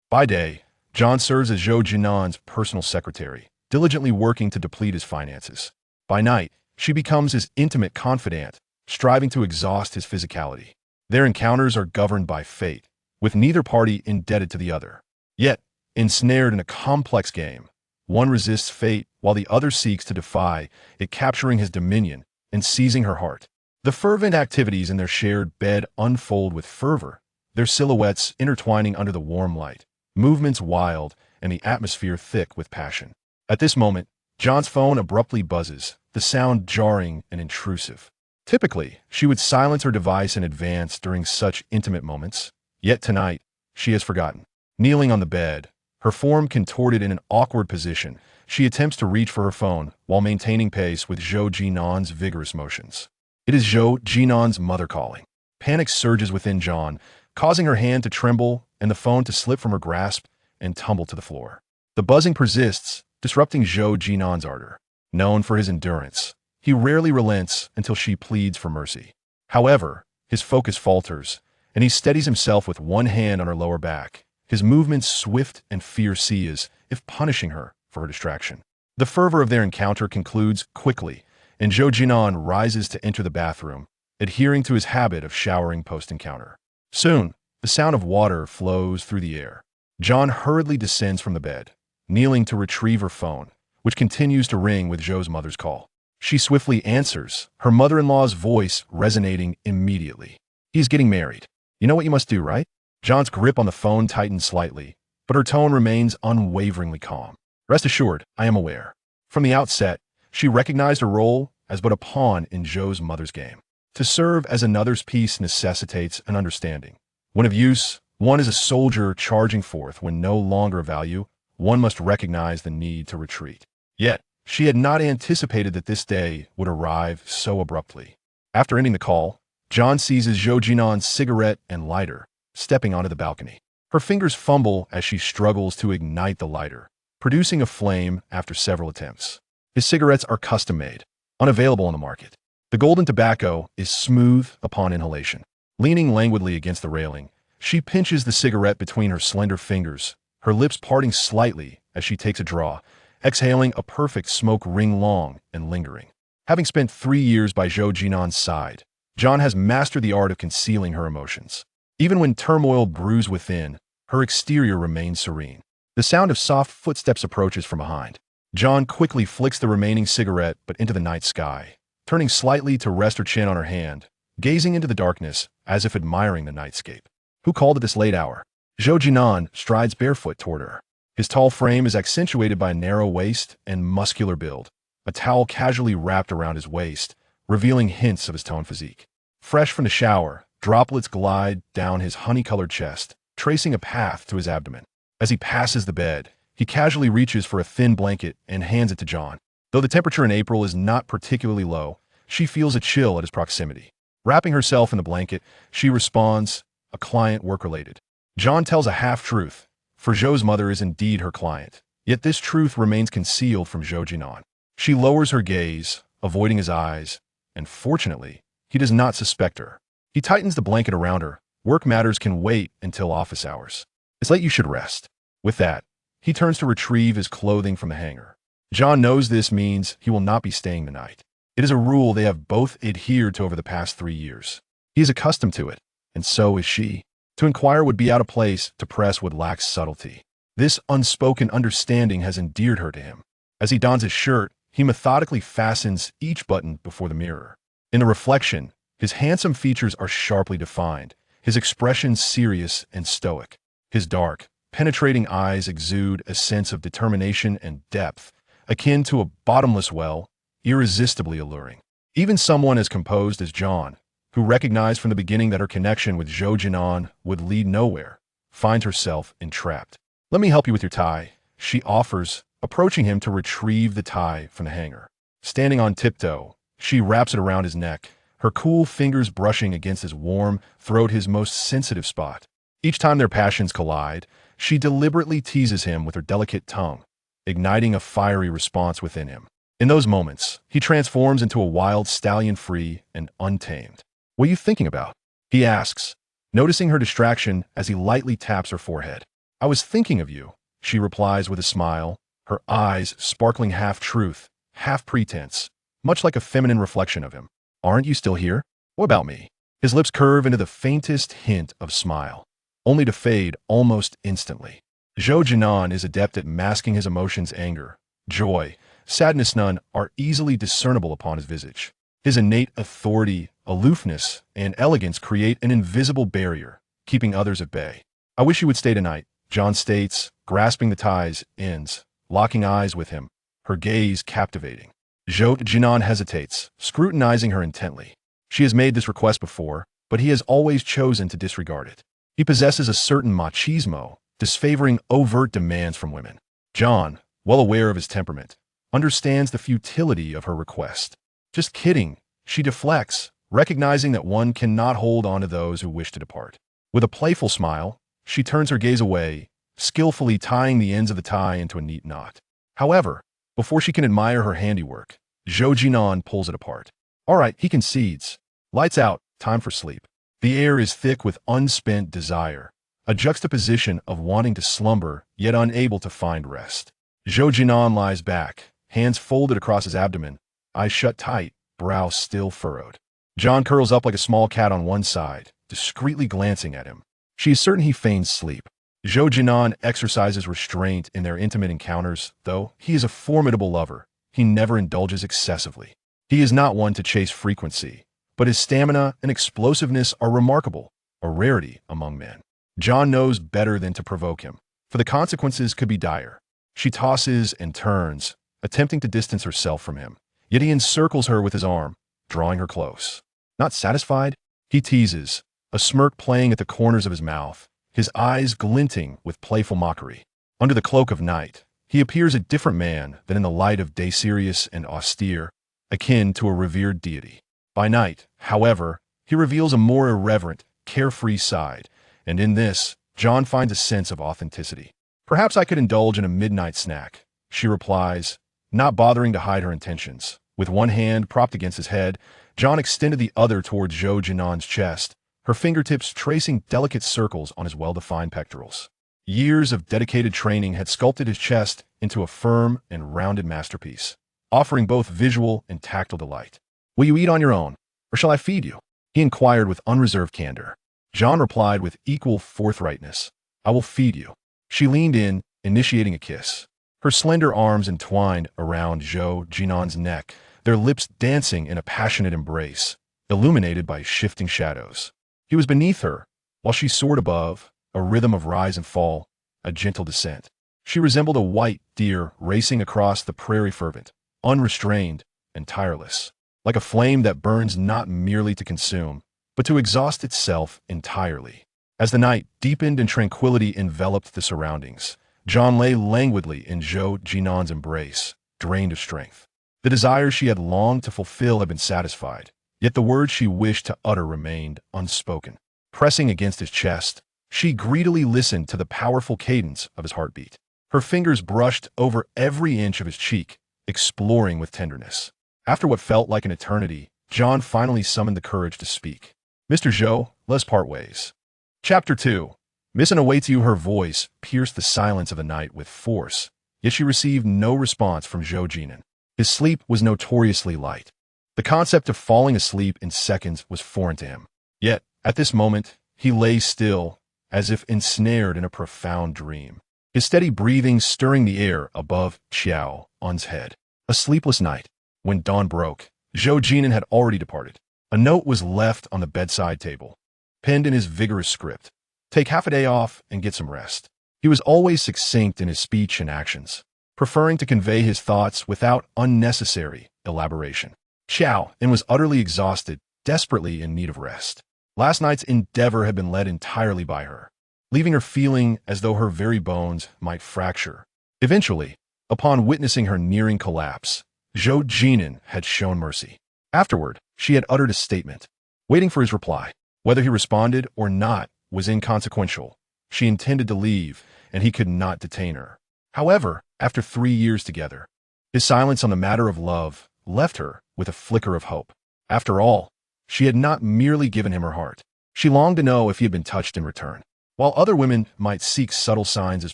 By day, John serves as Zhou Jin'an's personal secretary, diligently working to deplete his finances. By night, she becomes his intimate confidant, striving to exhaust his physicality. Their encounters are governed by fate, with neither party indebted to the other. Yet, ensnared in a complex game, one resists fate while the other seeks to defy it, capturing his dominion and seizing her heart. The fervent activities in their shared bed unfold with fervor, their silhouettes intertwining under the warm light, movements wild and the atmosphere thick with passion. At this moment, John's phone abruptly buzzes, the sound jarring and intrusive. Typically, she would silence her device in advance during such intimate moments, yet tonight, she has forgotten. Kneeling on the bed, her form contorted in an awkward position, she attempts to reach for her phone while maintaining pace with Zhou Jin'an's vigorous motions. It is Zhou Jin'an's mother calling. Panic surges within John, causing her hand to tremble and the phone to slip from her grasp and tumble to the floor. The buzzing persists, disrupting Zhou Jin'an's ardor. Known for his endurance, he rarely relents until she pleads for mercy. However, his focus falters, and he steadies himself with one hand on her lower back, his movements swift and fierce as if punishing her for her distraction. The fervor of their encounter concludes quickly, and Zhou Jin'an rises to enter the bathroom, adhering to his habit of showering post-encounter. Soon, the sound of water flows through the air. John hurriedly descends from the bed, kneeling to retrieve her phone, which continues to ring with Zhou's mother's call. She swiftly answers, her mother-in-law's voice resonating immediately. "He's getting married. You know what you must do, right?" John's grip on the phone tightens slightly, but her tone remains unwaveringly calm. "Rest assured, I am aware." From the outset, she recognized her role as but a pawn in Zhou's mother's game. To serve as another's piece necessitates an understanding. When of use, one is a soldier charging forth. When no longer of value, one must recognize the need to retreat. Yet, she had not anticipated that this day would arrive so abruptly. After ending the call, John seizes Zhou Jin'an's cigarette and lighter, stepping onto the balcony. Her fingers fumble as she struggles to ignite the lighter, producing a flame after several attempts. His cigarettes are custom-made, unavailable on the market. The golden tobacco is smooth upon inhalation. Leaning languidly against the railing, she pinches the cigarette between her slender fingers, her lips parting slightly as she takes a draw, exhaling a perfect smoke ring long and lingering. Having spent 3 years by Zhou Jin'an's side, John has mastered the art of concealing her emotions. Even when turmoil brews within, her exterior remains serene. The sound of soft footsteps approaches from behind. John quickly flicks the remaining cigarette but into the night sky, turning slightly to rest her chin on her hand, gazing into the darkness as if admiring the nightscape. "Who called at this late hour?" Zhou Jin'an strides barefoot toward her. His tall frame is accentuated by a narrow waist and muscular build, a towel casually wrapped around his waist, revealing hints of his toned physique. Fresh from the shower, droplets glide down his honey-colored chest, tracing a path to his abdomen. As he passes the bed, he casually reaches for a thin blanket and hands it to John. Though the temperature in April is not particularly low, she feels a chill at his proximity. Wrapping herself in the blanket, she responds, "A client work-related." John tells a half-truth, for Zhou's mother is indeed her client. Yet this truth remains concealed from Zhou Jin'an. She lowers her gaze, avoiding his eyes, and fortunately, he does not suspect her. He tightens the blanket around her. Work matters can wait until office hours. "It's late, you should rest." With that, he turns to retrieve his clothing from the hanger. John knows this means he will not be staying the night. It is a rule they have both adhered to over the past 3 years. He is accustomed to it, and so is she. To inquire would be out of place, to press would lack subtlety. This unspoken understanding has endeared her to him. As he dons his shirt, he methodically fastens each button before the mirror. In the reflection, his handsome features are sharply defined, his expression serious and stoic. His dark, penetrating eyes exude a sense of determination and depth, akin to a bottomless well, irresistibly alluring. Even someone as composed as John, who recognized from the beginning that her connection with Zhou Jin'an would lead nowhere, finds herself entrapped. "Let me help you with your tie," she offers, approaching him to retrieve the tie from the hanger. Standing on tiptoe, she wraps it around his neck, her cool fingers brushing against his warm throat, his most sensitive spot. Each time their passions collide, she deliberately teases him with her delicate tongue, igniting a fiery response within him. In those moments, he transforms into a wild stallion, free and untamed. "What are you thinking about?" he asks, noticing her distraction as he lightly taps her forehead. I was thinking of you, she replies with a smile, her eyes sparkling half-truth, half-pretense, much like a feminine reflection of him. Aren't you still here? What about me? His lips curve into the faintest hint of smile, only to fade almost instantly. Zhou Jin'an is adept at masking his emotions. Anger, joy, sadness, none are easily discernible upon his visage. His innate authority, aloofness, and elegance create an invisible barrier, keeping others at bay. I wish you would stay tonight, John states, grasping the tie's ends, locking eyes with him, her gaze captivating. Zhou Jin'an hesitates, scrutinizing her intently. She has made this request before, but he has always chosen to disregard it. He possesses a certain machismo, disfavoring overt demands from women. John, well aware of his temperament, understands the futility of her request. Just kidding, she deflects, recognizing that one cannot hold on to those who wish to depart. With a playful smile, she turns her gaze away, skillfully tying the ends of the tie into a neat knot. However, before she can admire her handiwork, Zhou Jin'an pulls it apart. All right, he concedes. Lights out, time for sleep. The air is thick with unspent desire, a juxtaposition of wanting to slumber yet unable to find rest. Zhou Jin'an lies back, hands folded across his abdomen, eyes shut tight, brow still furrowed. John curls up like a small cat on one side, discreetly glancing at him. She is certain he feigns sleep. Zhou Jin'an exercises restraint in their intimate encounters, though he is a formidable lover. He never indulges excessively. He is not one to chase frequency, but his stamina and explosiveness are remarkable, a rarity among men. John knows better than to provoke him, for the consequences could be dire. She tosses and turns, attempting to distance herself from him, yet he encircles her with his arm, drawing her close. Not satisfied, he teases, a smirk playing at the corners of his mouth, his eyes glinting with playful mockery. Under the cloak of night, he appears a different man than in the light of day, serious and austere, akin to a revered deity. By night, however, he reveals a more irreverent, carefree side, and in this, John finds a sense of authenticity. Perhaps I could indulge in a midnight snack, she replies, not bothering to hide her intentions. With one hand propped against his head, John extended the other towards Zhou Jin'an's chest, her fingertips tracing delicate circles on his well-defined pectorals. Years of dedicated training had sculpted his chest into a firm and rounded masterpiece, offering both visual and tactile delight. Will you eat on your own, or shall I feed you? He inquired with unreserved candor. John replied with equal forthrightness, I will feed you. She leaned in, initiating a kiss. Her slender arms entwined around Zhou Jin'an's neck, their lips dancing in a passionate embrace, illuminated by shifting shadows. He was beneath her, while she soared above, a rhythm of rise and fall, a gentle descent. She resembled a white deer racing across the prairie, fervent, unrestrained, and tireless, like a flame that burns not merely to consume, but to exhaust itself entirely. As the night deepened and tranquility enveloped the surroundings, John lay languidly in Zhou Jin'an's embrace, drained of strength. The desires she had longed to fulfill had been satisfied, yet the words she wished to utter remained unspoken. Pressing against his chest, she greedily listened to the powerful cadence of his heartbeat. Her fingers brushed over every inch of his cheek, exploring with tenderness. After what felt like an eternity, John finally summoned the courage to speak. Mr. Zhou, let's part ways. Chapter 2. Miss An awaits you. Her voice pierced the silence of the night with force, yet she received no response from Zhou Jin'an. His sleep was notoriously light. The concept of falling asleep in seconds was foreign to him. Yet, at this moment, he lay still, as if ensnared in a profound dream, his steady breathing stirring the air above Qiao En's head. A sleepless night. When dawn broke, Zhou Jin'an had already departed. A note was left on the bedside table, penned in his vigorous script. Take half a day off and get some rest. He was always succinct in his speech and actions, preferring to convey his thoughts without unnecessary elaboration. Qiao En was utterly exhausted, desperately in need of rest. Last night's endeavor had been led entirely by her, leaving her feeling as though her very bones might fracture. Eventually, upon witnessing her nearing collapse, Zhou Jin'an had shown mercy. Afterward, she had uttered a statement, waiting for his reply. Whether he responded or not was inconsequential. She intended to leave, and he could not detain her. However, after 3 years together, his silence on the matter of love left her with a flicker of hope. After all, she had not merely given him her heart. She longed to know if he had been touched in return. While other women might seek subtle signs as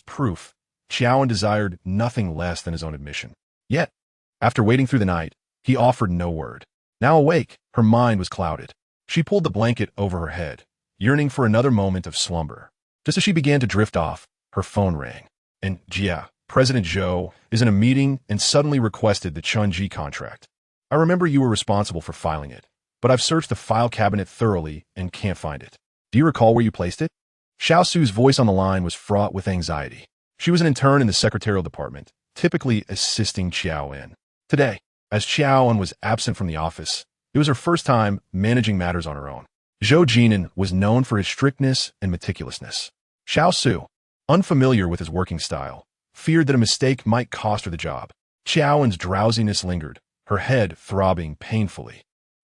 proof, Qiao En desired nothing less than his own admission. Yet, after waiting through the night, he offered no word. Now awake, her mind was clouded. She pulled the blanket over her head, yearning for another moment of slumber. Just as she began to drift off, her phone rang. And President Zhou is in a meeting and suddenly requested the Chunji contract. I remember you were responsible for filing it, but I've searched the file cabinet thoroughly and can't find it. Do you recall where you placed it? Xiao Su's voice on the line was fraught with anxiety. She was an intern in the secretarial department, typically assisting Qiao En. Today, as Qiao En was absent from the office, it was her first time managing matters on her own. Zhou Jin'an was known for his strictness and meticulousness. Xiao Su, unfamiliar with his working style, feared that a mistake might cost her the job. Qiao En's drowsiness lingered, her head throbbing painfully.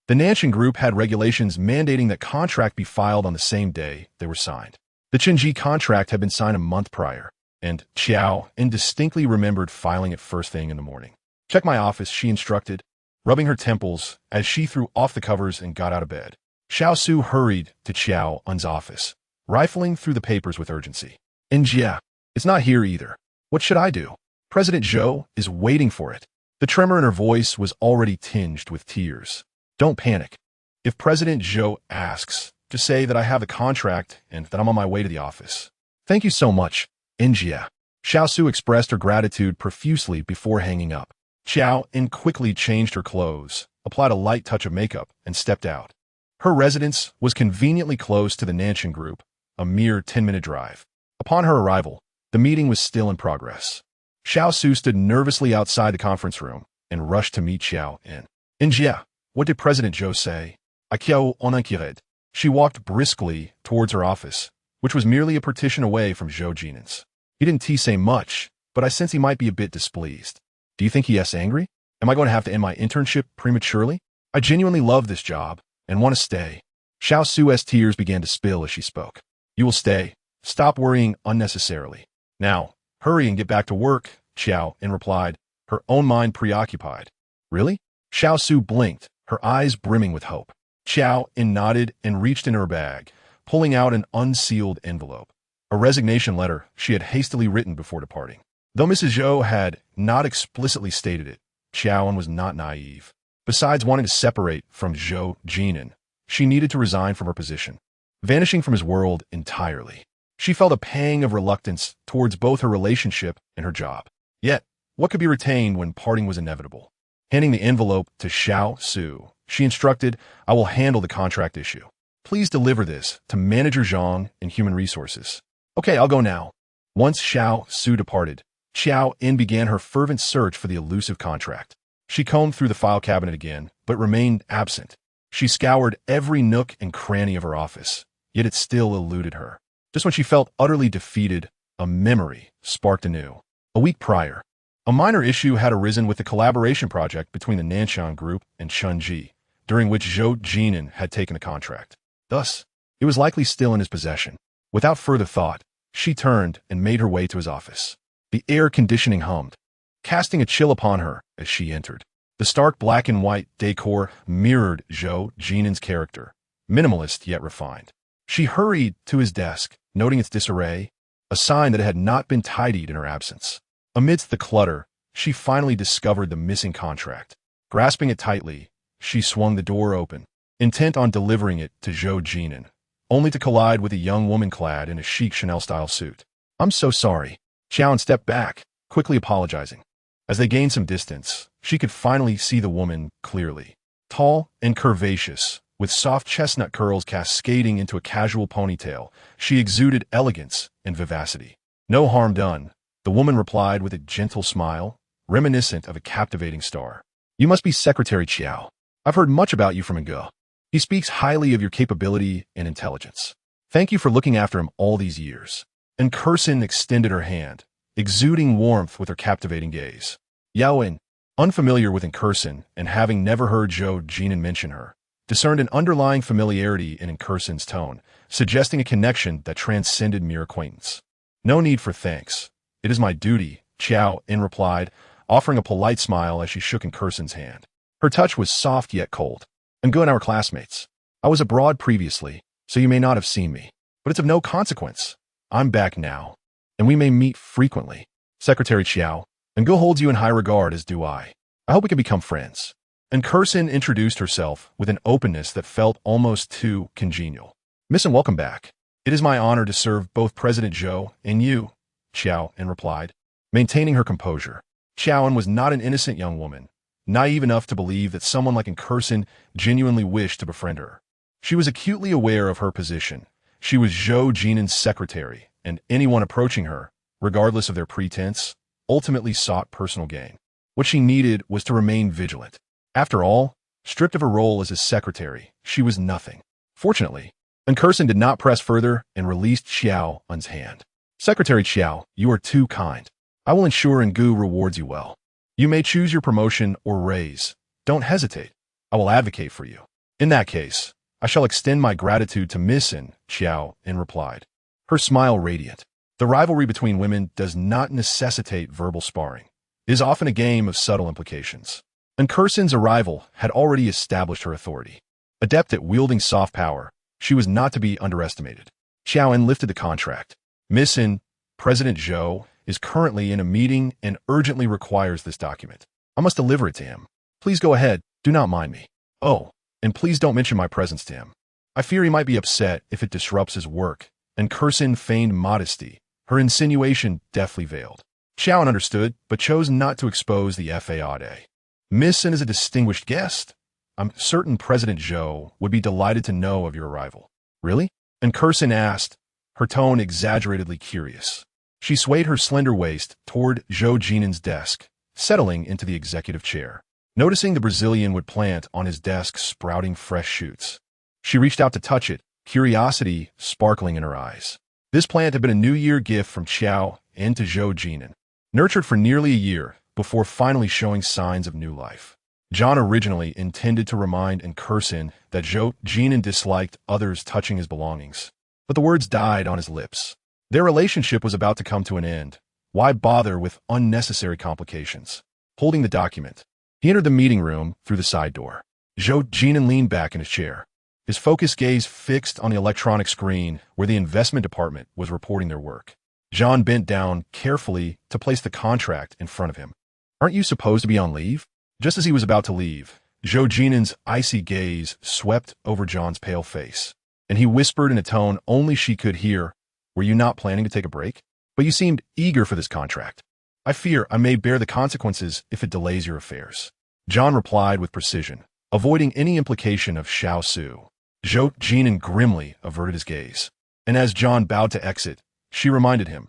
The Nanshan Group had regulations mandating that contract be filed on the same day they were signed. The Chunji contract had been signed a month prior, and Qiao En distinctly remembered filing it first thing in the morning. Check my office, she instructed, rubbing her temples as she threw off the covers and got out of bed. Xiao Su hurried to Qiao En's office, rifling through the papers with urgency. It's not here either. What should I do? President Zhou is waiting for it. The tremor in her voice was already tinged with tears. Don't panic. If President Zhou asks, just say that I have the contract and that I'm on my way to the office. Thank you so much, Injia. Xiao Su expressed her gratitude profusely before hanging up. Qiao En quickly changed her clothes, applied a light touch of makeup, and stepped out. Her residence was conveniently close to the Nanshan Group, a mere 10-minute drive. Upon her arrival, the meeting was still in progress. Xiao Su stood nervously outside the conference room and rushed to meet Qiao En. Injia, what did President Zhou say? Qiao En. She walked briskly towards her office, which was merely a partition away from Zhou Jin'an's. He didn't say much, but I sense he might be a bit displeased. Do you think he is angry? Am I going to have to end my internship prematurely? I genuinely love this job and want to stay. Xiao Su's tears began to spill as she spoke. You will stay. Stop worrying unnecessarily. Now, hurry and get back to work, Qiao En replied, her own mind preoccupied. Really? Xiao Su blinked, her eyes brimming with hope. Qiao En nodded and reached in her bag, pulling out an unsealed envelope. A resignation letter she had hastily written before departing. Though Mrs. Zhou had not explicitly stated it, Qiao En was not naive. Besides wanting to separate from Zhou Jin'an, she needed to resign from her position, vanishing from his world entirely. She felt a pang of reluctance towards both her relationship and her job. Yet, what could be retained when parting was inevitable? Handing the envelope to Xiao Su, she instructed, I will handle the contract issue. Please deliver this to Manager Zhang in Human Resources. Okay, I'll go now. Once Xiao Su departed, Qiao En began her fervent search for the elusive contract. She combed through the file cabinet again, but remained absent. She scoured every nook and cranny of her office, yet it still eluded her. Just when she felt utterly defeated, a memory sparked anew. A week prior, a minor issue had arisen with the collaboration project between the Nanshan Group and Chunji, during which Zhou Jin'an had taken the contract. Thus, it was likely still in his possession. Without further thought, she turned and made her way to his office. The air conditioning hummed, casting a chill upon her as she entered. The stark black and white decor mirrored Zhou Jin'an's character, minimalist yet refined. She hurried to his desk, noting its disarray, a sign that it had not been tidied in her absence. Amidst the clutter, she finally discovered the missing contract. Grasping it tightly, she swung the door open, intent on delivering it to Zhou Jin'an, only to collide with a young woman clad in a chic Chanel-style suit. I'm so sorry. Qiao En stepped back, quickly apologizing. As they gained some distance, she could finally see the woman clearly. Tall and curvaceous, with soft chestnut curls cascading into a casual ponytail, she exuded elegance and vivacity. No harm done, the woman replied with a gentle smile, reminiscent of a captivating star. You must be Secretary Qiao. I've heard much about you from Nge. He speaks highly of your capability and intelligence. Thank you for looking after him all these years. And Kursin extended her hand, exuding warmth with her captivating gaze. Qiao En, unfamiliar with Kursin and having never heard Zhou Jin'an mention her, discerned an underlying familiarity in Kursin's tone, suggesting a connection that transcended mere acquaintance. No need for thanks. It is my duty, Qiao En replied, offering a polite smile as she shook Kursin's hand. Her touch was soft yet cold. Nge and our classmates. I was abroad previously, so you may not have seen me, but it's of no consequence. I'm back now, and we may meet frequently. Secretary Qiao En holds you in high regard, as do I. I hope we can become friends. And Kursin introduced herself with an openness that felt almost too congenial. Miss and welcome back. It is my honor to serve both President Zhou and you, Qiao En replied, maintaining her composure. Qiao En was not an innocent young woman, naive enough to believe that someone like Kursin genuinely wished to befriend her. She was acutely aware of her position. She was Zhou Jin'an's secretary, and anyone approaching her, regardless of their pretense, ultimately sought personal gain. What she needed was to remain vigilant. After all, stripped of her role as his secretary, she was nothing. Fortunately, Kursin did not press further and released Qiao En's hand. Secretary Qiao, you are too kind. I will ensure Ngu rewards you well. You may choose your promotion or raise. Don't hesitate. I will advocate for you. In that case, I shall extend my gratitude to Miss En, Qiao En replied, her smile radiant. The rivalry between women does not necessitate verbal sparring. It is often a game of subtle implications. And Kursin's arrival had already established her authority. Adept at wielding soft power, she was not to be underestimated. Qiao En lifted the contract. Miss En, President Zhou, is currently in a meeting and urgently requires this document. I must deliver it to him. Please go ahead, do not mind me. Oh, and please don't mention my presence to him. I fear he might be upset if it disrupts his work. And Kursin feigned modesty, her insinuation deftly veiled. Qiao En understood, but chose not to expose the faade. Miss En is a distinguished guest. I'm certain President Zhou would be delighted to know of your arrival. Really? And Kursin asked, her tone exaggeratedly curious. She swayed her slender waist toward Zhou Jin'an's desk, settling into the executive chair. Noticing the Brazilian would plant on his desk sprouting fresh shoots. She reached out to touch it, curiosity sparkling in her eyes. This plant had been a New Year gift from Qiao En to Zhou Jin'an, nurtured for nearly a year before finally showing signs of new life. John originally intended to remind Kursin that Zhou Jin'an disliked others touching his belongings, but the words died on his lips. Their relationship was about to come to an end. Why bother with unnecessary complications? Holding the document, he entered the meeting room through the side door. Zhou Jin'an leaned back in his chair, his focused gaze fixed on the electronic screen where the investment department was reporting their work. John bent down carefully to place the contract in front of him. Aren't you supposed to be on leave? Just as he was about to leave, Zhou Jin'an's icy gaze swept over John's pale face, and he whispered in a tone only she could hear, were you not planning to take a break? But you seemed eager for this contract. I fear I may bear the consequences if it delays your affairs. John replied with precision, avoiding any implication of Xiao Su. Zhou Jin'an grimly averted his gaze, and as John bowed to exit, she reminded him,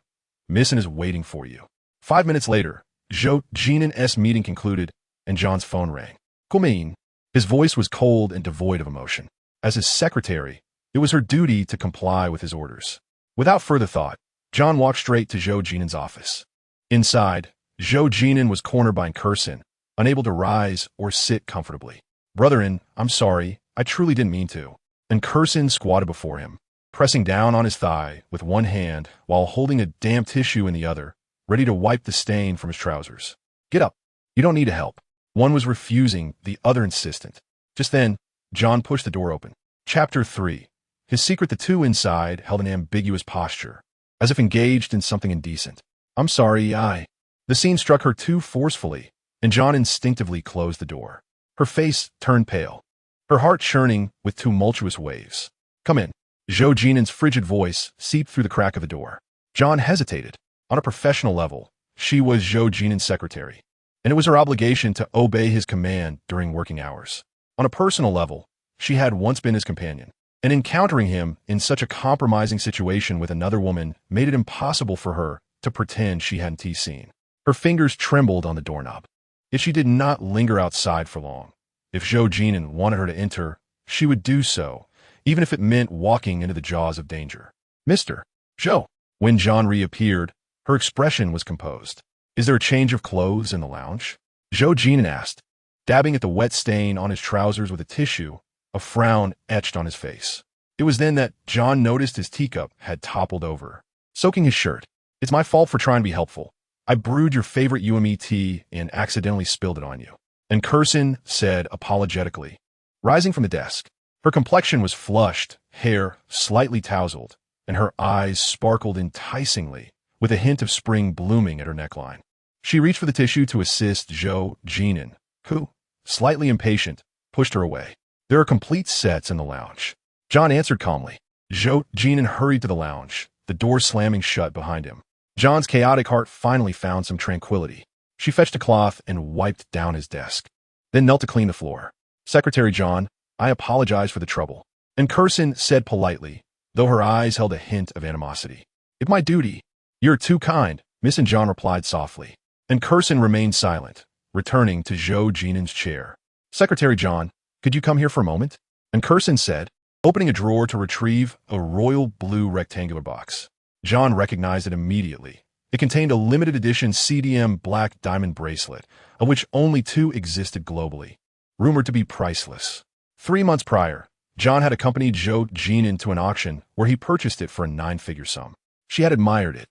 Miss En is waiting for you. 5 minutes later, Zhou Jin'an's meeting concluded, and John's phone rang. Kumein. His voice was cold and devoid of emotion. As his secretary, it was her duty to comply with his orders. Without further thought, John walked straight to Zhou Jin'an's office. Inside, Zhou Jin'an was cornered by Kursin, unable to rise or sit comfortably. Brother-in, I'm sorry, I truly didn't mean to. And Kursin squatted before him, pressing down on his thigh with one hand while holding a damp tissue in the other, ready to wipe the stain from his trousers. Get up. You don't need to help. One was refusing, the other insistent. Just then, John pushed the door open. Chapter 3. His secret. The two inside held an ambiguous posture, as if engaged in something indecent. I'm sorry, The scene struck her too forcefully, and John instinctively closed the door. Her face turned pale, her heart churning with tumultuous waves. Come in. Zhou Jin'an's frigid voice seeped through the crack of the door. John hesitated. On a professional level, she was Zhou Jin'an's secretary, and it was her obligation to obey his command during working hours. On a personal level, she had once been his companion, and encountering him in such a compromising situation with another woman made it impossible for her to pretend she hadn't seen. Her fingers trembled on the doorknob. Yet she did not linger outside for long. If Zhou Jin'an wanted her to enter, she would do so, even if it meant walking into the jaws of danger. Mr. Zhou. When John reappeared, her expression was composed. Is there a change of clothes in the lounge? Zhou Jin'an asked, dabbing at the wet stain on his trousers with a tissue, a frown etched on his face. It was then that John noticed his teacup had toppled over, soaking his shirt. It's my fault for trying to be helpful. I brewed your favorite UME tea and accidentally spilled it on you. And Kursin said apologetically, rising from the desk. Her complexion was flushed, hair slightly tousled, and her eyes sparkled enticingly, with a hint of spring blooming at her neckline. She reached for the tissue to assist Zhou Jin'an, who, slightly impatient, pushed her away. There are complete sets in the lounge. John answered calmly. Zhou Jin'an hurried to the lounge, the door slamming shut behind him. John's chaotic heart finally found some tranquility. She fetched a cloth and wiped down his desk, then knelt to clean the floor. Secretary John, I apologize for the trouble. And Curson said politely, though her eyes held a hint of animosity. It's my duty. You're too kind, Miss, and John replied softly. And Curson remained silent, returning to Zhou Jin'an's chair. Secretary John, could you come here for a moment? And Curson said, opening a drawer to retrieve a royal blue rectangular box. John recognized it immediately. It contained a limited edition CDM black diamond bracelet, of which only 2 existed globally, rumored to be priceless. 3 months prior, John had accompanied Zhou Jin'an to an auction where he purchased it for a 9-figure sum. She had admired it,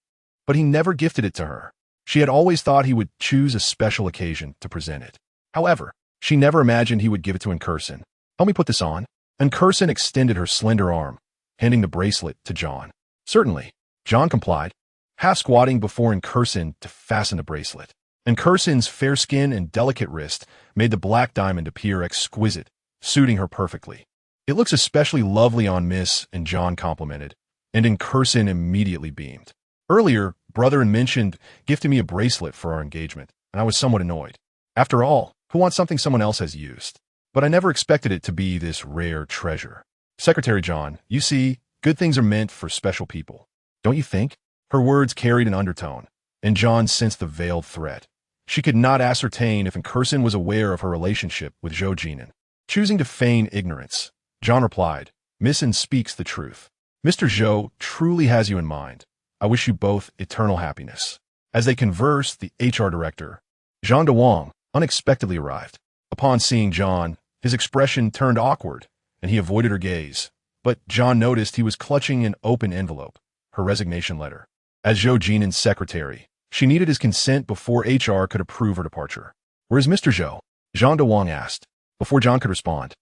but he never gifted it to her. She had always thought he would choose a special occasion to present it. However, she never imagined he would give it to Curson. Help me put this on. And Curson extended her slender arm, handing the bracelet to John. Certainly. John complied, half squatting before Curson to fasten the bracelet. And Curson's fair skin and delicate wrist made the black diamond appear exquisite, suiting her perfectly. It looks especially lovely on Miss, and John complimented, and Curson immediately beamed. Earlier, Brother mentioned gifting me a bracelet for our engagement, and I was somewhat annoyed. After all, who wants something someone else has used? But I never expected it to be this rare treasure. Secretary John, you see, good things are meant for special people. Don't you think? Her words carried an undertone, and John sensed the veiled threat. She could not ascertain if Curson was aware of her relationship with Zhou Jin'an. Choosing to feign ignorance, John replied, Miss and speaks the truth. Mr. Zhou truly has you in mind. I wish you both eternal happiness. As they conversed, the HR director, Jean de Wong, unexpectedly arrived. Upon seeing John, his expression turned awkward, and he avoided her gaze. But John noticed he was clutching an open envelope, her resignation letter. As Zhou Jin'an's secretary, she needed his consent before HR could approve her departure. Where is Mr. Zhou? Jean de Wong asked. Before John could respond,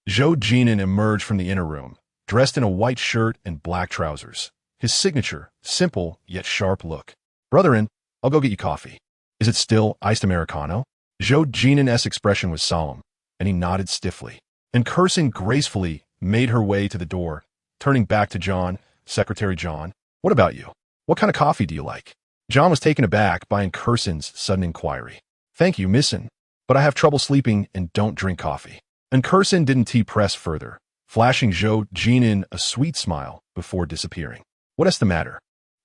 Zhou Jin'an emerged from the inner room, dressed in a white shirt and black trousers. His signature, simple yet sharp look. Brotherin, I'll go get you coffee. Is it still iced Americano? Zhou Jin'an's expression was solemn, and he nodded stiffly. And Curson gracefully made her way to the door, turning back to John. Secretary John, what about you? What kind of coffee do you like? John was taken aback by Curson's sudden inquiry. Thank you, missin', but I have trouble sleeping and don't drink coffee. And Curson didn't press further, flashing Zhou Jin'an a sweet smile before disappearing. What's the matter?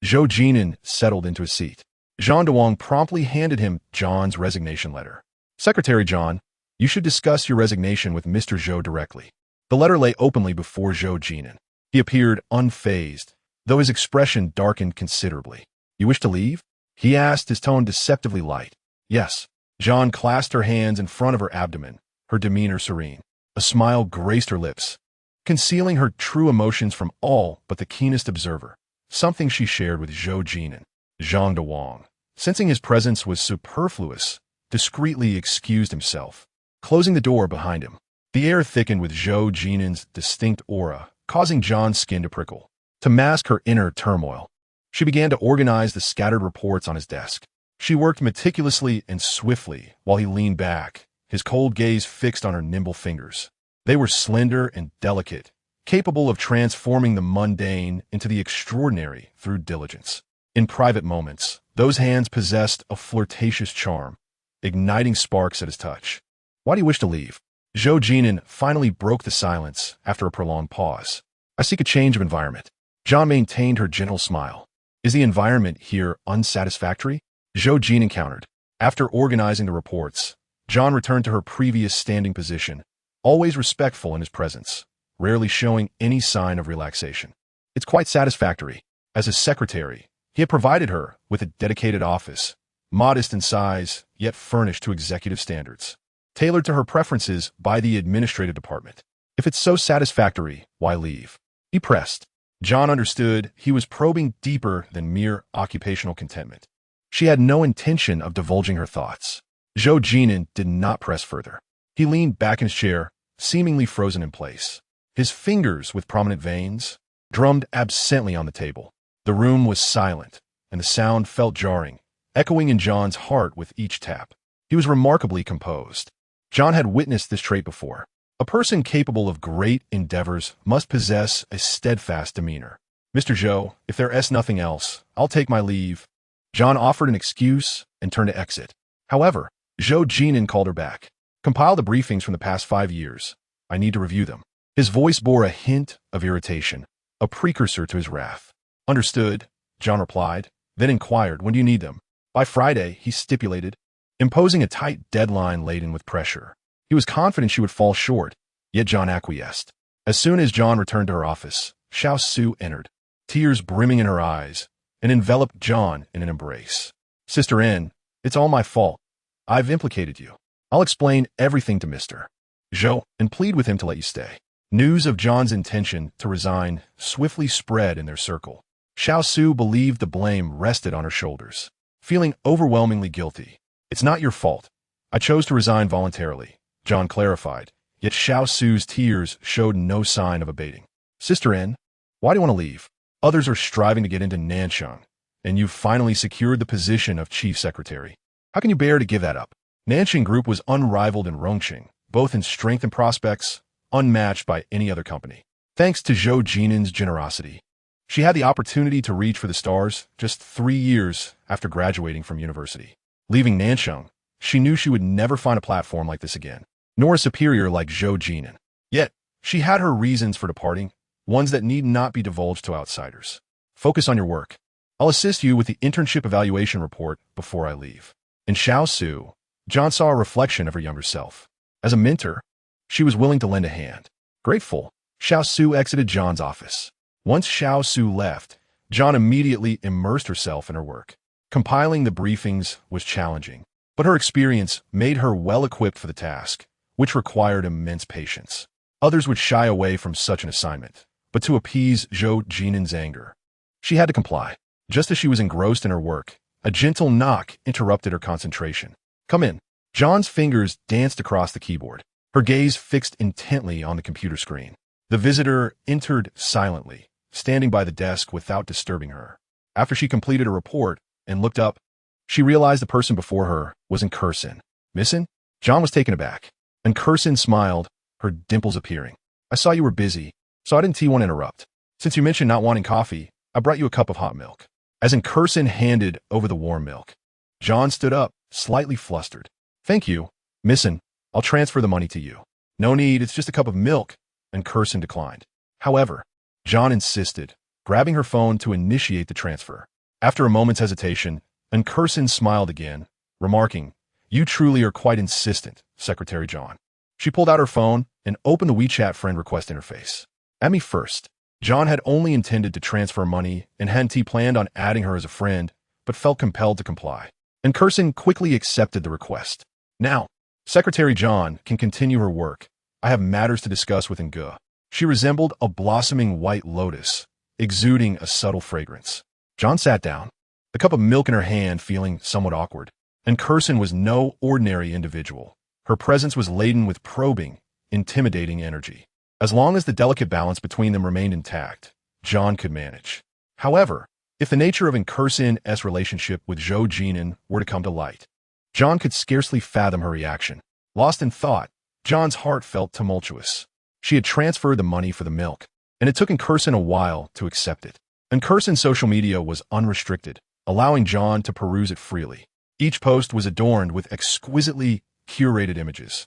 Zhou Jin'an settled into his seat. Jean de Wong promptly handed him John's resignation letter. Secretary John, you should discuss your resignation with Mr. Zhou directly. The letter lay openly before Zhou Jin'an. He appeared unfazed, though his expression darkened considerably. You wish to leave? He asked, his tone deceptively light. Yes. John clasped her hands in front of her abdomen, her demeanor serene. A smile graced her lips, concealing her true emotions from all but the keenest observer, something she shared with Zhou Jin'an. Jean de Wong, sensing his presence was superfluous, discreetly excused himself, closing the door behind him. The air thickened with Zhou Jin'an's distinct aura, causing John's skin to prickle. To mask her inner turmoil, she began to organize the scattered reports on his desk. She worked meticulously and swiftly while he leaned back, his cold gaze fixed on her nimble fingers. They were slender and delicate, capable of transforming the mundane into the extraordinary through diligence. In private moments, those hands possessed a flirtatious charm, igniting sparks at his touch. Why do you wish to leave? Zhou Jin'an finally broke the silence after a prolonged pause. I seek a change of environment. John maintained her gentle smile. Is the environment here unsatisfactory? Zhou Jin'an countered. After organizing the reports, John returned to her previous standing position, always respectful in his presence, rarely showing any sign of relaxation. It's quite satisfactory. As his secretary, he had provided her with a dedicated office, modest in size, yet furnished to executive standards, tailored to her preferences by the administrative department. If it's so satisfactory, why leave? He pressed. John understood he was probing deeper than mere occupational contentment. She had no intention of divulging her thoughts. Zhou Jin'an did not press further. He leaned back in his chair, seemingly frozen in place. His fingers with prominent veins, drummed absently on the table. The room was silent, and the sound felt jarring, echoing in John's heart with each tap. He was remarkably composed. John had witnessed this trait before. A person capable of great endeavors must possess a steadfast demeanor. "Mr. Zhou, if there's nothing else, I'll take my leave." John offered an excuse and turned to exit. However, Zhou Jin'an called her back. "Compile the briefings from the past 5 years. I need to review them." His voice bore a hint of irritation, a precursor to his wrath. "Understood," John replied, then inquired, "When do you need them?" "By Friday," he stipulated, imposing a tight deadline laden with pressure. He was confident she would fall short, yet John acquiesced. As soon as John returned to her office, Xiao Su entered, tears brimming in her eyes, and enveloped John in an embrace. "Sister En, it's all my fault. I've implicated you. I'll explain everything to Mr. Zhou and plead with him to let you stay." News of John's intention to resign swiftly spread in their circle. Xiao Su believed the blame rested on her shoulders, feeling overwhelmingly guilty. "It's not your fault. I chose to resign voluntarily," John clarified, yet Xiao Su's tears showed no sign of abating. "Sister En, why do you want to leave? Others are striving to get into Nansheng, and you've finally secured the position of chief secretary. How can you bear to give that up?" Nansheng Group was unrivaled in Rongqing, both in strength and prospects, unmatched by any other company. Thanks to Zhou Jin'an's generosity, she had the opportunity to reach for the stars just 3 years after graduating from university. Leaving Nansheng, she knew she would never find a platform like this again, nor a superior like Zhou Jin'an. Yet, she had her reasons for departing, ones that need not be divulged to outsiders. "Focus on your work. I'll assist you with the internship evaluation report before I leave." In Xiao Su, John saw a reflection of her younger self. As a mentor, she was willing to lend a hand. Grateful, Xiao Su exited John's office. Once Xiao Su left, John immediately immersed herself in her work. Compiling the briefings was challenging, but her experience made her well-equipped for the task, which required immense patience. Others would shy away from such an assignment, but to appease Zhou Jin'an's anger, she had to comply. Just as she was engrossed in her work, a gentle knock interrupted her concentration. "Come in." John's fingers danced across the keyboard, her gaze fixed intently on the computer screen. The visitor entered silently, standing by the desk without disturbing her. After she completed a report and looked up, she realized the person before her was Enkursen. "Missin'?" John was taken aback. Enkursen smiled, her dimples appearing. "I saw you were busy, so I didn't want to interrupt. Since you mentioned not wanting coffee, I brought you a cup of hot milk." As Enkursen handed over the warm milk, John stood up, slightly flustered. "Thank you, Missin'. I'll transfer the money to you." "No need, it's just a cup of milk," Enkursen declined. However, John insisted, grabbing her phone to initiate the transfer. After a moment's hesitation, Enkursen smiled again, remarking, "You truly are quite insistent, Secretary John." She pulled out her phone and opened the WeChat friend request interface. "Add me first." John had only intended to transfer money and hadn't planned on adding her as a friend, but felt compelled to comply. Enkursen quickly accepted the request. "Now, Secretary John can continue her work. I have matters to discuss with Nge." She resembled a blossoming white lotus, exuding a subtle fragrance. John sat down, the cup of milk in her hand feeling somewhat awkward. Enkursen was no ordinary individual. Her presence was laden with probing, intimidating energy. As long as the delicate balance between them remained intact, John could manage. However, if the nature of Enkursen's relationship with Zhou Jin'an were to come to light, John could scarcely fathom her reaction. Lost in thought, John's heart felt tumultuous. She had transferred the money for the milk, and it took Enkursen a while to accept it. Enkursen's social media was unrestricted, allowing John to peruse it freely. Each post was adorned with exquisitely curated images,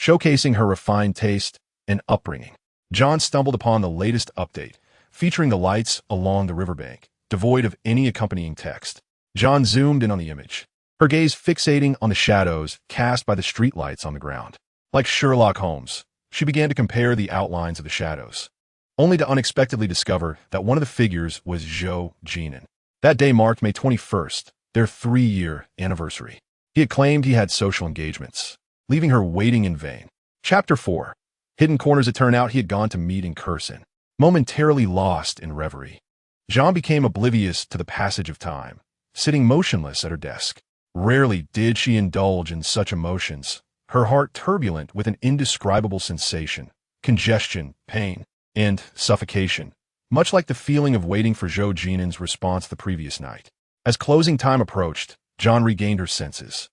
showcasing her refined taste and upbringing. John stumbled upon the latest update, featuring the lights along the riverbank, devoid of any accompanying text. John zoomed in on the image, her gaze fixating on the shadows cast by the streetlights on the ground. Like Sherlock Holmes, she began to compare the outlines of the shadows, only to unexpectedly discover that one of the figures was Zhou Jin'an. That day marked May 21st, their 3-year anniversary. He had claimed he had social engagements, leaving her waiting in vain. Chapter 4. Hidden corners. It turned out he had gone to meet Enkursen, momentarily lost in reverie. Jean became oblivious to the passage of time, sitting motionless at her desk. Rarely did she indulge in such emotions, her heart turbulent with an indescribable sensation, congestion, pain, and suffocation. much like the feeling of waiting for Zhou Jin'an's response the previous night. As closing time approached, John regained her senses.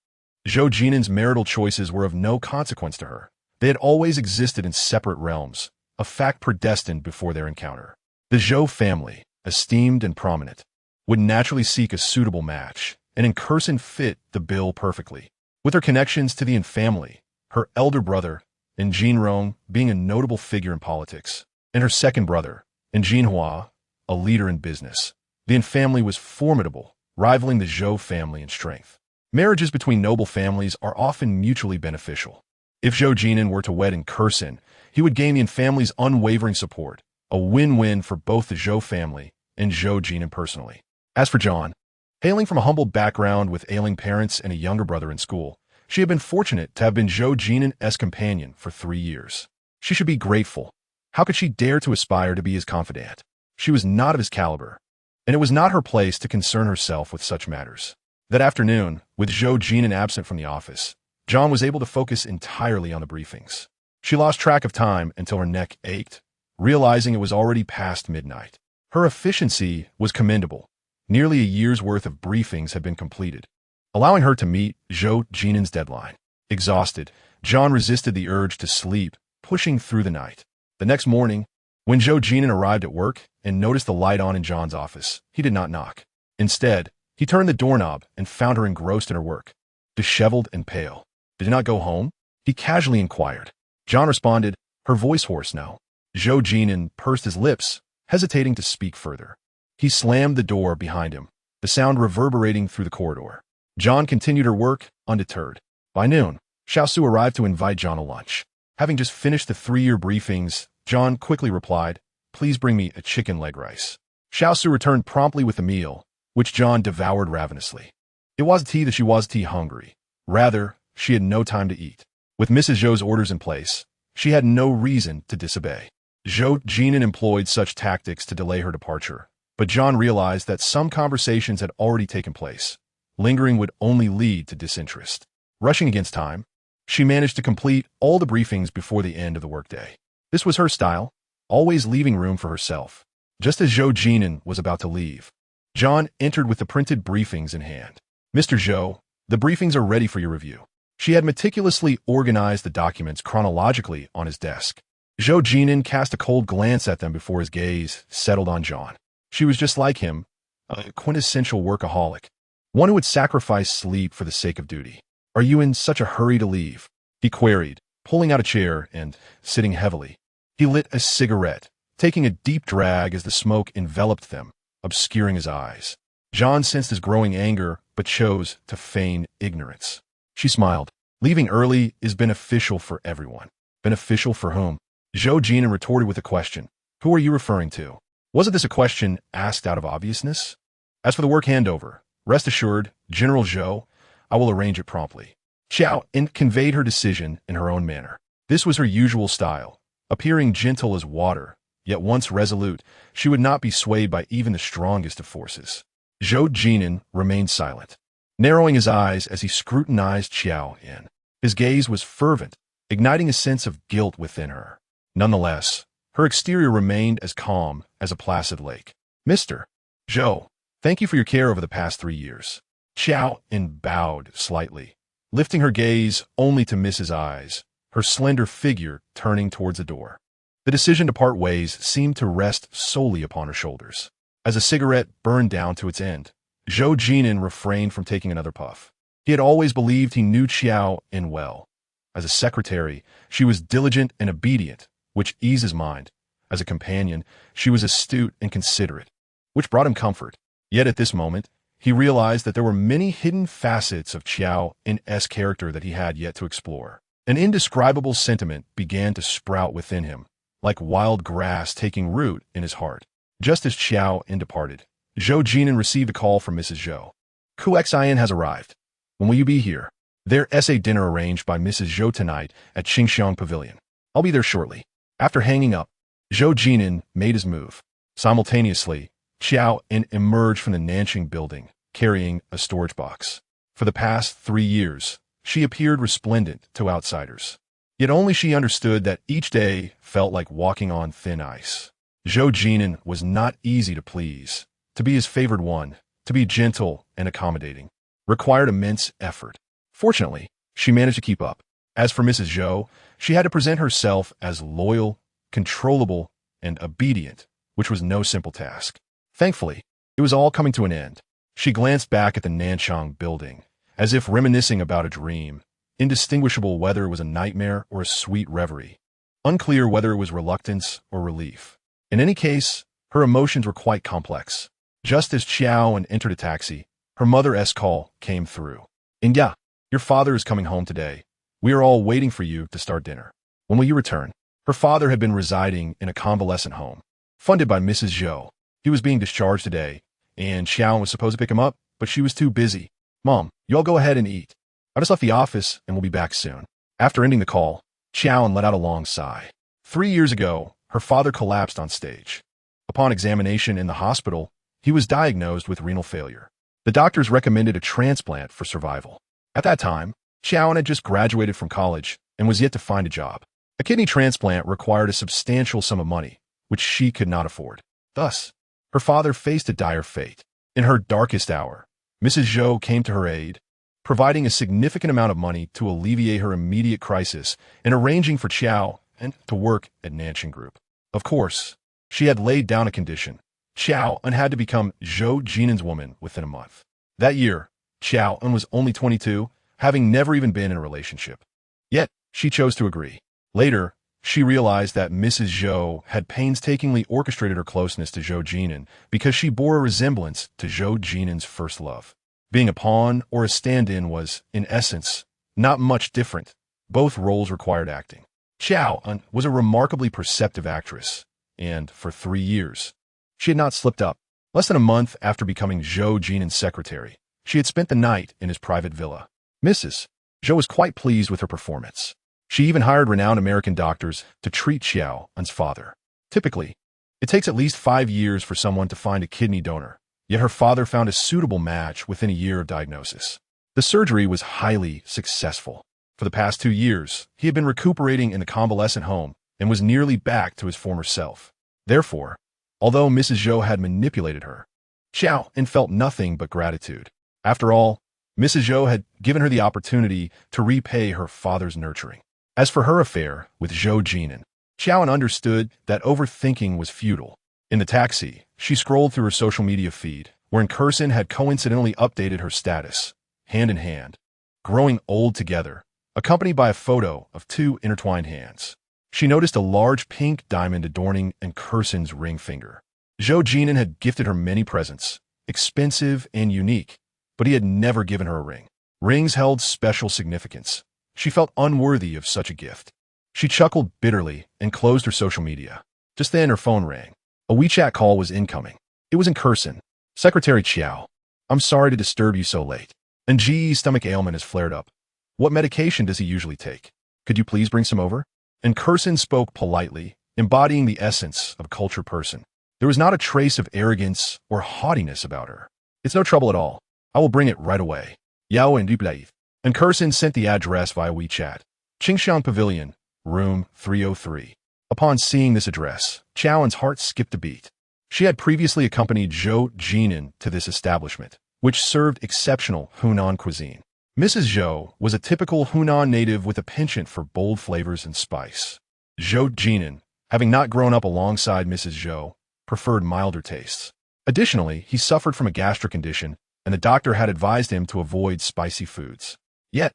Zhou Jin'an's marital choices were of no consequence to her. They had always existed in separate realms, a fact predestined before their encounter. The Zhou family, esteemed and prominent, would naturally seek a suitable match, and in Curson fit the bill perfectly. With her connections to the En family, her elder brother, En Jinrong, being a notable figure in politics, and her second brother, En Jinhua, a leader in business, the En family was formidable, rivaling the Zhou family in strength. Marriages between noble families are often mutually beneficial. If Zhou Jin'an were to wed in Curson, he would gain the En family's unwavering support, a win-win for both the Zhou family and Zhou Jin'an personally. As for John, hailing from a humble background with ailing parents and a younger brother in school, she had been fortunate to have been Zhou Jin'an's companion for 3 years. She should be grateful. How could she dare to aspire to be his confidant? She was not of his caliber, and it was not her place to concern herself with such matters. That afternoon, with Zhou Jin'an absent from the office, John was able to focus entirely on the briefings. She lost track of time until her neck ached, realizing it was already past midnight. Her efficiency was commendable. Nearly a year's worth of briefings had been completed, allowing her to meet Zhou Jin'an's deadline. Exhausted, John resisted the urge to sleep, pushing through the night. The next morning, when Zhou Jin'an arrived at work and noticed the light on in John's office, he did not knock. Instead, he turned the doorknob and found her engrossed in her work, disheveled and pale. Did you not go home? He casually inquired. John responded, her voice hoarse now. Zhou Jin'an pursed his lips, hesitating to speak further. He slammed the door behind him, the sound reverberating through the corridor. John continued her work, undeterred. By noon, Xiaosu arrived to invite John to lunch. Having just finished the 3-year briefings, John quickly replied, please bring me a chicken leg rice. Xiaosu returned promptly with the meal, which John devoured ravenously. It wasn't tea that she was hungry. Rather, she had no time to eat. With Mrs. Zhou's orders in place, she had no reason to disobey. Zhou Jin'an employed such tactics to delay her departure, but John realized that some conversations had already taken place. Lingering would only lead to disinterest. Rushing against time, she managed to complete all the briefings before the end of the workday. This was her style, always leaving room for herself. Just as Zhou Jin'an was about to leave, John entered with the printed briefings in hand. Mr. Zhou, the briefings are ready for your review. She had meticulously organized the documents chronologically on his desk. Zhou Jin'an cast a cold glance at them before his gaze settled on John. She was just like him, a quintessential workaholic, one who would sacrifice sleep for the sake of duty. Are you in such a hurry to leave? He queried, pulling out a chair and sitting heavily. He lit a cigarette, taking a deep drag as the smoke enveloped them, obscuring his eyes. John sensed his growing anger, but chose to feign ignorance. She smiled. Leaving early is beneficial for everyone. Beneficial for whom? Zhou Jin'an retorted with a question. Who are you referring to? Wasn't this a question asked out of obviousness? As for the work handover, rest assured, General Zhou, I will arrange it promptly. Qiao En conveyed her decision in her own manner. This was her usual style, appearing gentle as water, yet once resolute, she would not be swayed by even the strongest of forces. Zhou Jin'an remained silent, narrowing his eyes as he scrutinized Qiao En. His gaze was fervent, igniting a sense of guilt within her. Nonetheless, her exterior remained as calm as a placid lake. Mr. Zhou, thank you for your care over the past 3 years. Qiao En bowed slightly, lifting her gaze only to miss his eyes, her slender figure turning towards the door. The decision to part ways seemed to rest solely upon her shoulders. As a cigarette burned down to its end, Zhou Jin'an refrained from taking another puff. He had always believed he knew Qiao En well. As a secretary, she was diligent and obedient, which eased his mind. As a companion, she was astute and considerate, which brought him comfort. Yet at this moment, he realized that there were many hidden facets of Qiao En's character that he had yet to explore. An indescribable sentiment began to sprout within him, like wild grass taking root in his heart. Just as Qiao En departed, Zhou Jin'an received a call from Mrs. Zhou. Qiao has arrived. When will you be here? There's a dinner arranged by Mrs. Zhou tonight at Qingxiang Pavilion. I'll be there shortly. After hanging up, Zhou Jin'an made his move. Simultaneously, Qiao En emerged from the Nanqing building, carrying a storage box. For the past 3 years, she appeared resplendent to outsiders. Yet only she understood that each day felt like walking on thin ice. Zhou Jin'an was not easy to please. To be his favored one, to be gentle and accommodating, required immense effort. Fortunately, she managed to keep up. As for Mrs. Zhou, she had to present herself as loyal, controllable, and obedient, which was no simple task. Thankfully, it was all coming to an end. She glanced back at the Nanchang building, as if reminiscing about a dream, indistinguishable whether it was a nightmare or a sweet reverie, unclear whether it was reluctance or relief. In any case, her emotions were quite complex. Just as Qiao En entered a taxi, her mother's call came through. "Inga, your father is coming home today. We are all waiting for you to start dinner. When will you return?" Her father had been residing in a convalescent home, funded by Mrs. Zhou. He was being discharged today, and Qiao was supposed to pick him up, but she was too busy. "Mom, you all go ahead and eat. I just left the office and we'll be back soon." After ending the call, Qiao En let out a long sigh. 3 years ago, her father collapsed on stage. Upon examination in the hospital, he was diagnosed with renal failure. The doctors recommended a transplant for survival. At that time, Qiao En had just graduated from college and was yet to find a job. A kidney transplant required a substantial sum of money, which she could not afford. Thus, her father faced a dire fate. In her darkest hour, Mrs. Zhou came to her aid, providing a significant amount of money to alleviate her immediate crisis and arranging for Qiao En to work at Nanchang Group. Of course, she had laid down a condition. Qiao En had to become Zhou Jin'an's woman within a month. That year, Qiao En was only 22, having never even been in a relationship. Yet, she chose to agree. Later, she realized that Mrs. Zhou had painstakingly orchestrated her closeness to Zhou Jin'an because she bore a resemblance to Zhou Jin'an's first love. Being a pawn or a stand-in was, in essence, not much different. Both roles required acting. Qiao En was a remarkably perceptive actress, and for 3 years, she had not slipped up. Less than a month after becoming Zhou Jin'an's secretary, she had spent the night in his private villa. Mrs. Zhou was quite pleased with her performance. She even hired renowned American doctors to treat Qiao En's father. Typically, it takes at least 5 years for someone to find a kidney donor, yet her father found a suitable match within a year of diagnosis. The surgery was highly successful. For the past 2 years, he had been recuperating in a convalescent home and was nearly back to his former self. Therefore, although Mrs. Zhou had manipulated her, Qiao En felt nothing but gratitude. After all, Mrs. Zhou had given her the opportunity to repay her father's nurturing. As for her affair with Zhou Jin'an, Qiao En understood that overthinking was futile. In the taxi, she scrolled through her social media feed, where Curson had coincidentally updated her status, hand in hand, growing old together, accompanied by a photo of 2 intertwined hands. She noticed a large pink diamond adorning Curson's ring finger. Zhou Jin'an had gifted her many presents, expensive and unique, but he had never given her a ring. Rings held special significance. She felt unworthy of such a gift. She chuckled bitterly and closed her social media. Just then her phone rang. A WeChat call was incoming. It was Curson. "Secretary Qiao, I'm sorry to disturb you so late. Ng's stomach ailment has flared up. What medication does he usually take? Could you please bring some over?" And Curson spoke politely, embodying the essence of a cultured person. There was not a trace of arrogance or haughtiness about her. "It's no trouble at all. I will bring it right away. Yao and deplete." And Curson sent the address via WeChat. Qingshan Pavilion, room 303. Upon seeing this address, Qiao En's heart skipped a beat. She had previously accompanied Zhou Jin'an to this establishment, which served exceptional Hunan cuisine. Mrs. Zhou was a typical Hunan native with a penchant for bold flavors and spice. Zhou Jin'an, having not grown up alongside Mrs. Zhou, preferred milder tastes. Additionally, he suffered from a gastric condition, and the doctor had advised him to avoid spicy foods. Yet,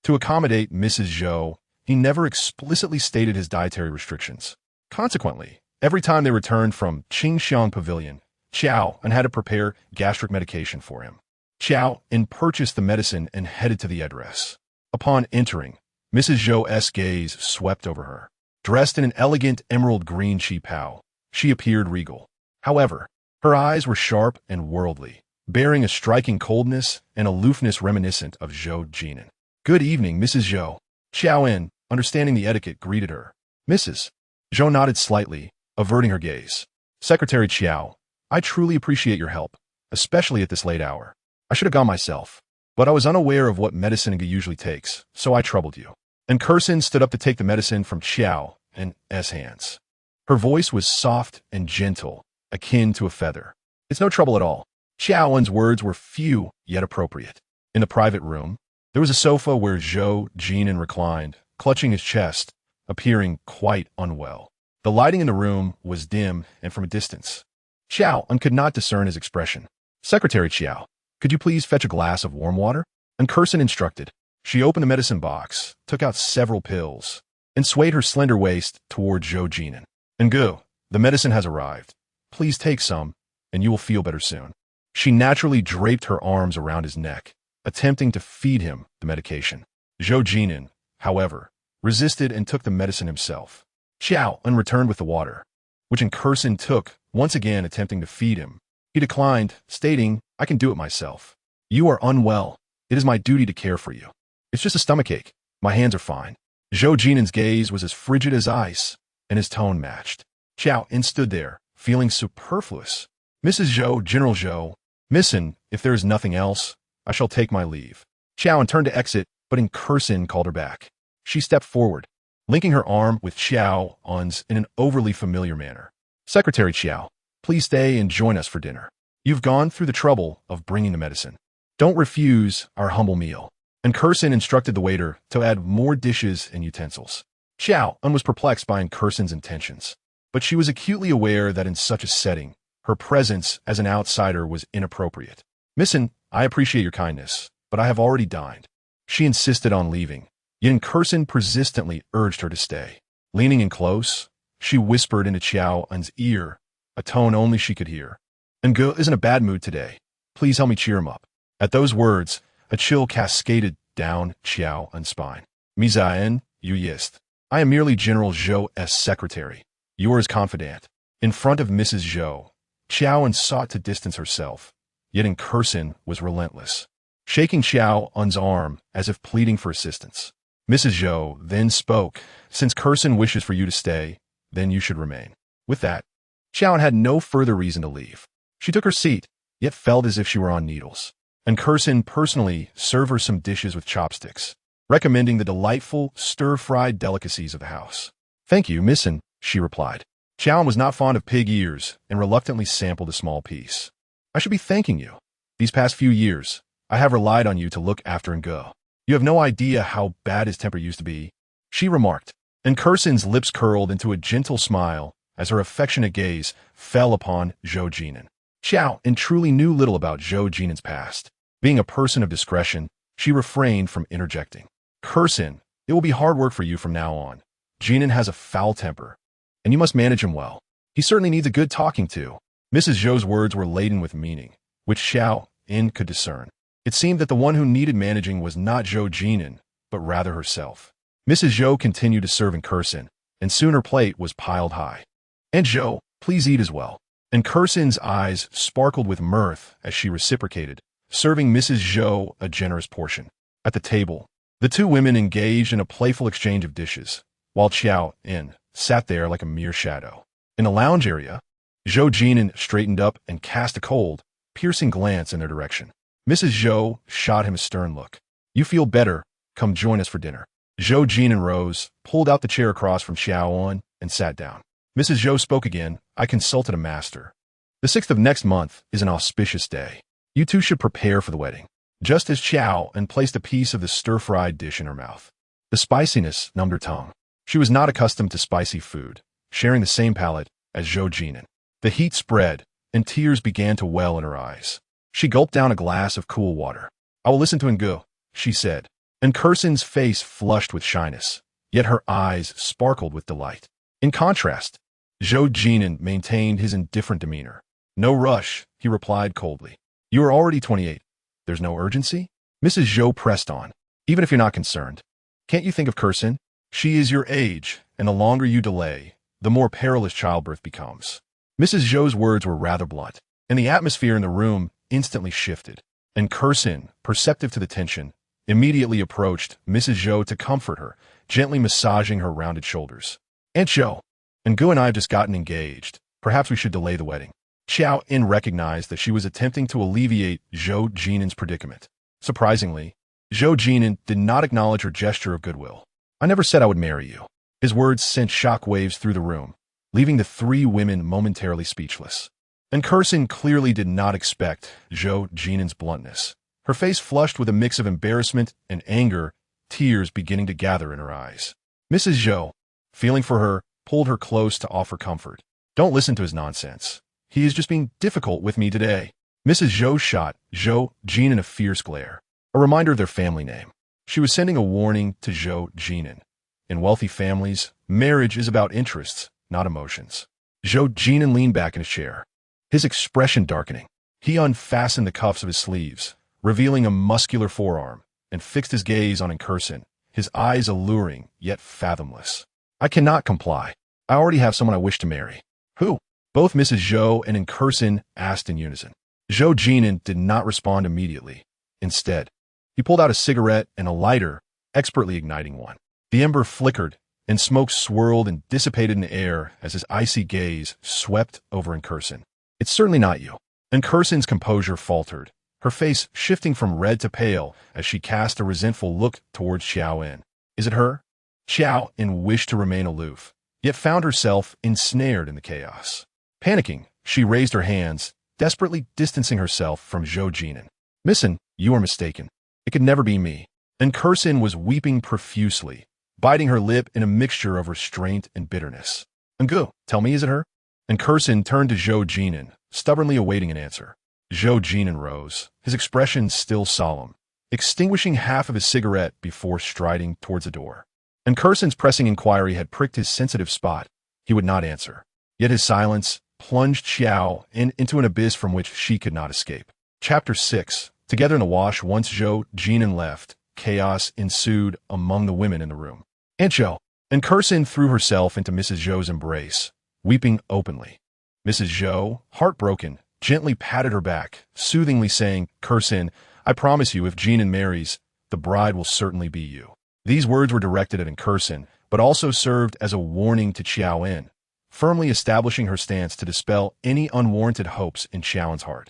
to accommodate Mrs. Zhou, he never explicitly stated his dietary restrictions. Consequently, every time they returned from Qingshan Pavilion, Qiao En had to prepare gastric medication for him. Qiao En purchased the medicine and headed to the address. Upon entering, Mrs. Zhou's gaze swept over her. Dressed in an elegant emerald green qipao, she appeared regal. However, her eyes were sharp and worldly, bearing a striking coldness and aloofness reminiscent of Zhou Jin'an. "Good evening, Mrs. Zhou." Qiao En, understanding the etiquette, greeted her. Mrs. Zhou nodded slightly, averting her gaze. "Secretary Qiao, I truly appreciate your help, especially at this late hour. I should have gone myself, but I was unaware of what medicine Inga usually takes, so I troubled you." And Curson stood up to take the medicine from Qiao En's hands. Her voice was soft and gentle, akin to a feather. "It's no trouble at all." Qiao En's words were few, yet appropriate. In the private room, there was a sofa where Zhou Jin'an reclined, clutching his chest, appearing quite unwell. The lighting in the room was dim and from a distance. Qiao En could not discern his expression. "Secretary Qiao, could you please fetch a glass of warm water?" And Curson instructed. She opened the medicine box, took out several pills, and swayed her slender waist toward Zhou Jin'an. "Ngu, the medicine has arrived. Please take some, and you will feel better soon." She naturally draped her arms around his neck, attempting to feed him the medication. Zhou Jin'an, however, resisted and took the medicine himself. Qiao En returned with the water, which Curson took, once again attempting to feed him. He declined, stating, "I can do it myself. You are unwell. It is my duty to care for you. It's just a stomachache. My hands are fine." Zhou Jin'an's gaze was as frigid as ice, and his tone matched. Qiao En stood there, feeling superfluous. "Mrs. Zhou, General Zhou, Missin, if there is nothing else, I shall take my leave." Qiao En turned to exit, but Curson called her back. She stepped forward, linking her arm with Qiao En's in an overly familiar manner. "Secretary Qiao, please stay and join us for dinner. You've gone through the trouble of bringing the medicine. Don't refuse our humble meal." And Curson instructed the waiter to add more dishes and utensils. Qiao En was perplexed by Curson's intentions, but she was acutely aware that in such a setting, her presence as an outsider was inappropriate. "Missin, I appreciate your kindness, but I have already dined." She insisted on leaving, yet Curson persistently urged her to stay. Leaning in close, she whispered into Qiao En's ear, a tone only she could hear. "Ngu is in a bad mood today. Please help me cheer him up." At those words, a chill cascaded down Qiao En's spine. "Mizaen, you yist. I am merely General Zhou's secretary, yours confidant." In front of Mrs. Zhou, Qiao En sought to distance herself, yet Curson was relentless, shaking Qiao En's arm as if pleading for assistance. Mrs. Zhou then spoke, "Since Curson wishes for you to stay, then you should remain." With that, Qiao En had no further reason to leave. She took her seat, yet felt as if she were on needles. And Curson personally served her some dishes with chopsticks, recommending the delightful stir-fried delicacies of the house. "Thank you, Missin," she replied. Qiao En was not fond of pig ears and reluctantly sampled a small piece. "I should be thanking you. These past few years, I have relied on you to look after Ngu. You have no idea how bad his temper used to be," she remarked. And Curson's lips curled into a gentle smile as her affectionate gaze fell upon Zhou Jin'an. Qiao En truly knew little about Zhou Jin'an's past. Being a person of discretion, she refrained from interjecting. "Curson, it will be hard work for you from now on. Jin'an has a foul temper, and you must manage him well. He certainly needs a good talking to." Mrs. Zhou's words were laden with meaning, which Qiao En could discern. It seemed that the one who needed managing was not Zhou Jin'an, but rather herself. Mrs. Zhou continued to serve Curson, and soon her plate was piled high. "And Zhou, please eat as well." And Curson's eyes sparkled with mirth as she reciprocated, serving Mrs. Zhou a generous portion. At the table, the two women engaged in a playful exchange of dishes, while Qiao En sat there like a mere shadow. In the lounge area, Zhou Jin'an straightened up and cast a cold, piercing glance in their direction. Mrs. Zhou shot him a stern look. "You feel better. Come join us for dinner." Zhou Jin'an rose, pulled out the chair across from Qiao En, and sat down. Mrs. Zhou spoke again. "I consulted a master. The 6th of next month is an auspicious day. You two should prepare for the wedding." Just as Qiao En placed a piece of the stir-fried dish in her mouth, the spiciness numbed her tongue. She was not accustomed to spicy food, sharing the same palate as Zhou Jin'an. The heat spread, and tears began to well in her eyes. She gulped down a glass of cool water. "I will listen to Ngu," she said. And Curson's face flushed with shyness, yet her eyes sparkled with delight. In contrast, Zhou Jin'an maintained his indifferent demeanor. "No rush," he replied coldly. "You are already 28. There's no urgency?" Mrs. Zhou pressed on. "Even if you're not concerned, can't you think of Curson? She is your age, and the longer you delay, the more perilous childbirth becomes." Mrs. Zhou's words were rather blunt, and the atmosphere in the room instantly shifted. And Curson, perceptive to the tension, immediately approached Mrs. Zhou to comfort her, gently massaging her rounded shoulders. "Aunt Zhou, Ngu and I have just gotten engaged. Perhaps we should delay the wedding." Qiao En recognized that she was attempting to alleviate Zhou Jin'an's predicament. Surprisingly, Zhou Jin'an did not acknowledge her gesture of goodwill. "I never said I would marry you." His words sent shock waves through the room, leaving the three women momentarily speechless. And Curson clearly did not expect Zhou Jin'an's bluntness. Her face flushed with a mix of embarrassment and anger, tears beginning to gather in her eyes. Mrs. Zhou, feeling for her, pulled her close to offer comfort. Don't listen to his nonsense. He is just being difficult with me today. Mrs. Zhou shot Zhou Jin'an a fierce glare, a reminder of their family name. She was sending a warning to Zhou Jin'an. In wealthy families, marriage is about interests, not emotions. Zhou Jin'an leaned back in his chair, his expression darkening. He unfastened the cuffs of his sleeves, revealing a muscular forearm, and fixed his gaze on Curson, his eyes alluring yet fathomless. I cannot comply. I already have someone I wish to marry. Who? Both Mrs. Zhou and Curson asked in unison. Zhou Jin'an did not respond immediately. Instead, he pulled out a cigarette and a lighter, expertly igniting one. The ember flickered, and smoke swirled and dissipated in the air as his icy gaze swept over Curson. It's certainly not you. Curson's composure faltered, her face shifting from red to pale as she cast a resentful look towards Qiao En. Is it her? Qiao En wished to remain aloof, yet found herself ensnared in the chaos. Panicking, she raised her hands, desperately distancing herself from Zhou Jin'an. Missin, you are mistaken. It could never be me. Curson was weeping profusely, biting her lip in a mixture of restraint and bitterness. Ngu, tell me, is it her? Curson turned to Zhou Jin'an, stubbornly awaiting an answer. Zhou Jin'an rose, his expression still solemn, extinguishing half of his cigarette before striding towards the door. Curson's pressing inquiry had pricked his sensitive spot. He would not answer. Yet his silence plunged Qiao En into an abyss from which she could not escape. Chapter 6. Together in the wash, once Zhou Jin'an left, chaos ensued among the women in the room. Aunt Zhou. Curson threw herself into Mrs. Zhou's embrace, weeping openly. Mrs. Zhou, heartbroken, gently patted her back, soothingly saying, Curson, I promise you if Jin'an marries, the bride will certainly be you. These words were directed at Curson, but also served as a warning to Qiao En, firmly establishing her stance to dispel any unwarranted hopes in Qiao En's heart.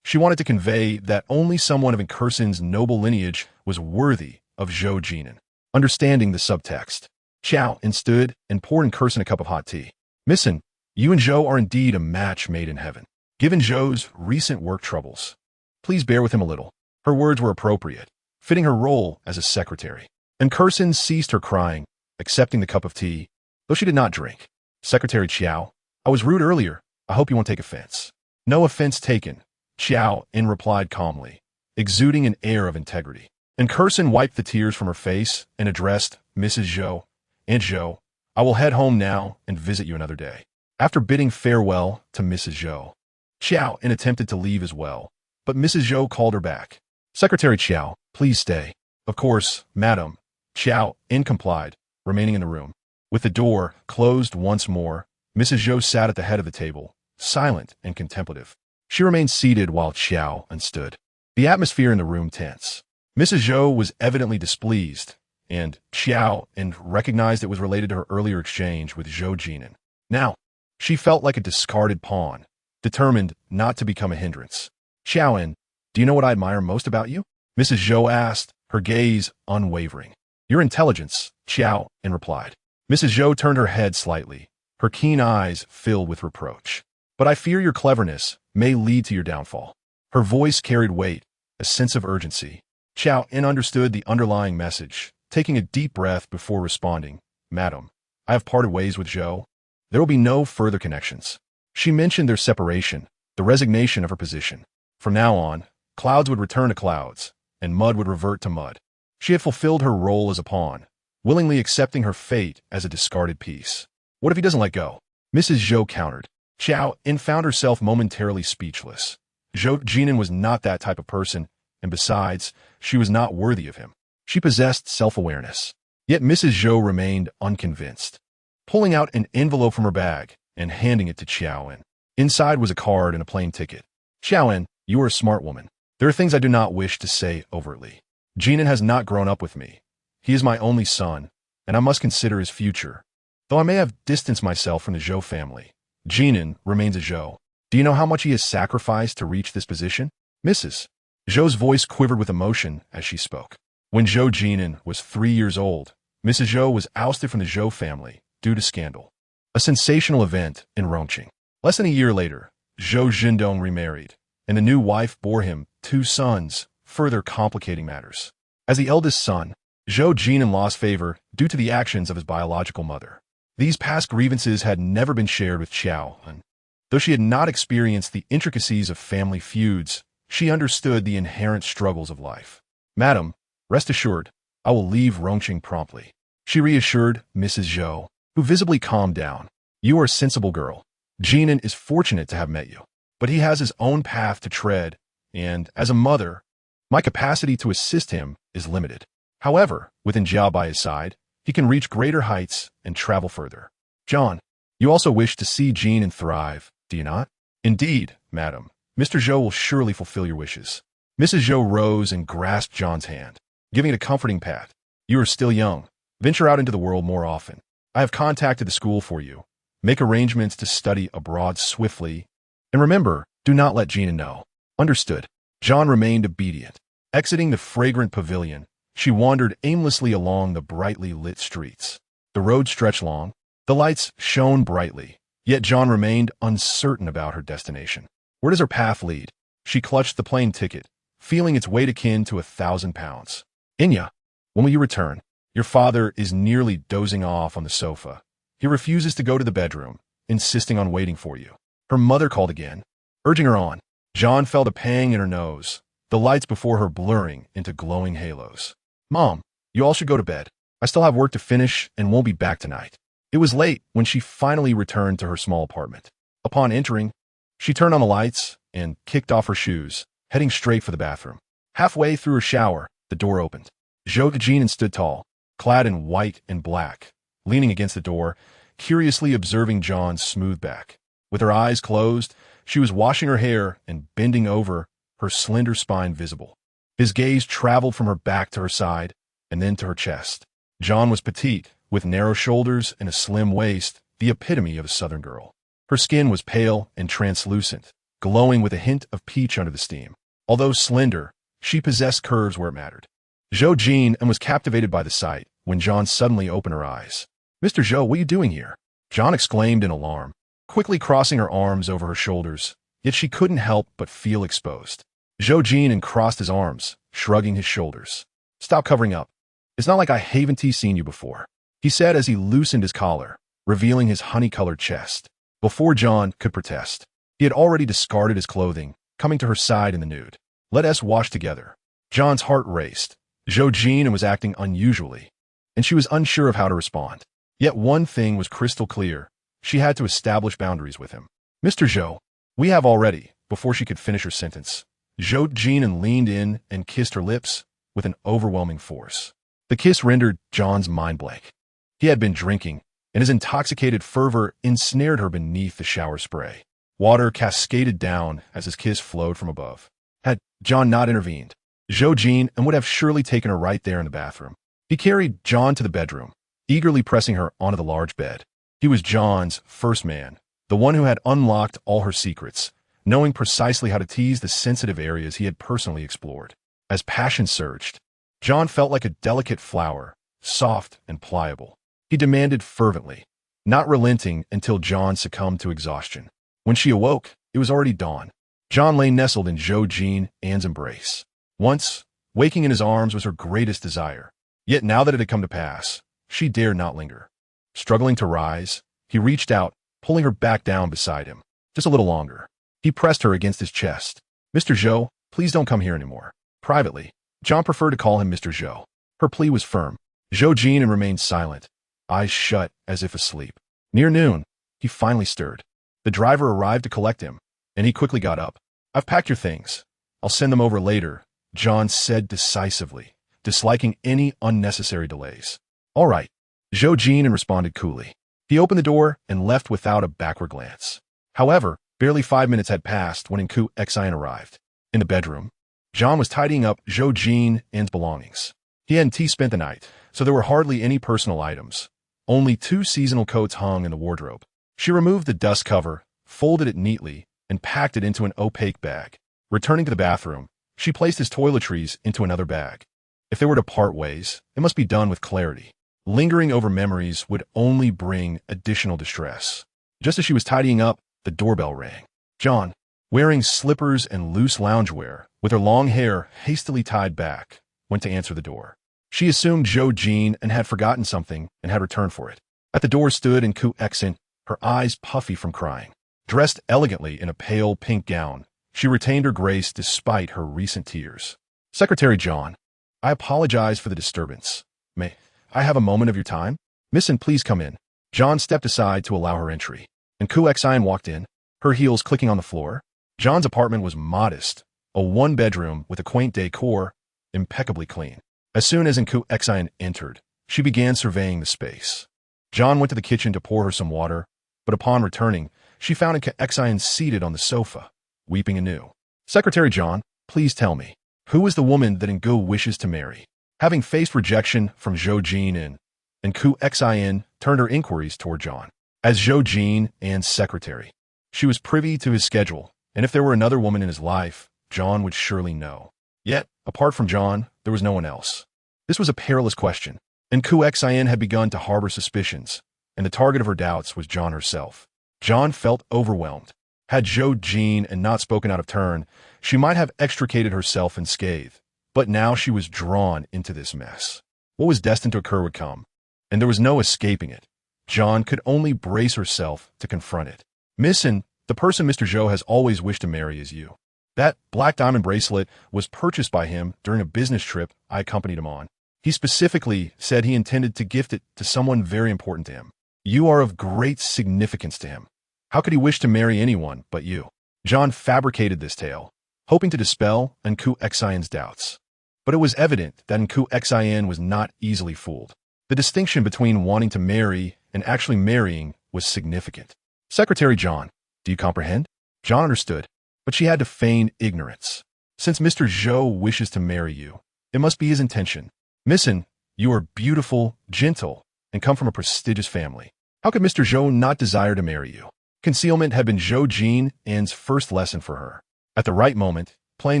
She wanted to convey that only someone of Curson's noble lineage was worthy of Zhou Jin'an. Understanding the subtext, Qiao En stood and poured Curson a cup of hot tea. Missin, you and Zhou are indeed a match made in heaven. Given Zhou's recent work troubles, please bear with him a little. Her words were appropriate, fitting her role as a secretary. Curson ceased her crying, accepting the cup of tea, though she did not drink. Secretary Qiao, I was rude earlier. I hope you won't take offense. No offense taken, Qiao En replied calmly, exuding an air of integrity. Curson wiped the tears from her face and addressed Mrs. Zhou. Aunt Zhou, I will head home now and visit you another day. After bidding farewell to Mrs. Zhou, Qiao En attempted to leave as well, but Mrs. Zhou called her back. Secretary Qiao, please stay. Of course, madam. Qiao En complied, remaining in the room. With the door closed once more, Mrs. Zhou sat at the head of the table, silent and contemplative. She remained seated while Qiao En stood. The atmosphere in the room tense. Mrs. Zhou was evidently displeased, and Qiao En recognized it was related to her earlier exchange with Zhou Jin'an. Now, she felt like a discarded pawn, determined not to become a hindrance. Qiao En, do you know what I admire most about you? Mrs. Zhou asked, her gaze unwavering. Your intelligence, Qiao En replied. Mrs. Zhou turned her head slightly, her keen eyes filled with reproach. But I fear your cleverness may lead to your downfall. Her voice carried weight, a sense of urgency. Qiao En understood the underlying message, taking a deep breath before responding. Madam, I have parted ways with Zhou. There will be no further connections. She mentioned their separation, the resignation of her position. From now on, clouds would return to clouds, and mud would revert to mud. She had fulfilled her role as a pawn, willingly accepting her fate as a discarded piece. What if he doesn't let go? Mrs. Zhou countered. Qiao En found herself momentarily speechless. Zhou Jin'an was not that type of person, and besides, she was not worthy of him. She possessed self-awareness. Yet Mrs. Zhou remained unconvinced. Pulling out an envelope from her bag and handing it to Qiao En. Inside was a card and a plane ticket. Qiao En, you are a smart woman. There are things I do not wish to say overtly. Jin'an has not grown up with me. He is my only son, and I must consider his future. Though I may have distanced myself from the Zhou family, Jin'an remains a Zhou. Do you know how much he has sacrificed to reach this position? Mrs. Zhou's voice quivered with emotion as she spoke. When Zhou Jin'an was 3 years old, Mrs. Zhou was ousted from the Zhou family due to scandal. A sensational event in Rongqing. Less than a year later, Zhou Jin'an remarried, and the new wife bore him 2 sons, further complicating matters. As the eldest son, Zhou Jin'an lost favor due to the actions of his biological mother. These past grievances had never been shared with Qiao En. Though she had not experienced the intricacies of family feuds, she understood the inherent struggles of life. "Madam, rest assured, I will leave Rongqing promptly," she reassured Mrs. Zhou, who visibly calmed down. "You are a sensible girl. Jinan is fortunate to have met you, but he has his own path to tread, and, as a mother, my capacity to assist him is limited. However, with Jiao by his side, he can reach greater heights and travel further. John, you also wish to see Jinan thrive, do you not?" "Indeed, madam. Mr. Zhou will surely fulfill your wishes." Mrs. Zhou rose and grasped John's hand, giving it a comforting pat. "You are still young. Venture out into the world more often. I have contacted the school for you. Make arrangements to study abroad swiftly. And remember, do not let Jinan know." "Understood." John remained obedient. Exiting the fragrant pavilion, she wandered aimlessly along the brightly lit streets. The road stretched long. The lights shone brightly, yet John remained uncertain about her destination. Where does her path lead? She clutched the plane ticket, feeling its weight akin to 1,000 pounds. "Inya, when will you return? Your father is nearly dozing off on the sofa. He refuses to go to the bedroom, insisting on waiting for you." Her mother called again, urging her on. John felt a pang in her nose, the lights before her blurring into glowing halos. "Mom, you all should go to bed. I still have work to finish and won't be back tonight." It was late when she finally returned to her small apartment. Upon entering, she turned on the lights and kicked off her shoes, heading straight for the bathroom. Halfway through her shower, the door opened. Zhou Jin'an stood tall, clad in white and black, leaning against the door, curiously observing John's smooth back. With her eyes closed, she was washing her hair and bending over, her slender spine visible. His gaze traveled from her back to her side, and then to her chest. John was petite, with narrow shoulders and a slim waist, the epitome of a southern girl. Her skin was pale and translucent, glowing with a hint of peach under the steam. Although slender, she possessed curves where it mattered. Zhou Jin'an was captivated by the sight when John suddenly opened her eyes. "Mr. Zhou, what are you doing here?" John exclaimed in alarm, quickly crossing her arms over her shoulders, yet she couldn't help but feel exposed. Zhou Jin'an crossed his arms, shrugging his shoulders. "Stop covering up. It's not like I haven't seen you before," he said as he loosened his collar, revealing his honey-colored chest. Before John could protest, he had already discarded his clothing, coming to her side in the nude. "Let us wash together." John's heart raced. Zhou Jin'an was acting unusually, and she was unsure of how to respond. Yet one thing was crystal clear. She had to establish boundaries with him. "Mr. Zhou, we have already," before she could finish her sentence. Zhou Jin'an leaned in and kissed her lips with an overwhelming force. The kiss rendered John's mind blank. He had been drinking, and his intoxicated fervor ensnared her beneath the shower spray. Water cascaded down as his kiss flowed from above. Had John not intervened, Zhou Jin'an would have surely taken her right there in the bathroom. He carried John to the bedroom, eagerly pressing her onto the large bed. He was John's first man, the one who had unlocked all her secrets, knowing precisely how to tease the sensitive areas he had personally explored. As passion surged, John felt like a delicate flower, soft and pliable. He demanded fervently, not relenting until John succumbed to exhaustion. When she awoke, it was already dawn. John lay nestled in Zhou Jin'an's embrace. Once, waking in his arms was her greatest desire. Yet now that it had come to pass, she dared not linger. Struggling to rise, he reached out, pulling her back down beside him. Just a little longer. He pressed her against his chest. "Mr. Zhou, please don't come here anymore." Privately, John preferred to call him Mr. Zhou. Her plea was firm. Zhou Jin'an remained silent, eyes shut as if asleep. Near noon, he finally stirred. The driver arrived to collect him, and he quickly got up. "I've packed your things. I'll send them over later," John said decisively, disliking any unnecessary delays. "All right," Zhou Jin'an responded coolly. He opened the door and left without a backward glance. However, barely 5 minutes had passed when Qiao En arrived. In the bedroom, John was tidying up Zhou Jin'an's belongings. He hadn't spent the night, so there were hardly any personal items. Only 2 seasonal coats hung in the wardrobe. She removed the dust cover, folded it neatly, and packed it into an opaque bag. Returning to the bathroom, she placed his toiletries into another bag. If they were to part ways, it must be done with clarity. Lingering over memories would only bring additional distress. Just as she was tidying up, the doorbell rang. John, wearing slippers and loose loungewear, with her long hair hastily tied back, went to answer the door. She assumed Zhou Jin'an had forgotten something and had returned for it. At the door stood Qiao En, her eyes puffy from crying. Dressed elegantly in a pale pink gown, she retained her grace despite her recent tears. Secretary John, I apologize for the disturbance. May I have a moment of your time? Miss En, please come in. John stepped aside to allow her entry, and Qiao En walked in, her heels clicking on the floor. John's apartment was modest, a one-bedroom with a quaint decor, impeccably clean. As soon as Qiao En entered, she began surveying the space. John went to the kitchen to pour her some water, but upon returning, she found Qiao En seated on the sofa, weeping anew. Secretary John, please tell me, who is the woman that Qiao wishes to marry? Having faced rejection from Zhou Jin'an, and Qiao En turned her inquiries toward John. As Zhou Jin'an's secretary, she was privy to his schedule, and if there were another woman in his life, John would surely know. Yet, apart from John, there was no one else. This was a perilous question, and Qiao En had begun to harbor suspicions, and the target of her doubts was John herself. John felt overwhelmed. Had Zhou Jin'an not spoken out of turn, she might have extricated herself unscathed, but now she was drawn into this mess. What was destined to occur would come, and there was no escaping it. John could only brace herself to confront it. Miss En, the person Mr. Zhou has always wished to marry is you. That black diamond bracelet was purchased by him during a business trip I accompanied him on. He specifically said he intended to gift it to someone very important to him. You are of great significance to him. How could he wish to marry anyone but you? John fabricated this tale, hoping to dispel Qiao En's doubts. But it was evident that Qiao En was not easily fooled. The distinction between wanting to marry and actually marrying was significant. Secretary John, do you comprehend? John understood, but she had to feign ignorance. Since Mr. Zhou wishes to marry you, it must be his intention. Miss En, you are beautiful, gentle, and come from a prestigious family. How could Mr. Zhou not desire to marry you? Concealment had been Zhou Jin'an's first lesson for her. At the right moment, playing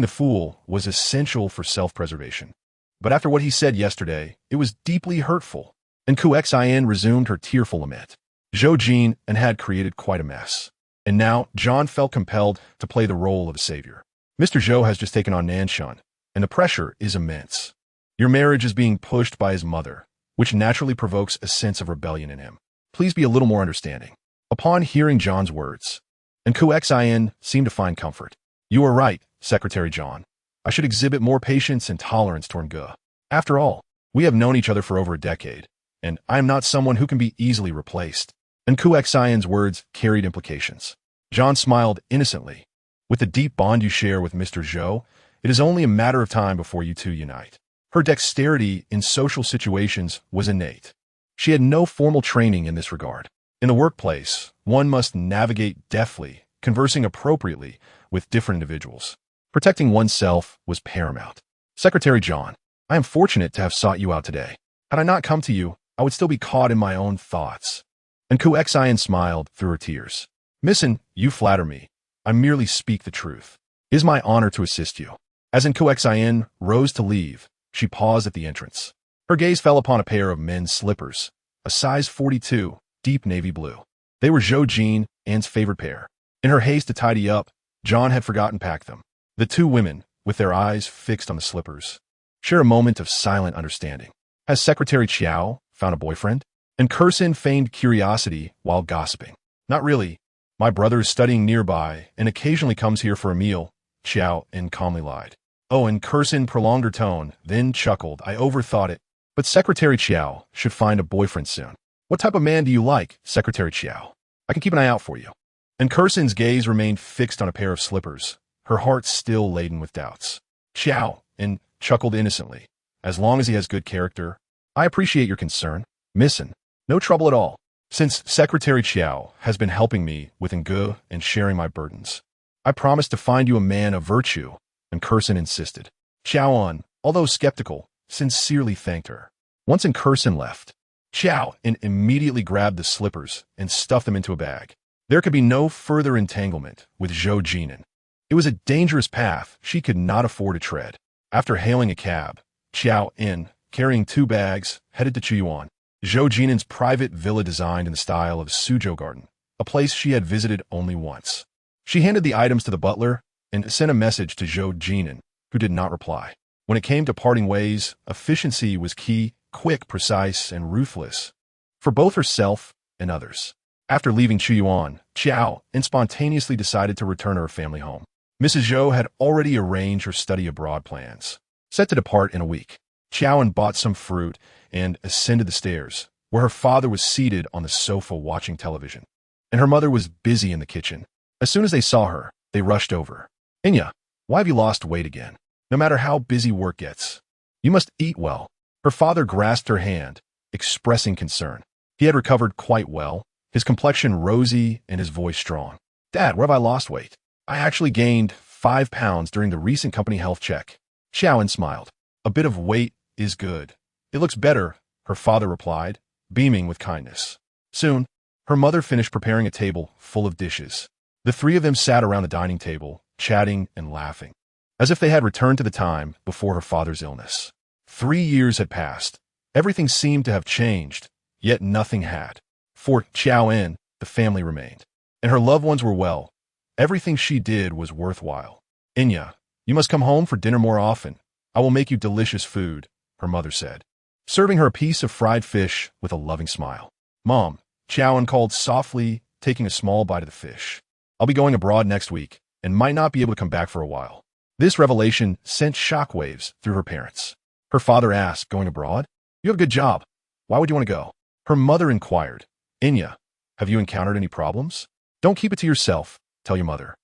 the fool was essential for self-preservation. But after what he said yesterday, it was deeply hurtful, and Qiao En resumed her tearful lament. Zhou Jin'an had created quite a mess, and now John felt compelled to play the role of a savior. Mr. Zhou has just taken on Nanshan, and the pressure is immense. Your marriage is being pushed by his mother, which naturally provokes a sense of rebellion in him. Please be a little more understanding. Upon hearing John's words, and Qiao En seemed to find comfort. You are right, Secretary John. I should exhibit more patience and tolerance toward Ge. After all, we have known each other for over a decade, and I am not someone who can be easily replaced. And Qiao En's words carried implications. John smiled innocently. With the deep bond you share with Mr. Zhou, it is only a matter of time before you two unite. Her dexterity in social situations was innate. She had no formal training in this regard. In the workplace, one must navigate deftly, conversing appropriately with different individuals. Protecting oneself was paramount. Secretary John, I am fortunate to have sought you out today. Had I not come to you, I would still be caught in my own thoughts. And Qiao En smiled through her tears. Miss En, you flatter me. I merely speak the truth. It is my honor to assist you. As Qiao En rose to leave, she paused at the entrance. Her gaze fell upon a pair of men's slippers, a size 42, deep navy blue. They were Zhou Jin'an's favorite pair. In her haste to tidy up, John had forgotten to pack them. The two women, with their eyes fixed on the slippers, share a moment of silent understanding. Has Secretary Qiao found a boyfriend? And Qiao En feigned curiosity while gossiping. Not really. My brother is studying nearby and occasionally comes here for a meal, Qiao En calmly lied. Oh, and Qiao En prolonged her tone, then chuckled. I overthought it. But Secretary Qiao should find a boyfriend soon. What type of man do you like, Secretary Qiao? I can keep an eye out for you. And Qiao En's gaze remained fixed on a pair of slippers, her heart still laden with doubts. Qiao En chuckled innocently. As long as he has good character, I appreciate your concern. Miss En, no trouble at all. Since Secretary Qiao has been helping me with Ge and sharing my burdens, I promise to find you a man of virtue, and Qiao En insisted. Qiao En, although skeptical, sincerely thanked her. Once Qiao En left, Qiao En immediately grabbed the slippers and stuffed them into a bag. There could be no further entanglement with Zhou Jin'an. It was a dangerous path she could not afford to tread. After hailing a cab, Qiao En, carrying 2 bags, headed to Qiao En. Zhou Jin'an's private villa designed in the style of Suzhou Garden, a place she had visited only once. She handed the items to the butler and sent a message to Zhou Jin'an, who did not reply. When it came to parting ways, efficiency was key, quick, precise, and ruthless, for both herself and others. After leaving Qiao En spontaneously decided to return to her family home. Mrs. Zhou had already arranged her study abroad plans, set to depart in a week. Qiao En bought some fruit and ascended the stairs, where her father was seated on the sofa watching television, and her mother was busy in the kitchen. As soon as they saw her, they rushed over. "Inya, why have you lost weight again? No matter how busy work gets, you must eat well." Her father grasped her hand, expressing concern. He had recovered quite well, his complexion rosy and his voice strong. "Dad, where have I lost weight? I actually gained 5 pounds during the recent company health check." Qiao En smiled. "A bit of weight is good. It looks better," her father replied, beaming with kindness. Soon, her mother finished preparing a table full of dishes. The three of them sat around the dining table, chatting and laughing, as if they had returned to the time before her father's illness. 3 years had passed. Everything seemed to have changed, yet nothing had. For Qiao En, the family remained, and her loved ones were well. Everything she did was worthwhile. "Inya, you must come home for dinner more often. I will make you delicious food," her mother said, serving her a piece of fried fish with a loving smile. "Mom," Qiao En called softly, taking a small bite of the fish. "I'll be going abroad next week and might not be able to come back for a while." This revelation sent shockwaves through her parents. Her father asked, "Going abroad? You have a good job. Why would you want to go?" Her mother inquired, "Inya, have you encountered any problems? Don't keep it to yourself. Tell your mother."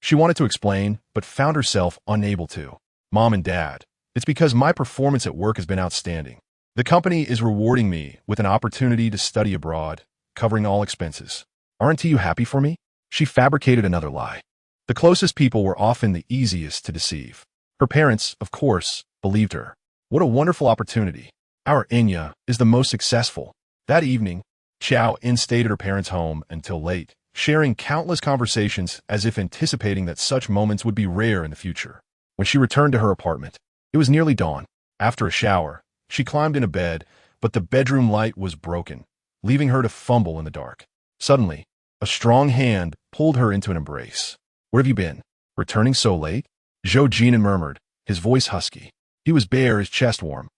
She wanted to explain, but found herself unable to. "Mom and Dad, it's because my performance at work has been outstanding. The company is rewarding me with an opportunity to study abroad, covering all expenses. Aren't you happy for me?" She fabricated another lie. The closest people were often the easiest to deceive. Her parents, of course, believed her. What a wonderful opportunity. Our Inya is the most successful. That evening, Qiao En stayed at her parents' home until late, sharing countless conversations as if anticipating that such moments would be rare in the future. When she returned to her apartment, it was nearly dawn. After a shower, she climbed into bed, but the bedroom light was broken, leaving her to fumble in the dark. Suddenly, a strong hand pulled her into an embrace. "Where have you been? Returning so late?" Zhou Jin'an murmured, his voice husky. He was bare, his chest warm,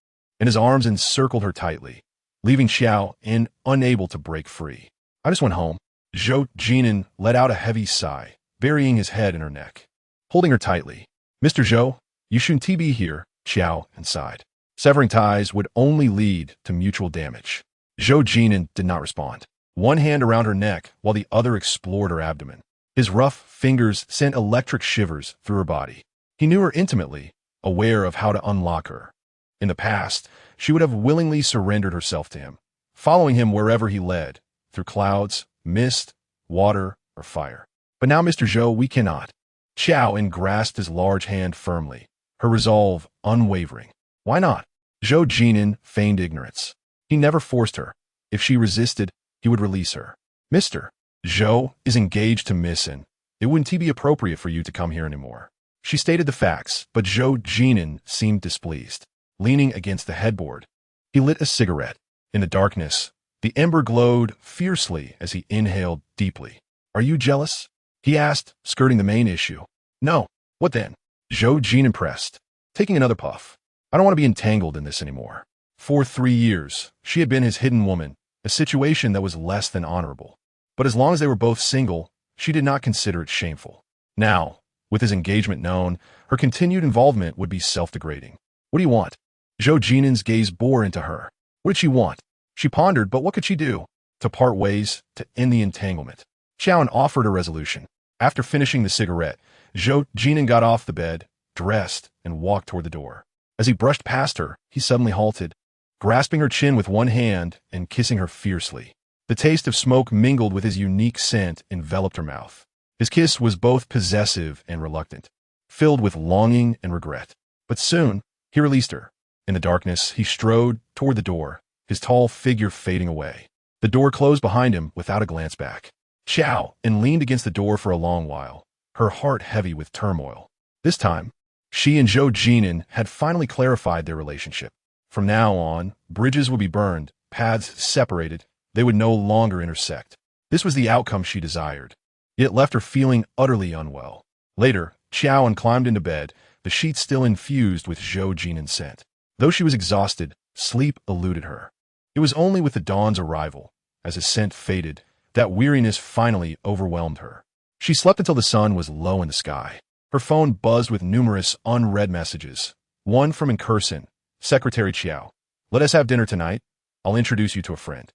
and his arms encircled her tightly, leaving Qiao En unable to break free. "I just went home." Zhou Jin'an let out a heavy sigh, burying his head in her neck, holding her tightly. "Mr. Zhou, you shouldn't be here," Qiao En sighed. Severing ties would only lead to mutual damage. Zhou Jin'an did not respond, one hand around her neck while the other explored her abdomen. His rough fingers sent electric shivers through her body. He knew her intimately, aware of how to unlock her. In the past, she would have willingly surrendered herself to him, following him wherever he led, through clouds, mist, water, or fire. But now, Mr. Zhou, we cannot. Qiao En grasped his large hand firmly, her resolve unwavering. "Why not?" Zhou Jin'an feigned ignorance. He never forced her. If she resisted, he would release her. "Mr. Zhou is engaged to Miss En. It wouldn't be appropriate for you to come here anymore." She stated the facts, but Zhou Jin'an seemed displeased. Leaning against the headboard, he lit a cigarette. In the darkness, the ember glowed fiercely as he inhaled deeply. "Are you jealous?" he asked, skirting the main issue. "No. What then?" Zhou Jin'an pressed, taking another puff. "I don't want to be entangled in this anymore." For 3 years, she had been his hidden woman, a situation that was less than honorable. But as long as they were both single, she did not consider it shameful. Now, with his engagement known, her continued involvement would be self-degrading. "What do you want?" Zhou Jin'an's gaze bore into her. What did she want? She pondered, but what could she do? To part ways, to end the entanglement. Qiao En offered a resolution. After finishing the cigarette, Zhou Jin'an got off the bed, dressed, and walked toward the door. As he brushed past her, he suddenly halted, grasping her chin with one hand and kissing her fiercely. The taste of smoke mingled with his unique scent enveloped her mouth. His kiss was both possessive and reluctant, filled with longing and regret. But soon, he released her. In the darkness, he strode toward the door, his tall figure fading away. The door closed behind him without a glance back. Qiao En leaned against the door for a long while, her heart heavy with turmoil. This time, she and Zhou Jin'an had finally clarified their relationship. From now on, bridges would be burned, paths separated, they would no longer intersect. This was the outcome she desired. It left her feeling utterly unwell. Later, Qiao En climbed into bed, the sheets still infused with Zhou Jin'an scent. Though she was exhausted, sleep eluded her. It was only with the dawn's arrival, as his scent faded, that weariness finally overwhelmed her. She slept until the sun was low in the sky. Her phone buzzed with numerous unread messages. One from En, Secretary Qiao. Let us have dinner tonight. I'll introduce you to a friend.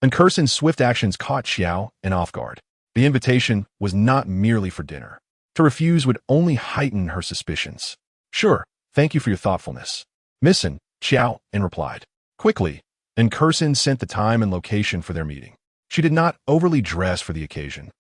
En's swift actions caught Qiao En off guard. The invitation was not merely for dinner. To refuse would only heighten her suspicions. Sure, thank you for your thoughtfulness. Missin, Qiao En replied. Quickly, En sent the time and location for their meeting. She did not overly dress for the occasion,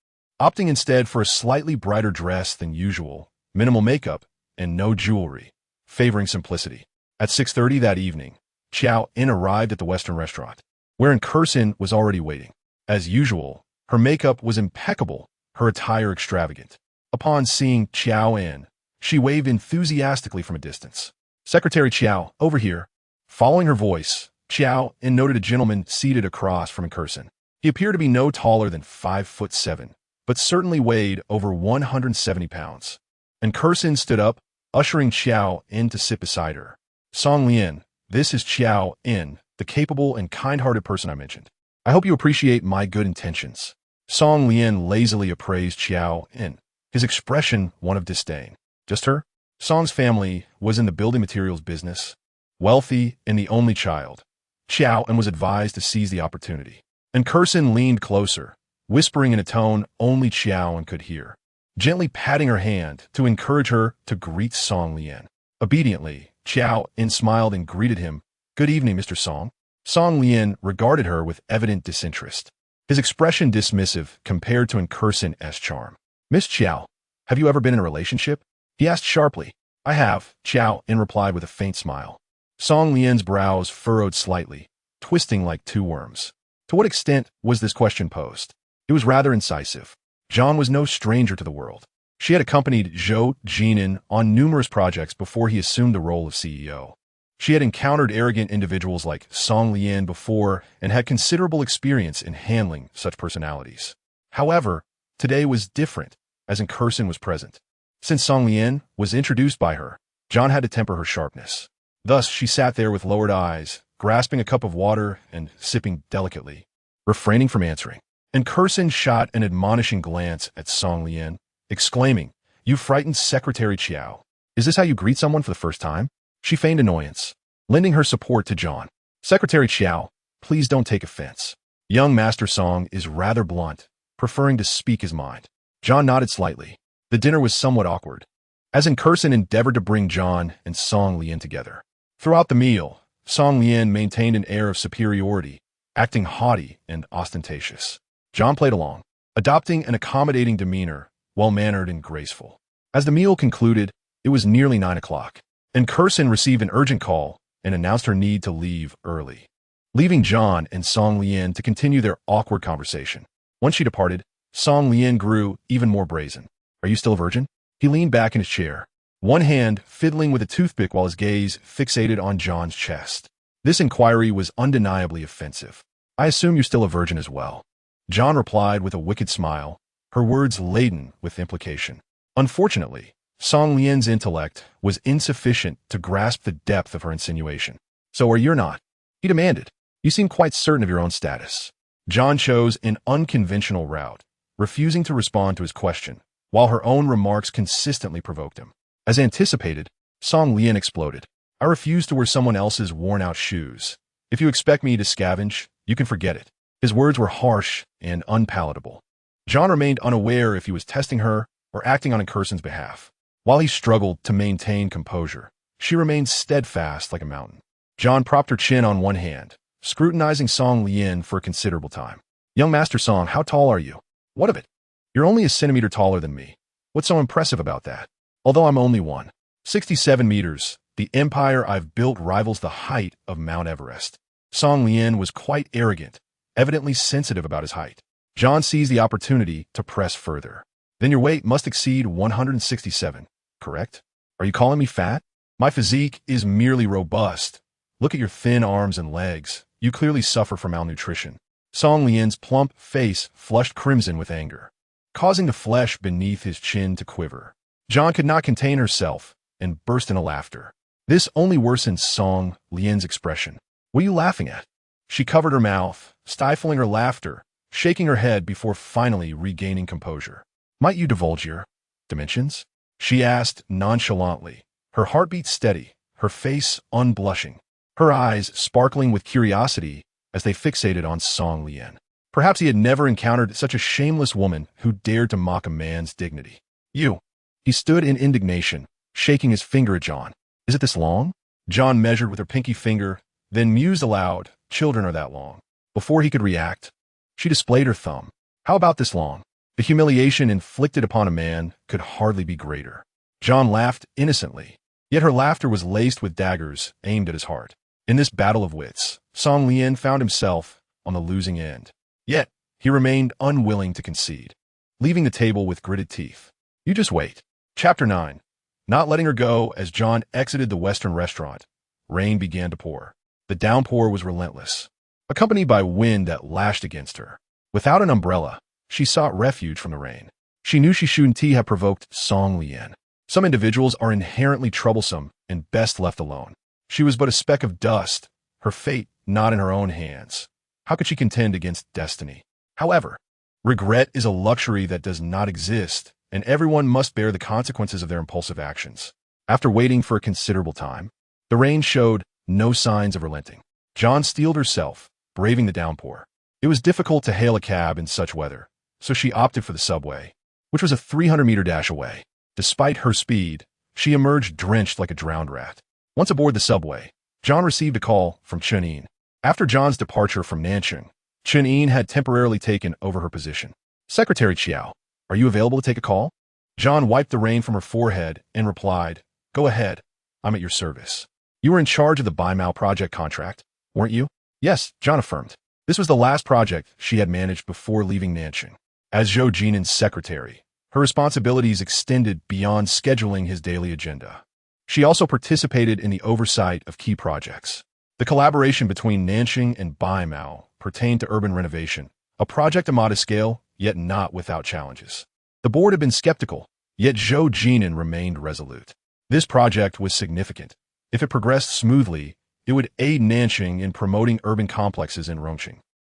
opting instead for a slightly brighter dress than usual, minimal makeup, and no jewelry, favoring simplicity. At 6:30 that evening, Qiao En arrived at the Western restaurant, where En was already waiting. As usual, her makeup was impeccable, her attire extravagant. Upon seeing Qiao En, she waved enthusiastically from a distance. Secretary Qiao, over here. Following her voice, Qiao En noted a gentleman seated across from En. He appeared to be no taller than 5'7", but certainly weighed over 170 pounds. En stood up, ushering Qiao En to sit beside her. Song Lian, this is Qiao En, the capable and kind-hearted person I mentioned. I hope you appreciate my good intentions. Song Lian lazily appraised Qiao En, his expression one of disdain. Just her? Song's family was in the building materials business, wealthy and the only child. Qiao En was advised to seize the opportunity. En leaned closer, whispering in a tone only Qiao En could hear, gently patting her hand to encourage her to greet Song Lian. Obediently, Qiao En smiled and greeted him. Good evening, Mr. Song. Song Lian regarded her with evident disinterest, his expression dismissive compared to En's charm. Miss Qiao, have you ever been in a relationship? He asked sharply. I have, Qiao En replied with a faint smile. Song Lian's brows furrowed slightly, twisting like two worms. To what extent was this question posed? It was rather incisive. John was no stranger to the world. She had accompanied Zhou Jin'an on numerous projects before he assumed the role of CEO. She had encountered arrogant individuals like Song Lian before and had considerable experience in handling such personalities. However, today was different, as En was present. Since Song Lian was introduced by her, John had to temper her sharpness. Thus, she sat there with lowered eyes, grasping a cup of water and sipping delicately, refraining from answering. En shot an admonishing glance at Song Lian, exclaiming, You frightened Secretary Qiao. Is this how you greet someone for the first time? She feigned annoyance, lending her support to John. Secretary Qiao, please don't take offense. Young Master Song is rather blunt, preferring to speak his mind. John nodded slightly. The dinner was somewhat awkward, as En endeavored to bring John and Song Lian together. Throughout the meal, Song Lian maintained an air of superiority, acting haughty and ostentatious. John played along, adopting an accommodating demeanor, well-mannered and graceful. As the meal concluded, it was nearly 9 o'clock. En received an urgent call and announced her need to leave early, leaving John and Song Lian to continue their awkward conversation. Once she departed, Song Lian grew even more brazen. Are you still a virgin? He leaned back in his chair, one hand fiddling with a toothpick while his gaze fixated on John's chest. This inquiry was undeniably offensive. I assume you're still a virgin as well. John replied with a wicked smile, her words laden with implication. Unfortunately, Song Lian's intellect was insufficient to grasp the depth of her insinuation. So are you not? He demanded. You seem quite certain of your own status. John chose an unconventional route, refusing to respond to his question, while her own remarks consistently provoked him. As anticipated, Song Lian exploded. I refuse to wear someone else's worn-out shoes. If you expect me to scavenge, you can forget it. His words were harsh and unpalatable. John remained unaware if he was testing her or acting on En's behalf. While he struggled to maintain composure, she remained steadfast like a mountain. John propped her chin on one hand, scrutinizing Song Lian for a considerable time. Young Master Song, how tall are you? What of it? You're only a centimeter taller than me. What's so impressive about that? Although I'm only 1.67 meters, the empire I've built rivals the height of Mount Everest. Song Lian was quite arrogant, evidently sensitive about his height. John seized the opportunity to press further. Then your weight must exceed 167, correct? Are you calling me fat? My physique is merely robust. Look at your thin arms and legs, you clearly suffer from malnutrition. Song Lian's plump face flushed crimson with anger, causing the flesh beneath his chin to quiver. John could not contain herself and burst into laughter. This only worsened Song Lian's expression. What are you laughing at? She covered her mouth, stifling her laughter, shaking her head before finally regaining composure. Might you divulge your dimensions? She asked nonchalantly, her heartbeat steady, her face unblushing, her eyes sparkling with curiosity as they fixated on Song Lian. Perhaps he had never encountered such a shameless woman who dared to mock a man's dignity. You. He stood in indignation, shaking his finger at John. Is it this long? John measured with her pinky finger, then mused aloud, children are that long. Before he could react, she displayed her thumb. How about this long? The humiliation inflicted upon a man could hardly be greater. John laughed innocently, yet her laughter was laced with daggers aimed at his heart. In this battle of wits, Song Lian found himself on the losing end. Yet, he remained unwilling to concede, leaving the table with gritted teeth. You just wait. Chapter 9. Not letting her go as John exited the Western restaurant, rain began to pour. The downpour was relentless, accompanied by wind that lashed against her. Without an umbrella, she sought refuge from the rain. She knew she shouldn't have provoked Song Lian. Some individuals are inherently troublesome and best left alone. She was but a speck of dust, her fate not in her own hands. How could she contend against destiny? However, regret is a luxury that does not exist, and everyone must bear the consequences of their impulsive actions. After waiting for a considerable time, the rain showed no signs of relenting. John steeled herself, braving the downpour. It was difficult to hail a cab in such weather, so she opted for the subway, which was a 300-meter dash away. Despite her speed, she emerged drenched like a drowned rat. Once aboard the subway, John received a call from Qiao En. After John's departure from Nanching, Qiao En had temporarily taken over her position. Secretary Qiao, are you available to take a call? John wiped the rain from her forehead and replied, Go ahead, I'm at your service. You were in charge of the Baimao project contract, weren't you? Yes, John affirmed. This was the last project she had managed before leaving Nanching. As Zhou Jin'an's secretary, her responsibilities extended beyond scheduling his daily agenda. She also participated in the oversight of key projects. The collaboration between Nanching and Baimao pertained to urban renovation, a project of modest scale, yet not without challenges. The board had been skeptical, yet Zhou Jin'an remained resolute. This project was significant. If it progressed smoothly, it would aid Nanching in promoting urban complexes in Rongqing,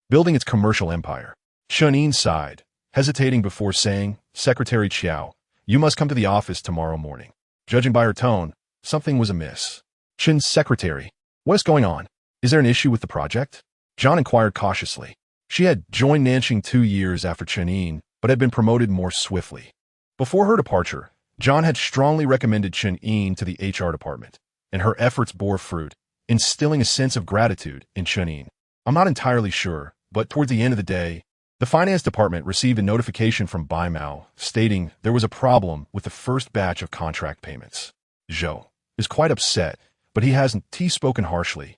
building its commercial empire. Qiao En sighed, hesitating before saying, Secretary Qiao, you must come to the office tomorrow morning. Judging by her tone, something was amiss. Qin's secretary, what is going on? Is there an issue with the project? John inquired cautiously. She had joined Nanching 2 years after Qiao En, but had been promoted more swiftly. Before her departure, John had strongly recommended Qiao En to the HR department, and her efforts bore fruit, instilling a sense of gratitude in Qiao En. I'm not entirely sure, but toward the end of the day, the finance department received a notification from Baimao stating there was a problem with the first batch of contract payments. Zhou is quite upset, but he hasn't spoken harshly.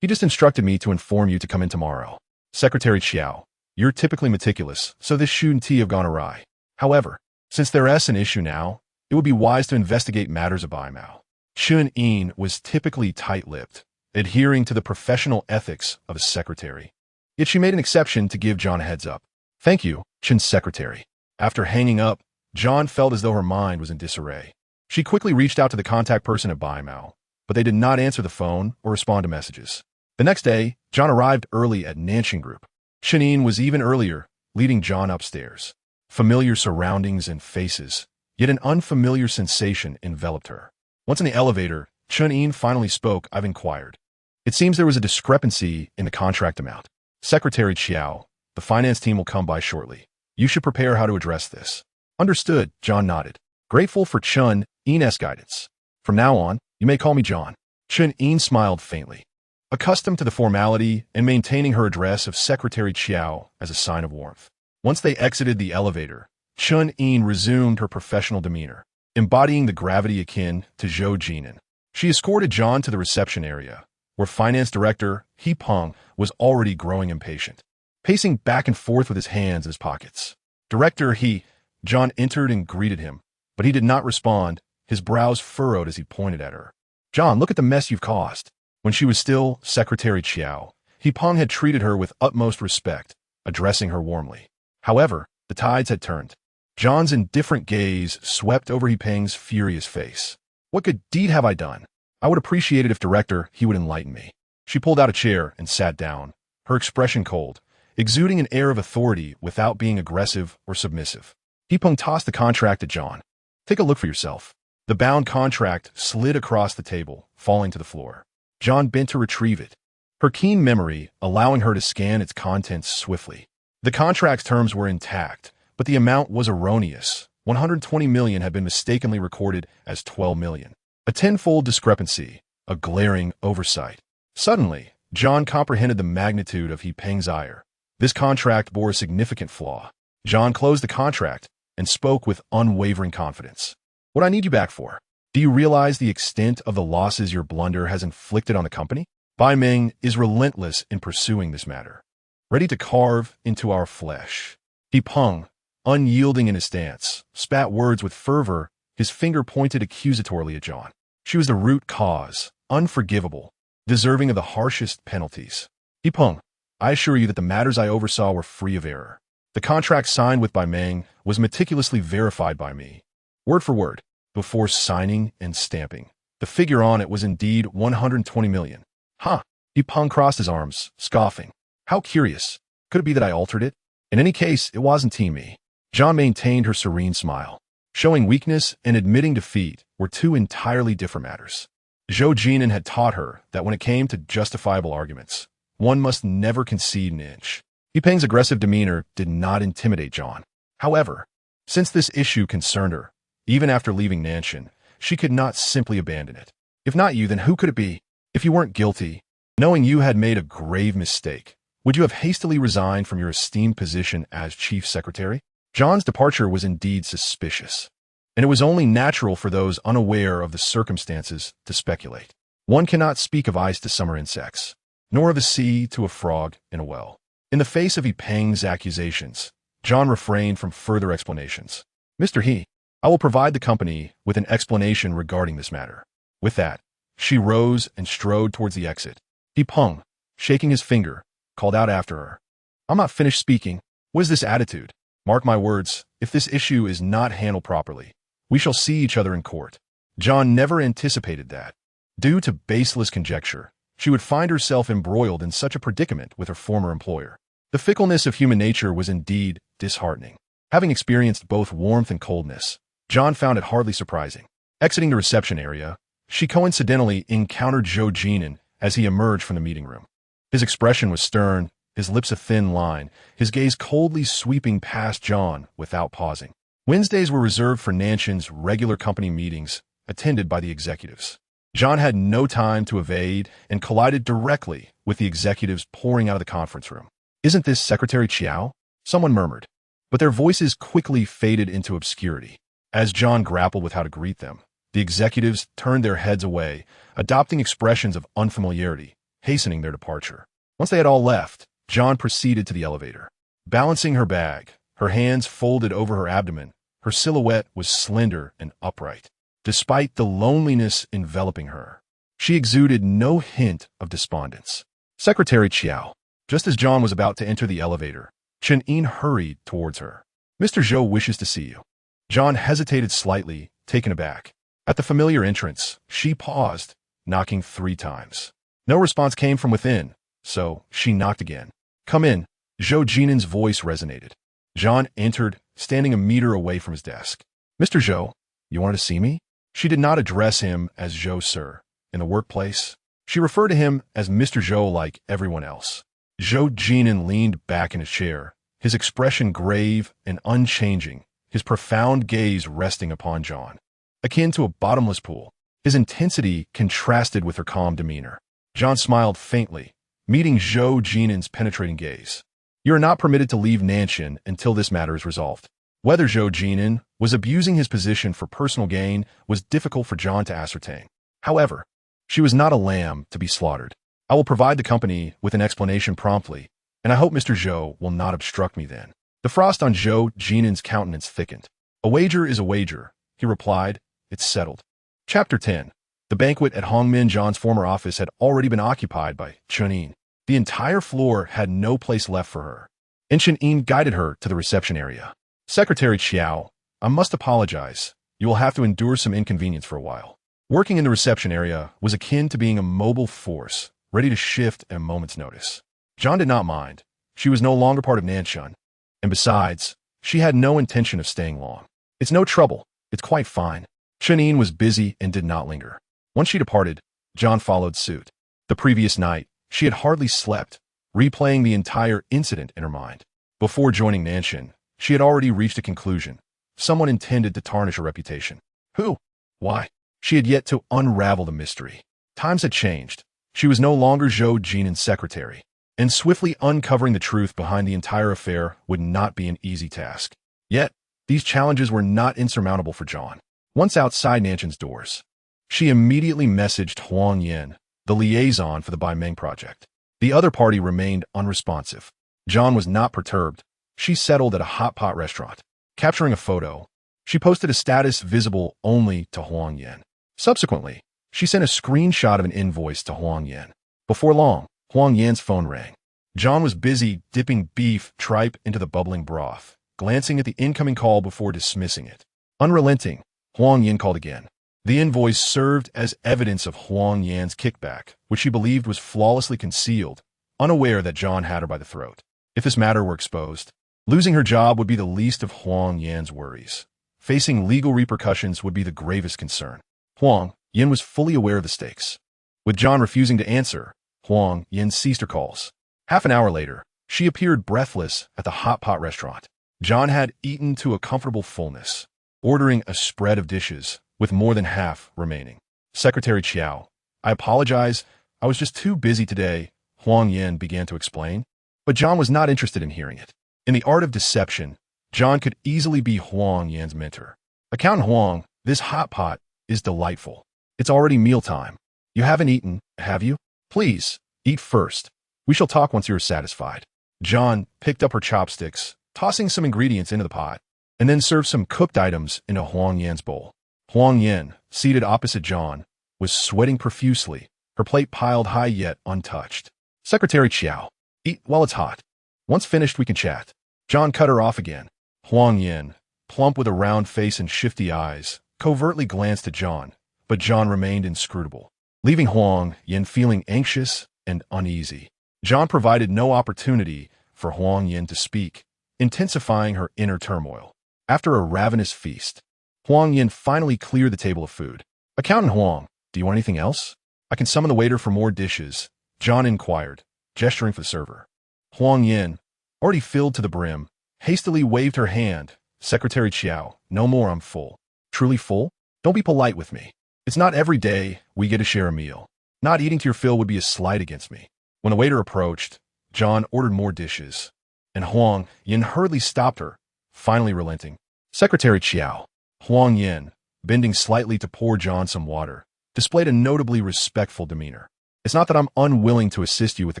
He just instructed me to inform you to come in tomorrow. Secretary Qiao, you're typically meticulous, so this shouldn't have gone awry. However, since there is an issue now, it would be wise to investigate matters of Baimao. Qiao En was typically tight-lipped, adhering to the professional ethics of a secretary. Yet she made an exception to give John a heads-up. Thank you, Qin's secretary. After hanging up, John felt as though her mind was in disarray. She quickly reached out to the contact person at Baimao, but they did not answer the phone or respond to messages. The next day, John arrived early at Nanching Group. Qiao En was even earlier, leading John upstairs. Familiar surroundings and faces, yet an unfamiliar sensation enveloped her. Once in the elevator, Qiao En finally spoke. I've inquired. It seems there was a discrepancy in the contract amount. Secretary Qiao, the finance team will come by shortly. You should prepare how to address this. Understood, John nodded, grateful for Qiao En's guidance. From now on, you may call me John. Qiao En smiled faintly, accustomed to the formality and maintaining her address of Secretary Qiao as a sign of warmth. Once they exited the elevator, Qiao En resumed her professional demeanor, embodying the gravity akin to Zhou Jin'an. She escorted John to the reception area, where Finance Director He Peng was already growing impatient, pacing back and forth with his hands in his pockets. Director He, John entered and greeted him, but he did not respond, his brows furrowed as he pointed at her. John, look at the mess you've caused. When she was still Secretary Qiao, Peng had treated her with utmost respect, addressing her warmly. However, the tides had turned. John's indifferent gaze swept over Peng's furious face. What good deed have I done? I would appreciate it if Director, he would enlighten me. She pulled out a chair and sat down, her expression cold, exuding an air of authority without being aggressive or submissive. Peng tossed the contract at John. Take a look for yourself. The bound contract slid across the table, falling to the floor. John bent to retrieve it, her keen memory allowing her to scan its contents swiftly. The contract's terms were intact, but the amount was erroneous. 120 million had been mistakenly recorded as 12 million. A tenfold discrepancy, a glaring oversight. Suddenly, John comprehended the magnitude of Peng's ire. This contract bore a significant flaw. John closed the contract and spoke with unwavering confidence. What I need you back for? Do you realize the extent of the losses your blunder has inflicted on the company? Bai Meng is relentless in pursuing this matter, ready to carve into our flesh. Peng, unyielding in his stance, spat words with fervor, his finger pointed accusatorily at John. She was the root cause, unforgivable, deserving of the harshest penalties. Peng, I assure you that the matters I oversaw were free of error. The contract signed with Bai Meng was meticulously verified by me, word for word, before signing and stamping. The figure on it was indeed 120 million. Huh? Peng crossed his arms, scoffing. How curious. Could it be that I altered it? In any case, it wasn't me. John maintained her serene smile. Showing weakness and admitting defeat were two entirely different matters. Zhou Jin'an had taught her that when it came to justifiable arguments, one must never concede an inch. Peng's aggressive demeanor did not intimidate John. However, since this issue concerned her, even after leaving Nanshan, she could not simply abandon it. If not you, then who could it be? If you weren't guilty, knowing you had made a grave mistake, would you have hastily resigned from your esteemed position as chief secretary? John's departure was indeed suspicious, and it was only natural for those unaware of the circumstances to speculate. One cannot speak of ice to summer insects, nor of a sea to a frog in a well. In the face of Peng's accusations, John refrained from further explanations. Mr. He, I will provide the company with an explanation regarding this matter. With that, she rose and strode towards the exit. Peng, shaking his finger, called out after her. I'm not finished speaking. What is this attitude? Mark my words, if this issue is not handled properly, we shall see each other in court. John never anticipated that. Due to baseless conjecture, she would find herself embroiled in such a predicament with her former employer. The fickleness of human nature was indeed disheartening. Having experienced both warmth and coldness, John found it hardly surprising. Exiting the reception area, she coincidentally encountered Zhou Jin'an as he emerged from the meeting room. His expression was stern, his lips a thin line, his gaze coldly sweeping past John without pausing. Wednesdays were reserved for Nanshan's regular company meetings, attended by the executives. John had no time to evade and collided directly with the executives pouring out of the conference room. Isn't this Secretary Qiao? Someone murmured, but their voices quickly faded into obscurity. As John grappled with how to greet them, the executives turned their heads away, adopting expressions of unfamiliarity, hastening their departure. Once they had all left, John proceeded to the elevator. Balancing her bag, her hands folded over her abdomen, her silhouette was slender and upright. Despite the loneliness enveloping her, she exuded no hint of despondence. Secretary Qiao. Just as John was about to enter the elevator, Chen En hurried towards her. Mr. Zhou wishes to see you. John hesitated slightly, taken aback. At the familiar entrance, she paused, knocking 3 times. No response came from within, so she knocked again. Come in, Zhou Jin'an's voice resonated. John entered, standing a meter away from his desk. Mr. Zhou, you wanted to see me? She did not address him as Zhou Sir. In the workplace, she referred to him as Mr. Zhou like everyone else. Zhou Jin'an leaned back in his chair, his expression grave and unchanging, his profound gaze resting upon John. Akin to a bottomless pool, his intensity contrasted with her calm demeanor. John smiled faintly, meeting Zhou Jin'an's penetrating gaze. You are not permitted to leave Nanshan until this matter is resolved. Whether Zhou Jin'an was abusing his position for personal gain was difficult for John to ascertain. However, she was not a lamb to be slaughtered. I will provide the company with an explanation promptly, and I hope Mr. Zhou will not obstruct me then. The frost on Zhou Jin'an's countenance thickened. A wager is a wager, he replied. It's settled. Chapter 10. The banquet at Hongmen John's former office had already been occupied by Chen En. The entire floor had no place left for her. En guided her to the reception area. Secretary Qiao, I must apologize. You will have to endure some inconvenience for a while. Working in the reception area was akin to being a mobile force, ready to shift at a moment's notice. John did not mind. She was no longer part of Nanshan. And besides, she had no intention of staying long. It's no trouble. It's quite fine. En was busy and did not linger. Once she departed, John followed suit. The previous night, she had hardly slept, replaying the entire incident in her mind. Before joining Nanshan, she had already reached a conclusion. Someone intended to tarnish her reputation. Who? Why? She had yet to unravel the mystery. Times had changed. She was no longer Zhou Jin'an's secretary, and swiftly uncovering the truth behind the entire affair would not be an easy task. Yet, these challenges were not insurmountable for John. Once outside Nanshan's doors, she immediately messaged Huang Yan, the liaison for the Bai Meng project. The other party remained unresponsive. John was not perturbed. She settled at a hot pot restaurant. Capturing a photo, she posted a status visible only to Huang Yan. Subsequently, she sent a screenshot of an invoice to Huang Yan. Before long, Huang Yan's phone rang. John was busy dipping beef tripe into the bubbling broth, glancing at the incoming call before dismissing it. Unrelenting, Huang Yan called again. The invoice served as evidence of Huang Yan's kickback, which she believed was flawlessly concealed, unaware that John had her by the throat. If this matter were exposed, losing her job would be the least of Huang Yan's worries. Facing legal repercussions would be the gravest concern. Huang Yan was fully aware of the stakes. With John refusing to answer, Huang Yan ceased her calls. Half an hour later, she appeared breathless at the hot pot restaurant. John had eaten to a comfortable fullness, ordering a spread of dishes, with more than half remaining. Secretary Qiao, I apologize. I was just too busy today, Huang Yan began to explain. But John was not interested in hearing it. In the art of deception, John could easily be Huang Yan's mentor. Accountant Huang, this hot pot is delightful. It's already mealtime. You haven't eaten, have you? Please, eat first. We shall talk once you are satisfied. John picked up her chopsticks, tossing some ingredients into the pot, and then served some cooked items into Huang Yan's bowl. Huang Yan, seated opposite John, was sweating profusely, her plate piled high yet untouched. Secretary Qiao, eat while it's hot. Once finished, we can chat. John cut her off again. Huang Yan, plump with a round face and shifty eyes, covertly glanced at John, but John remained inscrutable, leaving Huang Yan feeling anxious and uneasy. John provided no opportunity for Huang Yan to speak, intensifying her inner turmoil. After a ravenous feast, Huang Yan finally cleared the table of food. Accountant Huang, do you want anything else? I can summon the waiter for more dishes, John inquired, gesturing for the server. Huang Yan, already filled to the brim, hastily waved her hand. Secretary Qiao, no more, I'm full. Truly full? Don't be polite with me. It's not every day we get to share a meal. Not eating to your fill would be a slight against me. When the waiter approached, John ordered more dishes, and Huang Yan hurriedly stopped her, finally relenting. Secretary Qiao, Huang Yan, bending slightly to pour John some water, displayed a notably respectful demeanor. It's not that I'm unwilling to assist you with the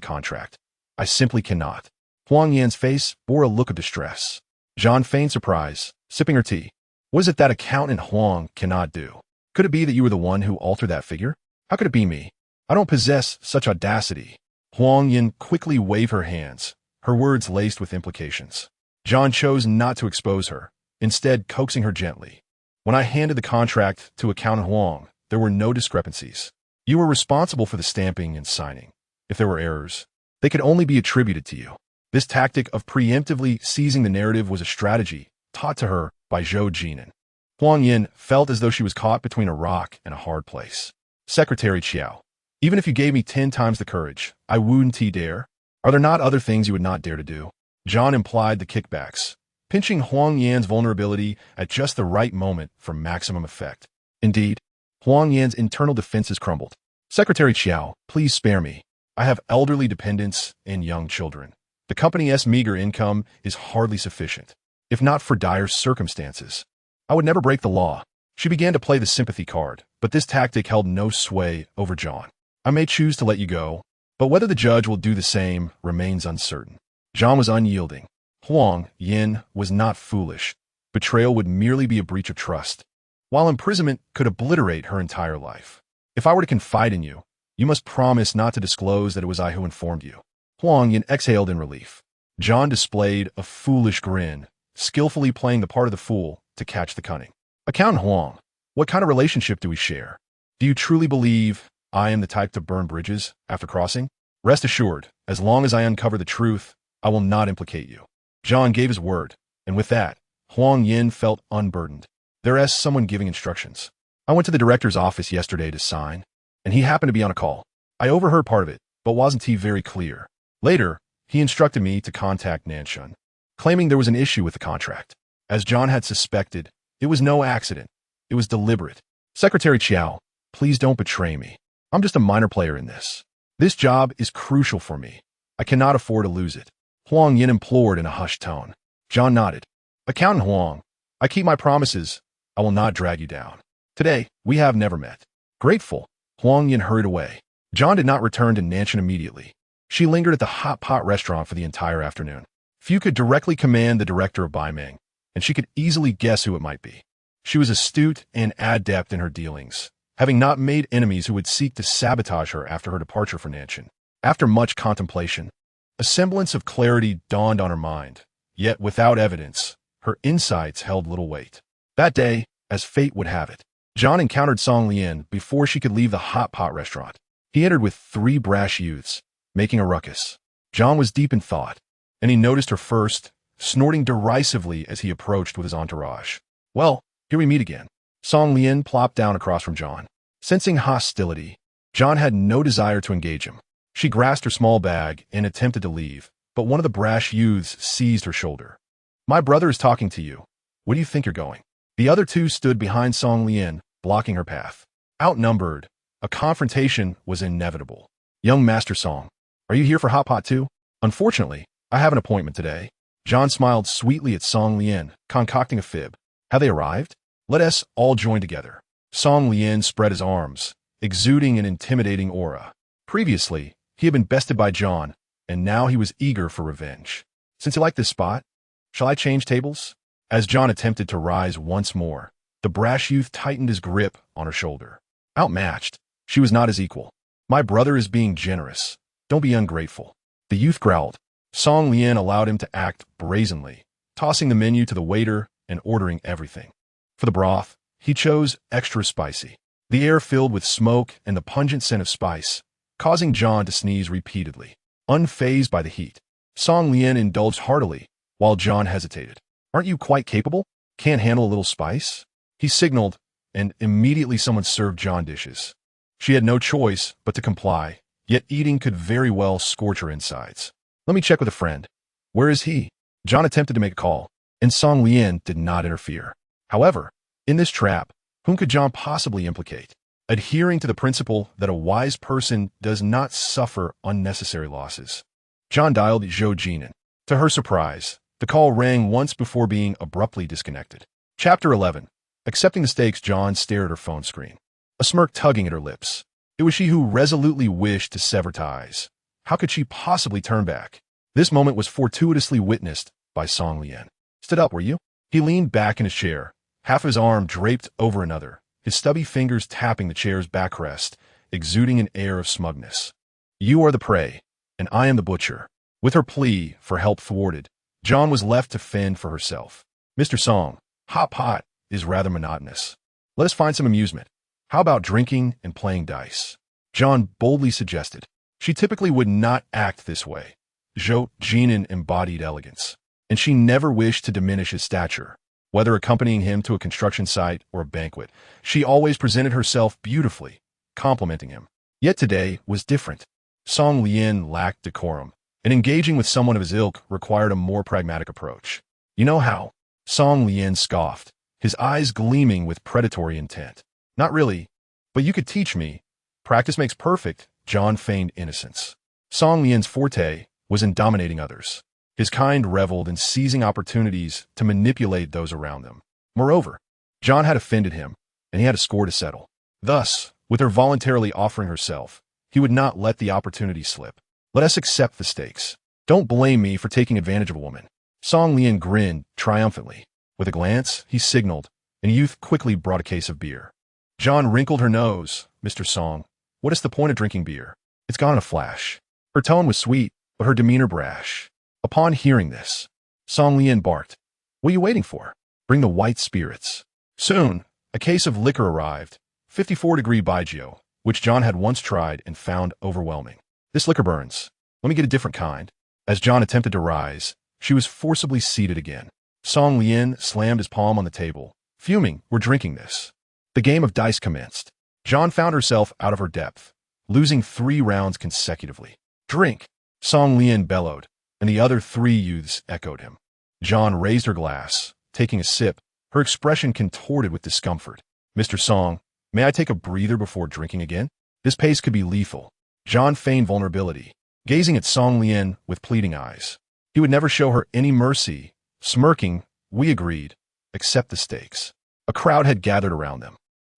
contract. I simply cannot. Huang Yan's face bore a look of distress. John feigned surprise, sipping her tea. What is it that accountant Huang cannot do? Could it be that you were the one who altered that figure? How could it be me? I don't possess such audacity. Huang Yan quickly waved her hands, her words laced with implications. John chose not to expose her, instead coaxing her gently. When I handed the contract to accountant Huang, there were no discrepancies. You were responsible for the stamping and signing. If there were errors, they could only be attributed to you. This tactic of preemptively seizing the narrative was a strategy taught to her by Zhou Jin'an. Huang Yan felt as though she was caught between a rock and a hard place. Secretary Qiao, even if you gave me 10 times the courage, I wouldn't dare. Are there not other things you would not dare to do? John implied the kickbacks, pinching Huang Yan's vulnerability at just the right moment for maximum effect. Indeed, Huang Yan's internal defenses crumbled. Secretary Qiao, please spare me. I have elderly dependents and young children. The company's meager income is hardly sufficient, if not for dire circumstances. I would never break the law. She began to play the sympathy card, but this tactic held no sway over John. I may choose to let you go, but whether the judge will do the same remains uncertain. John was unyielding. Huang Yan was not foolish. Betrayal would merely be a breach of trust, while imprisonment could obliterate her entire life. If I were to confide in you, you must promise not to disclose that it was I who informed you. Huang Yin exhaled in relief. John displayed a foolish grin, skillfully playing the part of the fool to catch the cunning. Accountant Huang, what kind of relationship do we share? Do you truly believe I am the type to burn bridges after crossing? Rest assured, as long as I uncover the truth, I will not implicate you. John gave his word, and with that, Huang Yin felt unburdened. There's someone giving instructions. I went to the director's office yesterday to sign, and he happened to be on a call. I overheard part of it, but wasn't very clear. Later, he instructed me to contact Nanshan, claiming there was an issue with the contract. As John had suspected, it was no accident. It was deliberate. Secretary Qiao, please don't betray me. I'm just a minor player in this. This job is crucial for me. I cannot afford to lose it. Huang Yin implored in a hushed tone. John nodded. Accountant Huang, I keep my promises. I will not drag you down. Today, we have never met. Grateful, Huang Yin hurried away. John did not return to Nanshan immediately. She lingered at the hot pot restaurant for the entire afternoon. Few could directly command the director of Baimeng, and she could easily guess who it might be. She was astute and adept in her dealings, having not made enemies who would seek to sabotage her after her departure for Nanshan. After much contemplation, a semblance of clarity dawned on her mind, yet without evidence, her insights held little weight. That day, as fate would have it, John encountered Song Lian before she could leave the hot pot restaurant. He entered with 3 brash youths, making a ruckus. John was deep in thought, and he noticed her first, snorting derisively as he approached with his entourage. Well, here we meet again. Song Lian plopped down across from John. Sensing hostility, John had no desire to engage him. She grasped her small bag and attempted to leave, but one of the brash youths seized her shoulder. My brother is talking to you. Where do you think you're going? The other 2 stood behind Song Lian, blocking her path. Outnumbered, a confrontation was inevitable. Young Master Song, are you here for hot pot too? Unfortunately, I have an appointment today. John smiled sweetly at Song Lian, concocting a fib. Have they arrived? Let us all join together. Song Lian spread his arms, exuding an intimidating aura. Previously, he had been bested by John, and now he was eager for revenge. Since you like this spot, shall I change tables? As John attempted to rise once more, the brash youth tightened his grip on her shoulder. Outmatched, she was not his equal. My brother is being generous. Don't be ungrateful. The youth growled. Song Lian allowed him to act brazenly, tossing the menu to the waiter and ordering everything. For the broth, he chose extra spicy. The air filled with smoke and the pungent scent of spice, causing John to sneeze repeatedly. Unfazed by the heat, Song Lian indulged heartily, while John hesitated. Aren't you quite capable? Can't handle a little spice? He signaled, and immediately someone served John dishes. She had no choice but to comply, yet eating could very well scorch her insides. Let me check with a friend. Where is he? John attempted to make a call, and Song Lian did not interfere. However, in this trap, whom could John possibly implicate? Adhering to the principle that a wise person does not suffer unnecessary losses, John dialed Zhou Jin'an. To her surprise, the call rang once before being abruptly disconnected. Chapter 11. Accepting the stakes, John stared at her phone screen, a smirk tugging at her lips. It was she who resolutely wished to sever ties. How could she possibly turn back? This moment was fortuitously witnessed by Song Lian. Stood up, were you? He leaned back in his chair, half of his arm draped over another, his stubby fingers tapping the chair's backrest, exuding an air of smugness. You are the prey, and I am the butcher. With her plea for help thwarted, John was left to fend for herself. Mr. Song, hot pot is rather monotonous. Let us find some amusement. How about drinking and playing dice? John boldly suggested. She typically would not act this way. Zhou Jin'an embodied elegance, and she never wished to diminish his stature. Whether accompanying him to a construction site or a banquet, she always presented herself beautifully, complimenting him. Yet today was different. Song Lian lacked decorum, and engaging with someone of his ilk required a more pragmatic approach. You know how? Song Lian scoffed, his eyes gleaming with predatory intent. Not really, but you could teach me. Practice makes perfect, John feigned innocence. Song Lian's forte was in dominating others. His kind reveled in seizing opportunities to manipulate those around them. Moreover, John had offended him, and he had a score to settle. Thus, with her voluntarily offering herself, he would not let the opportunity slip. Let us accept the stakes. Don't blame me for taking advantage of a woman. Song Lian grinned triumphantly. With a glance, he signaled, and a youth quickly brought a case of beer. John wrinkled her nose. Mr. Song, what is the point of drinking beer? It's gone in a flash. Her tone was sweet, but her demeanor brash. Upon hearing this, Song Lian barked, "What are you waiting for? Bring the white spirits." Soon, a case of liquor arrived, 54-degree Baijiu, which John had once tried and found overwhelming. "This liquor burns. Let me get a different kind." As John attempted to rise, she was forcibly seated again. Song Lian slammed his palm on the table. Fuming, "We're drinking this." The game of dice commenced. John found herself out of her depth, losing 3 rounds consecutively. "Drink!" Song Lian bellowed, and the other 3 youths echoed him. John raised her glass, taking a sip, her expression contorted with discomfort. "Mr. Song, may I take a breather before drinking again? This pace could be lethal." John feigned vulnerability, gazing at Song Lian with pleading eyes. He would never show her any mercy. Smirking, "We agreed. Accept the stakes." A crowd had gathered around them.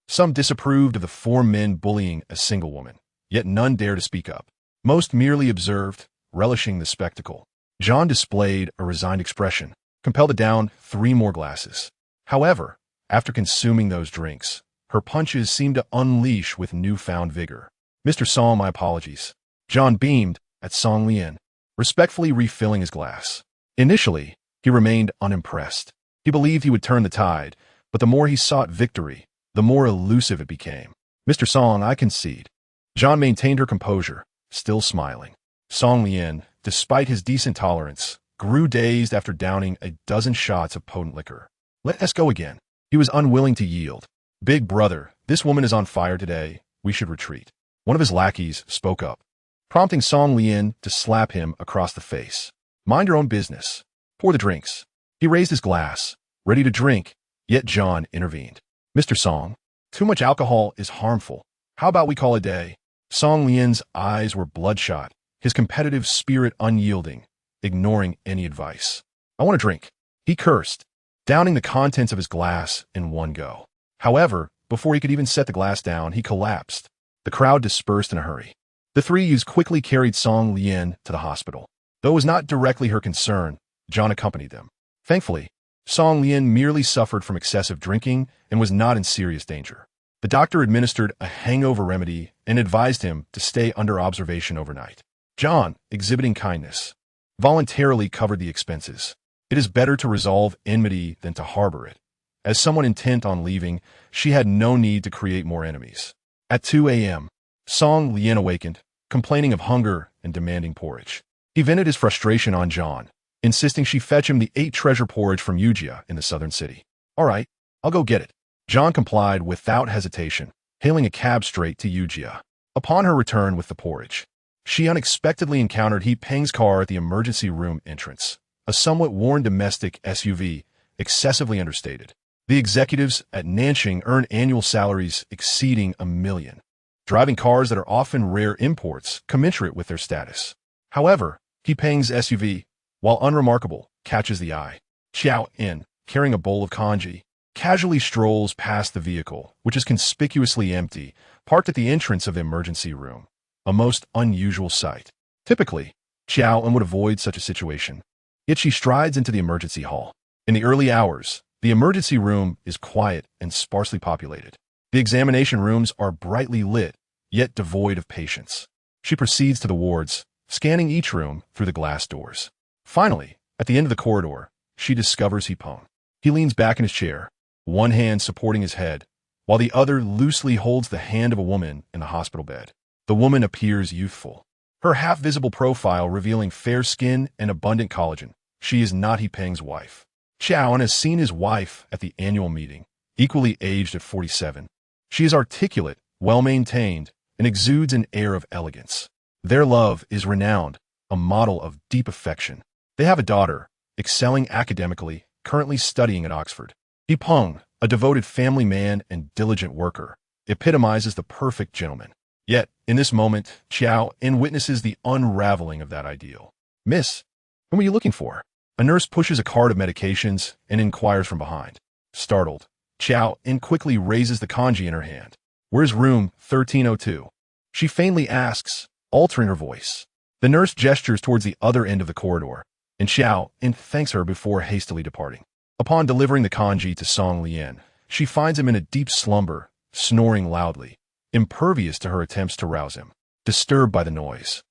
Some disapproved of the 4 men bullying a single woman, yet none dared to speak up. Most merely observed, relishing the spectacle. John displayed a resigned expression, compelled to down 3 more glasses. However, after consuming those drinks, her punches seemed to unleash with newfound vigor. "Mr. Song, my apologies." John beamed at Song Lian, respectfully refilling his glass. Initially, he remained unimpressed. He believed he would turn the tide, but the more he sought victory, the more elusive it became. "Mr. Song, I concede." John maintained her composure, still smiling. Song Lian, despite his decent tolerance, grew dazed after downing a dozen shots of potent liquor. "Let us go again." He was unwilling to yield. "Big brother, this woman is on fire today. We should retreat." One of his lackeys spoke up, prompting Song Lian to slap him across the face. "Mind your own business. Pour the drinks." He raised his glass, ready to drink, yet John intervened. "Mr. Song, too much alcohol is harmful. How about we call a day?" Song Lian's eyes were bloodshot, his competitive spirit unyielding, ignoring any advice. "I want a drink," he cursed, downing the contents of his glass in one go. However, before he could even set the glass down, he collapsed. The crowd dispersed in a hurry. The 3 youths quickly carried Song Lian to the hospital. Though it was not directly her concern, John accompanied them. Thankfully, Song Lian merely suffered from excessive drinking and was not in serious danger. The doctor administered a hangover remedy and advised him to stay under observation overnight. John, exhibiting kindness, voluntarily covered the expenses. It is better to resolve enmity than to harbor it. As someone intent on leaving, she had no need to create more enemies. At 2 a.m., Song Lian awakened, complaining of hunger and demanding porridge. He vented his frustration on John, insisting she fetch him the 8 treasure porridge from Yujia in the southern city. "All right, I'll go get it." John complied without hesitation, hailing a cab straight to Yujia. Upon her return with the porridge, she unexpectedly encountered He Peng's car at the emergency room entrance, a somewhat worn domestic SUV, excessively understated. The executives at Nanxing earn annual salaries exceeding $1 million, driving cars that are often rare imports commensurate with their status. However, He Peng's SUV, while unremarkable, catches the eye. Qiao En, carrying a bowl of congee, casually strolls past the vehicle, which is conspicuously empty, parked at the entrance of the emergency room. A most unusual sight. Typically, Qiao En would avoid such a situation. Yet she strides into the emergency hall. In the early hours, the emergency room is quiet and sparsely populated. The examination rooms are brightly lit, yet devoid of patients. She proceeds to the wards, scanning each room through the glass doors. Finally, at the end of the corridor, she discovers He Peng. He leans back in his chair, one hand supporting his head, while the other loosely holds the hand of a woman in the hospital bed. The woman appears youthful, her half-visible profile revealing fair skin and abundant collagen. She is not He Peng's wife. Qiao En has seen his wife at the annual meeting, equally aged at 47. She is articulate, well-maintained, and exudes an air of elegance. Their love is renowned, a model of deep affection. They have a daughter, excelling academically, currently studying at Oxford. He Peng, a devoted family man and diligent worker, epitomizes the perfect gentleman. Yet, in this moment, Qiao En witnesses the unraveling of that ideal. "Miss, whom are you looking for?" A nurse pushes a cart of medications and inquires from behind. Startled, Qiao En quickly raises the congee in her hand. "Where's room 1302? She faintly asks, altering her voice. The nurse gestures towards the other end of the corridor, and Qiao En thanks her before hastily departing. Upon delivering the congee to Song Lian, she finds him in a deep slumber, snoring loudly, impervious to her attempts to rouse him. Disturbed by the noise,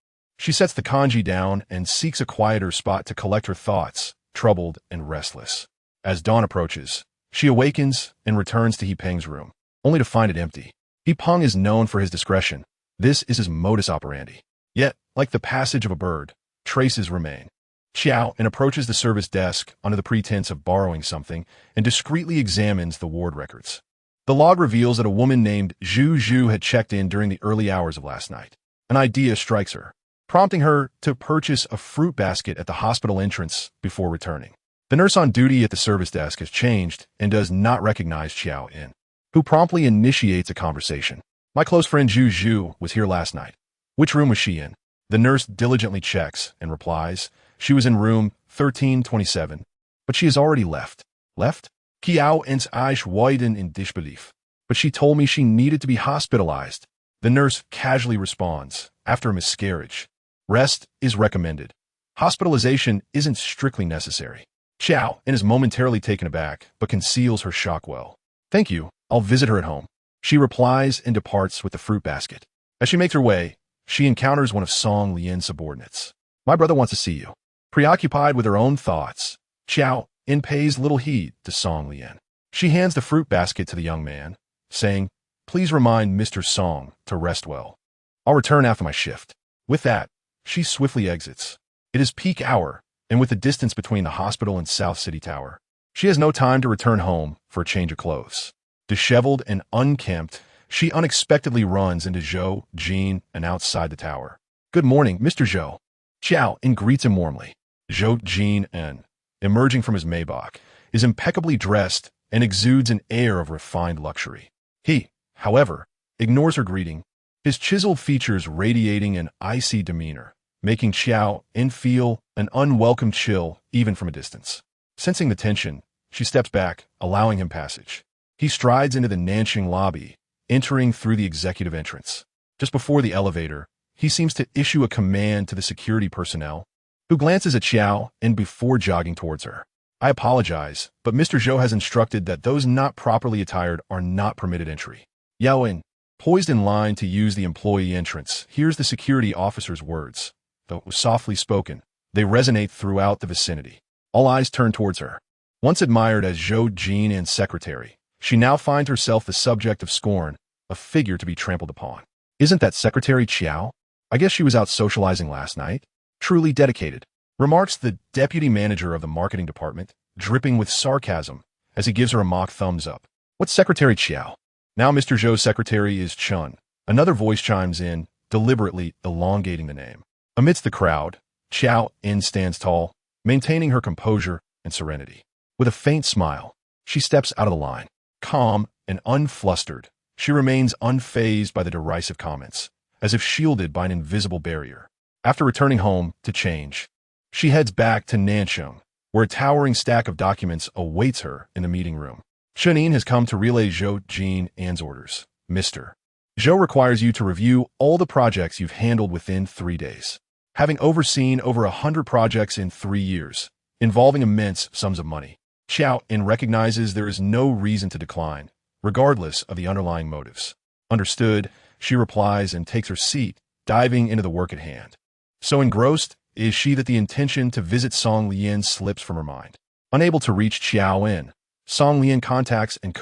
She sets the kanji down and seeks a quieter spot to collect her thoughts, troubled and restless. As dawn approaches, she awakens and returns to He Peng's room, only to find it empty. He Peng is known for his discretion. This is his modus operandi. Yet, like the passage of a bird, traces remain. Qiao En approaches the service desk under the pretense of borrowing something and discreetly examines the ward records. The log reveals that a woman named Zhu Zhu had checked in during the early hours of last night. An idea strikes her, prompting her to purchase a fruit basket at the hospital entrance before returning. The nurse on duty at the service desk has changed and does not recognize Qiao En, who promptly initiates a conversation. My close friend Zhu Zhu was here last night. Which room was she in? The nurse diligently checks and replies, she was in room 1327, but she has already left. Left? Qiao En's eyes widen in disbelief. But she told me she needed to be hospitalized. The nurse casually responds, after a miscarriage. Rest is recommended. Hospitalization isn't strictly necessary. Qiao En is momentarily taken aback, but conceals her shock well. Thank you, I'll visit her at home. She replies and departs with the fruit basket. As she makes her way, she encounters one of Song Lian's subordinates. My brother wants to see you. Preoccupied with her own thoughts, Qiao En pays little heed to Song Lian. She hands the fruit basket to the young man, saying, Please remind Mr. Song to rest well. I'll return after my shift. With that, she swiftly exits. It is peak hour, and with the distance between the hospital and South City Tower, she has no time to return home for a change of clothes. Disheveled and unkempt, she unexpectedly runs into Zhou Jin'an outside the tower. Good morning, Mr. Zhou. Qiao En greets him warmly. Zhou Jin'an, emerging from his Maybach, is impeccably dressed and exudes an air of refined luxury. He, however, ignores her greeting, his chiseled features radiating an icy demeanor, making Qiao En feel an unwelcome chill even from a distance. Sensing the tension, she steps back, allowing him passage. He strides into the Nanxing lobby, entering through the executive entrance. Just before the elevator, he seems to issue a command to the security personnel, who glances at Qiao En before jogging towards her. I apologize, but Mr. Zhou has instructed that those not properly attired are not permitted entry. Yao En, poised in line to use the employee entrance, hears the security officer's words. Though softly spoken, they resonate throughout the vicinity. All eyes turn towards her. Once admired as Zhou Jin'an's secretary, she now finds herself the subject of scorn, a figure to be trampled upon. Isn't that Secretary Qiao? I guess she was out socializing last night. Truly dedicated, remarks the deputy manager of the marketing department, dripping with sarcasm, as he gives her a mock thumbs up. What's Secretary Qiao? Now Mr. Zhou's secretary is Chun. Another voice chimes in, deliberately elongating the name. Amidst the crowd, Qiao En stands tall, maintaining her composure and serenity. With a faint smile, she steps out of the line. Calm and unflustered, she remains unfazed by the derisive comments, as if shielded by an invisible barrier. After returning home to change, she heads back to Nanxing, where a towering stack of documents awaits her in the meeting room. Chunin has come to relay Zhou Jin'an's orders. Mr. Zhou requires you to review all the projects you've handled within 3 days. Having overseen over 100 projects in 3 years, involving immense sums of money, Qiao En recognizes there is no reason to decline, regardless of the underlying motives. Understood, she replies and takes her seat, diving into the work at hand. So engrossed is she that the intention to visit Song Lian slips from her mind. Unable to reach Qiao En, Song Lian contacts En.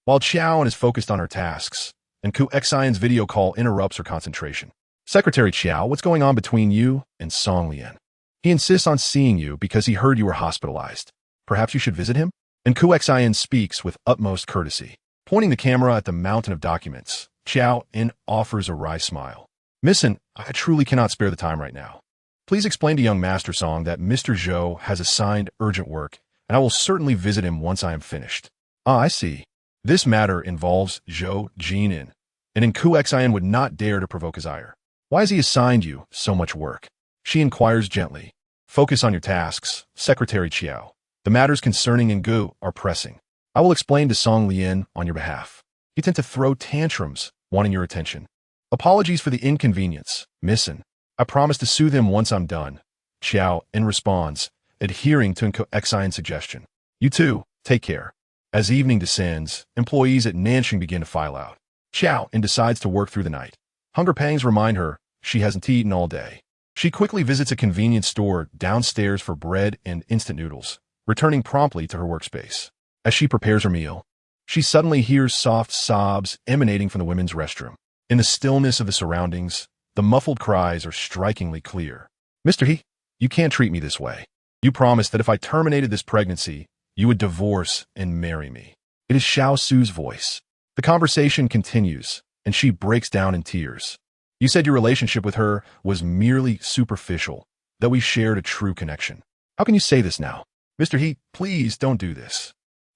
While Qiao En is focused on her tasks, En's video call interrupts her concentration. Secretary Qiao, what's going on between you and Song Lian? He insists on seeing you because he heard you were hospitalized. Perhaps you should visit him? En speaks with utmost courtesy. Pointing the camera at the mountain of documents, Qiao En offers a wry smile. Missin, I truly cannot spare the time right now. Please explain to young Master Song that Mr. Zhou has assigned urgent work, and I will certainly visit him once I am finished. Ah, I see. This matter involves Zhou Jin'an, and En would not dare to provoke his ire. Why has he assigned you so much work? She inquires gently. Focus on your tasks, Secretary Qiao. The matters concerning Engu are pressing. I will explain to Song Lian on your behalf. You tend to throw tantrums, wanting your attention. Apologies for the inconvenience, Missin. I promise to soothe him once I'm done. Qiao En responds, adhering to En's suggestion. You too, take care. As evening descends, employees at Nanxing begin to file out. Qiao En decides to work through the night. Hunger pangs remind her she hasn't eaten all day. She quickly visits a convenience store downstairs for bread and instant noodles, returning promptly to her workspace. As she prepares her meal, she suddenly hears soft sobs emanating from the women's restroom. In the stillness of the surroundings, the muffled cries are strikingly clear. "Mr. He, you can't treat me this way. You promised that if I terminated this pregnancy, you would divorce and marry me." It is Xiao Su's voice. The conversation continues, and she breaks down in tears. "You said your relationship with her was merely superficial, that we shared a true connection. How can you say this now? Mr. He, please don't do this.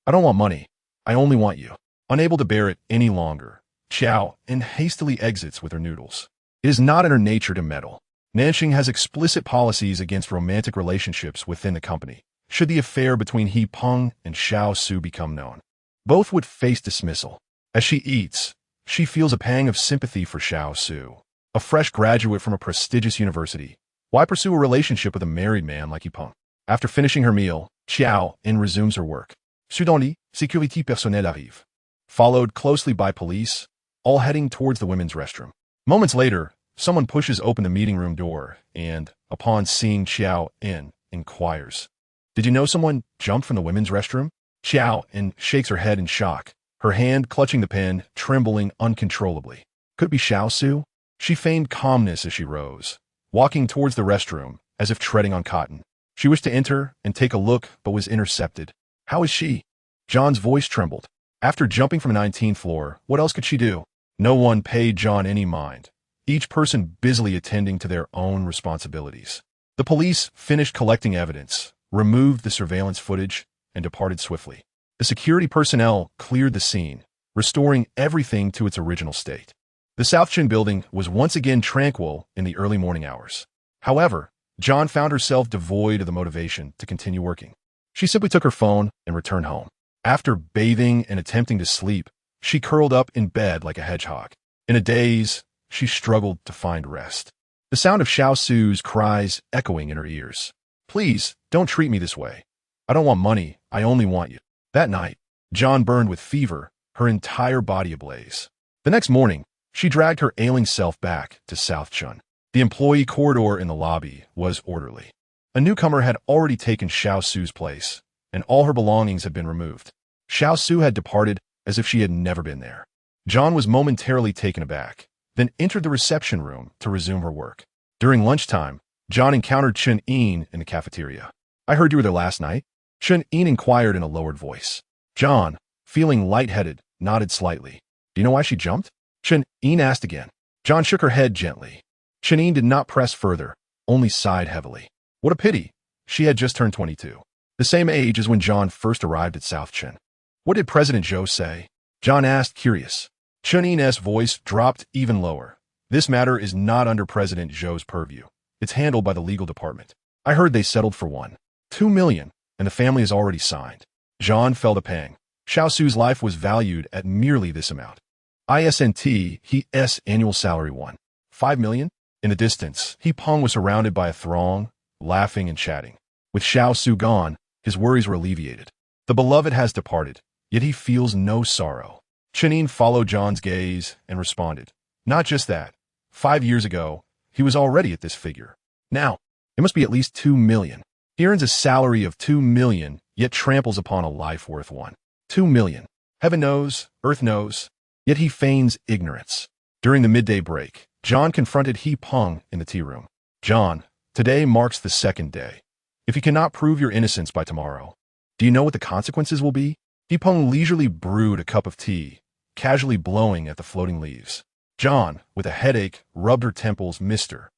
I don't want money. I only want you." Unable to bear it any longer, Qiao En hastily exits with her noodles. It is not in her nature to meddle. Nanxing has explicit policies against romantic relationships within the company. Should the affair between He Peng and Xiao Su become known, both would face dismissal. As she eats, she feels a pang of sympathy for Xiao Su. A fresh graduate from a prestigious university, why pursue a relationship with a married man like He Peng? After finishing her meal, Qiao En resumes her work. Soudainly, sécurité personnelle arrive, followed closely by police, all heading towards the women's restroom. Moments later, someone pushes open the meeting room door and, upon seeing Qiao En, inquires, "Did you know someone jumped from the women's restroom?" Qiao En shakes her head in shock, her hand clutching the pen, trembling uncontrollably. Could it be Xiao Su? She feigned calmness as she rose, walking towards the restroom as if treading on cotton. She wished to enter and take a look, but was intercepted. "How is she?" John's voice trembled. After jumping from the 19th floor, what else could she do? No one paid John any mind, each person busily attending to their own responsibilities. The police finished collecting evidence, removed the surveillance footage, and departed swiftly. The security personnel cleared the scene, restoring everything to its original state. The South Chin building was once again tranquil in the early morning hours. However, John found herself devoid of the motivation to continue working. She simply took her phone and returned home. After bathing and attempting to sleep, she curled up in bed like a hedgehog. In a daze, she struggled to find rest. The sound of Xiao Su's cries echoing in her ears. "Please, don't treat me this way. I don't want money, I only want you." That night, John burned with fever, her entire body ablaze. The next morning, she dragged her ailing self back to South Chun. The employee corridor in the lobby was orderly. A newcomer had already taken Xiao Su's place, and all her belongings had been removed. Xiao Su had departed as if she had never been there. John was momentarily taken aback, then entered the reception room to resume her work. During lunchtime, John encountered Qiao En in the cafeteria. "I heard you were there last night?" Qiao En inquired in a lowered voice. John, feeling lightheaded, nodded slightly. "Do you know why she jumped?" Qiao En asked again. John shook her head gently. Qiao En did not press further, only sighed heavily. What a pity. She had just turned 22. The same age as when John first arrived at South Chin. "What did President Zhou say?" John asked, curious. Qiao En's voice dropped even lower. "This matter is not under President Zhou's purview. It's handled by the legal department. I heard they settled for 1.2 million, and the family has already signed." John felt a pang. Xiao Su's life was valued at merely this amount. His annual salary 1.5 million? In the distance, He Peng was surrounded by a throng, laughing and chatting. With Xiao Su gone, his worries were alleviated. The beloved has departed, yet he feels no sorrow. Qiao En followed John's gaze and responded. Not just that. 5 years ago, he was already at this figure. Now, it must be at least 2 million. He earns a salary of 2 million, yet tramples upon a life worth 1.2 million. Heaven knows, earth knows, yet he feigns ignorance. During the midday break, John confronted He Peng in the tea room. "John, today marks the 2nd day. If you cannot prove your innocence by tomorrow, do you know what the consequences will be?" He Peng leisurely brewed a cup of tea, casually blowing at the floating leaves. John, with a headache, rubbed her temples. "Mister.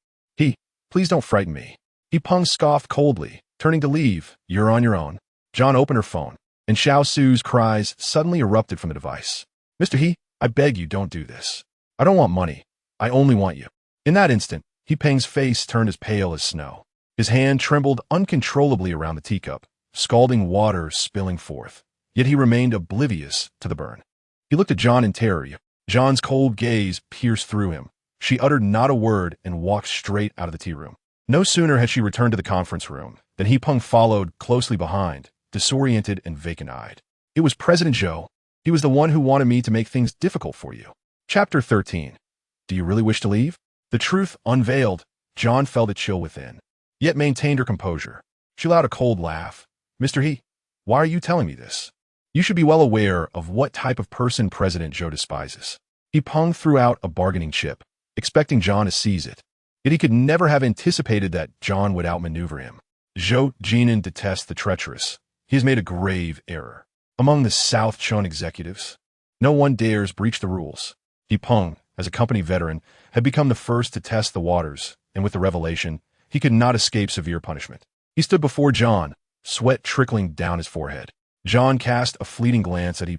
Please don't frighten me." He Peng scoffed coldly, turning to leave. "You're on your own." John opened her phone, and Xiao Su's cries suddenly erupted from the device. "Mr. He, I beg you, don't do this. I don't want money. I only want you." In that instant, He Peng's face turned as pale as snow. His hand trembled uncontrollably around the teacup, scalding water spilling forth. Yet he remained oblivious to the burn. He looked at John in terror. John's cold gaze pierced through him. She uttered not a word and walked straight out of the tea room. No sooner had she returned to the conference room than He Peng followed closely behind, disoriented and vacant-eyed. "It was President Zhou. He was the one who wanted me to make things difficult for you." Chapter 13. Do you really wish to leave? The truth unveiled, John felt a chill within, yet maintained her composure. She allowed a cold laugh. Mr. He, why are you telling me this? You should be well aware of what type of person President Zhou despises. He threw out a bargaining chip, expecting John to seize it. Yet he could never have anticipated that John would outmaneuver him. Zhou Jin'an detests the treacherous. He has made a grave error. Among the South Chun executives, no one dares breach the rules. He, as a company veteran, had become the first to test the waters, and with the revelation, he could not escape severe punishment. He stood before John, sweat trickling down his forehead. John cast a fleeting glance at He,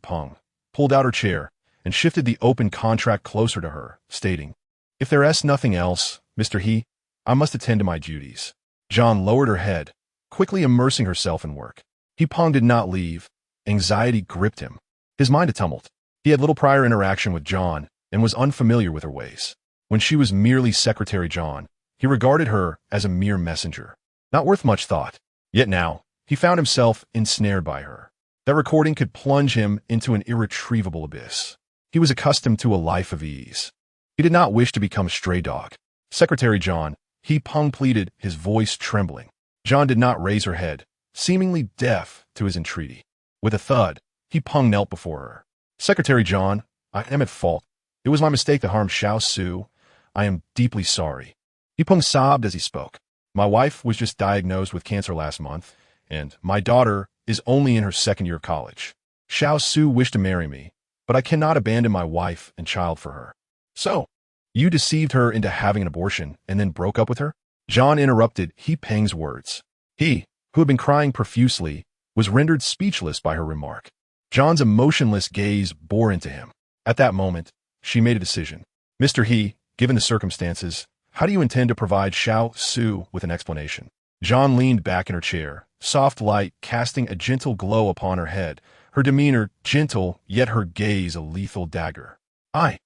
pulled out her chair, and shifted the open contract closer to her, stating, "If there's nothing else, Mr. He, I must attend to my duties." John lowered her head, quickly immersing herself in work. He, did not leave. Anxiety gripped him. His mind a tumult. He had little prior interaction with John and was unfamiliar with her ways. When she was merely Secretary John, he regarded her as a mere messenger, not worth much thought. Yet now, he found himself ensnared by her. That recording could plunge him into an irretrievable abyss. He was accustomed to a life of ease. He did not wish to become a stray dog. Secretary John, He, pleaded, his voice trembling. John did not raise her head, seemingly deaf to his entreaty. With a thud, He, knelt before her. "Secretary John, I am at fault. It was my mistake to harm Xiao Su. I am deeply sorry." He, sobbed as he spoke. "My wife was just diagnosed with cancer last month, and my daughter is only in her second year of college. Xiao Su wished to marry me, but I cannot abandon my wife and child for her." "So, you deceived her into having an abortion and then broke up with her?" John interrupted He-Peng's words. He, who had been crying profusely, was rendered speechless by her remark. John's emotionless gaze bore into him. At that moment, she made a decision. "Mr. He, given the circumstances, how do you intend to provide Xiao Su with an explanation?" John leaned back in her chair, soft light casting a gentle glow upon her head, her demeanor gentle, yet her gaze a lethal dagger. I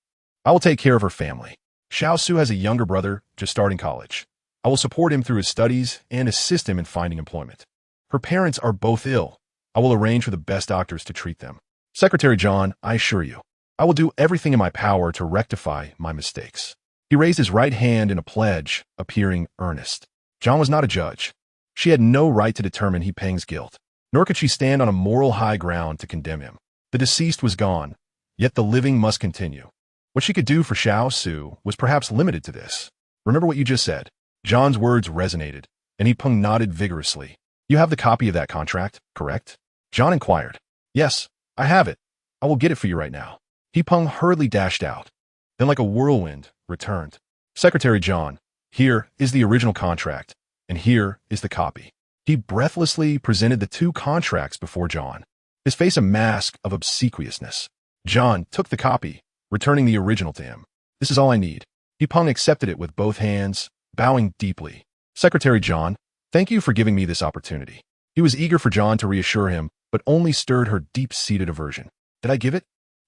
will take care of her family. Xiao Su has a younger brother just starting college. I will support him through his studies and assist him in finding employment. Her parents are both ill. I will arrange for the best doctors to treat them. Secretary John, I assure you, I will do everything in my power to rectify my mistakes." He raised his right hand in a pledge, appearing earnest. John was not a judge. She had no right to determine He-Peng's guilt, nor could she stand on a moral high ground to condemn him. The deceased was gone, yet the living must continue. What she could do for Xiao Su was perhaps limited to this. "Remember what you just said." John's words resonated, and He nodded vigorously. "You have the copy of that contract, correct?" John inquired. "Yes, I have it. I will get it for you right now." He hurriedly dashed out, then like a whirlwind, returned. "Secretary John, here is the original contract, and here is the copy." He breathlessly presented the two contracts before John, his face a mask of obsequiousness. John took the copy, returning the original to him. "This is all I need." He accepted it with both hands, bowing deeply. "Secretary John, thank you for giving me this opportunity." He was eager for John to reassure him, but only stirred her deep-seated aversion. "Did I give it?"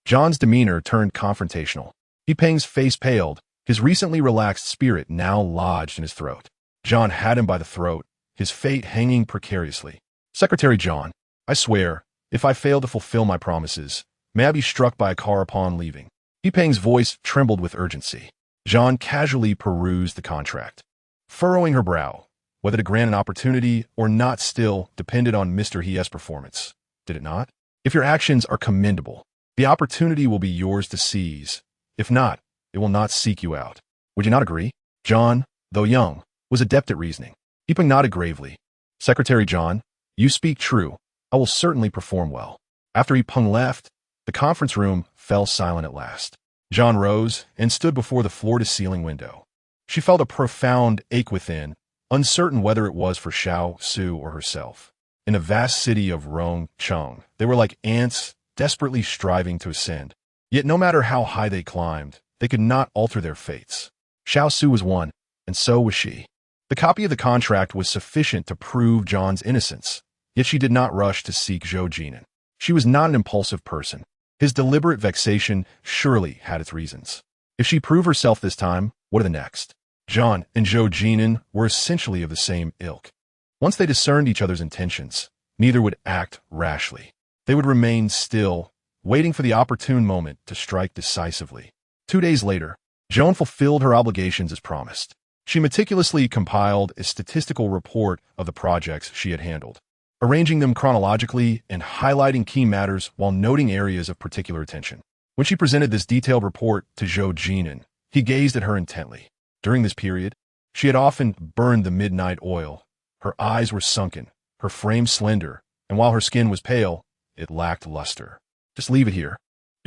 John's demeanor turned confrontational. He-Peng's face paled, his recently relaxed spirit now lodged in his throat. John had him by the throat, his fate hanging precariously. "Secretary John, I swear, if I fail to fulfill my promises, may I be struck by a car upon leaving." He-Peng's voice trembled with urgency. John casually perused the contract. Furrowing her brow, whether to grant an opportunity or not still depended on Mr. He's performance. Did it not? "If your actions are commendable, the opportunity will be yours to seize. If not, it will not seek you out. Would you not agree?" John, though young, was adept at reasoning. He nodded gravely. "Secretary John, you speak true. I will certainly perform well." After He left, the conference room fell silent at last. John rose and stood before the floor-to-ceiling window. She felt a profound ache within, uncertain whether it was for Xiao Su or herself. In the vast city of Rongcheng, they were like ants desperately striving to ascend. Yet no matter how high they climbed, they could not alter their fates. Xiao Su was one, and so was she. The copy of the contract was sufficient to prove John's innocence, yet she did not rush to seek Zhou Jin'an. She was not an impulsive person. His deliberate vexation surely had its reasons. If she proved herself this time, what of the next? John and Zhou Jin'an were essentially of the same ilk. Once they discerned each other's intentions, neither would act rashly. They would remain still, waiting for the opportune moment to strike decisively. 2 days later, Joan fulfilled her obligations as promised. She meticulously compiled a statistical report of the projects she had handled, arranging them chronologically and highlighting key matters while noting areas of particular attention. When she presented this detailed report to Zhou Jin'an, he gazed at her intently. During this period, she had often burned the midnight oil. Her eyes were sunken, her frame slender, and while her skin was pale, it lacked luster. Just leave it here,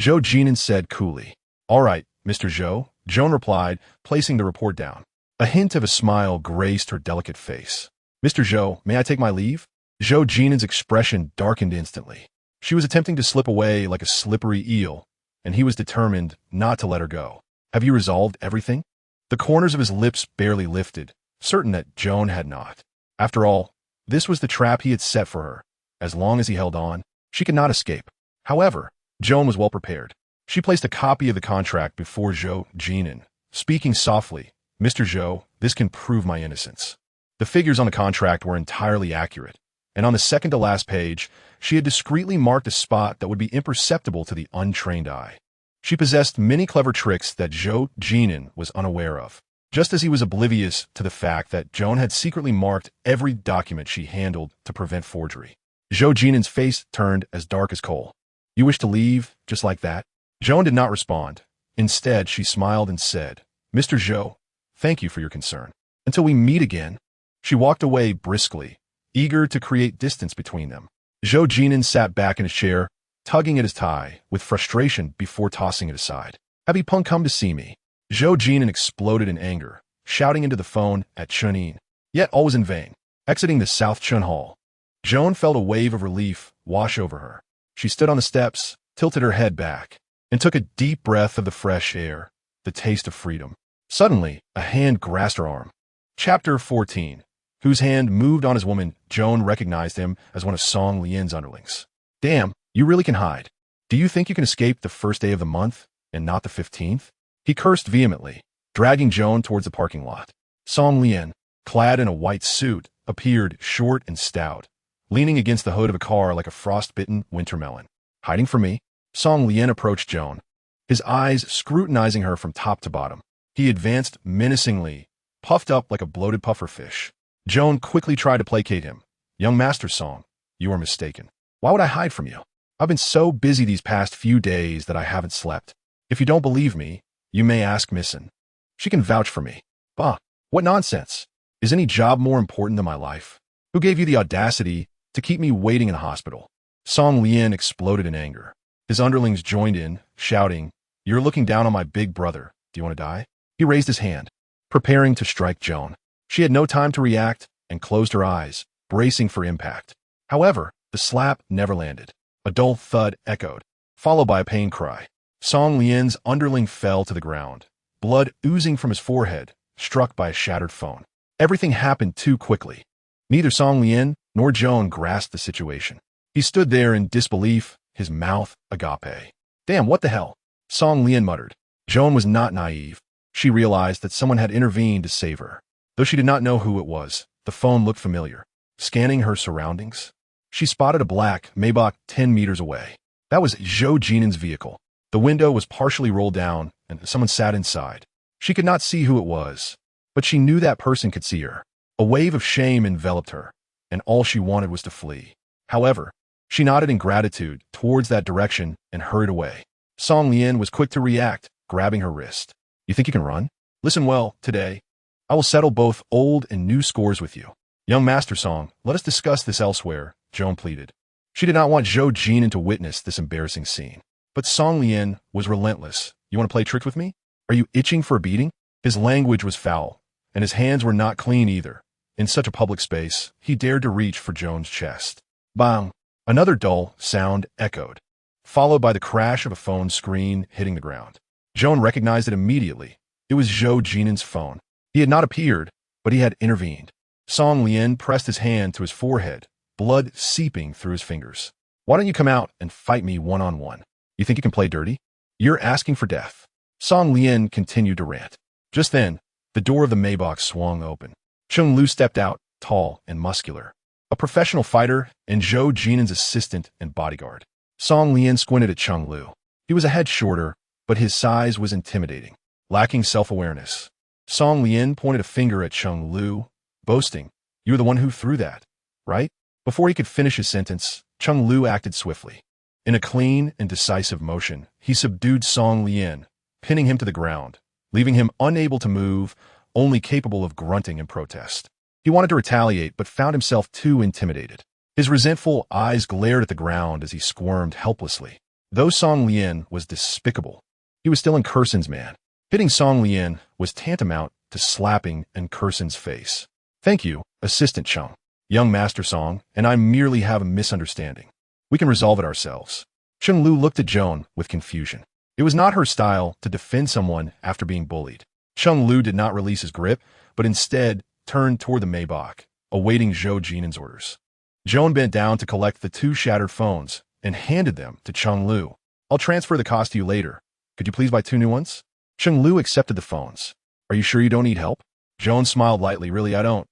Zhou Jin'an said coolly. All right, Mr. Zhou, Joan replied, placing the report down. A hint of a smile graced her delicate face. Mr. Zhou, may I take my leave? Zhou Jin'an's expression darkened instantly. She was attempting to slip away like a slippery eel, and he was determined not to let her go. Have you resolved everything? The corners of his lips barely lifted, certain that Joan had not. After all, this was the trap he had set for her. As long as he held on, she could not escape. However, Joan was well prepared. She placed a copy of the contract before Zhou Jin'an, speaking softly, Mr. Zhou, this can prove my innocence. The figures on the contract were entirely accurate, and on the second-to-last page, she had discreetly marked a spot that would be imperceptible to the untrained eye. She possessed many clever tricks that Zhou Jin'an was unaware of, just as he was oblivious to the fact that Joan had secretly marked every document she handled to prevent forgery. Zhou Jin'an's face turned as dark as coal. You wish to leave, just like that? Joan did not respond. Instead, she smiled and said, Mr. Zhou, thank you for your concern. Until we meet again. She walked away briskly, eager to create distance between them. Zhou Jin'an sat back in his chair, tugging at his tie with frustration before tossing it aside. Have you punk come to see me? Zhou Jin'an exploded in anger, shouting into the phone at Qiao En. Yet all was in vain. Exiting the South Chun Hall, Joan felt a wave of relief wash over her. She stood on the steps, tilted her head back, and took a deep breath of the fresh air, the taste of freedom. Suddenly, a hand grasped her arm. Chapter 14. Whose hand moved on his woman, Joan recognized him as one of Song Lian's underlings. Damn, you really can hide. Do you think you can escape the first day of the month, and not the 15th? He cursed vehemently, dragging Joan towards the parking lot. Song Lian, clad in a white suit, appeared short and stout, leaning against the hood of a car like a frostbitten winter melon. Hiding from me? Song Lian approached Joan, his eyes scrutinizing her from top to bottom. He advanced menacingly, puffed up like a bloated pufferfish. Joan quickly tried to placate him. Young Master Song, you are mistaken. Why would I hide from you? I've been so busy these past few days that I haven't slept. If you don't believe me, you may ask Missin. She can vouch for me. Bah, what nonsense. Is any job more important than my life? Who gave you the audacity to keep me waiting in the hospital? Song Lian exploded in anger. His underlings joined in, shouting, You're looking down on my big brother. Do you want to die? He raised his hand, preparing to strike Joan. She had no time to react and closed her eyes, bracing for impact. However, the slap never landed. A dull thud echoed, followed by a pain cry. Song Lian's underling fell to the ground, blood oozing from his forehead, struck by a shattered phone. Everything happened too quickly. Neither Song Lian nor Joan grasped the situation. He stood there in disbelief, his mouth agape. Damn, what the hell? Song Lian muttered. Joan was not naive. She realized that someone had intervened to save her. Though she did not know who it was, the phone looked familiar. Scanning her surroundings, she spotted a black Maybach 10 meters away. That was Zhou Jin'an's vehicle. The window was partially rolled down, and someone sat inside. She could not see who it was, but she knew that person could see her. A wave of shame enveloped her, and all she wanted was to flee. However, she nodded in gratitude towards that direction and hurried away. Song Lian was quick to react, grabbing her wrist. You think you can run? Listen well, today. I will settle both old and new scores with you. Young Master Song, let us discuss this elsewhere, Joan pleaded. She did not want Zhou Jin'an to witness this embarrassing scene. But Song Lian was relentless. You want to play tricks with me? Are you itching for a beating? His language was foul, and his hands were not clean either. In such a public space, he dared to reach for Joan's chest. Bang! Another dull sound echoed, followed by the crash of a phone screen hitting the ground. Joan recognized it immediately. It was Zhou Jin'an's phone. He had not appeared, but he had intervened. Song Lian pressed his hand to his forehead, blood seeping through his fingers. Why don't you come out and fight me one-on-one? You think you can play dirty? You're asking for death. Song Lian continued to rant. Just then, the door of the Maybach swung open. Chung Lu stepped out, tall and muscular. A professional fighter and Zhou Jin'an's assistant and bodyguard. Song Lian squinted at Chung Lu. He was a head shorter, but his size was intimidating. lacking self-awareness. Song Lian pointed a finger at Cheng Lu, boasting, "You were the one who threw that, right?" Before he could finish his sentence, Cheng Lu acted swiftly. In a clean and decisive motion, he subdued Song Lian, pinning him to the ground, leaving him unable to move, only capable of grunting in protest. He wanted to retaliate, but found himself too intimidated. His resentful eyes glared at the ground as he squirmed helplessly. Though Song Lian was despicable, he was still in Kerson's man. Hitting Song Lian was tantamount to slapping in Kerson's face. "Thank you, Assistant Cheng. Young Master Song and I merely have a misunderstanding. We can resolve it ourselves." Cheng Lu looked at Joan with confusion. It was not her style to defend someone after being bullied. Cheng Lu did not release his grip, but instead turned toward the Maybach, awaiting Zhou Jin'an's orders. Joan bent down to collect the 2 shattered phones and handed them to Cheng Lu. "I'll transfer the cost to you later. Could you please buy 2 new ones?" Cheng Lu accepted the phones. "Are you sure you don't need help?" Joan smiled lightly. "Really, I don't."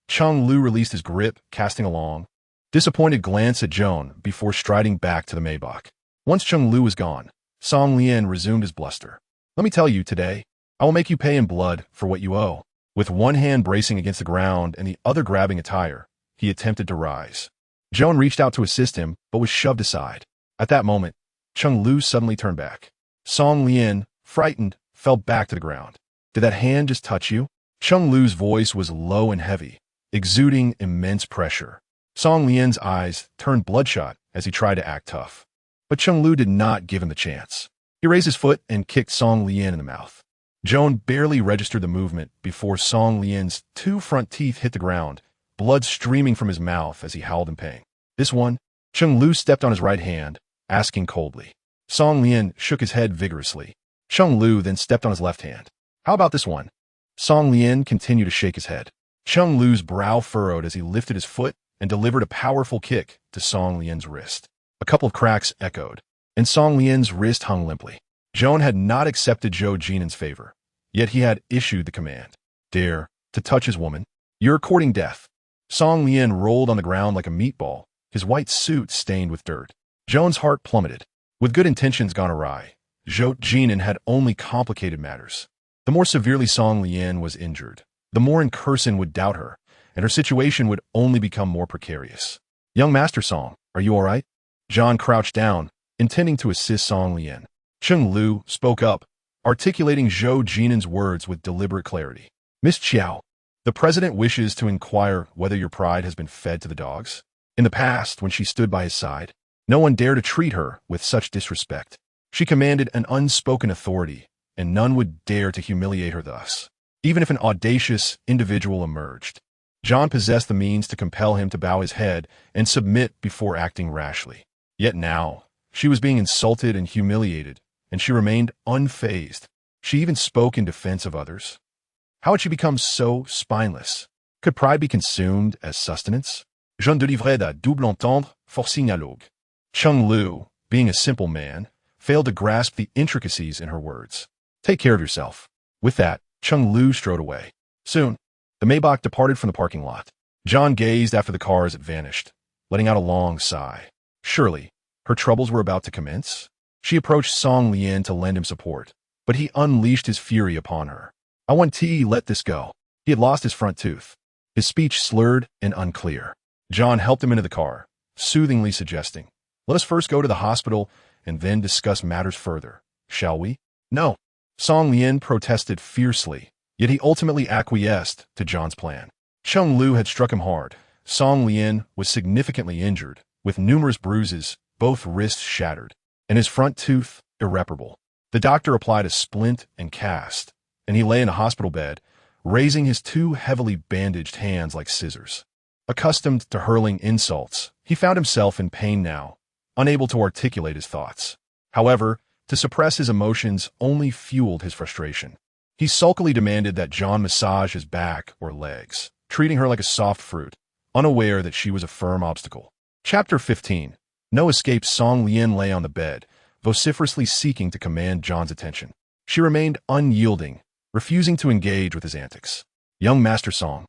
Cheng Lu released his grip, casting a long, disappointed glance at Joan before striding back to the Maybach. Once Cheng Lu was gone, Song Lian resumed his bluster. "Let me tell you, today, I will make you pay in blood for what you owe." With one hand bracing against the ground and the other grabbing a tire, he attempted to rise. Joan reached out to assist him, but was shoved aside. At that moment, Cheng Lu suddenly turned back. Song Lian, frightened, fell back to the ground. "Did that hand just touch you?" Cheng Lu's voice was low and heavy, exuding immense pressure. Song Lian's eyes turned bloodshot as he tried to act tough. But Cheng Lu did not give him the chance. He raised his foot and kicked Song Lian in the mouth. Joan barely registered the movement before Song Lian's 2 front teeth hit the ground, blood streaming from his mouth as he howled in pain. "This one?" Cheng Lu stepped on his right hand, asking coldly. Song Lian shook his head vigorously. Cheng Lu then stepped on his left hand. "How about this one?" Song Lian continued to shake his head. Cheng Lu's brow furrowed as he lifted his foot and delivered a powerful kick to Song Lian's wrist. A couple of cracks echoed, and Song Lian's wrist hung limply. Joan had not accepted Zhou Jin'an's favor, yet he had issued the command. "Dare to touch his woman? You're courting death." Song Lian rolled on the ground like a meatball, his white suit stained with dirt. Joan's heart plummeted. With good intentions gone awry, Zhou Jin'an had only complicated matters. The more severely Song Lian was injured, the more Kerson would doubt her, and her situation would only become more precarious. "Young Master Song, are you all right?" John crouched down, intending to assist Song Lian. Cheng Lu spoke up, articulating Zhou Jin'an's words with deliberate clarity. "Miss Qiao, the president wishes to inquire whether your pride has been fed to the dogs. In the past, when she stood by his side, no one dared to treat her with such disrespect. She commanded an unspoken authority, and none would dare to humiliate her thus, even if an audacious individual emerged. John possessed the means to compel him to bow his head and submit before acting rashly. Yet now, she was being insulted and humiliated, and she remained unfazed. She even spoke in defense of others. How had she become so spineless? Could pride be consumed as sustenance? Je ne devrais de double entendre, forcing dialogue. Cheng Lu, being a simple man, failed to grasp the intricacies in her words. "Take care of yourself." With that, Cheng Lu strode away. Soon, the Maybach departed from the parking lot. John gazed after the car as it vanished, letting out a long sigh. Surely, her troubles were about to commence? She approached Song Lian to lend him support, but he unleashed his fury upon her. "I want to let this go." He had lost his front tooth. His speech slurred and unclear. John helped him into the car, soothingly suggesting, "Let us first go to the hospital and then discuss matters further, shall we?" "No." Song Lian protested fiercely, yet he ultimately acquiesced to John's plan. Cheng Lu had struck him hard. Song Lian was significantly injured, with numerous bruises, both wrists shattered, and his front tooth irreparable. The doctor applied a splint and cast, and he lay in a hospital bed, raising his 2 heavily bandaged hands like scissors. Accustomed to hurling insults, he found himself in pain now, unable to articulate his thoughts. However, to suppress his emotions only fueled his frustration. He sulkily demanded that John massage his back or legs, treating her like a soft fruit, unaware that she was a firm obstacle. Chapter 15. No escape. Song Lian lay on the bed, vociferously seeking to command John's attention. She remained unyielding, refusing to engage with his antics. "Young Master Song,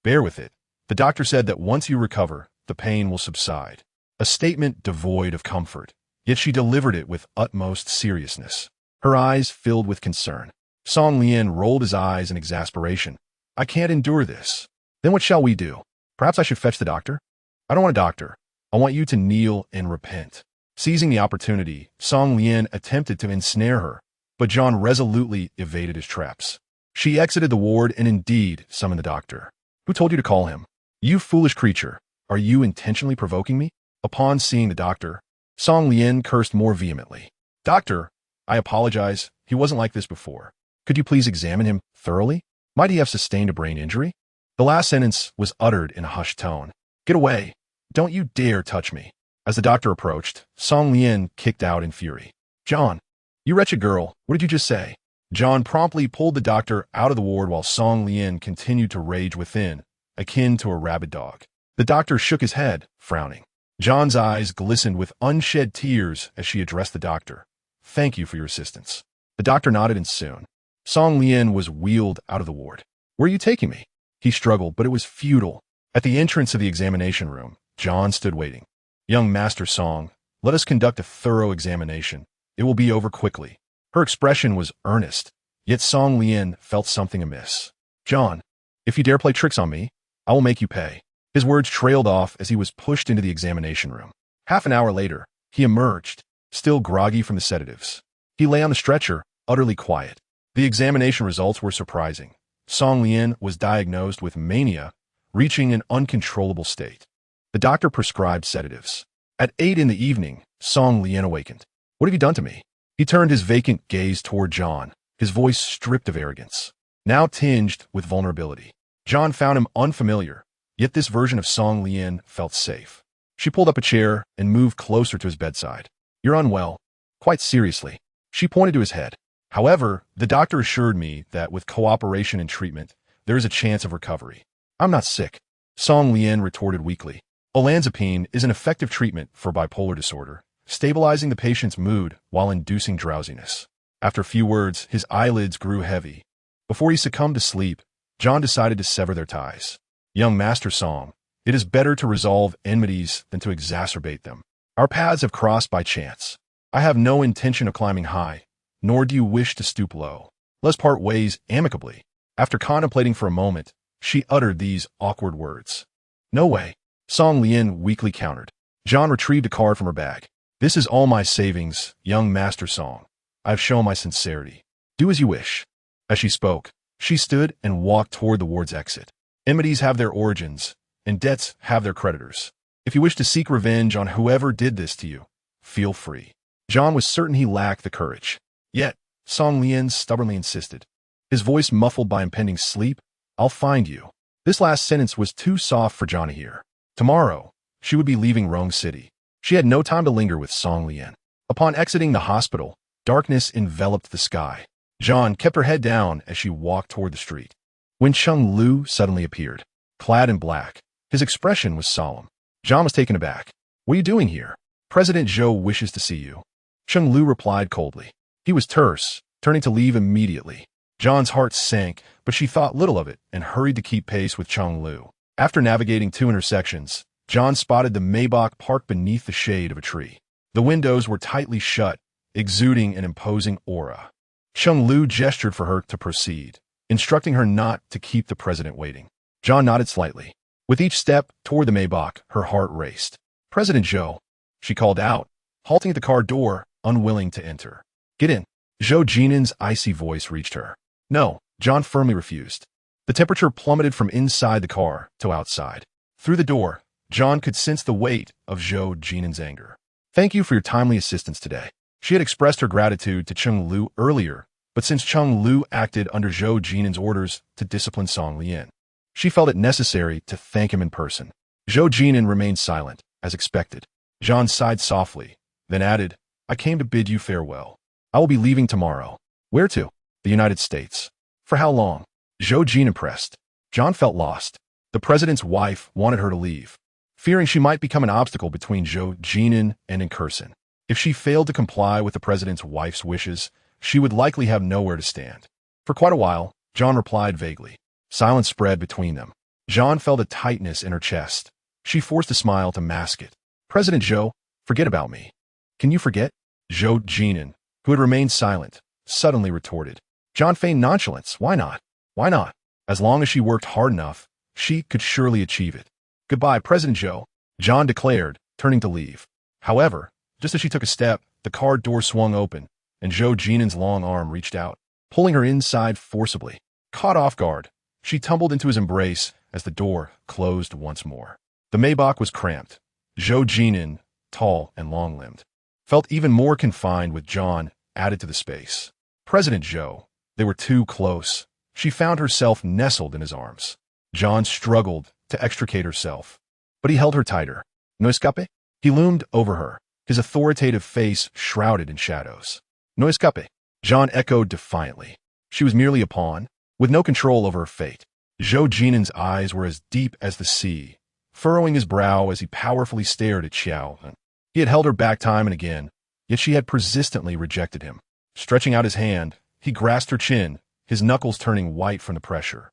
bear with it. The doctor said that once you recover, the pain will subside." A statement devoid of comfort, yet she delivered it with utmost seriousness. Her eyes filled with concern. Song Lian rolled his eyes in exasperation. I can't endure this. Then what shall we do? Perhaps I should fetch the doctor? I don't want a doctor. I want you to kneel and repent. Seizing the opportunity, Song Lian attempted to ensnare her, but John resolutely evaded his traps. She exited the ward and indeed summoned the doctor. Who told you to call him? You foolish creature. Are you intentionally provoking me? Upon seeing the doctor, Song Lian cursed more vehemently. Doctor, I apologize. He wasn't like this before. Could you please examine him thoroughly? Might he have sustained a brain injury? The last sentence was uttered in a hushed tone. Get away. Don't you dare touch me. As the doctor approached, Song Lian kicked out in fury. John, you wretched girl, what did you just say? John promptly pulled the doctor out of the ward while Song Lian continued to rage within, akin to a rabid dog. The doctor shook his head, frowning. John's eyes glistened with unshed tears as she addressed the doctor. Thank you for your assistance. The doctor nodded, and soon Song Lian was wheeled out of the ward. Where are you taking me? He struggled, but it was futile. At the entrance of the examination room, John stood waiting. Young Master Song, let us conduct a thorough examination. It will be over quickly. Her expression was earnest, yet Song Lian felt something amiss. John, if you dare play tricks on me, I will make you pay. His words trailed off as he was pushed into the examination room. Half an hour later, he emerged, still groggy from the sedatives. He lay on the stretcher, utterly quiet. The examination results were surprising. Song Lian was diagnosed with mania, reaching an uncontrollable state. The doctor prescribed sedatives. At 8 in the evening, Song Lian awakened. What have you done to me? He turned his vacant gaze toward John, his voice stripped of arrogance, now tinged with vulnerability. John found him unfamiliar, yet this version of Song Lian felt safe. She pulled up a chair and moved closer to his bedside. You're unwell. Quite seriously. She pointed to his head. However, the doctor assured me that with cooperation and treatment, there is a chance of recovery. I'm not sick, Song Lian retorted weakly. Olanzapine is an effective treatment for bipolar disorder, stabilizing the patient's mood while inducing drowsiness. After a few words, his eyelids grew heavy. Before he succumbed to sleep, John decided to sever their ties. Young Master Song, it is better to resolve enmities than to exacerbate them. Our paths have crossed by chance. I have no intention of climbing high, nor do you wish to stoop low. Let's part ways amicably. After contemplating for a moment, she uttered these awkward words. No way, Song Lian weakly countered. John retrieved a card from her bag. This is all my savings, young Master Song. I have shown my sincerity. Do as you wish. As she spoke, she stood and walked toward the ward's exit. Enmities have their origins, and debts have their creditors. If you wish to seek revenge on whoever did this to you, feel free. John was certain he lacked the courage. Yet, Song Lian stubbornly insisted. His voice muffled by impending sleep, I'll find you. This last sentence was too soft for John to hear. Tomorrow, she would be leaving Rong City. She had no time to linger with Song Lian. Upon exiting the hospital, darkness enveloped the sky. John kept her head down as she walked toward the street. When Cheng Lu suddenly appeared, clad in black, his expression was solemn. John was taken aback. What are you doing here? President Zhou wishes to see you. Cheng Lu replied coldly. He was terse, turning to leave immediately. John's heart sank, but she thought little of it and hurried to keep pace with Cheng Lu. After navigating 2 intersections, John spotted the Maybach parked beneath the shade of a tree. The windows were tightly shut, exuding an imposing aura. Cheng Lu gestured for her to proceed, instructing her not to keep the president waiting. John nodded slightly. With each step toward the Maybach, her heart raced. President Zhou, she called out, halting at the car door, unwilling to enter. Get in. Zhou Jin'an's icy voice reached her. No, John firmly refused. The temperature plummeted from inside the car to outside. Through the door, John could sense the weight of Zhou Jin'an's anger. Thank you for your timely assistance today. She had expressed her gratitude to Cheng Lu earlier, but since Cheng Lu acted under Zhou Jin'an's orders to discipline Song Lian, she felt it necessary to thank him in person. Zhou Jin'an remained silent, as expected. John sighed softly, then added, I came to bid you farewell. I will be leaving tomorrow. Where to? The United States. For how long? Zhou Jin'an pressed. John felt lost. The president's wife wanted her to leave, fearing she might become an obstacle between Zhou Jin'an and Incursion. If she failed to comply with the president's wife's wishes, she would likely have nowhere to stand. For quite a while, John replied vaguely. Silence spread between them. John felt a tightness in her chest. She forced a smile to mask it. President Zhou, forget about me. Can you forget? Zhou Jin'an, who had remained silent, suddenly retorted. John feigned nonchalance. Why not? Why not? As long as she worked hard enough, she could surely achieve it. Goodbye, President Zhou, John declared, turning to leave. However, just as she took a step, the car door swung open, and Zhou Jin'an's long arm reached out, pulling her inside forcibly. Caught off guard, she tumbled into his embrace as the door closed once more. The Maybach was cramped. Zhou Jin'an, tall and long-limbed, felt even more confined with John added to the space. President Zhou, they were too close. She found herself nestled in his arms. John struggled to extricate herself, but he held her tighter. No escape? He loomed over her, his authoritative face shrouded in shadows. No escape, John echoed defiantly. She was merely a pawn, with no control over her fate. Zhou Jin'an's eyes were as deep as the sea, furrowing his brow as he powerfully stared at Qiao En. He had held her back time and again, yet she had persistently rejected him. Stretching out his hand, he grasped her chin, his knuckles turning white from the pressure.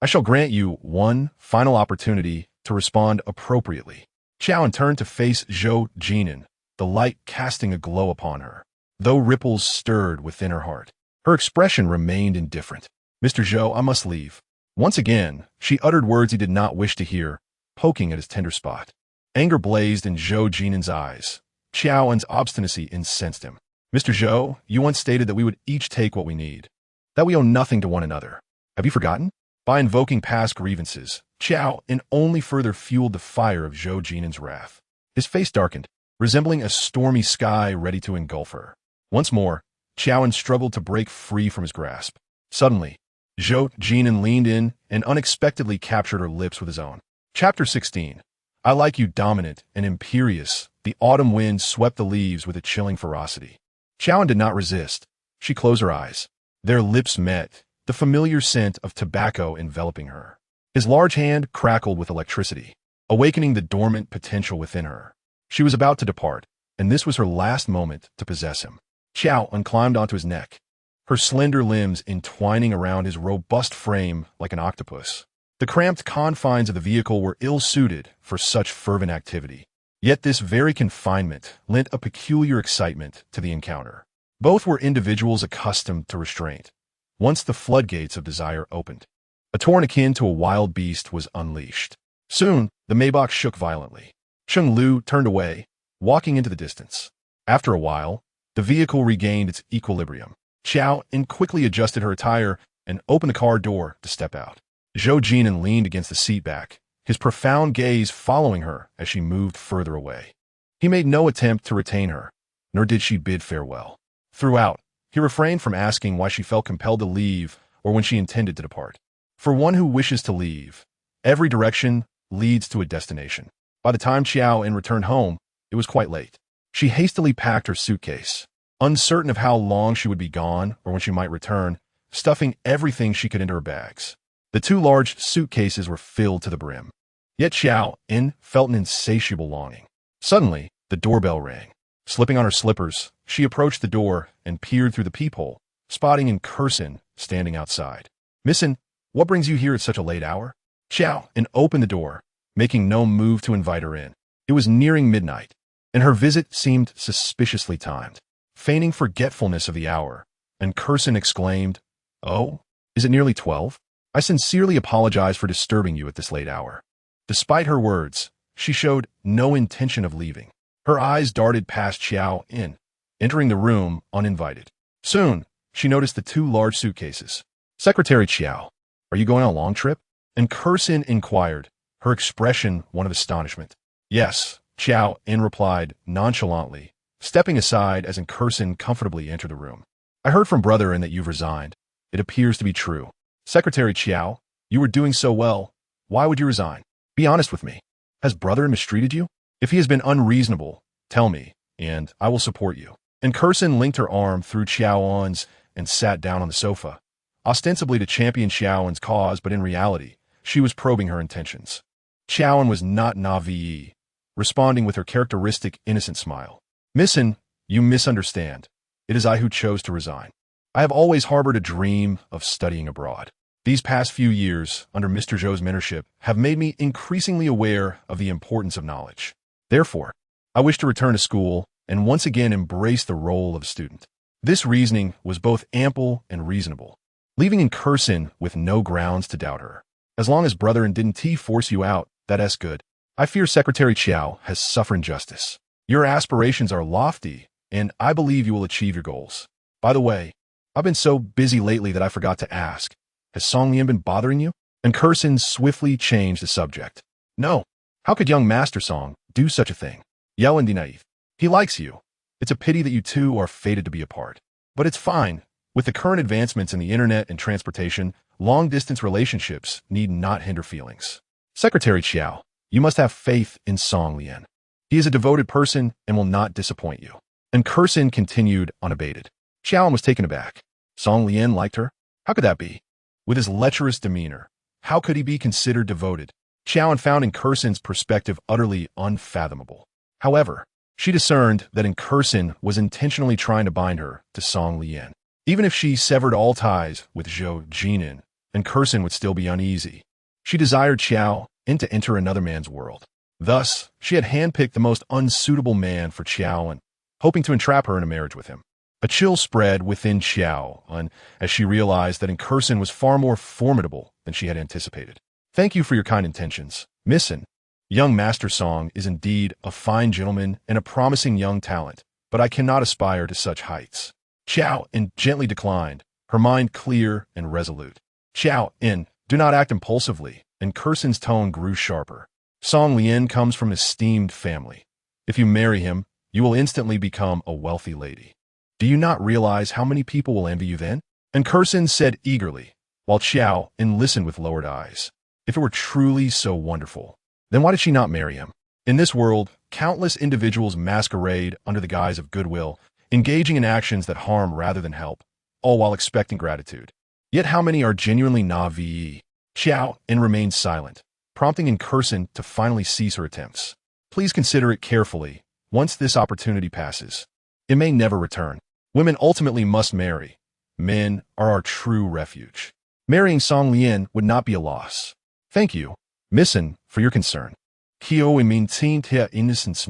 I shall grant you one final opportunity to respond appropriately. Qiao En turned to face Zhou Jin'an, the light casting a glow upon her. Though ripples stirred within her heart, her expression remained indifferent. Mr. Zhou, I must leave. Once again, she uttered words he did not wish to hear, poking at his tender spot. Anger blazed in Zhou Jin'an's eyes. Qiao En's obstinacy incensed him. Mr. Zhou, you once stated that we would each take what we need, that we owe nothing to one another. Have you forgotten? By invoking past grievances, Qiao En only further fueled the fire of Zhou Jin'an's wrath. His face darkened, resembling a stormy sky ready to engulf her. Once more, Qiao En struggled to break free from his grasp. Suddenly, Zhou Jin'an leaned in and unexpectedly captured her lips with his own. Chapter 16. I like you dominant and imperious. The autumn wind swept the leaves with a chilling ferocity. Qiao En did not resist. She closed her eyes. Their lips met, the familiar scent of tobacco enveloping her. His large hand crackled with electricity, awakening the dormant potential within her. She was about to depart, and this was her last moment to possess him. Qiao En climbed onto his neck, her slender limbs entwining around his robust frame like an octopus. The cramped confines of the vehicle were ill-suited for such fervent activity. Yet this very confinement lent a peculiar excitement to the encounter. Both were individuals accustomed to restraint. Once the floodgates of desire opened, a torrent akin to a wild beast was unleashed. Soon, the Maybach shook violently. Cheng Lu turned away, walking into the distance. After a while, the vehicle regained its equilibrium. Qiao En quickly adjusted her attire and opened the car door to step out. Zhou Jin'an leaned against the seat back, his profound gaze following her as she moved further away. He made no attempt to retain her, nor did she bid farewell. Throughout, he refrained from asking why she felt compelled to leave or when she intended to depart. For one who wishes to leave, every direction leads to a destination. By the time Qiao En returned home, it was quite late. She hastily packed her suitcase, uncertain of how long she would be gone or when she might return, stuffing everything she could into her bags. The two large suitcases were filled to the brim. Yet Qiao En felt an insatiable longing. Suddenly, the doorbell rang. Slipping on her slippers, she approached the door and peered through the peephole, spotting in Kursin standing outside. Missin, what brings you here at such a late hour? Qiao En opened the door, making no move to invite her in. It was nearing midnight, and her visit seemed suspiciously timed. Feigning forgetfulness of the hour, and Kursin exclaimed, "Oh, is it nearly 12? I sincerely apologize for disturbing you at this late hour." Despite her words, she showed no intention of leaving. Her eyes darted past Qiao En, entering the room uninvited. Soon, she noticed the two large suitcases. "Secretary Qiao, are you going on a long trip?" And Kursin inquired, her expression one of astonishment. "Yes," Qiao En replied nonchalantly, stepping aside as Kursin comfortably entered the room. "I heard from Brother En that you've resigned. It appears to be true. Secretary Qiao, you were doing so well. Why would you resign? Be honest with me. Has Brother En mistreated you? If he has been unreasonable, tell me, and I will support you." And Kursin linked her arm through Qiao En's and sat down on the sofa, ostensibly to champion Qiao En's cause, but in reality, she was probing her intentions. Qiao En was not naive, responding with her characteristic innocent smile. "Missin, you misunderstand. It is I who chose to resign. I have always harbored a dream of studying abroad. These past few years, under Mr. Zhou's mentorship, have made me increasingly aware of the importance of knowledge. Therefore, I wish to return to school and once again embrace the role of a student." This reasoning was both ample and reasonable. leaving in Curson with no grounds to doubt her. As long as brother and didn't force you out, that's good. I fear Secretary Qiao has suffered injustice. Your aspirations are lofty, and I believe you will achieve your goals. By the way, I've been so busy lately that I forgot to ask. Has Song Lian been bothering you? And Curson swiftly changed the subject. No. How could young Master Song do such a thing? Yell and be naive. He likes you. It's a pity that you two are fated to be apart. But it's fine. With the current advancements in the internet and transportation, long-distance relationships need not hinder feelings. Secretary Qiao, you must have faith in Song Lian. He is a devoted person and will not disappoint you. And Curson continued unabated. Qiao was taken aback. Song Lian liked her? How could that be? With his lecherous demeanor, how could he be considered devoted? Qiao found in Curson's perspective utterly unfathomable. However, she discerned that in Curson was intentionally trying to bind her to Song Lian. Even if she severed all ties with Zhou Jin'an, and Curson would still be uneasy. She desired Qiao En to enter another man's world. Thus, she had handpicked the most unsuitable man for Qiao En, hoping to entrap her in a marriage with him. A chill spread within Qiao En as she realized that in Curson was far more formidable than she had anticipated. Thank you for your kind intentions, Miss En. Young Master Song is indeed a fine gentleman and a promising young talent, but I cannot aspire to such heights. Qiao En gently declined, her mind clear and resolute. Qiao En, do not act impulsively, and Curson's tone grew sharper. Song Lian comes from an esteemed family. If you marry him, you will instantly become a wealthy lady. Do you not realize how many people will envy you then? And Curson said eagerly, while Qiao En listened with lowered eyes. If it were truly so wonderful, then why did she not marry him? In this world, countless individuals masquerade under the guise of goodwill, engaging in actions that harm rather than help, all while expecting gratitude. Yet how many are genuinely naive? Qiao En remained silent, prompting in Curson to finally cease her attempts. Please consider it carefully. Once this opportunity passes, it may never return. Women ultimately must marry. Men are our true refuge. Marrying Song Lian would not be a loss. Thank you, Miss En, for your concern. Qiao En maintained her innocence.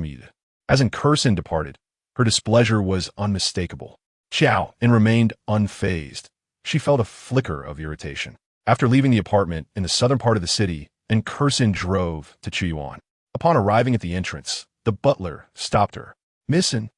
As in Curson departed, her displeasure was unmistakable. Qiao En remained unfazed. She felt a flicker of irritation. After leaving the apartment in the southern part of the city, and Curson drove to Qiao En. Upon arriving at the entrance, the butler stopped her. Miss En,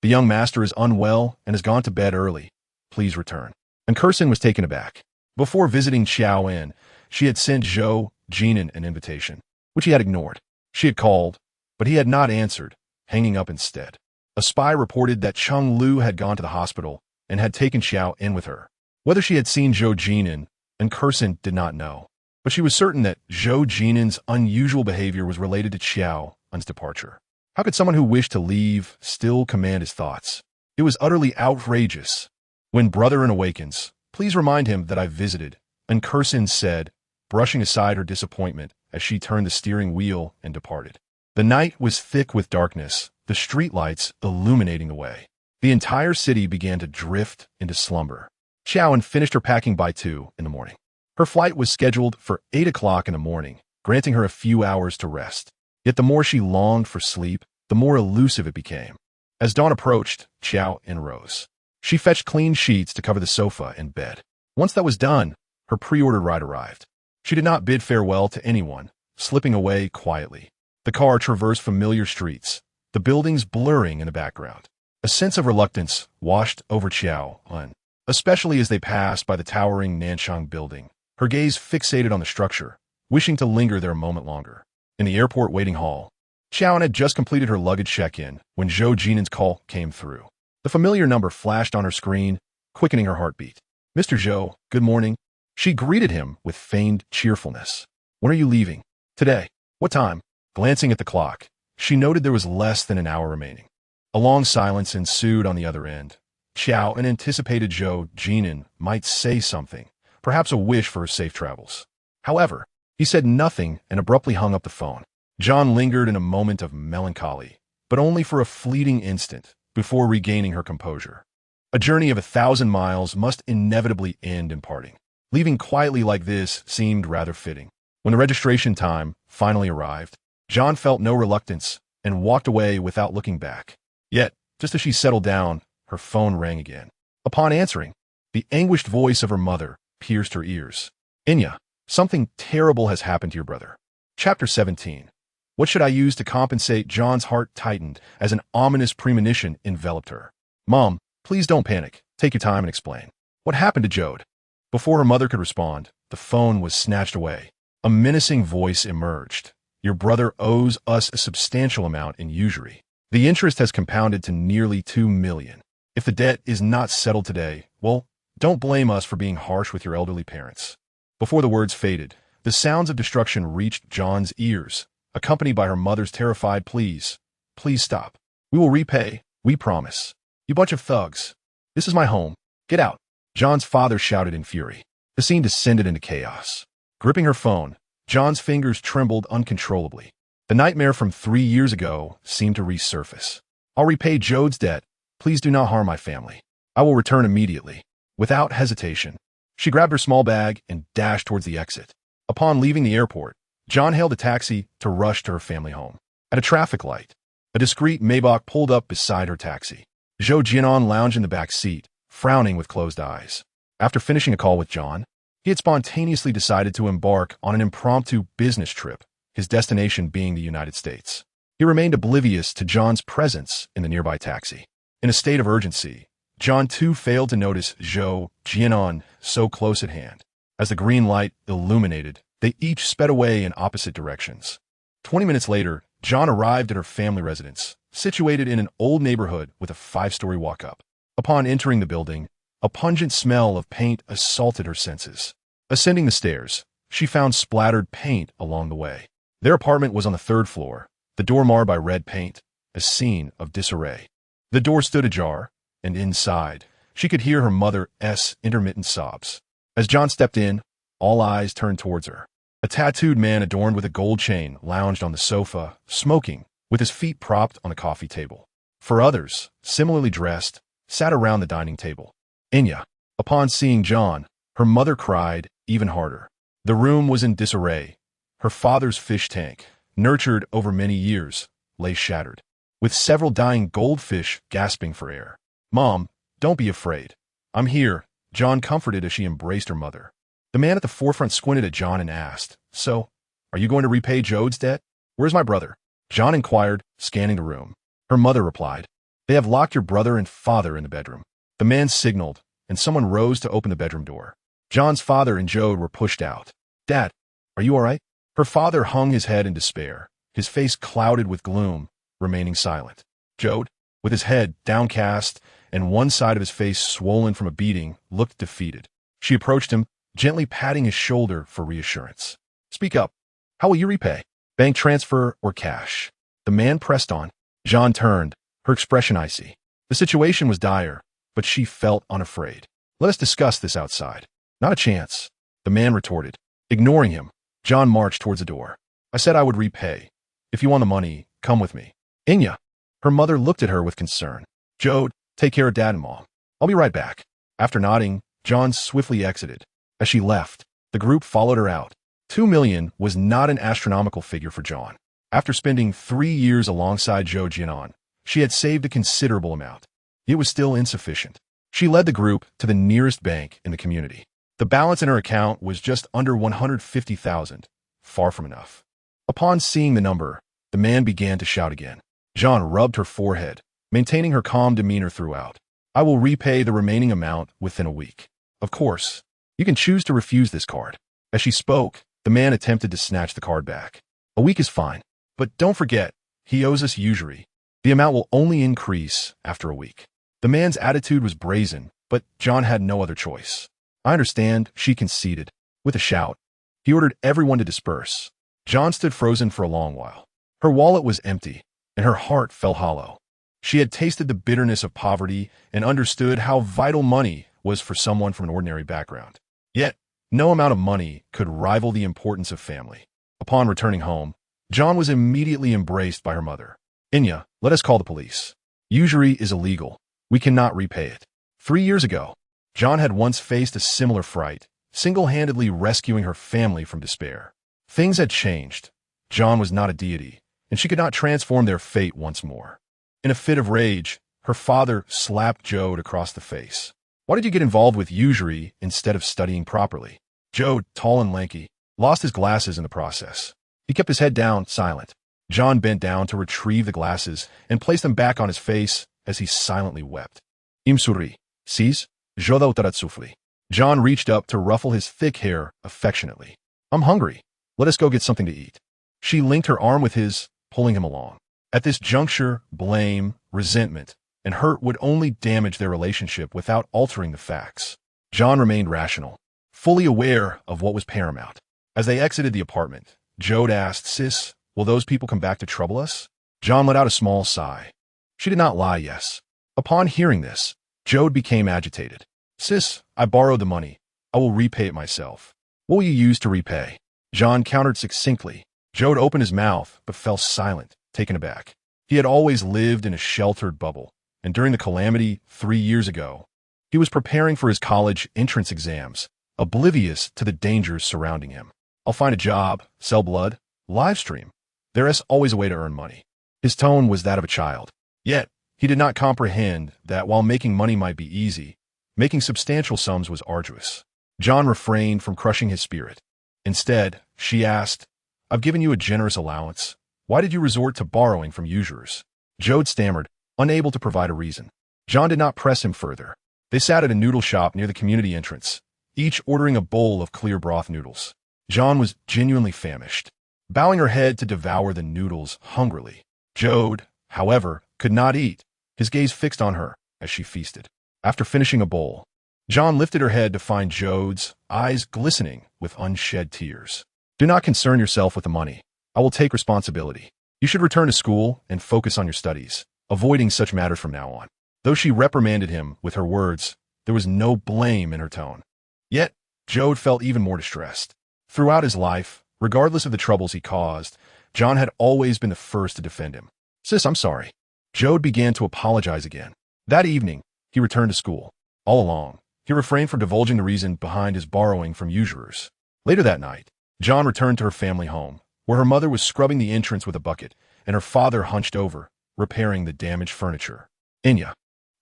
the young master is unwell and has gone to bed early. Please return. And Curson was taken aback. Before visiting Qiao En, she had sent Zhou Jin'an an invitation, which he had ignored. She had called, but he had not answered, hanging up instead. A spy reported that Chung Lu had gone to the hospital and had taken Qiao En with her. Whether she had seen Zhou Jin'an, and Curson did not know, but she was certain that Zhou Jin'an's unusual behavior was related to Qiao En's departure. How could someone who wished to leave still command his thoughts? It was utterly outrageous. When Brother En awakens, please remind him that I visited, and Curson said, brushing aside her disappointment as she turned the steering wheel and departed. The night was thick with darkness, the streetlights illuminating the way. The entire city began to drift into slumber. Qiao En finished her packing by 2 in the morning. Her flight was scheduled for 8 o'clock in the morning, granting her a few hours to rest. Yet the more she longed for sleep, the more elusive it became. As dawn approached, Qiao En rose. She fetched clean sheets to cover the sofa and bed. Once that was done, her pre-ordered ride arrived. She did not bid farewell to anyone, slipping away quietly. The car traversed familiar streets, the buildings blurring in the background. A sense of reluctance washed over Qiao En, especially as they passed by the towering Nanshang building, her gaze fixated on the structure, wishing to linger there a moment longer. In the airport waiting hall, Qiao En had just completed her luggage check-in when Zhou Jin'an's call came through. The familiar number flashed on her screen, quickening her heartbeat. Mr. Zhou, good morning. She greeted him with feigned cheerfulness. When are you leaving? Today. What time? Glancing at the clock, she noted there was less than an hour remaining. A long silence ensued on the other end. Qiao En anticipated Zhou Jin'an might say something, perhaps a wish for her safe travels. However, he said nothing and abruptly hung up the phone. John lingered in a moment of melancholy, but only for a fleeting instant, before regaining her composure. A journey of 1,000 miles must inevitably end in parting. Leaving quietly like this seemed rather fitting. When the registration time finally arrived, John felt no reluctance and walked away without looking back. Yet, just as she settled down, her phone rang again. Upon answering, the anguished voice of her mother pierced her ears. Inya, something terrible has happened to your brother. Chapter 17. What should I use to compensate? John's heart tightened as an ominous premonition enveloped her. Mom, please don't panic. Take your time and explain. What happened to Jode? Before her mother could respond, the phone was snatched away. A menacing voice emerged. Your brother owes us a substantial amount in usury. The interest has compounded to nearly $2 million. If the debt is not settled today, well, don't blame us for being harsh with your elderly parents. Before the words faded, the sounds of destruction reached John's ears, accompanied by her mother's terrified pleas. Please stop. We will repay, we promise. You bunch of thugs. This is my home. Get out. John's father shouted in fury. The scene descended into chaos. Gripping her phone, John's fingers trembled uncontrollably. The nightmare from 3 years ago seemed to resurface. I'll repay Jode's debt. Please do not harm my family. I will return immediately. Without hesitation, she grabbed her small bag and dashed towards the exit. Upon leaving the airport, John hailed a taxi to rush to her family home. At a traffic light, a discreet Maybach pulled up beside her taxi. Zhou Jin'an lounged in the back seat, frowning with closed eyes. After finishing a call with John, he had spontaneously decided to embark on an impromptu business trip, his destination being the United States. He remained oblivious to John's presence in the nearby taxi. In a state of urgency, John too failed to notice Zhou Jin'an so close at hand. As the green light illuminated, they each sped away in opposite directions. 20 minutes later, John arrived at her family residence, situated in an old neighborhood with a 5-story walk-up. Upon entering the building, a pungent smell of paint assaulted her senses. Ascending the stairs, she found splattered paint along the way. Their apartment was on the 3rd floor, the door marred by red paint, a scene of disarray. The door stood ajar, and inside, she could hear her mother's intermittent sobs. As John stepped in, all eyes turned towards her. A tattooed man adorned with a gold chain lounged on the sofa, smoking, with his feet propped on a coffee table. 4 others, similarly dressed, sat around the dining table. Inya. Upon seeing John, her mother cried even harder. The room was in disarray. Her father's fish tank, nurtured over many years, lay shattered, with several dying goldfish gasping for air. Mom, don't be afraid. I'm here, John comforted as she embraced her mother. The man at the forefront squinted at John and asked, So, are you going to repay Jode's debt? Where's my brother? John inquired, scanning the room. Her mother replied, They have locked your brother and father in the bedroom. The man signaled, and someone rose to open the bedroom door. John's father and Jode were pushed out. Dad, are you all right? Her father hung his head in despair, his face clouded with gloom, remaining silent. Jode, with his head downcast and one side of his face swollen from a beating, looked defeated. She approached him, gently patting his shoulder for reassurance. Speak up. How will you repay? Bank transfer or cash? The man pressed on. John turned, her expression icy. The situation was dire, but she felt unafraid. Let us discuss this outside. Not a chance, the man retorted. Ignoring him, John marched towards the door. I said I would repay. If you want the money, come with me. Inya. Her mother looked at her with concern. Jode, take care of Dad and Mom. I'll be right back. After nodding, John swiftly exited. As she left, the group followed her out. $2 million was not an astronomical figure for John. After spending 3 years alongside Zhou Jin'an, she had saved a considerable amount. It was still insufficient. She led the group to the nearest bank in the community. The balance in her account was just under $150,000, far from enough. Upon seeing the number, the man began to shout again. John rubbed her forehead, maintaining her calm demeanor throughout. I will repay the remaining amount within a week. Of course, you can choose to refuse this card. As she spoke, the man attempted to snatch the card back. A week is fine, but don't forget, he owes us usury. The amount will only increase after a week. The man's attitude was brazen, but John had no other choice. I understand, she conceded. With a shout, he ordered everyone to disperse. John stood frozen for a long while. Her wallet was empty, and her heart felt hollow. She had tasted the bitterness of poverty and understood how vital money was for someone from an ordinary background. Yet, no amount of money could rival the importance of family. Upon returning home, John was immediately embraced by her mother. Inya, let us call the police. Usury is illegal. We cannot repay it. 3 years ago, John had once faced a similar fright, single-handedly rescuing her family from despair. Things had changed. John was not a deity, and she could not transform their fate once more. In a fit of rage, her father slapped Jode across the face. Why did you get involved with usury instead of studying properly? Zhou, tall and lanky, lost his glasses in the process. He kept his head down, silent. John bent down to retrieve the glasses and placed them back on his face as he silently wept. Imsuri, sis, Zhou taratsufli. John reached up to ruffle his thick hair affectionately. I'm hungry. Let us go get something to eat. She linked her arm with his, pulling him along. At this juncture, blame, resentment, and hurt would only damage their relationship without altering the facts. John remained rational, fully aware of what was paramount. As they exited the apartment, Jode asked, Sis, will those people come back to trouble us? John let out a small sigh. She did not lie, yes. Upon hearing this, Jode became agitated. Sis, I borrowed the money. I will repay it myself. What will you use to repay? John countered succinctly. Jode opened his mouth, but fell silent, taken aback. He had always lived in a sheltered bubble, and during the calamity 3 years ago, he was preparing for his college entrance exams, oblivious to the dangers surrounding him. I'll find a job, sell blood, live stream. There is always a way to earn money. His tone was that of a child. Yet, he did not comprehend that while making money might be easy, making substantial sums was arduous. John refrained from crushing his spirit. Instead, she asked, I've given you a generous allowance. Why did you resort to borrowing from usurers? Jode stammered, unable to provide a reason. John did not press him further. They sat at a noodle shop near the community entrance, each ordering a bowl of clear broth noodles. John was genuinely famished, bowing her head to devour the noodles hungrily. Jode, however, could not eat, his gaze fixed on her as she feasted. After finishing a bowl, John lifted her head to find Jode's eyes glistening with unshed tears. Do not concern yourself with the money. I will take responsibility. You should return to school and focus on your studies, avoiding such matters from now on. Though she reprimanded him with her words, there was no blame in her tone. Yet, Jode felt even more distressed. Throughout his life, regardless of the troubles he caused, John had always been the first to defend him. Sis, I'm sorry. Jode began to apologize again. That evening, he returned to school. All along, he refrained from divulging the reason behind his borrowing from usurers. Later that night, John returned to her family home, where her mother was scrubbing the entrance with a bucket, and her father hunched over, repairing the damaged furniture. Inya,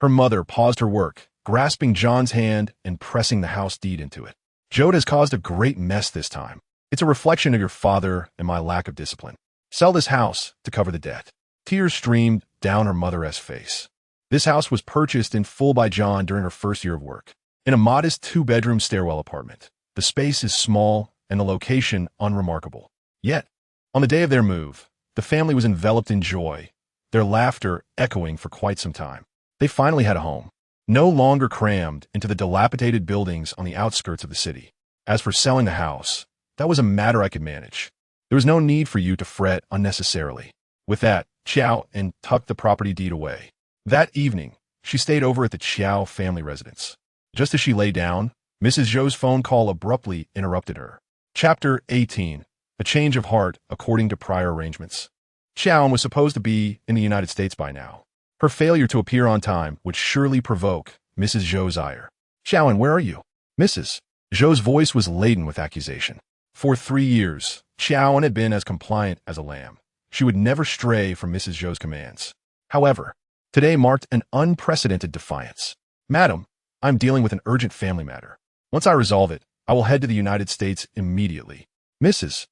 her mother, paused her work, grasping John's hand and pressing the house deed into it. Jode has caused a great mess this time. It's a reflection of your father and my lack of discipline. Sell this house to cover the debt. Tears streamed down her mother's face. This house was purchased in full by John during her first year of work. In a modest 2-bedroom stairwell apartment. The space is small and the location unremarkable. Yet, on the day of their move, the family was enveloped in joy, their laughter echoing for quite some time. They finally had a home, no longer crammed into the dilapidated buildings on the outskirts of the city. As for selling the house, that was a matter I could manage. There was no need for you to fret unnecessarily. With that, Qiao En tucked the property deed away. That evening, she stayed over at the Qiao family residence. Just as she lay down, Mrs. Zhou's phone call abruptly interrupted her. Chapter 18. A change of heart according to prior arrangements. Qiao En was supposed to be in the United States by now. Her failure to appear on time would surely provoke Mrs. Zhou's ire. Qiao En, where are you? Mrs. Zhou's voice was laden with accusation. For 3 years, Qiao En had been as compliant as a lamb. She would never stray from Mrs. Zhou's commands. However, today marked an unprecedented defiance. Madam, I'm dealing with an urgent family matter. Once I resolve it, I will head to the United States immediately. Mrs.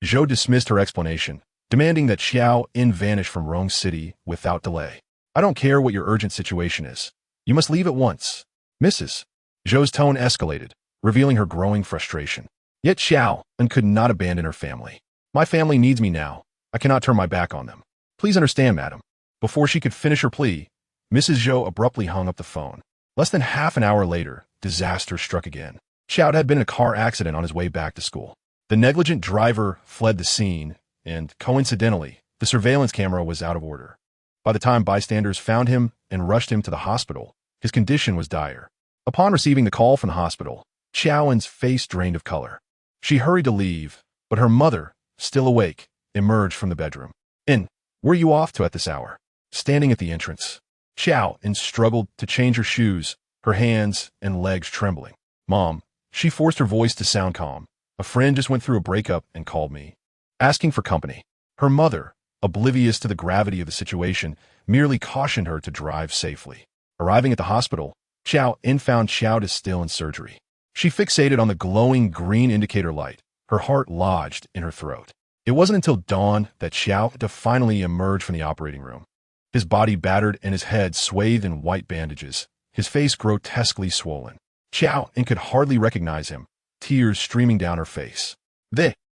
Zhou dismissed her explanation, demanding that Qiao En vanish from Rong City without delay. I don't care what your urgent situation is. You must leave at once. Mrs. Zhou's tone escalated, revealing her growing frustration. Yet Qiao En could not abandon her family. My family needs me now. I cannot turn my back on them. Please understand, madam. Before she could finish her plea, Mrs. Zhou abruptly hung up the phone. Less than half an hour later, disaster struck again. Qiao had been in a car accident on his way back to school. The negligent driver fled the scene, and coincidentally, the surveillance camera was out of order. By the time bystanders found him and rushed him to the hospital, his condition was dire. Upon receiving the call from the hospital, Qiao En's face drained of color. She hurried to leave, but her mother, still awake, emerged from the bedroom. En, where are you off to at this hour? Standing at the entrance, Qiao En struggled to change her shoes, her hands and legs trembling. Mom, she forced her voice to sound calm. A friend just went through a breakup and called me, asking for company. Her mother, oblivious to the gravity of the situation, merely cautioned her to drive safely. Arriving at the hospital, Qiao En found Qiao still in surgery. She fixated on the glowing green indicator light, her heart lodged in her throat. It wasn't until dawn that Qiao finally emerged from the operating room. His body battered and his head swathed in white bandages, his face grotesquely swollen. Qiao En could hardly recognize him, tears streaming down her face.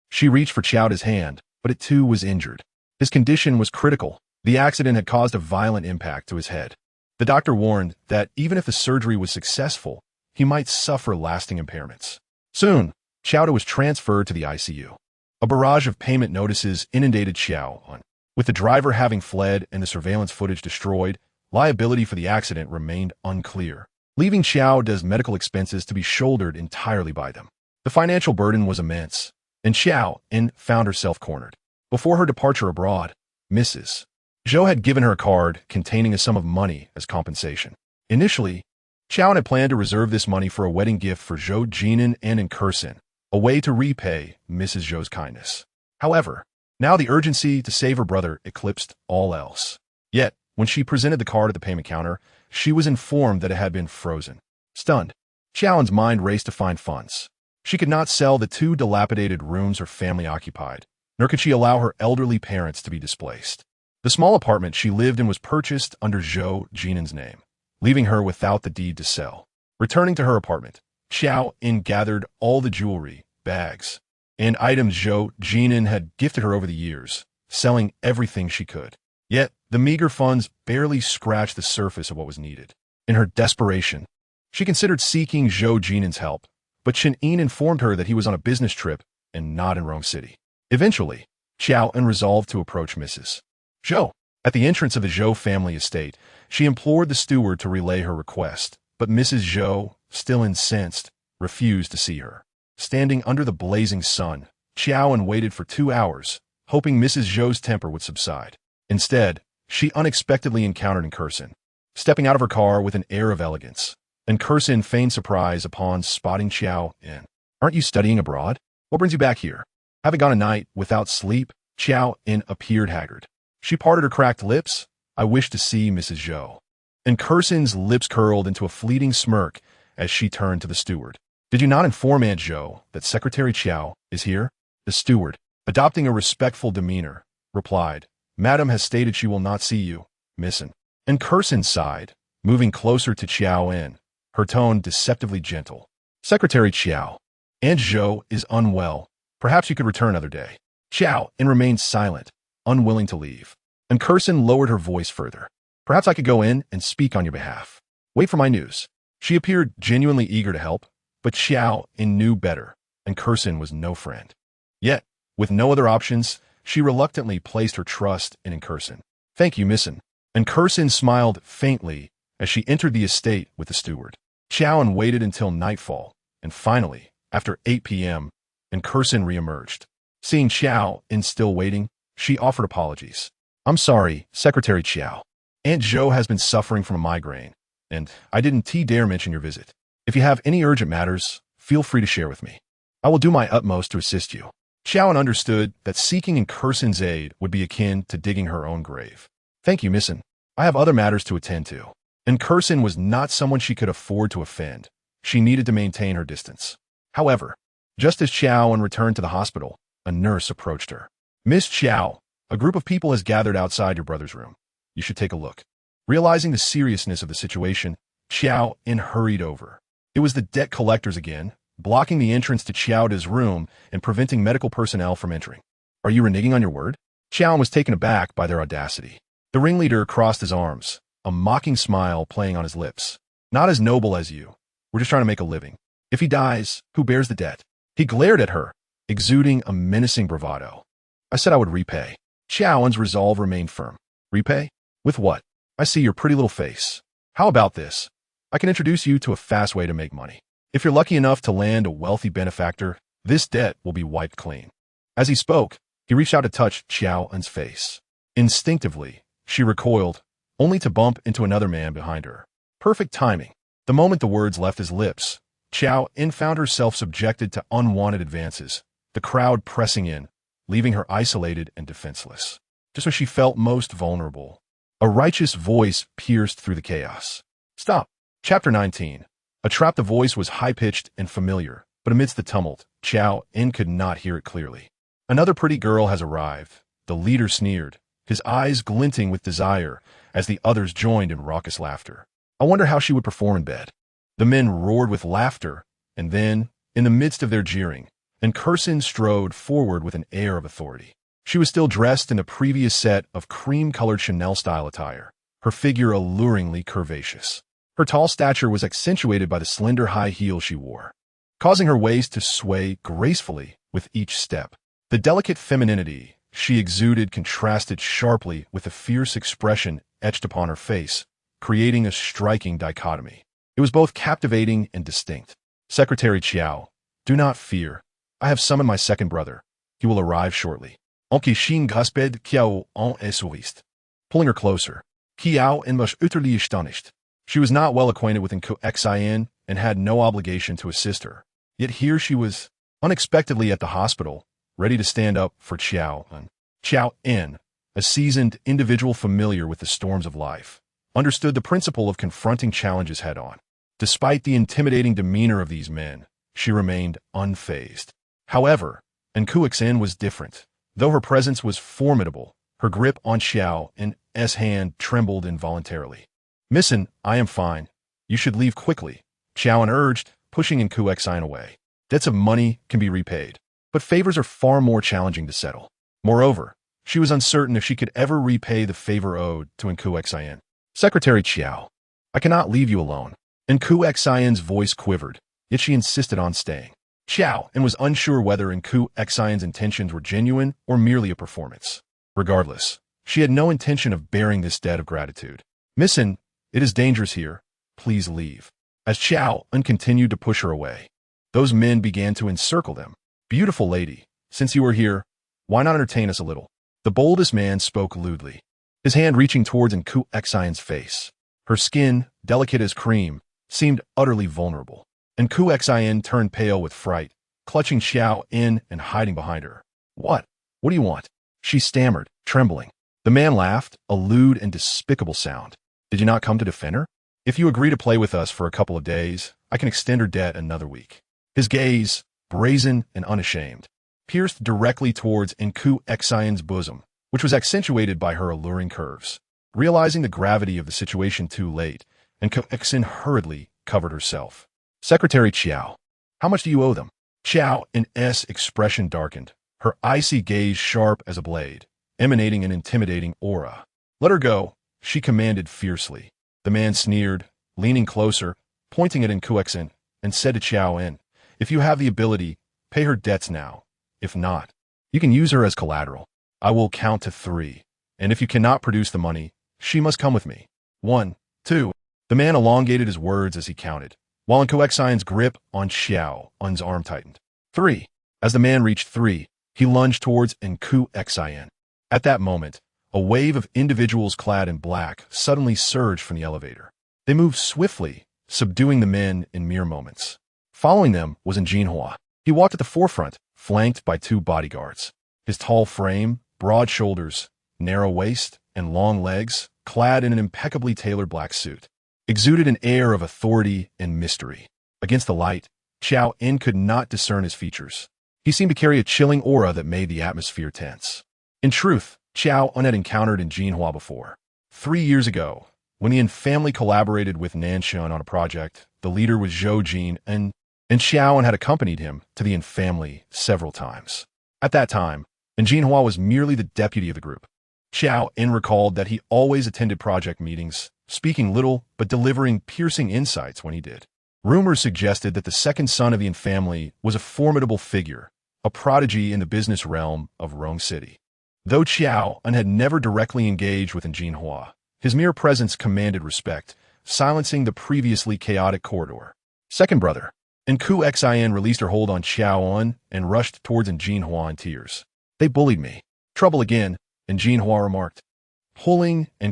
She reached for Qiao's hand, but it too was injured. His condition was critical. The accident had caused a violent impact to his head. The doctor warned that even if the surgery was successful, he might suffer lasting impairments. Soon, Qiao was transferred to the ICU. A barrage of payment notices inundated Qiao En. With the driver having fled and the surveillance footage destroyed, liability for the accident remained unclear, leaving Qiao's medical expenses to be shouldered entirely by them. The financial burden was immense, and Qiao En found herself cornered. Before her departure abroad, Mrs. Zhou had given her a card containing a sum of money as compensation. Initially, Qiao En had planned to reserve this money for a wedding gift for Zhou Jin'an and in Kursin, a way to repay Mrs. Zhou's kindness. However, now the urgency to save her brother eclipsed all else. Yet, when she presented the card at the payment counter, she was informed that it had been frozen. Stunned, Qiao En's mind raced to find funds. She could not sell the 2 dilapidated rooms her family occupied, nor could she allow her elderly parents to be displaced. The small apartment she lived in was purchased under Zhou Jin'an's name, leaving her without the deed to sell. Returning to her apartment, Qiao En gathered all the jewelry, bags, and items Zhou Jin'an had gifted her over the years, selling everything she could. Yet, the meager funds barely scratched the surface of what was needed. In her desperation, she considered seeking Zhou Jin'an's help, but Qiao En informed her that he was on a business trip and not in Rome City. Eventually, Qiao En resolved to approach Mrs. Zhou. At the entrance of the Zhou family estate, she implored the steward to relay her request, but Mrs. Zhou, still incensed, refused to see her. Standing under the blazing sun, Qiao En waited for 2 hours, hoping Mrs. Zhou's temper would subside. Instead, she unexpectedly encountered Kursin, stepping out of her car with an air of elegance. Kursin feigned surprise upon spotting Qiao En. "Aren't you studying abroad? What brings you back here?" Having gone a night without sleep, Qiao En appeared haggard. She parted her cracked lips. "I wish to see Mrs. Zhou." Kursin's lips curled into a fleeting smirk as she turned to the steward. "Did you not inform Aunt Zhou that Secretary Qiao is here?" The steward, adopting a respectful demeanor, replied, "Madam has stated she will not see you, Missin." Kursin sighed, moving closer to Qiao En, her tone deceptively gentle. "Secretary Qiao, Aunt Zhou is unwell. Perhaps you could return another day." Qiao En remained silent, unwilling to leave. Kursin lowered her voice further. "Perhaps I could go in and speak on your behalf. Wait for my news." She appeared genuinely eager to help, but Qiao En knew better, and Kursin was no friend. Yet, with no other options, she reluctantly placed her trust in Kursin. "Thank you, Missin." Kursin smiled faintly as she entered the estate with the steward. Qiao En waited until nightfall, and finally, after 8 p.m., Kursin reemerged. Seeing Qiao En still waiting, she offered apologies. "I'm sorry, Secretary Qiao. Aunt Zhou has been suffering from a migraine, and I didn't dare mention your visit. If you have any urgent matters, feel free to share with me. I will do my utmost to assist you." Qiao En understood that seeking Kursin's aid would be akin to digging her own grave. "Thank you, Missin. I have other matters to attend to." Kursin was not someone she could afford to offend. She needed to maintain her distance. However, just as Qiao En returned to the hospital, a nurse approached her. "Miss Qiao, a group of people has gathered outside your brother's room. You should take a look." Realizing the seriousness of the situation, Qiao En hurried over. It was the debt collectors again, blocking the entrance to Qiao's room and preventing medical personnel from entering. "Are you reneging on your word?" Qiao En was taken aback by their audacity. The ringleader crossed his arms, a mocking smile playing on his lips. "Not as noble as you. We're just trying to make a living. If he dies, who bears the debt?" He glared at her, exuding a menacing bravado. "I said I would repay." Qiao En's resolve remained firm. "Repay? With what? I see your pretty little face. How about this? I can introduce you to a fast way to make money. If you're lucky enough to land a wealthy benefactor, this debt will be wiped clean." As he spoke, he reached out to touch Qiao En's face. Instinctively, she recoiled, only to bump into another man behind her. Perfect timing. The moment the words left his lips, Qiao En found herself subjected to unwanted advances, the crowd pressing in, leaving her isolated and defenseless. Just when she felt most vulnerable, a righteous voice pierced through the chaos. "Stop!" Chapter 19. A trap. The voice was high-pitched and familiar, but amidst the tumult, Qiao En could not hear it clearly. Another pretty girl has arrived, the leader sneered, his eyes glinting with desire as the others joined in raucous laughter. I wonder how she would perform in bed. The men roared with laughter, and then, in the midst of their jeering, En strode forward with an air of authority. She was still dressed in the previous set of cream-colored Chanel-style attire, her figure alluringly curvaceous. Her tall stature was accentuated by the slender high heels she wore, causing her waist to sway gracefully with each step. The delicate femininity she exuded contrasted sharply with the fierce expression etched upon her face, creating a striking dichotomy. It was both captivating and distinct. Secretary Qiao, do not fear. I have summoned my second brother. He will arrive shortly. Onki Shin Gusped Qiao En est. Pulling her closer. Qiao En was utterly astonished. She was not well acquainted with Qiao and had no obligation to assist her. Yet here she was, unexpectedly at the hospital, ready to stand up for Qiao En. Qiao En, a seasoned individual familiar with the storms of life, understood the principle of confronting challenges head-on. Despite the intimidating demeanor of these men, she remained unfazed. However, En was different. Though her presence was formidable, her grip on Qiao En's hand trembled involuntarily. Missin, I am fine. You should leave quickly, Qiao En urged, pushing En away. Debts of money can be repaid, but favors are far more challenging to settle. Moreover, she was uncertain if she could ever repay the favor owed to En. Secretary Qiao, I cannot leave you alone. En's voice quivered, yet she insisted on staying. Qiao En was unsure whether En's intentions were genuine or merely a performance. Regardless, she had no intention of bearing this debt of gratitude. Missin, it is dangerous here. Please leave. As Qiao En continued to push her away, those men began to encircle them. Beautiful lady, since you are here, why not entertain us a little? The boldest man spoke lewdly, his hand reaching towards En's face. Her skin, delicate as cream, seemed utterly vulnerable. En turned pale with fright, clutching Qiao En and hiding behind her. What? What do you want? She stammered, trembling. The man laughed, a lewd and despicable sound. Did you not come to defend her? If you agree to play with us for a couple of days, I can extend her debt another week. His gaze, brazen and unashamed, pierced directly towards En's bosom, which was accentuated by her alluring curves. Realizing the gravity of the situation too late, En hurriedly covered herself. Secretary Qiao, how much do you owe them? Qiao En's expression darkened, her icy gaze sharp as a blade, emanating an intimidating aura. Let her go, she commanded fiercely. The man sneered, leaning closer, pointing at En, and said to Qiao En, if you have the ability, pay her debts now. If not, you can use her as collateral. I will count to 3, and if you cannot produce the money, she must come with me. 1, 2. The man elongated his words as he counted, while En's grip on Qiao En's arm tightened. 3. As the man reached 3, he lunged towards En. At that moment, a wave of individuals clad in black suddenly surged from the elevator. They moved swiftly, subduing the men in mere moments. Following them was Jinhua. He walked at the forefront, flanked by 2 bodyguards. His tall frame, broad shoulders, narrow waist, and long legs, clad in an impeccably tailored black suit, exuded an air of authority and mystery. Against the light, Qiao En could not discern his features. He seemed to carry a chilling aura that made the atmosphere tense. In truth, Qiao En had encountered Jinhua before. 3 years ago, when the En family collaborated with Nanshan on a project, the leader was Zhou Jin'an, and Qiao En had accompanied him to the En family several times. At that time, Jinhua was merely the deputy of the group. Qiao En recalled that he always attended project meetings, speaking little but delivering piercing insights when he did. Rumors suggested that the second son of the En family was a formidable figure, a prodigy in the business realm of Rong City. Though Qiao En had never directly engaged with Jinhua, his mere presence commanded respect, silencing the previously chaotic corridor. Second brother, En released her hold on Qiao En and rushed towards Jinhua in tears. They bullied me. Trouble again, Jinhua remarked, pulling En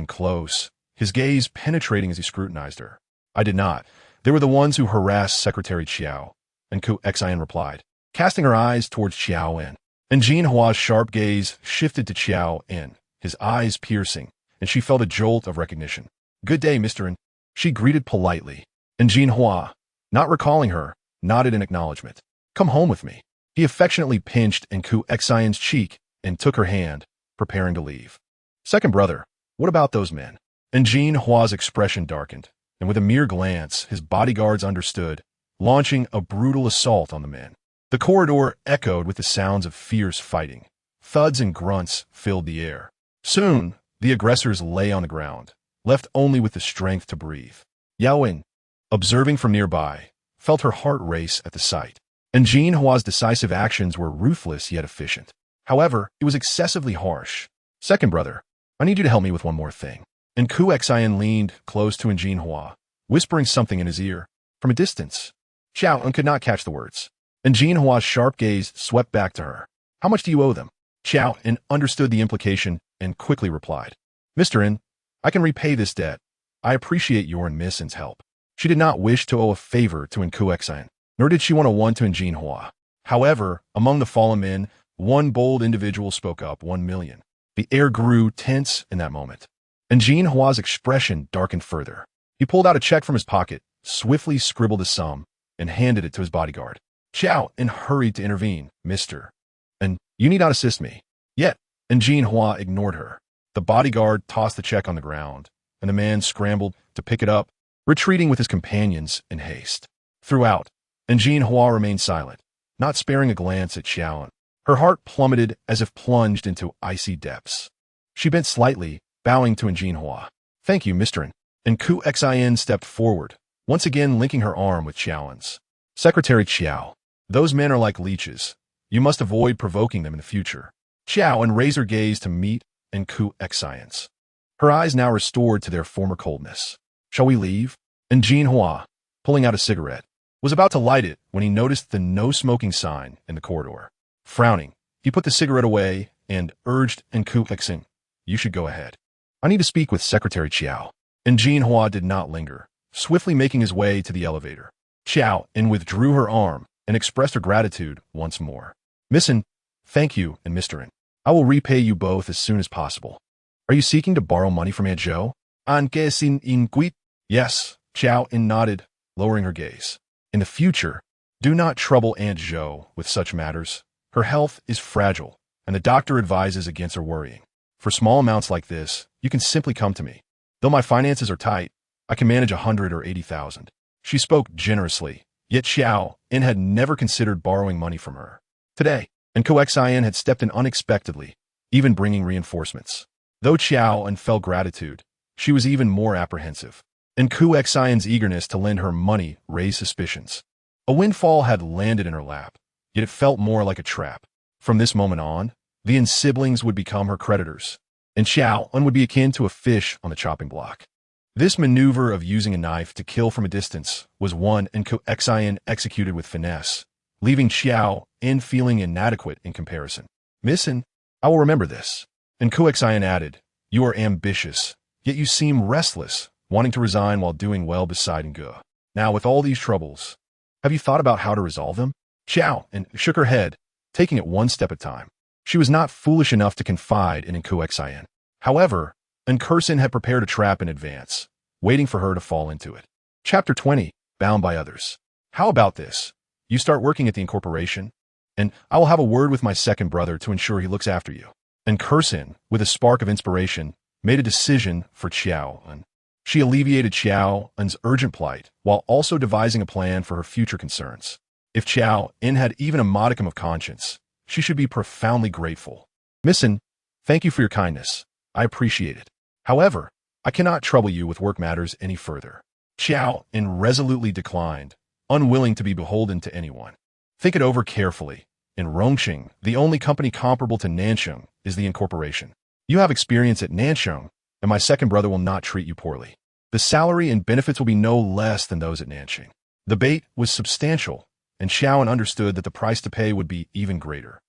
close, his gaze penetrating as he scrutinized her. I did not. They were the ones who harassed Secretary Qiao, En replied, casting her eyes towards Qiao En. Jinhua's sharp gaze shifted to Qiao En, his eyes piercing, and she felt a jolt of recognition. Good day, Mr. En. She greeted politely, and Jinhua, not recalling her, nodded in acknowledgement. Come home with me. He affectionately pinched Enku Xian's cheek and took her hand, preparing to leave. Second brother, what about those men? And Jinhua's expression darkened, and with a mere glance, his bodyguards understood, launching a brutal assault on the men. The corridor echoed with the sounds of fierce fighting. Thuds and grunts filled the air. Soon, the aggressors lay on the ground, left only with the strength to breathe. Qiao En, observing from nearby, felt her heart race at the sight. And Jinhua's decisive actions were ruthless yet efficient. However, it was excessively harsh. Second brother, I need you to help me with one more thing. And Ku Xian leaned close to Jinhua, whispering something in his ear. From a distance, Qiao En could not catch the words. And Jinhua's sharp gaze swept back to her. How much do you owe them? Qiao En understood the implication and quickly replied. Mr. En, I can repay this debt. I appreciate your and Miss En's help. She did not wish to owe a favor to Enku Xian, nor did she want to one to Jinhua. However, among the fallen men, one bold individual spoke up. 1 million. The air grew tense in that moment, and Jinhua's expression darkened further. He pulled out a check from his pocket, swiftly scribbled a sum, and handed it to his bodyguard. Qiao En hurried to intervene. Mr. En, you need not assist me. Yet, and Jinhua ignored her. The bodyguard tossed the check on the ground, and the man scrambled to pick it up, retreating with his companions in haste. Throughout, and Jinhua remained silent, not sparing a glance at Qiao En. Her heart plummeted as if plunged into icy depths. She bent slightly, bowing to Jinhua. Thank you, Mr. En. And Ku Xian stepped forward, once again linking her arm with Qiao En's. Secretary Qiao, those men are like leeches. You must avoid provoking them in the future. Qiao En raised her gaze to meet Ku Xian's. Her eyes now restored to their former coldness. Shall we leave? And Jinhua, pulling out a cigarette, was about to light it when he noticed the no-smoking sign in the corridor. Frowning, he put the cigarette away and urged Enku Xian, you should go ahead. I need to speak with Secretary Qiao. And Jinhua did not linger, swiftly making his way to the elevator. Qiao En withdrew her arm and expressed her gratitude once more. Miss En, thank you, and Mr. En. I will repay you both as soon as possible. Are you seeking to borrow money from Aunt Zhou? Anke sin inquit? Yes, Qiao En nodded, lowering her gaze. In the future, do not trouble Aunt Zhou with such matters. Her health is fragile, and the doctor advises against her worrying. For small amounts like this, you can simply come to me. Though my finances are tight, I can manage 100 or 80,000. She spoke generously, yet Qiao En had never considered borrowing money from her. Today, Enku Xian had stepped in unexpectedly, even bringing reinforcements. Though Qiao En felt gratitude, she was even more apprehensive. Enku Xian's eagerness to lend her money raised suspicions. A windfall had landed in her lap, yet it felt more like a trap. From this moment on, the En siblings would become her creditors, and Qiao En would be akin to a fish on the chopping block. This maneuver of using a knife to kill from a distance was one Enku Xian executed with finesse, leaving Qiao En feeling inadequate in comparison. Miss En, I will remember this. Enku Xian added, you are ambitious, yet you seem restless, wanting to resign while doing well beside Engu. Now, with all these troubles, have you thought about how to resolve them? Qiao En shook her head, taking it one step at a time. She was not foolish enough to confide in Enku Xian. However, Enkursin had prepared a trap in advance, waiting for her to fall into it. Chapter 20, Bound by Others. How about this? You start working at the incorporation, and I will have a word with my second brother to ensure he looks after you. Enkursin, with a spark of inspiration, made a decision for Qiao En. She alleviated Qiao En's urgent plight, while also devising a plan for her future concerns. If Qiao En had even a modicum of conscience, she should be profoundly grateful. Miss En, thank you for your kindness. I appreciate it. However, I cannot trouble you with work matters any further. Qiao En resolutely declined, unwilling to be beholden to anyone. Think it over carefully. In Rongqing, the only company comparable to Nansheng is the incorporation. You have experience at Nansheng, and my second brother will not treat you poorly. The salary and benefits will be no less than those at Nansheng. The bait was substantial, and Qiao En understood that the price to pay would be even greater.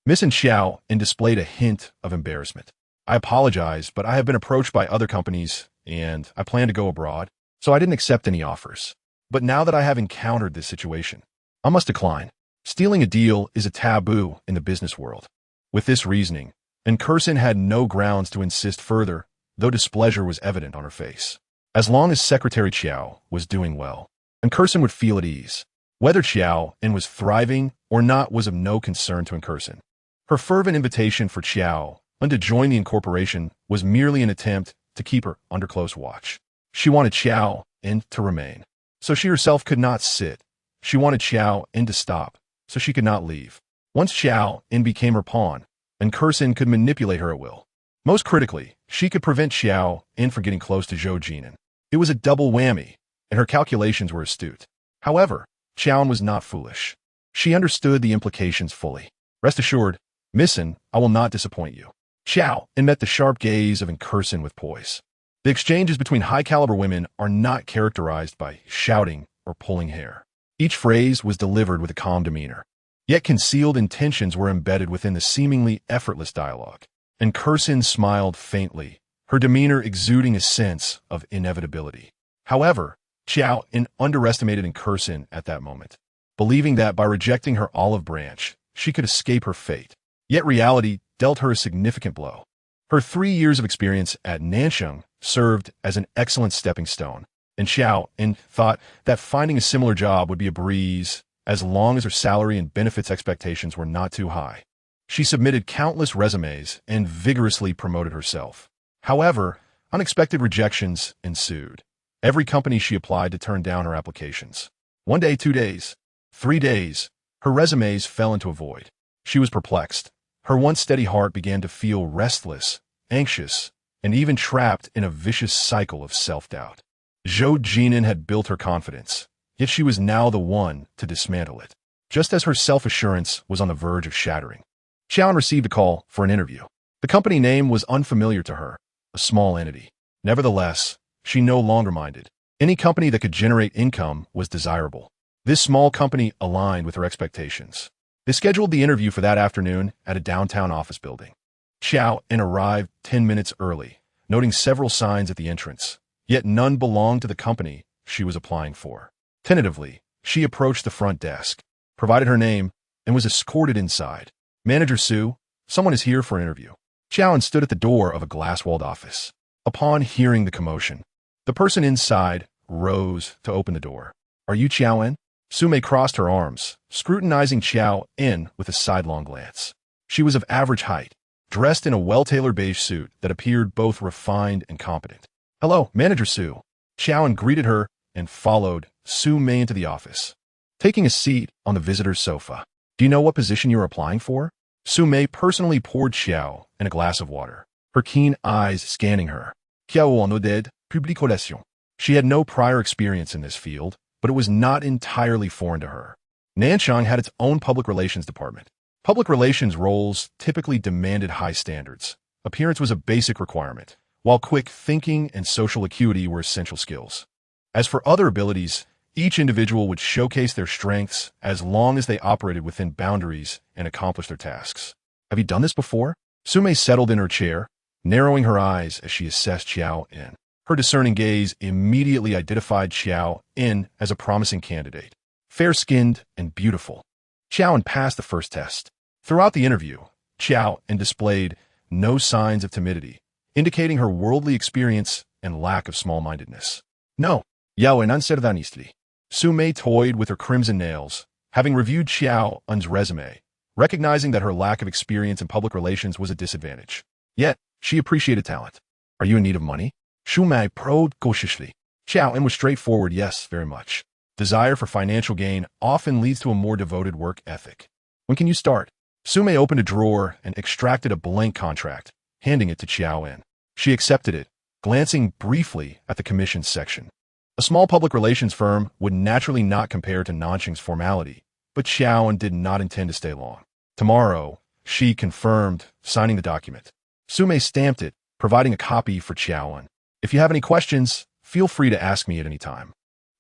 Miss En Qiao En displayed a hint of embarrassment. I apologize, but I have been approached by other companies, and I plan to go abroad, so I didn't accept any offers. But now that I have encountered this situation, I must decline. Stealing a deal is a taboo in the business world. With this reasoning, Enkursin had no grounds to insist further, though displeasure was evident on her face. as long as Secretary Qiao was doing well, and Curson would feel at ease. Whether Qiao En was thriving or not was of no concern to Curson. Her fervent invitation for Qiao En to join the incorporation was merely an attempt to keep her under close watch. She wanted Qiao En to remain, so she herself could not sit. She wanted Qiao En to stop, so she could not leave. Once Qiao En became her pawn, and Curson could manipulate her at will. Most critically, she could prevent Qiao En from getting close to Zhou Jin'an. It was a double whammy, and her calculations were astute. However, Qiao En was not foolish. She understood the implications fully. Rest assured, Missin, I will not disappoint you. Qiao En met the sharp gaze of Curson with poise. The exchanges between high-caliber women are not characterized by shouting or pulling hair. Each phrase was delivered with a calm demeanor. Yet concealed intentions were embedded within the seemingly effortless dialogue. Curson smiled faintly, her demeanor exuding a sense of inevitability. However, Qiao En underestimated Curson at that moment, believing that by rejecting her olive branch, she could escape her fate. Yet reality dealt her a significant blow. Her 3 years of experience at Nansheng served as an excellent stepping stone, and Qiao En thought that finding a similar job would be a breeze as long as her salary and benefits expectations were not too high. She submitted countless resumes and vigorously promoted herself. However, unexpected rejections ensued. Every company she applied to turn down her applications. 1 day, 2 days, 3 days, her resumes fell into a void. She was perplexed. Her once steady heart began to feel restless, anxious, and even trapped in a vicious cycle of self-doubt. Zhou Jin'an had built her confidence, yet she was now the one to dismantle it, just as her self-assurance was on the verge of shattering. Qiao En received a call for an interview. The company name was unfamiliar to her, a small entity. Nevertheless, she no longer minded. Any company that could generate income was desirable. This small company aligned with her expectations. They scheduled the interview for that afternoon at a downtown office building. Qiao En arrived 10 minutes early, noting several signs at the entrance, yet none belonged to the company she was applying for. Tentatively, she approached the front desk, provided her name, and was escorted inside. "Manager Su, someone is here for an interview." Qiao En stood at the door of a glass-walled office. Upon hearing the commotion, the person inside rose to open the door. "Are you Qiao En?" Su-mei crossed her arms, scrutinizing Qiao En with a sidelong glance. She was of average height, dressed in a well-tailored beige suit that appeared both refined and competent. "Hello, Manager Su." Qiao En greeted her and followed Su-mei into the office, taking a seat on the visitor's sofa. "Do you know what position you're applying for?" Su-mei personally poured Qiao En a glass of water, her keen eyes scanning her. "Qiao En de public relations." She had no prior experience in this field, but it was not entirely foreign to her. Nansheng had its own public relations department. Public relations roles typically demanded high standards. Appearance was a basic requirement, while quick thinking and social acuity were essential skills. As for other abilities, each individual would showcase their strengths as long as they operated within boundaries and accomplished their tasks. "Have you done this before?" Su-mei settled in her chair, narrowing her eyes as she assessed Qiao En. Her discerning gaze immediately identified Qiao En as a promising candidate, fair-skinned and beautiful. Qiao En passed the first test. Throughout the interview, Qiao En displayed no signs of timidity, indicating her worldly experience and lack of small-mindedness. "No, Yao En uncerdanistly." Su-mei toyed with her crimson nails, having reviewed Qiao En's resume, recognizing that her lack of experience in public relations was a disadvantage. Yet, she appreciated talent. "Are you in need of money?" Su-mei probed cautiously. Qiao En was straightforward, "Yes, very much." Desire for financial gain often leads to a more devoted work ethic. "When can you start?" Su-mei opened a drawer and extracted a blank contract, handing it to Qiao En. She accepted it, glancing briefly at the commissions section. A small public relations firm would naturally not compare to Nansheng's formality, but Qiao En did not intend to stay long. "Tomorrow," she confirmed, signing the document. Su-mei stamped it, providing a copy for Qiao En. "If you have any questions, feel free to ask me at any time."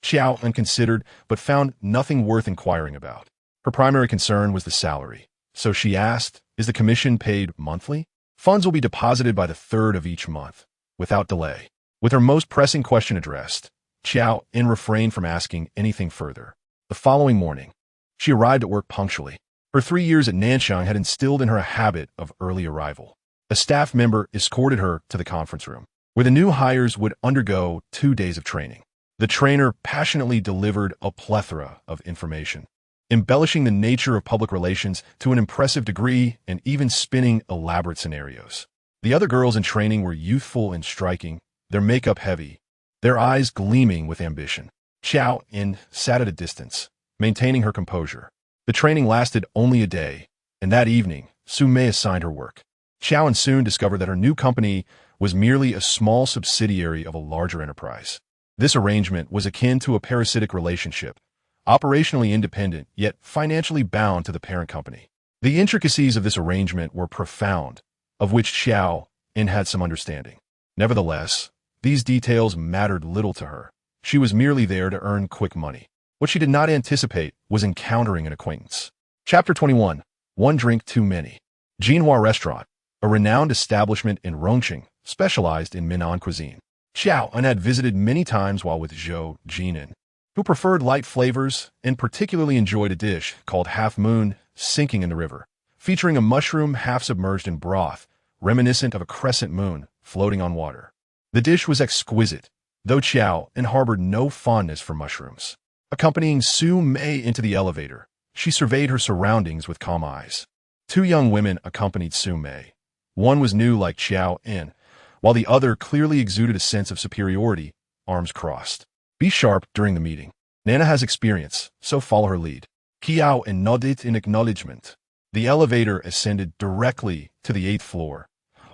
Qiao En considered, but found nothing worth inquiring about. Her primary concern was the salary, so she asked, "Is the commission paid monthly?" "Funds will be deposited by the 3rd of each month, without delay." With her most pressing question addressed, Qiao En refrained from asking anything further. The following morning, she arrived at work punctually. Her 3 years at Nansheng had instilled in her a habit of early arrival. A staff member escorted her to the conference room. where the new hires would undergo 2 days of training. The trainer passionately delivered a plethora of information, embellishing the nature of public relations to an impressive degree and even spinning elaborate scenarios. The other girls in training were youthful and striking, their makeup heavy, their eyes gleaming with ambition. Qiao En sat at a distance, maintaining her composure. The training lasted only a day, and that evening, Su Mei assigned her work. Qiao En soon discovered that her new company was merely a small subsidiary of a larger enterprise. This arrangement was akin to a parasitic relationship, operationally independent yet financially bound to the parent company. The intricacies of this arrangement were profound, of which Qiao En had some understanding. Nevertheless, these details mattered little to her. She was merely there to earn quick money. What she did not anticipate was encountering an acquaintance. Chapter 21. One Drink Too Many. Jinhua Restaurant, a renowned establishment in Rongqing, specialized in Minnan cuisine. Qiao En had visited many times while with Zhou Jin'an, who preferred light flavors and particularly enjoyed a dish called Half Moon Sinking in the River, featuring a mushroom half submerged in broth, reminiscent of a crescent moon floating on water. The dish was exquisite, though Qiao En harbored no fondness for mushrooms. Accompanying Su Mei into the elevator, she surveyed her surroundings with calm eyes. 2 young women accompanied Su Mei. One was new like Qiao En, while the other clearly exuded a sense of superiority, arms crossed. Be sharp during the meeting. Nana has experience, so follow her lead. Qiao En nodded in acknowledgement. The elevator ascended directly to the 8th floor,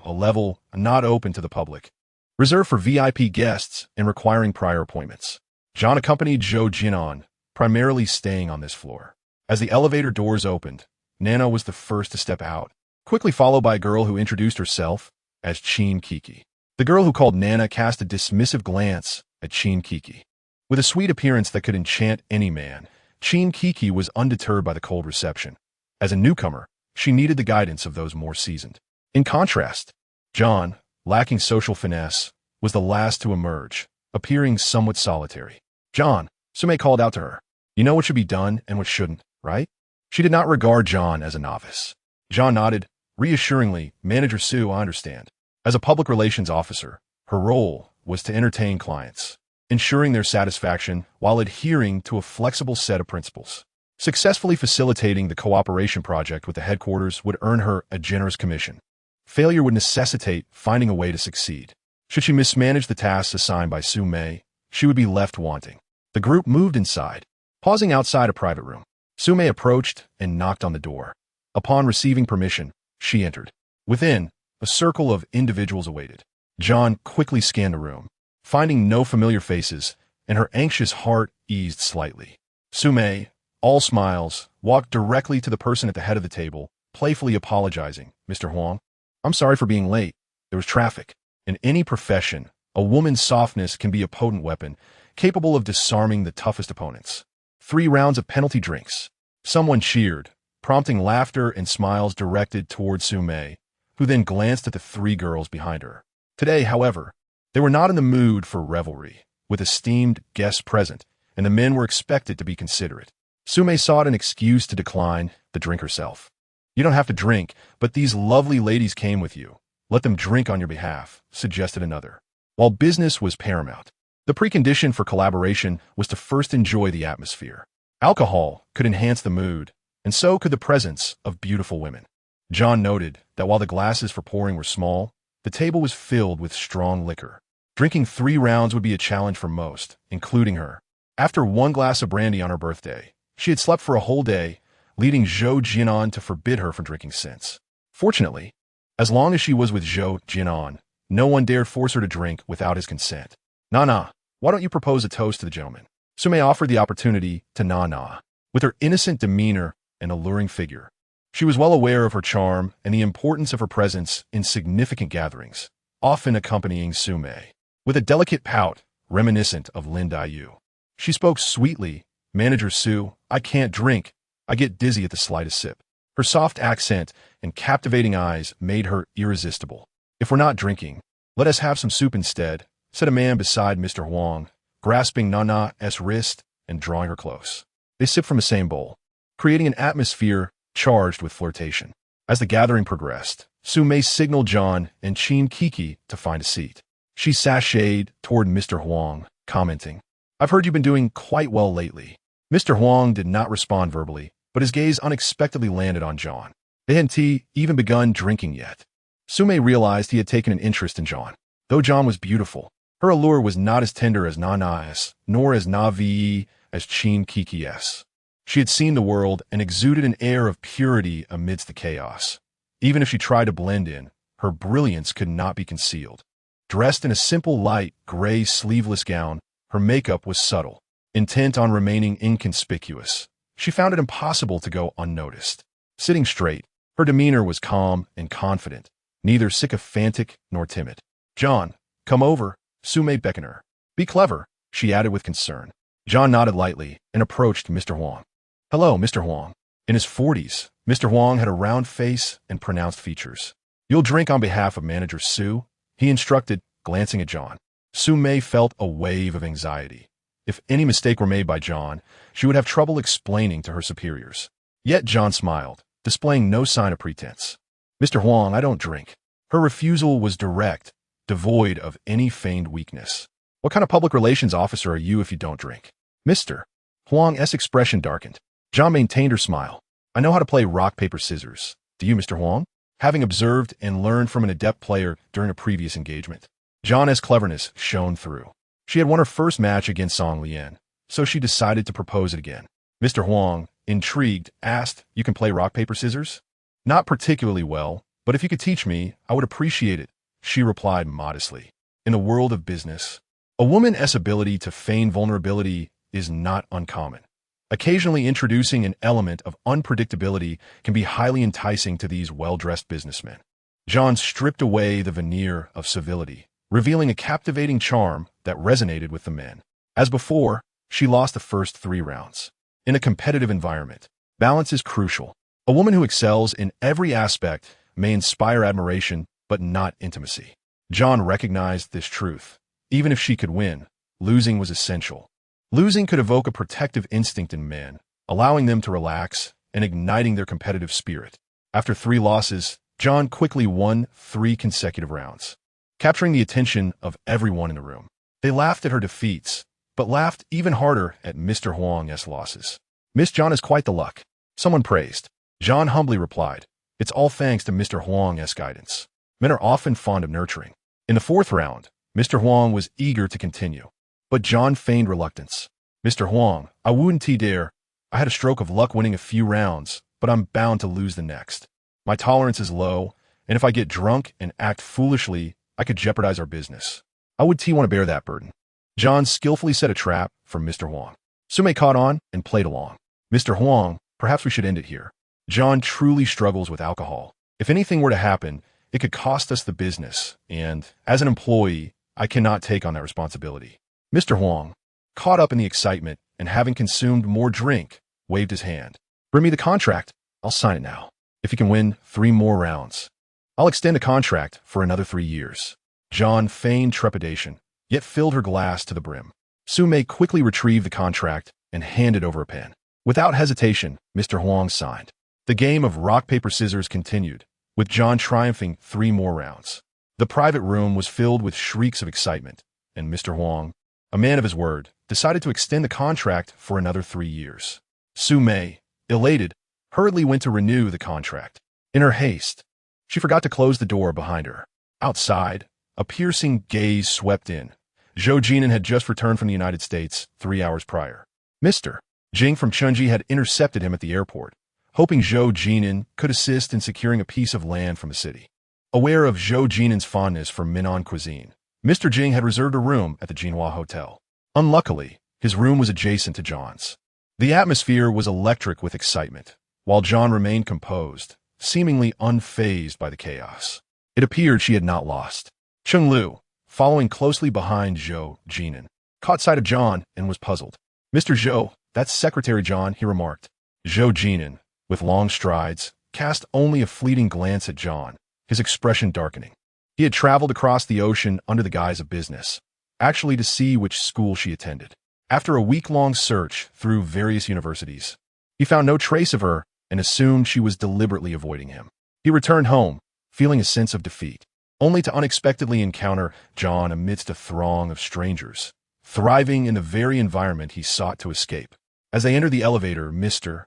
a level not open to the public, reserved for VIP guests and requiring prior appointments. John accompanied Zhou Jin'an, primarily staying on this floor. As the elevator doors opened, Nana was the first to step out, quickly followed by a girl who introduced herself as Qin Kiki. The girl who called Nana cast a dismissive glance at Qin Kiki. With a sweet appearance that could enchant any man, Qin Kiki was undeterred by the cold reception. As a newcomer, she needed the guidance of those more seasoned. In contrast, John, lacking social finesse, was the last to emerge, appearing somewhat solitary. John, Su Mei called out to her. You know what should be done and what shouldn't, right? She did not regard John as a novice. John nodded, reassuringly. Manager Su, I understand. As a public relations officer, her role was to entertain clients, ensuring their satisfaction while adhering to a flexible set of principles. Successfully facilitating the cooperation project with the headquarters would earn her a generous commission. Failure would necessitate finding a way to succeed. Should she mismanage the tasks assigned by Su Mei, she would be left wanting. The group moved inside, pausing outside a private room. Su Mei approached and knocked on the door. Upon receiving permission, she entered. Within, a circle of individuals awaited. John quickly scanned the room, finding no familiar faces, and her anxious heart eased slightly. Su Mei, all smiles, walked directly to the person at the head of the table, playfully apologizing. Mr. Huang, I'm sorry for being late. There was traffic. In any profession, a woman's softness can be a potent weapon, capable of disarming the toughest opponents. 3 rounds of penalty drinks. Someone cheered, prompting laughter and smiles directed toward Su Mei, who then glanced at the 3 girls behind her. Today, however, they were not in the mood for revelry, with esteemed guests present, and the men were expected to be considerate. Su Mei sought an excuse to decline the drink herself. You don't have to drink, but these lovely ladies came with you. Let them drink on your behalf, suggested another. While business was paramount, the precondition for collaboration was to first enjoy the atmosphere. Alcohol could enhance the mood, and so could the presence of beautiful women. John noted that while the glasses for pouring were small, the table was filled with strong liquor. Drinking 3 rounds would be a challenge for most, including her. After 1 glass of brandy on her birthday, she had slept for a whole day, leading Zhou Jin'an to forbid her from drinking since. Fortunately, as long as she was with Zhou Jin'an, no one dared force her to drink without his consent. Nana, why don't you propose a toast to the gentleman? Su Mei offered the opportunity to Nana. With her innocent demeanor and alluring figure, she was well aware of her charm and the importance of her presence in significant gatherings, often accompanying Su Mei. With a delicate pout, reminiscent of Lin Daiyu, she spoke sweetly. Manager Su, I can't drink. I get dizzy at the slightest sip. Her soft accent and captivating eyes made her irresistible. If we're not drinking, let us have some soup instead, said a man beside Mr. Huang, grasping Nana's wrist and drawing her close. They sipped from the same bowl, creating an atmosphere charged with flirtation. As the gathering progressed, Su Mei signaled John and Qin Kiki to find a seat. She sashayed toward Mr. Huang, commenting, "I've heard you've been doing quite well lately." Mr. Huang did not respond verbally, but his gaze unexpectedly landed on John. They hadn't even begun drinking yet. Sumei realized he had taken an interest in John. Though John was beautiful, her allure was not as tender as Na-Na-S, nor as Na-Vi as Chin Kiki-S. She had seen the world and exuded an air of purity amidst the chaos. Even if she tried to blend in, her brilliance could not be concealed. Dressed in a simple light gray sleeveless gown, her makeup was subtle, intent on remaining inconspicuous. She found it impossible to go unnoticed. Sitting straight, her demeanor was calm and confident, neither sycophantic nor timid. "John, come over," Sumei beckoned her. "Be clever," she added with concern. John nodded lightly and approached Mr. Huang. "Hello, Mr. Huang." In his 40s, Mr. Huang had a round face and pronounced features. "You'll drink on behalf of Manager Su?" he instructed, glancing at John. Sumei felt a wave of anxiety. If any mistake were made by John, she would have trouble explaining to her superiors. Yet John smiled, displaying no sign of pretense. "Mr. Huang, I don't drink." Her refusal was direct, devoid of any feigned weakness. "What kind of public relations officer are you if you don't drink?" Mr. Huang's expression darkened. John maintained her smile. "I know how to play rock, paper, scissors. Do you, Mr. Huang?" Having observed and learned from an adept player during a previous engagement, John's cleverness shone through. She had won her first match against Song Lian, so she decided to propose it again. Mr. Huang, intrigued, asked, "You can play rock, paper, scissors?" "Not particularly well, but if you could teach me, I would appreciate it," she replied modestly. In the world of business, a woman's ability to feign vulnerability is not uncommon. Occasionally introducing an element of unpredictability can be highly enticing to these well-dressed businessmen. John stripped away the veneer of civility, revealing a captivating charm that resonated with the men. As before, she lost the first 3 rounds. In a competitive environment, balance is crucial. A woman who excels in every aspect may inspire admiration, but not intimacy. John recognized this truth. Even if she could win, losing was essential. Losing could evoke a protective instinct in men, allowing them to relax and igniting their competitive spirit. After 3 losses, John quickly won 3 consecutive rounds, capturing the attention of everyone in the room. They laughed at her defeats, but laughed even harder at Mr. Huang's losses. "Miss John is quite the luck," someone praised. John humbly replied, "It's all thanks to Mr. Huang's guidance." Men are often fond of nurturing. In the 4th round, Mr. Huang was eager to continue, but John feigned reluctance. "Mr. Huang, I wouldn't dare. I had a stroke of luck winning a few rounds, but I'm bound to lose the next. My tolerance is low, and if I get drunk and act foolishly, I could jeopardize our business. I would want to bear that burden." John skillfully set a trap for Mr. Huang. Sumei caught on and played along. "Mr. Huang, perhaps we should end it here. John truly struggles with alcohol. If anything were to happen, it could cost us the business, and as an employee, I cannot take on that responsibility." Mr. Huang, caught up in the excitement and having consumed more drink, waved his hand. "Bring me the contract. I'll sign it now. If you can win 3 more rounds, I'll extend the contract for another 3 years." John feigned trepidation, yet filled her glass to the brim. Sumei quickly retrieved the contract and handed over a pen. Without hesitation, Mr. Huang signed. The game of rock, paper, scissors continued, with John triumphing 3 more rounds. The private room was filled with shrieks of excitement, and Mr. Huang, a man of his word, decided to extend the contract for another 3 years. Sumei, elated, hurriedly went to renew the contract. In her haste, she forgot to close the door behind her. Outside, a piercing gaze swept in. Zhou Jin'an had just returned from the United States 3 hours prior. Mr. Jing from Chunji had intercepted him at the airport, hoping Zhou Jin'an could assist in securing a piece of land from the city. Aware of Zhou Jin'an's fondness for Minnan cuisine, Mr. Jing had reserved a room at the Jinhua Hotel. Unluckily, his room was adjacent to John's. The atmosphere was electric with excitement, while John remained composed, seemingly unfazed by the chaos. It appeared she had not lost. Chung Lu, following closely behind Zhou Jin'an, caught sight of John and was puzzled. "Mr. Zhou, that's Secretary John," he remarked. Zhou Jin'an, with long strides, cast only a fleeting glance at John, his expression darkening. He had traveled across the ocean under the guise of business, actually to see which school she attended. After a week-long search through various universities, he found no trace of her and assumed she was deliberately avoiding him. He returned home, feeling a sense of defeat. only to unexpectedly encounter John amidst a throng of strangers, thriving in the very environment he sought to escape. As they entered the elevator, Mr.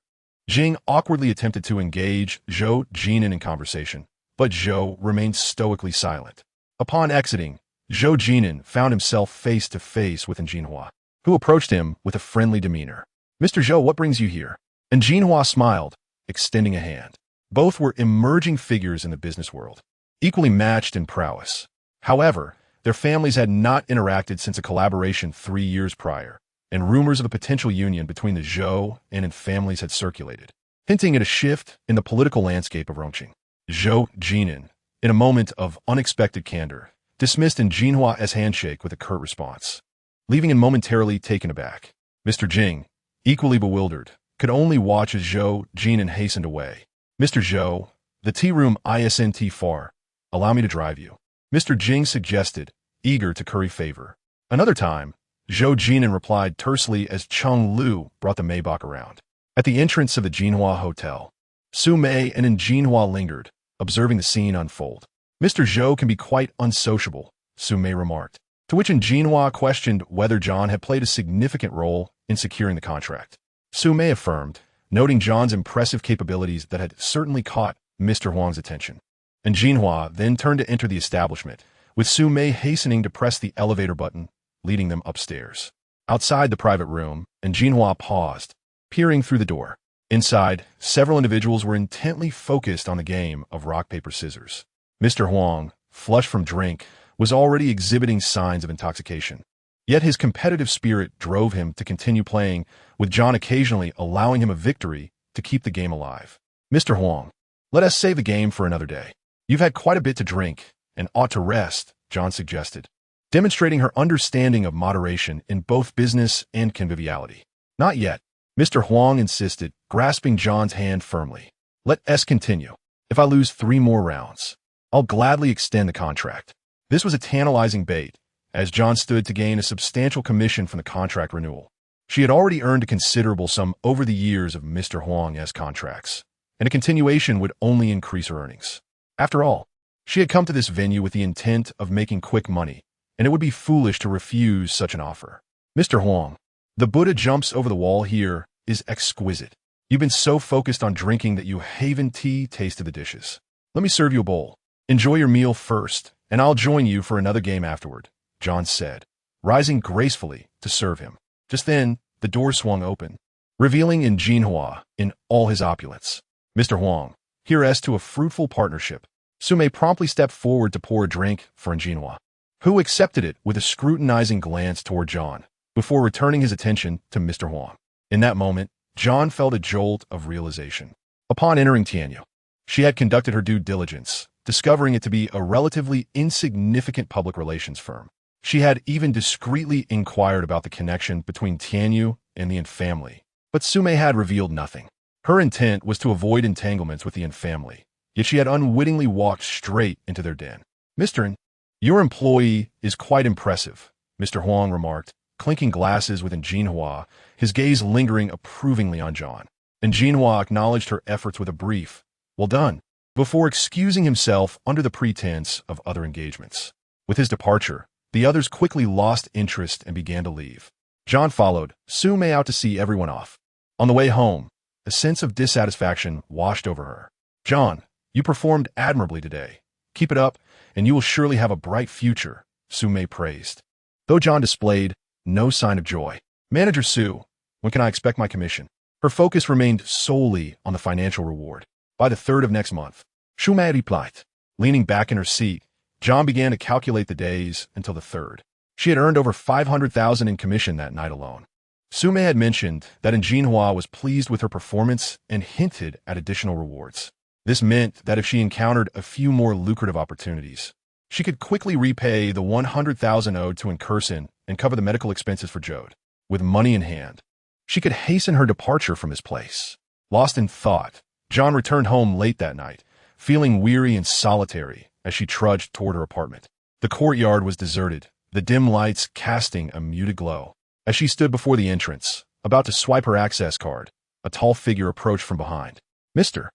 Jing awkwardly attempted to engage Zhou Jin'an in conversation, but Zhou remained stoically silent. Upon exiting, Zhou Jin'an found himself face to face with Jinhua, who approached him with a friendly demeanor. "Mr. Zhou, what brings you here?" And Jinhua smiled, extending a hand. Both were emerging figures in the business world, equally matched in prowess. However, their families had not interacted since a collaboration 3 years prior, and rumors of a potential union between the Zhou and En families had circulated, hinting at a shift in the political landscape of Rongqing. Zhou Jin'an, in a moment of unexpected candor, dismissed Jinhua's handshake with a curt response, leaving him momentarily taken aback. Mr. Jing, equally bewildered, could only watch as Zhou Jin'an hastened away. "Mr. Zhou, the tea room isn't far. Allow me to drive you," Mr. Jing suggested, eager to curry favor. Another time, Zhou Jin'an replied tersely as Cheng Lu brought the Maybach around. At the entrance of the Jinhua Hotel, Su Mei and Jinhua lingered, observing the scene unfold. "Mr. Zhou can be quite unsociable," Su Mei remarked, to which Jinhua questioned whether John had played a significant role in securing the contract. Su Mei affirmed, noting John's impressive capabilities that had certainly caught Mr. Huang's attention. And Jinhua then turned to enter the establishment, with Su Mei hastening to press the elevator button, leading them upstairs. Outside the private room, Jinhua paused, peering through the door. Inside, several individuals were intently focused on the game of rock, paper, scissors. Mr. Huang, flushed from drink, was already exhibiting signs of intoxication. Yet his competitive spirit drove him to continue playing, with John occasionally allowing him a victory to keep the game alive. "Mr. Huang, let us save the game for another day. You've had quite a bit to drink and ought to rest," John suggested, demonstrating her understanding of moderation in both business and conviviality. "Not yet," Mr. Huang insisted, grasping John's hand firmly. "Let us continue. If I lose 3 more rounds, I'll gladly extend the contract." This was a tantalizing bait, as John stood to gain a substantial commission from the contract renewal. She had already earned a considerable sum over the years of Mr. Huang's contracts, and a continuation would only increase her earnings. After all, she had come to this venue with the intent of making quick money, and it would be foolish to refuse such an offer. "Mr. Huang, the Buddha jumps over the wall here is exquisite. You've been so focused on drinking that you haven't tasted the dishes. Let me serve you a bowl. Enjoy your meal first, and I'll join you for another game afterward," John said, rising gracefully to serve him. Just then, the door swung open, revealing Jinhua in all his opulence. "Mr. Huang, here's to a fruitful partnership." Su Mei promptly stepped forward to pour a drink for Jinhua, who accepted it with a scrutinizing glance toward John, before returning his attention to Mr. Huang. In that moment, John felt a jolt of realization. Upon entering Tianyu, she had conducted her due diligence, discovering it to be a relatively insignificant public relations firm. She had even discreetly inquired about the connection between Tianyu and the En family, but Su Mei had revealed nothing. Her intent was to avoid entanglements with the En family, yet she had unwittingly walked straight into their den. "Mr. En, your employee is quite impressive," Mr. Huang remarked, clinking glasses with Jinhua, his gaze lingering approvingly on John. Jinhua acknowledged her efforts with a brief, "Well done," before excusing himself under the pretense of other engagements. With his departure, the others quickly lost interest and began to leave. John followed, Su Mei out to see everyone off. On the way home, a sense of dissatisfaction washed over her. "John, you performed admirably today. Keep it up, and you will surely have a bright future," Su Mei praised, though John displayed no sign of joy. "Manager Su, when can I expect my commission?" Her focus remained solely on the financial reward. "By the 3rd of next month," Su Mei replied. Leaning back in her seat, John began to calculate the days until the 3rd. She had earned over 500,000 in commission that night alone. Su Mei had mentioned that Jinhua was pleased with her performance and hinted at additional rewards. This meant that if she encountered a few more lucrative opportunities, she could quickly repay the 100,000 owed to Incursion and cover the medical expenses for Jode. With money in hand, she could hasten her departure from his place. Lost in thought, John returned home late that night, feeling weary and solitary as she trudged toward her apartment. The courtyard was deserted, the dim lights casting a muted glow. As she stood before the entrance, about to swipe her access card, a tall figure approached from behind. "Mr.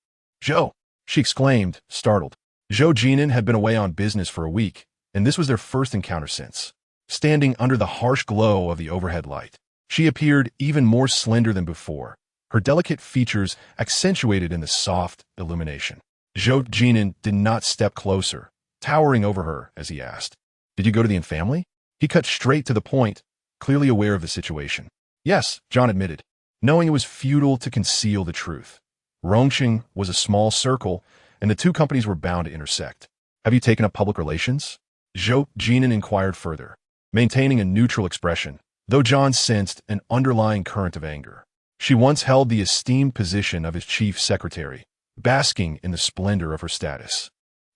Zhou," she exclaimed, startled. Zhou Jin'an had been away on business for a week, and this was their first encounter since. Standing under the harsh glow of the overhead light, she appeared even more slender than before, her delicate features accentuated in the soft illumination. Zhou Jin'an did not step closer, towering over her as he asked, "Did you go to the family?" He cut straight to the point, clearly aware of the situation. "Yes," John admitted, knowing it was futile to conceal the truth. Rongqing was a small circle, and the two companies were bound to intersect. "Have you taken up public relations?" Zhou Jin'an inquired further, maintaining a neutral expression, though John sensed an underlying current of anger. She once held the esteemed position of his chief secretary, basking in the splendor of her status,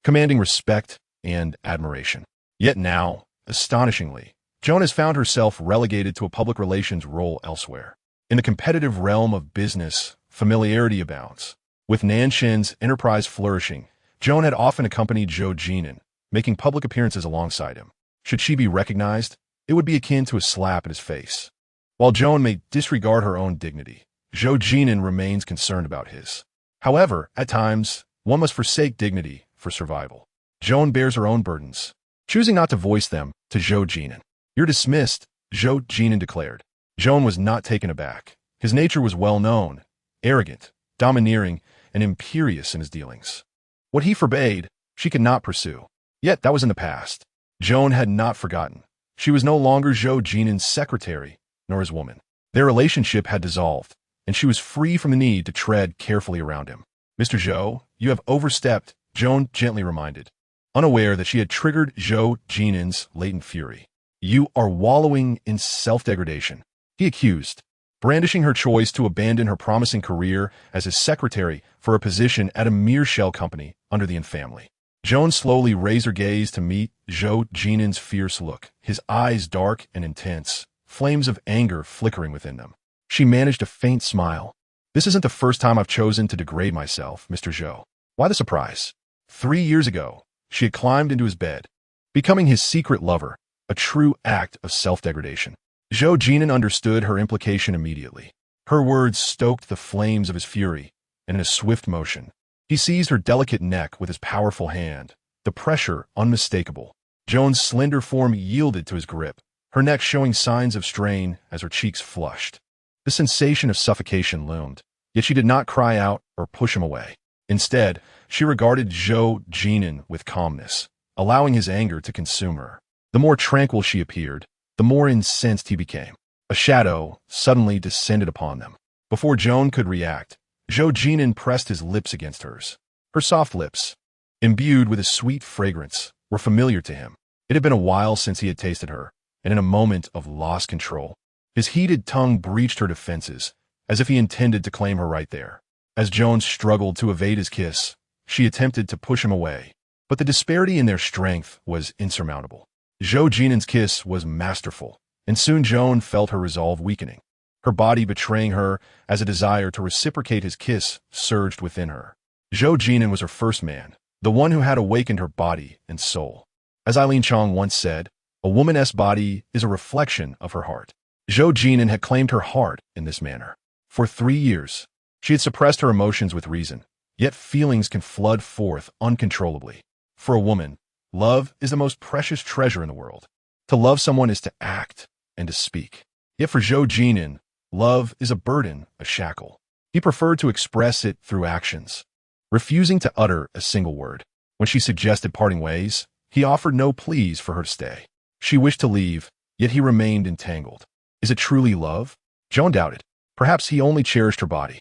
commanding respect and admiration. Yet now, astonishingly, Joan has found herself relegated to a public relations role elsewhere. In the competitive realm of business, familiarity abounds. With Nanshan's enterprise flourishing, Joan had often accompanied Zhou Jin'an, making public appearances alongside him. Should she be recognized, it would be akin to a slap in his face. While Joan may disregard her own dignity, Zhou Jin'an remains concerned about his. However, at times, one must forsake dignity for survival. Joan bears her own burdens, choosing not to voice them to Zhou Jin'an. "You're dismissed," Zhou Jin'an declared. Joan was not taken aback. His nature was well known, arrogant, domineering, and imperious in his dealings. What he forbade, she could not pursue. Yet that was in the past. Joan had not forgotten. She was no longer Zhou Jin'an's secretary, nor his woman. Their relationship had dissolved, and she was free from the need to tread carefully around him. "Mr. Zhou, you have overstepped," Joan gently reminded, unaware that she had triggered Zhou Jin'an's latent fury. "You are wallowing in self-degradation," he accused, brandishing her choice to abandon her promising career as his secretary for a position at a mere shell company under the En family. Joan slowly raised her gaze to meet Zhou Jin'an's fierce look, his eyes dark and intense, flames of anger flickering within them. She managed a faint smile. "This isn't the first time I've chosen to degrade myself, Mr. Zhou. Why the surprise?" 3 years ago, she had climbed into his bed, becoming his secret lover, a true act of self-degradation. Zhou Jin'an understood her implication immediately. Her words stoked the flames of his fury, and in a swift motion, he seized her delicate neck with his powerful hand, the pressure unmistakable. Joan's slender form yielded to his grip, her neck showing signs of strain as her cheeks flushed. The sensation of suffocation loomed, yet she did not cry out or push him away. Instead, she regarded Zhou Jin'an with calmness, allowing his anger to consume her. The more tranquil she appeared, the more incensed he became. A shadow suddenly descended upon them. Before Joan could react, Zhou Jin'an pressed his lips against hers. Her soft lips, imbued with a sweet fragrance, were familiar to him. It had been a while since he had tasted her, and in a moment of lost control, his heated tongue breached her defenses, as if he intended to claim her right there. As Joan struggled to evade his kiss, she attempted to push him away, but the disparity in their strength was insurmountable. Zhou Jin'an's kiss was masterful, and soon Joan felt her resolve weakening, her body betraying her as a desire to reciprocate his kiss surged within her. Zhou Jin'an was her first man, the one who had awakened her body and soul. As Eileen Chong once said, a woman's body is a reflection of her heart. Zhou Jin'an had claimed her heart in this manner. For 3 years, she had suppressed her emotions with reason, yet feelings can flood forth uncontrollably. For a woman, love is the most precious treasure in the world. To love someone is to act and to speak. Yet for Zhou Jin'an, love is a burden, a shackle. He preferred to express it through actions, refusing to utter a single word. When she suggested parting ways, he offered no pleas for her to stay. She wished to leave, yet he remained entangled. Is it truly love? Joan doubted. Perhaps he only cherished her body.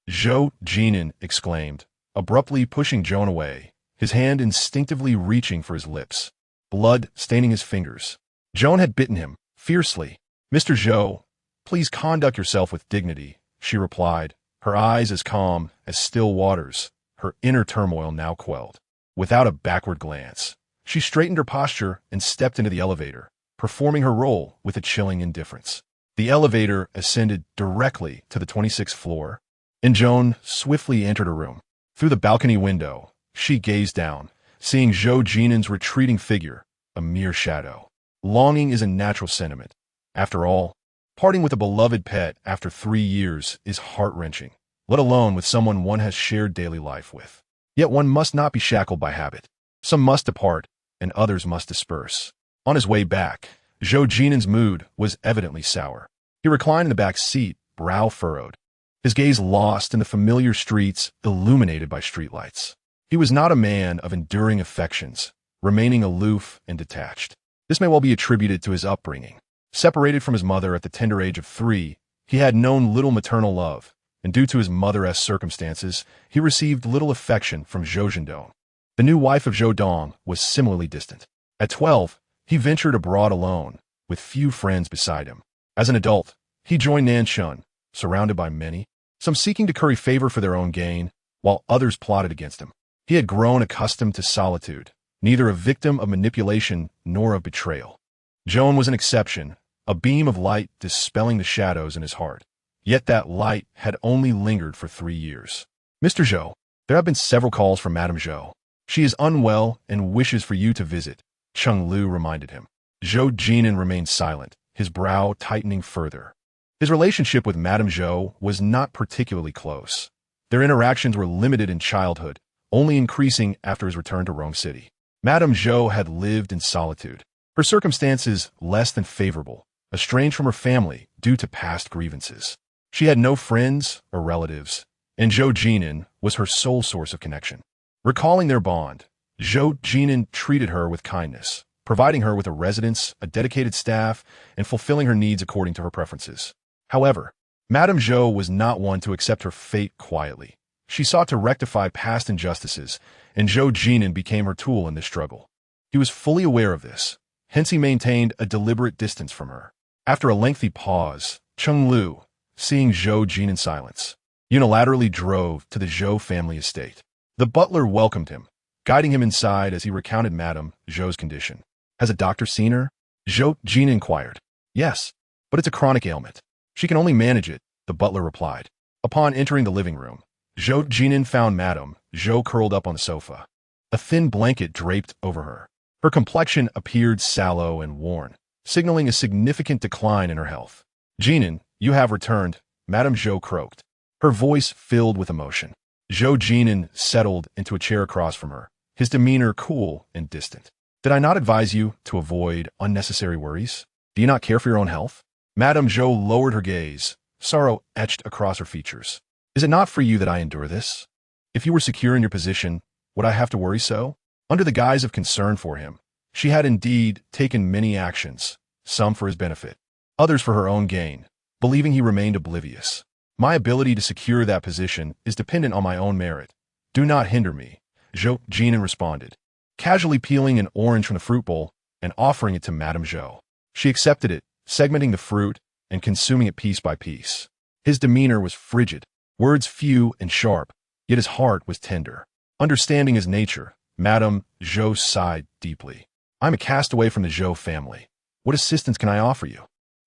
Zhou Jin'an exclaimed, abruptly pushing Joan away, his hand instinctively reaching for his lips, blood staining his fingers. Joan had bitten him, fiercely. "Mr. Zhou, please conduct yourself with dignity," she replied, her eyes as calm as still waters, her inner turmoil now quelled. Without a backward glance, she straightened her posture and stepped into the elevator, performing her role with a chilling indifference. The elevator ascended directly to the 26th floor, and Joan swiftly entered her room. Through the balcony window, she gazed down, seeing Zhou Jin'an's retreating figure, a mere shadow. Longing is a natural sentiment. After all, parting with a beloved pet after 3 years is heart-wrenching, let alone with someone one has shared daily life with. Yet one must not be shackled by habit. Some must depart, and others must disperse. On his way back, Zhou Jin'an's mood was evidently sour. He reclined in the back seat, brow furrowed, his gaze lost in the familiar streets illuminated by streetlights. He was not a man of enduring affections, remaining aloof and detached. This may well be attributed to his upbringing. Separated from his mother at the tender age of 3, he had known little maternal love, and due to his mother-esque circumstances, he received little affection from Zhou Jin'an. The new wife of Zhou Dong was similarly distant. At 12, he ventured abroad alone, with few friends beside him. As an adult, he joined Nanchun, surrounded by many, some seeking to curry favor for their own gain, while others plotted against him. He had grown accustomed to solitude, neither a victim of manipulation nor of betrayal. Joan was an exception, a beam of light dispelling the shadows in his heart. Yet that light had only lingered for 3 years. Mr. Zhou, there have been several calls from Madame Zhou. She is unwell and wishes for you to visit, Cheng Lu reminded him. Zhou Jin'an remained silent, his brow tightening further. His relationship with Madame Zhou was not particularly close. Their interactions were limited in childhood, only increasing after his return to Rome City. Madame Zhou had lived in solitude, her circumstances less than favorable, estranged from her family due to past grievances. She had no friends or relatives, and Zhou Jin'an was her sole source of connection. Recalling their bond, Zhou Jin'an treated her with kindness, providing her with a residence, a dedicated staff, and fulfilling her needs according to her preferences. However, Madame Zhou was not one to accept her fate quietly. She sought to rectify past injustices, and Zhou Jin'an became her tool in this struggle. He was fully aware of this, hence he maintained a deliberate distance from her. After a lengthy pause, Cheng Lu, seeing Zhou Jin'an's silence, unilaterally drove to the Zhou family estate. The butler welcomed him, guiding him inside as he recounted Madame Zhou's condition. Has a doctor seen her? Zhou Jin'an inquired. Yes, but it's a chronic ailment. She can only manage it, the butler replied. Upon entering the living room, Zhou Jin'an found Madame Zhou curled up on the sofa. A thin blanket draped over her. Her complexion appeared sallow and worn, signaling a significant decline in her health. Jin'an, you have returned, Madame Zhou croaked, her voice filled with emotion. Zhou Jin'an settled into a chair across from her, his demeanor cool and distant. Did I not advise you to avoid unnecessary worries? Do you not care for your own health? Madame Zhou lowered her gaze, sorrow etched across her features. Is it not for you that I endure this? If you were secure in your position, would I have to worry so? Under the guise of concern for him, she had indeed taken many actions, some for his benefit, others for her own gain, believing he remained oblivious. My ability to secure that position is dependent on my own merit. Do not hinder me, Zhou Jin'an responded, casually peeling an orange from the fruit bowl and offering it to Madame Zhou. She accepted it, segmenting the fruit and consuming it piece by piece. His demeanor was frigid, words few and sharp, yet his heart was tender. Understanding his nature, Madame Zhou sighed deeply. I'm a castaway from the Zhou family. What assistance can I offer you?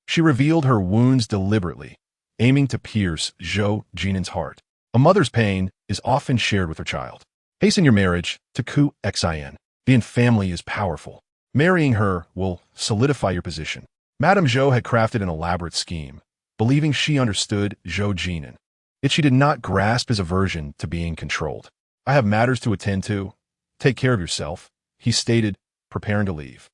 She revealed her wounds deliberately, aiming to pierce Zhou Jin'an's heart. A mother's pain is often shared with her child. Hasten your marriage to Qiao En. The family is powerful. Marrying her will solidify your position. Madame Zhou had crafted an elaborate scheme, believing she understood Zhou Jin'an. Yet she did not grasp his aversion to being controlled. I have matters to attend to. Take care of yourself, he stated, preparing to leave.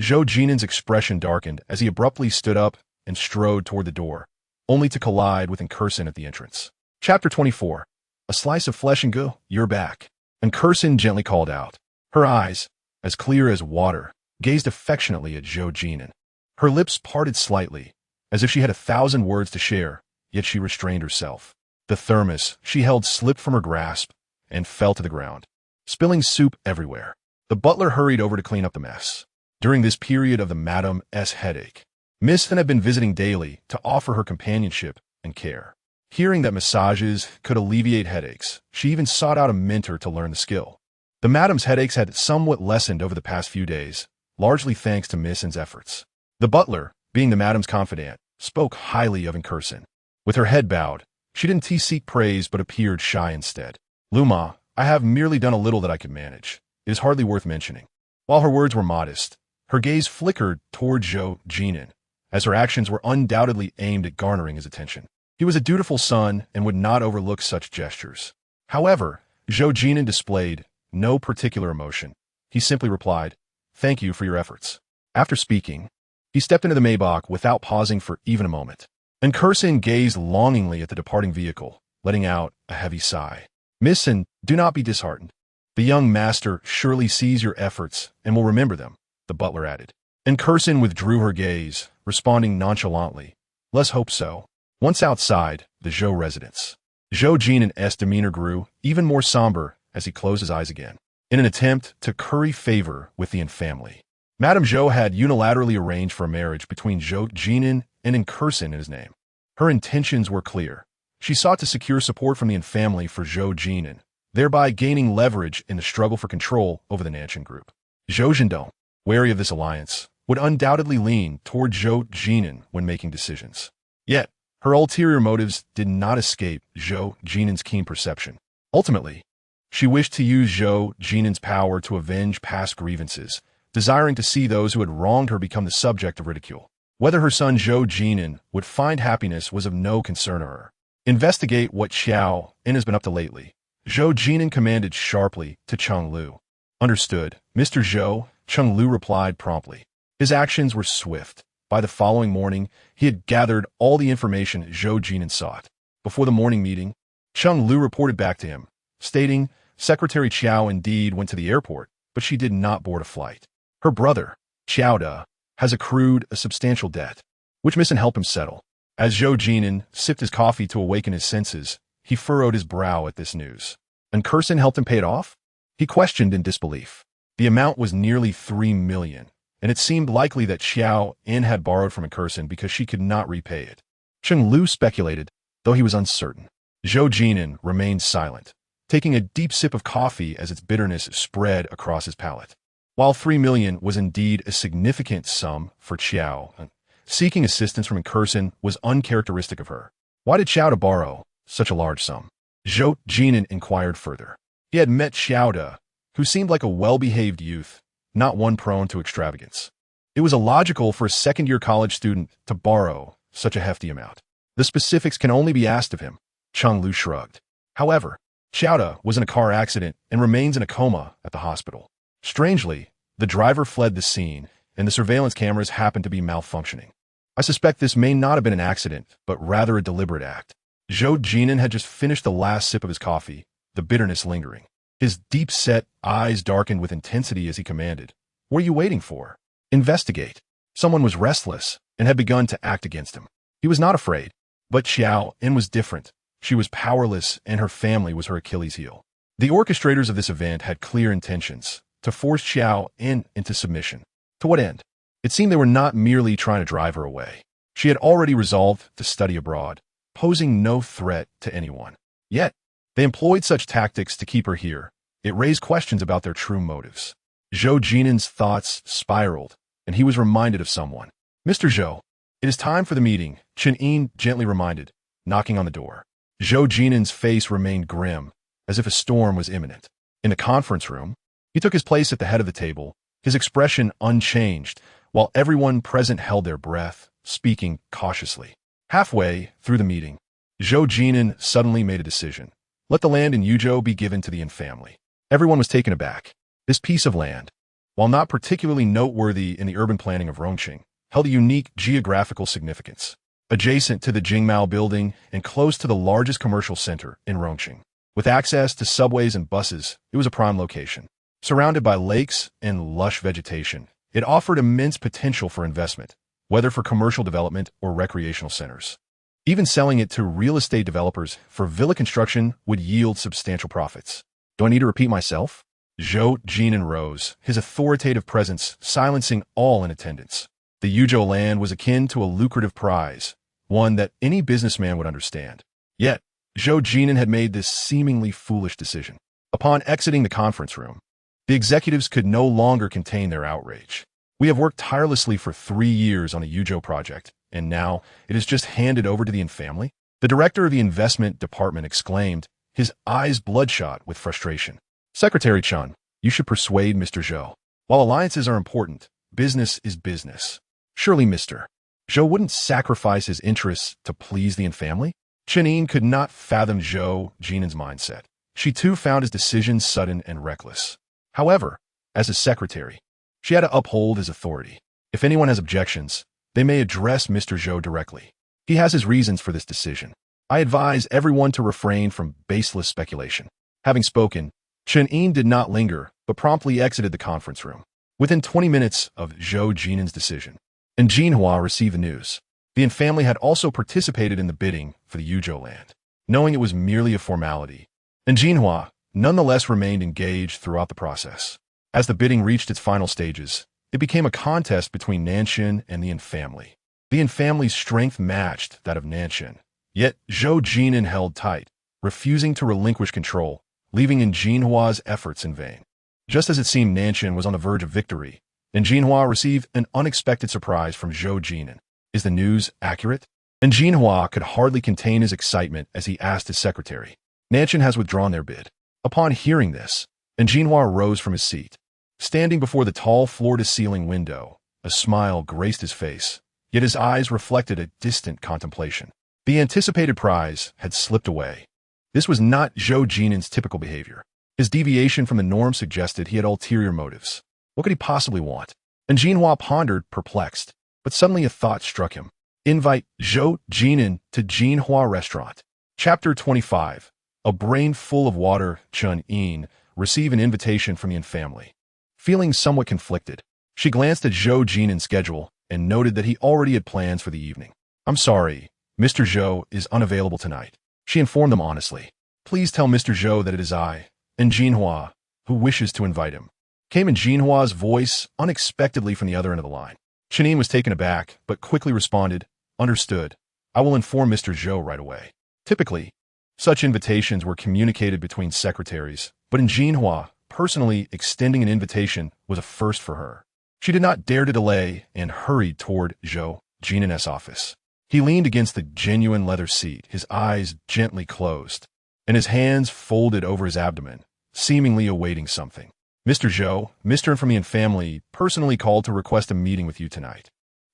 Zhou Jin'an's expression darkened as he abruptly stood up and strode toward the door, only to collide with Incursion at the entrance. Chapter 24. A slice of flesh and goo, you're back. Incursion gently called out. Her eyes, as clear as water, gazed affectionately at Zhou Jin'an. Her lips parted slightly, as if she had 1,000 words to share, yet she restrained herself. The thermos she held slipped from her grasp and fell to the ground, spilling soup everywhere. The butler hurried over to clean up the mess. During this period of the Madame's headache, Miss Than had been visiting daily to offer her companionship and care. Hearing that massages could alleviate headaches, she even sought out a mentor to learn the skill. The Madame's headaches had somewhat lessened over the past few days, largely thanks to Miss N's efforts. The butler, being the Madame's confidant, spoke highly of Incursion. With her head bowed, she didn't seek praise but appeared shy instead. Luma, I have merely done a little that I could manage. It is hardly worth mentioning. While her words were modest, her gaze flickered toward Zhou Jin'an, as her actions were undoubtedly aimed at garnering his attention. He was a dutiful son and would not overlook such gestures. However, Zhou Jin'an displayed no particular emotion. He simply replied, "Thank you for your efforts." After speaking, he stepped into the Maybach without pausing for even a moment. And Kursin gazed longingly at the departing vehicle, letting out a heavy sigh. "Miss, and do not be disheartened. The young master surely sees your efforts and will remember them," the butler added. And Kursin withdrew her gaze, responding nonchalantly, "Let's hope so." Once outside the Zhou residence, Zhou Jin'an's demeanor grew even more somber as he closed his eyes again. In an attempt to curry favor with the An family, Madame Zhou had unilaterally arranged for a marriage between Zhou Jin'an and Kursin in his name. Her intentions were clear. She sought to secure support from the An family for Zhou Jin'an, thereby gaining leverage in the struggle for control over the Nanshan group. Zhou Jin'an, wary of this alliance, would undoubtedly lean toward Zhou Jin'an when making decisions. Yet, her ulterior motives did not escape Zhou Jin'an's keen perception. Ultimately, she wished to use Zhou Jin'an's power to avenge past grievances, desiring to see those who had wronged her become the subject of ridicule. Whether her son Zhou Jin'an would find happiness was of no concern to her. "Investigate what Qiao En has been up to lately," Zhou Jin'an commanded sharply to Cheng Lu. "Understood, Mr. Zhou," Cheng Lu replied promptly. His actions were swift. By the following morning, he had gathered all the information Zhou Jin'an sought. Before the morning meeting, Cheng Lu reported back to him, stating, "Secretary Qiao indeed went to the airport, but she did not board a flight. Her brother, Qiao Da, has accrued a substantial debt, which Miss can help him settle." As Zhou Jin'an sipped his coffee to awaken his senses, he furrowed his brow at this news. "And Kursin helped him pay it off?" he questioned in disbelief. The amount was nearly 3 million, and it seemed likely that Qiao En had borrowed from Kursin because she could not repay it. Cheng Lu speculated, though he was uncertain. Zhou Jin'an remained silent, taking a deep sip of coffee as its bitterness spread across his palate. While 3 million was indeed a significant sum for Qiao En, seeking assistance from Kursin was uncharacteristic of her. Why did Qiao Da borrow such a large sum? Zhou Jin'an inquired further. He had met Qiao Da, who seemed like a well-behaved youth, not one prone to extravagance. It was illogical for a second-year college student to borrow such a hefty amount. The specifics can only be asked of him, Cheng Lu shrugged. However, Qiao Da was in a car accident and remains in a coma at the hospital. Strangely, the driver fled the scene, and the surveillance cameras happened to be malfunctioning. I suspect this may not have been an accident, but rather a deliberate act. Zhou Jin'an had just finished the last sip of his coffee, the bitterness lingering. His deep-set eyes darkened with intensity as he commanded, "What are you waiting for? Investigate." Someone was restless and had begun to act against him. He was not afraid, but Qiao En was different. She was powerless, and her family was her Achilles heel. The orchestrators of this event had clear intentions, to force Qiao En into submission. To what end? It seemed they were not merely trying to drive her away. She had already resolved to study abroad, posing no threat to anyone. Yet, they employed such tactics to keep her here. It raised questions about their true motives. Zhou Jin'an's thoughts spiraled, and he was reminded of someone. "Mr. Zhou, it is time for the meeting," Qiao En gently reminded, knocking on the door. Zhou Jin'an's face remained grim, as if a storm was imminent. In the conference room, he took his place at the head of the table, his expression unchanged, while everyone present held their breath, speaking cautiously. Halfway through the meeting, Zhou Jin'an suddenly made a decision. Let the land in Yuzhou be given to the An family. Everyone was taken aback. This piece of land, while not particularly noteworthy in the urban planning of Rongqing, held a unique geographical significance. Adjacent to the Jingmao building and close to the largest commercial center in Rongqing. With access to subways and buses, it was a prime location. Surrounded by lakes and lush vegetation, it offered immense potential for investment, whether for commercial development or recreational centers. Even selling it to real estate developers for villa construction would yield substantial profits. Do I need to repeat myself? Zhou Jin'an rose, his authoritative presence silencing all in attendance. The Yuzhou land was akin to a lucrative prize, one that any businessman would understand. Yet, Zhou Jin'an had made this seemingly foolish decision. Upon exiting the conference room, the executives could no longer contain their outrage. "We have worked tirelessly for 3 years on a Yuzhou project, and now it is just handed over to the An family?" The director of the investment department exclaimed, his eyes bloodshot with frustration. "Secretary Chen, you should persuade Mr. Zhou. While alliances are important, business is business. Surely Mr. Zhou wouldn't sacrifice his interests to please the An family?" Qiao En could not fathom Zhou Jin'an's mindset. She too found his decisions sudden and reckless. However, as his secretary, she had to uphold his authority. If anyone has objections, they may address Mr. Zhou directly. He has his reasons for this decision. I advise everyone to refrain from baseless speculation. Having spoken, Qiao En did not linger, but promptly exited the conference room. Within 20 minutes of Zhou Jin'an's decision, and Jinhua received the news. The En family had also participated in the bidding for the Yuzhou land. Knowing it was merely a formality, and Jinhua nonetheless remained engaged throughout the process. As the bidding reached its final stages, it became a contest between Nanshan and the En family. The En family's strength matched that of Nanshan, yet Zhou Jin'an held tight, refusing to relinquish control, leaving in Jinhua's efforts in vain. Just as it seemed Nanshan was on the verge of victory, and Jinhua received an unexpected surprise from Zhou Jin'an. Is the news accurate? And Jinhua could hardly contain his excitement as he asked his secretary. Nanshan has withdrawn their bid. Upon hearing this, and Jinhua rose from his seat. Standing before the tall floor-to-ceiling window, a smile graced his face, yet his eyes reflected a distant contemplation. The anticipated prize had slipped away. This was not Zhou Jin'an's typical behavior. His deviation from the norm suggested he had ulterior motives. What could he possibly want? And Jinhua pondered, perplexed, but suddenly a thought struck him. Invite Zhou Jin'an to Jinhua Restaurant. Chapter 25. A brain full of water, Qiao En received an invitation from the En family. Feeling somewhat conflicted, she glanced at Zhou Jin'an's schedule and noted that he already had plans for the evening. I'm sorry, Mr. Zhou is unavailable tonight. She informed them honestly. Please tell Mr. Zhou that it is I, and Jinhua, who wishes to invite him. Came in Jinhua's voice unexpectedly from the other end of the line. Qiao En was taken aback, but quickly responded, Understood. I will inform Mr. Zhou right away. Typically, such invitations were communicated between secretaries, but in Jinhua, personally extending an invitation was a first for her. She did not dare to delay and hurried toward Zhou Jin'an's office. He leaned against the genuine leather seat, his eyes gently closed, and his hands folded over his abdomen, seemingly awaiting something. Mr. Zhou, Mr. from the En family, personally called to request a meeting with you tonight.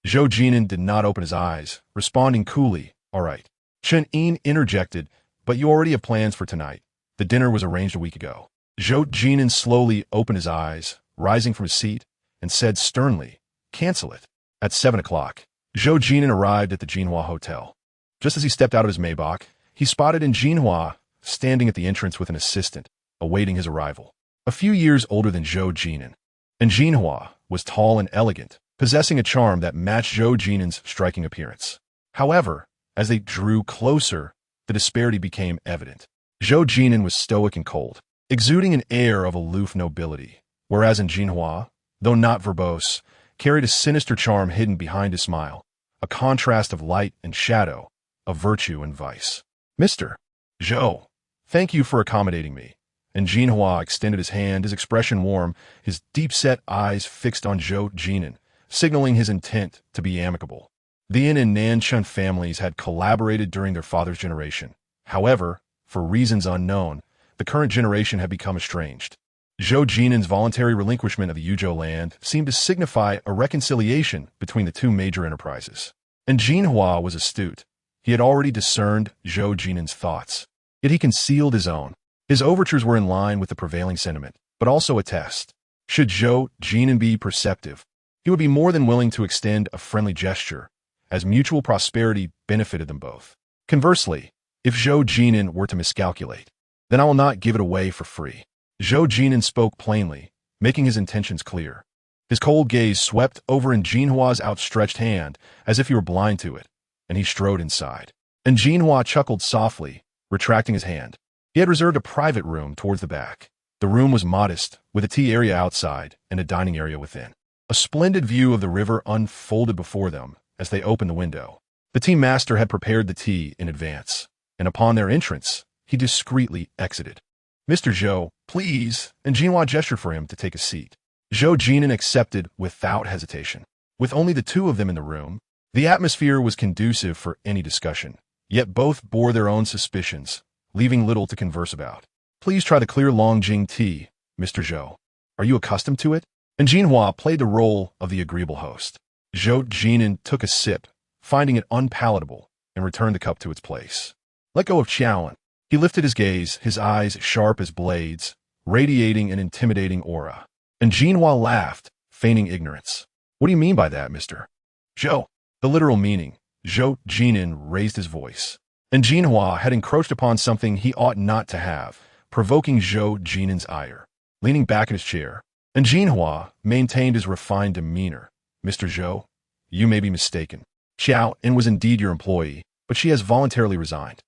Zhou Jin'an did not open his eyes, responding coolly, All right. Qiao En interjected, But you already have plans for tonight. The dinner was arranged a week ago. Zhou Jin'an slowly opened his eyes, rising from his seat, and said sternly, Cancel it. At 7 o'clock, Zhou Jin'an arrived at the Jinhua Hotel. Just as he stepped out of his Maybach, he spotted in Jinhua standing at the entrance with an assistant, awaiting his arrival. A few years older than Zhou Jin'an, and Jinhua was tall and elegant, possessing a charm that matched Zhou Jin'an's striking appearance. However, as they drew closer, the disparity became evident. Zhou Jin'an was stoic and cold, exuding an air of aloof nobility, whereas in Jinhua, though not verbose, carried a sinister charm hidden behind his smile, a contrast of light and shadow, of virtue and vice. Mr. Zhou, thank you for accommodating me. And Jinhua extended his hand, his expression warm, his deep-set eyes fixed on Zhou Jin'an, signaling his intent to be amicable. The En and Nanshan families had collaborated during their father's generation. However, for reasons unknown, the current generation had become estranged. Zhou Jin'an's voluntary relinquishment of the Yuzhou land seemed to signify a reconciliation between the two major enterprises. And Jinhua was astute. He had already discerned Zhou Jin'an's thoughts, yet he concealed his own. His overtures were in line with the prevailing sentiment, but also a test. Should Zhou Jin'an be perceptive, he would be more than willing to extend a friendly gesture, as mutual prosperity benefited them both. Conversely, if Zhou Jin'an were to miscalculate, then I will not give it away for free. Zhou Jin'an spoke plainly, making his intentions clear. His cold gaze swept over in Jinhua's outstretched hand, as if he were blind to it, and he strode inside. And Jinhua chuckled softly, retracting his hand. He had reserved a private room towards the back. The room was modest, with a tea area outside and a dining area within. A splendid view of the river unfolded before them as they opened the window. The tea master had prepared the tea in advance, and upon their entrance, he discreetly exited. Mr. Zhou, please, and Jinhua gestured for him to take a seat. Zhou Jin'an accepted without hesitation. With only the two of them in the room, the atmosphere was conducive for any discussion, yet both bore their own suspicions, leaving little to converse about. Please try the clear Longjing tea, Mr. Zhou. Are you accustomed to it? And Jinhua played the role of the agreeable host. Zhou Jin'an took a sip, finding it unpalatable, and returned the cup to its place. Let go of Qiao En. He lifted his gaze, his eyes sharp as blades, radiating an intimidating aura. And Jinhua laughed, feigning ignorance. What do you mean by that, Mr. Zhou? The literal meaning. Zhou Jin'an raised his voice. And Jinhua had encroached upon something he ought not to have, provoking Zhou Jin'an's ire. Leaning back in his chair, and Jinhua maintained his refined demeanor. Mr. Zhou, you may be mistaken. Qiao En was indeed your employee, but she has voluntarily resigned.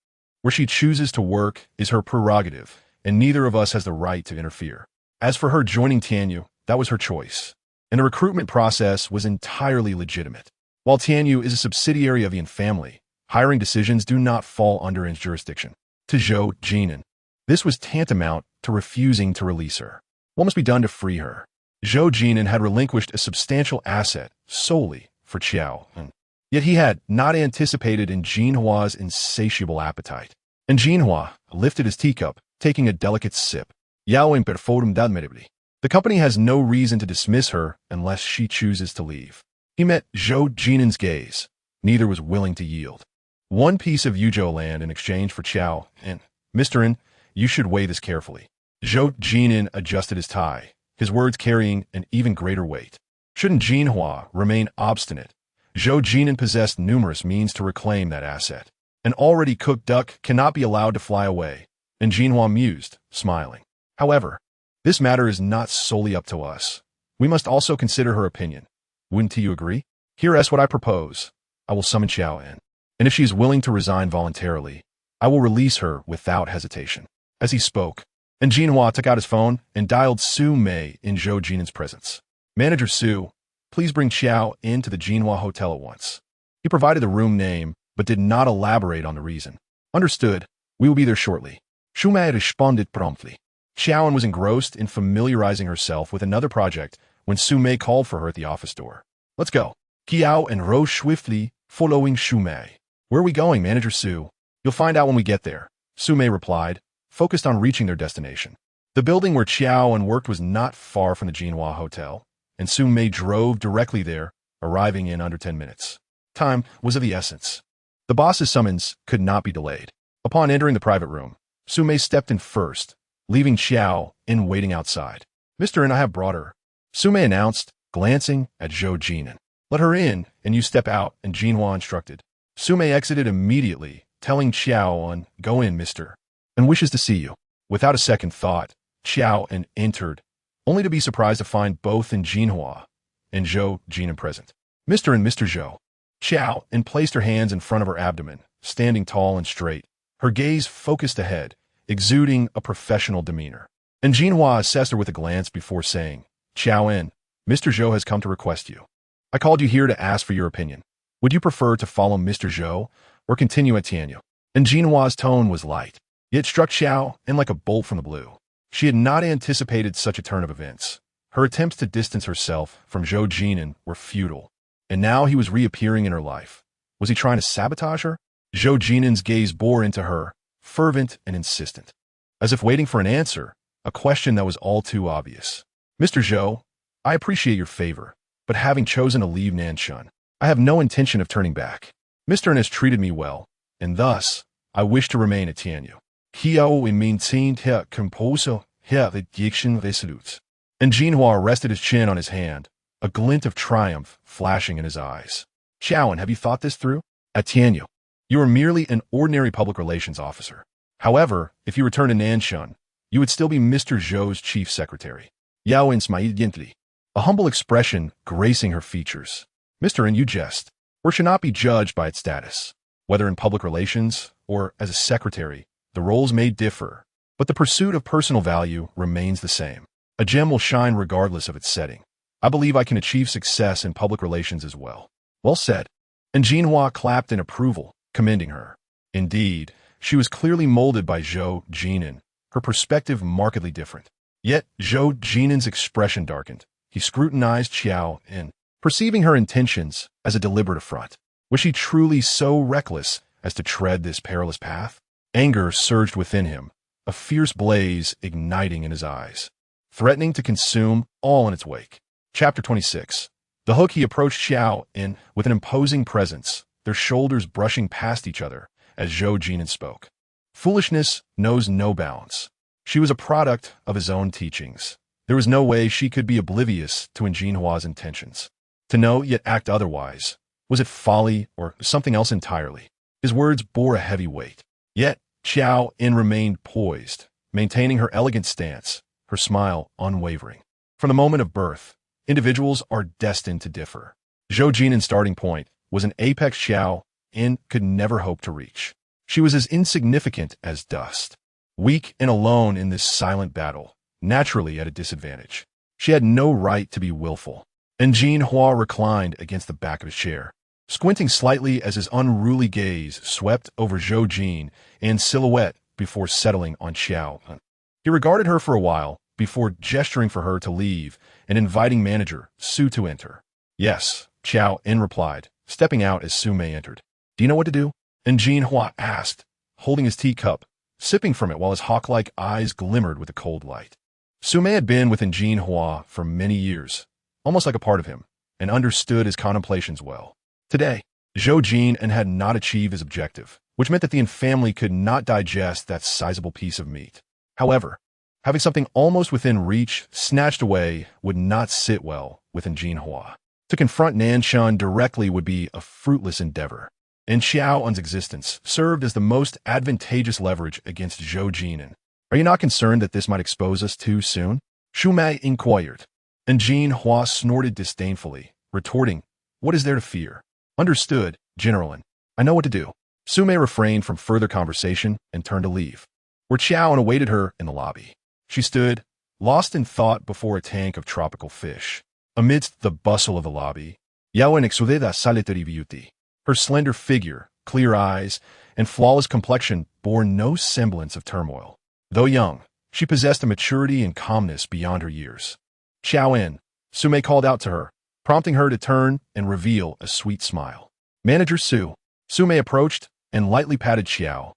Where she chooses to work is her prerogative, and neither of us has the right to interfere. As for her joining Tianyu, that was her choice, and the recruitment process was entirely legitimate. While Tianyu is a subsidiary of the Yan family, hiring decisions do not fall under its jurisdiction. To Zhou Jin'an, this was tantamount to refusing to release her. What must be done to free her? Zhou Jin'an had relinquished a substantial asset solely for Qiao En. Yet he had not anticipated in Jinhua's insatiable appetite. And Jinhua lifted his teacup, taking a delicate sip. Yao En perforum admirably. The company has no reason to dismiss her unless she chooses to leave. He met Zhou Jin'an's gaze. Neither was willing to yield. One piece of Yuzhou land in exchange for Qiao En. Mr. En, you should weigh this carefully. Zhou Jin'an adjusted his tie, his words carrying an even greater weight. Shouldn't Jinhua remain obstinate, Zhou Jin'an possessed numerous means to reclaim that asset. An already cooked duck cannot be allowed to fly away, and Jinhua mused, smiling. However, this matter is not solely up to us. We must also consider her opinion. Wouldn't you agree? Here is what I propose. I will summon Qiao En, and if she is willing to resign voluntarily, I will release her without hesitation. As he spoke, and Jinhua took out his phone and dialed Su Mei in Zhou Jin'an's presence. Manager Su, please bring Qiao En to the Jinhua Hotel at once. He provided the room name, but did not elaborate on the reason. Understood. We will be there shortly. Su Mei responded promptly. Qiao En was engrossed in familiarizing herself with another project when Su Mei called for her at the office door. Let's go. Qiao En rose swiftly, following Su Mei. Where are we going, Manager Su? You'll find out when we get there, Su Mei replied, focused on reaching their destination. The building where Qiao En worked was not far from the Jinhua Hotel, and Su Mei drove directly there, arriving in under 10 minutes. Time was of the essence. The boss's summons could not be delayed. Upon entering the private room, Su Mei stepped in first, leaving Qiao En waiting outside. Mr. En, I have brought her, Su Mei announced, glancing at Zhou Jin'an. Let her in, and you step out, and Jinhua instructed. Su Mei exited immediately, telling Qiao En, go in, Mr. En wishes to see you. Without a second thought, Qiao En entered, only to be surprised to find both in Jinhua and Zhou Jin'an present. Mr. and Mr. Zhou. Qiao En placed her hands in front of her abdomen, standing tall and straight, her gaze focused ahead, exuding a professional demeanor. And Jinhua assessed her with a glance before saying, Qiao En, Mr. Zhou has come to request you. I called you here to ask for your opinion. Would you prefer to follow Mr. Zhou or continue at Tianyu? And Jinhua's tone was light, yet struck Qiao En like a bolt from the blue. She had not anticipated such a turn of events. Her attempts to distance herself from Zhou Jin'an were futile, and now he was reappearing in her life. Was he trying to sabotage her? Zhou Jin'an's gaze bore into her, fervent and insistent, as if waiting for an answer, a question that was all too obvious. Mr. Zhou, I appreciate your favor, but having chosen to leave Nanshan, I have no intention of turning back. Mr. En has treated me well, and thus, I wish to remain at Tianyu. Qiao En maintained her composure, her diction resolute. And Jinhua rested his chin on his hand, a glint of triumph flashing in his eyes. Qiao En, have you thought this through? At Tianyu, you are merely an ordinary public relations officer. However, if you return to Nanshan, you would still be Mr. Zhou's chief secretary. Yao En smiled gently, a humble expression gracing her features. Mr. En, you jest. Work should not be judged by its status. Whether in public relations or as a secretary, the roles may differ, but the pursuit of personal value remains the same. A gem will shine regardless of its setting. I believe I can achieve success in public relations as well. Well said. And Jinhua clapped in approval, commending her. Indeed, she was clearly molded by Zhou Jin'an, her perspective markedly different. Yet, Zhou Jin'an's expression darkened. He scrutinized Qiao En, perceiving her intentions as a deliberate affront. Was she truly so reckless as to tread this perilous path? Anger surged within him, a fierce blaze igniting in his eyes, threatening to consume all in its wake. Chapter 26. The hook he approached Qiao En with an imposing presence, their shoulders brushing past each other as Zhou Jin'an spoke. Foolishness knows no bounds. She was a product of his own teachings. There was no way she could be oblivious to Jinhua's intentions. To know yet act otherwise, was it folly or something else entirely? His words bore a heavy weight. Yet Qiao En remained poised, maintaining her elegant stance, her smile unwavering. From the moment of birth, individuals are destined to differ. Zhou Jin'an's starting point was an apex Qiao En could never hope to reach. She was as insignificant as dust. Weak and alone in this silent battle, naturally at a disadvantage. She had no right to be willful. And Jinhua reclined against the back of his chair, squinting slightly as his unruly gaze swept over Zhou Jin in silhouette before settling on Qiao En. He regarded her for a while before gesturing for her to leave and inviting manager Su to enter. Yes, Qiao En replied, stepping out as Su Mei entered. Do you know what to do? And Jinhua asked, holding his teacup, sipping from it while his hawk-like eyes glimmered with a cold light. Su Mei had been within Jinhua for many years, almost like a part of him, and understood his contemplations well. Today, Zhou Jin'an had not achieved his objective, which meant that the family could not digest that sizable piece of meat. However, having something almost within reach snatched away would not sit well within Jinhua. To confront Nanshan directly would be a fruitless endeavor, and Qiao En's existence served as the most advantageous leverage against Zhou Jin'an. Are you not concerned that this might expose us too soon? Su Mei inquired, and Jinhua snorted disdainfully, retorting, what is there to fear? Understood, Generalin. I know what to do. Su Mei refrained from further conversation and turned to leave, where Qiao En awaited her in the lobby. She stood, lost in thought before a tank of tropical fish. Amidst the bustle of the lobby, Qiao En exudaba solitary beauty. Her slender figure, clear eyes, and flawless complexion bore no semblance of turmoil. Though young, she possessed a maturity and calmness beyond her years. Qiao En, Su Mei called out to her, prompting her to turn and reveal a sweet smile. Manager Su. Su Mei approached and lightly patted Qiao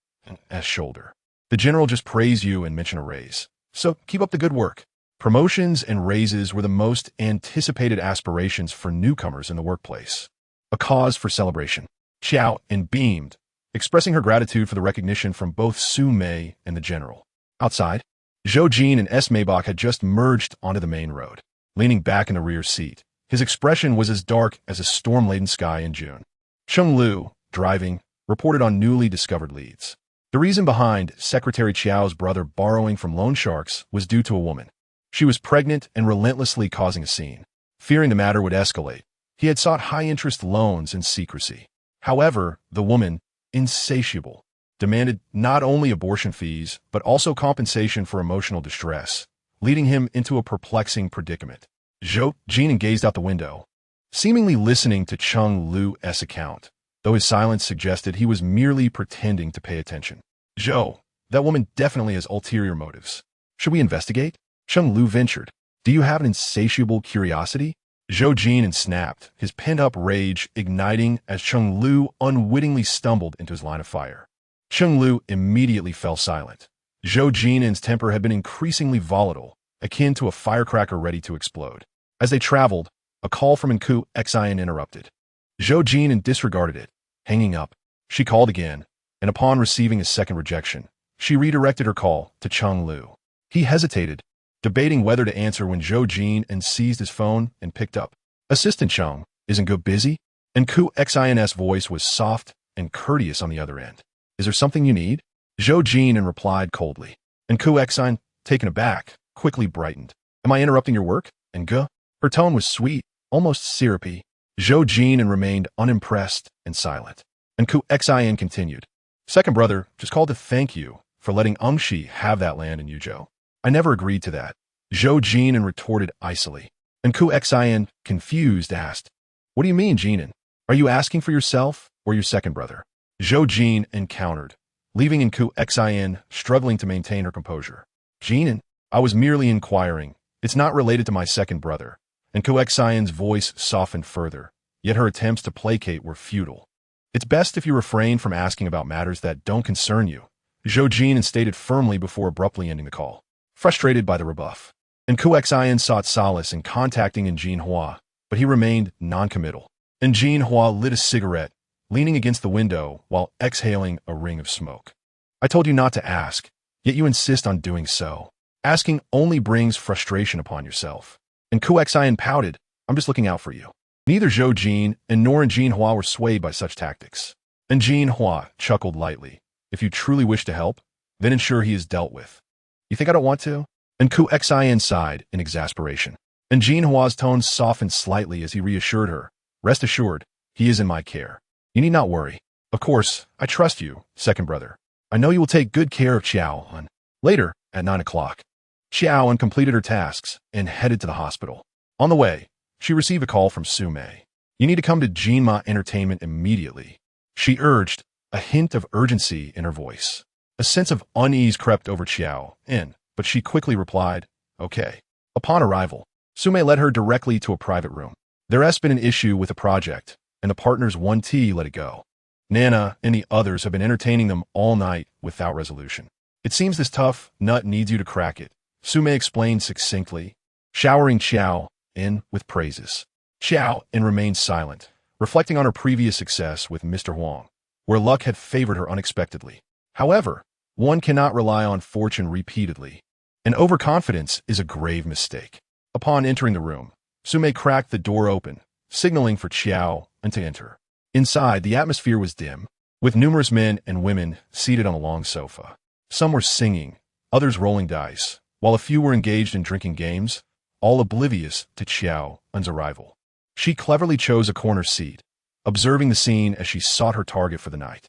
En's shoulder. The general just praised you and mentioned a raise. So keep up the good work. Promotions and raises were the most anticipated aspirations for newcomers in the workplace. A cause for celebration. Qiao En beamed, expressing her gratitude for the recognition from both Su Mei and the general. Outside, Zhou Jin and S. Maybach had just merged onto the main road. Leaning back in the rear seat, his expression was as dark as a storm-laden sky in June. Cheng Lu, driving, reported on newly discovered leads. The reason behind Secretary Qiao's brother borrowing from loan sharks was due to a woman. She was pregnant and relentlessly causing a scene. Fearing the matter would escalate, he had sought high-interest loans in secrecy. However, the woman, insatiable, demanded not only abortion fees, but also compensation for emotional distress, leading him into a perplexing predicament. Zhou Jin'an gazed out the window, seemingly listening to Cheng Lu's account, though his silence suggested he was merely pretending to pay attention. Zhou, that woman definitely has ulterior motives. Should we investigate? Cheng Lu ventured. Do you have an insatiable curiosity? Zhou Jin'an snapped, his pent-up rage igniting as Cheng Lu unwittingly stumbled into his line of fire. Cheng Lu immediately fell silent. Zhou Jin'an's temper had been increasingly volatile, akin to a firecracker ready to explode. As they traveled, a call from Qiao interrupted. Zhou Jin'an disregarded it, hanging up. She called again, and upon receiving a second rejection, she redirected her call to Cheng Lu. He hesitated, debating whether to answer when Zhou Jin'an seized his phone and picked up. Assistant Cheng, isn't good busy? And Qiao's voice was soft and courteous on the other end. Is there something you need? Zhou Jin'an replied coldly, and Qiao, taken aback, quickly brightened. Am I interrupting your work? And her tone was sweet, almost syrupy. Zhou Jin'an remained unimpressed and silent. And Qiao continued. Second brother just called to thank you for letting Shi have that land in Yuzhou. I never agreed to that. Zhou Jin'an retorted icily. And Qiao, confused, asked, what do you mean, Jin'an? Are you asking for yourself or your second brother? Zhou Jin'an countered, leaving Qiao struggling to maintain her composure. Jin'an, I was merely inquiring. It's not related to my second brother. And Qiao's voice softened further, yet her attempts to placate were futile. It's best if you refrain from asking about matters that don't concern you, Zhou Jin'an stated firmly before abruptly ending the call. Frustrated by the rebuff, and Qiao sought solace in contacting Jinhua, but he remained non-committal. And Jinhua lit a cigarette, leaning against the window while exhaling a ring of smoke. I told you not to ask, yet you insist on doing so. Asking only brings frustration upon yourself. And Qiao En pouted, I'm just looking out for you. Neither Zhou Jin'an nor Jinhua were swayed by such tactics. And Jinhua chuckled lightly. If you truly wish to help, then ensure he is dealt with. You think I don't want to? And Qiao En sighed in exasperation. And Jinhua's tone softened slightly as he reassured her. Rest assured, he is in my care. You need not worry. Of course, I trust you, second brother. I know you will take good care of Qiao En. Later, at 9 o'clock, Qiao En completed her tasks and headed to the hospital. On the way, she received a call from Su Mei. You need to come to Jinma Entertainment immediately. She urged, a hint of urgency in her voice. A sense of unease crept over Qiao En, but she quickly replied, okay. Upon arrival, Su Mei led her directly to a private room. There has been an issue with the project, and the partners 1T let it go. Nana and the others have been entertaining them all night without resolution. It seems this tough nut needs you to crack it, Su Mei explained succinctly, showering Qiao En with praises. Qiao En remained silent, reflecting on her previous success with Mr. Huang, where luck had favored her unexpectedly. However, one cannot rely on fortune repeatedly, and overconfidence is a grave mistake. Upon entering the room, Su Mei cracked the door open, signaling for Qiao En to enter. Inside, the atmosphere was dim, with numerous men and women seated on a long sofa. Some were singing, others rolling dice, while a few were engaged in drinking games, all oblivious to Qiao En's arrival. She cleverly chose a corner seat, observing the scene as she sought her target for the night.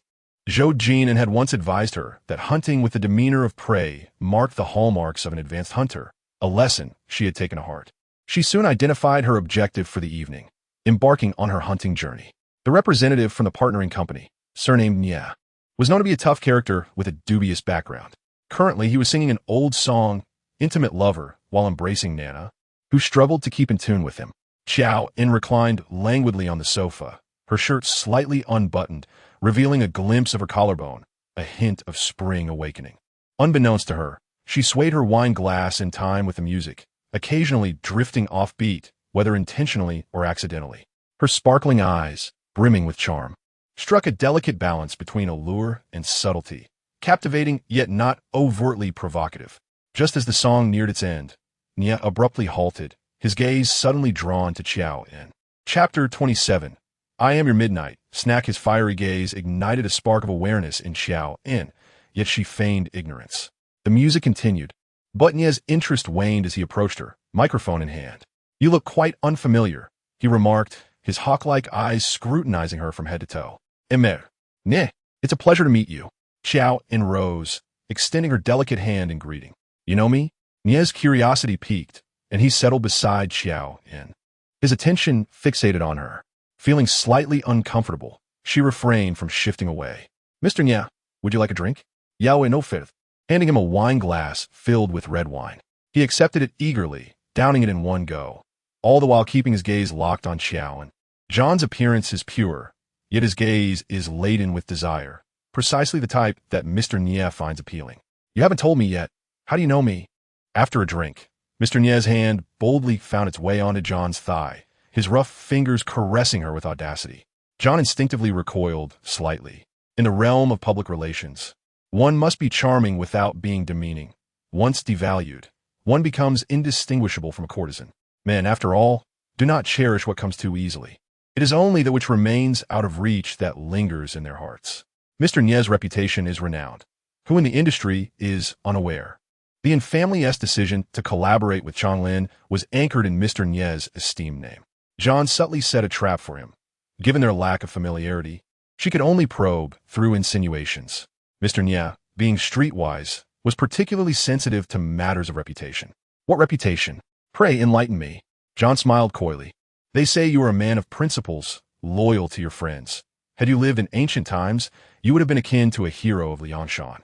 Zhou Jin'an had once advised her that hunting with the demeanor of prey marked the hallmarks of an advanced hunter, a lesson she had taken to heart. She soon identified her objective for the evening, embarking on her hunting journey. The representative from the partnering company, surnamed Nia, was known to be a tough character with a dubious background. Currently, he was singing an old song, Intimate Lover, while embracing Nana, who struggled to keep in tune with him. Qiao En reclined languidly on the sofa, her shirt slightly unbuttoned, revealing a glimpse of her collarbone, a hint of spring awakening. Unbeknownst to her, she swayed her wine glass in time with the music, occasionally drifting off beat, whether intentionally or accidentally. Her sparkling eyes, brimming with charm, struck a delicate balance between allure and subtlety, captivating yet not overtly provocative. Just as the song neared its end, Nia abruptly halted, his gaze suddenly drawn to Qiao En. Chapter 27. I am your midnight. Snack. His fiery gaze ignited a spark of awareness in Qiao En, yet she feigned ignorance. The music continued, but Nia's interest waned as he approached her, microphone in hand. You look quite unfamiliar, he remarked, his hawk-like eyes scrutinizing her from head to toe. Emer. Neh, it's a pleasure to meet you. Qiao En rose, extending her delicate hand in greeting. You know me? Nia's curiosity piqued, and he settled beside Qiao En, his attention fixated on her. Feeling slightly uncomfortable, she refrained from shifting away. Mr. Nia, would you like a drink? Yao En offered, handing him a wine glass filled with red wine. He accepted it eagerly, downing it in one go, all the while keeping his gaze locked on Qiao En. John's appearance is pure, yet his gaze is laden with desire, precisely the type that Mr. Nia finds appealing. You haven't told me yet. How do you know me? After a drink, Mr. Nia's hand boldly found its way onto John's thigh, his rough fingers caressing her with audacity. John instinctively recoiled slightly. In the realm of public relations, one must be charming without being demeaning. Once devalued, one becomes indistinguishable from a courtesan. Men, after all, do not cherish what comes too easily. It is only that which remains out of reach that lingers in their hearts. Mr. Nia's reputation is renowned, who in the industry is unaware. The infamous decision to collaborate with Changlin was anchored in Mr. Nia's esteemed name. John subtly set a trap for him. Given their lack of familiarity, she could only probe through insinuations. Mr. Nia, being streetwise, was particularly sensitive to matters of reputation. What reputation? Pray enlighten me. John smiled coyly. They say you are a man of principles, loyal to your friends. Had you lived in ancient times, you would have been akin to a hero of Liangshan.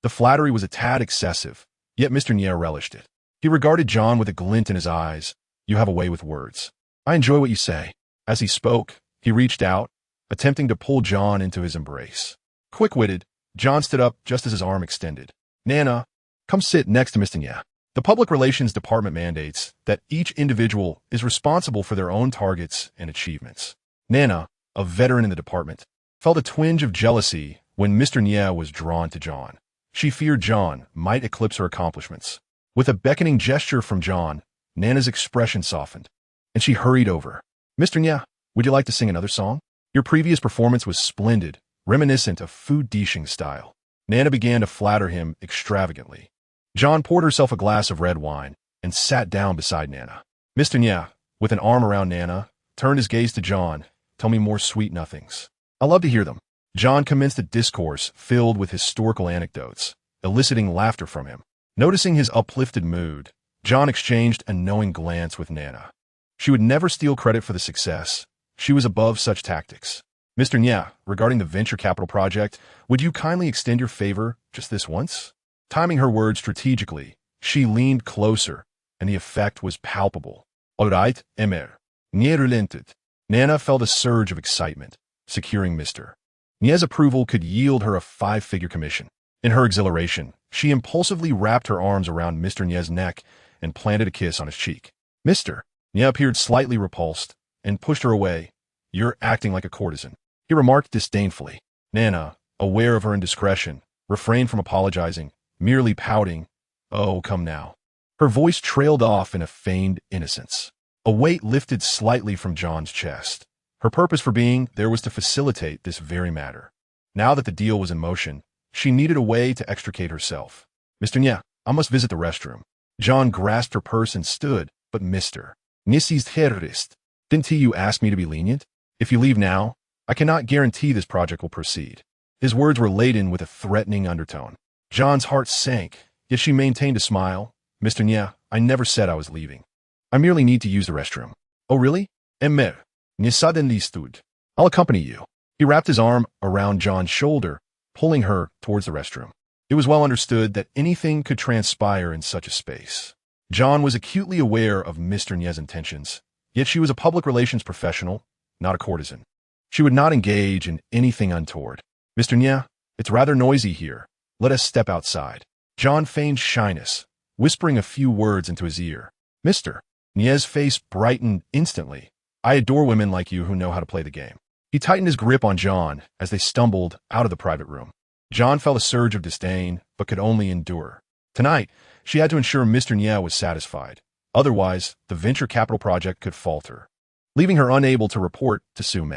The flattery was a tad excessive, yet Mr. Nia relished it. He regarded John with a glint in his eyes. You have a way with words. I enjoy what you say. As he spoke, he reached out, attempting to pull John into his embrace. Quick-witted, John stood up just as his arm extended. Nana, come sit next to Mr. Nia. The Public Relations Department mandates that each individual is responsible for their own targets and achievements. Nana, a veteran in the department, felt a twinge of jealousy when Mr. Nia was drawn to John. She feared John might eclipse her accomplishments. With a beckoning gesture from John, Nana's expression softened, and she hurried over. Mr. Nya, would you like to sing another song? Your previous performance was splendid, reminiscent of Fu Dixing style. Nana began to flatter him extravagantly. John poured herself a glass of red wine and sat down beside Nana. Mr. Nya, with an arm around Nana, turned his gaze to John. Tell me more sweet nothings. I love to hear them. John commenced a discourse filled with historical anecdotes, eliciting laughter from him. Noticing his uplifted mood, John exchanged a knowing glance with Nana. She would never steal credit for the success. She was above such tactics. Mr. Nya, regarding the venture capital project, would you kindly extend your favor just this once? Timing her words strategically, she leaned closer, and the effect was palpable. All right, Emer. Nya relented. Nana felt a surge of excitement, securing Mr. Nya's approval could yield her a 5-figure commission. In her exhilaration, she impulsively wrapped her arms around Mr. Nya's neck and planted a kiss on his cheek. Mr. Nya appeared slightly repulsed and pushed her away. You're acting like a courtesan, he remarked disdainfully. Nana, aware of her indiscretion, refrained from apologizing, merely pouting. Oh, come now. Her voice trailed off in a feigned innocence. A weight lifted slightly from John's chest. Her purpose for being there was to facilitate this very matter. Now that the deal was in motion, she needed a way to extricate herself. Mr. Nya, I must visit the restroom. John grasped her purse and stood, but Mr. Nissy's terrorist. Didn't you ask me to be lenient? If you leave now, I cannot guarantee this project will proceed. His words were laden with a threatening undertone. John's heart sank, yet she maintained a smile. Mr. Nya, I never said I was leaving. I merely need to use the restroom. Oh, really? Emer. Nya suddenly stood. I'll accompany you. He wrapped his arm around John's shoulder, pulling her towards the restroom. It was well understood that anything could transpire in such a space. John was acutely aware of Mr. Nya's intentions, yet she was a public relations professional, not a courtesan. She would not engage in anything untoward. Mr. Nya, it's rather noisy here. Let us step outside. John feigned shyness, whispering a few words into his ear. Mr. Nya's face brightened instantly. I adore women like you who know how to play the game. He tightened his grip on John as they stumbled out of the private room. John felt a surge of disdain, but could only endure. Tonight, she had to ensure Mr. Nya was satisfied. Otherwise, the venture capital project could falter, leaving her unable to report to Sume.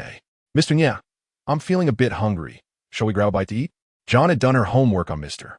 Mr. Nya, I'm feeling a bit hungry. Shall we grab a bite to eat? John had done her homework on Mr.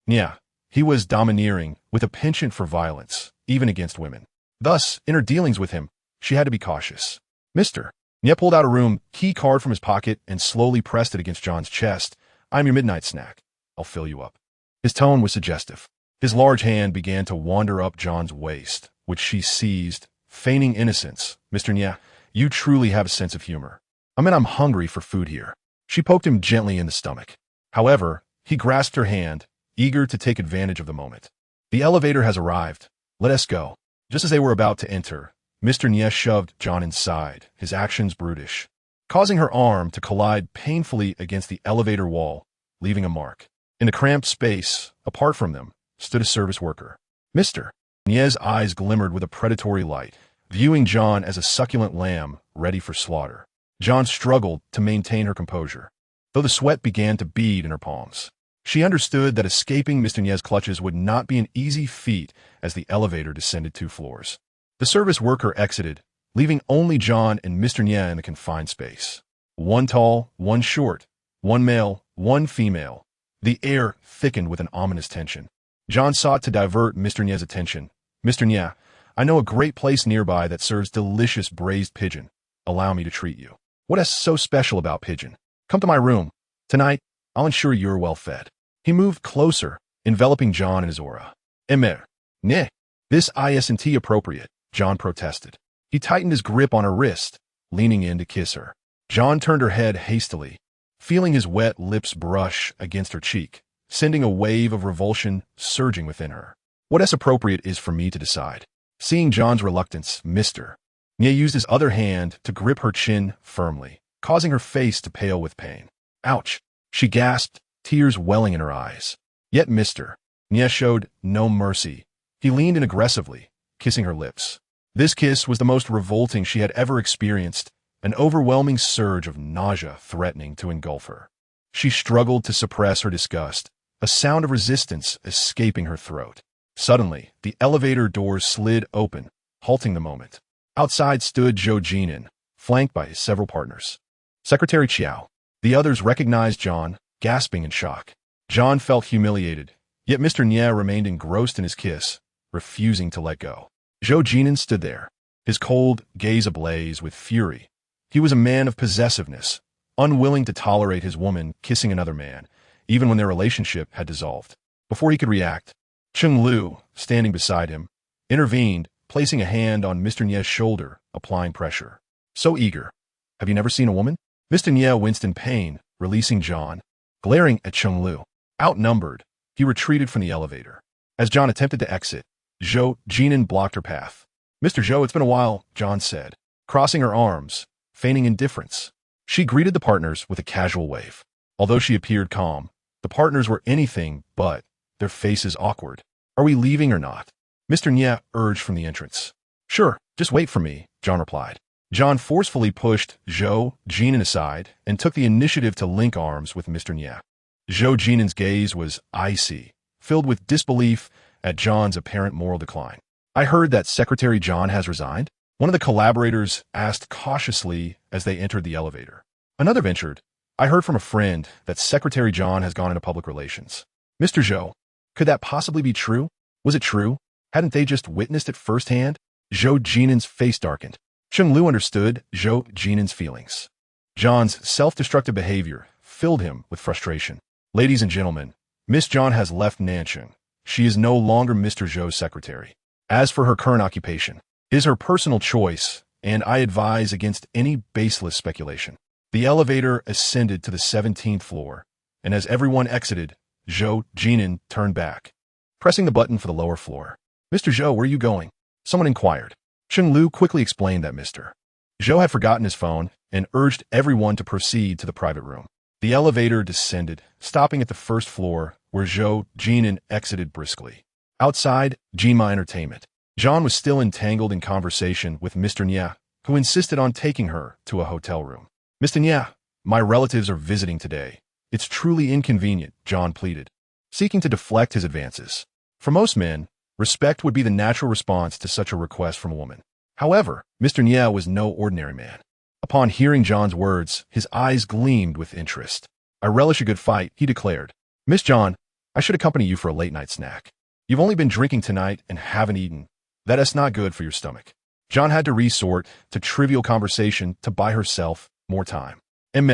Nya. He was domineering, with a penchant for violence, even against women. Thus, in her dealings with him, she had to be cautious. Mr. Nya pulled out a room key card from his pocket and slowly pressed it against John's chest. I'm your midnight snack. I'll fill you up. His tone was suggestive. His large hand began to wander up John's waist, which she seized, feigning innocence. Mr. Nya, you truly have a sense of humor. I'm hungry for food here. She poked him gently in the stomach. However, he grasped her hand, eager to take advantage of the moment. The elevator has arrived. Let us go. Just as they were about to enter, Mr. Nya shoved John inside, his actions brutish, causing her arm to collide painfully against the elevator wall, leaving a mark. In the cramped space, apart from them, stood a service worker. Mr. Nya's eyes glimmered with a predatory light, viewing John as a succulent lamb ready for slaughter. John struggled to maintain her composure, though the sweat began to bead in her palms. She understood that escaping Mr. Nya's clutches would not be an easy feat as the elevator descended 2 floors. The service worker exited, leaving only John and Mr. Nya in the confined space. One tall, one short, one male, one female. The air thickened with an ominous tension. John sought to divert Mr. Nya's attention. Mr. Nya, I know a great place nearby that serves delicious braised pigeon. Allow me to treat you. What is so special about pigeon? Come to my room. Tonight, I'll ensure you're well fed. He moved closer, enveloping John in his aura. Emer. Nye. This isn't appropriate, John protested. He tightened his grip on her wrist, leaning in to kiss her. John turned her head hastily, feeling his wet lips brush against her cheek, sending a wave of revulsion surging within her. What is appropriate is for me to decide. Seeing John's reluctance, Mr. Nya used his other hand to grip her chin firmly, causing her face to pale with pain. Ouch! She gasped, tears welling in her eyes. Yet Mr. Nya showed no mercy. He leaned in aggressively, kissing her lips. This kiss was the most revolting she had ever experienced, an overwhelming surge of nausea threatening to engulf her. She struggled to suppress her disgust, a sound of resistance escaping her throat. Suddenly, the elevator doors slid open, halting the moment. Outside stood Zhou Jin'an, flanked by his several partners. Secretary Qiao. The others recognized John, gasping in shock. John felt humiliated, yet Mr. Nie remained engrossed in his kiss, refusing to let go. Zhou Jin'an stood there, his cold gaze ablaze with fury. He was a man of possessiveness, unwilling to tolerate his woman kissing another man, even when their relationship had dissolved. Before he could react, Cheng Lu, standing beside him, intervened, placing a hand on Mr. Nie's shoulder, applying pressure. So eager. Have you never seen a woman? Mr. Nie winced in pain, releasing John, glaring at Cheng Lu. Outnumbered, he retreated from the elevator. As John attempted to exit, Zhou Jin'an blocked her path. Mr. Zhou, it's been a while, John said, crossing her arms, feigning indifference. She greeted the partners with a casual wave. Although she appeared calm, the partners were anything but, their faces awkward. Are we leaving or not? Mr. Nie urged from the entrance. Sure, just wait for me, John replied. John forcefully pushed Zhou Jin'an aside and took the initiative to link arms with Mr. Nie. Zhou Jin'an's gaze was icy, filled with disbelief at John's apparent moral decline. I heard that Secretary John has resigned? One of the collaborators asked cautiously as they entered the elevator. Another ventured, I heard from a friend that Secretary John has gone into public relations. Mr. Zhou, could that possibly be true? Was it true? Hadn't they just witnessed it firsthand? Zhou Jin'an's face darkened. Cheng Lu understood Zhou Jin'an's feelings. John's self-destructive behavior filled him with frustration. Ladies and gentlemen, Miss John has left Nancheng. She is no longer Mr. Zhou's secretary. As for her current occupation, it is her personal choice, and I advise against any baseless speculation. The elevator ascended to the 17th floor, and as everyone exited, Zhou Jin'an turned back, pressing the button for the lower floor. Mr. Zhou, where are you going? Someone inquired. Cheng Lu quickly explained that Mr. Zhou had forgotten his phone and urged everyone to proceed to the private room. The elevator descended, stopping at the first floor, where Zhou Jin'an exited briskly. Outside, Jinma Entertainment. John was still entangled in conversation with Mr. Nie, who insisted on taking her to a hotel room. Mr. Nie, my relatives are visiting today. It's truly inconvenient, John pleaded, seeking to deflect his advances. For most men, respect would be the natural response to such a request from a woman. However, Mr. Nie was no ordinary man. Upon hearing John's words, his eyes gleamed with interest. I relish a good fight, he declared. Miss John, I should accompany you for a late-night snack. You've only been drinking tonight and haven't eaten. That is not good for your stomach. John had to resort to trivial conversation to buy herself more time. And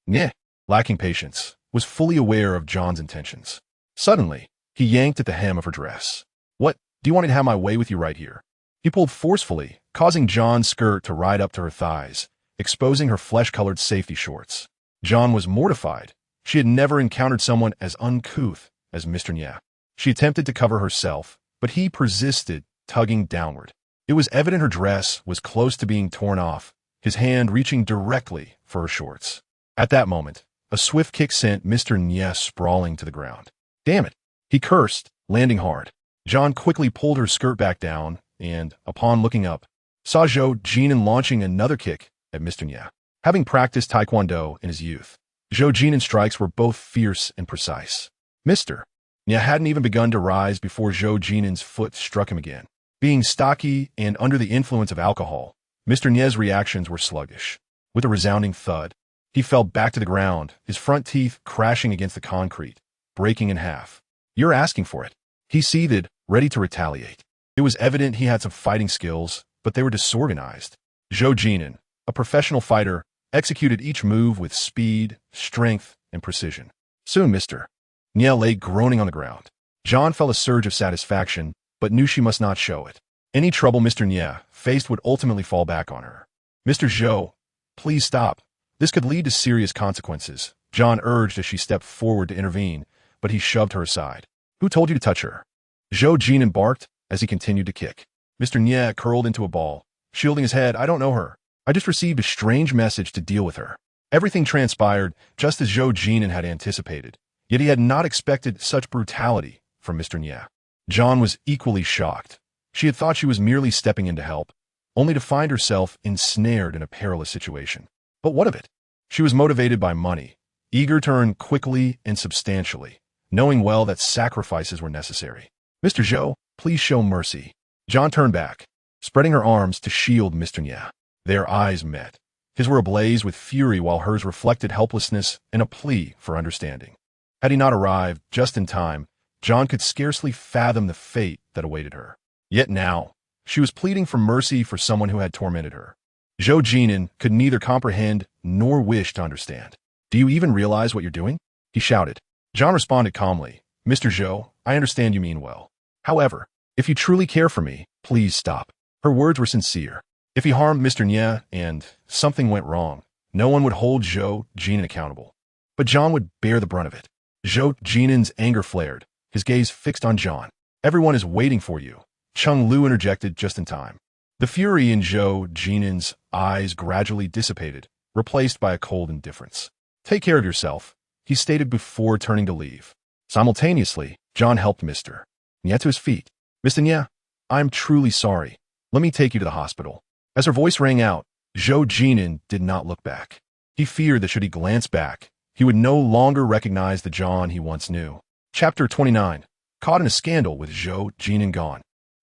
Nie, lacking patience, was fully aware of John's intentions. Suddenly, he yanked at the hem of her dress. What, do you want me to have my way with you right here? He pulled forcefully, causing John's skirt to ride up to her thighs, exposing her flesh-colored safety shorts. John was mortified. She had never encountered someone as uncouth as Mr. Nie. She attempted to cover herself, but he persisted, tugging downward. It was evident her dress was close to being torn off, his hand reaching directly for her shorts. At that moment, a swift kick sent Mr. Nie sprawling to the ground. Damn it, he cursed, landing hard. John quickly pulled her skirt back down and, upon looking up, saw Zhou Jin'an launching another kick at Mr. Nie. Having practiced Taekwondo in his youth, Zhou Jin'an's strikes were both fierce and precise. Mr. Nie hadn't even begun to rise before Zhou Jin'an's foot struck him again. Being stocky and under the influence of alcohol, Mr. Nie's reactions were sluggish. With a resounding thud, he fell back to the ground, his front teeth crashing against the concrete, breaking in half. You're asking for it. He seethed, ready to retaliate. It was evident he had some fighting skills, but they were disorganized. Zhou Jin'an, a professional fighter, executed each move with speed, strength, and precision. Soon Mr. Nie lay groaning on the ground. John felt a surge of satisfaction, but knew she must not show it. Any trouble Mr. Nie faced would ultimately fall back on her. Mr. Zhou, please stop. This could lead to serious consequences, John urged as she stepped forward to intervene, but he shoved her aside. Who told you to touch her? Zhou Jin'an barked as he continued to kick. Mr. Nie curled into a ball, shielding his head. I don't know her. I just received a strange message to deal with her. Everything transpired just as Zhou Jin'an had anticipated, yet he had not expected such brutality from Mr. Nie. John was equally shocked. She had thought she was merely stepping in to help, only to find herself ensnared in a perilous situation. But what of it? She was motivated by money, eager to earn quickly and substantially, knowing well that sacrifices were necessary. "Mr. Zhou, please show mercy." John turned back, spreading her arms to shield Mr. Nya. Their eyes met. His were ablaze with fury while hers reflected helplessness and a plea for understanding. Had he not arrived just in time, John could scarcely fathom the fate that awaited her. Yet now, she was pleading for mercy for someone who had tormented her. Zhou Jin'an could neither comprehend nor wish to understand. "Do you even realize what you're doing?" he shouted. John responded calmly, "Mr. Zhou, I understand you mean well. However, if you truly care for me, please stop." Her words were sincere. If he harmed Mr. Nya and something went wrong, no one would hold Zhou Jin'an accountable. But John would bear the brunt of it. Zhou Jin'an's anger flared, his gaze fixed on John. "Everyone is waiting for you," Chung Lu interjected just in time. The fury in Zhou Jin'an's eyes gradually dissipated, replaced by a cold indifference. "Take care of yourself," he stated before turning to leave. Simultaneously, John helped Mr. Nya to his feet. "Mr. Nya, I'm truly sorry. Let me take you to the hospital." As her voice rang out, Zhou Jin'an did not look back. He feared that should he glance back, he would no longer recognize the John he once knew. Chapter 29. Caught in a scandal with Zhou Jin'an gone.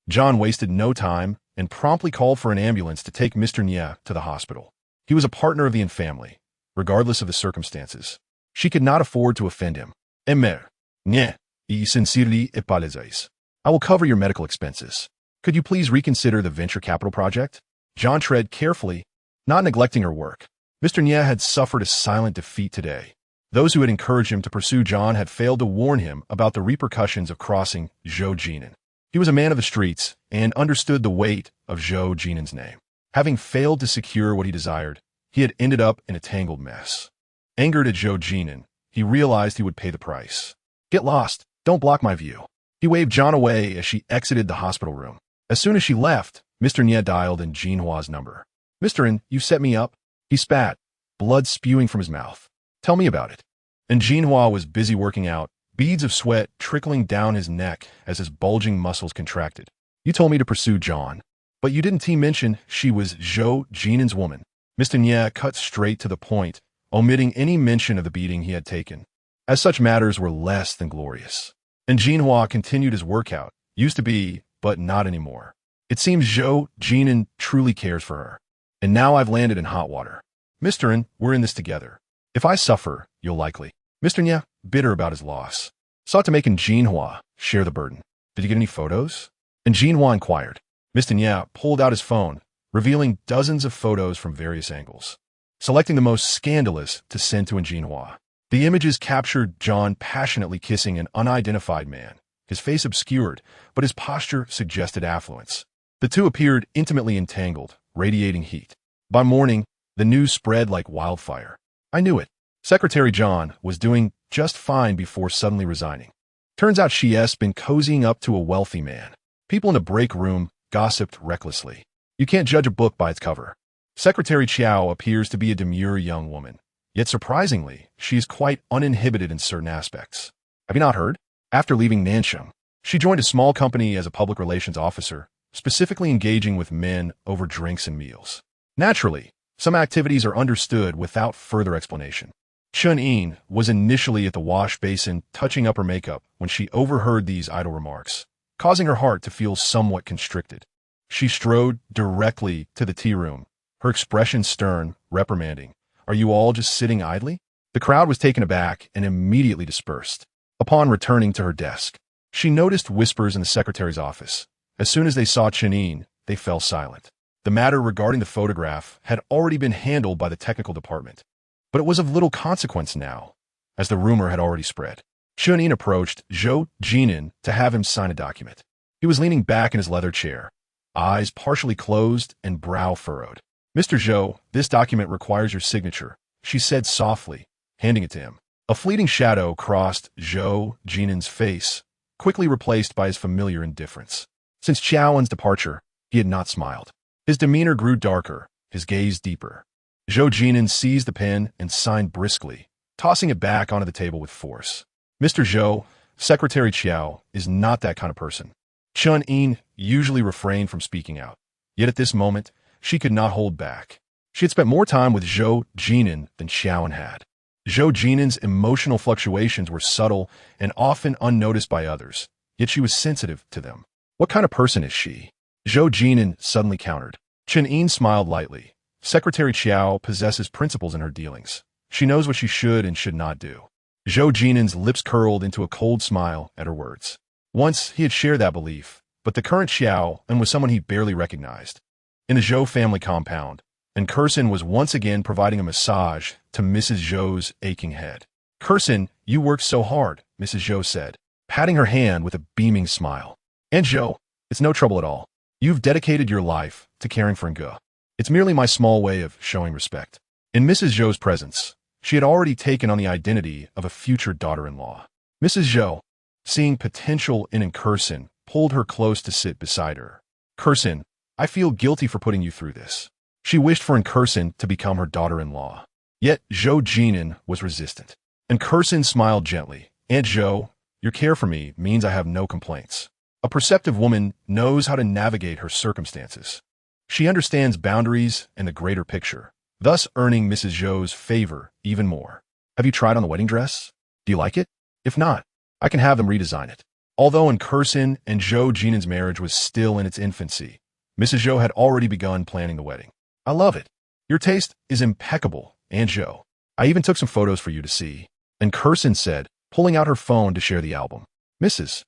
John wasted no time and promptly called for an ambulance to take Mr. Nya to the hospital. He was a partner of the En family, regardless of the circumstances. She could not afford to offend him. "Mr. Nya, sincerely apologize. I will cover your medical expenses. Could you please reconsider the venture capital project?" John tread carefully, not neglecting her work. Mr. Nya had suffered a silent defeat today. Those who had encouraged him to pursue John had failed to warn him about the repercussions of crossing Zhou Jin'an. He was a man of the streets and understood the weight of Zhou Jin'an's name. Having failed to secure what he desired, he had ended up in a tangled mess. Angered at Zhou Jin'an, he realized he would pay the price. "Get lost. Don't block my view." He waved John away as she exited the hospital room. As soon as she left, Mr. Nya dialed in Jinhua's number. "Mr. En, you set me up?" He spat, blood spewing from his mouth. "Tell me about it." And Jinhua was busy working out, beads of sweat trickling down his neck as his bulging muscles contracted. "You told me to pursue John, but you didn't mention she was Zhou Jin'an's woman." Mr. Nya cut straight to the point, omitting any mention of the beating he had taken, as such matters were less than glorious. And Jinhua continued his workout, used to be, but not anymore. "It seems Zhou Jin'an truly cares for her. And now I've landed in hot water. Mr. En, we're in this together. If I suffer, you'll likely." Mr. Nya, bitter about his loss, sought to make Jinhua share the burden. "Did you get any photos?" And Jinhua inquired. Mr. Nya pulled out his phone, revealing dozens of photos from various angles, selecting the most scandalous to send to Jinhua. The images captured John passionately kissing an unidentified man, his face obscured, but his posture suggested affluence. The two appeared intimately entangled, radiating heat. By morning, the news spread like wildfire. "I knew it. Secretary John was doing just fine before suddenly resigning. Turns out she's been cozying up to a wealthy man." People in the break room gossiped recklessly. You can't judge a book by its cover. Secretary Qiao appears to be a demure young woman. Yet surprisingly, she is quite uninhibited in certain aspects. Have you not heard? After leaving Nansheng, she joined a small company as a public relations officer, specifically engaging with men over drinks and meals. Naturally, some activities are understood without further explanation. Qiao En was initially at the wash basin touching up her makeup when she overheard these idle remarks, causing her heart to feel somewhat constricted. She strode directly to the tea room, her expression stern, reprimanding. "Are you all just sitting idly?" The crowd was taken aback and immediately dispersed. Upon returning to her desk, she noticed whispers in the secretary's office. As soon as they saw Qiao En, they fell silent. The matter regarding the photograph had already been handled by the technical department, but it was of little consequence now, as the rumor had already spread. Qiao En approached Zhou Jin'an to have him sign a document. He was leaning back in his leather chair, eyes partially closed and brow furrowed. "Mr. Zhou, this document requires your signature," she said softly, handing it to him. A fleeting shadow crossed Zhou Jin'an's face, quickly replaced by his familiar indifference. Since Qiao En's departure, he had not smiled. His demeanor grew darker, his gaze deeper. Zhou Jin'an seized the pen and signed briskly, tossing it back onto the table with force. "Mr. Zhou, Secretary Qiao is not that kind of person." Qiao En usually refrained from speaking out, yet at this moment, she could not hold back. She had spent more time with Zhou Jin'an than Qiao En had. Zhou Jin'an's emotional fluctuations were subtle and often unnoticed by others, yet she was sensitive to them. What kind of person is she? Zhou Jin'an suddenly countered. Qiao En smiled lightly. Secretary Qiao possesses principles in her dealings. She knows what she should and should not do. Zhou Jin'an's lips curled into a cold smile at her words. Once he had shared that belief, but the current Qiao En was someone he barely recognized. In the Zhou family compound, and Kirsten was once again providing a massage to Mrs. Zhou's aching head. Kirsten, you worked so hard, Mrs. Zhou said, patting her hand with a beaming smile. And Zhou, it's no trouble at all. You've dedicated your life to caring for Nge. It's merely my small way of showing respect. In Mrs. Zhou's presence, she had already taken on the identity of a future daughter-in-law. Mrs. Zhou, seeing potential in Kirsten, pulled her close to sit beside her. Kirsten, I feel guilty for putting you through this. She wished for Kirsten to become her daughter-in-law. Yet Zhou Jin'an was resistant. And Kirsten smiled gently. Aunt Zhou, your care for me means I have no complaints. A perceptive woman knows how to navigate her circumstances. She understands boundaries and the greater picture, thus earning Mrs. Zhou's favor even more. Have you tried on the wedding dress? Do you like it? If not, I can have them redesign it. Although Kirsten and Zhou Jin'an's marriage was still in its infancy, Mrs. Zhou had already begun planning the wedding. I love it. Your taste is impeccable, Aunt Zhou. I even took some photos for you to see. And Kirsten said, pulling out her phone to share the album. Mrs.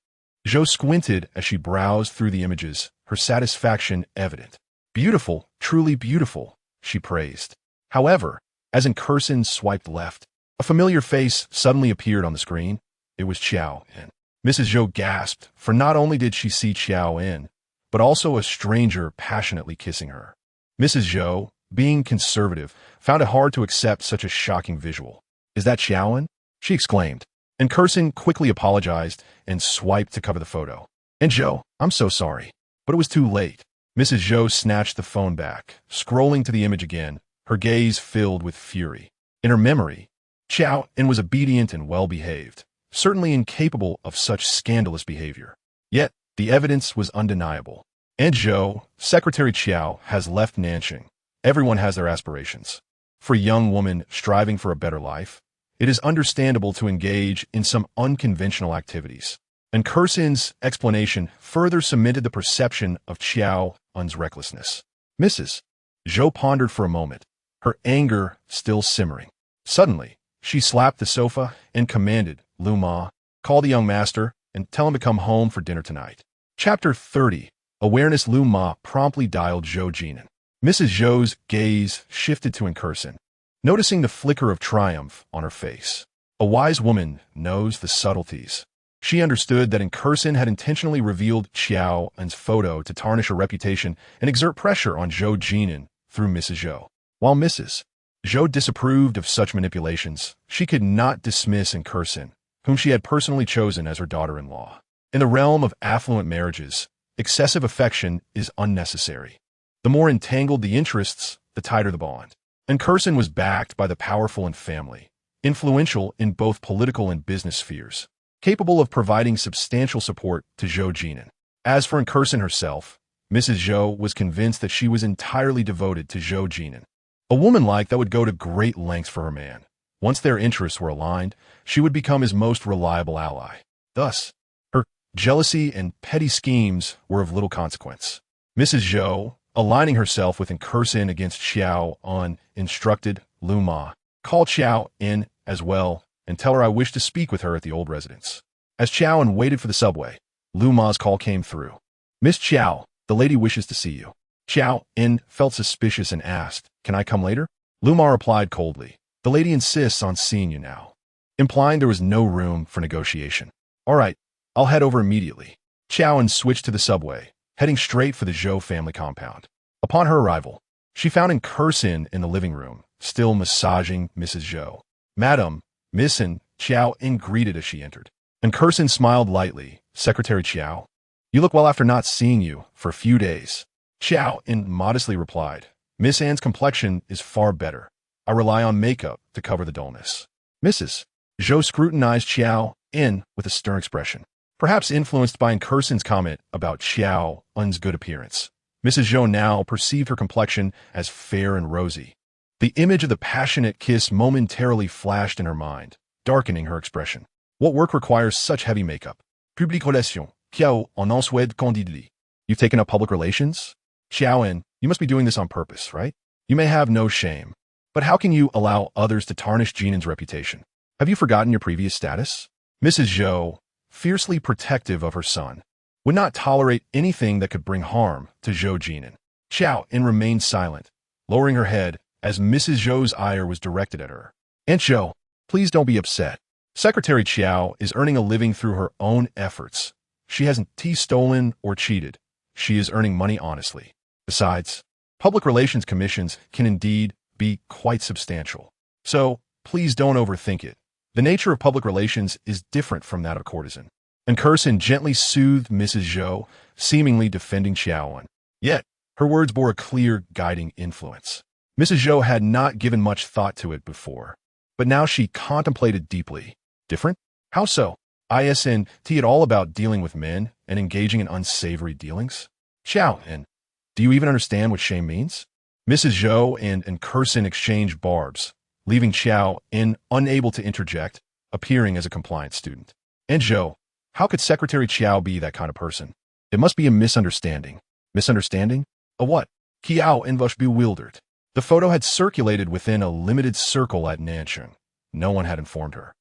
Zhou squinted as she browsed through the images, her satisfaction evident. Beautiful, truly beautiful, she praised. However, as Kirsten swiped left, a familiar face suddenly appeared on the screen. It was Qiao En. Mrs. Zhou gasped, for not only did she see Qiao En, but also a stranger passionately kissing her. Mrs. Zhou, being conservative, found it hard to accept such a shocking visual. Is that Qiao En? She exclaimed. And Kirsten quickly apologized and swiped to cover the photo. And Zhou, I'm so sorry. But it was too late. Mrs. Zhou snatched the phone back, scrolling to the image again, her gaze filled with fury. In her memory, Qiao En was obedient and well-behaved, certainly incapable of such scandalous behavior. Yet, the evidence was undeniable. And Zhou, Secretary Qiao, has left Nanxing. Everyone has their aspirations. For a young woman striving for a better life, it is understandable to engage in some unconventional activities. And Kirsten's explanation further cemented the perception of Qiao En's recklessness. Mrs. Zhou pondered for a moment, her anger still simmering. Suddenly, she slapped the sofa and commanded, Lu Ma, call the young master and tell him to come home for dinner tonight. Chapter 30. Awareness. Lu Ma promptly dialed Zhou Jin'an. Mrs. Zhou's gaze shifted to Kirsten, noticing the flicker of triumph on her face. A wise woman knows the subtleties. She understood that Kirsten had intentionally revealed Qiao En's photo to tarnish her reputation and exert pressure on Zhou Jin'an through Mrs. Zhou. While Mrs. Zhou disapproved of such manipulations, she could not dismiss Kirsten, whom she had personally chosen as her daughter-in-law. In the realm of affluent marriages, excessive affection is unnecessary. The more entangled the interests, the tighter the bond. And Kirsten was backed by the powerful and family, influential in both political and business spheres, capable of providing substantial support to Zhou Jin'an. As for Kirsten herself, Mrs. Zhou was convinced that she was entirely devoted to Zhou Jin'an. A woman like that would go to great lengths for her man. Once their interests were aligned, she would become his most reliable ally. Thus, her jealousy and petty schemes were of little consequence. Mrs. Zhou, aligning herself with Kirsten against Qiao En, instructed Lu Ma, call Qiao En as well and tell her I wish to speak with her at the old residence. As Qiao En waited for the subway, Lu Ma's call came through. Miss Qiao, the lady wishes to see you. Qiao En felt suspicious and asked, can I come later? Lu Ma replied coldly, the lady insists on seeing you now, implying there was no room for negotiation. All right, I'll head over immediately. Qiao En switched to the subway, heading straight for the Zhou family compound. Upon her arrival, she found Kirsten in the living room, still massaging Mrs. Zhou. Madam, Miss and Qiao En greeted as she entered. And Kirsten smiled lightly. Secretary Qiao, you look well after not seeing you for a few days. Qiao En modestly replied, Miss Anne's complexion is far better. I rely on makeup to cover the dullness. Mrs. Zhou scrutinized Qiao En with a stern expression, perhaps influenced by Kirsten's comment about Qiao En's good appearance. Mrs. Zhou now perceived her complexion as fair and rosy. The image of the passionate kiss momentarily flashed in her mind, darkening her expression. What work requires such heavy makeup? Public relations. Qiao En souhaite candidly. You've taken up public relations? Qiao En, you must be doing this on purpose, right? You may have no shame. But how can you allow others to tarnish Jin'an's reputation? Have you forgotten your previous status? Mrs. Zhou, fiercely protective of her son, would not tolerate anything that could bring harm to Zhou Jin'an. Qiao En remained silent, lowering her head as Mrs. Zhou's ire was directed at her. Aunt Zhou, please don't be upset. Secretary Qiao is earning a living through her own efforts. She hasn't stolen or cheated. She is earning money honestly. Besides, public relations commissions can indeed be quite substantial. So, please don't overthink it. The nature of public relations is different from that of a courtesan. And Curson gently soothed Mrs. Zhou, seemingly defending Qiao En. Yet, her words bore a clear guiding influence. Mrs. Zhou had not given much thought to it before, but now she contemplated deeply. Different? How so? Isn't it all about dealing with men and engaging in unsavory dealings? Qiao En, do you even understand what shame means? Mrs. Zhou and Curson exchanged barbs, leaving Qiao En unable to interject, appearing as a compliant student. And Zhou, how could Secretary Qiao be that kind of person? It must be a misunderstanding. Misunderstanding? A what? Qiao En was bewildered. The photo had circulated within a limited circle at Nancheng. No one had informed her,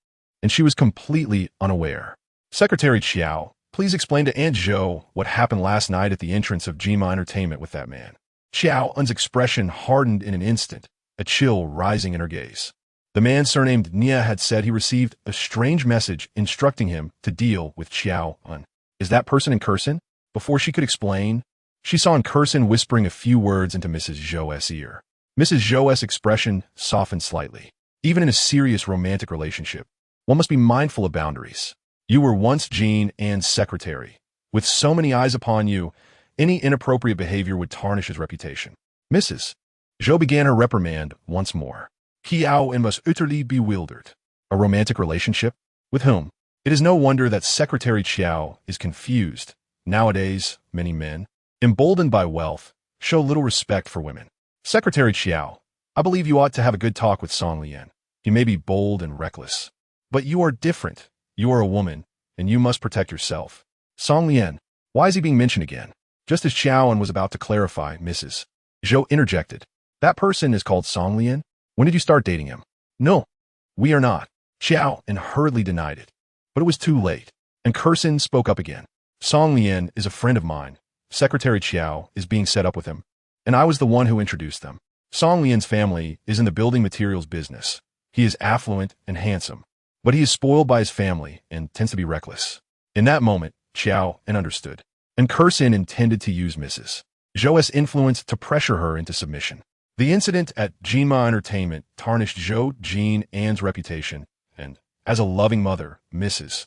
and she was completely unaware. Secretary Qiao, please explain to Aunt Zhou what happened last night at the entrance of Jin'an Entertainment with that man. Qiao En's expression hardened in an instant, a chill rising in her gaze. The man surnamed Nia had said he received a strange message instructing him to deal with Qiao En. Is that person in Curson? Before she could explain, she saw in Curson whispering a few words into Mrs. Zhou's ear. Mrs. Zhou's expression softened slightly. Even in a serious romantic relationship, one must be mindful of boundaries. You were once Jin'an's secretary. With so many eyes upon you, any inappropriate behavior would tarnish his reputation. Mrs. Zhou began her reprimand once more. Qiao En was utterly bewildered. A romantic relationship? With whom? It is no wonder that Secretary Qiao is confused. Nowadays, many men, emboldened by wealth, show little respect for women. Secretary Qiao, I believe you ought to have a good talk with Song Lian. He may be bold and reckless, but you are different. You are a woman, and you must protect yourself. Song Lian, why is he being mentioned again? Just as Qiao En was about to clarify, Mrs. Zhou interjected. That person is called Song Lian? When did you start dating him? No, we are not. Qiao En hurriedly denied it. But it was too late, and Curson spoke up again. Song Lian is a friend of mine. Secretary Qiao is being set up with him, and I was the one who introduced them. Song Lian's family is in the building materials business. He is affluent and handsome, but he is spoiled by his family and tends to be reckless. In that moment, Qiao En understood, and Curson intended to use Mrs. Zhou's influence to pressure her into submission. The incident at Jin'an Entertainment tarnished Zhou Jin'an's reputation, and, as a loving mother, Mrs.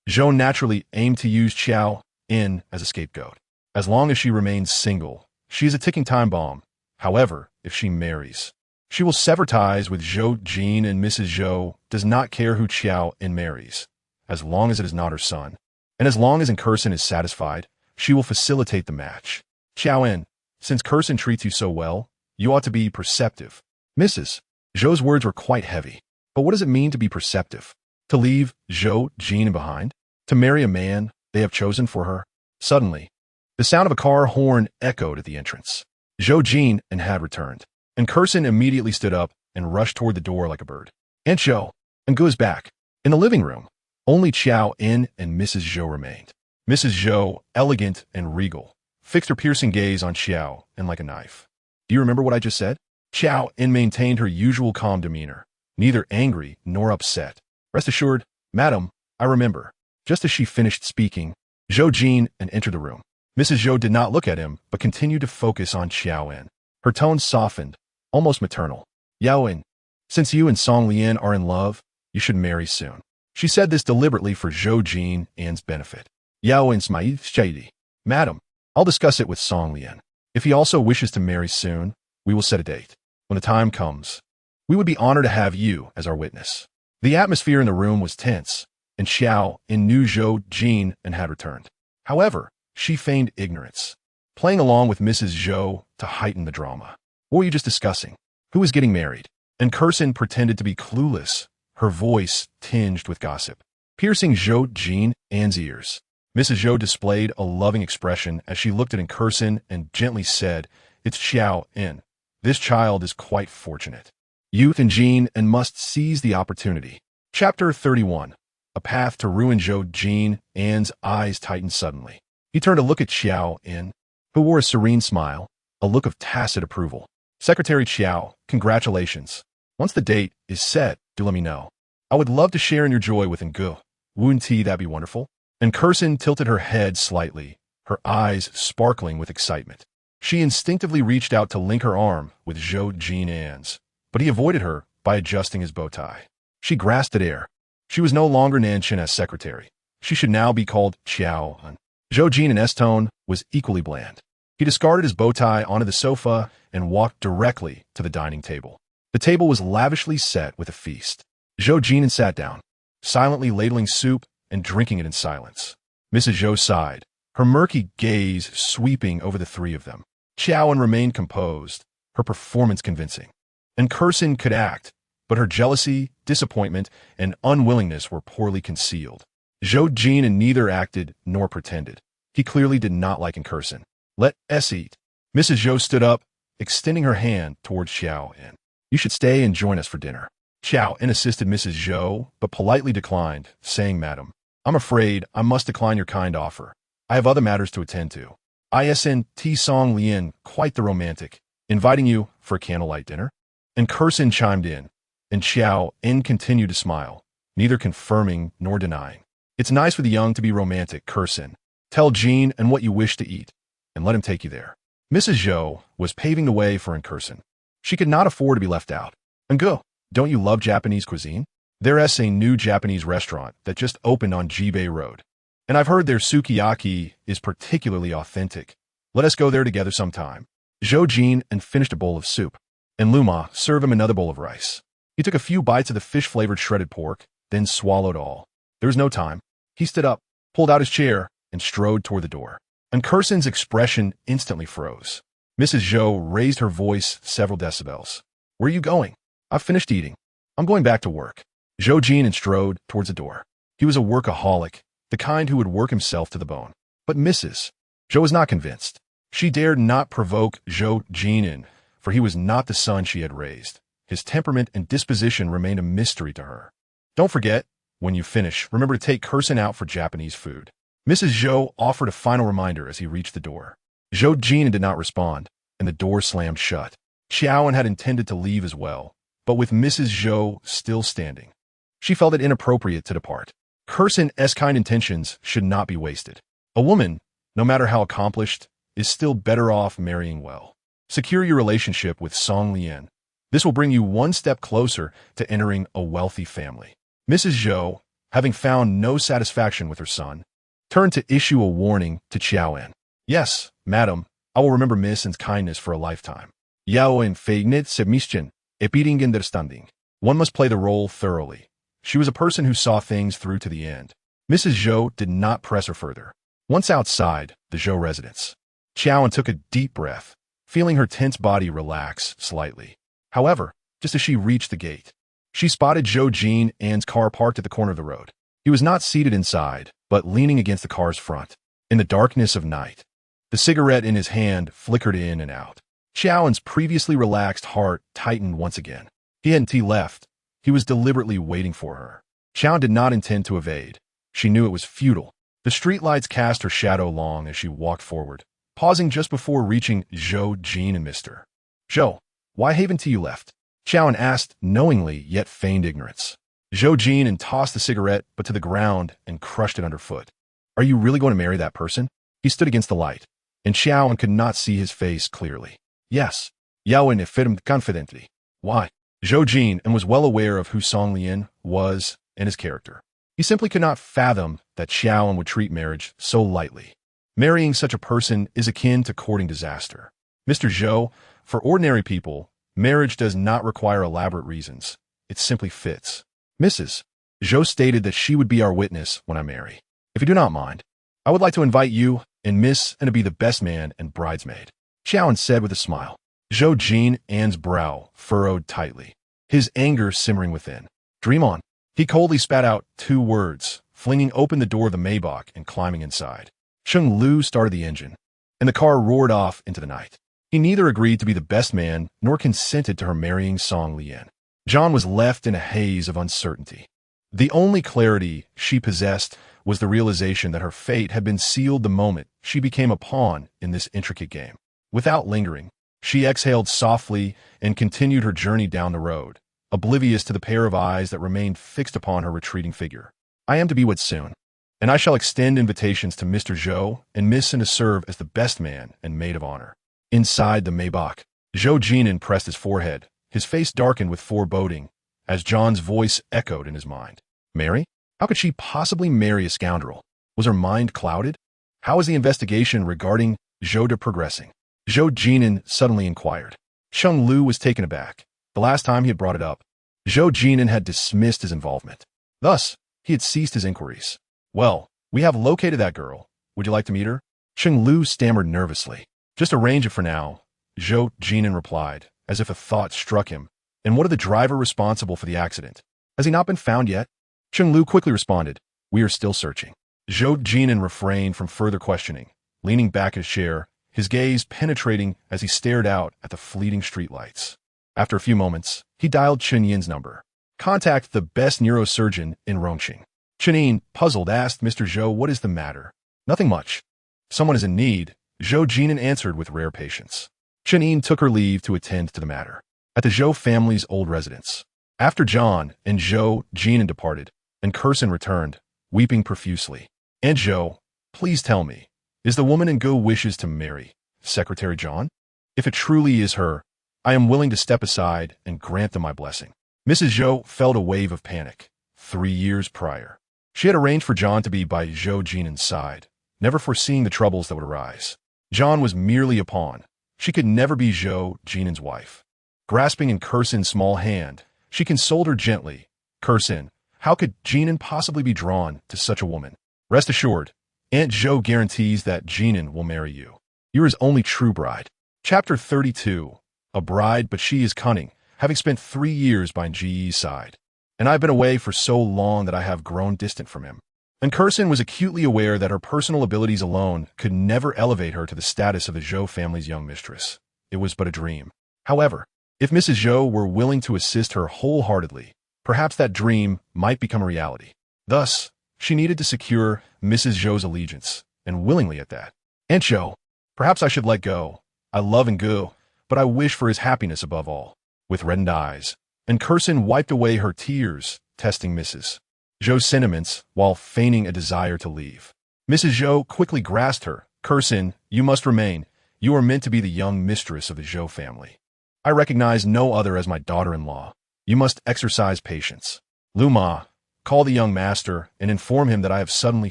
Zhou naturally aimed to use Qiao En as a scapegoat. As long as she remains single, she is a ticking time bomb. However, if she marries, she will sever ties with Zhou Jin, and Mrs. Zhou does not care who Qiao En marries, as long as it is not her son. And as long as Curson is satisfied, she will facilitate the match. Qiao En, since Curson treats you so well, you ought to be perceptive. Mrs. Zhou's words were quite heavy. But what does it mean to be perceptive? To leave Zhou Jin behind? To marry a man they have chosen for her? Suddenly, the sound of a car horn echoed at the entrance. Zhou Jin had returned, and Curson immediately stood up and rushed toward the door like a bird. Aunt Zhou, and goes back. In the living room, only Qiao En and Mrs. Zhou remained. Mrs. Zhou, elegant and regal, fixed her piercing gaze on Qiao En like a knife. Do you remember what I just said? Qiao En maintained her usual calm demeanor, neither angry nor upset. Rest assured, madam, I remember. Just as she finished speaking, Zhou Jin entered the room. Mrs. Zhou did not look at him, but continued to focus on Qiao En. Her tone softened, almost maternal. Yao En, since you and Song Lian are in love, you should marry soon. She said this deliberately for Zhou Jin'an's benefit. Yao En smiled shyly. Madam, I'll discuss it with Song Lian. If he also wishes to marry soon, we will set a date. When the time comes, we would be honored to have you as our witness. The atmosphere in the room was tense, and Qiao En knew Zhou Jin had returned. However, she feigned ignorance, playing along with Mrs. Zhou to heighten the drama. What were you just discussing? Who is getting married? And Curson pretended to be clueless, her voice tinged with gossip, piercing Zhou Jin'an's ears. Mrs. Zhou displayed a loving expression as she looked at Curson and gently said, "It's Qiao En. This child is quite fortunate. Youth and Jean and must seize the opportunity." Chapter 31. A path to ruin. Zhou Jin'an's eyes tightened suddenly. He turned to look at Qiao En, who wore a serene smile, a look of tacit approval. "Secretary Qiao, congratulations. Once the date is set, do let me know. I would love to share in your joy with Ngu. Wouldn't that be wonderful?" And Curson tilted her head slightly, her eyes sparkling with excitement. She instinctively reached out to link her arm with Zhou Jin'an's, but he avoided her by adjusting his bow tie. She grasped at air. She was no longer Nanshin as secretary. She should now be called Qiao En. Zhou Jin'an's tone was equally bland. He discarded his bow tie onto the sofa and walked directly to the dining table. The table was lavishly set with a feast. Zhou Jin'an sat down, silently ladling soup and drinking it in silence. Mrs. Zhou sighed, her murky gaze sweeping over the three of them. Qiao En remained composed, her performance convincing. And Curson could act, but her jealousy, disappointment, and unwillingness were poorly concealed. Zhou Jin'an neither acted nor pretended. He clearly did not like Curson. "Let us eat." Mrs. Zhou stood up, extending her hand towards Qiao En. "You should stay and join us for dinner." Qiao En assisted Mrs. Zhou, but politely declined, saying, "Madam, I'm afraid I must decline your kind offer. I have other matters to attend to. Isn't Song Lian quite the romantic, inviting you for a candlelight dinner?" And Curson chimed in, and Qiao En continued to smile, neither confirming nor denying. "It's nice for the young to be romantic, Curson. Tell Jean and what you wish to eat, and let him take you there." Mrs. Zhou was paving the way for Curson. She could not afford to be left out. "Ngu, don't you love Japanese cuisine? There's a new Japanese restaurant that just opened on Jibei Road. And I've heard their sukiyaki is particularly authentic. Let us go there together sometime." Zhou Jin'an finished a bowl of soup, and Luma served him another bowl of rice. He took a few bites of the fish-flavored shredded pork, then swallowed all. There was no time. He stood up, pulled out his chair, and strode toward the door. And Curson's expression instantly froze. Mrs. Zhou raised her voice several decibels. "Where are you going?" "I've finished eating. I'm going back to work." Zhou Jin'an strode towards the door. He was a workaholic, the kind who would work himself to the bone. But Mrs. Zhou was not convinced. She dared not provoke Zhou Jin'an, for he was not the son she had raised. His temperament and disposition remained a mystery to her. "Don't forget, when you finish, remember to take Curson out for Japanese food." Mrs. Zhou offered a final reminder as he reached the door. Zhou Jin'an did not respond, and the door slammed shut. Qiao En had intended to leave as well, but with Mrs. Zhou still standing, she felt it inappropriate to depart. Curson's kind intentions should not be wasted. A woman, no matter how accomplished, is still better off marrying well. Secure your relationship with Song Lian. This will bring you one step closer to entering a wealthy family. Mrs. Zhou, having found no satisfaction with her son, turned to issue a warning to Qiao En. "Yes, madam, I will remember Miss En's kindness for a lifetime. Yao En feigned submission, epiting understanding." One must play the role thoroughly. She was a person who saw things through to the end. Mrs. Zhou did not press her further. Once outside the Zhou residence, Qiao En took a deep breath, feeling her tense body relax slightly. However, just as she reached the gate, she spotted Zhou Jin'an's car parked at the corner of the road. He was not seated inside, but leaning against the car's front. In the darkness of night, the cigarette in his hand flickered in and out. Qiao En's previously relaxed heart tightened once again. He hadn't left. He was deliberately waiting for her. Qiao En did not intend to evade. She knew it was futile. The streetlights cast her shadow long as she walked forward, pausing just before reaching Zhou Jin'an and Mr. "Zhou, why haven't you left?" Qiao En asked knowingly yet feigned ignorance. Zhou Jin'an tossed the cigarette but to the ground and crushed it underfoot. "Are you really going to marry that person?" He stood against the light, and Qiao En could not see his face clearly. "Yes." Yao En affirmed confidently. "Why?" Zhou Jin'an was well aware of who Song Lian was and his character. He simply could not fathom that Qiao En would treat marriage so lightly. Marrying such a person is akin to courting disaster. "Mr. Zhou, for ordinary people, marriage does not require elaborate reasons. It simply fits. Mrs. Zhou stated that she would be our witness when I marry. If you do not mind, I would like to invite you and Miss En to be the best man and bridesmaid." Qiao En said with a smile. Zhou Jin'an's brow furrowed tightly, his anger simmering within. Dream on. He coldly spat out 2 words, flinging open the door of the Maybach and climbing inside. Sheng Lu started the engine, and the car roared off into the night. He neither agreed to be the best man nor consented to her marrying Song Lian. John was left in a haze of uncertainty. The only clarity she possessed was the realization that her fate had been sealed the moment she became a pawn in this intricate game. Without lingering, she exhaled softly and continued her journey down the road, oblivious to the pair of eyes that remained fixed upon her retreating figure. I am to be wed soon, and I shall extend invitations to Mr. Zhou and Miss Sin to serve as the best man and maid of honor. Inside the Maybach, Zhou Jin'an pressed his forehead, his face darkened with foreboding, as John's voice echoed in his mind. Marry? How could she possibly marry a scoundrel? Was her mind clouded? How was the investigation regarding Zhou progressing? Zhou Jin'an suddenly inquired. Sheng Lu was taken aback. The last time he had brought it up, Zhou Jin'an had dismissed his involvement. Thus, he had ceased his inquiries. Well, we have located that girl. Would you like to meet her? Sheng Lu stammered nervously. Just arrange it for now, Zhou Jin'an replied, as if a thought struck him. And what of the driver responsible for the accident? Has he not been found yet? Sheng Lu quickly responded, we are still searching. Zhou Jin'an refrained from further questioning, leaning back in his chair, his gaze penetrating as he stared out at the fleeting streetlights. After a few moments, he dialed Chen Yin's number. Contact the best neurosurgeon in Rongqing. Chen Yin, puzzled, asked Mr. Zhou, what is the matter? Nothing much. Someone is in need, Zhou Jin'an answered with rare patience. Chen Yin took her leave to attend to the matter. At the Zhou family's old residence, after John and Zhou Jin'an departed, and Curson returned, weeping profusely. Aunt Zhou, please tell me, is the woman in Go wishes to marry Secretary John? If it truly is her, I am willing to step aside and grant them my blessing. Mrs. Zhou felt a wave of panic. 3 years prior, she had arranged for John to be by Zhou Jin'an's side, never foreseeing the troubles that would arise. John was merely a pawn. She could never be Zhou Jin'an's wife. Grasping in Curson's small hand, she consoled her gently. Curson, how could Jin'an possibly be drawn to such a woman? Rest assured, Aunt Zhou guarantees that Jin'an will marry you. You're his only true bride. Chapter 32. A bride, but she is cunning, having spent 3 years by Ji's side. And I've been away for so long that I have grown distant from him. And Curson was acutely aware that her personal abilities alone could never elevate her to the status of the Zhou family's young mistress. It was but a dream. However, if Mrs. Zhou were willing to assist her wholeheartedly, perhaps that dream might become a reality. Thus, she needed to secure Mrs. Zhou's allegiance, and willingly at that. Aunt Zhou, perhaps I should let go. I love Ngu, but I wish for his happiness above all. With reddened eyes, and Curson wiped away her tears, testing Mrs. Zhou's sentiments while feigning a desire to leave. Mrs. Zhou quickly grasped her. Curson, you must remain. You are meant to be the young mistress of the Zhou family. I recognize no other as my daughter-in-law. You must exercise patience. Lu Ma, call the young master and inform him that I have suddenly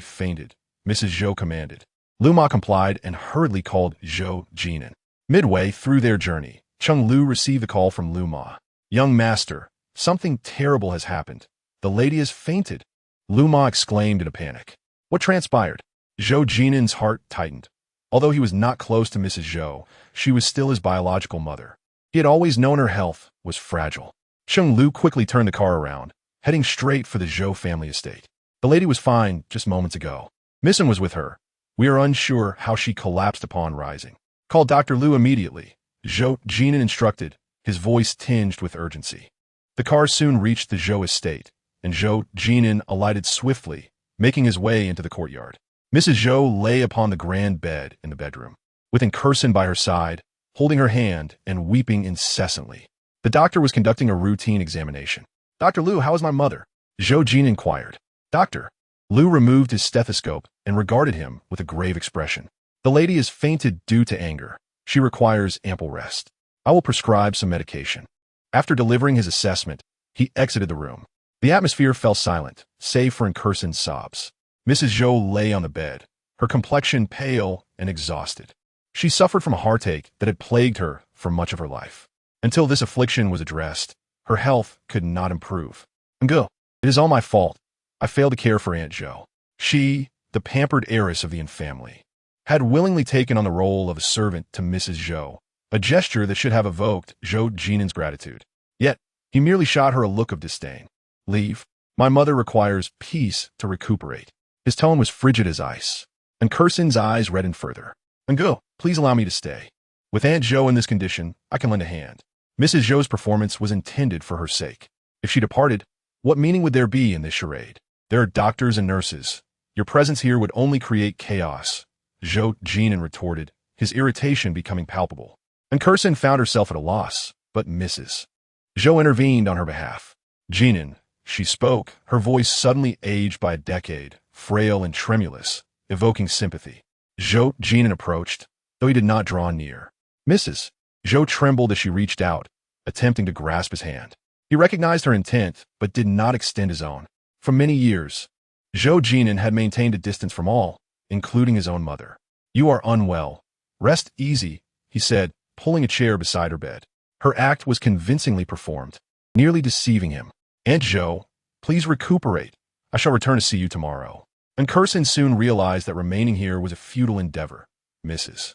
fainted, Mrs. Zhou commanded. Lu Ma complied and hurriedly called Zhou Jin'an. Midway through their journey, Cheng Lu received the call from Lu Ma. Young master, something terrible has happened. The lady has fainted. Lu Ma exclaimed in a panic. What transpired? Zhou Jin'an's heart tightened. Although he was not close to Mrs. Zhou, she was still his biological mother. He had always known her health was fragile. Cheng Lu quickly turned the car around, heading straight for the Zhou family estate. The lady was fine just moments ago. Missin was with her. We are unsure how she collapsed upon rising. Call Dr. Lu immediately, Zhou Jin'an instructed, his voice tinged with urgency. The car soon reached the Zhou estate, and Zhou Jin'an alighted swiftly, making his way into the courtyard. Mrs. Zhou lay upon the grand bed in the bedroom, with Curson by her side, holding her hand and weeping incessantly. The doctor was conducting a routine examination. Dr. Lu, how is my mother? Zhou Jin'an inquired. Doctor. Lu removed his stethoscope and regarded him with a grave expression. The lady has fainted due to anger. She requires ample rest. I will prescribe some medication. After delivering his assessment, he exited the room. The atmosphere fell silent, save for Curson's sobs. Mrs. Zhou lay on the bed, her complexion pale and exhausted. She suffered from a heartache that had plagued her for much of her life. Until this affliction was addressed, her health could not improve. Ngu, it is all my fault. I failed to care for Aunt Zhou. She, the pampered heiress of the Yin family, had willingly taken on the role of a servant to Mrs. Zhou, a gesture that should have evoked Zhou Jin'an's gratitude. Yet, he merely shot her a look of disdain. Leave. My mother requires peace to recuperate. His tone was frigid as ice. And Kursin's eyes reddened further. Go, please allow me to stay. With Aunt Zhou in this condition, I can lend a hand. Mrs. Zhou's performance was intended for her sake. If she departed, what meaning would there be in this charade? There are doctors and nurses. Your presence here would only create chaos, Zhou Jin'an retorted, his irritation becoming palpable. And Kursin found herself at a loss, but Mrs. Zhou intervened on her behalf. Jin'an, she spoke, her voice suddenly aged by a decade, frail and tremulous, evoking sympathy. Zhou Jin'an approached, though he did not draw near. Mrs. Zhou trembled as she reached out, attempting to grasp his hand. He recognized her intent, but did not extend his own. For many years, Zhou Jin'an had maintained a distance from all, including his own mother. You are unwell. Rest easy, he said, pulling a chair beside her bed. Her act was convincingly performed, nearly deceiving him. Aunt Zhou, please recuperate. I shall return to see you tomorrow. And Kursin soon realized that remaining here was a futile endeavor. Mrs.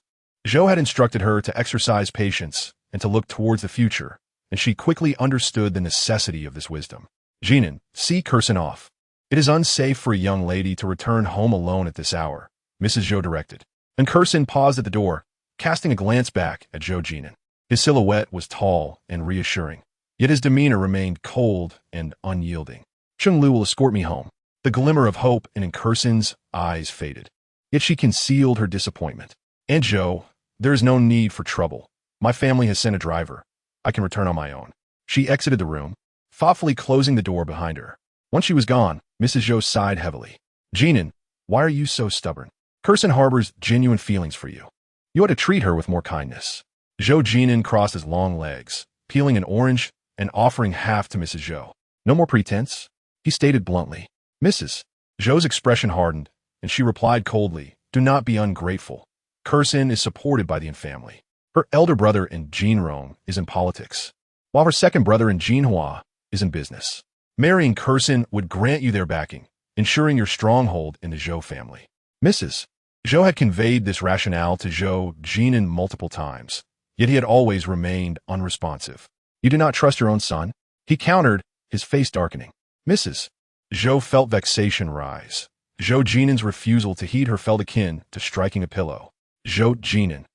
Zhou had instructed her to exercise patience and to look towards the future, and she quickly understood the necessity of this wisdom. Jin'an, see Kursin off. It is unsafe for a young lady to return home alone at this hour, Mrs. Zhou directed. And Kursin paused at the door, casting a glance back at Zhou Jin'an. His silhouette was tall and reassuring, yet his demeanor remained cold and unyielding. Chung Lu will escort me home. The glimmer of hope in Kursin's eyes faded, yet she concealed her disappointment. Aunt Zhou, there is no need for trouble. My family has sent a driver. I can return on my own. She exited the room, thoughtfully closing the door behind her. Once she was gone, Mrs. Zhou sighed heavily. Jin'an, why are you so stubborn? Kursin harbors genuine feelings for you. You ought to treat her with more kindness. Zhou Jin'an crossed his long legs, peeling an orange and offering half to Mrs. Zhou. No more pretense, he stated bluntly. Mrs. Zhou's expression hardened, and she replied coldly, do not be ungrateful. Kursin is supported by the An family. Her elder brother in Jinrong is in politics, while her second brother in Jinhua is in business. Marrying Kursin would grant you their backing, ensuring your stronghold in the Zhou family. Mrs. Zhou had conveyed this rationale to Zhou Jin'an multiple times, yet he had always remained unresponsive. You do not trust your own son? He countered, his face darkening. Mrs. Zhou felt vexation rise. Zhou Jin'an's refusal to heed her felt akin to striking a pillow. Zhou Jin'an,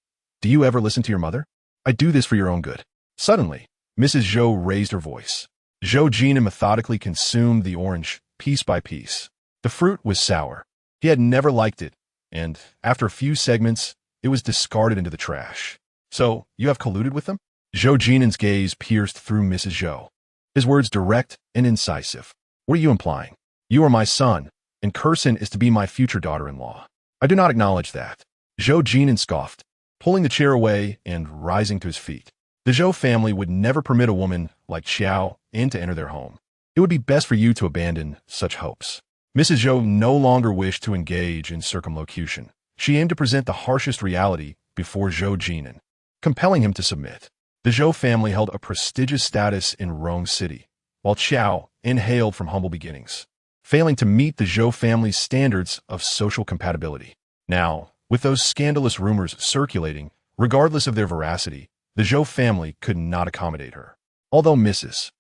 do you ever listen to your mother? I do this for your own good. Suddenly, Mrs. Zhou raised her voice. Zhou Jin'an methodically consumed the orange, piece by piece. The fruit was sour. He had never liked it, and, after a few segments, it was discarded into the trash. So, you have colluded with them? Zhou Jin'an's gaze pierced through Mrs. Zhou. His words direct and incisive. What are you implying? You are my son, and Kursin is to be my future daughter-in-law. I do not acknowledge that. Zhou Jin'an scoffed, pulling the chair away and rising to his feet. The Zhou family would never permit a woman like Qiao En to enter their home. It would be best for you to abandon such hopes. Mrs. Zhou no longer wished to engage in circumlocution. She aimed to present the harshest reality before Zhou Jin'an, compelling him to submit. The Zhou family held a prestigious status in Rong City, while Qiao En hailed from humble beginnings, failing to meet the Zhou family's standards of social compatibility. Now, with those scandalous rumors circulating, regardless of their veracity, the Zhou family could not accommodate her. Although Mrs.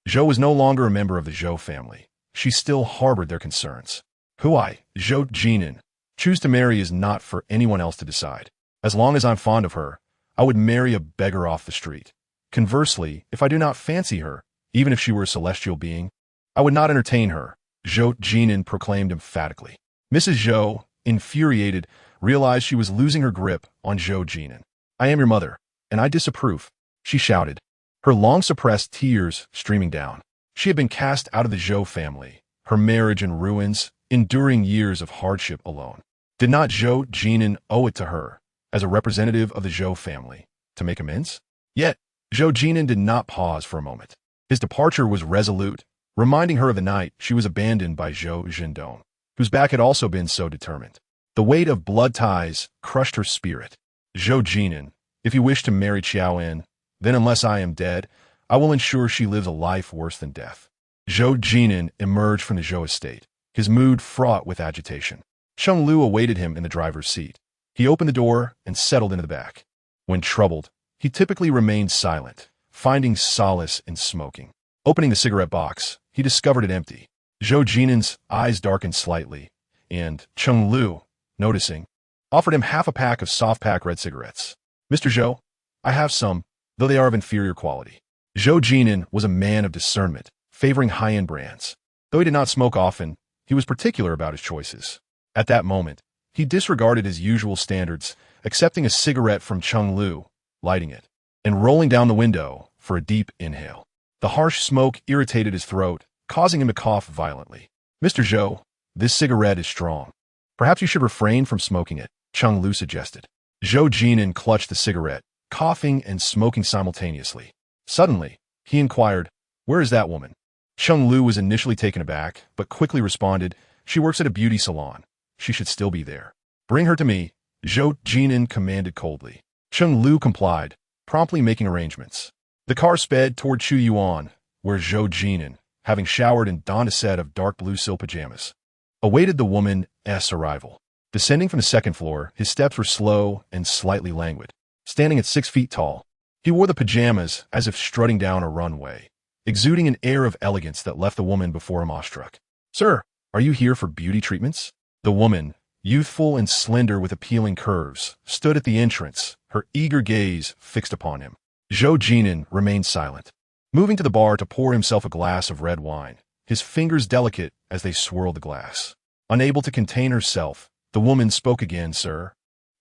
Zhou was no longer a member of the Zhou family, she still harbored their concerns. Who I, Zhou Jin'an, choose to marry is not for anyone else to decide. As long as I'm fond of her, I would marry a beggar off the street. Conversely, if I do not fancy her, even if she were a celestial being, I would not entertain her, Zhou Jin'an proclaimed emphatically. Mrs. Zhou, infuriated, realized she was losing her grip on Zhou Jin'an. I am your mother, and I disapprove, she shouted, her long-suppressed tears streaming down. She had been cast out of the Zhou family, her marriage in ruins, enduring years of hardship alone. Did not Zhou Jin'an owe it to her, as a representative of the Zhou family, to make amends? Yet, Zhou Jin'an did not pause for a moment. His departure was resolute, reminding her of the night she was abandoned by Zhou Jin'an, whose back had also been so determined. The weight of blood ties crushed her spirit. Zhou Jin'an, if you wish to marry Qiao En, then unless I am dead, I will ensure she lives a life worse than death. Zhou Jin'an emerged from the Zhou estate, his mood fraught with agitation. Chung Lu awaited him in the driver's seat. He opened the door and settled into the back. When troubled, he typically remained silent, finding solace in smoking. Opening the cigarette box, he discovered it empty. Zhou Jin'an's eyes darkened slightly, and Cheng Lu, noticing, offered him half a pack of soft-pack red cigarettes. "Mr. Zhou, I have some, though they are of inferior quality." Zhou Jin'an was a man of discernment, favoring high-end brands. Though he did not smoke often, he was particular about his choices. At that moment, he disregarded his usual standards, accepting a cigarette from Cheng Lu, lighting it, and rolling down the window for a deep inhale. The harsh smoke irritated his throat, causing him to cough violently. "Mr. Zhou, this cigarette is strong. Perhaps you should refrain from smoking it," Cheng Lu suggested. Zhou Jin'an clutched the cigarette, coughing and smoking simultaneously. Suddenly, he inquired, "Where is that woman?" Cheng Lu was initially taken aback, but quickly responded, "She works at a beauty salon. She should still be there." "Bring her to me," Zhou Jin'an commanded coldly. Cheng Lu complied, promptly making arrangements. The car sped toward Qiao En, where Zhou Jin'an, having showered and donned a set of dark blue silk pajamas, awaited the woman's arrival. Descending from the second floor, his steps were slow and slightly languid. Standing at 6 feet tall, he wore the pajamas as if strutting down a runway, exuding an air of elegance that left the woman before him awestruck. "Sir, are you here for beauty treatments?" The woman, youthful and slender with appealing curves, stood at the entrance, her eager gaze fixed upon him. Zhou Jin'an remained silent, moving to the bar to pour himself a glass of red wine, his fingers delicate as they swirled the glass. Unable to contain herself, the woman spoke again. "Sir,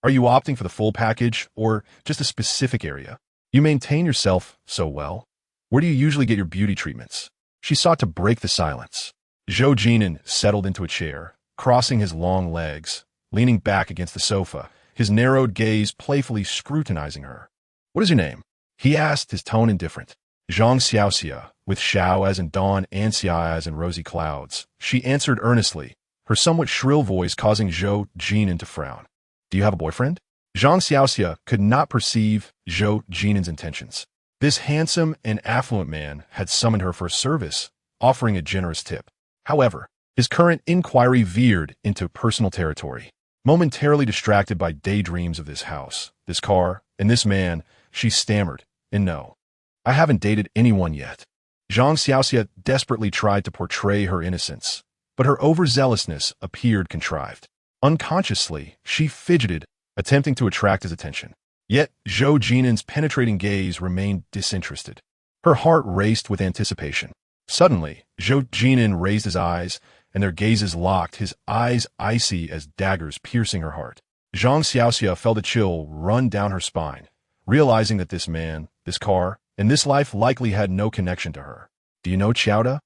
are you opting for the full package or just a specific area? You maintain yourself so well. Where do you usually get your beauty treatments?" She sought to break the silence. Zhou Jin'an settled into a chair, crossing his long legs, leaning back against the sofa, his narrowed gaze playfully scrutinizing her. "What is your name?" he asked, his tone indifferent. "Zhang Xiaoxia, with Xiao as in dawn and Xia as in rosy clouds," she answered earnestly, her somewhat shrill voice causing Zhou Jin'an to frown. "Do you have a boyfriend?" Zhang Xiaoxia could not perceive Zhou Jin'an's intentions. This handsome and affluent man had summoned her for a service, offering a generous tip. However, his current inquiry veered into personal territory. Momentarily distracted by daydreams of this house, this car, and this man, she stammered, "And no, I haven't dated anyone yet." Zhang Xiaoxia desperately tried to portray her innocence, but her overzealousness appeared contrived. Unconsciously, she fidgeted, attempting to attract his attention. Yet, Zhou Jin'an's penetrating gaze remained disinterested. Her heart raced with anticipation. Suddenly, Zhou Jin'an raised his eyes, and their gazes locked, his eyes icy as daggers piercing her heart. Zhang Xiaoxia felt a chill run down her spine, realizing that this man, this car, and this life likely had no connection to her. "Do you know Qiao?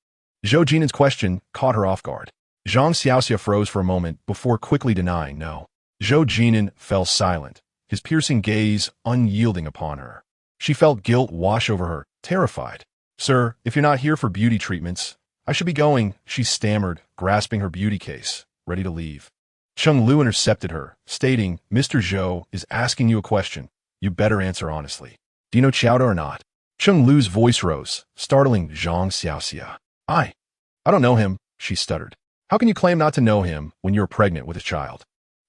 Zhou Jin'an's question caught her off guard. Zhang Xiaoxia froze for a moment before quickly denying no. Zhou Jin'an fell silent, his piercing gaze unyielding upon her. She felt guilt wash over her, terrified. "Sir, if you're not here for beauty treatments, I should be going," she stammered, grasping her beauty case, ready to leave. Cheng Lu intercepted her, stating, "Mr. Zhou is asking you a question. You better answer honestly. Do you know Qiao or not?" Cheng Lu's voice rose, startling Zhang Xiaoxia. I don't know him," she stuttered. "How can you claim not to know him when you're pregnant with a child?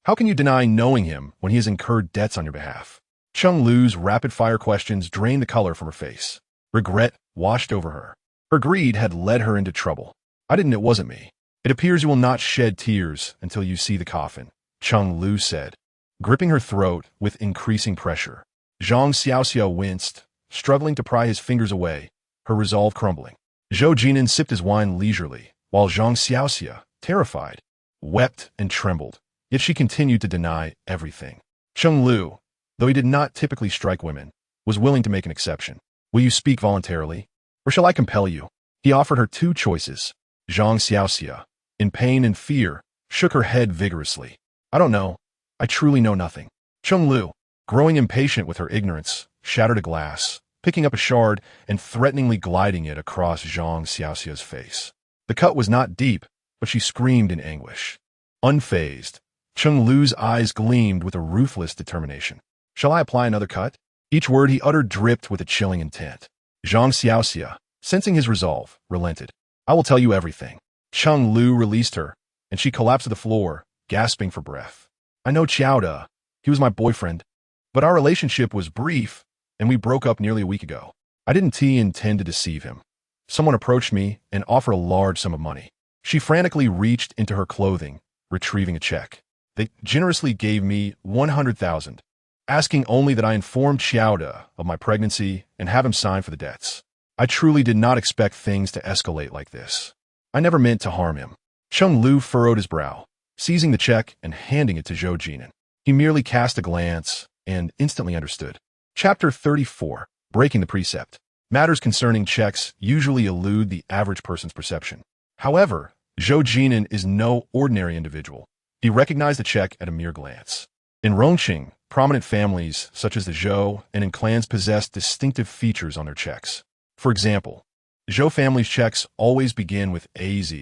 How can you deny knowing him when he has incurred debts on your behalf?" Cheng Lu's rapid-fire questions drained the color from her face. Regret washed over her. Her greed had led her into trouble. "I didn't. It wasn't me. It appears you will not shed tears until you see the coffin," Cheng Lu said, gripping her throat with increasing pressure. Zhang Xiaoxia winced, struggling to pry his fingers away, her resolve crumbling. Zhou Jin'an sipped his wine leisurely, while Zhang Xiaoxia, terrified, wept and trembled, yet she continued to deny everything. Cheng Lu, though he did not typically strike women, was willing to make an exception. "Will you speak voluntarily, or shall I compel you?" He offered her two choices. Zhang Xiaoxia, in pain and fear, shook her head vigorously. "I don't know. I truly know nothing." Cheng Lu, growing impatient with her ignorance, shattered a glass, picking up a shard and threateningly gliding it across Zhang Xiaoxia's face. The cut was not deep, but she screamed in anguish. Unfazed, Cheng Lu's eyes gleamed with a ruthless determination. "Shall I apply another cut?" Each word he uttered dripped with a chilling intent. Zhang Xiaoxia, sensing his resolve, relented. "I will tell you everything." Cheng Lu released her, and she collapsed to the floor, gasping for breath. "I know Qiao. He was my boyfriend, but our relationship was brief, and we broke up nearly a week ago. I didn't intend to deceive him. Someone approached me and offered a large sum of money. She frantically reached into her clothing, retrieving a check. They generously gave me 100,000, asking only that I inform Qiao of my pregnancy and have him sign for the debts. I truly did not expect things to escalate like this. I never meant to harm him. Cheng Lu furrowed his brow, seizing the check and handing it to Zhou Jin'an. He merely cast a glance and instantly understood. Chapter 34. Breaking the Precept. Matters concerning checks usually elude the average person's perception. However, Zhou Jin'an is no ordinary individual. He recognized the check at a mere glance. In Rongqing, prominent families such as the Zhou and in clans possess distinctive features on their checks. For example, Zhou family's checks always begin with AZ,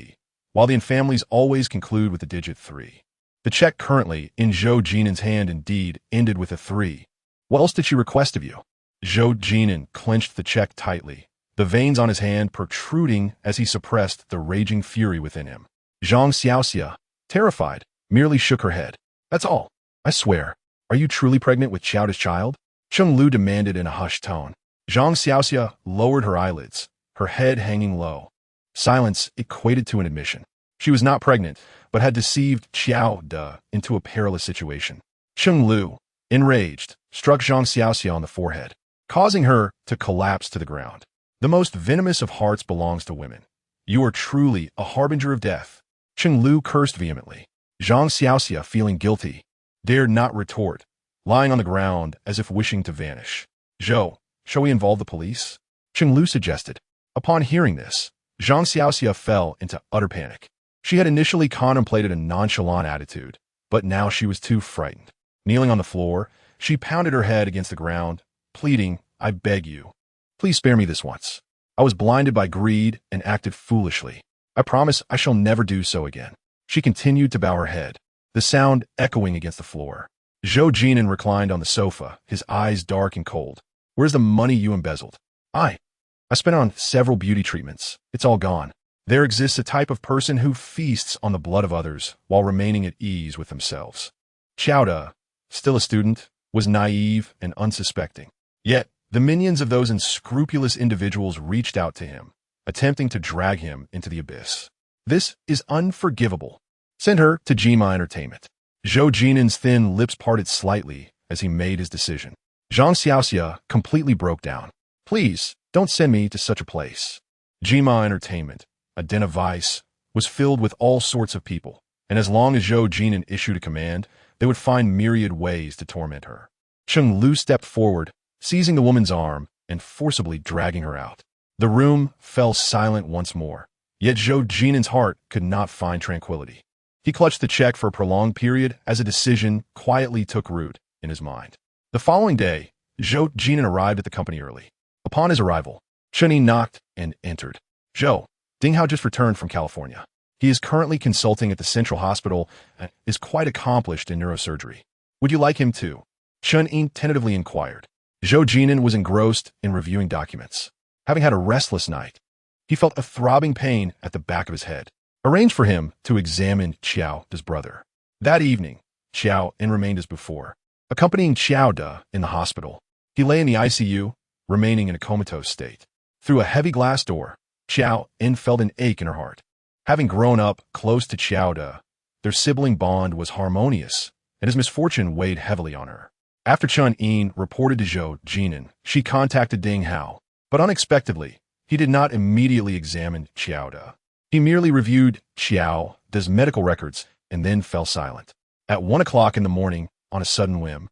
while the En families always conclude with the digit 3. The check currently in Zhou Jin'an's hand indeed ended with a 3. What else did she request of you? Zhou Jin'an clenched the check tightly, the veins on his hand protruding as he suppressed the raging fury within him. Zhang Xiaoxia, terrified, merely shook her head. That's all. I swear. Are you truly pregnant with Qiao's child? Cheng Lu demanded in a hushed tone. Zhang Xiaoxia lowered her eyelids, her head hanging low. Silence equated to an admission. She was not pregnant, but had deceived Qiao into a perilous situation. Cheng Lu, enraged, struck Zhang Xiaoxia on the forehead, causing her to collapse to the ground. The most venomous of hearts belongs to women. You are truly a harbinger of death. Cheng Lu cursed vehemently. Zhang Xiaoxia, feeling guilty, dared not retort, lying on the ground as if wishing to vanish. Zhou, shall we involve the police? Cheng Lu suggested. Upon hearing this, Zhang Xiaoxia fell into utter panic. She had initially contemplated a nonchalant attitude, but now she was too frightened. Kneeling on the floor, she pounded her head against the ground, pleading, I beg you, please spare me this once. I was blinded by greed and acted foolishly. I promise I shall never do so again. She continued to bow her head, the sound echoing against the floor. Zhou Jin'an reclined on the sofa, his eyes dark and cold. Where's the money you embezzled? I spent on several beauty treatments. It's all gone. There exists a type of person who feasts on the blood of others while remaining at ease with themselves. Qiao, still a student, was naive and unsuspecting. Yet, the minions of those unscrupulous individuals reached out to him, attempting to drag him into the abyss. This is unforgivable. Send her to Jima Entertainment. Zhou Jin'an's thin lips parted slightly as he made his decision. Zhang Xiaoxia completely broke down. Please, don't send me to such a place. Jima Entertainment, a den of vice, was filled with all sorts of people, and as long as Zhou Jin'an issued a command, they would find myriad ways to torment her. Cheng Lu stepped forward, seizing the woman's arm and forcibly dragging her out. The room fell silent once more, yet Zhou Jin'an's heart could not find tranquility. He clutched the check for a prolonged period as a decision quietly took root in his mind. The following day, Zhou Jin'an arrived at the company early. Upon his arrival, Chen Yi knocked and entered. Zhou, Ding Hao just returned from California. He is currently consulting at the Central Hospital and is quite accomplished in neurosurgery. Would you like him too? Chen Yi tentatively inquired. Zhou Jin'an was engrossed in reviewing documents. Having had a restless night, he felt a throbbing pain at the back of his head. Arranged for him to examine Qiao's brother. That evening, Qiao En remained as before, accompanying Qiao in the hospital. He lay in the ICU, remaining in a comatose state. Through a heavy glass door, Qiao En felt an ache in her heart. Having grown up close to Qiao, their sibling bond was harmonious, and his misfortune weighed heavily on her. After Chen Yi reported to Zhou Jin'an, she contacted Ding Hao, but unexpectedly, he did not immediately examine Qiao. He merely reviewed Qiao's medical records and then fell silent. At 1 o'clock in the morning, on a sudden whim,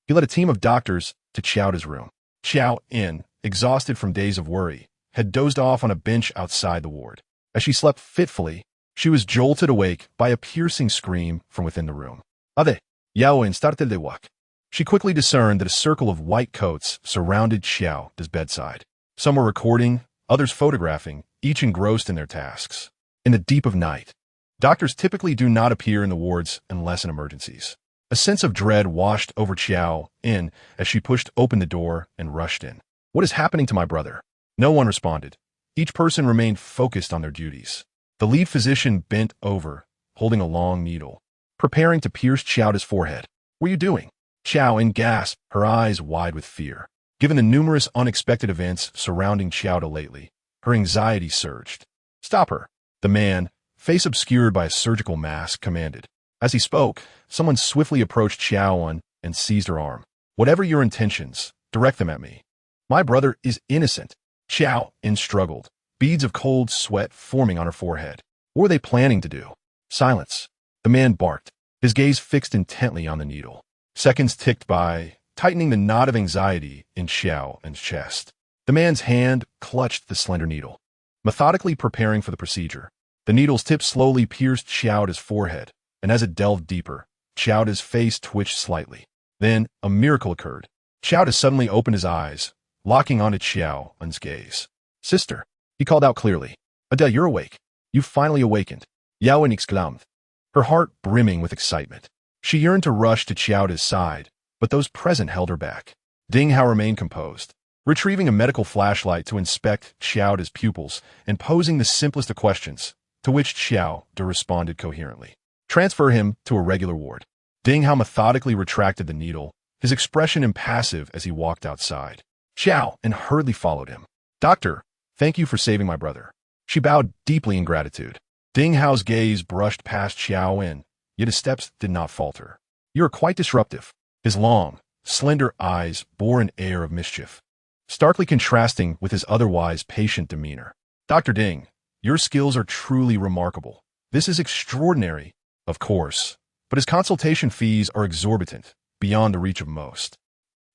he led a team of doctors to Qiao's room. Qiao En, exhausted from days of worry, had dozed off on a bench outside the ward. As she slept fitfully, she was jolted awake by a piercing scream from within the room. Ade, Qiao En started to walk. She quickly discerned that a circle of white coats surrounded Qiao's bedside. Some were recording, others photographing, each engrossed in their tasks. In the deep of night, doctors typically do not appear in the wards unless in emergencies. A sense of dread washed over Qiao En as she pushed open the door and rushed in. What is happening to my brother? No one responded. Each person remained focused on their duties. The lead physician bent over, holding a long needle, preparing to pierce Qiao's forehead. What are you doing? Qiao En gasped, her eyes wide with fear. Given the numerous unexpected events surrounding Qiao lately, her anxiety surged. "Stop her," the man, face obscured by a surgical mask, commanded. As he spoke, someone swiftly approached Qiao En and seized her arm. "Whatever your intentions, direct them at me. My brother is innocent." Qiao En struggled, beads of cold sweat forming on her forehead. What were they planning to do? "Silence," the man barked, his gaze fixed intently on the needle. Seconds ticked by, tightening the knot of anxiety in Qiao En's chest. The man's hand clutched the slender needle, methodically preparing for the procedure. The needle's tip slowly pierced Qiao's forehead, and as it delved deeper, Qiao's face twitched slightly. Then, a miracle occurred. Qiao suddenly opened his eyes, locking onto Qiao En's gaze. "Sister," he called out clearly. "Adele, you're awake. You've finally awakened." Yao En exclaimed, her heart brimming with excitement. She yearned to rush to Qiao's side, but those present held her back. Ding Hao remained composed, retrieving a medical flashlight to inspect Qiao's pupils and posing the simplest of questions, to which Qiao responded coherently. "Transfer him to a regular ward." Ding Hao methodically retracted the needle, his expression impassive as he walked outside. Qiao En hurriedly followed him. "Doctor, thank you for saving my brother." She bowed deeply in gratitude. Ding Hao's gaze brushed past Qiao En, yet his steps did not falter. "You are quite disruptive." His long, slender eyes bore an air of mischief, starkly contrasting with his otherwise patient demeanor. "Dr. Ding, your skills are truly remarkable. This is extraordinary, of course, but his consultation fees are exorbitant, beyond the reach of most."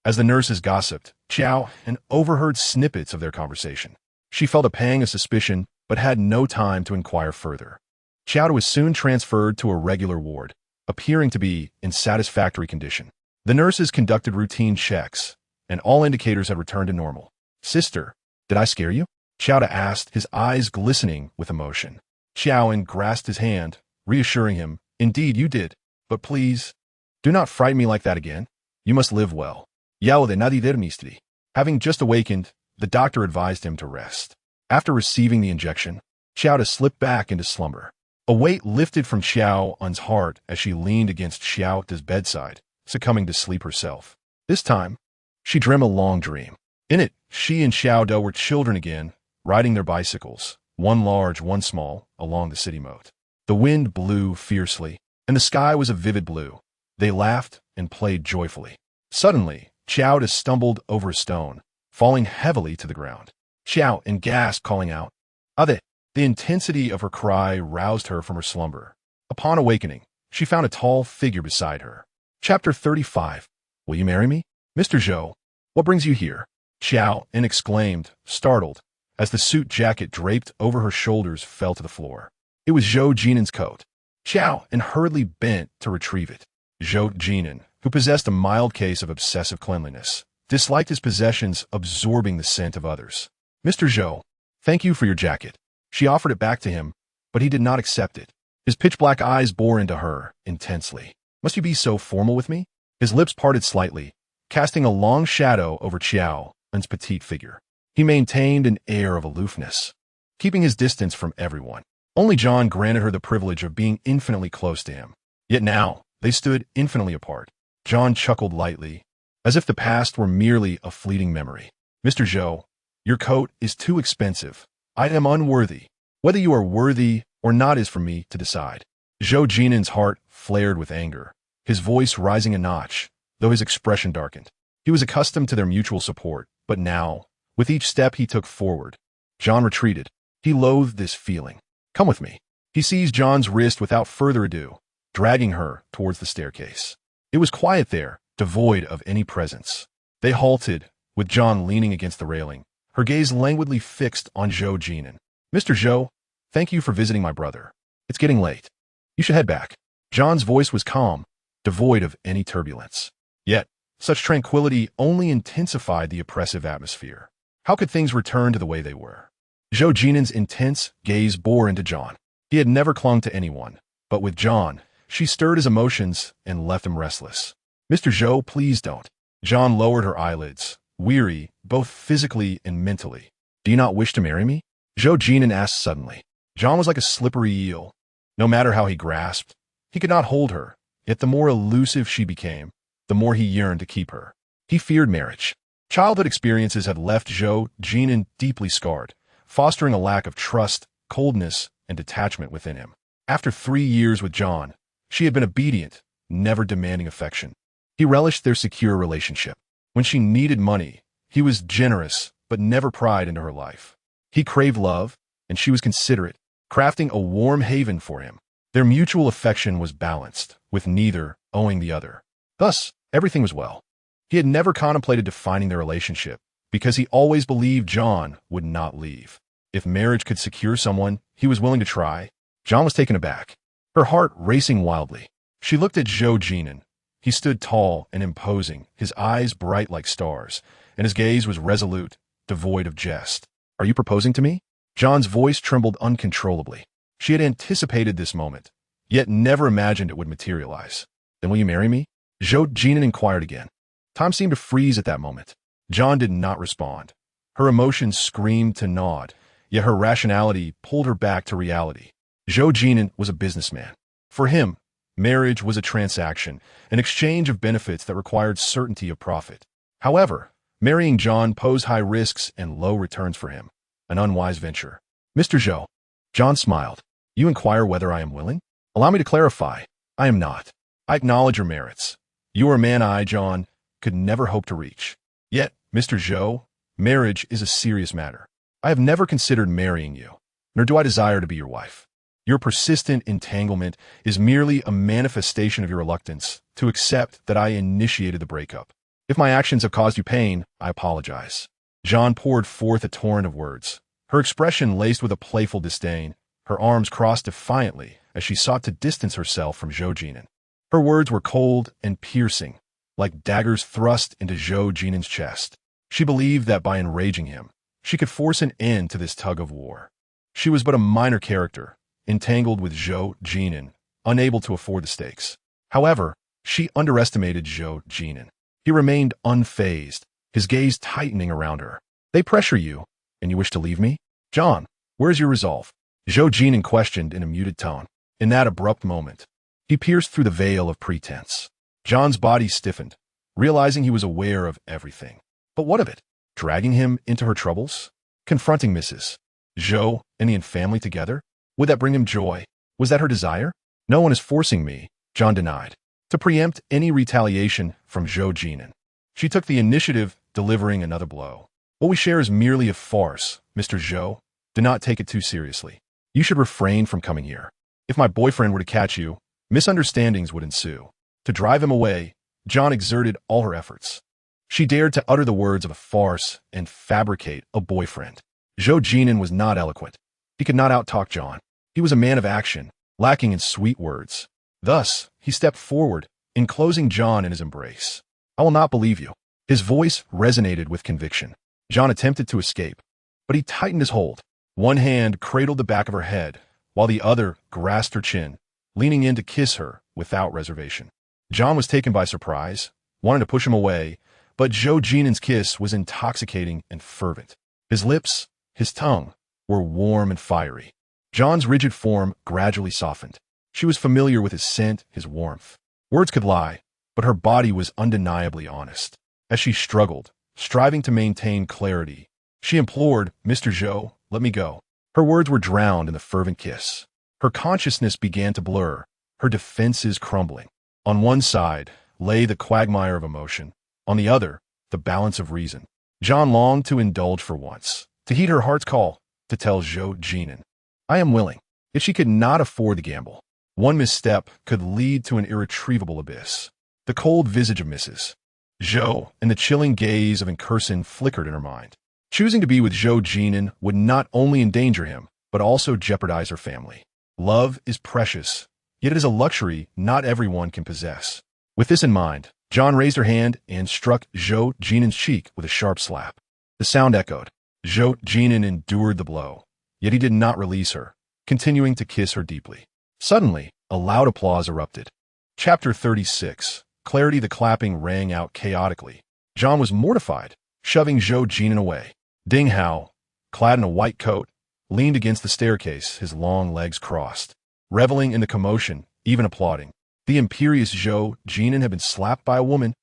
As the nurses gossiped, Qiao En overheard snippets of their conversation. She felt a pang of suspicion, but had no time to inquire further. Qiao was soon transferred to a regular ward, appearing to be in satisfactory condition. The nurses conducted routine checks, and all indicators had returned to normal. "Sister, did I scare you?" Qiao asked, his eyes glistening with emotion. Qiao En grasped his hand, reassuring him, "Indeed you did, but please, do not frighten me like that again. You must live well." Yao de nadie mistri. Having just awakened, the doctor advised him to rest. After receiving the injection, Qiao slipped back into slumber. A weight lifted from Qiao En's heart as she leaned against Xiao's bedside, succumbing to sleep herself. This time, she dreamed a long dream. In it, she and Xiao were children again, riding their bicycles, one large, one small, along the city moat. The wind blew fiercely, and the sky was a vivid blue. They laughed and played joyfully. Suddenly, Qiao stumbled over a stone, falling heavily to the ground. Qiao En gasped, calling out, "Ade!" The intensity of her cry roused her from her slumber. Upon awakening, she found a tall figure beside her. Chapter 35. "Will you marry me?" "Mr. Zhou, what brings you here?" Qiao En exclaimed, startled, as the suit jacket draped over her shoulders fell to the floor. It was Zhou Jin'an's coat. Qiao En hurriedly bent to retrieve it. Zhou Jin'an, who possessed a mild case of obsessive cleanliness, disliked his possessions absorbing the scent of others. "Mr. Zhou, thank you for your jacket." She offered it back to him, but he did not accept it. His pitch-black eyes bore into her intensely. "Must you be so formal with me?" His lips parted slightly, casting a long shadow over Qiao En's petite figure. He maintained an air of aloofness, keeping his distance from everyone. Only John granted her the privilege of being infinitely close to him. Yet now, they stood infinitely apart. John chuckled lightly, as if the past were merely a fleeting memory. "Mr. Zhou, your coat is too expensive. I am unworthy. Whether you are worthy or not is for me to decide." Zhou Jin'an's heart flared with anger, his voice rising a notch, though his expression darkened. He was accustomed to their mutual support, but now, with each step he took forward, John retreated. He loathed this feeling. "Come with me." He seized John's wrist without further ado, dragging her towards the staircase. It was quiet there, devoid of any presence. They halted, with John leaning against the railing, her gaze languidly fixed on Zhou Jin'an. "Mr. Zhou, thank you for visiting my brother. It's getting late. You should head back." John's voice was calm, devoid of any turbulence. Yet, such tranquility only intensified the oppressive atmosphere. How could things return to the way they were? Zhou Jin'an's intense gaze bore into John. He had never clung to anyone, but with John, she stirred his emotions and left him restless. "Mr. Zhou, please don't." John lowered her eyelids, weary both physically and mentally. "Do you not wish to marry me?" Zhou Jin'an asked suddenly. John was like a slippery eel. No matter how he grasped, he could not hold her, yet the more elusive she became, the more he yearned to keep her. He feared marriage. Childhood experiences had left Zhou Jin'an deeply scarred, fostering a lack of trust, coldness, and detachment within him. After 3 years with John, she had been obedient, never demanding affection. He relished their secure relationship. When she needed money, he was generous, but never pried into her life. He craved love, and she was considerate, crafting a warm haven for him. Their mutual affection was balanced, with neither owing the other. Thus, everything was well. He had never contemplated defining their relationship, because he always believed John would not leave. If marriage could secure someone, he was willing to try. John was taken aback, her heart racing wildly. She looked at Zhou Jin'an. He stood tall and imposing, his eyes bright like stars, and his gaze was resolute, devoid of jest. "Are you proposing to me?" John's voice trembled uncontrollably. She had anticipated this moment, yet never imagined it would materialize. "Then will you marry me?" Zhou Jin'an inquired again. Time seemed to freeze at that moment. John did not respond. Her emotions screamed to nod, yet her rationality pulled her back to reality. Zhou Jin'an was a businessman. For him, marriage was a transaction, an exchange of benefits that required certainty of profit. However, marrying John posed high risks and low returns for him, an unwise venture. "Mr. Zhou," John smiled, "you inquire whether I am willing? Allow me to clarify. I am not. I acknowledge your merits. You are a man I, John, could never hope to reach. Yet, Mr. Zhou, marriage is a serious matter. I have never considered marrying you, nor do I desire to be your wife. Your persistent entanglement is merely a manifestation of your reluctance to accept that I initiated the breakup. If my actions have caused you pain, I apologize." John poured forth a torrent of words, her expression laced with a playful disdain, her arms crossed defiantly as she sought to distance herself from Zhou Jin'an. Her words were cold and piercing, like daggers thrust into Zhou Jin'an's chest. She believed that by enraging him, she could force an end to this tug of war. She was but a minor character, entangled with Zhou Jin'an, unable to afford the stakes. However, she underestimated Zhou Jin'an. He remained unfazed, his gaze tightening around her. "They pressure you, and you wish to leave me? John, where is your resolve?" Zhou Jin'an questioned in a muted tone. In that abrupt moment, he pierced through the veil of pretense. John's body stiffened, realizing he was aware of everything. But what of it? Dragging him into her troubles? Confronting Mrs. Zhou and the family together? Would that bring him joy? Was that her desire? "No one is forcing me," John denied, to preempt any retaliation from Zhou Jin'an. She took the initiative, delivering another blow. "What we share is merely a farce, Mr. Zhou. Do not take it too seriously. You should refrain from coming here. If my boyfriend were to catch you, misunderstandings would ensue." To drive him away, John exerted all her efforts. She dared to utter the words of a farce and fabricate a boyfriend. Zhou Jin'an was not eloquent. He could not outtalk John. He was a man of action, lacking in sweet words. Thus, he stepped forward, enclosing John in his embrace. "I will not believe you." His voice resonated with conviction. John attempted to escape, but he tightened his hold. One hand cradled the back of her head, while the other grasped her chin, leaning in to kiss her without reservation. John was taken by surprise, wanting to push him away, but Zhou Jin'an's kiss was intoxicating and fervent. His lips, his tongue, were warm and fiery. John's rigid form gradually softened. She was familiar with his scent, his warmth. Words could lie, but her body was undeniably honest. As she struggled, striving to maintain clarity, she implored, "Mr. Zhou, let me go." Her words were drowned in the fervent kiss. Her consciousness began to blur, her defenses crumbling. On one side lay the quagmire of emotion, on the other, the balance of reason. John longed to indulge for once, to heed her heart's call, to tell Zhou Jin'an, "I am willing." Yet she could not afford the gamble. One misstep could lead to an irretrievable abyss. The cold visage of Mrs. Zhou and the chilling gaze of Incursion flickered in her mind. Choosing to be with Zhou Jin'an would not only endanger him, but also jeopardize her family. Love is precious, yet it is a luxury not everyone can possess. With this in mind, John raised her hand and struck Zhou Jin'an's cheek with a sharp slap. The sound echoed. Zhou Jin'an endured the blow, yet he did not release her, continuing to kiss her deeply. Suddenly, a loud applause erupted. Chapter 36. Clarity. The clapping rang out chaotically. John was mortified, shoving Zhou Jin'an away. Ding Hao, clad in a white coat, leaned against the staircase, his long legs crossed, reveling in the commotion, even applauding. The imperious Zhou Jin'an had been slapped by a woman.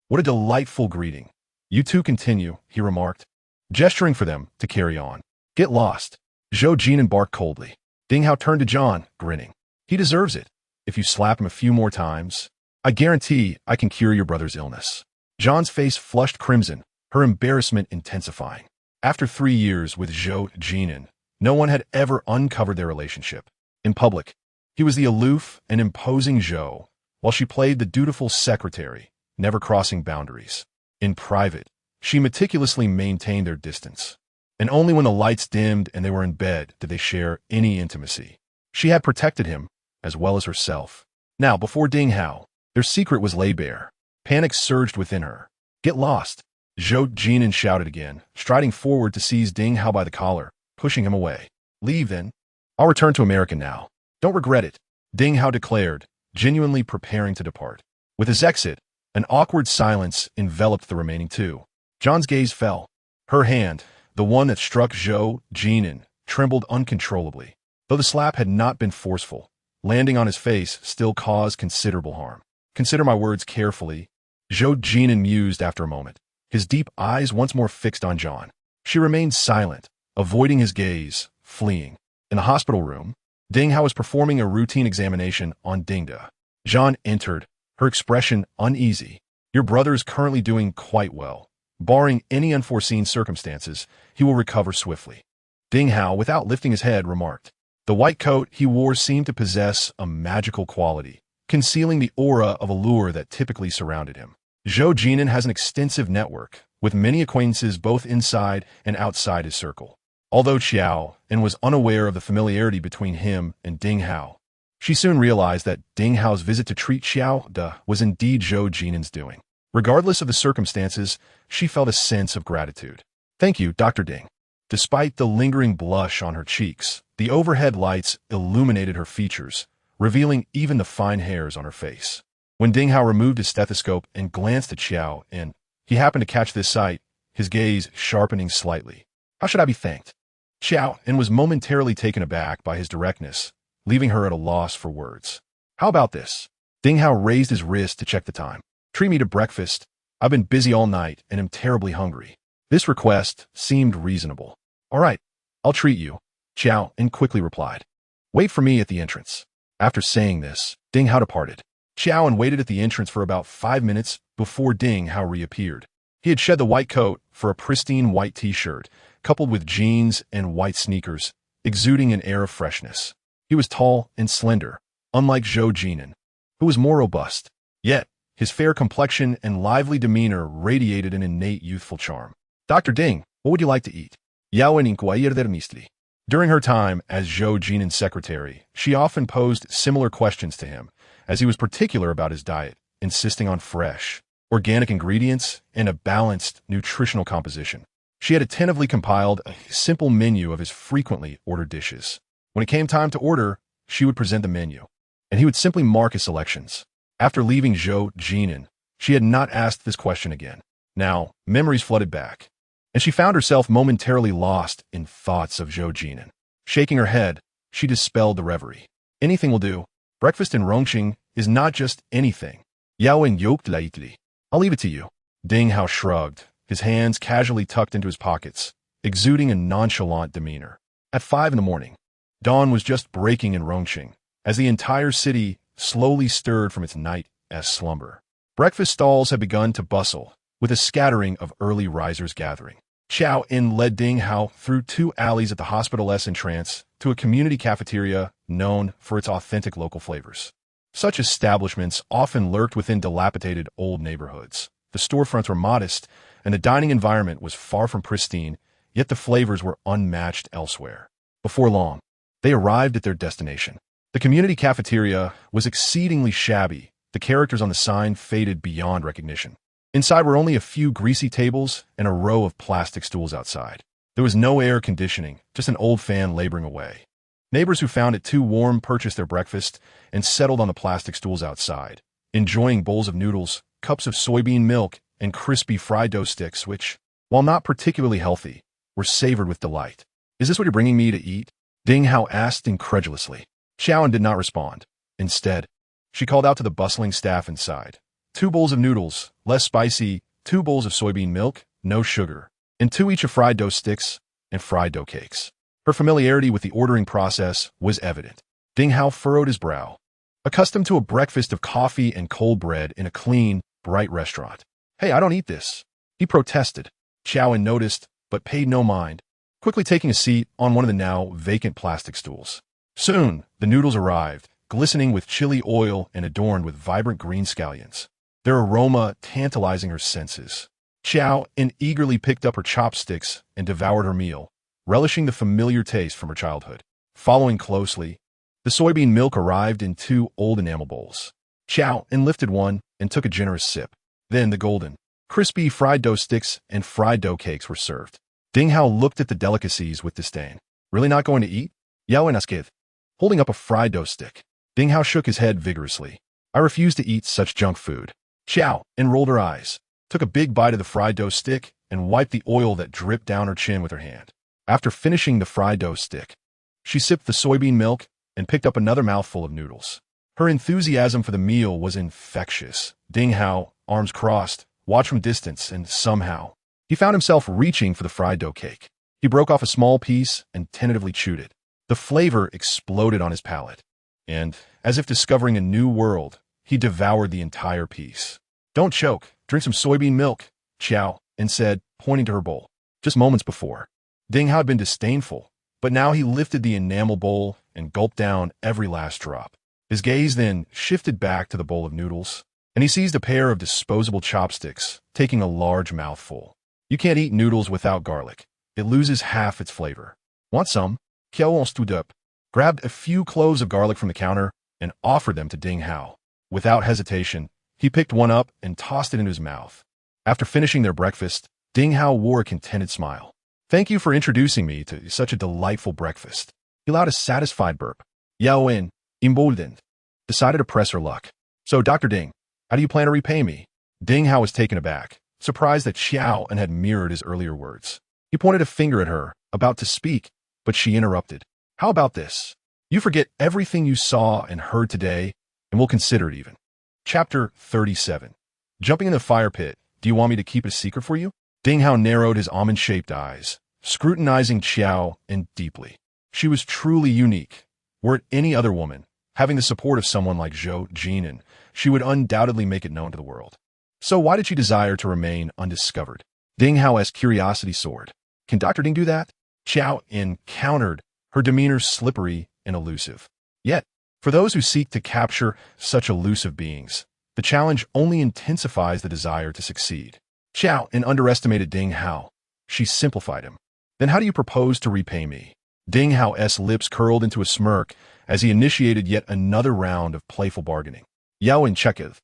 What a delightful greeting. You two continue, he remarked, gesturing for them to carry on. Get lost. Zhou Jin'an barked coldly. Ding Hao turned to John, grinning. He deserves it. If you slap him a few more times, I guarantee I can cure your brother's illness. John's face flushed crimson, her embarrassment intensifying. After 3 years with Zhou Jin'an, no one had ever uncovered their relationship. In public, he was the aloof and imposing Zhou, while she played the dutiful secretary, never crossing boundaries. In private, she meticulously maintained their distance. And only when the lights dimmed and they were in bed did they share any intimacy. She had protected him, as well as herself. Now, before Ding Hao, their secret was laid bare. Panic surged within her. Get lost. Zhou Jin'an shouted again, striding forward to seize Ding Hao by the collar, pushing him away. Leave then. I'll return to America now. Don't regret it, Ding Hao declared, genuinely preparing to depart. With his exit, an awkward silence enveloped the remaining two. John's gaze fell. Her hand, the one that struck Zhou Jin'an, trembled uncontrollably. Though the slap had not been forceful, landing on his face still caused considerable harm. Consider my words carefully, Zhou Jin'an mused after a moment, his deep eyes once more fixed on John. She remained silent, avoiding his gaze, fleeing. In the hospital room, Ding Hao was performing a routine examination on Dingda. John entered, her expression uneasy. Your brother is currently doing quite well. Barring any unforeseen circumstances, he will recover swiftly. Ding Hao, without lifting his head, remarked. The white coat he wore seemed to possess a magical quality, concealing the aura of allure that typically surrounded him. Zhou Jin'an has an extensive network, with many acquaintances both inside and outside his circle. Although Qiao En was unaware of the familiarity between him and Ding Hao, she soon realized that Ding Hao's visit to treat Qiao De was indeed Zhou Jin'an's doing. Regardless of the circumstances, she felt a sense of gratitude. Thank you, Dr. Ding. Despite the lingering blush on her cheeks, the overhead lights illuminated her features, revealing even the fine hairs on her face. When Ding Hao removed his stethoscope and glanced at Qiao En, he happened to catch this sight, his gaze sharpening slightly. How should I be thanked? Qiao En was momentarily taken aback by his directness, leaving her at a loss for words. How about this? Ding Hao raised his wrist to check the time. Treat me to breakfast. I've been busy all night and am terribly hungry. This request seemed reasonable. All right, I'll treat you, Qiao En quickly replied. Wait for me at the entrance. After saying this, Ding Hao departed. Qiao En waited at the entrance for about 5 minutes before Ding Hao reappeared. He had shed the white coat for a pristine white t-shirt, coupled with jeans and white sneakers, exuding an air of freshness. He was tall and slender, unlike Zhou Jin'an, who was more robust. Yet, his fair complexion and lively demeanor radiated an innate youthful charm. Dr. Ding, what would you like to eat? Qiao En inquired earnestly. During her time as Zhou Jin'an's secretary, she often posed similar questions to him, as he was particular about his diet, insisting on fresh, organic ingredients and a balanced nutritional composition. She had attentively compiled a simple menu of his frequently ordered dishes. When it came time to order, she would present the menu, and he would simply mark his selections. After leaving Zhou Jin'an, she had not asked this question again. Now, memories flooded back, and she found herself momentarily lost in thoughts of Zhou Jin'an. Shaking her head, she dispelled the reverie. Anything will do. Breakfast in Rongqing is not just anything. Qiao En yoked lightly. I'll leave it to you. Ding Hao shrugged, his hands casually tucked into his pockets, exuding a nonchalant demeanor. At 5 a.m, dawn was just breaking in Rongqing, as the entire city slowly stirred from its night-esque slumber. Breakfast stalls had begun to bustle, with a scattering of early risers gathering. Qiao En led Ding Hao through 2 alleys at the hospital's entrance to a community cafeteria known for its authentic local flavors. Such establishments often lurked within dilapidated old neighborhoods. The storefronts were modest, and the dining environment was far from pristine, yet the flavors were unmatched elsewhere. Before long, they arrived at their destination. The community cafeteria was exceedingly shabby. The characters on the sign faded beyond recognition. Inside were only a few greasy tables and a row of plastic stools outside. There was no air conditioning, just an old fan laboring away. Neighbors who found it too warm purchased their breakfast and settled on the plastic stools outside, enjoying bowls of noodles, cups of soybean milk, and crispy fried dough sticks which, while not particularly healthy, were savored with delight. Is this what you're bringing me to eat? Ding Hao asked incredulously. Qiao En did not respond. Instead, she called out to the bustling staff inside. 2 bowls of noodles, less spicy, 2 bowls of soybean milk, no sugar, and 2 each of fried dough sticks and fried dough cakes. Her familiarity with the ordering process was evident. Ding Hao furrowed his brow. Accustomed to a breakfast of coffee and cold bread in a clean, bright restaurant. "Hey, I don't eat this," he protested. Qiao En noticed, but paid no mind, quickly taking a seat on one of the now vacant plastic stools. Soon, the noodles arrived, glistening with chili oil and adorned with vibrant green scallions, their aroma tantalizing her senses. Qiao En eagerly picked up her chopsticks and devoured her meal, relishing the familiar taste from her childhood. Following closely, the soybean milk arrived in 2 old enamel bowls. Qiao En lifted one and took a generous sip. Then the golden, crispy fried dough sticks and fried dough cakes were served. Ding Hao looked at the delicacies with disdain. "Really not going to eat?" Yao En asked, holding up a fried dough stick. Ding Hao shook his head vigorously. "I refuse to eat such junk food." Qiao En rolled her eyes, took a big bite of the fried dough stick, and wiped the oil that dripped down her chin with her hand. After finishing the fried dough stick, she sipped the soybean milk and picked up another mouthful of noodles. Her enthusiasm for the meal was infectious. Ding Hao, arms crossed, watched from distance, and somehow, he found himself reaching for the fried dough cake. He broke off a small piece and tentatively chewed it. The flavor exploded on his palate, and, as if discovering a new world, he devoured the entire piece. "Don't choke, drink some soybean milk," Qiao En said, pointing to her bowl. Just moments before, Ding Hao had been disdainful, but now he lifted the enamel bowl and gulped down every last drop. His gaze then shifted back to the bowl of noodles, and he seized a pair of disposable chopsticks, taking a large mouthful. You can't eat noodles without garlic. It loses half its flavor. "Want some?" Qiao En stood up, grabbed a few cloves of garlic from the counter, and offered them to Ding Hao. Without hesitation, he picked one up and tossed it into his mouth. After finishing their breakfast, Ding Hao wore a contented smile. "Thank you for introducing me to such a delightful breakfast." He allowed a satisfied burp. Yao En, emboldened, decided to press her luck. "So, Dr. Ding, how do you plan to repay me?" Ding Hao was taken aback, surprised that Qiao En had mirrored his earlier words. He pointed a finger at her, about to speak, but she interrupted. "How about this? You forget everything you saw and heard today, and we'll consider it even." Chapter 37. Jumping in the fire pit, do you want me to keep it a secret for you? Ding Hao narrowed his almond-shaped eyes, scrutinizing Qiao En deeply. She was truly unique. Were it any other woman, having the support of someone like Zhou Jin'an, she would undoubtedly make it known to the world. So why did she desire to remain undiscovered? Ding Hao as curiosity soared. "Can Dr. Ding do that?" Qiao En countered, her demeanor slippery and elusive. Yet, for those who seek to capture such elusive beings, the challenge only intensifies the desire to succeed. Qiao En underestimated Ding Hao. She simplified him. "Then how do you propose to repay me?" Ding Hao's lips curled into a smirk as he initiated yet another round of playful bargaining. "Yao En checketh.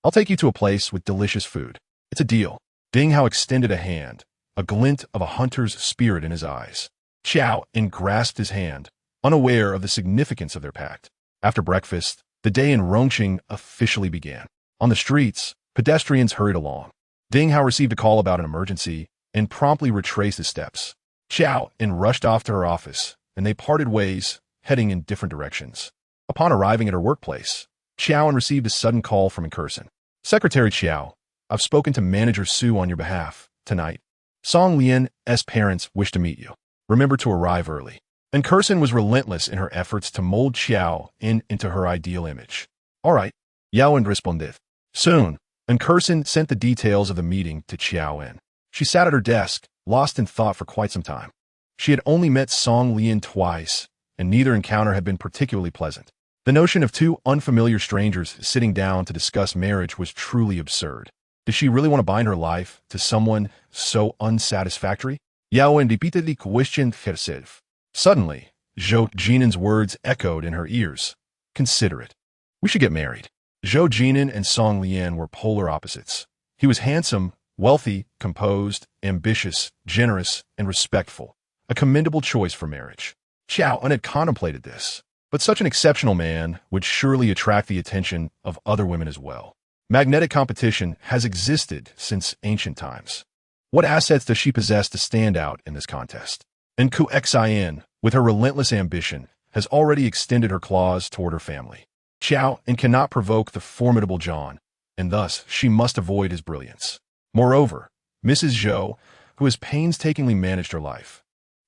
I'll take you to a place with delicious food. It's a deal." Ding Hao extended a hand, a glint of a hunter's spirit in his eyes. Qiao En grasped his hand, unaware of the significance of their pact. After breakfast, the day in Rongqing officially began. On the streets, pedestrians hurried along. Ding Hao received a call about an emergency and promptly retraced his steps. Qiao En rushed off to her office, and they parted ways, heading in different directions. Upon arriving at her workplace, Qiao En received a sudden call from Incursion. "Secretary Qiao, I've spoken to Manager Su on your behalf. Tonight, Song Lian's parents wish to meet you. Remember to arrive early." Incursion was relentless in her efforts to mold Qiao En into her ideal image. "All right," Yao En responded. Soon, Incursion sent the details of the meeting to Qiao En. She sat at her desk, lost in thought for quite some time. She had only met Song Lian twice, and neither encounter had been particularly pleasant. The notion of 2 unfamiliar strangers sitting down to discuss marriage was truly absurd. Did she really want to bind her life to someone so unsatisfactory? Yao En repeatedly questioned herself. Suddenly, Zhou Jin'an's words echoed in her ears. "Consider it. We should get married." Zhou Jin'an and Song Lian were polar opposites. He was handsome, wealthy, composed, ambitious, generous, and respectful. A commendable choice for marriage. Qiao En had contemplated this, but such an exceptional man would surely attract the attention of other women as well. Magnetic competition has existed since ancient times. What assets does she possess to stand out in this contest? And Qiao, with her relentless ambition, has already extended her claws toward her family. Qiao En cannot provoke the formidable John, and thus she must avoid his brilliance. Moreover, Mrs. Zhou, who has painstakingly managed her life,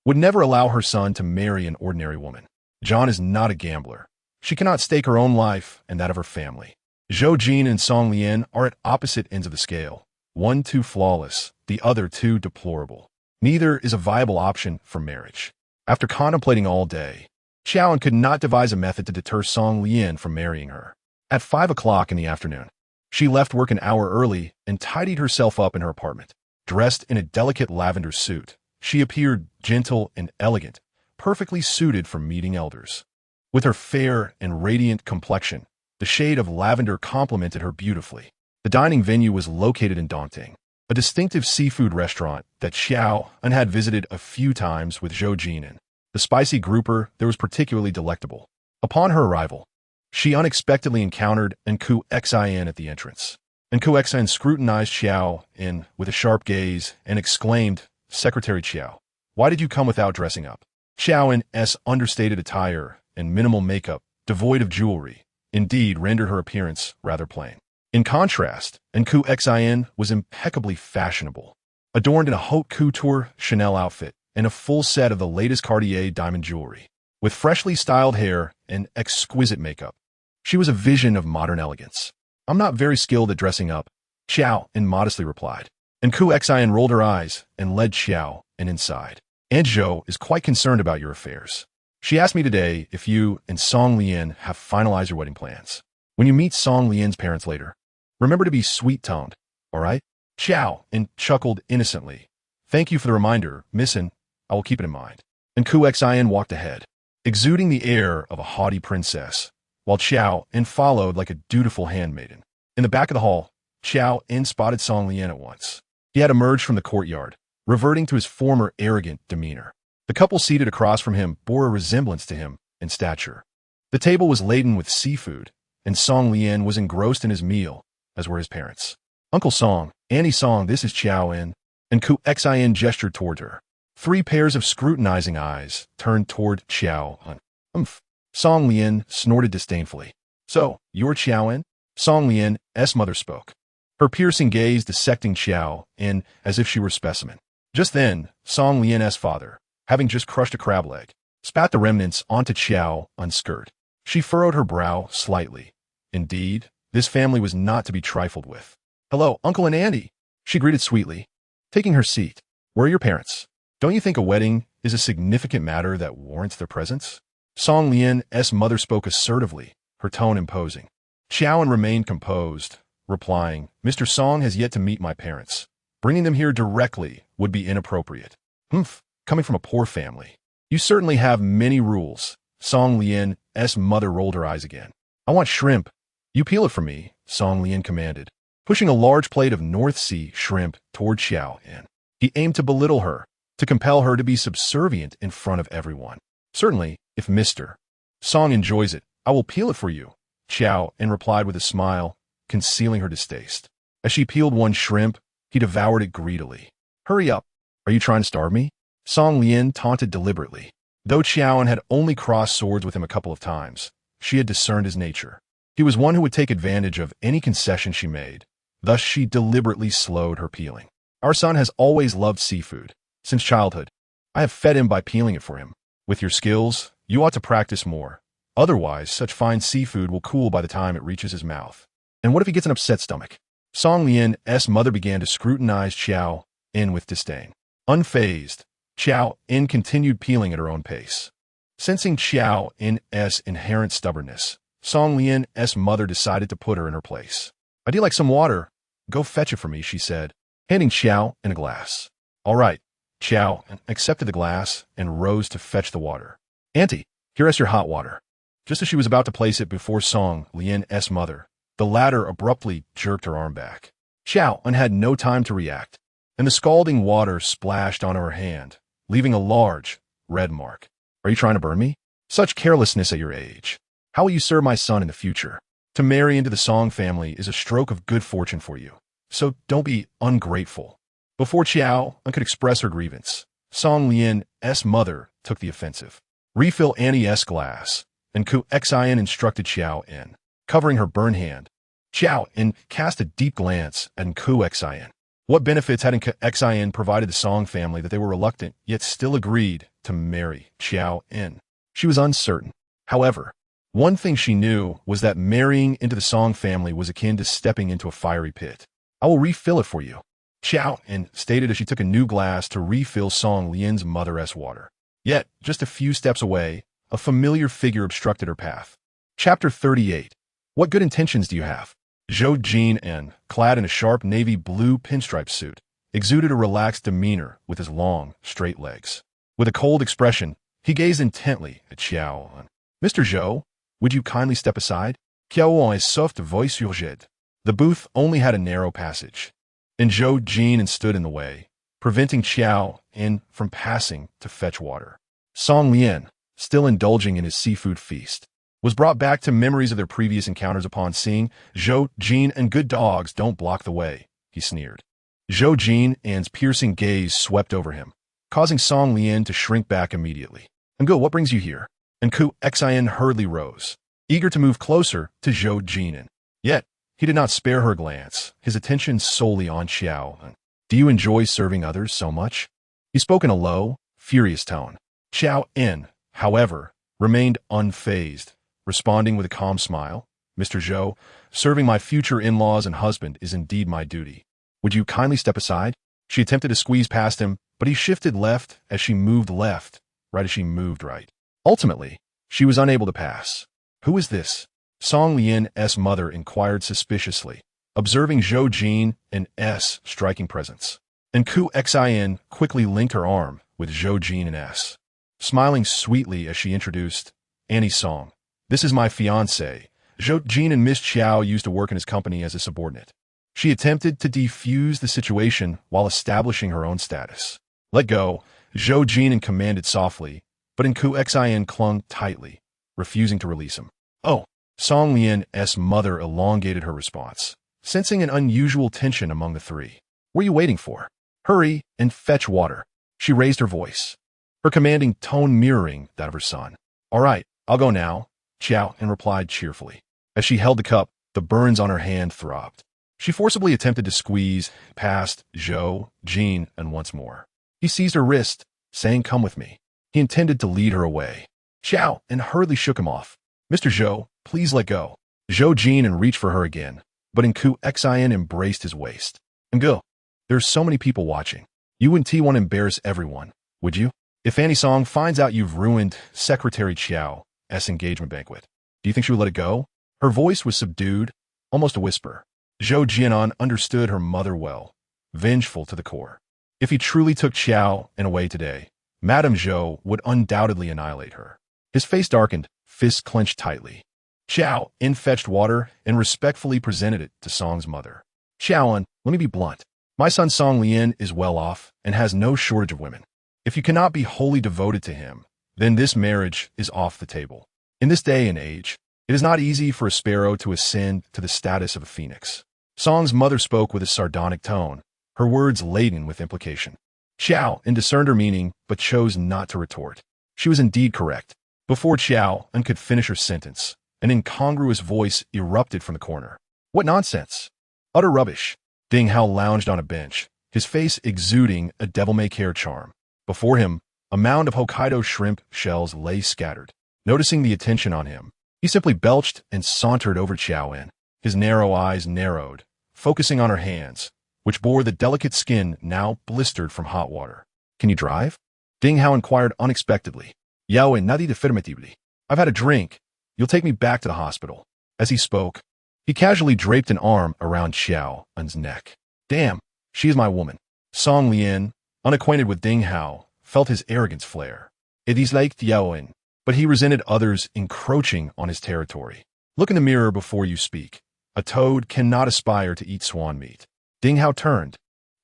would never allow her son to marry an ordinary woman. John is not a gambler. She cannot stake her own life and that of her family. Zhou Jin'an and Song Lian are at opposite ends of the scale, one too flawless, the other too deplorable. Neither is a viable option for marriage. After contemplating all day, Qiao En could not devise a method to deter Song Lian from marrying her. At 5 o'clock in the afternoon, she left work an hour early and tidied herself up in her apartment. Dressed in a delicate lavender suit, she appeared gentle and elegant, perfectly suited for meeting elders. With her fair and radiant complexion, the shade of lavender complemented her beautifully. The dining venue was located in Dongting, a distinctive seafood restaurant that Qiao En had visited a few times with Zhou Jin'an. The spicy grouper there was particularly delectable. Upon her arrival, she unexpectedly encountered Qiao En at the entrance. Qiao En scrutinized Qiao En with a sharp gaze and exclaimed, "Secretary Qiao, why did you come without dressing up?" Qiao En's understated attire and minimal makeup, devoid of jewelry, indeed rendered her appearance rather plain. In contrast, Qiao En was impeccably fashionable, adorned in a haute couture Chanel outfit and a full set of the latest Cartier diamond jewelry. With freshly styled hair and exquisite makeup, she was a vision of modern elegance. "I'm not very skilled at dressing up," Qiao En modestly replied. Qiao En rolled her eyes and led Qiao En inside. "Aunt Zhou is quite concerned about your affairs. She asked me today if you and Song Lian have finalized your wedding plans. When you meet Song Lian's parents later, remember to be sweet-toned, all right?" Qiao En chuckled innocently. "Thank you for the reminder, Miss En. I will keep it in mind." Qiao En walked ahead, exuding the air of a haughty princess, while Qiao En followed like a dutiful handmaiden. In the back of the hall, Qiao En spotted Song Lian at once. He had emerged from the courtyard, reverting to his former arrogant demeanor. The couple seated across from him bore a resemblance to him in stature. The table was laden with seafood, and Song Lian was engrossed in his meal, as were his parents. "Uncle Song, Auntie Song, this is Qiao En." Qiao En gestured toward her. 3 pairs of scrutinizing eyes turned toward Qiao En. "Umph." Song Lian snorted disdainfully. "So, you're Qiao En?" Song Lian's mother spoke, her piercing gaze dissecting Qiao En as if she were a specimen. Just then, Song Lian's father, having just crushed a crab leg, spat the remnants onto Qiao En's skirt. She furrowed her brow slightly. Indeed, this family was not to be trifled with. "Hello, Uncle and Auntie," she greeted sweetly, taking her seat. "Where are your parents? Don't you think a wedding is a significant matter that warrants their presence?" Song Lian's mother spoke assertively, her tone imposing. Qiao En remained composed, replying, "Mr. Song has yet to meet my parents. Bringing them here directly would be inappropriate." "Humph, coming from a poor family. You certainly have many rules." Song Lian's mother rolled her eyes again. "I want shrimp." "You peel it for me," Song Lian commanded, pushing a large plate of North Sea shrimp toward Qiao En. He aimed to belittle her, to compel her to be subservient in front of everyone. "Certainly, if Mr. Song enjoys it, I will peel it for you," Qiao En replied with a smile, concealing her distaste. As she peeled one shrimp, he devoured it greedily. "Hurry up. Are you trying to starve me?" Song Lian taunted deliberately. Though Qiao En had only crossed swords with him a couple of times, she had discerned his nature. He was one who would take advantage of any concession she made. Thus she deliberately slowed her peeling. "Our son has always loved seafood. Since childhood, I have fed him by peeling it for him. With your skills, you ought to practice more. Otherwise, such fine seafood will cool by the time it reaches his mouth. And what if he gets an upset stomach?" Song Lian's mother began to scrutinize Qiao En with disdain. Unfazed, Qiao En continued peeling at her own pace. Sensing Qiao En's inherent stubbornness, Song Lian's mother decided to put her in her place. "I'd like some water. Go fetch it for me," she said, handing Qiao En a glass. "All right." Qiao En accepted the glass and rose to fetch the water. "Auntie, here is your hot water." Just as she was about to place it before Song Lian's mother, the latter abruptly jerked her arm back. Qiao En had no time to react, and the scalding water splashed onto her hand, leaving a large, red mark. "Are you trying to burn me? Such carelessness at your age. How will you serve my son in the future? To marry into the Song family is a stroke of good fortune for you, so don't be ungrateful." Before Qiao En could express her grievance, Song Lian's mother took the offensive. "Refill Auntie's glass," and Qiao En instructed Qiao En, covering her burned hand. Qiao En cast a deep glance at Qiao En. What benefits had Qiao En provided the Song family that they were reluctant, yet still agreed to marry Qiao En? She was uncertain. However, one thing she knew was that marrying into the Song family was akin to stepping into a fiery pit. I will refill it for you, Qiao En stated as she took a new glass to refill Song Lian's mother's water. Yet, just a few steps away, a familiar figure obstructed her path. Chapter 38. What good intentions do you have? Zhou Jin'an, clad in a sharp navy blue pinstripe suit, exuded a relaxed demeanor with his long, straight legs. With a cold expression, he gazed intently at Qiao En. Mr. Zhou, would you kindly step aside? Qiao En's soft voice urged. The booth only had a narrow passage, and Zhou Jin'an stood in the way, preventing Qiao En from passing to fetch water. Song Lian, still indulging in his seafood feast, was brought back to memories of their previous encounters upon seeing Zhou Jin'an. Good dogs don't block the way, he sneered. Zhou Jin'an's piercing gaze swept over him, causing Song Lian to shrink back immediately. And go, what brings you here? And Qiao En hurriedly rose, eager to move closer to Zhou Jin'an. Yet, he did not spare her glance, his attention solely on Qiao En. Do you enjoy serving others so much? He spoke in a low, furious tone. Qiao En, however, remained unfazed, responding with a calm smile. Mr. Zhou, serving my future in-laws and husband is indeed my duty. Would you kindly step aside? She attempted to squeeze past him, but he shifted left as she moved left, right as she moved right. Ultimately, she was unable to pass. Who is this? Song Lian's mother inquired suspiciously, observing Zhou Jin'an's striking presence. And Qiao En quickly linked her arm with Zhou Jin'an's, smiling sweetly as she introduced, Annie Song. This is my fiancé. Zhou Jin'an. Miss Qiao used to work in his company as a subordinate. She attempted to defuse the situation while establishing her own status. Let go, Zhou Jin'an commanded softly, but Qiao En clung tightly, refusing to release him. Oh, Song Lian's mother elongated her response, sensing an unusual tension among the three. What are you waiting for? Hurry and fetch water. She raised her voice, her commanding tone mirroring that of her son. All right, I'll go now, Qiao En replied cheerfully. As she held the cup, the burns on her hand throbbed. She forcibly attempted to squeeze past Zhou Jin'an once more. He seized her wrist, saying, "Come with me." He intended to lead her away. Qiao En hurriedly shook him off. Mr. Zhou, please let go. Zhou Jin'an reached for her again, but Qiao En embraced his waist. And go. There's so many people watching. You wouldn't want to embarrass everyone, would you? If Annie Song finds out you've ruined Secretary Qiao's engagement banquet, do you think she would let it go? Her voice was subdued, almost a whisper. Zhou Jin'an understood her mother well, vengeful to the core. If he truly took Qiao En away today, Madame Zhou would undoubtedly annihilate her. His face darkened, fists clenched tightly. Qiao En fetched water and respectfully presented it to Song's mother. Qiao En, let me be blunt. My son Song Lian is well off and has no shortage of women. If you cannot be wholly devoted to him, then this marriage is off the table. In this day and age, it is not easy for a sparrow to ascend to the status of a phoenix. Song's mother spoke with a sardonic tone, her words laden with implication. Qiao En discerned her meaning, but chose not to retort. She was indeed correct. Before Qiao En could finish her sentence, an incongruous voice erupted from the corner. What nonsense! Utter rubbish! Ding Hao lounged on a bench, his face exuding a devil-may-care charm. Before him, a mound of Hokkaido shrimp shells lay scattered. Noticing the attention on him, he simply belched and sauntered over Qiao En. His narrow eyes narrowed, focusing on her hands, which bore the delicate skin now blistered from hot water. Can you drive? Ding Hao inquired unexpectedly. Yao En nadi definitively. I've had a drink. You'll take me back to the hospital. As he spoke, he casually draped an arm around Qiao En's neck. Damn, she is my woman. Song Lian, unacquainted with Ding Hao, felt his arrogance flare. It disliked Yao En, but he resented others encroaching on his territory. Look in the mirror before you speak. A toad cannot aspire to eat swan meat. Ding Hao turned,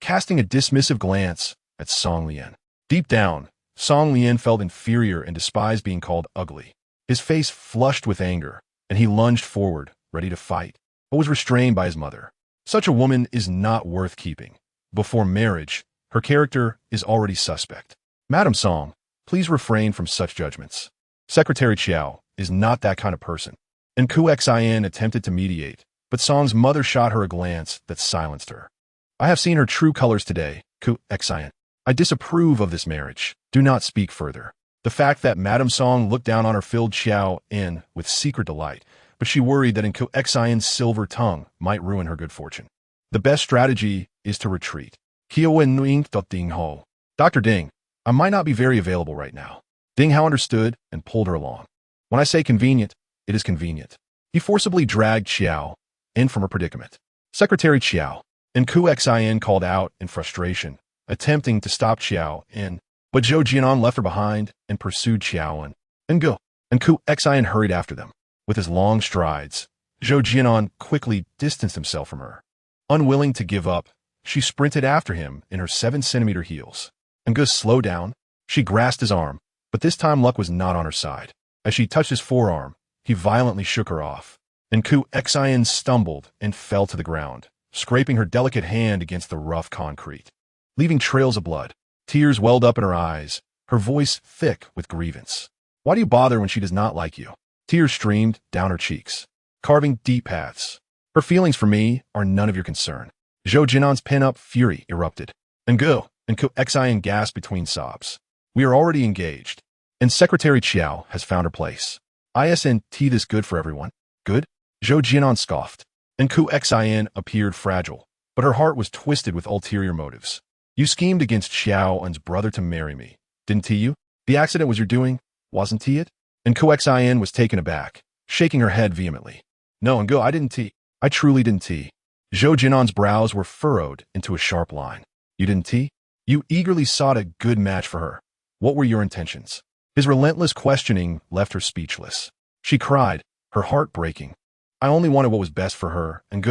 casting a dismissive glance at Song Lian. Deep down, Song Lian felt inferior and despised being called ugly. His face flushed with anger, and he lunged forward, ready to fight, but was restrained by his mother. Such a woman is not worth keeping. Before marriage, her character is already suspect. Madam Song, please refrain from such judgments. Secretary Qiao is not that kind of person. And Qiao En attempted to mediate, but Song's mother shot her a glance that silenced her. I have seen her true colors today, Qiao. I disapprove of this marriage. Do not speak further. The fact that Madame Song looked down on her filled Qiao En with secret delight, but she worried that Qiao's silver tongue might ruin her good fortune. The best strategy is to retreat. Qiao En Ding Ho. Dr. Ding, I might not be very available right now. Ding Hao understood and pulled her along. When I say convenient, it is convenient. He forcibly dragged Qiao En from her predicament. Secretary Qiao En Qiao called out in frustration, attempting to stop Qiao En, but Zhou Jin'an left her behind and pursued Qiao En. And Qiao hurried after them. With his long strides, Zhou Jin'an quickly distanced himself from her. Unwilling to give up, she sprinted after him in her 7-centimeter heels. And slowed down. She grasped his arm, but this time luck was not on her side. As she touched his forearm, he violently shook her off. And Qiao stumbled and fell to the ground, scraping her delicate hand against the rough concrete, leaving trails of blood. Tears welled up in her eyes, her voice thick with grievance. Why do you bother when she does not like you? Tears streamed down her cheeks, carving deep paths. Her feelings for me are none of your concern. Zhou Jin'an's pent-up fury erupted. And Qiao gasped between sobs. We are already engaged, and Secretary Qiao has found her place. Isn't this good for everyone? Good? Zhou Jin'an scoffed. And Qiao appeared fragile, but her heart was twisted with ulterior motives. You schemed against Qiao En's brother to marry me, didn't you? The accident was your doing, wasn't it? And Qiao was taken aback, shaking her head vehemently. No, and I didn't. I truly didn't. Zhou Jin'an's brows were furrowed into a sharp line. You didn't? You eagerly sought a good match for her. What were your intentions? His relentless questioning left her speechless. She cried, her heart breaking. I only wanted what was best for her, and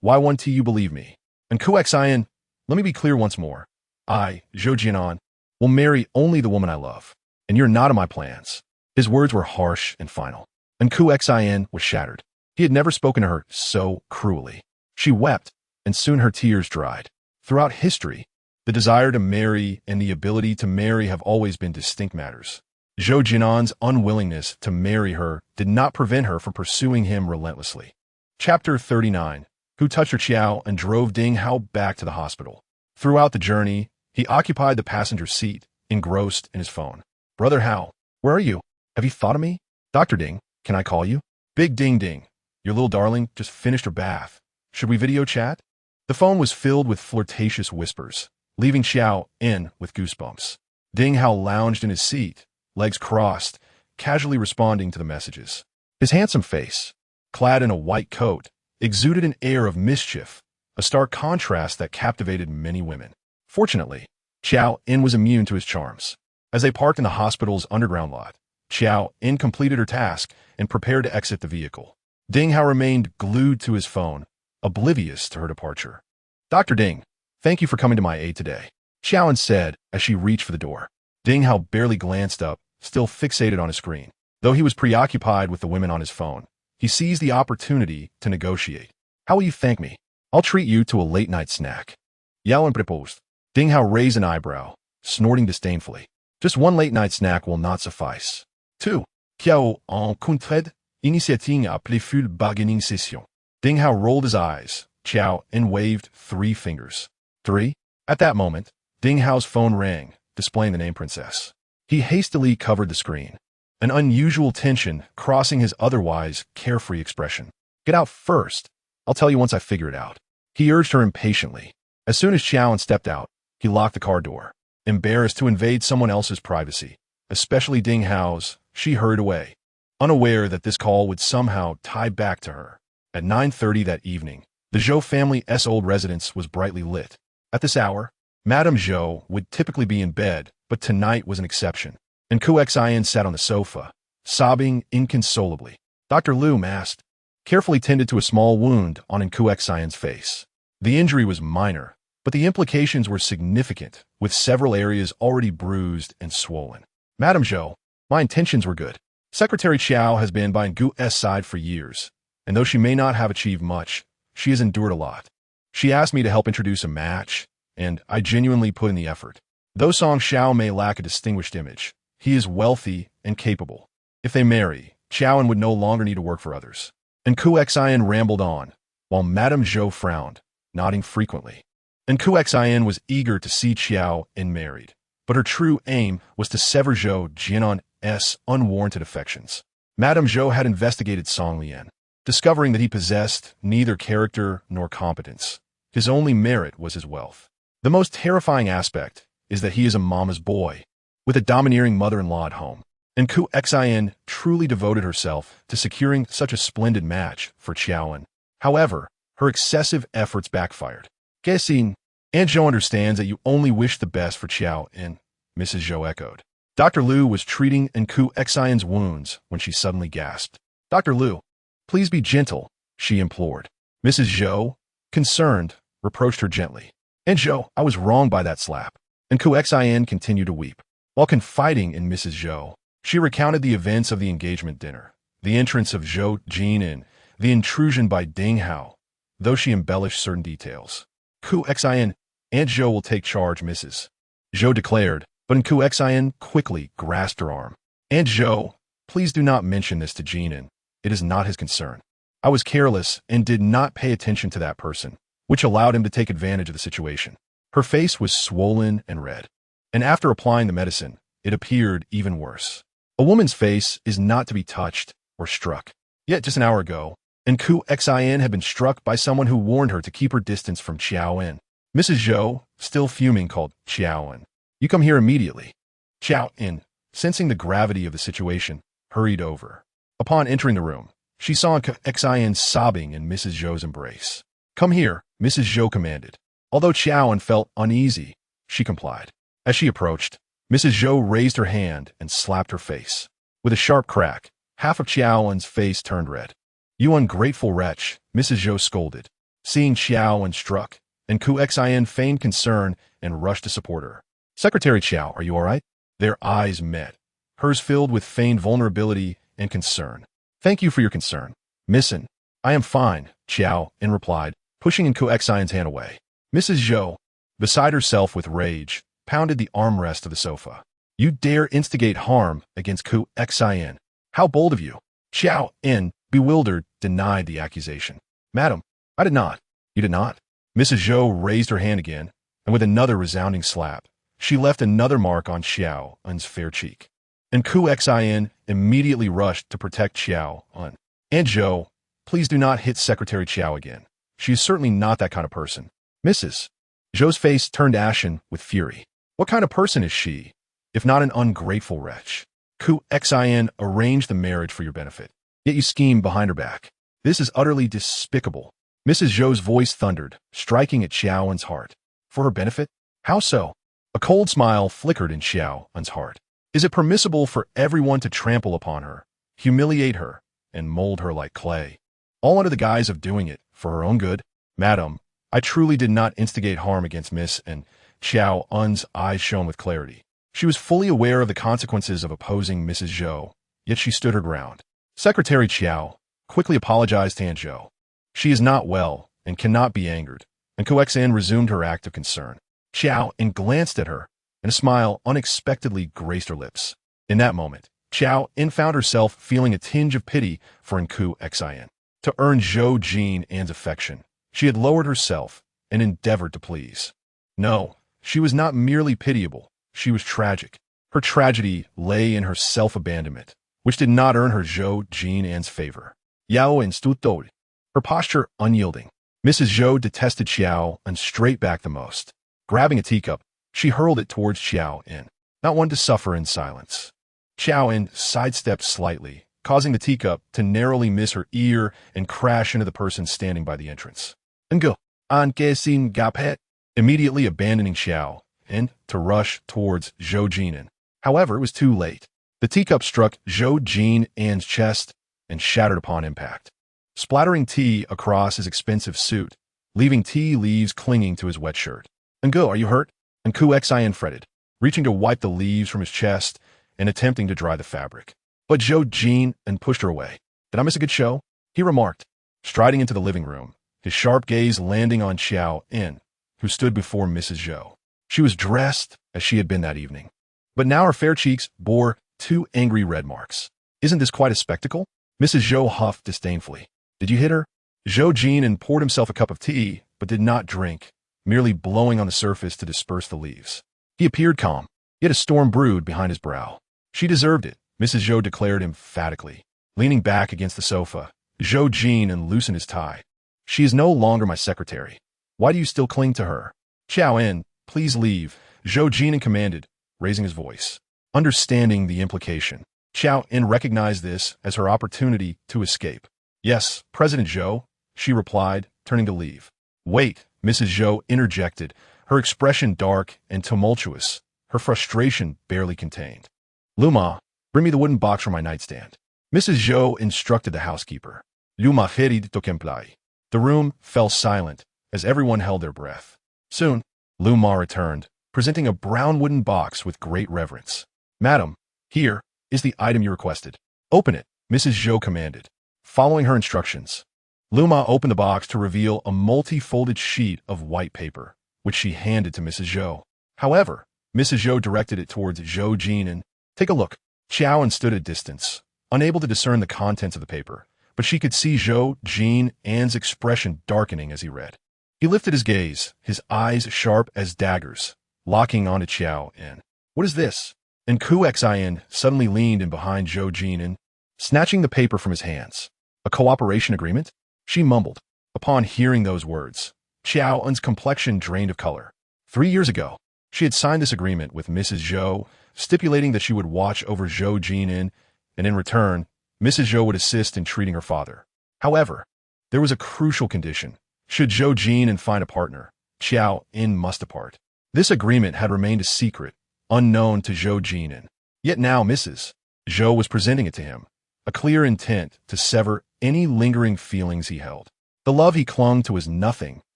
why won't you believe me? And Qiao, let me be clear once more. I, Zhou Jin'an, will marry only the woman I love, and you're not in my plans. His words were harsh and final, and Qiao was shattered. He had never spoken to her so cruelly. She wept, and soon her tears dried. Throughout history, the desire to marry and the ability to marry have always been distinct matters. Zhou Jin'an's unwillingness to marry her did not prevent her from pursuing him relentlessly. Chapter 39. Who touched her Qiao and drove Ding Hao back to the hospital. Throughout the journey, he occupied the passenger seat, engrossed in his phone. Brother Hao, where are you? Have you thought of me? Dr. Ding, can I call you? Big Ding Ding, your little darling just finished her bath. Should we video chat? The phone was filled with flirtatious whispers, leaving Qiao En with goosebumps. Ding Hao lounged in his seat, legs crossed, casually responding to the messages. His handsome face, clad in a white coat, exuded an air of mischief, a stark contrast that captivated many women. Fortunately, Qiao En was immune to his charms. As they parked in the hospital's underground lot, Qiao En completed her task and prepared to exit the vehicle. Ding Hao remained glued to his phone, oblivious to her departure. Dr. Ding, thank you for coming to my aid today, Qiao En said as she reached for the door. Ding Hao barely glanced up, still fixated on his screen. Though he was preoccupied with the women on his phone, he seized the opportunity to negotiate. How will you thank me? I'll treat you to a late-night snack. Yao En proposed. Ding Hao raised an eyebrow, snorting disdainfully. Just one late-night snack will not suffice. 2. Qiao En contraide, initiating a playful bargaining session. Ding Hao rolled his eyes. Qiao En waved 3 fingers. 3. At that moment, Ding Hao's phone rang, displaying the name Princess. He hastily covered the screen, an unusual tension crossing his otherwise carefree expression. Get out first. I'll tell you once I figure it out. He urged her impatiently. As soon as Qiao En stepped out, he locked the car door. Embarrassed to invade someone else's privacy, especially Ding Hao's, she hurried away, unaware that this call would somehow tie back to her. At 9:30 that evening, the Zhou family's old residence was brightly lit. At this hour, Madame Zhou would typically be in bed, but tonight was an exception. And Qiao sat on the sofa, sobbing inconsolably. Dr. Liu masked, carefully tended to a small wound on Qiao's face. The injury was minor, but the implications were significant, with several areas already bruised and swollen. Madame Zhou, my intentions were good. Secretary Qiao has been by Ngu's side for years, and though she may not have achieved much, she has endured a lot. She asked me to help introduce a match, and I genuinely put in the effort. Though Song Xiao may lack a distinguished image, he is wealthy and capable. If they marry, Qiao En would no longer need to work for others. And Qiao rambled on, while Madame Zhou frowned, nodding frequently. and Qiao was eager to see Qiao En married. But her true aim was to sever Zhou Jin'an's unwarranted affections. Madame Zhou had investigated Song Lian, discovering that he possessed neither character nor competence. His only merit was his wealth. The most terrifying aspect is that he is a mama's boy, with a domineering mother-in-law at home. And Qiao truly devoted herself to securing such a splendid match for Qiao En. However, her excessive efforts backfired. Guessing, Aunt Zhou understands that you only wish the best for Qiao En, Mrs. Zhou echoed. Dr. Liu was treating Qiao's wounds when she suddenly gasped. Dr. Liu, please be gentle, she implored. Mrs. Zhou, concerned, reproached her gently. Aunt Zhou, I was wrong by that slap. And Qiao continued to weep. While confiding in Mrs. Zhou, she recounted the events of the engagement dinner, the entrance of Zhou Jin'an, the intrusion by Ding Hao, though she embellished certain details. Qiao, Aunt Zhou will take charge, Mrs. Zhou declared, but Qiao quickly grasped her arm. Aunt Zhou, please do not mention this to Jin'an. It is not his concern. I was careless and did not pay attention to that person, which allowed him to take advantage of the situation. Her face was swollen and red, and after applying the medicine, it appeared even worse. A woman's face is not to be touched or struck. Yet just an hour ago, Qiao had been struck by someone who warned her to keep her distance from Qiao En. Mrs. Zhou, still fuming, called Qiao En. You come here immediately. Qiao En, sensing the gravity of the situation, hurried over. Upon entering the room, she saw Qiao sobbing in Mrs. Zhou's embrace. Come here, Mrs. Zhou commanded. Although Qiao En felt uneasy, she complied. As she approached, Mrs. Zhou raised her hand and slapped her face. With a sharp crack, half of Qiao En's face turned red. You ungrateful wretch, Mrs. Zhou scolded. Seeing Qiao En struck, and Qiao feigned concern and rushed to support her. Secretary Qiao, are you all right? Their eyes met, hers filled with feigned vulnerability and concern. Thank you for your concern, Missin. I am fine, Qiao En replied, pushing Qiao's hand away. Mrs. Zhou, beside herself with rage, pounded the armrest of the sofa. You dare instigate harm against Qiao. How bold of you! Qiao En, bewildered, denied the accusation. Madam, I did not. You did not? Mrs. Zhou raised her hand again, and with another resounding slap, she left another mark on Qiao En's fair cheek. And Qiao immediately rushed to protect Qiao En. Aunt Zhou, please do not hit Secretary Qiao again. She is certainly not that kind of person. Mrs. Zhou's face turned ashen with fury. What kind of person is she, if not an ungrateful wretch? Qiao arranged the marriage for your benefit, yet you scheme behind her back. This is utterly despicable. Mrs. Zhou's voice thundered, striking at Qiao En's heart. For her benefit? How so? A cold smile flickered in Qiao En's heart. Is it permissible for everyone to trample upon her, humiliate her, and mold her like clay, all under the guise of doing it for her own good? Madam, I truly did not instigate harm against Miss, and Qiao En's eyes shone with clarity. She was fully aware of the consequences of opposing Mrs. Zhou, yet she stood her ground. Secretary Qiao quickly apologized to Aunt Zhou. She is not well and cannot be angered, and Qiao resumed her act of concern. Qiao En glanced at her, and a smile unexpectedly graced her lips. In that moment, Qiao En found herself feeling a tinge of pity for Qiao. To earn Zhou Jin'an's affection, she had lowered herself and endeavored to please. No, she was not merely pitiable, she was tragic. Her tragedy lay in her self-abandonment, which did not earn her Zhou Jin'an's favor. Yao En stood, her posture unyielding. Mrs. Zhou detested Qiao En straight back the most. Grabbing a teacup, she hurled it towards Qiao En, not one to suffer in silence. Qiao En sidestepped slightly, causing the teacup to narrowly miss her ear and crash into the person standing by the entrance. Ngo, an kesin gapet, immediately abandoning Qiao En to rush towards Zhou Jin'an. However, it was too late. The teacup struck Zhou Jin'an's chest and shattered upon impact, splattering tea across his expensive suit, leaving tea leaves clinging to his wet shirt. Ngo, are you hurt? And Qiao fretted, reaching to wipe the leaves from his chest and attempting to dry the fabric. But Zhou Jin'an pushed her away. Did I miss a good show? He remarked, striding into the living room, his sharp gaze landing on Qiao En, who stood before Mrs. Zhou. She was dressed as she had been that evening, but now her fair cheeks bore 2 angry red marks. Isn't this quite a spectacle? Mrs. Zhou huffed disdainfully. Did you hit her? Zhou Jin'an poured himself a cup of tea, but did not drink, merely blowing on the surface to disperse the leaves. He appeared calm, yet a storm brewed behind his brow. She deserved it, Mrs. Zhou declared emphatically. Leaning back against the sofa, Zhou Jin'an loosened his tie. She is no longer my secretary. Why do you still cling to her? Qiao En, please leave, Zhou Jin'an commanded, raising his voice. Understanding the implication, Qiao En recognized this as her opportunity to escape. Yes, President Zhou, she replied, turning to leave. Wait, Mrs. Zhou interjected, her expression dark and tumultuous, her frustration barely contained. Luma, bring me the wooden box from my nightstand. Mrs. Zhou instructed the housekeeper. Luma ferid to comply. The room fell silent as everyone held their breath. Soon, Luma returned, presenting a brown wooden box with great reverence. Madam, here is the item you requested. Open it, Mrs. Zhou commanded. Following her instructions, Luma opened the box to reveal a multi-folded sheet of white paper, which she handed to Mrs. Zhou. However, Mrs. Zhou directed it towards Zhou Jin'an. Take a look. Qiao En stood at a distance, unable to discern the contents of the paper, but she could see Zhou Jin'an's expression darkening as he read. He lifted his gaze, his eyes sharp as daggers, locking onto Qiao En. What is this? And Qiao suddenly leaned in behind Zhou Jin'an, snatching the paper from his hands. A cooperation agreement? She mumbled. Upon hearing those words, Qiao En's complexion drained of color. 3 years ago, she had signed this agreement with Mrs. Zhou, stipulating that she would watch over Zhou Jin'an, and in return, Mrs. Zhou would assist in treating her father. However, there was a crucial condition. Should Zhou Jin'an find a partner, Qiao En must depart. This agreement had remained a secret, unknown to Zhou Jin'an. Yet now Mrs. Zhou was presenting it to him, a clear intent to sever any lingering feelings he held. The love he clung to was nothing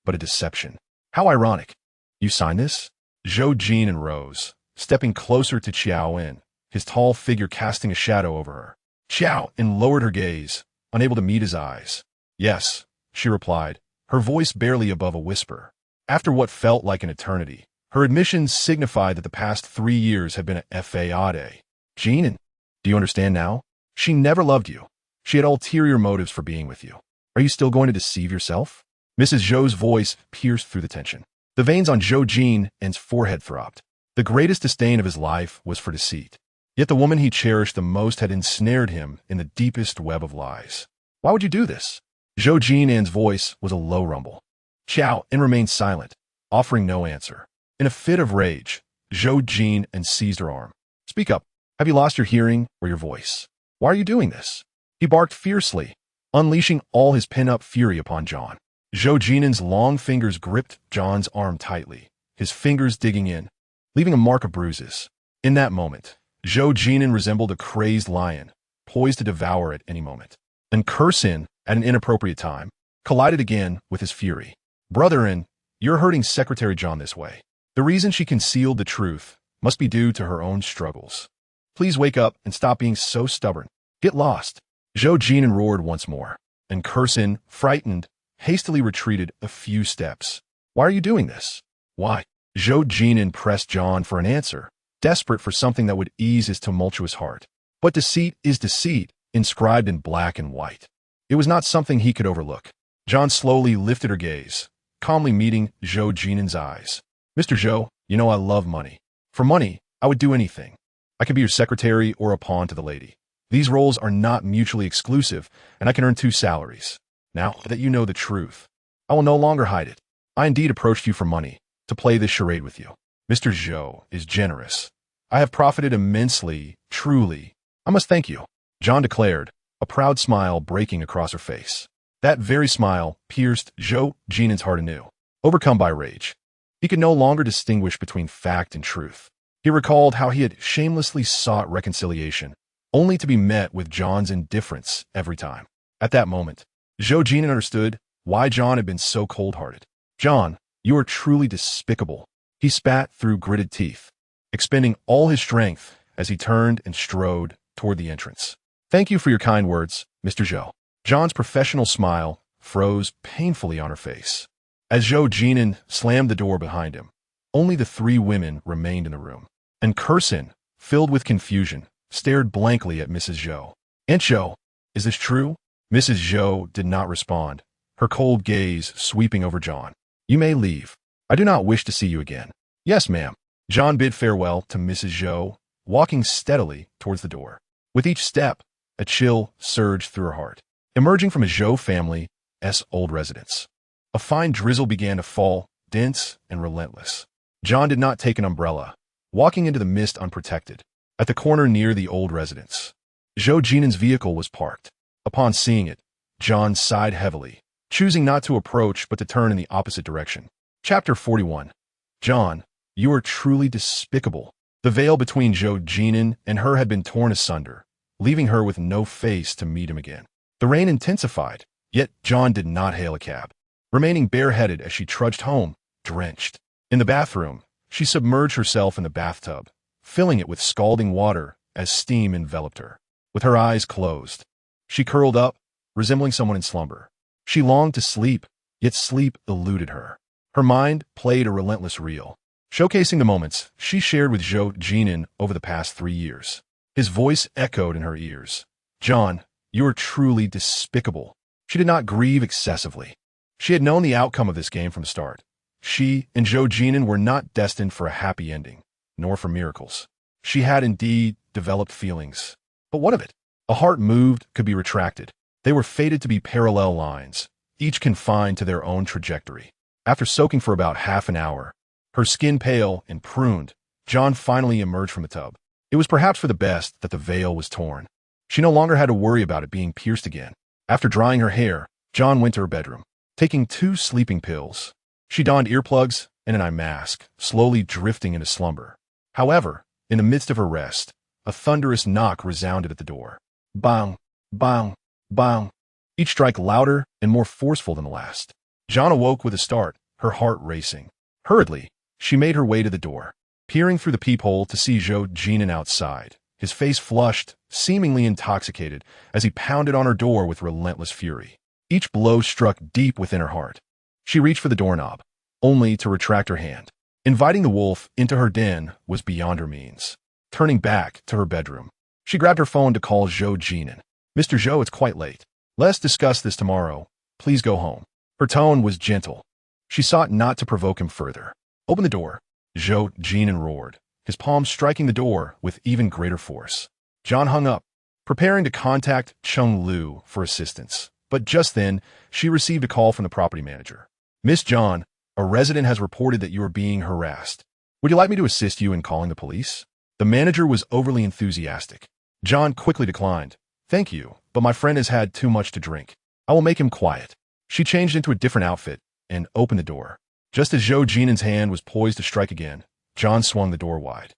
but a deception. How ironic. You signed this? Zhou Jin'an rose, stepping closer to Qiao En, his tall figure casting a shadow over her. Qiao En lowered her gaze, unable to meet his eyes. Yes, she replied, her voice barely above a whisper. After what felt like an eternity, her admission signified that the past 3 years had been a fade. Jin'an, do you understand now? She never loved you. She had ulterior motives for being with you. Are you still going to deceive yourself? Mrs. Zhou's voice pierced through the tension. The veins on Zhou Jin'an's forehead throbbed. The greatest disdain of his life was for deceit. Yet the woman he cherished the most had ensnared him in the deepest web of lies. Why would you do this? Zhou Jin'an's voice was a low rumble. Qiao En remained silent, offering no answer. In a fit of rage, Zhou Jin'an seized her arm. Speak up. Have you lost your hearing or your voice? Why are you doing this? He barked fiercely, unleashing all his pent-up fury upon John. Zhou Jin'an's long fingers gripped John's arm tightly, his fingers digging in, leaving a mark of bruises. In that moment, Zhou Jin'an resembled a crazed lion, poised to devour at any moment. And En, at an inappropriate time, collided again with his fury. Brother-in, you're hurting Secretary John this way. The reason she concealed the truth must be due to her own struggles. Please wake up and stop being so stubborn. Get lost. Zhou Jin'an roared once more, and En, frightened, hastily retreated a few steps. Why are you doing this? Why? Zhou Jin'an pressed John for an answer, desperate for something that would ease his tumultuous heart. But deceit is deceit, inscribed in black and white. It was not something he could overlook. John slowly lifted her gaze, calmly meeting Zhou Jin'an's eyes. Mr. Zhou, you know I love money. For money, I would do anything. I can be your secretary or a pawn to the lady. These roles are not mutually exclusive, and I can earn 2 salaries. Now that you know the truth, I will no longer hide it. I indeed approached you for money, to play this charade with you. Mr. Zhou is generous. I have profited immensely, truly. I must thank you, John declared, a proud smile breaking across her face. That very smile pierced Zhou Jin'an's heart anew. Overcome by rage, he could no longer distinguish between fact and truth. He recalled how he had shamelessly sought reconciliation, only to be met with John's indifference every time. At that moment, Zhou Jin'an understood why John had been so cold-hearted. John, you are truly despicable. He spat through gritted teeth, expending all his strength as he turned and strode toward the entrance. Thank you for your kind words, Mr. Zhou. John's professional smile froze painfully on her face. As Zhou Jin'an slammed the door behind him, only the 3 women remained in the room. And En, filled with confusion, stared blankly at Mrs. Zhou. Aunt Zhou, is this true? Mrs. Zhou did not respond, her cold gaze sweeping over John. You may leave. I do not wish to see you again. Yes, ma'am. John bid farewell to Mrs. Zhou, walking steadily towards the door. With each step, a chill surged through her heart. Emerging from a Zhou family's old residence, a fine drizzle began to fall, dense and relentless. John did not take an umbrella, walking into the mist unprotected. At the corner near the old residence, Zhou Jin'an's vehicle was parked. Upon seeing it, John sighed heavily, choosing not to approach but to turn in the opposite direction. Chapter 41. John, you are truly despicable. The veil between Zhou Jin'an and her had been torn asunder, leaving her with no face to meet him again. The rain intensified, yet John did not hail a cab, remaining bareheaded as she trudged home, drenched. In the bathroom, she submerged herself in the bathtub, filling it with scalding water as steam enveloped her. With her eyes closed, she curled up, resembling someone in slumber. She longed to sleep, yet sleep eluded her. Her mind played a relentless reel, showcasing the moments she shared with Zhou Jin'an over the past 3 years. His voice echoed in her ears. John, you are truly despicable. She did not grieve excessively. She had known the outcome of this game from the start. She and Zhou Jin'an were not destined for a happy ending, nor for miracles. She had indeed developed feelings. But what of it? A heart moved could be retracted. They were fated to be parallel lines, each confined to their own trajectory. After soaking for about half an hour, her skin pale and pruned, John finally emerged from the tub. It was perhaps for the best that the veil was torn. She no longer had to worry about it being pierced again. After drying her hair, John went to her bedroom, taking 2 sleeping pills. She donned earplugs and an eye mask, slowly drifting into slumber. However, in the midst of her rest, a thunderous knock resounded at the door. Bang, bang, bang, each strike louder and more forceful than the last. John awoke with a start, her heart racing. Hurriedly, she made her way to the door, peering through the peephole to see Zhou Jin'an outside, his face flushed, seemingly intoxicated, as he pounded on her door with relentless fury. Each blow struck deep within her heart. She reached for the doorknob, only to retract her hand. Inviting the wolf into her den was beyond her means. Turning back to her bedroom, she grabbed her phone to call Zhou Jin'an. Mr. Zhou, it's quite late. Let's discuss this tomorrow. Please go home. Her tone was gentle. She sought not to provoke him further. Open the door, Zhou Jin'an roared, his palms striking the door with even greater force. John hung up, preparing to contact Chung Lu for assistance. But just then, she received a call from the property manager. Miss John, a resident has reported that you are being harassed. Would you like me to assist you in calling the police? The manager was overly enthusiastic. John quickly declined. Thank you, but my friend has had too much to drink. I will make him quiet. She changed into a different outfit and opened the door. Just as Zhou Jin'an's hand was poised to strike again, John swung the door wide.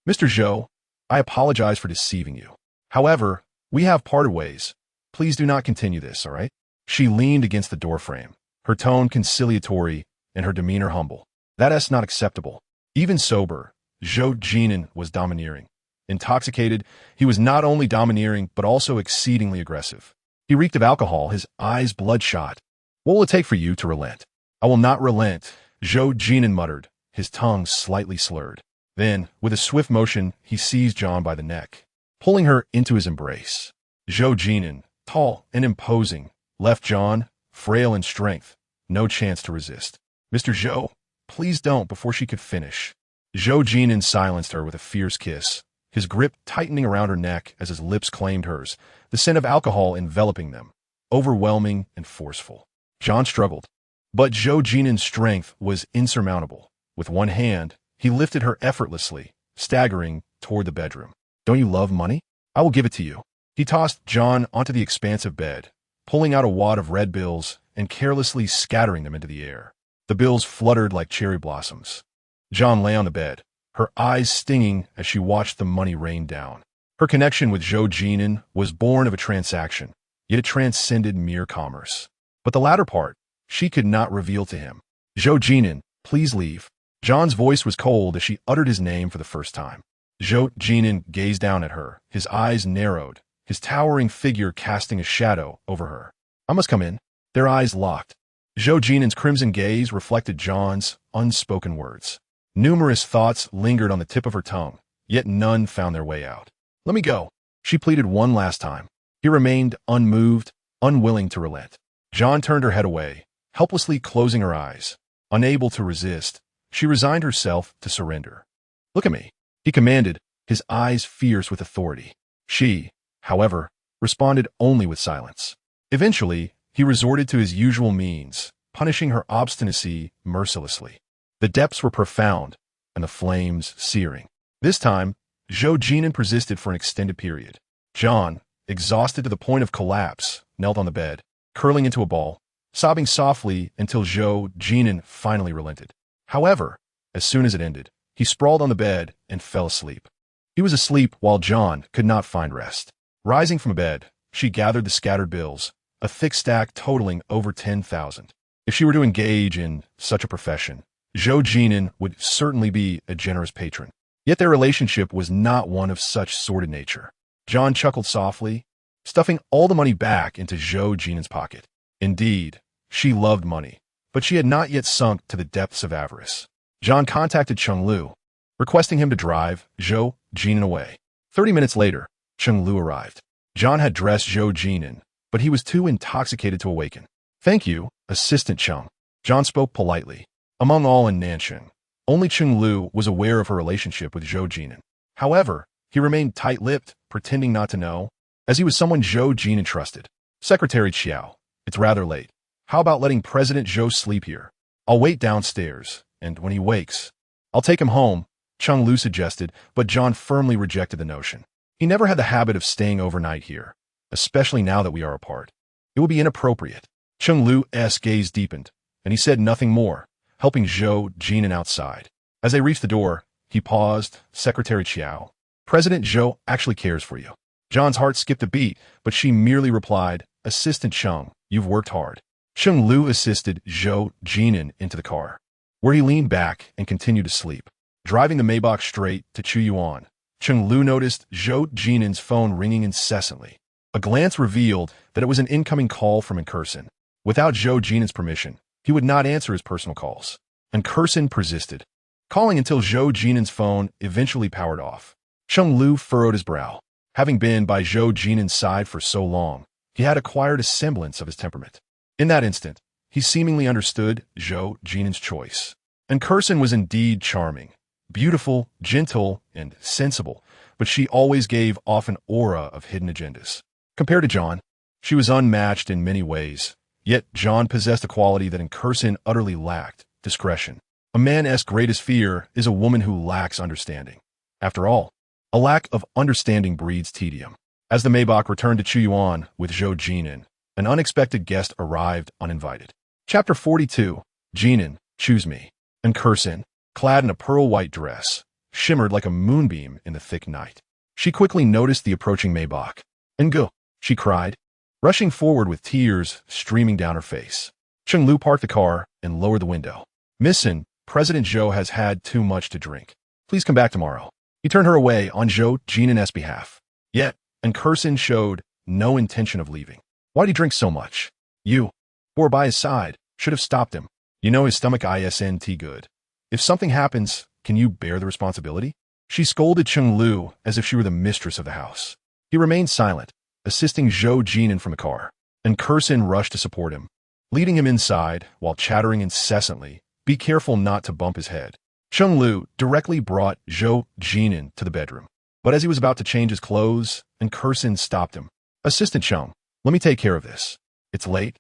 Mr. Zhou, I apologize for deceiving you. However, we have parted ways. Please do not continue this, all right? She leaned against the doorframe, her tone conciliatory and her demeanor humble. That's not acceptable. Even sober, Zhou Jin'an was domineering. Intoxicated, he was not only domineering but also exceedingly aggressive. He reeked of alcohol, his eyes bloodshot. What will it take for you to relent? I will not relent, Zhou Jin'an muttered, his tongue slightly slurred. Then, with a swift motion, he seized John by the neck, pulling her into his embrace. Zhou Jin'an, tall and imposing, left John, frail in strength, no chance to resist. Mr. Zhou, please don't, before she could finish. Zhou Jin'an silenced her with a fierce kiss, his grip tightening around her neck as his lips claimed hers, the scent of alcohol enveloping them, overwhelming and forceful. John struggled, but Zhou Jin'an's strength was insurmountable. With one hand, he lifted her effortlessly, staggering toward the bedroom. Don't you love money? I will give it to you. He tossed John onto the expansive bed, pulling out a wad of red bills and carelessly scattering them into the air. The bills fluttered like cherry blossoms. John lay on the bed, her eyes stinging as she watched the money rain down. Her connection with Zhou Jin'an was born of a transaction, yet it transcended mere commerce. But the latter part, she could not reveal to him. Zhou Jin'an, please leave. John's voice was cold as she uttered his name for the first time. Zhou Jin'an gazed down at her, his eyes narrowed, his towering figure casting a shadow over her. I must come in. Their eyes locked. Zhou Jin'an's crimson gaze reflected John's unspoken words. Numerous thoughts lingered on the tip of her tongue, yet none found their way out. Let me go, she pleaded one last time. He remained unmoved, unwilling to relent. John turned her head away, helplessly closing her eyes. Unable to resist, she resigned herself to surrender. "Look at me," he commanded, his eyes fierce with authority. She, however, responded only with silence. Eventually, he resorted to his usual means, punishing her obstinacy mercilessly. The depths were profound, and the flames searing. This time, Zhou Jin'an persisted for an extended period. John, exhausted to the point of collapse, knelt on the bed, curling into a ball, sobbing softly until Zhou Jin'an finally relented. However, as soon as it ended, he sprawled on the bed and fell asleep. He was asleep while John could not find rest. Rising from bed, she gathered the scattered bills, a thick stack totaling over 10,000. If she were to engage in such a profession, Zhou Jin'an would certainly be a generous patron. Yet their relationship was not one of such sordid nature. John chuckled softly, stuffing all the money back into Zhou Jin'an's pocket. Indeed, she loved money, but she had not yet sunk to the depths of avarice. John contacted Cheng Lu, requesting him to drive Zhou Jin'an away. 30 minutes later, Cheng Lu arrived. John had dressed Zhou Jin'an, but he was too intoxicated to awaken. "Thank you, Assistant Cheng." John spoke politely. Among all in Nansheng, only Cheng Lu was aware of her relationship with Zhou Jin'an. However, he remained tight-lipped, pretending not to know, as he was someone Zhou Jin'an trusted. "Secretary Qiao, it's rather late. How about letting President Zhou sleep here? I'll wait downstairs, and when he wakes, I'll take him home," Cheng Lu suggested, but John firmly rejected the notion. He never had the habit of staying overnight here, especially now that we are apart. It would be inappropriate. Cheng Lu's gaze deepened, and he said nothing more, helping Zhou Jin'an outside. As they reached the door, he paused. "Secretary Qiao, President Zhou actually cares for you." John's heart skipped a beat, but she merely replied, "Assistant Cheng, you've worked hard." Cheng Lu assisted Zhou Jin'an into the car, where he leaned back and continued to sleep. Driving the Maybach straight to Qiao En, Cheng Lu noticed Zhou Jin'an's phone ringing incessantly. A glance revealed that it was an incoming call from Enkursen. Without Zhou Jin'an's permission, he would not answer his personal calls. Enkursen persisted, calling until Zhou Jin'an's phone eventually powered off. Cheng Lu furrowed his brow. Having been by Zhou Jin'an's side for so long, he had acquired a semblance of his temperament. In that instant, he seemingly understood Zhou Jin'an's choice. Enkursen was indeed charming, beautiful, gentle, and sensible, but she always gave off an aura of hidden agendas. Compared to John, she was unmatched in many ways, yet John possessed a quality that Enkursen utterly lacked: discretion. A man's greatest fear is a woman who lacks understanding. After all, a lack of understanding breeds tedium. As the Maybach returned to Qiao En with Zhou Jin'an, an unexpected guest arrived uninvited. Chapter 42. Jin'an, choose me. Enkursen, clad in a pearl-white dress, shimmered like a moonbeam in the thick night. She quickly noticed the approaching Maybach. "Engu," she cried, rushing forward with tears streaming down her face. Cheng Lu parked the car and lowered the window. "Missin, President Zhou has had too much to drink. Please come back tomorrow." He turned her away on Zhou Jin'an's behalf. Yet, Enkursen showed no intention of leaving. "Why'd he drink so much? You, who were by his side, should have stopped him. You know his stomach isn't good. If something happens, can you bear the responsibility?" She scolded Cheng Lu as if she were the mistress of the house. He remained silent, assisting Zhou Jin'an from the car. Enkursen rushed to support him, leading him inside while chattering incessantly, "Be careful not to bump his head." Cheng Lu directly brought Zhou Jin'an to the bedroom. But as he was about to change his clothes, Enkursen stopped him. "Assistant Cheng, let me take care of this. It's late,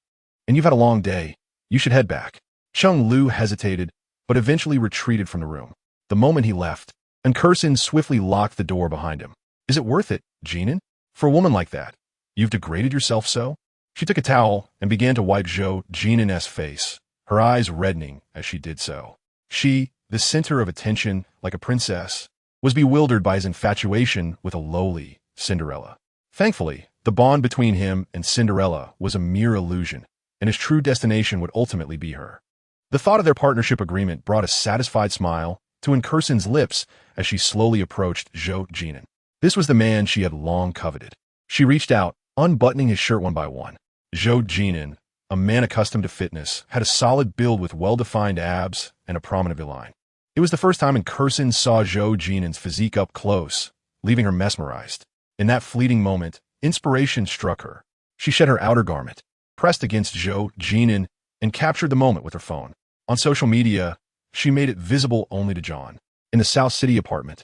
and you've had a long day. You should head back." Cheng Lu hesitated, but eventually retreated from the room. The moment he left, Enkursen swiftly locked the door behind him. "Is it worth it, Jin'an? For a woman like that, you've degraded yourself so?" She took a towel and began to wipe Zhou Jin'an's face, her eyes reddening as she did so. She, the center of attention like a princess, was bewildered by his infatuation with a lowly Cinderella. Thankfully, the bond between him and Cinderella was a mere illusion, and his true destination would ultimately be her. The thought of their partnership agreement brought a satisfied smile to Enkursen's lips as she slowly approached Zhou Jin'an. This was the man she had long coveted. She reached out, unbuttoning his shirt one by one. Zhou Jin'an, a man accustomed to fitness, had a solid build with well-defined abs and a prominent V-line. It was the first time Enkursen saw Zhou Jin'an's physique up close, leaving her mesmerized. In that fleeting moment, inspiration struck her. She shed her outer garment, pressed against Zhou Jin'an, and captured the moment with her phone. On social media, she made it visible only to John. In the South City apartment,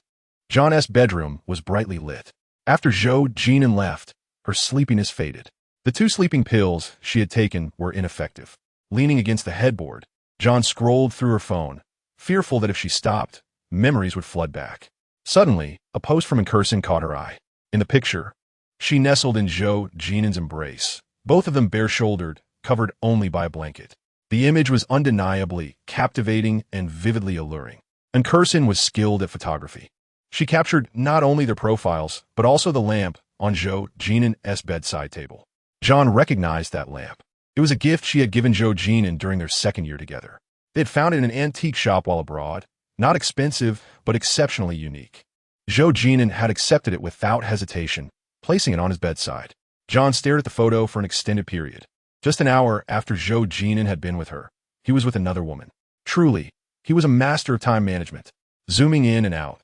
John's bedroom was brightly lit. After Zhou Jin'an left, her sleepiness faded. The 2 sleeping pills she had taken were ineffective. Leaning against the headboard, John scrolled through her phone, fearful that if she stopped, memories would flood back. Suddenly, a post from Incursion caught her eye. In the picture, she nestled in Zhou Jin'an's embrace, both of them bare-shouldered, covered only by a blanket. The image was undeniably captivating and vividly alluring. Incursion was skilled at photography. She captured not only their profiles, but also the lamp on Zhou Jin'an's bedside table. John recognized that lamp. It was a gift she had given Zhou Jin'an during their second year together. They had found it in an antique shop while abroad, not expensive, but exceptionally unique. Zhou Jin'an had accepted it without hesitation, placing it on his bedside. John stared at the photo for an extended period. Just an hour after Zhou Jin'an had been with her, he was with another woman. Truly, he was a master of time management. Zooming in and out,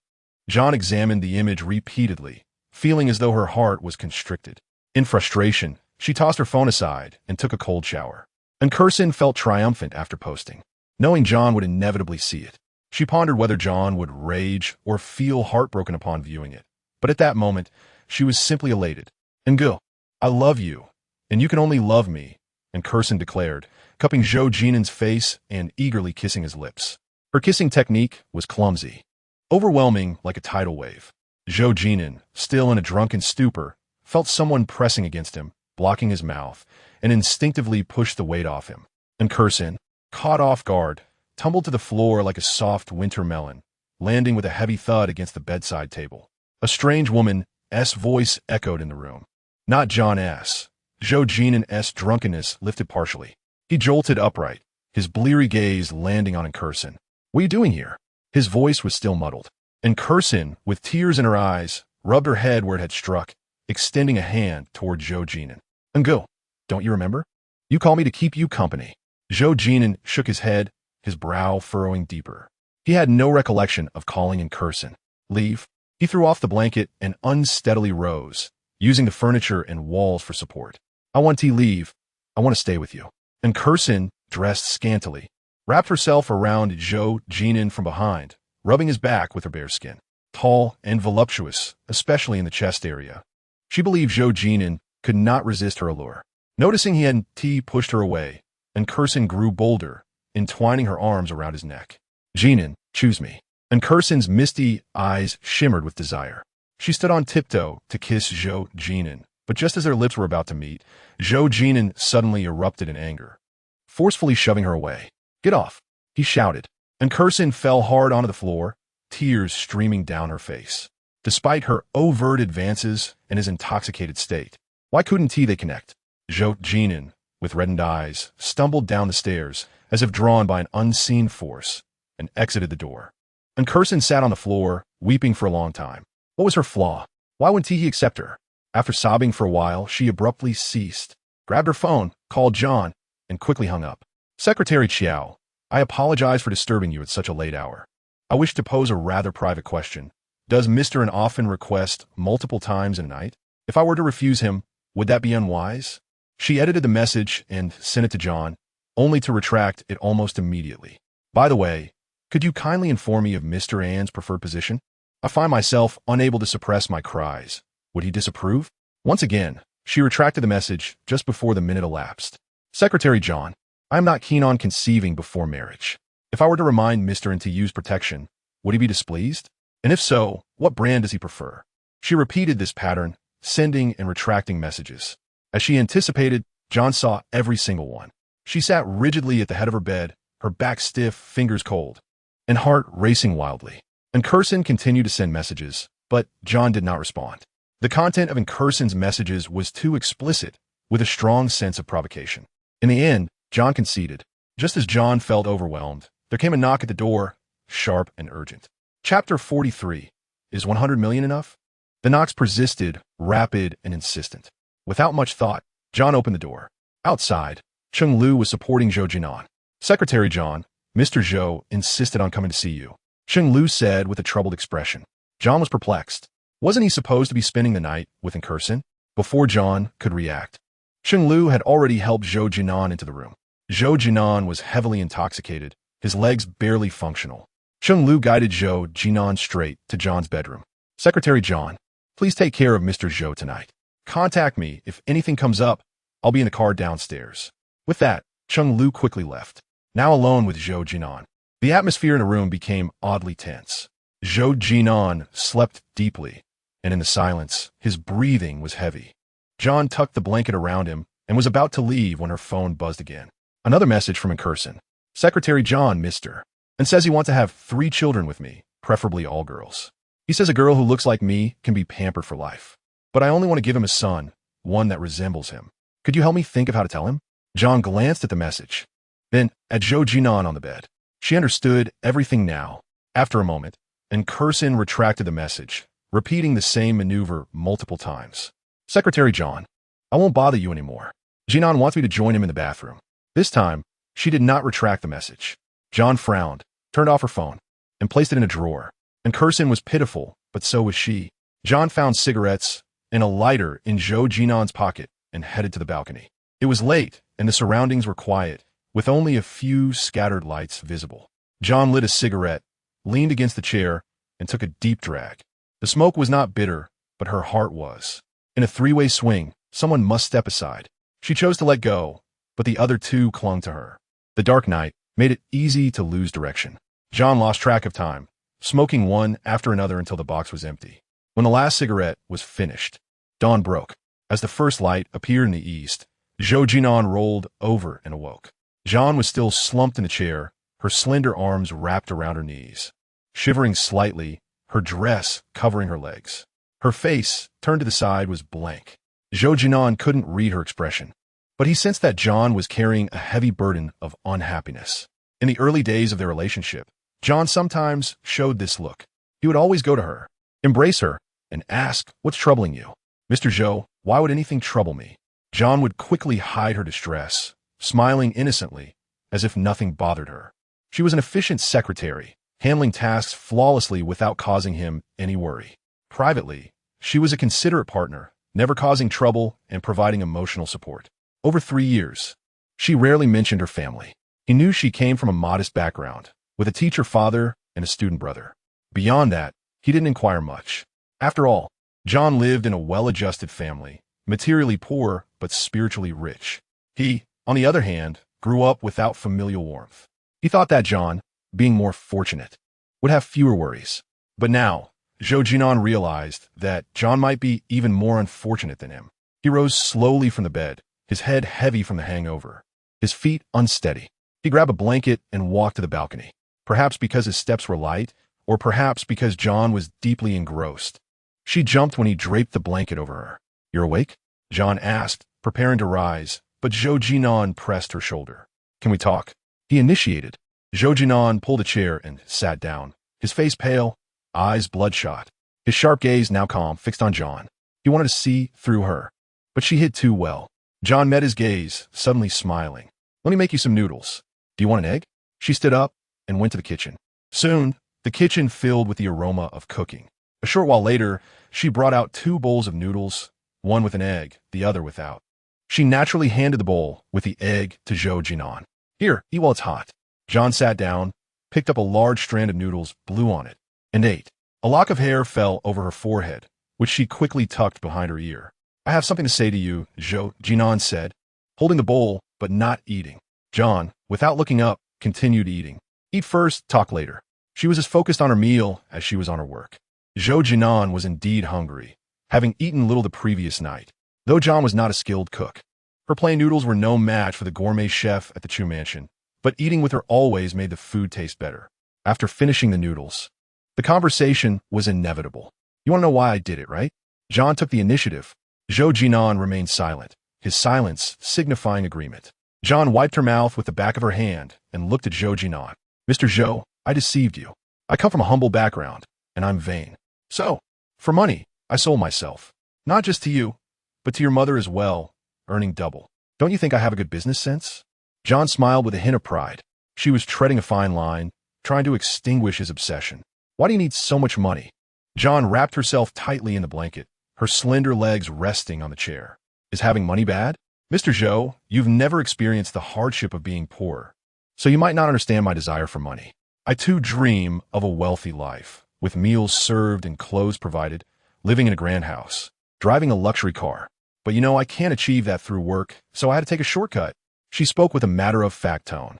John examined the image repeatedly, feeling as though her heart was constricted. In frustration, she tossed her phone aside and took a cold shower. Incursion felt triumphant after posting, knowing John would inevitably see it. She pondered whether John would rage or feel heartbroken upon viewing it. But at that moment, she was simply elated. "Engel, I love you, and you can only love me," Incursion declared, cupping Zhou Jin'an's face and eagerly kissing his lips. Her kissing technique was clumsy, overwhelming like a tidal wave. Zhou Jin'an, still in a drunken stupor, felt someone pressing against him, blocking his mouth, and instinctively pushed the weight off him. Incursion, caught off guard, tumbled to the floor like a soft winter melon, landing with a heavy thud against the bedside table. A strange woman's voice echoed in the room. Not John S. Zhou Jin'an's drunkenness lifted partially. He jolted upright, his bleary gaze landing on Incursion. "What are you doing here?" His voice was still muddled. Incursion, with tears in her eyes, rubbed her head where it had struck, extending a hand toward Zhou Jin'an. "Engel, don't you remember? You called me to keep you company." Zhou Jin'an shook his head, his brow furrowing deeper. He had no recollection of calling Incursion. "Leave." He threw off the blanket and unsteadily rose, using the furniture and walls for support. "I want to leave. I want to stay with you." Incursion, dressed scantily, wrapped herself around Zhou Jin'an from behind, rubbing his back with her bare skin. Tall and voluptuous, especially in the chest area, she believed Zhou Jin'an could not resist her allure. Noticing he hadn't pushed her away, Incursion grew bolder, entwining her arms around his neck. "Jin'an, choose me." Incursion's misty eyes shimmered with desire. She stood on tiptoe to kiss Zhou Jin'an, but just as their lips were about to meet, Zhou Jin'an suddenly erupted in anger, forcefully shoving her away. "Get off," he shouted. Incursion fell hard onto the floor, tears streaming down her face. Despite her overt advances and his intoxicated state, why couldn't they connect? Zhou Jin'an, with reddened eyes, stumbled down the stairs, as if drawn by an unseen force, and exited the door. Incursion sat on the floor, weeping for a long time. What was her flaw? Why wouldn't he accept her? After sobbing for a while, she abruptly ceased, grabbed her phone, called John, and quickly hung up. "Secretary Qiao, I apologize for disturbing you at such a late hour. I wish to pose a rather private question. Does Mr. An often request multiple times in a night? If I were to refuse him, would that be unwise?" She edited the message and sent it to John, only to retract it almost immediately. "By the way, could you kindly inform me of Mr. An's preferred position? I find myself unable to suppress my cries. Would he disapprove?" Once again, she retracted the message just before the minute elapsed. "Secretary John, I am not keen on conceiving before marriage. If I were to remind Mr. An to use protection, would he be displeased? And if so, what brand does he prefer?" She repeated this pattern, sending and retracting messages. As she anticipated, John saw every single one. She sat rigidly at the head of her bed, her back stiff, fingers cold, and heart racing wildly. Incursion continued to send messages, but John did not respond. The content of Incursion's messages was too explicit, with a strong sense of provocation. In the end, John conceded. Just as John felt overwhelmed, there came a knock at the door, sharp and urgent. Chapter 43. Is 100 million enough? The knocks persisted, rapid and insistent. Without much thought, John opened the door. Outside, Chung Lu was supporting Zhou Jin'an. "Secretary John, Mr. Zhou insisted on coming to see you," Chung Lu said with a troubled expression. John was perplexed. Wasn't he supposed to be spending the night with Incursion? Before John could react, Chung Lu had already helped Zhou Jin'an into the room. Zhou Jin'an was heavily intoxicated, his legs barely functional. Sheng Lu guided Zhou Jin'an straight to John's bedroom. "Secretary John, please take care of Mr. Zhou tonight. Contact me if anything comes up. I'll be in the car downstairs." With that, Sheng Lu quickly left. Now alone with Zhou Jin'an, the atmosphere in the room became oddly tense. Zhou Jin'an slept deeply, and in the silence, his breathing was heavy. John tucked the blanket around him and was about to leave when her phone buzzed again. Another message from Incursion. "Secretary John, Mr. and says he wants to have 3 children with me, preferably all girls. He says a girl who looks like me can be pampered for life. But I only want to give him a son, one that resembles him. Could you help me think of how to tell him?" John glanced at the message, then at Zhou Jin'an on the bed. She understood everything now. After a moment, Incursion retracted the message, repeating the same maneuver multiple times. "Secretary John, I won't bother you anymore. Jin'an wants me to join him in the bathroom." This time, she did not retract the message. John frowned, turned off her phone, and placed it in a drawer. Incursion was pitiful, but so was she. John found cigarettes and a lighter in Zhou Jin'an's pocket and headed to the balcony. It was late, and the surroundings were quiet, with only a few scattered lights visible. John lit a cigarette, leaned against the chair, and took a deep drag. The smoke was not bitter, but her heart was. In a 3-way swing, someone must step aside. She chose to let go, but the other 2 clung to her. The dark night made it easy to lose direction. John lost track of time, smoking one after another until the box was empty. When the last cigarette was finished, dawn broke. As the first light appeared in the east, Zhou Jin'an rolled over and awoke. John was still slumped in the chair, her slender arms wrapped around her knees. Shivering slightly, her dress covering her legs. Her face, turned to the side, was blank. Zhou Jin'an couldn't read her expression, but he sensed that John was carrying a heavy burden of unhappiness. In the early days of their relationship, John sometimes showed this look. He would always go to her, embrace her, and ask, "What's troubling you?" "Mr. Zhou, why would anything trouble me?" John would quickly hide her distress, smiling innocently, as if nothing bothered her. She was an efficient secretary, handling tasks flawlessly without causing him any worry. Privately, she was a considerate partner, never causing trouble and providing emotional support. Over 3 years, she rarely mentioned her family. He knew she came from a modest background, with a teacher father and a student brother. Beyond that, he didn't inquire much. After all, John lived in a well-adjusted family, materially poor but spiritually rich. He, on the other hand, grew up without familial warmth. He thought that John, being more fortunate, would have fewer worries. But now, Zhou Jin'an realized that John might be even more unfortunate than him. He rose slowly from the bed, his head heavy from the hangover, his feet unsteady. He grabbed a blanket and walked to the balcony, perhaps because his steps were light, or perhaps because John was deeply engrossed. She jumped when he draped the blanket over her. "You're awake?" John asked, preparing to rise, but Zhou Jin'an pressed her shoulder. "Can we talk?" He initiated. Zhou Jin'an pulled a chair and sat down, his face pale, eyes bloodshot. His sharp gaze, now calm, fixed on John. He wanted to see through her, but she hid too well. John met his gaze, suddenly smiling. "Let me make you some noodles. Do you want an egg?" She stood up and went to the kitchen. Soon, the kitchen filled with the aroma of cooking. A short while later, she brought out 2 bowls of noodles, one with an egg, the other without. She naturally handed the bowl with the egg to Zhou Jin'an. "Here, eat while it's hot." John sat down, picked up a large strand of noodles, blew on it, and ate. A lock of hair fell over her forehead, which she quickly tucked behind her ear. "I have something to say to you," Zhou Jin'an said, holding the bowl but not eating. John, without looking up, continued eating. "Eat first, talk later." She was as focused on her meal as she was on her work. Zhou Jin'an was indeed hungry, having eaten little the previous night, though John was not a skilled cook. Her plain noodles were no match for the gourmet chef at the Chu mansion, but eating with her always made the food taste better. After finishing the noodles, the conversation was inevitable. "You want to know why I did it, right?" John took the initiative. Zhou Jin'an remained silent, his silence signifying agreement. John wiped her mouth with the back of her hand and looked at Zhou Jin'an. "Mr. Zhou, I deceived you. I come from a humble background, and I'm vain. So, for money, I sold myself. Not just to you, but to your mother as well, earning double. Don't you think I have a good business sense?" John smiled with a hint of pride. She was treading a fine line, trying to extinguish his obsession. "Why do you need so much money?" John wrapped herself tightly in the blanket, her slender legs resting on the chair. "Is having money bad?" "Mr. Zhou, you've never experienced the hardship of being poor. So you might not understand my desire for money. I too dream of a wealthy life, with meals served and clothes provided, living in a grand house, driving a luxury car. But I can't achieve that through work, so I had to take a shortcut. She spoke with a matter-of-fact tone.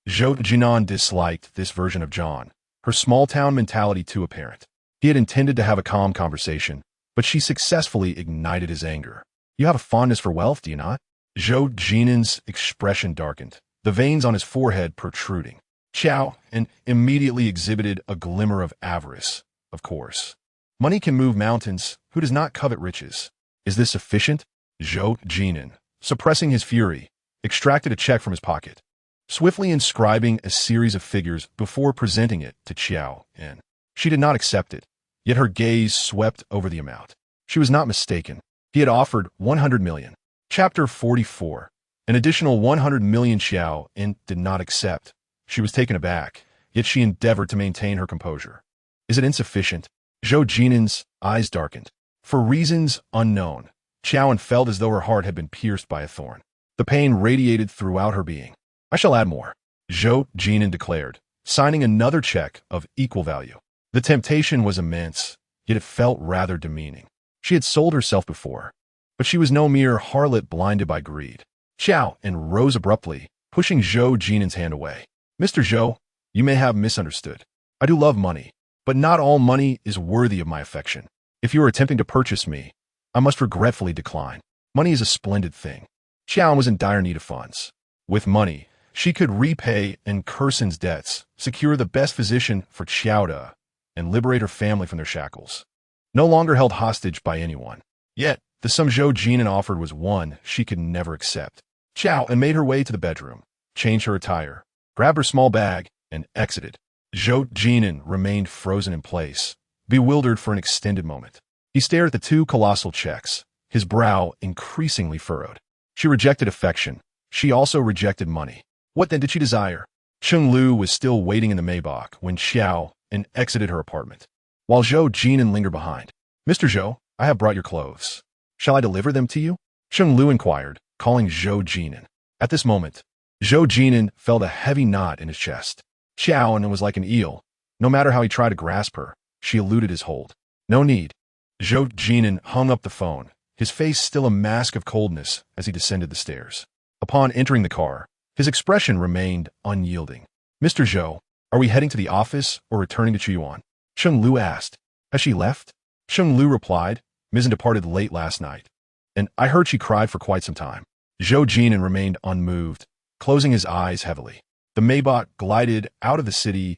Zhou Jin'an disliked this version of John, her small-town mentality too apparent. He had intended to have a calm conversation, but she successfully ignited his anger. You have a fondness for wealth, do you not? Zhou Jin'an's expression darkened, the veins on his forehead protruding. Qiao En immediately exhibited a glimmer of avarice. Of course. Money can move mountains. Who does not covet riches? Is this sufficient? Zhou Jin'an, suppressing his fury, extracted a check from his pocket, swiftly inscribing a series of figures before presenting it to Qiao En. She did not accept it, yet her gaze swept over the amount. She was not mistaken. He had offered 100 million. Chapter 44. An additional 100 million Qiao En did not accept. She was taken aback, yet she endeavored to maintain her composure. Is it insufficient? Zhou Jin'an's eyes darkened. For reasons unknown, Qiao En felt as though her heart had been pierced by a thorn. The pain radiated throughout her being. I shall add more, Zhou Jin'an declared, signing another check of equal value. The temptation was immense, yet it felt rather demeaning. She had sold herself before, but she was no mere harlot blinded by greed. Qiao En rose abruptly, pushing Zhou Jin'an's hand away. Mr. Zhou, you may have misunderstood. I do love money, but not all money is worthy of my affection. If you are attempting to purchase me, I must regretfully decline. Money is a splendid thing. Qiao En was in dire need of funds. With money, she could repay Encurson's debts, secure the best physician for Qiao, and liberate her family from their shackles. No longer held hostage by anyone. Yet, the sum Zhou Jin'an offered was one she could never accept. Qiao En made her way to the bedroom, changed her attire, grabbed her small bag, and exited. Zhou Jin'an remained frozen in place, bewildered for an extended moment. He stared at the two colossal checks, his brow increasingly furrowed. She rejected affection. She also rejected money. What then did she desire? Cheng Lu was still waiting in the Maybach when Qiao En exited her apartment, while Zhou Jin'an lingered behind. Mr. Zhou, I have brought your clothes. Shall I deliver them to you? Cheng Lu inquired, calling Zhou Jin'an. At this moment, Zhou Jin'an felt a heavy knot in his chest. Qiao En was like an eel. No matter how he tried to grasp her, she eluded his hold. No need. Zhou Jin'an hung up the phone, his face still a mask of coldness as he descended the stairs. Upon entering the car, his expression remained unyielding. Mr. Zhou, are we heading to the office or returning to Qiao En? Cheng Lu asked. Has she left? Cheng Lu replied, Mizzen departed late last night, and I heard she cried for quite some time. Zhou Jin'an remained unmoved, closing his eyes heavily. The Maybach glided out of the city's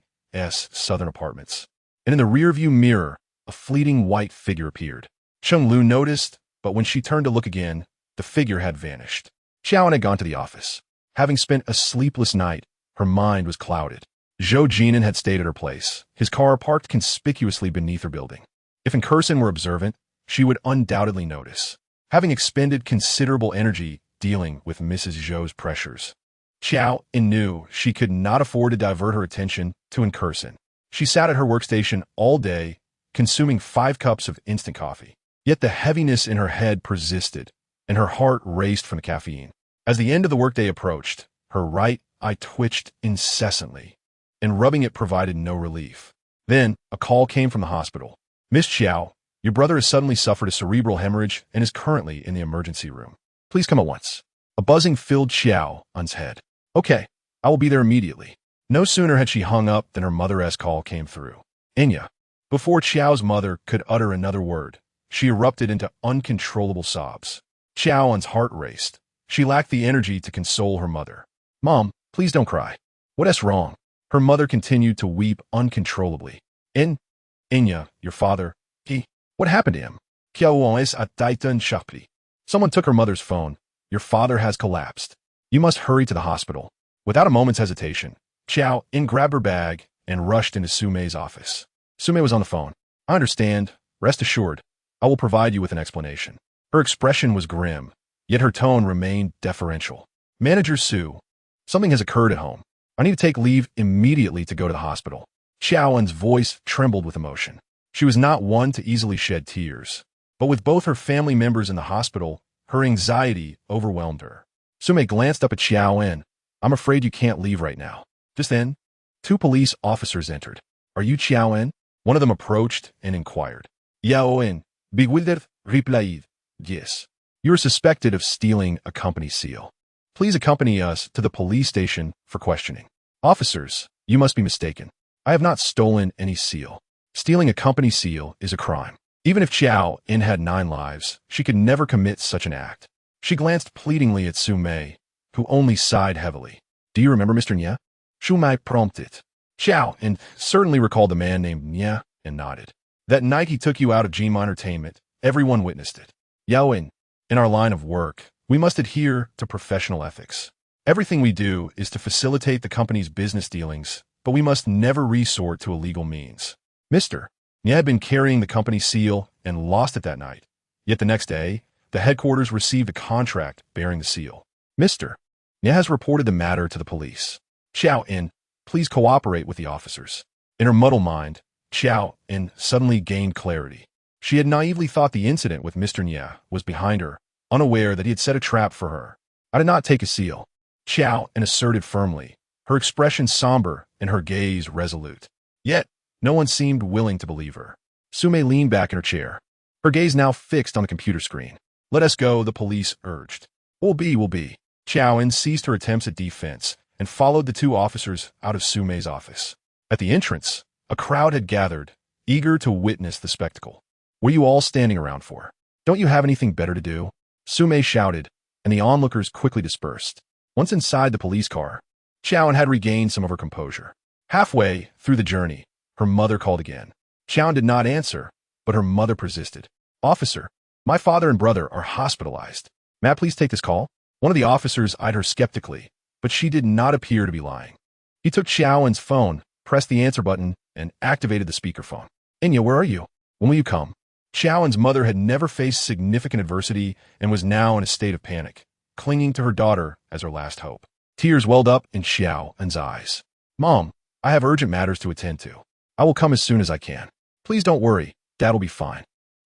southern apartments, and in the rearview mirror, a fleeting white figure appeared. Cheng Lu noticed, but when she turned to look again, the figure had vanished. Qiao En had gone to the office. Having spent a sleepless night, her mind was clouded. Zhou Jin'an had stayed at her place, his car parked conspicuously beneath her building. If Encurson were observant, she would undoubtedly notice. Having expended considerable energy dealing with Mrs. Zhou's pressures, Qiao En knew she could not afford to divert her attention to Encurson. She sat at her workstation all day, consuming 5 cups of instant coffee. Yet the heaviness in her head persisted, and her heart raced from the caffeine. As the end of the workday approached, her right eye twitched incessantly, and rubbing it provided no relief. Then, a call came from the hospital. Miss Qiao, your brother has suddenly suffered a cerebral hemorrhage and is currently in the emergency room. Please come at once. A buzzing filled Qiao En's head. Okay, I will be there immediately. No sooner had she hung up than her mother's call came through. Enya. Before Qiao's mother could utter another word, she erupted into uncontrollable sobs. Qiao En's heart raced. She lacked the energy to console her mother. Mom, please don't cry. What's wrong? Her mother continued to weep uncontrollably. Enya, your father, what happened to him? Qiao En is a titan shakti. Someone took her mother's phone. Your father has collapsed. You must hurry to the hospital. Without a moment's hesitation, Qiao En grabbed her bag and rushed into Sumei's office. Sumei was on the phone. I understand. Rest assured, I will provide you with an explanation. Her expression was grim, yet her tone remained deferential. Manager Su, something has occurred at home. I need to take leave immediately to go to the hospital. Qiao En's voice trembled with emotion. She was not one to easily shed tears, but with both her family members in the hospital, her anxiety overwhelmed her. Sumei glanced up at Qiao En. I'm afraid you can't leave right now. Just then, two police officers entered. Are you Qiao En? One of them approached and inquired. Qiao En, bewildered, replied, yes. You are suspected of stealing a company seal. Please accompany us to the police station for questioning. Officers, you must be mistaken. I have not stolen any seal. Stealing a company seal is a crime. Even if Qiao En had 9 lives, she could never commit such an act. She glanced pleadingly at Su Mei, who only sighed heavily. Do you remember Mr. Nye? Su Mei prompted. Qiao En certainly recalled the man named Nye and nodded. That night he took you out of Jin'an Entertainment. Everyone witnessed it. Qiao En, in our line of work, we must adhere to professional ethics. Everything we do is to facilitate the company's business dealings, but we must never resort to illegal means. Mr. Nye had been carrying the company seal and lost it that night. Yet the next day, the headquarters received a contract bearing the seal. Mr. Nye has reported the matter to the police. Qiao En, please cooperate with the officers. In her muddled mind, Qiao En suddenly gained clarity. She had naively thought the incident with Mr. Nye was behind her, unaware that he had set a trap for her. I did not take a seal. Qiao En asserted firmly, her expression somber and her gaze resolute. Yet, no one seemed willing to believe her. Su Mei leaned back in her chair, her gaze now fixed on the computer screen. Let us go, the police urged. Will be. Qiao En ceased her attempts at defense and followed the two officers out of Su Mei's office. At the entrance, a crowd had gathered, eager to witness the spectacle. What are you all standing around for? Don't you have anything better to do? Su Mei shouted, and the onlookers quickly dispersed. Once inside the police car, Qiao En had regained some of her composure. Halfway through the journey, her mother called again. Qiao En did not answer, but her mother persisted. Officer, my father and brother are hospitalized. May I please take this call? One of the officers eyed her skeptically, but she did not appear to be lying. He took Qiao En's phone, pressed the answer button, and activated the speakerphone. Enya, where are you? When will you come? Qiao En's mother had never faced significant adversity and was now in a state of panic, clinging to her daughter as her last hope. Tears welled up in Qiao En's eyes. Mom, I have urgent matters to attend to. I will come as soon as I can. Please don't worry. Dad will be fine.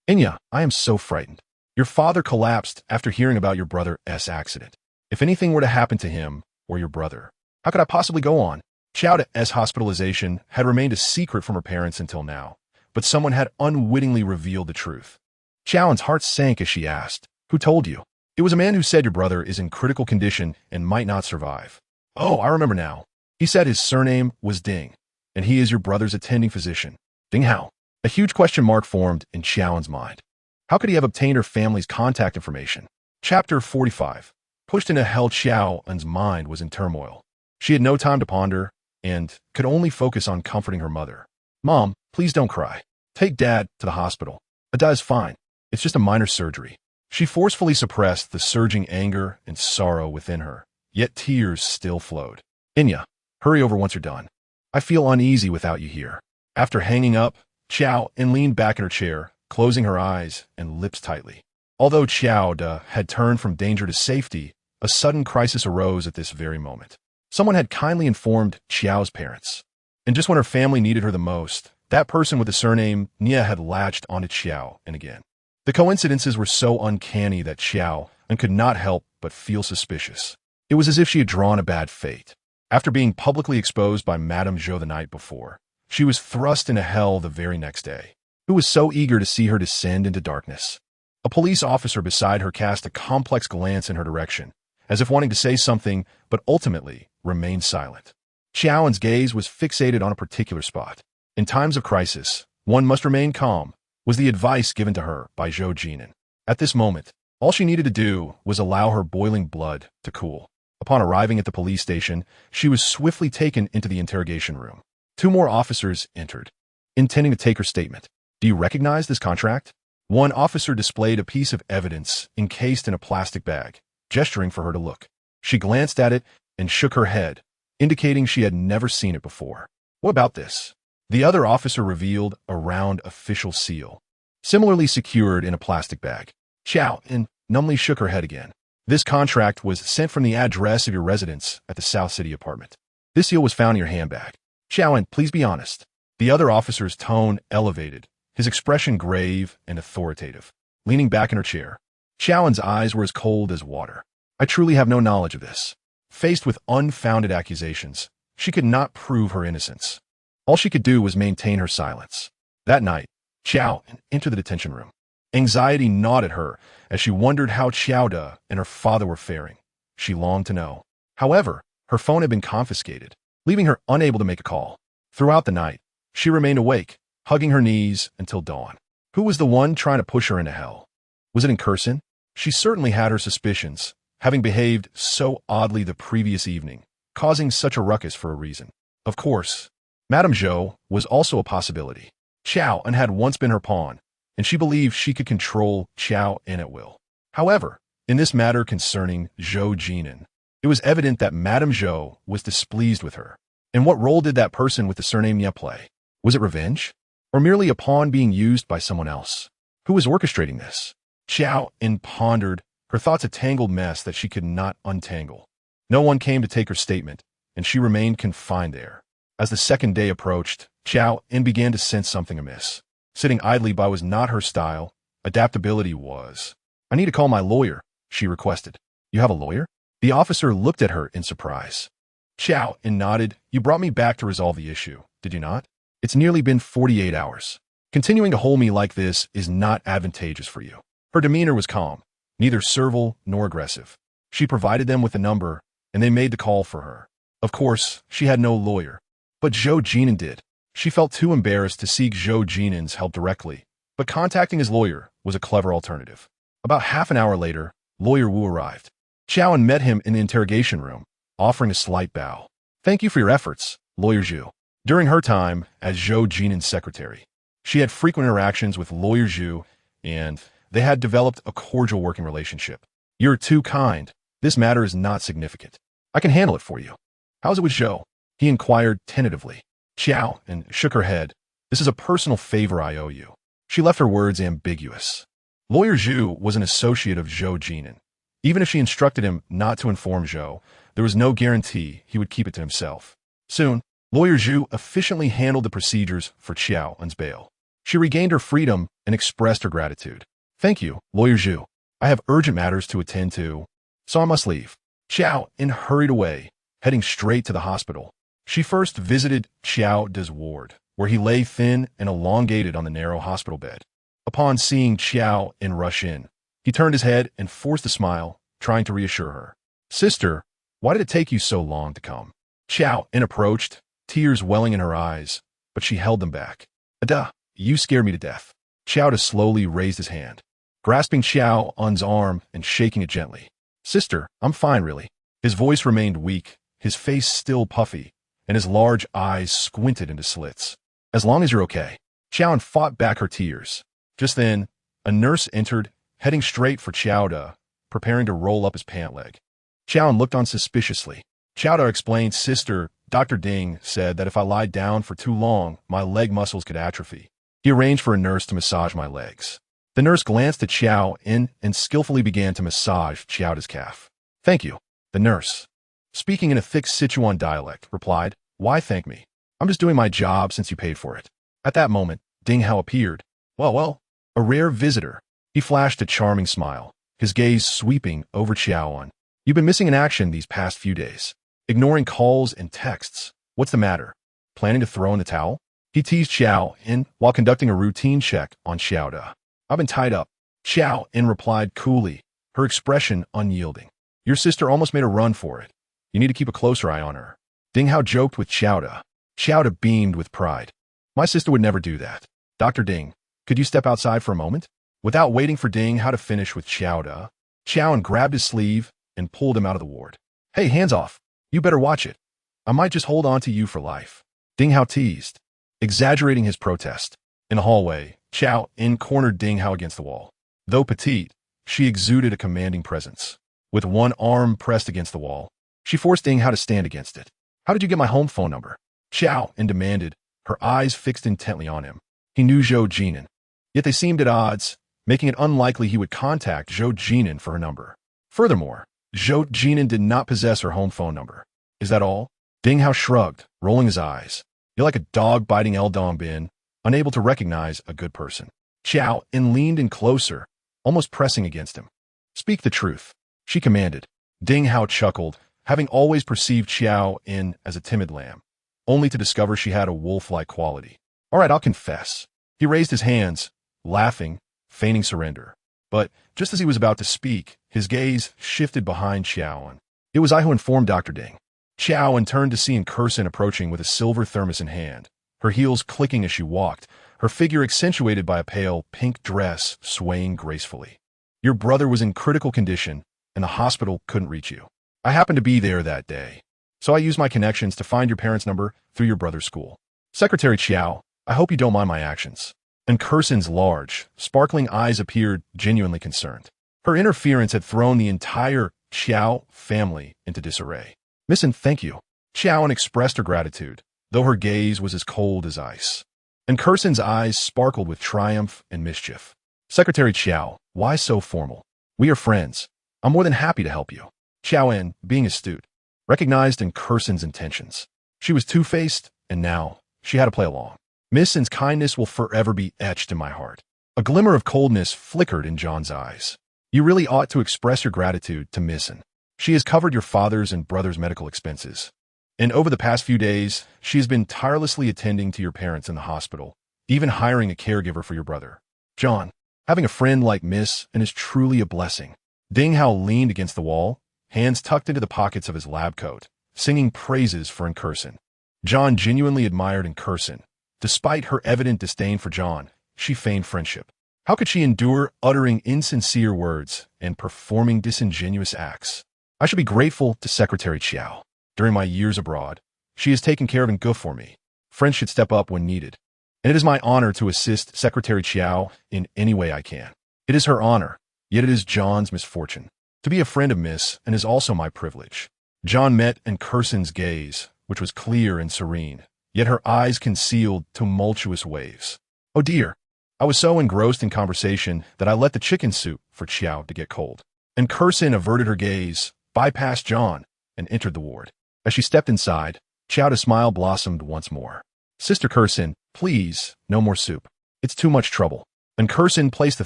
Enya, I am so frightened. Your father collapsed after hearing about your brother's accident. If anything were to happen to him or your brother, how could I possibly go on? Qiao En's hospitalization had remained a secret from her parents until now, but someone had unwittingly revealed the truth. Qiao En's heart sank as she asked, Who told you? It was a man who said your brother is in critical condition and might not survive. Oh, I remember now. He said his surname was Ding, and he is your brother's attending physician. Ding how? A huge question mark formed in Qiao En's mind. How could he have obtained her family's contact information? Chapter 45. Pushed into hell, Qiao En's mind was in turmoil. She had no time to ponder and could only focus on comforting her mother. Mom, please don't cry. Take Dad to the hospital. Dad is fine. It's just a minor surgery. She forcefully suppressed the surging anger and sorrow within her, yet tears still flowed. Enya, hurry over once you're done. I feel uneasy without you here. After hanging up, Qiao En leaned back in her chair, closing her eyes and lips tightly. Although Qiao had turned from danger to safety, a sudden crisis arose at this very moment. Someone had kindly informed Qiao's parents. And just when her family needed her the most, that person with the surname Nia had latched onto Qiao En again. The coincidences were so uncanny that Qiao En could not help but feel suspicious. It was as if she had drawn a bad fate. After being publicly exposed by Madame Zhou the night before, she was thrust into hell the very next day. Who was so eager to see her descend into darkness? A police officer beside her cast a complex glance in her direction, as if wanting to say something, but ultimately remained silent. Qiao En's gaze was fixated on a particular spot. In times of crisis, one must remain calm, was the advice given to her by Zhou Jin'an. At this moment, all she needed to do was allow her boiling blood to cool. Upon arriving at the police station, she was swiftly taken into the interrogation room. 2 more officers entered, intending to take her statement. Do you recognize this contract? One officer displayed a piece of evidence encased in a plastic bag, gesturing for her to look. She glanced at it and shook her head, indicating she had never seen it before. What about this? The other officer revealed a round official seal, similarly secured in a plastic bag. Qiao En numbly shook her head again. This contract was sent from the address of your residence at the South City apartment. This seal was found in your handbag. Qiao En, please be honest. The other officer's tone elevated, his expression grave and authoritative. Leaning back in her chair, Qiao En's eyes were as cold as water. I truly have no knowledge of this. Faced with unfounded accusations, she could not prove her innocence. All she could do was maintain her silence. That night, Qiao En entered the detention room. Anxiety gnawed at her as she wondered how Qiao De and her father were faring. She longed to know. However, her phone had been confiscated, leaving her unable to make a call. Throughout the night, she remained awake, hugging her knees until dawn. Who was the one trying to push her into hell? Was it in Curson? She certainly had her suspicions, having behaved so oddly the previous evening, causing such a ruckus for a reason. Of course, Madame Zhou was also a possibility. Qiao En had once been her pawn, and she believed she could control Qiao En at will. However, in this matter concerning Zhou Jin'an, it was evident that Madame Zhou was displeased with her. And what role did that person with the surname Ye play? Was it revenge? Or merely a pawn being used by someone else? Who was orchestrating this? Qiao En pondered, her thoughts a tangled mess that she could not untangle. No one came to take her statement, and she remained confined there. As the second day approached, Qiao En began to sense something amiss. Sitting idly by was not her style. Adaptability was. "I need to call my lawyer," she requested. "You have a lawyer?" The officer looked at her in surprise. Qiao En nodded. "You brought me back to resolve the issue, did you not? It's nearly been 48 hours. Continuing to hold me like this is not advantageous for you." Her demeanor was calm, neither servile nor aggressive. She provided them with a number, and they made the call for her. Of course, she had no lawyer, but Zhou Jin'an did. She felt too embarrassed to seek Zhou Jin'an's help directly, but contacting his lawyer was a clever alternative. About half an hour later, Lawyer Wu arrived. Qiao En met him in the interrogation room, offering a slight bow. "Thank you for your efforts, Lawyer Zhu." During her time as Zhou Jin'an's secretary, she had frequent interactions with Lawyer Zhu, and they had developed a cordial working relationship. "You're too kind. This matter is not significant. I can handle it for you." "How's it with Zhou?" he inquired tentatively. Qiao En shook her head. "This is a personal favor I owe you." She left her words ambiguous. Lawyer Zhu was an associate of Zhou Jin'an. Even if she instructed him not to inform Zhou, there was no guarantee he would keep it to himself. Soon, Lawyer Zhu efficiently handled the procedures for Qiao En's bail. She regained her freedom and expressed her gratitude. "Thank you, Lawyer Zhu. I have urgent matters to attend to, so I must leave." Qiao En hurried away, heading straight to the hospital. She first visited Qiao De's ward, where he lay thin and elongated on the narrow hospital bed. Upon seeing Qiao En rush in, he turned his head and forced a smile, trying to reassure her. "Sister, why did it take you so long to come?" Qiao En approached, tears welling in her eyes, but she held them back. "Ada, you scared me to death." Qiao De slowly raised his hand, grasping Qiao En's arm and shaking it gently. "Sister, I'm fine, really." His voice remained weak, his face still puffy, and his large eyes squinted into slits. "As long as you're okay." Qiao En fought back her tears. Just then, a nurse entered, heading straight for Qiao De, preparing to roll up his pant leg. Qiao En looked on suspiciously. Qiao De explained, "Sister, Dr. Ding said that if I lied down for too long, my leg muscles could atrophy. He arranged for a nurse to massage my legs." The nurse glanced at Qiao En and skillfully began to massage Qiao De's calf. "Thank you." The nurse, speaking in a thick Sichuan dialect, replied, "Why thank me? I'm just doing my job since you paid for it." At that moment, Ding Hao appeared. Well, a rare visitor." He flashed a charming smile, his gaze sweeping over Qiao En. "You've been missing in action these past few days, ignoring calls and texts. What's the matter? Planning to throw in the towel?" He teased Qiao En while conducting a routine check on Qiao De. "I've been tied up." Qiao En replied coolly, her expression unyielding. "Your sister almost made a run for it. You need to keep a closer eye on her." Ding Hao joked with Qiao De. Qiao De beamed with pride. "My sister would never do that. Dr. Ding, could you step outside for a moment?" Without waiting for Ding Hao to finish with Qiao De, Qiao En grabbed his sleeve and pulled him out of the ward. "Hey, hands off. You better watch it. I might just hold on to you for life." Ding Hao teased, exaggerating his protest. In the hallway, Qiao En cornered Ding Hao against the wall. Though petite, she exuded a commanding presence. With one arm pressed against the wall, she forced Ding Hao to stand against it. "How did you get my home phone number?" Qiao En demanded, her eyes fixed intently on him. He knew Zhou Jin'an, yet they seemed at odds, making it unlikely he would contact Zhou Jin'an for her number. Furthermore, Zhou Jin'an did not possess her home phone number. "Is that all?" Ding Hao shrugged, rolling his eyes. "You're like a dog biting El Dong Bin, unable to recognize a good person." Qiao En leaned in closer, almost pressing against him. "Speak the truth," she commanded. Ding Hao chuckled, having always perceived Qiao En as a timid lamb, only to discover she had a wolf-like quality. All right, I'll confess. He raised his hands, laughing, feigning surrender. But just as he was about to speak, his gaze shifted behind Qiao En. It was I who informed Dr. Ding. Qiao En turned to see Incursion approaching with a silver thermos in hand, her heels clicking as she walked, her figure accentuated by a pale, pink dress swaying gracefully. Your brother was in critical condition, and the hospital couldn't reach you. I happened to be there that day, so I used my connections to find your parents' number through your brother's school. Secretary Qiao, I hope you don't mind my actions. Incursion's large, sparkling eyes appeared genuinely concerned. Her interference had thrown the entire Qiao family into disarray. Miss En, thank you. Qiao En expressed her gratitude, though her gaze was as cold as ice. Incurson's eyes sparkled with triumph and mischief. Secretary Qiao, why so formal? We are friends. I'm more than happy to help you. Qiao En, being astute, recognized Incurson's intentions. She was two-faced, and now she had to play along. Miss En's kindness will forever be etched in my heart. A glimmer of coldness flickered in John's eyes. You really ought to express your gratitude to Miss En. She has covered your father's and brother's medical expenses. And over the past few days, she has been tirelessly attending to your parents in the hospital, even hiring a caregiver for your brother. John, having a friend like Miss En is truly a blessing. Ding Hao leaned against the wall, hands tucked into the pockets of his lab coat, singing praises for Incursion. John genuinely admired Incursion. Despite her evident disdain for John, she feigned friendship. How could she endure uttering insincere words and performing disingenuous acts? I should be grateful to Secretary Qiao. During my years abroad, she has taken care of Nguo for me. Friends should step up when needed. And it is my honor to assist Secretary Qiao in any way I can. It is her honor, yet it is John's misfortune. To be a friend of Miss En is also my privilege. John met Incurson's gaze, which was clear and serene, yet her eyes concealed tumultuous waves. Oh dear, I was so engrossed in conversation that I let the chicken soup for Qiao to get cold. Incursion averted her gaze, bypassed John, and entered the ward. As she stepped inside, Qiao's smile blossomed once more. Sister Curson, please, no more soup. It's too much trouble. Incursion placed the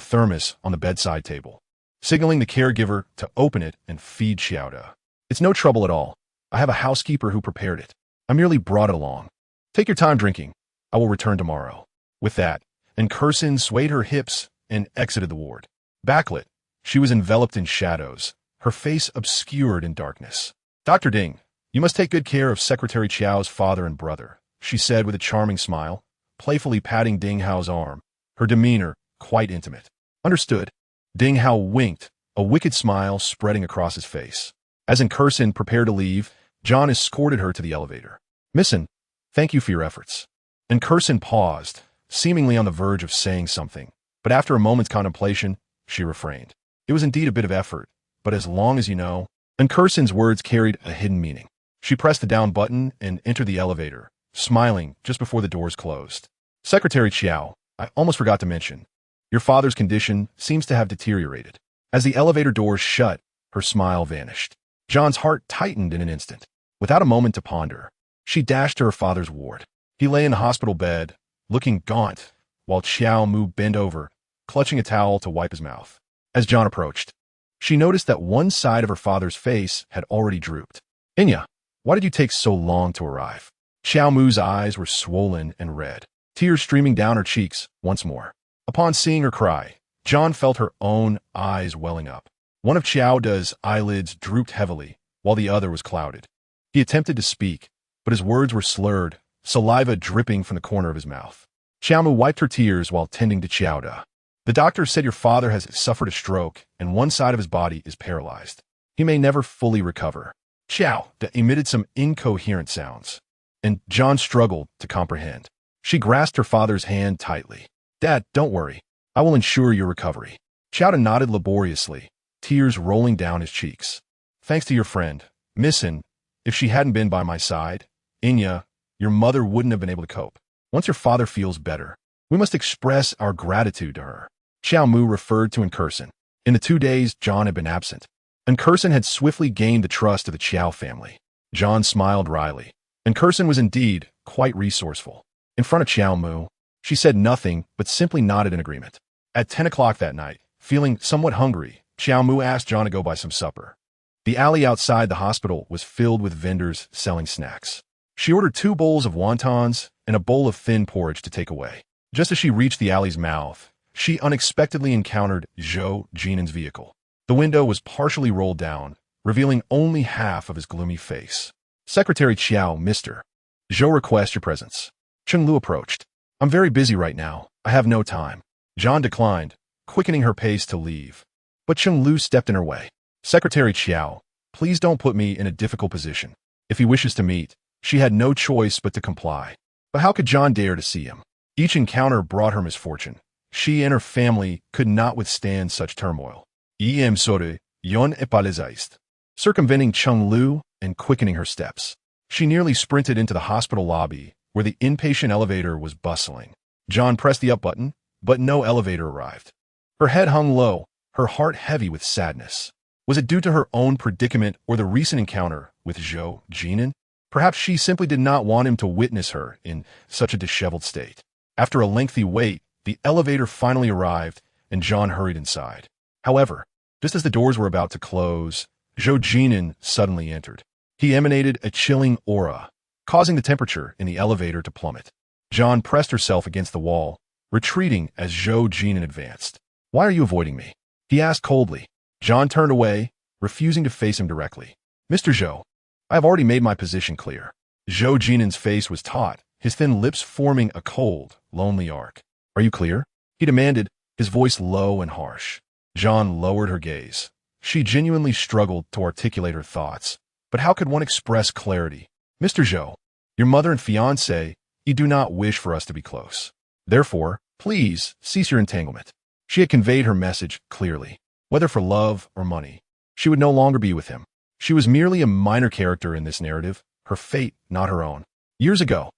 thermos on the bedside table, signaling the caregiver to open it and feed Qiao. It's no trouble at all. I have a housekeeper who prepared it. I merely brought it along. Take your time drinking. I will return tomorrow. With that, Incursion swayed her hips and exited the ward. Backlit, she was enveloped in shadows, her face obscured in darkness. Dr. Ding, you must take good care of Secretary Qiao's father and brother, she said with a charming smile, playfully patting Ding Hao's arm, her demeanor quite intimate. Understood. Ding Hao winked, a wicked smile spreading across his face. As Incursion prepared to leave, John escorted her to the elevator. Miss En, thank you for your efforts. Incursion paused, seemingly on the verge of saying something, but after a moment's contemplation, she refrained. It was indeed a bit of effort, but as long as you know, Incurson's words carried a hidden meaning. She pressed the down button and entered the elevator, smiling just before the doors closed. Secretary Qiao, I almost forgot to mention, your father's condition seems to have deteriorated. As the elevator doors shut, her smile vanished. John's heart tightened in an instant. Without a moment to ponder, she dashed to her father's ward. He lay in the hospital bed, looking gaunt, while Qiao Mu bent over, clutching a towel to wipe his mouth. As John approached, she noticed that one side of her father's face had already drooped. Inya, why did you take so long to arrive? Qiao Mu's eyes were swollen and red, tears streaming down her cheeks once more. Upon seeing her cry, John felt her own eyes welling up. One of Qiao Da's eyelids drooped heavily, while the other was clouded. He attempted to speak, but his words were slurred, saliva dripping from the corner of his mouth. Qiao Mu wiped her tears while tending to Qiao Da. The doctor said your father has suffered a stroke and one side of his body is paralyzed. He may never fully recover. Qiao Da emitted some incoherent sounds, and John struggled to comprehend. She grasped her father's hand tightly. Dad, don't worry. I will ensure your recovery. Qiao Da nodded laboriously, tears rolling down his cheeks. Thanks to your friend, Miss En, if she hadn't been by my side, Inya, your mother wouldn't have been able to cope. Once your father feels better, we must express our gratitude to her. Qiao Mu referred to Incursion. In the 2 days John had been absent, Incursion had swiftly gained the trust of the Qiao family. John smiled wryly. Incursion was indeed quite resourceful. In front of Qiao Mu, she said nothing but simply nodded in agreement. At 10 o'clock that night, feeling somewhat hungry, Qiao Mu asked John to go buy some supper. The alley outside the hospital was filled with vendors selling snacks. She ordered 2 bowls of wontons and a bowl of thin porridge to take away. Just as she reached the alley's mouth, she unexpectedly encountered Zhou Jin'an's vehicle. The window was partially rolled down, revealing only half of his gloomy face. "Secretary Qiao, Mr. Zhou requests your presence." Cheng Lu approached. "I'm very busy right now. I have no time." John declined, quickening her pace to leave. But Cheng Lu stepped in her way. "Secretary Qiao, please don't put me in a difficult position." If he wishes to meet, she had no choice but to comply. But how could John dare to see him? Each encounter brought her misfortune. She and her family could not withstand such turmoil. Circumventing Cheng Lu and quickening her steps, she nearly sprinted into the hospital lobby where the inpatient elevator was bustling. John pressed the up button, but no elevator arrived. Her head hung low, her heart heavy with sadness. Was it due to her own predicament or the recent encounter with Zhou Jin'an? Perhaps she simply did not want him to witness her in such a disheveled state. After a lengthy wait, the elevator finally arrived, and John hurried inside. However, just as the doors were about to close, Zhou Jin'an suddenly entered. He emanated a chilling aura, causing the temperature in the elevator to plummet. John pressed herself against the wall, retreating as Zhou Jin'an advanced. "Why are you avoiding me?" he asked coldly. John turned away, refusing to face him directly. "Mr. Zhou, I have already made my position clear." Zhou Jin'an's face was taut, his thin lips forming a cold, lonely arc. "Are you clear?" he demanded, his voice low and harsh. John lowered her gaze. She genuinely struggled to articulate her thoughts. But how could one express clarity? "Mr. Zhou, your mother and fiancé, you do not wish for us to be close. Therefore, please cease your entanglement." She had conveyed her message clearly. Whether for love or money, she would no longer be with him. She was merely a minor character in this narrative, her fate not her own. Years ago,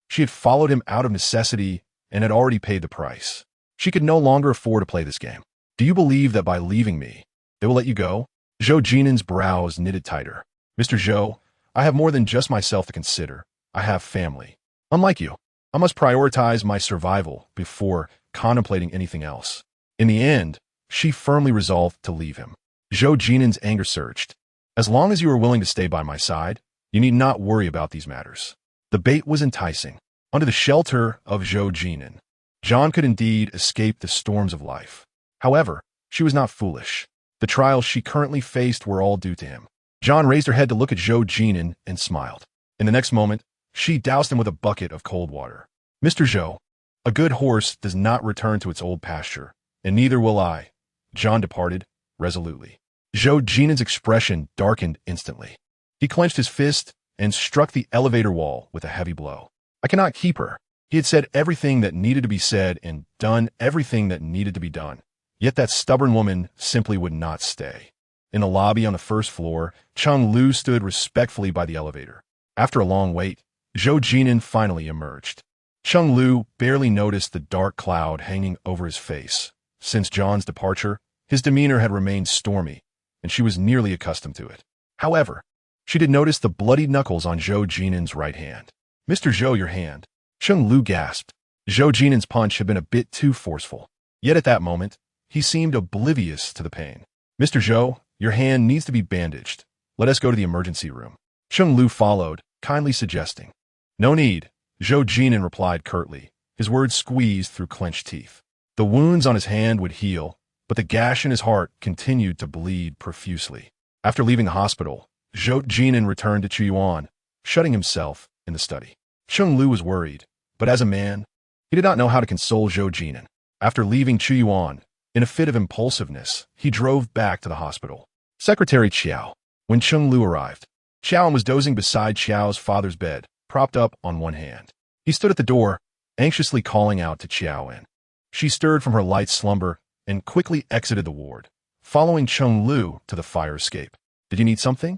she had followed him out of necessity and had already paid the price. She could no longer afford to play this game. "Do you believe that by leaving me, they will let you go?" Zhou Jin'an's brows knitted tighter. "Mr. Zhou, I have more than just myself to consider. I have family. Unlike you, I must prioritize my survival before contemplating anything else." In the end, she firmly resolved to leave him. Zhou Jin'an's anger surged. "As long as you are willing to stay by my side, you need not worry about these matters." The bait was enticing. Under the shelter of Zhou Jin'an, John could indeed escape the storms of life. However, she was not foolish. The trials she currently faced were all due to him. John raised her head to look at Zhou Jin'an and smiled. In the next moment, she doused him with a bucket of cold water. "Mr. Zhou, a good horse does not return to its old pasture, and neither will I." John departed, resolutely. Zhou Jin'an's expression darkened instantly. He clenched his fist and struck the elevator wall with a heavy blow. "I cannot keep her." He had said everything that needed to be said and done everything that needed to be done. Yet that stubborn woman simply would not stay. In the lobby on the first floor, Cheng Lu stood respectfully by the elevator. After a long wait, Zhou Jin'an finally emerged. Cheng Lu barely noticed the dark cloud hanging over his face. Since John's departure, his demeanor had remained stormy, and she was nearly accustomed to it. However, she did notice the bloodied knuckles on Zhou Jin'an's right hand. "Mr. Zhou, your hand." Cheng Lu gasped. Zhou Jin'an's punch had been a bit too forceful. Yet at that moment, he seemed oblivious to the pain. "Mr. Zhou, your hand needs to be bandaged. Let us go to the emergency room." Cheng Lu followed, kindly suggesting. "No need," Zhou Jin'an replied curtly, his words squeezed through clenched teeth. The wounds on his hand would heal, but the gash in his heart continued to bleed profusely. After leaving the hospital, Zhou Jin'an returned to Qiao En, shutting himself in the study. Cheng Lu was worried, but as a man, he did not know how to console Zhou Jin'an. After leaving Qiao En, in a fit of impulsiveness, he drove back to the hospital. Secretary Qiao. When Cheng Lu arrived, Qiao En was dozing beside Qiao's father's bed, propped up on one hand. He stood at the door, anxiously calling out to Qiao En. She stirred from her light slumber and quickly exited the ward, following Cheng Lu to the fire escape. "Did you need something?"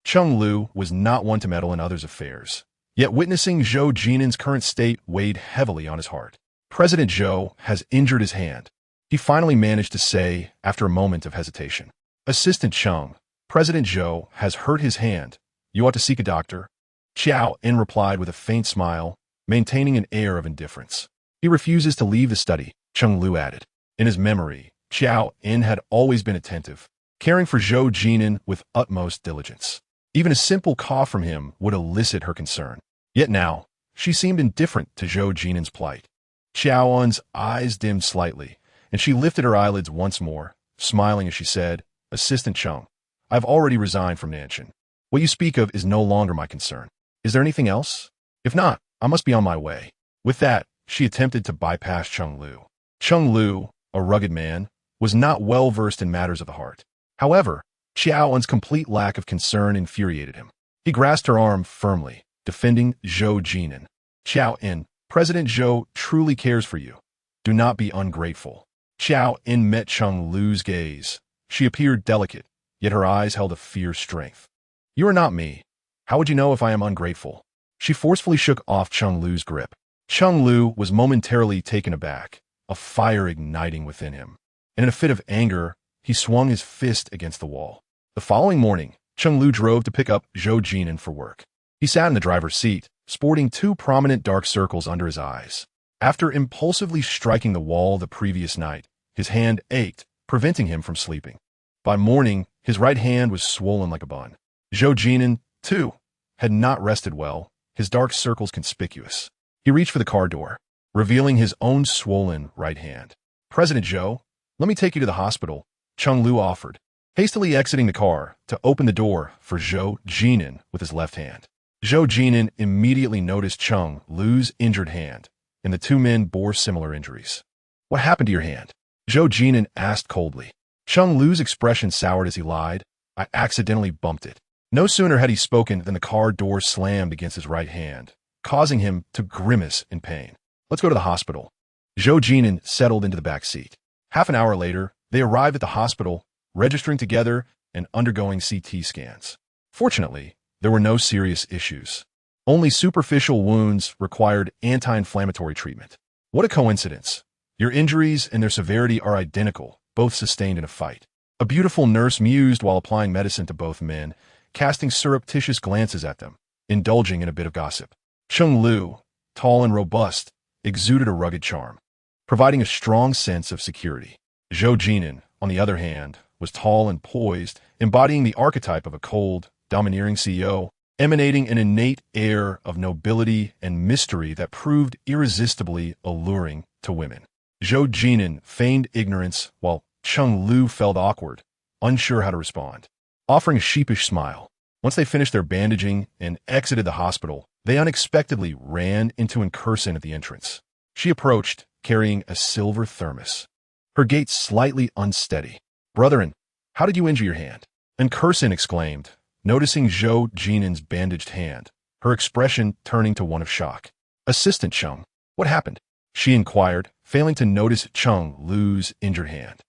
Cheng Lu was not one to meddle in others' affairs, yet witnessing Zhou Jin'an's current state weighed heavily on his heart. "President Zhou has injured his hand," he finally managed to say after a moment of hesitation. "Assistant Cheng, President Zhou has hurt his hand. You ought to seek a doctor." Qiao En replied with a faint smile, maintaining an air of indifference. "He refuses to leave the study," Cheng Lu added. In his memory, Qiao En had always been attentive. caring for Zhou Jin'an with utmost diligence. Even a simple cough from him would elicit her concern. Yet now, she seemed indifferent to Zhou Jin'an's plight. Qiao En's eyes dimmed slightly, and she lifted her eyelids once more, smiling as she said, "Assistant Chung, I've already resigned from Nanshan. What you speak of is no longer my concern. Is there anything else? If not, I must be on my way." With that, she attempted to bypass Chung Lu. Chung Lu, a rugged man, was not well versed in matters of the heart. However, Qiao En's complete lack of concern infuriated him. He grasped her arm firmly, defending Zhou Jin'an. "Qiao En, President Zhou truly cares for you. Do not be ungrateful." Qiao En met Chung Lu's gaze. She appeared delicate, yet her eyes held a fierce strength. "You are not me. How would you know if I am ungrateful?" She forcefully shook off Chung Lu's grip. Chung Lu was momentarily taken aback, a fire igniting within him. And in a fit of anger, he swung his fist against the wall. The following morning, Chung Lu drove to pick up Zhou Jin'an for work. He sat in the driver's seat, sporting two prominent dark circles under his eyes. After impulsively striking the wall the previous night, his hand ached, preventing him from sleeping. By morning, his right hand was swollen like a bun. Zhou Jin'an, too, had not rested well, his dark circles conspicuous. He reached for the car door, revealing his own swollen right hand. "President Zhou, let me take you to the hospital," Chung Lu offered, hastily exiting the car to open the door for Zhou Jin'an with his left hand. Zhou Jin'an immediately noticed Chung Lu's injured hand, and the two men bore similar injuries. "What happened to your hand?" Zhou Jin'an asked coldly. Chung Lu's expression soured as he lied. "I accidentally bumped it." No sooner had he spoken than the car door slammed against his right hand, causing him to grimace in pain. "Let's go to the hospital." Zhou Jin'an settled into the back seat. Half an hour later, they arrived at the hospital, registering together and undergoing CT scans. Fortunately, there were no serious issues. Only superficial wounds required anti-inflammatory treatment. What a coincidence. Your injuries and their severity are identical, both sustained in a fight. A beautiful nurse mused while applying medicine to both men, casting surreptitious glances at them, indulging in a bit of gossip. Chung Lu, tall and robust, exuded a rugged charm, providing a strong sense of security. Zhou Jin'an, on the other hand, was tall and poised, embodying the archetype of a cold, domineering CEO, emanating an innate air of nobility and mystery that proved irresistibly alluring to women. Zhou Jin'an feigned ignorance while Chung Lu felt awkward, unsure how to respond, offering a sheepish smile. Once they finished their bandaging and exited the hospital, they unexpectedly ran into Incursion at the entrance. She approached, carrying a silver thermos, her gait slightly unsteady. "Brethren, how did you injure your hand?" Incursion exclaimed, noticing Zhou Jin'an's bandaged hand, her expression turning to one of shock. "Assistant Chung, what happened?" she inquired, failing to notice Chung Lu's injured hand.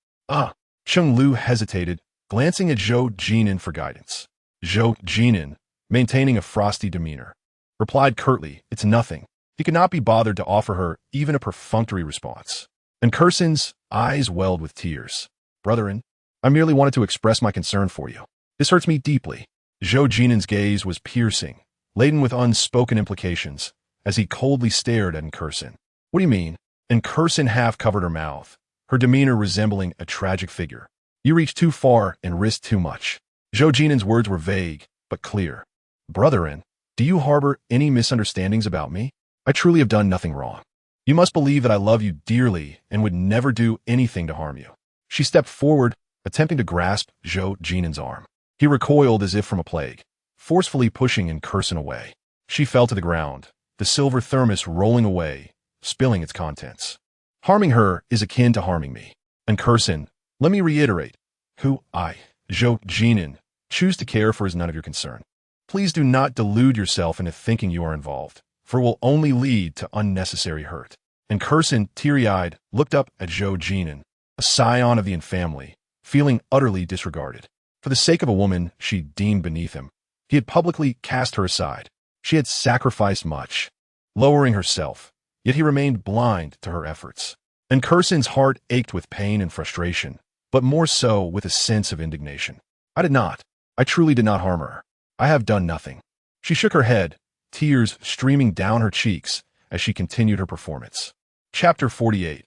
Chung Lu hesitated, glancing at Zhou Jin'an for guidance. Zhou Jin'an, maintaining a frosty demeanor, replied curtly, "It's nothing." He could not be bothered to offer her even a perfunctory response. Incursion's eyes welled with tears. "Brethren, I merely wanted to express my concern for you. This hurts me deeply." Zhou Jin'an's gaze was piercing, laden with unspoken implications, as he coldly stared at Incursion. "What do you mean?" Incursion half covered her mouth, her demeanor resembling a tragic figure. "You reached too far and risked too much." Zhou Jin'an's words were vague, but clear. "Brethren, do you harbor any misunderstandings about me? I truly have done nothing wrong. You must believe that I love you dearly and would never do anything to harm you." She stepped forward, attempting to grasp Zhou Jin'an's arm. He recoiled as if from a plague, forcefully pushing Incursion away. She fell to the ground, the silver thermos rolling away, spilling its contents. "Harming her is akin to harming me. Incursion, let me reiterate, who I, Zhou Jin'an, choose to care for is none of your concern. Please do not delude yourself into thinking you are involved, for it will only lead to unnecessary hurt." Incursion, teary-eyed, looked up at Zhou Jin'an, a scion of the Yin family, feeling utterly disregarded. For the sake of a woman she deemed beneath him, he had publicly cast her aside. She had sacrificed much, lowering herself, yet he remained blind to her efforts. Incursion's heart ached with pain and frustration, but more so with a sense of indignation. I truly did not harm her. I have done nothing." She shook her head, tears streaming down her cheeks as she continued her performance. Chapter 48.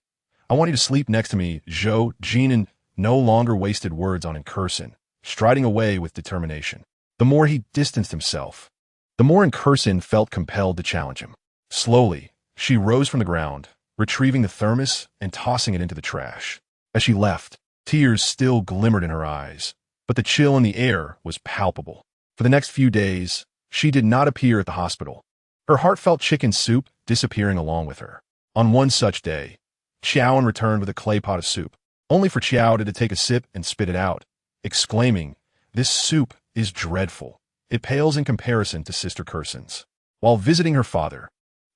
"I want you to sleep next to me," Zhou Jin'an no longer wasted words on Incursion, striding away with determination. The more he distanced himself, the more Incursion felt compelled to challenge him. Slowly, she rose from the ground, retrieving the thermos and tossing it into the trash. As she left, tears still glimmered in her eyes, but the chill in the air was palpable. For the next few days, she did not appear at the hospital, her heartfelt chicken soup disappearing along with her. On one such day, Qiao En returned with a clay pot of soup, only for Qiao to take a sip and spit it out, exclaiming, "This soup is dreadful. It pales in comparison to Sister Curson's." While visiting her father,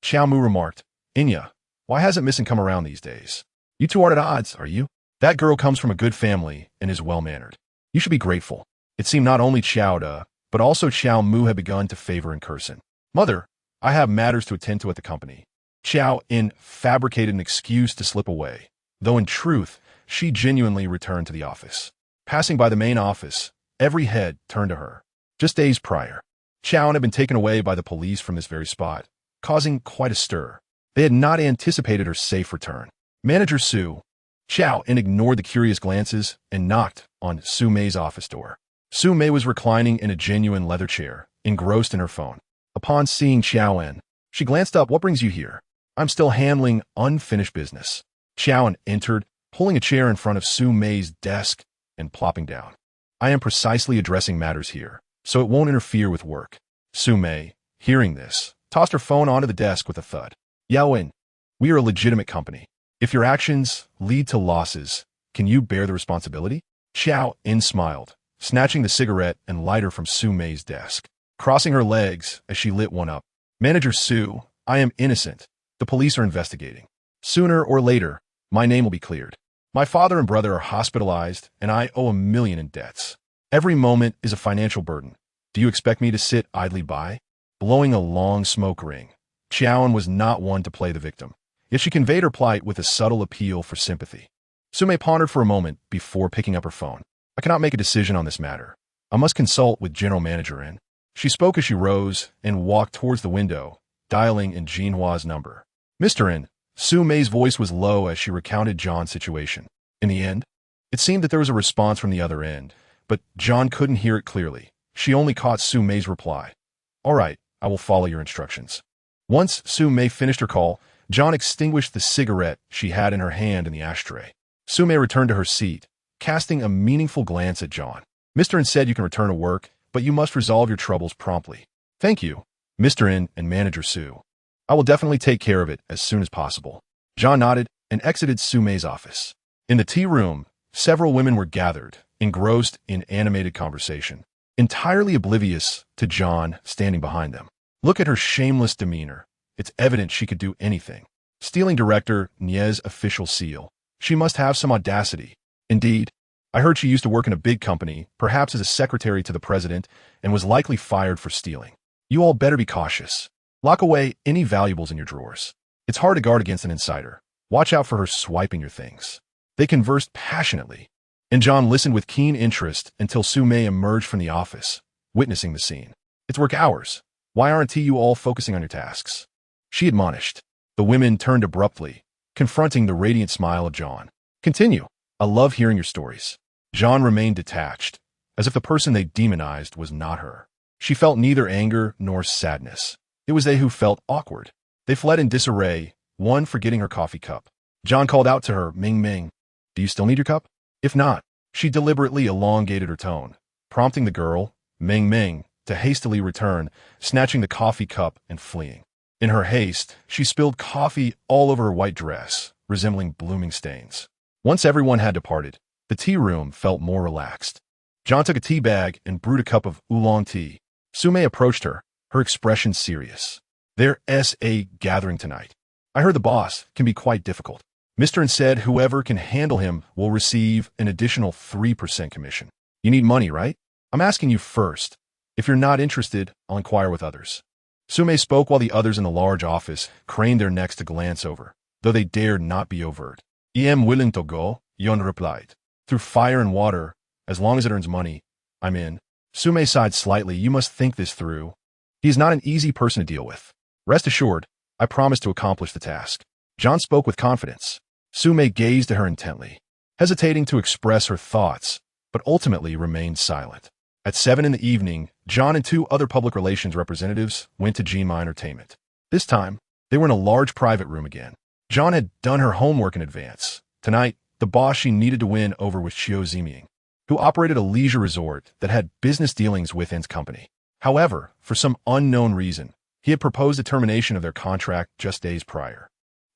Qiao Mu remarked, "Inya, why hasn't Missing come around these days? You two aren't at odds, are you? That girl comes from a good family and is well-mannered. You should be grateful." It seemed not only Qiao Da, but also Qiao Mu had begun to favor Incursion. "Mother, I have matters to attend to at the company." Qiao En fabricated an excuse to slip away, though in truth, she genuinely returned to the office. Passing by the main office, every head turned to her. Just days prior, Qiao En had been taken away by the police from this very spot, causing quite a stir. They had not anticipated her safe return. Manager Su. Qiao En ignored the curious glances and knocked on Su Mei's office door. Su Mei was reclining in a genuine leather chair, engrossed in her phone. Upon seeing Qiao En, she glanced up. "What brings you here?" "I'm still handling unfinished business." Qiao En entered, pulling a chair in front of Su Mei's desk and plopping down. "I am precisely addressing matters here, so it won't interfere with work." Su Mei, hearing this, tossed her phone onto the desk with a thud. "Yao En, we are a legitimate company. If your actions lead to losses, can you bear the responsibility?" Qiao En smiled, snatching the cigarette and lighter from Su Mei's desk, crossing her legs as she lit one up. "Manager Su, I am innocent. The police are investigating. Sooner or later, my name will be cleared. My father and brother are hospitalized, and I owe $1 million in debts. Every moment is a financial burden. Do you expect me to sit idly by?" Blowing a long smoke ring, Qiao En was not one to play the victim, yet she conveyed her plight with a subtle appeal for sympathy. Su Mei pondered for a moment before picking up her phone. "I cannot make a decision on this matter. I must consult with General Manager En." She spoke as she rose and walked towards the window, dialing in Jinhua's number. "Mr. En." Su Mei's voice was low as she recounted John's situation. In the end, it seemed that there was a response from the other end, but John couldn't hear it clearly. She only caught Su Mei's reply. "All right, I will follow your instructions." Once Su Mei finished her call, John extinguished the cigarette she had in her hand in the ashtray. Su Mei returned to her seat, casting a meaningful glance at John. "Mr. En said you can return to work, but you must resolve your troubles promptly." "Thank you, Mr. En and Manager Su. I will definitely take care of it as soon as possible." John nodded and exited Su Mei's office. In the tea room, several women were gathered, engrossed in animated conversation, entirely oblivious to John standing behind them. "Look at her shameless demeanor. It's evident she could do anything. Stealing Director Nie's official seal. She must have some audacity. Indeed, I heard she used to work in a big company, perhaps as a secretary to the president, and was likely fired for stealing. You all better be cautious. Lock away any valuables in your drawers. It's hard to guard against an insider. Watch out for her swiping your things." They conversed passionately, and John listened with keen interest until Su Mei emerged from the office, witnessing the scene. "It's work hours. Why aren't you all focusing on your tasks?" she admonished. The women turned abruptly, confronting the radiant smile of John. "Continue. I love hearing your stories." John remained detached, as if the person they demonized was not her. She felt neither anger nor sadness. It was they who felt awkward. They fled in disarray, one forgetting her coffee cup. John called out to her, "Ming Ming, do you still need your cup?" If not, she deliberately elongated her tone, prompting the girl, Ming Ming, to hastily return, snatching the coffee cup and fleeing. In her haste, she spilled coffee all over her white dress, resembling blooming stains. Once everyone had departed, the tea room felt more relaxed. John took a tea bag and brewed a cup of oolong tea. Su Mei approached her, her expression serious. "There's a gathering tonight. I heard the boss can be quite difficult. Mr. En said whoever can handle him will receive an additional 3% commission. You need money, right? I'm asking you first. If you're not interested, I'll inquire with others." Su Mei spoke while the others in the large office craned their necks to glance over, though they dared not be overt. "I am willing to go," Yon replied. "Through fire and water, as long as it earns money, I'm in." Su Mei sighed slightly. "You must think this through. He is not an easy person to deal with. Rest assured, I promise to accomplish the task." John spoke with confidence. Su Mei gazed at her intently. hesitating to express her thoughts, but ultimately remained silent. At 7 in the evening, John and 2 other public relations representatives went to Gma Entertainment. This time, they were in a large private room again. John had done her homework in advance. Tonight, the boss she needed to win over was Qiao En, who operated a leisure resort that had business dealings with En's company. However, for some unknown reason, he had proposed a termination of their contract just days prior.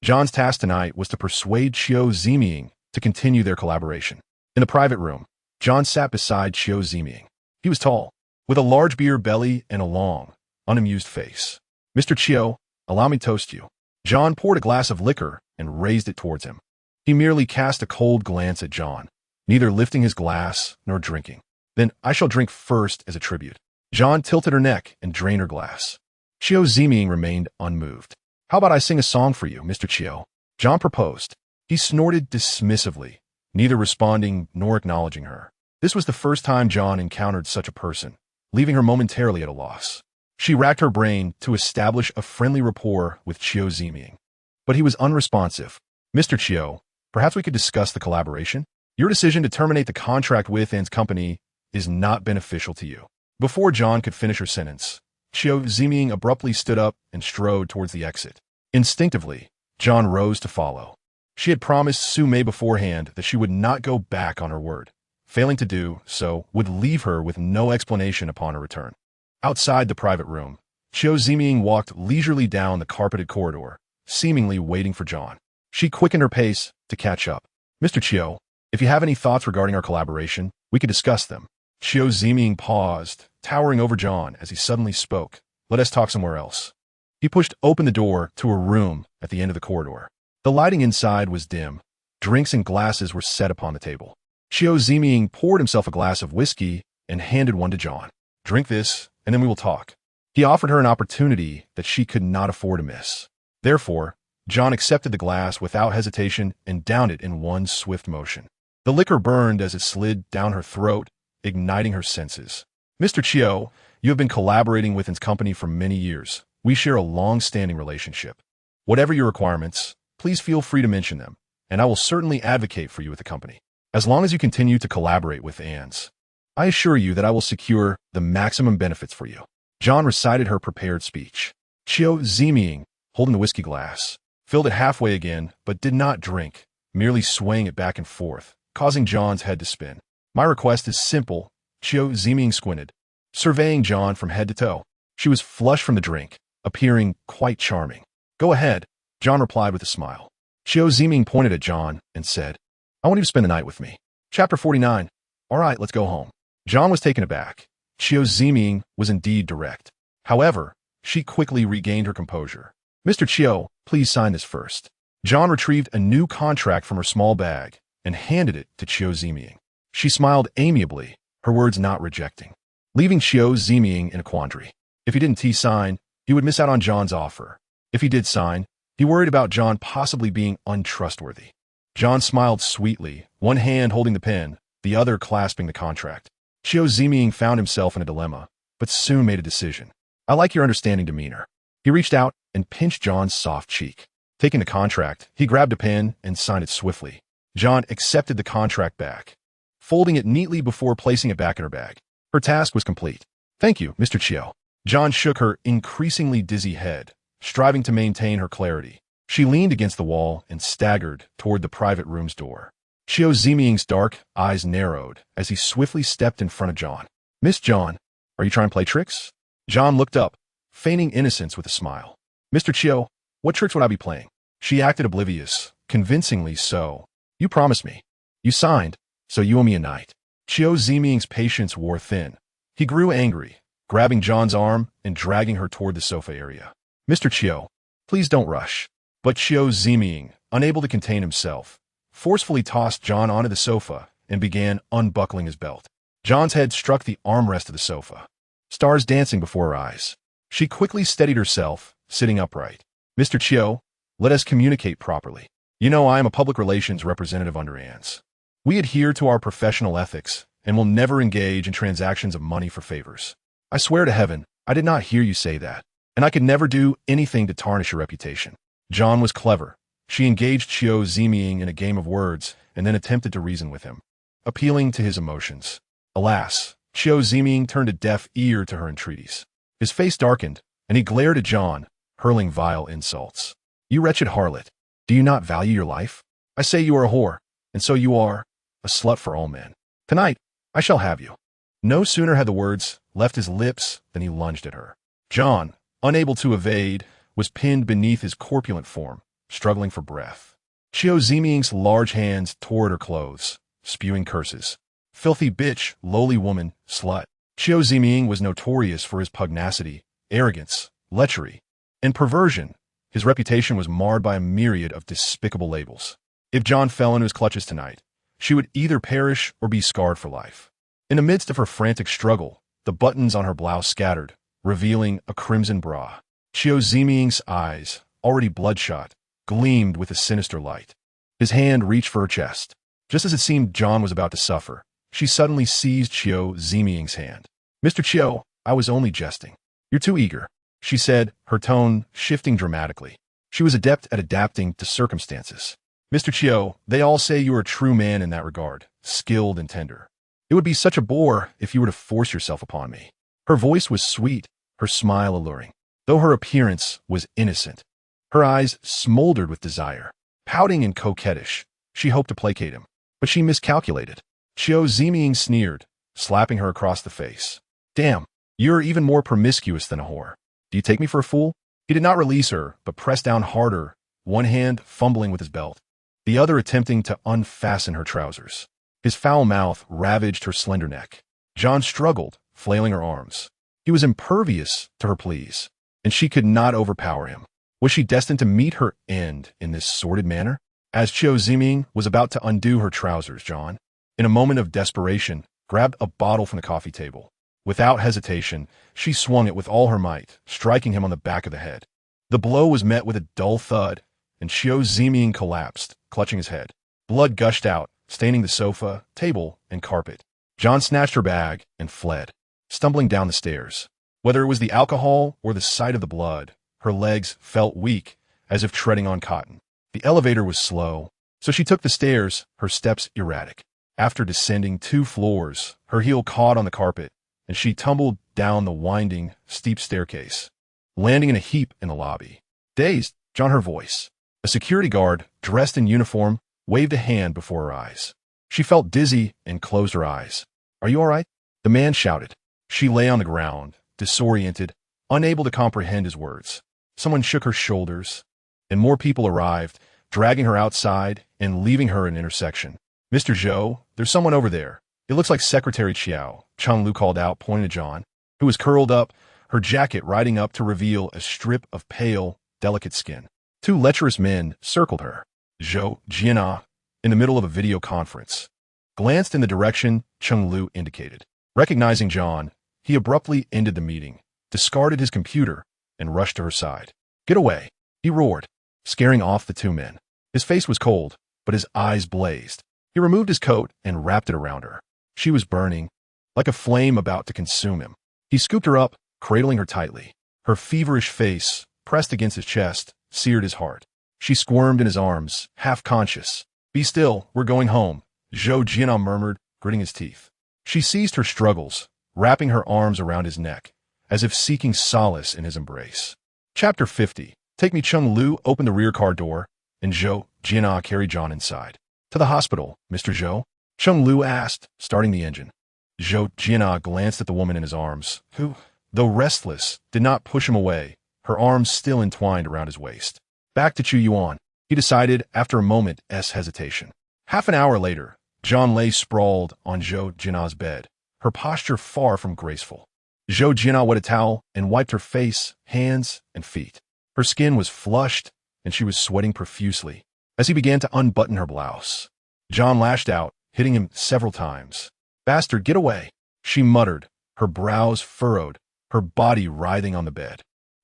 John's task tonight was to persuade Qiao En to continue their collaboration. In the private room, John sat beside Qiao En. He was tall, with a large beer belly and a long, unamused face. "Mr. Qiao, allow me to toast you." John poured a glass of liquor and raised it towards him. He merely cast a cold glance at John, neither lifting his glass nor drinking. "Then I shall drink first as a tribute." John tilted her neck and drained her glass. Qiao En remained unmoved. "How about I sing a song for you, Mr. Qiao?" John proposed. He snorted dismissively, neither responding nor acknowledging her. This was the first time John encountered such a person, leaving her momentarily at a loss. She racked her brain to establish a friendly rapport with Qiao En, but he was unresponsive. "Mr. Qiao, perhaps we could discuss the collaboration? Your decision to terminate the contract with En's company is not beneficial to you." Before John could finish her sentence, Qiao En abruptly stood up and strode towards the exit. Instinctively, John rose to follow. She had promised Su Mei beforehand that she would not go back on her word. Failing to do so would leave her with no explanation upon her return. Outside the private room, Qiao En walked leisurely down the carpeted corridor, seemingly waiting for John. She quickened her pace to catch up. "Mr. Qiao, if you have any thoughts regarding our collaboration, we could discuss them." Qiao En paused, towering over John as he suddenly spoke. "Let us talk somewhere else." He pushed open the door to a room at the end of the corridor. The lighting inside was dim. Drinks and glasses were set upon the table. Qiao En poured himself a glass of whiskey and handed one to John. "Drink this, and then we will talk." He offered her an opportunity that she could not afford to miss. Therefore, John accepted the glass without hesitation and downed it in one swift motion. The liquor burned as it slid down her throat, igniting her senses. "Mr. Qiao, you have been collaborating with En's company for many years. We share a long-standing relationship. Whatever your requirements, please feel free to mention them, and I will certainly advocate for you with the company. As long as you continue to collaborate with En's, I assure you that I will secure the maximum benefits for you." John recited her prepared speech. Qiao En, holding the whiskey glass, filled it halfway again, but did not drink, merely swaying it back and forth, causing John's head to spin. "My request is simple." Qiao En squinted, surveying John from head to toe. She was flushed from the drink, appearing quite charming. "Go ahead," John replied with a smile. Qiao En pointed at John and said, "I want you to spend the night with me." Chapter 49. "All right, let's go home." John was taken aback. Qiao En was indeed direct. However, she quickly regained her composure. "Mr. Qiao, please sign this first." John retrieved a new contract from her small bag and handed it to Qiao En. She smiled amiably, her words not rejecting, leaving Qiao En in a quandary. If he didn't sign, he would miss out on John's offer. If he did sign, he worried about John possibly being untrustworthy. John smiled sweetly, one hand holding the pen, the other clasping the contract. Qiao En found himself in a dilemma, but soon made a decision. "I like your understanding demeanor." He reached out and pinched John's soft cheek. Taking the contract, he grabbed a pen and signed it swiftly. John accepted the contract back, folding it neatly before placing it back in her bag. Her task was complete. "Thank you, Mr. Qiao." John shook her increasingly dizzy head, striving to maintain her clarity. She leaned against the wall and staggered toward the private room's door. Qiao En's dark eyes narrowed as he swiftly stepped in front of John. "Miss John, are you trying to play tricks?" John looked up, feigning innocence with a smile. "Mr. Qiao, what tricks would I be playing?" She acted oblivious, convincingly so. "You promised me. You signed, so you owe me a night." Qiao En's patience wore thin. He grew angry, grabbing John's arm and dragging her toward the sofa area. "Mr. Qiao, please don't rush." But Qiao En, unable to contain himself, forcefully tossed John onto the sofa and began unbuckling his belt. John's head struck the armrest of the sofa, stars dancing before her eyes. She quickly steadied herself, sitting upright. "Mr. Qiao, let us communicate properly. You know I am a public relations representative under En's. We adhere to our professional ethics and will never engage in transactions of money for favors. I swear to heaven, I did not hear you say that, and I could never do anything to tarnish your reputation." John was clever. She engaged Qiao En in a game of words and then attempted to reason with him, appealing to his emotions. Alas, Qiao Ziming turned a deaf ear to her entreaties. His face darkened, and he glared at John, hurling vile insults. "You wretched harlot, do you not value your life? I say you are a whore, and so you are, a slut for all men. Tonight, I shall have you." No sooner had the words left his lips than he lunged at her. John, unable to evade, was pinned beneath his corpulent form, struggling for breath. Qiao Ziming's large hands tore at her clothes, spewing curses. "Filthy bitch, lowly woman, slut." Qiao Ziming was notorious for his pugnacity, arrogance, lechery, and perversion. His reputation was marred by a myriad of despicable labels. If John fell into his clutches tonight, she would either perish or be scarred for life. In the midst of her frantic struggle, the buttons on her blouse scattered, revealing a crimson bra. Qiao Ziming's eyes, already bloodshot, gleamed with a sinister light. His hand reached for her chest. Just as it seemed John was about to suffer, she suddenly seized Qiao Ziming's hand. "Mr. Qiao, I was only jesting. You're too eager," she said, her tone shifting dramatically. She was adept at adapting to circumstances. "Mr. Qiao, they all say you are a true man in that regard, skilled and tender. It would be such a bore if you were to force yourself upon me." Her voice was sweet, her smile alluring, though her appearance was innocent. Her eyes smoldered with desire. Pouting and coquettish, she hoped to placate him, but she miscalculated. Qiao Ziming sneered, slapping her across the face. "Damn, you're even more promiscuous than a whore. Do you take me for a fool?" He did not release her, but pressed down harder, one hand fumbling with his belt, the other attempting to unfasten her trousers. His foul mouth ravaged her slender neck. John struggled, flailing her arms. He was impervious to her pleas, and she could not overpower him. Was she destined to meet her end in this sordid manner? As Qiao Ziming was about to undo her trousers, John, in a moment of desperation, grabbed a bottle from the coffee table. Without hesitation, she swung it with all her might, striking him on the back of the head. The blow was met with a dull thud, and Qiao Ziming collapsed, clutching his head. Blood gushed out, staining the sofa, table, and carpet. John snatched her bag and fled, stumbling down the stairs. Whether it was the alcohol or the sight of the blood, her legs felt weak, as if treading on cotton. The elevator was slow, so she took the stairs, her steps erratic. After descending 2 floors, her heel caught on the carpet, and she tumbled down the winding, steep staircase, landing in a heap in the lobby. Dazed, John heard her voice. A security guard, dressed in uniform, waved a hand before her eyes. She felt dizzy and closed her eyes. "Are you all right?" The man shouted. She lay on the ground, disoriented, unable to comprehend his words. Someone shook her shoulders, and more people arrived, dragging her outside and leaving her in an intersection. "Mr. Zhou, there's someone over there. It looks like Secretary Qiao," Cheng Lu called out, pointing to John, who was curled up, her jacket riding up to reveal a strip of pale, delicate skin. 2 lecherous men circled her. Zhou Jin'an, in the middle of a video conference, glanced in the direction Cheng Lu indicated. Recognizing John, he abruptly ended the meeting, discarded his computer, and rushed to her side. "Get away," he roared, scaring off the 2 men. His face was cold, but his eyes blazed. He removed his coat and wrapped it around her. She was burning, like a flame about to consume him. He scooped her up, cradling her tightly. Her feverish face, pressed against his chest, seared his heart. She squirmed in his arms, half conscious. "Be still, we're going home," Zhou Jin'an murmured, gritting his teeth. She ceased her struggles, wrapping her arms around his neck, as if seeking solace in his embrace. Chapter 50. Take me. Cheng Lu opened the rear car door, and Zhou Jin'an carried John inside. "To the hospital, Mr. Zhou?" Cheng Lu asked, starting the engine. Zhou Jin'an glanced at the woman in his arms, who, though restless, did not push him away, her arms still entwined around his waist. "Back to Qiao En," he decided after a moment's hesitation. Half an hour later, John lay sprawled on Zhou Jin'an's bed, her posture far from graceful. Zhou Jin'an wet a towel and wiped her face, hands, and feet. Her skin was flushed, and she was sweating profusely. As he began to unbutton her blouse, John lashed out, hitting him several times. "Bastard, get away," she muttered, her brows furrowed, her body writhing on the bed.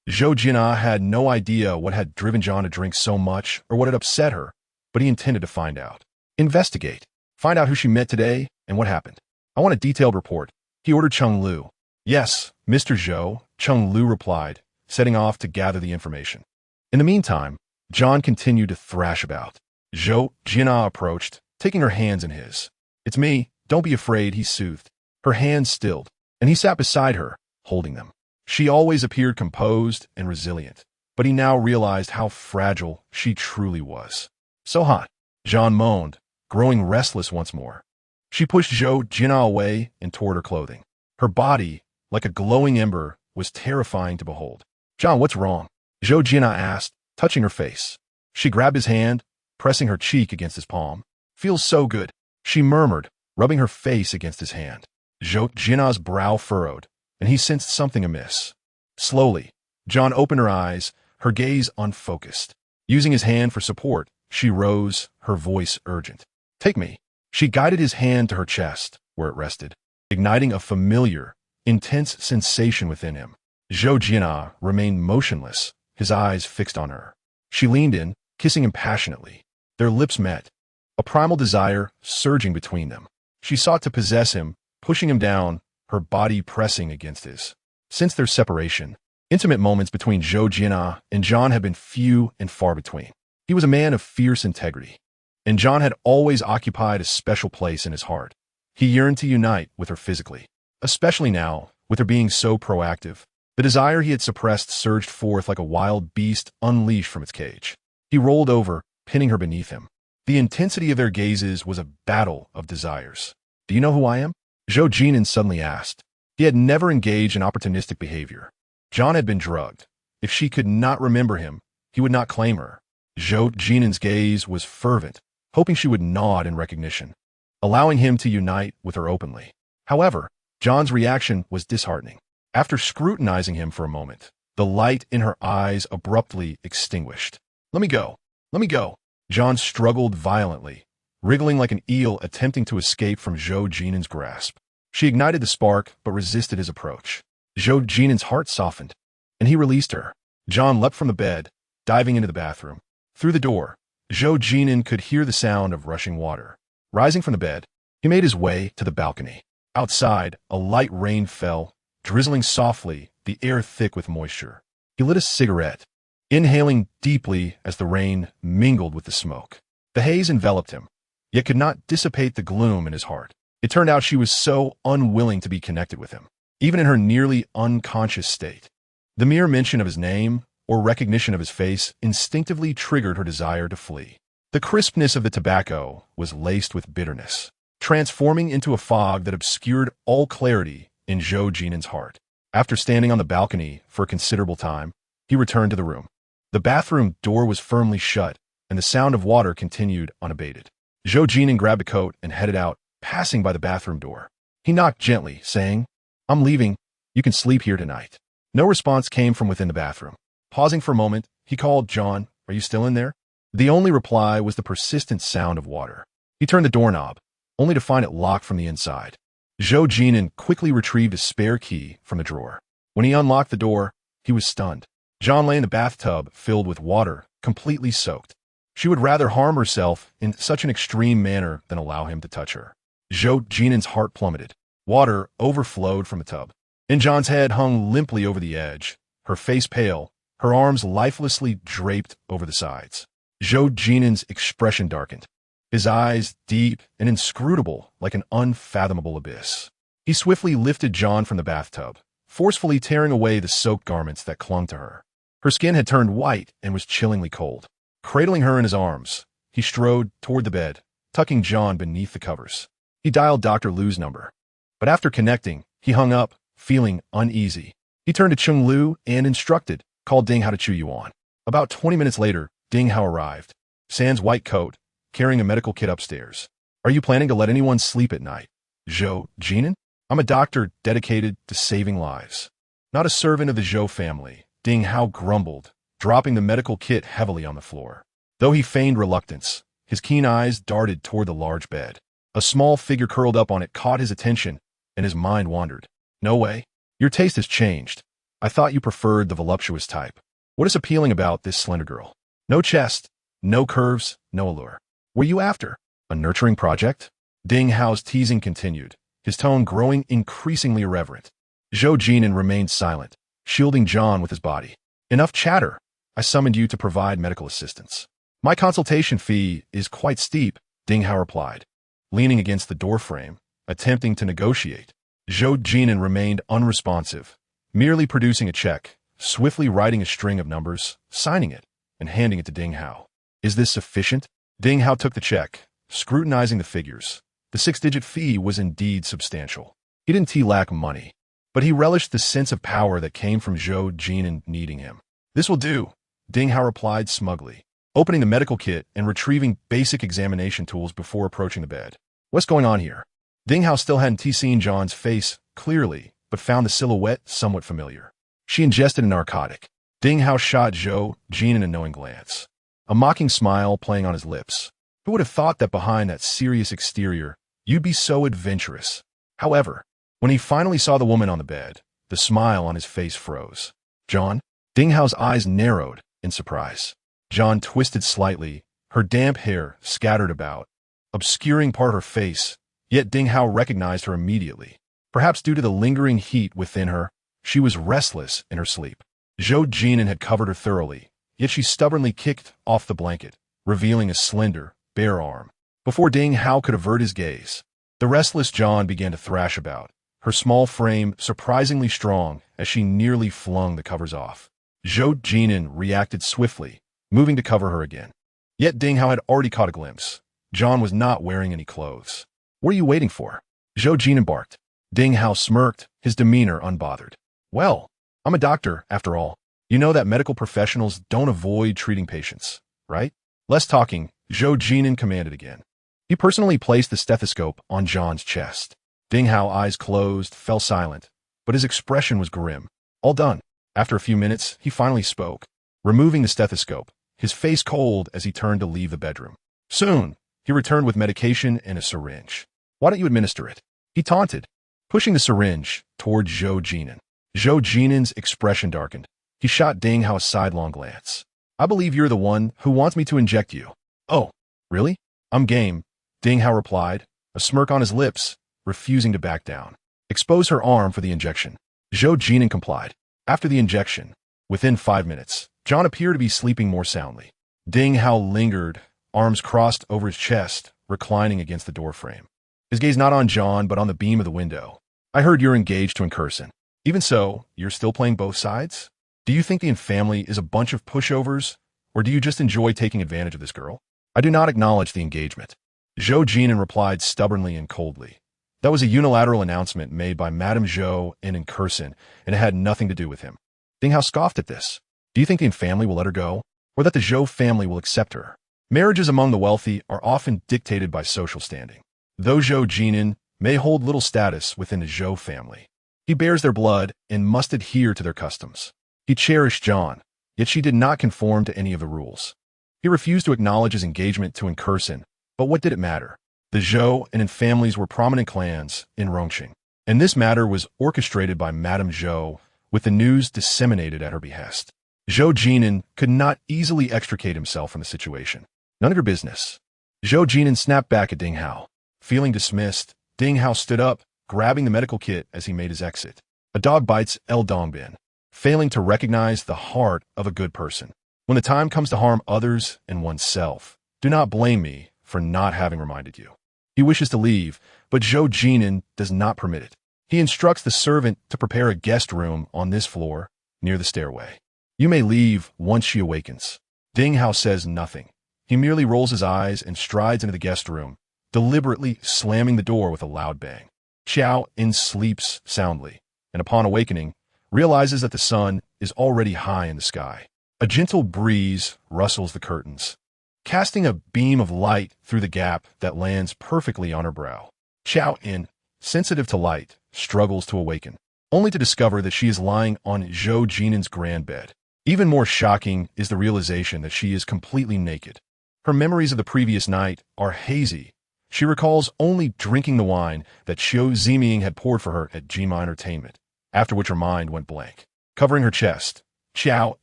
Zhou Jin'an had no idea what had driven John to drink so much or what had upset her, but he intended to find out. Investigate. Find out who she met today and what happened. "I want a detailed report," he ordered Cheng Lu. "Yes, Mr. Zhou," Cheng Lu replied, setting off to gather the information. In the meantime, John continued to thrash about. Zhou Jin'an approached, taking her hands in his. "It's me. Don't be afraid," he soothed. Her hands stilled, and he sat beside her, holding them. She always appeared composed and resilient, but he now realized how fragile she truly was. "So hot," Zhang moaned, growing restless once more. She pushed Zhou Jin'an away and toward her clothing. Her body, like a glowing ember, was terrifying to behold. "Zhang, what's wrong?" Zhou Jin'an asked, touching her face. She grabbed his hand, pressing her cheek against his palm. "Feels so good," she murmured, rubbing her face against his hand. Zhou Jin'an's brow furrowed, and he sensed something amiss. Slowly, Zhang opened her eyes, her gaze unfocused. Using his hand for support, she rose, her voice urgent. "Take me." She guided his hand to her chest, where it rested, igniting a familiar, intense sensation within him. Zhou Jin'an remained motionless, his eyes fixed on her. She leaned in, kissing him passionately. Their lips met, a primal desire surging between them. She sought to possess him, pushing him down, her body pressing against his. Since their separation, intimate moments between Zhou Jin'an and Zhang had been few and far between. He was a man of fierce integrity, and Zhang had always occupied a special place in his heart. He yearned to unite with her physically, especially now, with her being so proactive. The desire he had suppressed surged forth like a wild beast unleashed from its cage. He rolled over, pinning her beneath him. The intensity of their gazes was a battle of desires. "Do you know who I am?" Zhou Jin'an suddenly asked. He had never engaged in opportunistic behavior. Zhang had been drugged. If she could not remember him, he would not claim her. Zhou Jin'an's gaze was fervent, hoping she would nod in recognition, allowing him to unite with her openly. However, Zhang's reaction was disheartening. After scrutinizing him for a moment, the light in her eyes abruptly extinguished. "Let me go. Let me go." Zhang struggled violently, wriggling like an eel attempting to escape from Zhou Jin'an's grasp. She ignited the spark, but resisted his approach. Zhou Jin'an's heart softened, and he released her. Zhang leapt from the bed, diving into the bathroom. Through the door, Zhou Jin'an could hear the sound of rushing water. Rising from the bed, he made his way to the balcony. Outside, a light rain fell, drizzling softly, the air thick with moisture. He lit a cigarette, inhaling deeply as the rain mingled with the smoke. The haze enveloped him, yet could not dissipate the gloom in his heart. It turned out she was so unwilling to be connected with him, even in her nearly unconscious state. The mere mention of his name, or recognition of his face, instinctively triggered her desire to flee. The crispness of the tobacco was laced with bitterness, transforming into a fog that obscured all clarity in Zhou Jin'an's heart. After standing on the balcony for a considerable time, he returned to the room. The bathroom door was firmly shut, and the sound of water continued unabated. Zhou Jin'an grabbed a coat and headed out, passing by the bathroom door. He knocked gently, saying, "I'm leaving. You can sleep here tonight." No response came from within the bathroom. Pausing for a moment, he called, "John, are you still in there?" The only reply was the persistent sound of water. He turned the doorknob, only to find it locked from the inside. Zhou Jin'an quickly retrieved a spare key from the drawer. When he unlocked the door, he was stunned. John lay in the bathtub, filled with water, completely soaked. She would rather harm herself in such an extreme manner than allow him to touch her. Zhou Jin'an's heart plummeted. Water overflowed from the tub, and John's head hung limply over the edge, her face pale, her arms lifelessly draped over the sides. Zhou Jin'an's expression darkened, his eyes deep and inscrutable like an unfathomable abyss. He swiftly lifted John from the bathtub, forcefully tearing away the soaked garments that clung to her. Her skin had turned white and was chillingly cold. Cradling her in his arms, he strode toward the bed, tucking John beneath the covers. He dialed Dr. Lu's number, but after connecting, he hung up, feeling uneasy. He turned to Chung Lu and instructed, "Call Ding Hao to chew you on." About 20 minutes later, Ding Hao arrived, sans white coat, carrying a medical kit upstairs. "Are you planning to let anyone sleep at night?" "Zhou Jin'an? I'm a doctor dedicated to saving lives, not a servant of the Zhou family," Ding Hao grumbled, dropping the medical kit heavily on the floor. Though he feigned reluctance, his keen eyes darted toward the large bed. A small figure curled up on it caught his attention, and his mind wandered. "No way. Your taste has changed. I thought you preferred the voluptuous type. What is appealing about this slender girl? No chest, no curves, no allure. What are you after? A nurturing project?" Ding Hao's teasing continued, his tone growing increasingly irreverent. Zhou Jin'an remained silent, shielding John with his body. "Enough chatter. I summoned you to provide medical assistance. My consultation fee is quite steep," Ding Hao replied, leaning against the doorframe, attempting to negotiate. Zhou Jin'an remained unresponsive, merely producing a check, swiftly writing a string of numbers, signing it, and handing it to Ding Hao. Is this sufficient? Ding Hao took the check, scrutinizing the figures. The 6-digit fee was indeed substantial. He didn't lack money, but he relished the sense of power that came from Zhou Jin'an needing him. This will do, Ding Hao replied smugly, opening the medical kit and retrieving basic examination tools before approaching the bed. What's going on here? Ding Hao still hadn't seen John's face clearly, but found the silhouette somewhat familiar. She ingested a narcotic. Ding Hao shot Zhou Jin'an a knowing glance, a mocking smile playing on his lips. Who would have thought that behind that serious exterior, you'd be so adventurous? However, when he finally saw the woman on the bed, the smile on his face froze. John? Ding Hao's eyes narrowed in surprise. John twisted slightly, her damp hair scattered about, obscuring part of her face, yet Ding Hao recognized her immediately. Perhaps due to the lingering heat within her, she was restless in her sleep. Zhou Jin'an had covered her thoroughly, yet she stubbornly kicked off the blanket, revealing a slender, bare arm. Before Ding Hao could avert his gaze, the restless John began to thrash about, her small frame surprisingly strong as she nearly flung the covers off. Zhou Jin'an reacted swiftly, moving to cover her again. Yet Ding Hao had already caught a glimpse. John was not wearing any clothes. What are you waiting for? Zhou Jin'an barked. Ding Hao smirked, his demeanor unbothered. Well, I'm a doctor, after all. You know that medical professionals don't avoid treating patients, right? Less talking, Zhou Jin'an commanded again. He personally placed the stethoscope on John's chest. Ding Hao, eyes closed, fell silent, but his expression was grim. All done. After a few minutes, he finally spoke, removing the stethoscope, his face cold as he turned to leave the bedroom. Soon, he returned with medication and a syringe. Why don't you administer it? He taunted, pushing the syringe toward Zhou Jin'an. Zhou Jin'an's expression darkened. He shot Ding Hao a sidelong glance. I believe you're the one who wants me to inject you. Oh, really? I'm game, Ding Hao replied, a smirk on his lips, refusing to back down. Expose her arm for the injection. Zhou Jin'an complied. After the injection, within 5 minutes, John appeared to be sleeping more soundly. Ding Hao lingered, arms crossed over his chest, reclining against the doorframe. His gaze not on John, but on the beam of the window. I heard you're engaged to Incursion. Even so, you're still playing both sides? Do you think the family is a bunch of pushovers, or do you just enjoy taking advantage of this girl? I do not acknowledge the engagement. Zhou Jin'an replied stubbornly and coldly. That was a unilateral announcement made by Madame Zhou En in Incursion, and it had nothing to do with him. Ding Hao scoffed at this. Do you think the family will let her go, or that the Zhou family will accept her? Marriages among the wealthy are often dictated by social standing. Though Zhou Jin'an may hold little status within the Zhou family, he bears their blood and must adhere to their customs. He cherished John, yet she did not conform to any of the rules. He refused to acknowledge his engagement to Incursion, but what did it matter? The Zhou and families were prominent clans in Rongqing, and this matter was orchestrated by Madame Zhou, with the news disseminated at her behest. Zhou Jin'an could not easily extricate himself from the situation. None of your business. Zhou Jin'an snapped back at Ding Hao. Feeling dismissed, Ding Hao stood up, grabbing the medical kit as he made his exit. A dog bites El Dongbin, failing to recognize the heart of a good person. When the time comes to harm others and oneself, do not blame me for not having reminded you. He wishes to leave, but Zhou Jin'an does not permit it. He instructs the servant to prepare a guest room on this floor, near the stairway. You may leave once she awakens. Ding Hao says nothing. He merely rolls his eyes and strides into the guest room, deliberately slamming the door with a loud bang. Qiao En sleeps soundly, and upon awakening, realizes that the sun is already high in the sky. A gentle breeze rustles the curtains, casting a beam of light through the gap that lands perfectly on her brow. Qiao En, sensitive to light, struggles to awaken, only to discover that she is lying on Zhou Jin'an's grand bed. Even more shocking is the realization that she is completely naked. Her memories of the previous night are hazy. She recalls only drinking the wine that Xiu Ziming had poured for her at Jima Entertainment, after which her mind went blank. Covering her chest, Qiao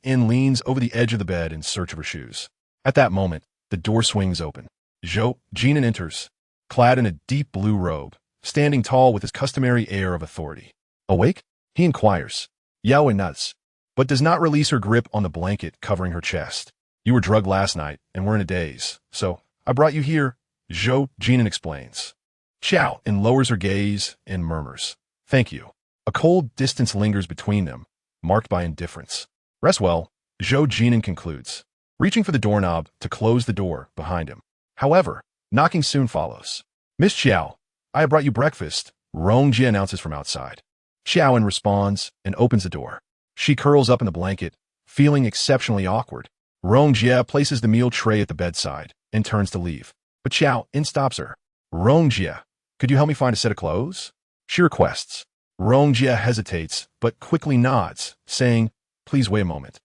En leans over the edge of the bed in search of her shoes. At that moment, the door swings open. Zhou Jin'an enters, clad in a deep blue robe, standing tall with his customary air of authority. Awake? He inquires. Yao En nods, but does not release her grip on the blanket covering her chest. You were drugged last night and were in a daze, so I brought you here Zhou Jin'an explains. Qiao En lowers her gaze and murmurs, "Thank you." A cold distance lingers between them, marked by indifference. "Rest well," Zhou Jin'an concludes, reaching for the doorknob to close the door behind him. However, knocking soon follows. "Miss Qiao, I have brought you breakfast," Rongjie announces from outside. Qiao En responds and opens the door. She curls up in the blanket, feeling exceptionally awkward. Rongjie places the meal tray at the bedside and turns to leave. But Qiao En stops her. "Rongjie, could you help me find a set of clothes?" she requests. Rongjie hesitates, but quickly nods, saying, "Please wait a moment.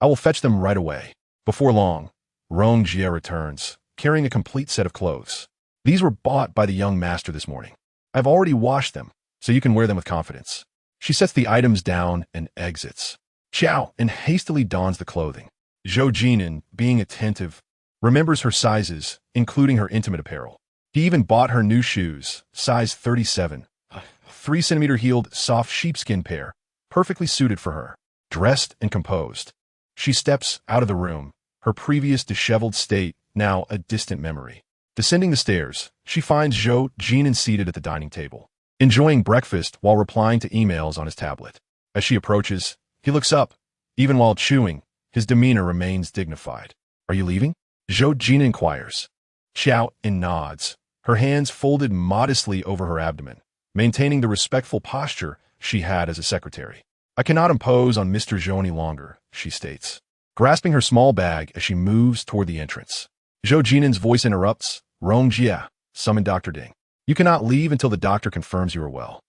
I will fetch them right away." Before long, Rongjie returns, carrying a complete set of clothes. "These were bought by the young master this morning. I've already washed them, so you can wear them with confidence." She sets the items down and exits. Qiao En hastily dons the clothing. Zhou Jin'an, being attentive, remembers her sizes, including her intimate apparel. He even bought her new shoes, size 37, a 3-centimeter heeled soft sheepskin pair, perfectly suited for her. Dressed and composed, she steps out of the room, her previous disheveled state now a distant memory. Descending the stairs, she finds Zhou Jin'an seated at the dining table, enjoying breakfast while replying to emails on his tablet. As she approaches, he looks up. Even while chewing, his demeanor remains dignified. "Are you leaving?" Zhou Jin'an inquires. Qiao En nods, her hands folded modestly over her abdomen, maintaining the respectful posture she had as a secretary. "I cannot impose on Mr. Zhou any longer," she states, grasping her small bag as she moves toward the entrance. Zhou Jin'an's voice interrupts. "Rongjie, summon Dr. Ding. You cannot leave until the doctor confirms you are well."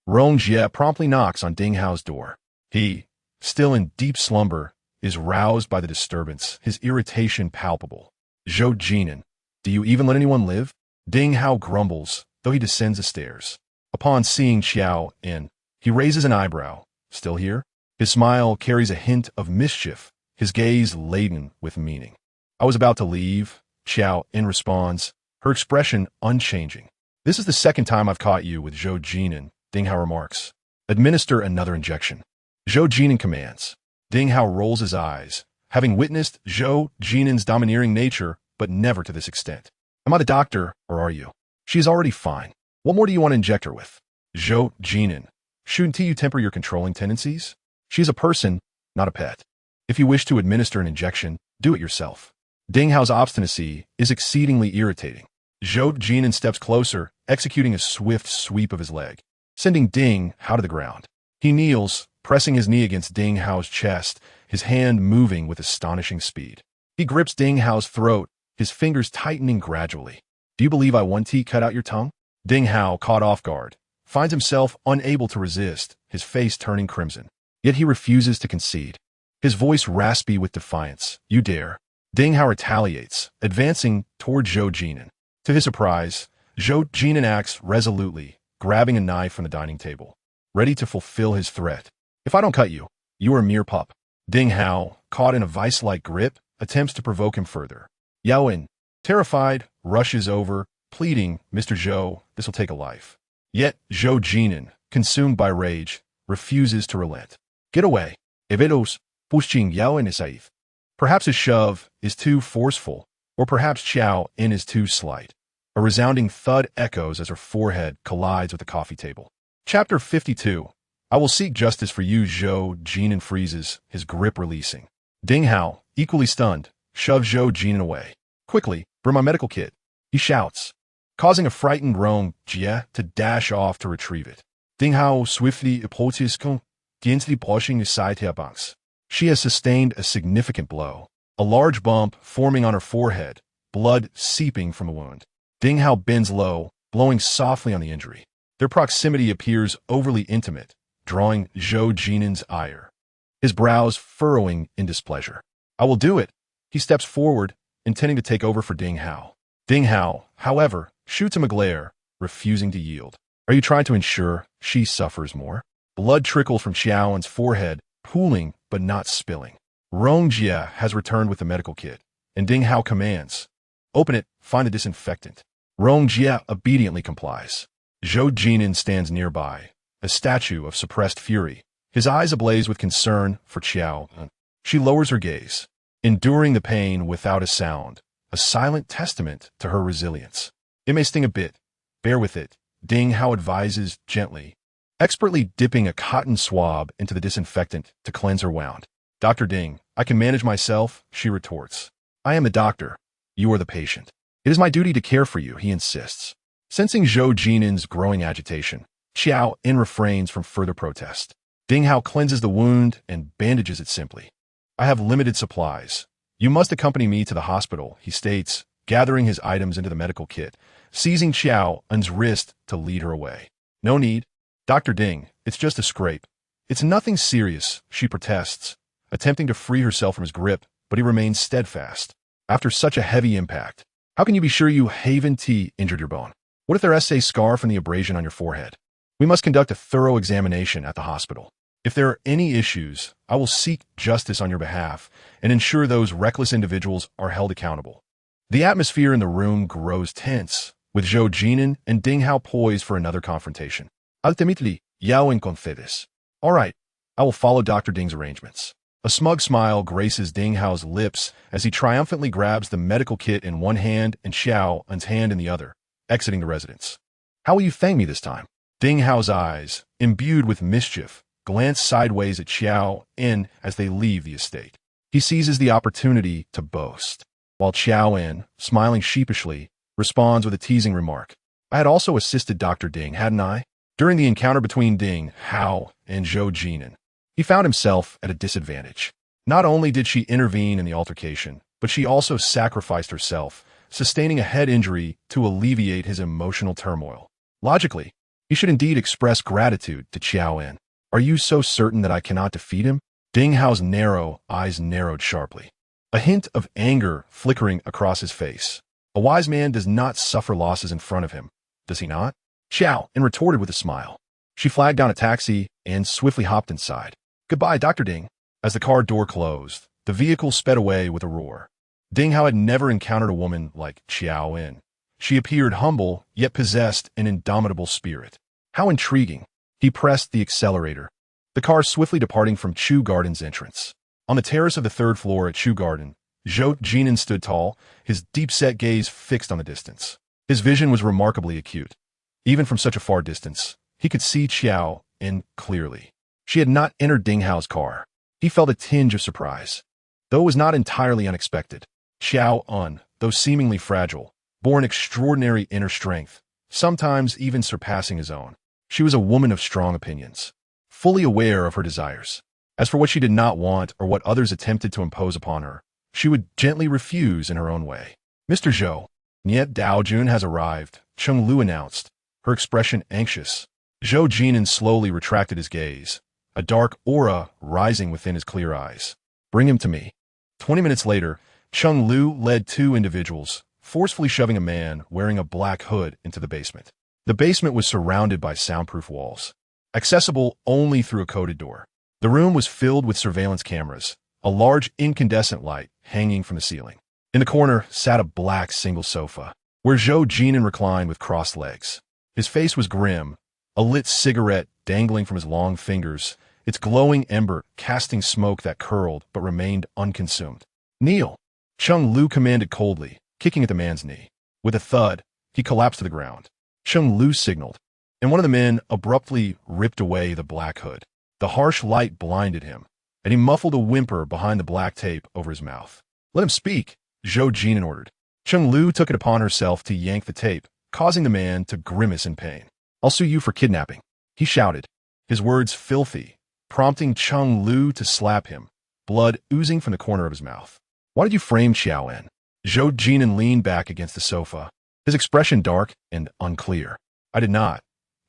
Rongjie promptly knocks on Ding Hao's door. He, still in deep slumber, is roused by the disturbance, his irritation palpable. "Zhou Jin'an, do you even let anyone live?" Ding Hao grumbles, though he descends the stairs. Upon seeing Qiao En, he raises an eyebrow. "Still here?" His smile carries a hint of mischief, his gaze laden with meaning. "I was about to leave," Qiao En responds, her expression unchanging. "This is the second time I've caught you with Zhou Jin'an," Ding Hao remarks. "Administer another injection." Zhou Jin'an commands. Ding Hao rolls his eyes, having witnessed Zhou Jin'an's domineering nature, but never to this extent. "Am I the doctor, or are you? She is already fine. What more do you want to inject her with?" Zhou Jin'an, "Shouldn't you temper your controlling tendencies? She is a person, not a pet. If you wish to administer an injection, do it yourself." Ding Hao's obstinacy is exceedingly irritating. Zhou Jin'an steps closer, executing a swift sweep of his leg, sending Ding Hao to the ground. He kneels, pressing his knee against Ding Hao's chest, his hand moving with astonishing speed. He grips Ding Hao's throat, his fingers tightening gradually. "Do you believe I want to cut out your tongue?" Ding Hao, caught off guard, finds himself unable to resist, his face turning crimson. Yet he refuses to concede. His voice raspy with defiance. "You dare." Ding Hao retaliates, advancing toward Zhou Jin'an. To his surprise, Zhou Jin'an acts resolutely, grabbing a knife from the dining table, ready to fulfill his threat. "If I don't cut you, you are a mere pup." Ding Hao, caught in a vice-like grip, attempts to provoke him further. Qiao En, terrified, rushes over, pleading, "Mr. Zhou, this will take a life." Yet Zhou Jin'an, consumed by rage, refuses to relent. "Get away." Evedos, pushing Qiao En aside. Perhaps his shove is too forceful, or perhaps Qiao En is too slight. A resounding thud echoes as her forehead collides with the coffee table. Chapter 52. "I will seek justice for you," Zhou Jin'an freezes, his grip releasing. Ding Hao, equally stunned, shoves Zhou Jin'an away. "Quickly, bring my medical kit," he shouts, causing a frightened Rongjie to dash off to retrieve it. Ding Hao swiftly approaches gently pushing aside her banks. She has sustained a significant blow, a large bump forming on her forehead, blood seeping from a wound. Ding Hao bends low, blowing softly on the injury. Their proximity appears overly intimate, drawing Zhou Jin'an's ire, his brows furrowing in displeasure. "I will do it." He steps forward, intending to take over for Ding Hao. Ding Hao, however, shoots him a glare, refusing to yield. "Are you trying to ensure she suffers more?" Blood trickles from Qiao En's forehead, pooling but not spilling. Rongjie has returned with the medical kit, and Ding Hao commands, "Open it, find the disinfectant." Rongjie obediently complies. Zhou Jin'an stands nearby, a statue of suppressed fury, his eyes ablaze with concern for Qiao En. She lowers her gaze, enduring the pain without a sound, a silent testament to her resilience. It may sting a bit. Bear with it. Ding Hao advises gently, expertly dipping a cotton swab into the disinfectant to cleanse her wound. Dr. Ding, I can manage myself, she retorts. I am the doctor. You are the patient. It is my duty to care for you, he insists. Sensing Zhou Jin'an's growing agitation, Qiao En refrains from further protest. Ding Hao cleanses the wound and bandages it simply. I have limited supplies. You must accompany me to the hospital, he states, gathering his items into the medical kit, seizing Qiao En's wrist to lead her away. No need. Dr. Ding, it's just a scrape. It's nothing serious, she protests, attempting to free herself from his grip, but he remains steadfast. After such a heavy impact, how can you be sure you haven't injured your bone? What if there is a scar from the abrasion on your forehead? We must conduct a thorough examination at the hospital. If there are any issues, I will seek justice on your behalf and ensure those reckless individuals are held accountable. The atmosphere in the room grows tense, with Zhou Jin'an and Ding Hao poised for another confrontation. Ultimately, Qiao En concedes. All right, I will follow Dr. Ding's arrangements. A smug smile graces Ding Hao's lips as he triumphantly grabs the medical kit in one hand and Qiao En's hand in the other, exiting the residence. How will you thank me this time? Ding Hao's eyes, imbued with mischief, glance sideways at Qiao En as they leave the estate. He seizes the opportunity to boast, while Qiao En, smiling sheepishly, responds with a teasing remark. I had also assisted Dr. Ding, hadn't I? During the encounter between Ding Hao and Zhou Jin'an, he found himself at a disadvantage. Not only did she intervene in the altercation, but she also sacrificed herself, sustaining a head injury to alleviate his emotional turmoil. Logically, he should indeed express gratitude to Qiao En. Are you so certain that I cannot defeat him? Ding Hao's narrow eyes narrowed sharply, a hint of anger flickering across his face. A wise man does not suffer losses in front of him, does he not? Qiao En retorted with a smile. She flagged down a taxi and swiftly hopped inside. Goodbye, Dr. Ding. As the car door closed, the vehicle sped away with a roar. Ding Hao had never encountered a woman like Qiao En. She appeared humble, yet possessed an indomitable spirit. How intriguing. He pressed the accelerator, the car swiftly departing from Chu Garden's entrance. On the terrace of the third floor at Chu Garden, Zhou Jin'an stood tall, his deep-set gaze fixed on the distance. His vision was remarkably acute. Even from such a far distance, he could see Qiao En clearly. She had not entered Ding Hao's car. He felt a tinge of surprise, though it was not entirely unexpected. Qiao En, though seemingly fragile, bore an extraordinary inner strength, sometimes even surpassing his own. She was a woman of strong opinions, fully aware of her desires. As for what she did not want or what others attempted to impose upon her, she would gently refuse in her own way. Mr. Zhou, Niet Daojun has arrived, Cheng Lu announced, her expression anxious. Zhou Jin'an slowly retracted his gaze, a dark aura rising within his clear eyes. Bring him to me. 20 minutes later, Cheng Lu led two individuals, forcefully shoving a man wearing a black hood into the basement. The basement was surrounded by soundproof walls, accessible only through a coded door. The room was filled with surveillance cameras, a large incandescent light hanging from the ceiling. In the corner sat a black single sofa, where Zhou Jin'an reclined with crossed legs. His face was grim, a lit cigarette dangling from his long fingers, its glowing ember casting smoke that curled but remained unconsumed. Kneel! Cheng Lu commanded coldly, kicking at the man's knee. With a thud, he collapsed to the ground. Cheng Lu signaled, and one of the men abruptly ripped away the black hood. The harsh light blinded him, and he muffled a whimper behind the black tape over his mouth. Let him speak, Zhou Jin'an ordered. Cheng Lu took it upon herself to yank the tape, causing the man to grimace in pain. I'll sue you for kidnapping, he shouted, his words filthy, prompting Cheng Lu to slap him, blood oozing from the corner of his mouth. Why did you frame Qiao En? Zhou Jin'an leaned back against the sofa, his expression dark and unclear. I did not,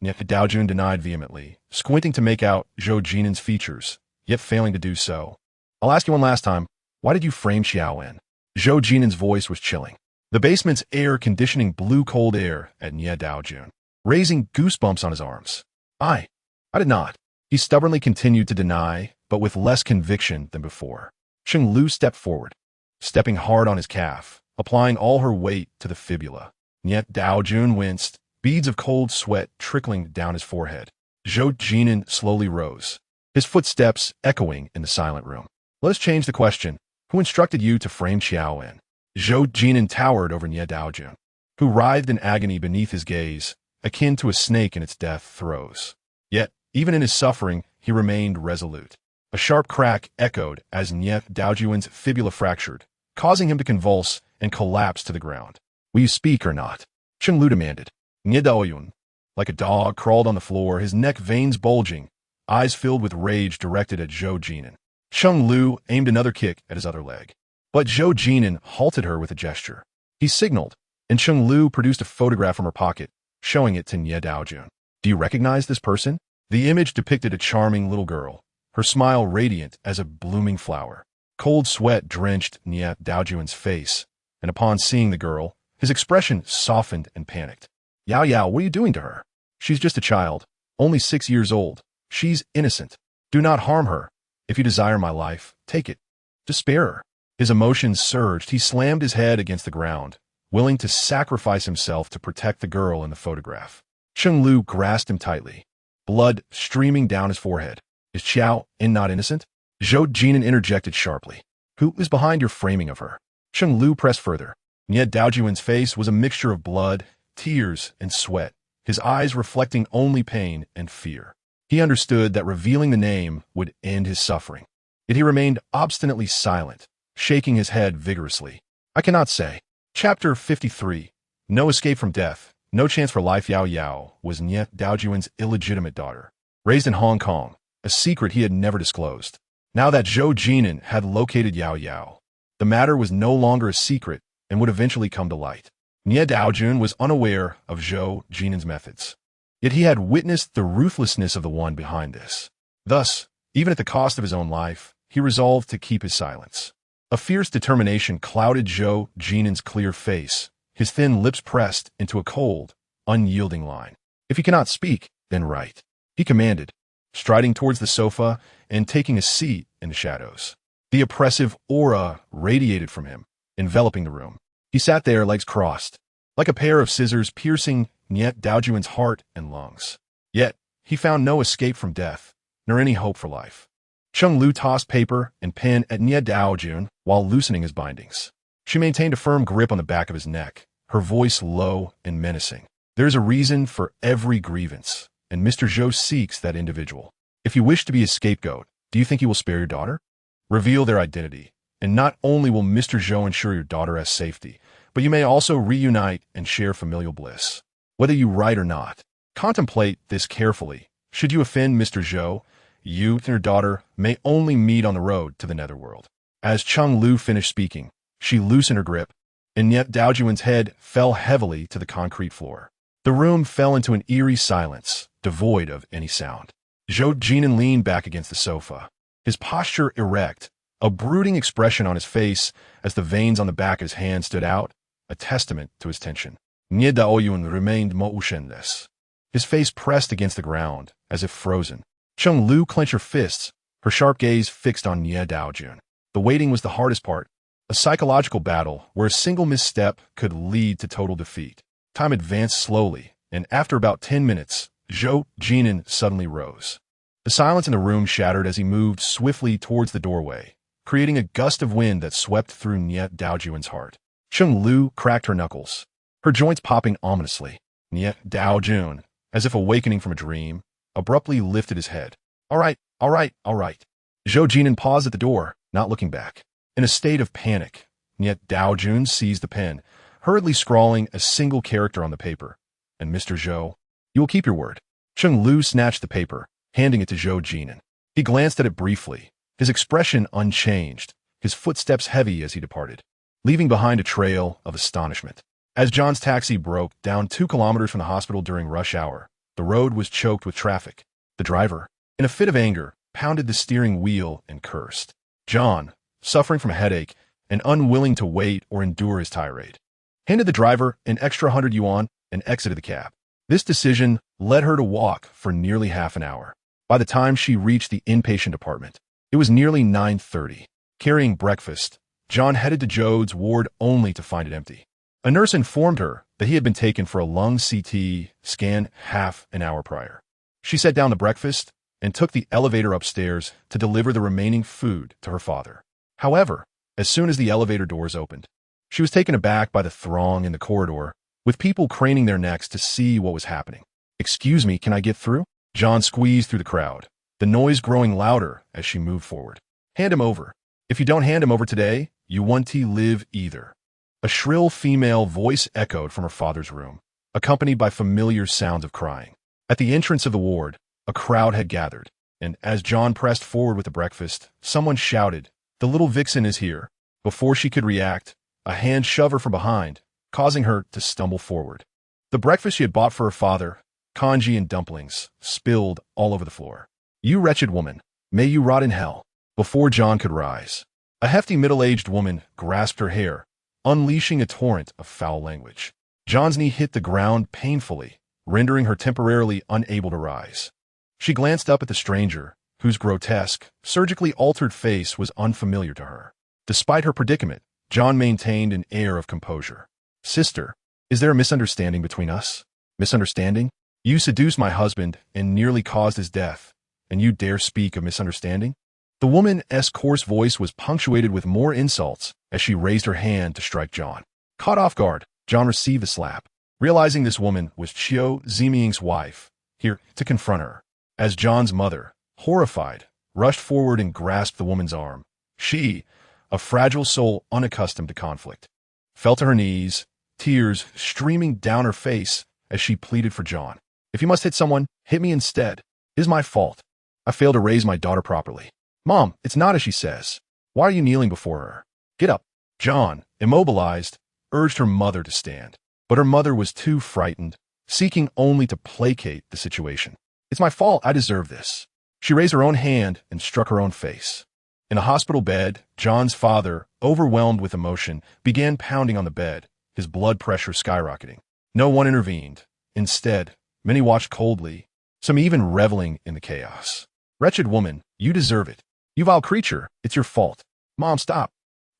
Niet Daojun denied vehemently, squinting to make out Zhou Jin'an's features, yet failing to do so. I'll ask you one last time, why did you frame Qiao En? Zhou Jin'an's voice was chilling. The basement's air conditioning blew cold air at Niet Daojun, raising goosebumps on his arms. I did not. He stubbornly continued to deny, but with less conviction than before. Cheng Lu stepped forward, stepping hard on his calf, applying all her weight to the fibula. Niet Daojun winced, beads of cold sweat trickling down his forehead. Zhou Jin'an slowly rose, his footsteps echoing in the silent room. Let us change the question. Who instructed you to frame Qiao En? Zhou Jin'an towered over Niet Daojun, who writhed in agony beneath his gaze, akin to a snake in its death throes. Yet, even in his suffering, he remained resolute. A sharp crack echoed as Nye Daojuan's fibula fractured, causing him to convulse and collapse to the ground. "Will you speak or not?" Cheng Lu demanded. Nye Daoyun, like a dog, crawled on the floor, his neck veins bulging, eyes filled with rage directed at Zhou Jin'an. Cheng Lu aimed another kick at his other leg. But Zhou Jin'an halted her with a gesture. He signaled, and Cheng Lu produced a photograph from her pocket, showing it to Nye Daojuan. "Do you recognize this person?" The image depicted a charming little girl, her smile radiant as a blooming flower. Cold sweat drenched Nye Daojuan's face, and upon seeing the girl, his expression softened and panicked. "Yao Yao, what are you doing to her? She's just a child, only 6 years old. She's innocent. Do not harm her. If you desire my life, take it. Just spare her." His emotions surged. He slammed his head against the ground, willing to sacrifice himself to protect the girl in the photograph. Cheng Lu grasped him tightly, blood streaming down his forehead. "Is Qiao En not innocent?" Zhou Jin'an interjected sharply. "Who is behind your framing of her?" Cheng Lu pressed further. Nye Daojuan's face was a mixture of blood, tears, and sweat, his eyes reflecting only pain and fear. He understood that revealing the name would end his suffering. Yet he remained obstinately silent, shaking his head vigorously. "I cannot say." Chapter 53. No escape from death, no chance for life. Yao Yao was Nye Daojuan's illegitimate daughter, raised in Hong Kong, a secret he had never disclosed. Now that Zhou Jin'an had located Yao Yao, the matter was no longer a secret and would eventually come to light. Nye Daojuan was unaware of Zhou Jin'an's methods. Yet he had witnessed the ruthlessness of the one behind this. Thus, even at the cost of his own life, he resolved to keep his silence. A fierce determination clouded Zhou Jin'an's clear face, his thin lips pressed into a cold, unyielding line. "If you cannot speak, then write," he commanded, striding towards the sofa and taking a seat in the shadows. The oppressive aura radiated from him, enveloping the room. He sat there, legs crossed, like a pair of scissors piercing Nye Daojuan's heart and lungs. Yet, he found no escape from death, nor any hope for life. Cheng Lu tossed paper and pen at Nye Daojuan while loosening his bindings. She maintained a firm grip on the back of his neck, her voice low and menacing. "There is a reason for every grievance, and Mr. Zhou seeks that individual. If you wish to be a scapegoat, do you think he will spare your daughter? Reveal their identity, and not only will Mr. Zhou ensure your daughter has safety, but you may also reunite and share familial bliss. Whether you write or not, contemplate this carefully. Should you offend Mr. Zhou, you and your daughter may only meet on the road to the netherworld." As Cheng Lu finished speaking, she loosened her grip, and Nye Daojuan's head fell heavily to the concrete floor. The room fell into an eerie silence, devoid of any sound. Zhou Jin'an leaned back against the sofa, his posture erect, a brooding expression on his face as the veins on the back of his hand stood out, a testament to his tension. Nye Daojuan remained motionless, his face pressed against the ground, as if frozen. Cheng Lu clenched her fists, her sharp gaze fixed on Nye Daojuan. The waiting was the hardest part, a psychological battle where a single misstep could lead to total defeat. Time advanced slowly, and after about 10 minutes, Zhou Jin'an suddenly rose. The silence in the room shattered as he moved swiftly towards the doorway, creating a gust of wind that swept through Nye Daojuan's heart. Cheng Lu cracked her knuckles, her joints popping ominously. Nye Daojuan, as if awakening from a dream, abruptly lifted his head. All right. Zhou Jin'an paused at the door, not looking back. In a state of panic, Nye Daojuan seized the pen, hurriedly scrawling a single character on the paper. "And Mr. Zhou, you will keep your word." Cheng Lu snatched the paper, handing it to Zhou Jin'an. He glanced at it briefly, his expression unchanged, his footsteps heavy as he departed, leaving behind a trail of astonishment. As John's taxi broke down 2 kilometers from the hospital during rush hour, the road was choked with traffic. The driver, in a fit of anger, pounded the steering wheel and cursed. John, suffering from a headache and unwilling to wait or endure his tirade, handed the driver an extra 100 yuan and exited the cab. This decision led her to walk for nearly half an hour. By the time she reached the inpatient department, it was nearly 9:30. Carrying breakfast, John headed to Jode's ward only to find it empty. A nurse informed her that he had been taken for a lung CT scan half an hour prior. She set down the breakfast and took the elevator upstairs to deliver the remaining food to her father. However, as soon as the elevator doors opened, she was taken aback by the throng in the corridor, with people craning their necks to see what was happening. "Excuse me, can I get through?" John squeezed through the crowd, the noise growing louder as she moved forward. "Hand him over. If you don't hand him over today, you won't live either." A shrill female voice echoed from her father's room, accompanied by familiar sounds of crying. At the entrance of the ward, a crowd had gathered, and as John pressed forward with the breakfast, someone shouted, "The little vixen is here." Before she could react, a hand shoved her from behind, causing her to stumble forward. The breakfast she had bought for her father, congee and dumplings, spilled all over the floor. "You wretched woman, may you rot in hell." Before John could rise, a hefty middle-aged woman grasped her hair, unleashing a torrent of foul language. John's knee hit the ground painfully, rendering her temporarily unable to rise. She glanced up at the stranger, whose grotesque, surgically altered face was unfamiliar to her. Despite her predicament, John maintained an air of composure. "Sister, is there a misunderstanding between us?" "Misunderstanding? You seduced my husband and nearly caused his death, and you dare speak of misunderstanding?" The woman's coarse voice was punctuated with more insults as she raised her hand to strike John. Caught off guard, John received the slap, realizing this woman was Qiao Jin'an's wife, here to confront her. As John's mother, horrified, rushed forward and grasped the woman's arm, she, a fragile soul unaccustomed to conflict, fell to her knees, tears streaming down her face as she pleaded for John. "If you must hit someone, hit me instead. It is my fault. I failed to raise my daughter properly." "Mom, it's not as she says. Why are you kneeling before her? Get up." John, immobilized, urged her mother to stand, but her mother was too frightened, seeking only to placate the situation. "It's my fault. I deserve this." She raised her own hand and struck her own face. In a hospital bed, John's father, overwhelmed with emotion, began pounding on the bed, his blood pressure skyrocketing. No one intervened. Instead, many watched coldly, some even reveling in the chaos. "Wretched woman, you deserve it. You vile creature, it's your fault." "Mom, stop."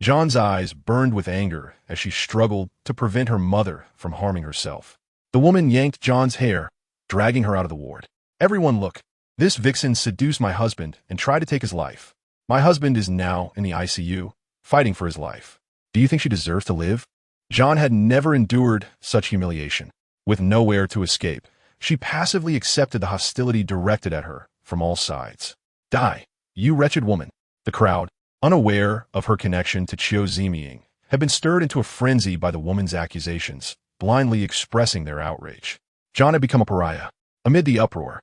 John's eyes burned with anger as she struggled to prevent her mother from harming herself. The woman yanked John's hair, dragging her out of the ward. "Everyone look. This vixen seduced my husband and tried to take his life. My husband is now in the ICU, fighting for his life. Do you think she deserves to live?" John had never endured such humiliation. With nowhere to escape, she passively accepted the hostility directed at her from all sides. "Die, you wretched woman." The crowd, unaware of her connection to Qiao Jin'an, had been stirred into a frenzy by the woman's accusations, blindly expressing their outrage. John had become a pariah. Amid the uproar,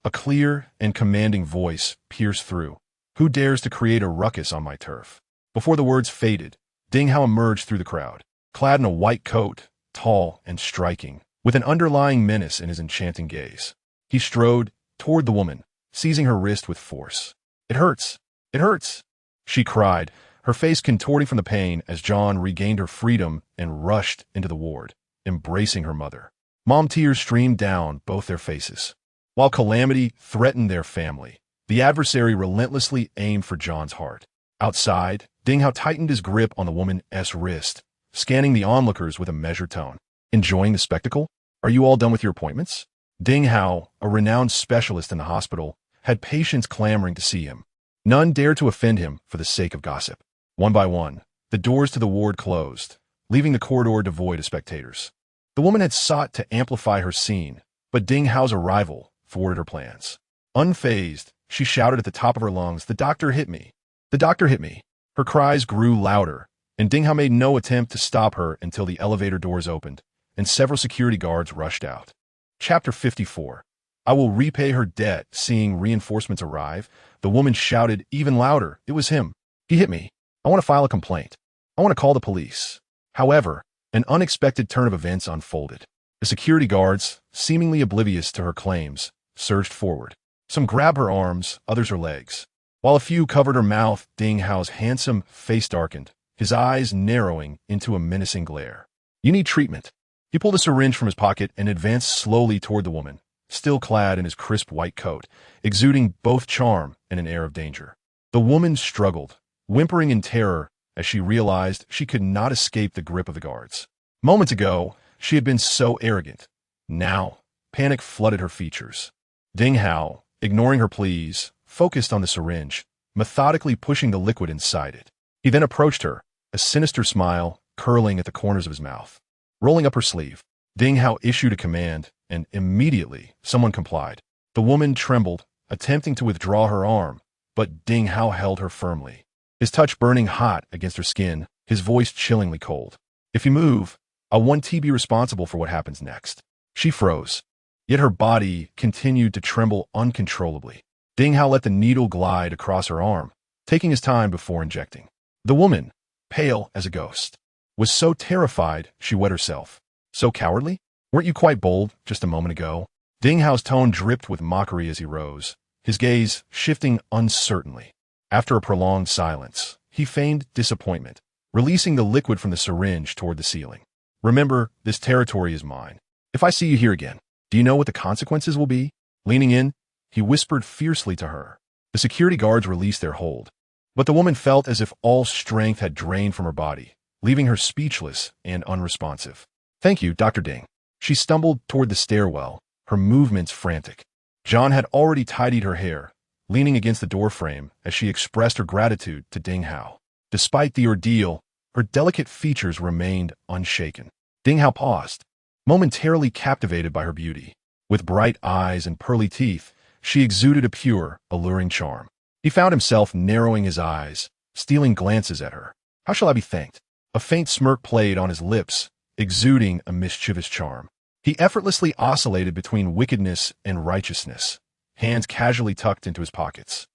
a clear and commanding voice pierced through. "Who dares to create a ruckus on my turf?" Before the words faded, Ding Hao emerged through the crowd, clad in a white coat, tall and striking, with an underlying menace in his enchanting gaze. He strode toward the woman, seizing her wrist with force. "It hurts! It hurts!" she cried, her face contorting from the pain as John regained her freedom and rushed into the ward, embracing her mother. Mom, tears streamed down both their faces. While calamity threatened their family, the adversary relentlessly aimed for John's heart. Outside, Ding Hao tightened his grip on the woman's wrist, scanning the onlookers with a measured tone. "Enjoying the spectacle? Are you all done with your appointments?" Ding Hao, a renowned specialist in the hospital, had patients clamoring to see him. None dared to offend him for the sake of gossip. One by one, the doors to the ward closed, leaving the corridor devoid of spectators. The woman had sought to amplify her scene, but Ding Hao's arrival thwarted her plans. Unfazed, she shouted at the top of her lungs, "The doctor hit me! The doctor hit me!" Her cries grew louder, and Ding Hao made no attempt to stop her until the elevator doors opened, and several security guards rushed out. Chapter 54. I will repay her debt. Seeing reinforcements arrive, the woman shouted even louder, "It was him! He hit me! I want to file a complaint. I want to call the police." However, an unexpected turn of events unfolded. The security guards, seemingly oblivious to her claims, surged forward. Some grabbed her arms, others her legs. While a few covered her mouth, Ding Hao's handsome face darkened, his eyes narrowing into a menacing glare. "You need treatment." He pulled a syringe from his pocket and advanced slowly toward the woman, still clad in his crisp white coat, exuding both charm and an air of danger. The woman struggled, whimpering in terror as she realized she could not escape the grip of the guards. Moments ago, she had been so arrogant. Now, panic flooded her features. Ding Hao, ignoring her pleas, focused on the syringe, methodically pushing the liquid inside it. He then approached her, a sinister smile curling at the corners of his mouth. Rolling up her sleeve, Ding Hao issued a command, and immediately someone complied. The woman trembled, attempting to withdraw her arm, but Ding Hao held her firmly, his touch burning hot against her skin, his voice chillingly cold. If you move, I'll 1T be responsible for what happens next. She froze, yet her body continued to tremble uncontrollably. Ding Hao let the needle glide across her arm, taking his time before injecting. The woman, pale as a ghost, was so terrified she wet herself. So cowardly? Weren't you quite bold just a moment ago? Ding Hao's tone dripped with mockery as he rose, his gaze shifting uncertainly. After a prolonged silence, he feigned disappointment, releasing the liquid from the syringe toward the ceiling. Remember, this territory is mine. If I see you here again, do you know what the consequences will be? Leaning in, he whispered fiercely to her. The security guards released their hold, but the woman felt as if all strength had drained from her body, leaving her speechless and unresponsive. Thank you, Dr. Ding. She stumbled toward the stairwell, her movements frantic. John had already tidied her hair, leaning against the doorframe as she expressed her gratitude to Ding Hao. Despite the ordeal, her delicate features remained unshaken. Ding Hao paused, momentarily captivated by her beauty. With bright eyes and pearly teeth, she exuded a pure, alluring charm. He found himself narrowing his eyes, stealing glances at her. How shall I be thanked? A faint smirk played on his lips, exuding a mischievous charm. He effortlessly oscillated between wickedness and righteousness, hands casually tucked into his pockets,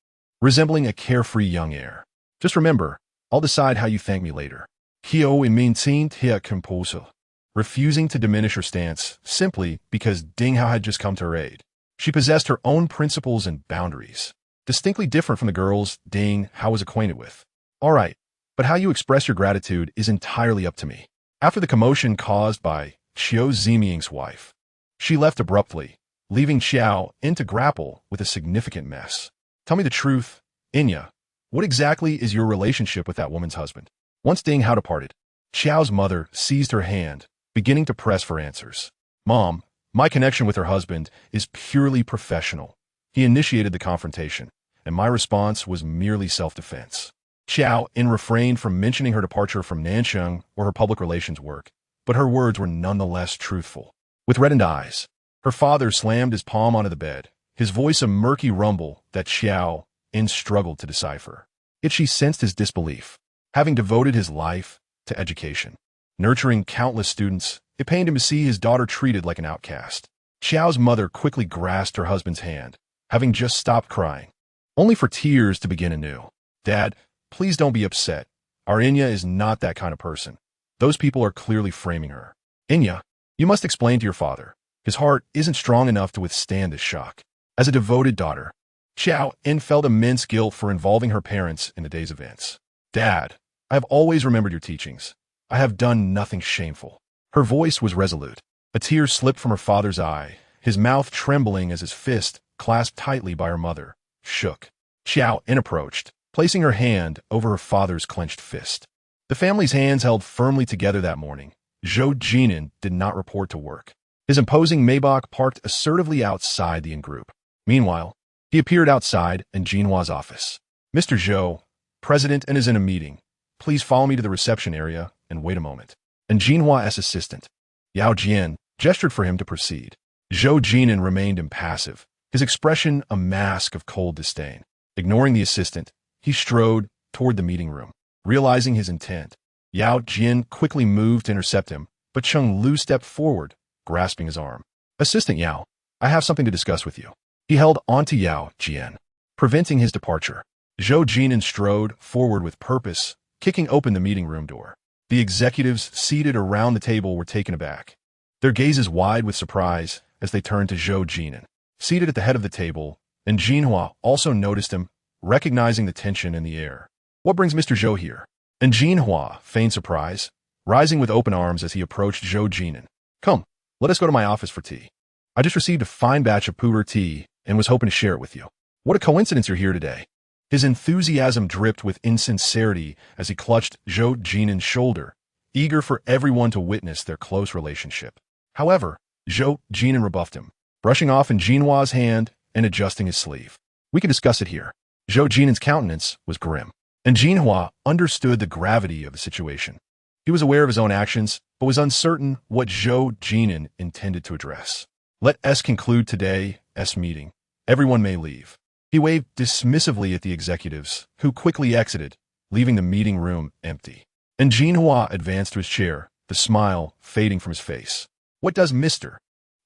resembling a carefree young heir. Just remember, I'll decide how you thank me later. Qiao En maintained her composure, refusing to diminish her stance simply because Ding Hao had just come to her aid. She possessed her own principles and boundaries, distinctly different from the girls Ding Hao was acquainted with. All right, but how you express your gratitude is entirely up to me. After the commotion caused by Qiao Ziming's wife, she left abruptly, leaving Qiao En to grapple with a significant mess. Tell me the truth, Inya. What exactly is your relationship with that woman's husband? Once Ding Hao departed, Qiao's mother seized her hand, beginning to press for answers. Mom, my connection with her husband is purely professional. He initiated the confrontation, and my response was merely self-defense. Qiao En refrained from mentioning her departure from Nansheng or her public relations work, but her words were nonetheless truthful. With reddened eyes, her father slammed his palm onto the bed, his voice a murky rumble that Qiao En struggled to decipher. Yet she sensed his disbelief. Having devoted his life to education, nurturing countless students, it pained him to see his daughter treated like an outcast. Qiao's mother quickly grasped her husband's hand, having just stopped crying, only for tears to begin anew. Dad, please don't be upset. Our Inya is not that kind of person. Those people are clearly framing her. Inya, you must explain to your father. His heart isn't strong enough to withstand this shock. As a devoted daughter, Qiao En felt immense guilt for involving her parents in the day's events. Dad, I have always remembered your teachings. I have done nothing shameful. Her voice was resolute. A tear slipped from her father's eye, his mouth trembling as his fist, clasped tightly by her mother, shook. Qiao En approached, placing her hand over her father's clenched fist. The family's hands held firmly together that morning. Zhou Jin'an did not report to work. His imposing Maybach parked assertively outside the in-group. Meanwhile, he appeared outside in Jinhua's office. Mr. Zhou, President En is in a meeting. Please follow me to the reception area and wait a moment. And Jinhua's assistant, Yao Jian, gestured for him to proceed. Zhou Jin'an remained impassive, his expression a mask of cold disdain. Ignoring the assistant, he strode toward the meeting room. Realizing his intent, Yao Jian quickly moved to intercept him, but Cheng Lu stepped forward, grasping his arm. Assistant Yao, I have something to discuss with you. He held onto Yao Jian, preventing his departure. Zhou Jin'an strode forward with purpose, kicking open the meeting room door. The executives seated around the table were taken aback, their gazes wide with surprise as they turned to Zhou Jin'an, seated at the head of the table, and Jinhua also noticed him, recognizing the tension in the air. What brings Mr. Zhou here? And Jinhua feigned surprise, rising with open arms as he approached Zhou Jin'an. Come, let us go to my office for tea. I just received a fine batch of pu'er tea and was hoping to share it with you. What a coincidence you're here today. His enthusiasm dripped with insincerity as he clutched Zhou Jin'an's shoulder, eager for everyone to witness their close relationship. However, Zhou Jin'an rebuffed him, brushing off in Jinhua's hand and adjusting his sleeve. We can discuss it here. Zhou Jin'an's countenance was grim, and Jinhua understood the gravity of the situation. He was aware of his own actions, but was uncertain what Zhou Jin'an intended to address. Let us conclude today's meeting. Everyone may leave. He waved dismissively at the executives, who quickly exited, leaving the meeting room empty. And Jinhua advanced to his chair, the smile fading from his face. What does Mr.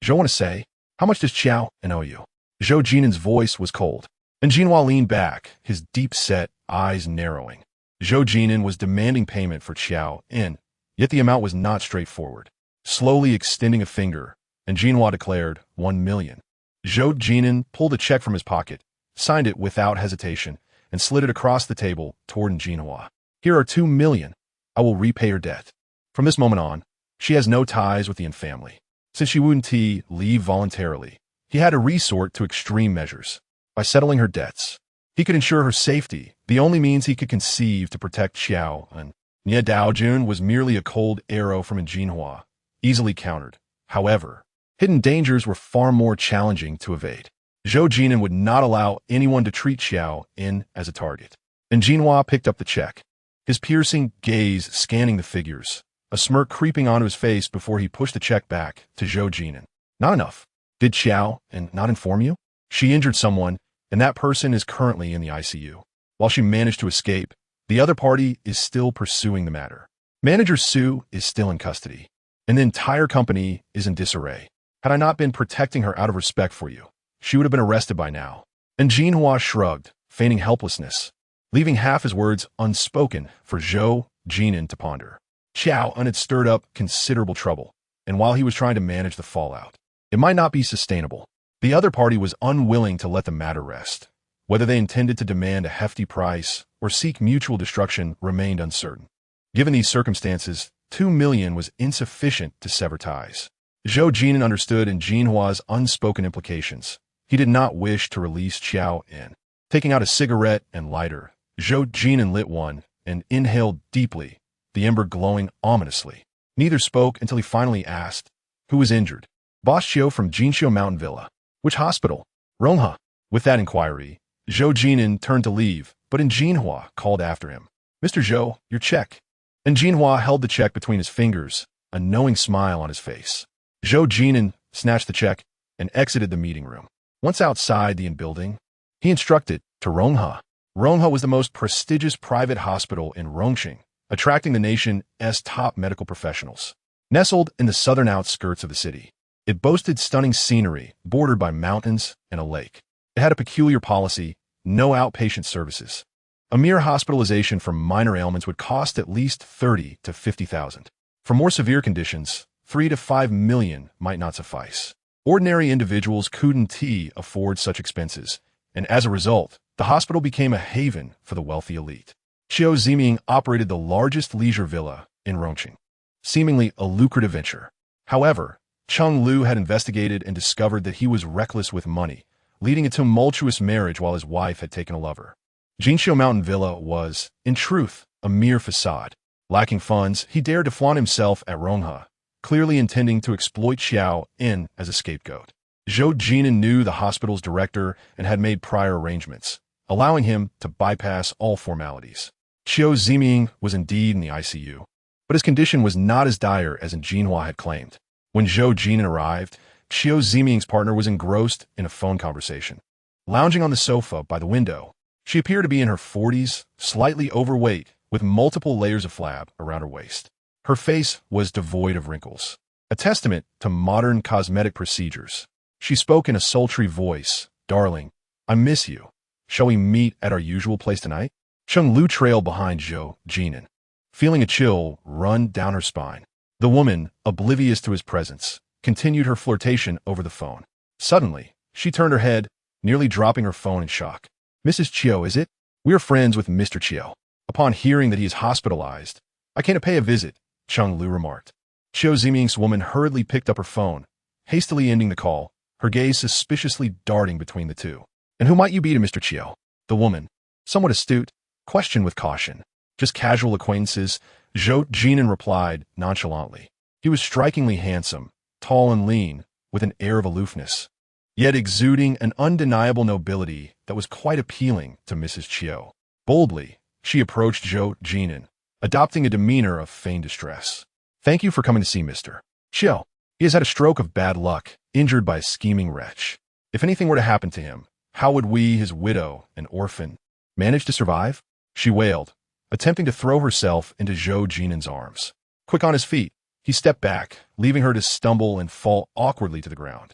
Zhou want to say? How much does Qiao En owe you? Zhou Jin'an's voice was cold, and Jinhua leaned back, his deep-set eyes narrowing. Zhou Jin'an was demanding payment for Qiao En, yet the amount was not straightforward. Slowly extending a finger, and Jinhua declared 1 million. Zhou Jin'an pulled a check from his pocket, signed it without hesitation, and slid it across the table toward Jinhua. Here are 2 million. I will repay your debt. From this moment on, she has no ties with the En family. Since she wouldn't leave voluntarily, he had to resort to extreme measures. By settling her debts, he could ensure her safety, the only means he could conceive to protect Qiao En. Nie Daojun was merely a cold arrow from Jinhua, easily countered. However, hidden dangers were far more challenging to evade. Zhou Jin'an would not allow anyone to treat Qiao En as a target. And Jinhua picked up the check, his piercing gaze scanning the figures, a smirk creeping onto his face before he pushed the check back to Zhou Jin'an. Not enough. Did Qiao En not inform you? She injured someone, and that person is currently in the ICU. While she managed to escape, the other party is still pursuing the matter. Manager Su is still in custody, and the entire company is in disarray. Had I not been protecting her out of respect for you, she would have been arrested by now. And Jinhua shrugged, feigning helplessness, leaving half his words unspoken for Zhou Jin'an to ponder. Qiao En had stirred up considerable trouble, and while he was trying to manage the fallout, it might not be sustainable. The other party was unwilling to let the matter rest. Whether they intended to demand a hefty price or seek mutual destruction remained uncertain. Given these circumstances, 2 million was insufficient to sever ties. Zhou Jin'an understood in Jinhua's unspoken implications. He did not wish to release Qiao En. Taking out a cigarette and lighter, Zhou Jin'an lit one and inhaled deeply, the ember glowing ominously. Neither spoke until he finally asked, "Who was injured?" "Boss Qiao from Jinxiu Mountain Villa." "Which hospital?" "Rongha." With that inquiry, Zhou Jin'an turned to leave, but Jinhua called after him. "Mr. Zhou, your check." And Jinhua held the check between his fingers, a knowing smile on his face. Zhou Jin'an snatched the check and exited the meeting room. Once outside the building, he instructed to Rongha. Rongha was the most prestigious private hospital in Rongqing, attracting the nation's top medical professionals. Nestled in the southern outskirts of the city, it boasted stunning scenery bordered by mountains and a lake. It had a peculiar policy: no outpatient services. A mere hospitalization for minor ailments would cost at least 30 to 50,000. For more severe conditions, 3 to 5 million might not suffice. Ordinary individuals couldn't afford such expenses, and as a result, the hospital became a haven for the wealthy elite. Qiao Ziming operated the largest leisure villa in Rongqing, seemingly a lucrative venture. However, Cheng Lu had investigated and discovered that he was reckless with money, leading a tumultuous marriage while his wife had taken a lover. Jinxiu Mountain Villa was, in truth, a mere facade. Lacking funds, he dared to flaunt himself at Rongha, clearly intending to exploit Qiao En as a scapegoat. Zhou Jin'an knew the hospital's director and had made prior arrangements, allowing him to bypass all formalities. Qiao Ziming was indeed in the ICU, but his condition was not as dire as Jinhua had claimed. When Zhou Jin'an arrived, Qiao Ziming's partner was engrossed in a phone conversation. Lounging on the sofa by the window, she appeared to be in her 40s, slightly overweight, with multiple layers of flab around her waist. Her face was devoid of wrinkles, a testament to modern cosmetic procedures. She spoke in a sultry voice. "Darling, I miss you. Shall we meet at our usual place tonight?" Cheng Lu trailed behind Zhou Jin'an, feeling a chill run down her spine. The woman, oblivious to his presence, continued her flirtation over the phone. Suddenly, she turned her head, nearly dropping her phone in shock. "Mrs. Qiao, is it? We are friends with Mr. Qiao. Upon hearing that he is hospitalized, I came to pay a visit," Cheng Lu remarked. Qiao Ziming's woman hurriedly picked up her phone, hastily ending the call, her gaze suspiciously darting between the two. "And who might you be to Mr. Qiao?" The woman, somewhat astute, questioned with caution. "Just casual acquaintances," Zhou Jin'an replied nonchalantly. He was strikingly handsome, tall and lean, with an air of aloofness, yet exuding an undeniable nobility that was quite appealing to Mrs. Qiao. Boldly, she approached Zhou Jin'an, adopting a demeanor of feigned distress. "Thank you for coming to see Mr. Qiao. He has had a stroke of bad luck, injured by a scheming wretch. If anything were to happen to him, how would we, his widow and orphan, manage to survive?" she wailed, attempting to throw herself into Zhou Jin'an's arms. Quick on his feet, he stepped back, leaving her to stumble and fall awkwardly to the ground.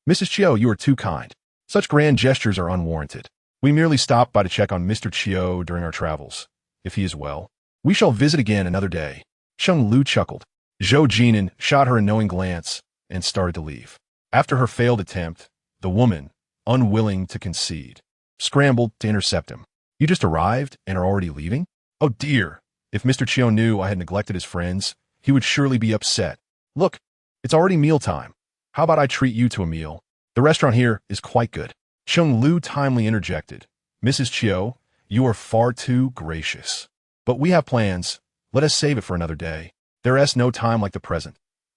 "Mrs. Qiao, you are too kind. Such grand gestures are unwarranted. We merely stopped by to check on Mr. Qiao during our travels. If he is well, we shall visit again another day." Sheng Lu chuckled. Zhou Jin'an shot her a knowing glance and started to leave. After her failed attempt, the woman, unwilling to concede, scrambled to intercept him. "You just arrived and are already leaving? Oh dear, if Mr. Qiao knew I had neglected his friends, he would surely be upset. Look, it's already mealtime. How about I treat you to a meal? The restaurant here is quite good." Sheng Lu timely interjected. "Mrs. Qiao, you are far too gracious. But we have plans. Let us save it for another day. There is no time like the present.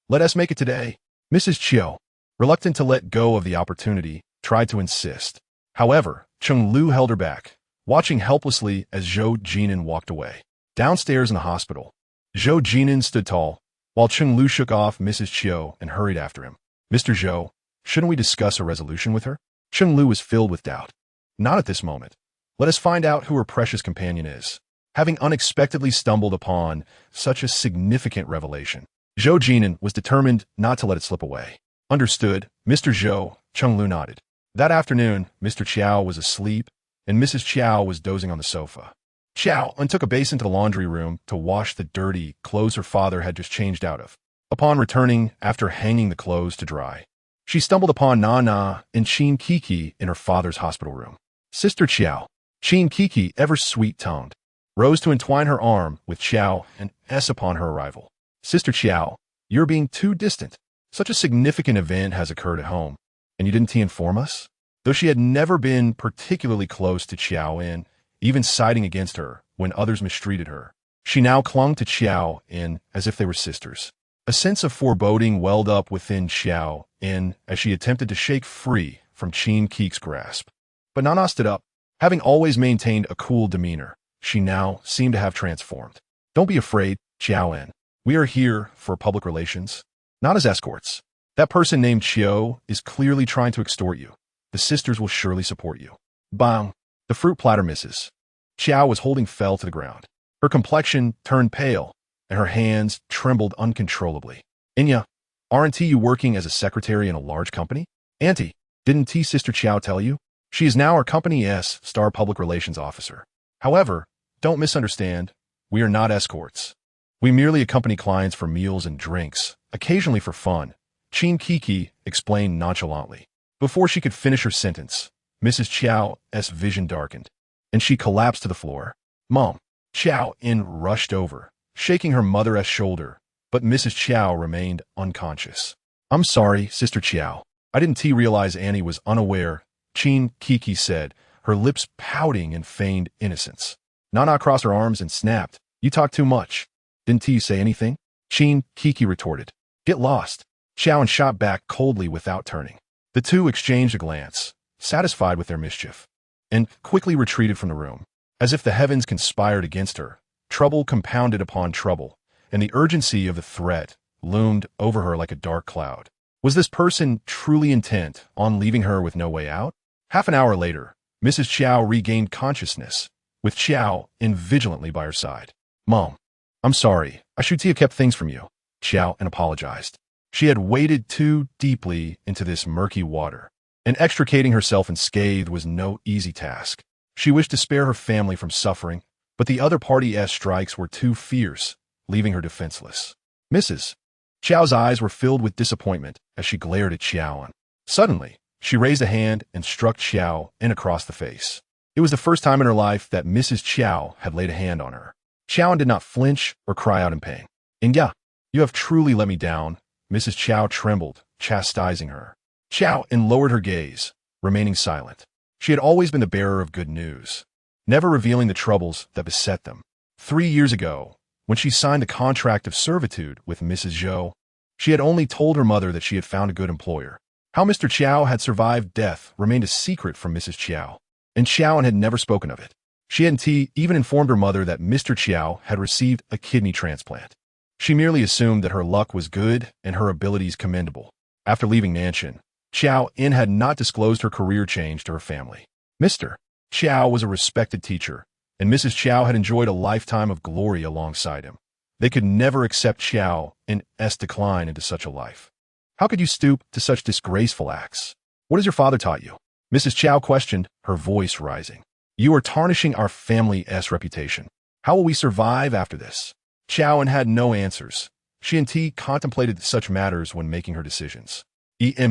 Let us make it today." Mrs. Qiao, reluctant to let go of the opportunity, tried to insist. However, Sheng Lu held her back, watching helplessly as Zhou Jin'an walked away. Downstairs in the hospital, Zhou Jin'an stood tall, while Sheng Lu shook off Mrs. Qiao and hurried after him. "Mr. Zhou, shouldn't we discuss a resolution with her?" Sheng Lu was filled with doubt. "Not at this moment. Let us find out who her precious companion is." Having unexpectedly stumbled upon such a significant revelation, Zhou Jin'an was determined not to let it slip away. "Understood, Mr. Zhou," Sheng Lu nodded. That afternoon, Mr. Qiao was asleep, and Mrs. Qiao was dozing on the sofa. Qiao En took a basin to the laundry room to wash the dirty clothes her father had just changed out of. Upon returning, after hanging the clothes to dry, she stumbled upon Nana and Qin Kiki in her father's hospital room. "Sister Qiao," Qin Kiki, ever sweet-toned, rose to entwine her arm with Qiao and S upon her arrival. "Sister Qiao, you're being too distant. Such a significant event has occurred at home, and you didn't inform us?" Though she had never been particularly close to Qiao En, even siding against her when others mistreated her, she now clung to Qiao En as if they were sisters. A sense of foreboding welled up within Qiao En as she attempted to shake free from Qin Kiki's grasp. But Nana stood up. Having always maintained a cool demeanor, she now seemed to have transformed. "Don't be afraid, Qiao En. We are here for public relations, not as escorts. That person named Qiao is clearly trying to extort you. The sisters will surely support you." Bang! The fruit platter misses. Qiao was holding fell to the ground. Her complexion turned pale, and her hands trembled uncontrollably. "Inya, aren't you working as a secretary in a large company?" "Auntie, didn't Sister Qiao tell you? She is now our company's star public relations officer. However, don't misunderstand, we are not escorts. We merely accompany clients for meals and drinks, occasionally for fun," Qin Kiki explained nonchalantly. Before she could finish her sentence, Mrs. Qiao's vision darkened, and she collapsed to the floor. "Mom!" Qiao En rushed over, shaking her mother's shoulder, but Mrs. Qiao remained unconscious. "I'm sorry, Sister Qiao. I didn't realize Annie was unaware," Qin Kiki said, her lips pouting in feigned innocence. Nana crossed her arms and snapped. "You talk too much. Didn't you say anything?" Qin Kiki retorted. "Get lost." Qiao En shot back coldly without turning. The two exchanged a glance, satisfied with their mischief, and quickly retreated from the room. As if the heavens conspired against her, trouble compounded upon trouble, and the urgency of the threat loomed over her like a dark cloud. Was this person truly intent on leaving her with no way out? Half an hour later, Mrs. Qiao regained consciousness, with Qiao En vigilantly by her side. "Mom, I'm sorry. I should have kept things from you," Qiao En apologized. She had waded too deeply into this murky water, and extricating herself unscathed was no easy task. She wished to spare her family from suffering, but the other party's strikes were too fierce, leaving her defenseless. "Mrs." Qiao's eyes were filled with disappointment as she glared at Qiao En. Suddenly, she raised a hand and struck Qiao En across the face. It was the first time in her life that Mrs. Qiao had laid a hand on her. Qiao En did not flinch or cry out in pain. "Inya, you have truly let me down." Mrs. Qiao trembled, chastising her. Qiao En lowered her gaze, remaining silent. She had always been the bearer of good news, never revealing the troubles that beset them. 3 years ago, when she signed the contract of servitude with Mrs. Zhou, she had only told her mother that she had found a good employer. How Mr. Qiao had survived death remained a secret from Mrs. Qiao, and Qiao En had never spoken of it. She and T even informed her mother that Mr. Qiao had received a kidney transplant. She merely assumed that her luck was good and her abilities commendable. After leaving Nanchen, Qiao En had not disclosed her career change to her family. Mr. Qiao was a respected teacher, and Mrs. Qiao had enjoyed a lifetime of glory alongside him. They could never accept Qiao En's decline into such a life. How could you stoop to such disgraceful acts? What has your father taught you? Mrs. Qiao questioned, her voice rising. You are tarnishing our family's reputation. How will we survive after this? Qiao En had no answers. She and T contemplated such matters when making her decisions.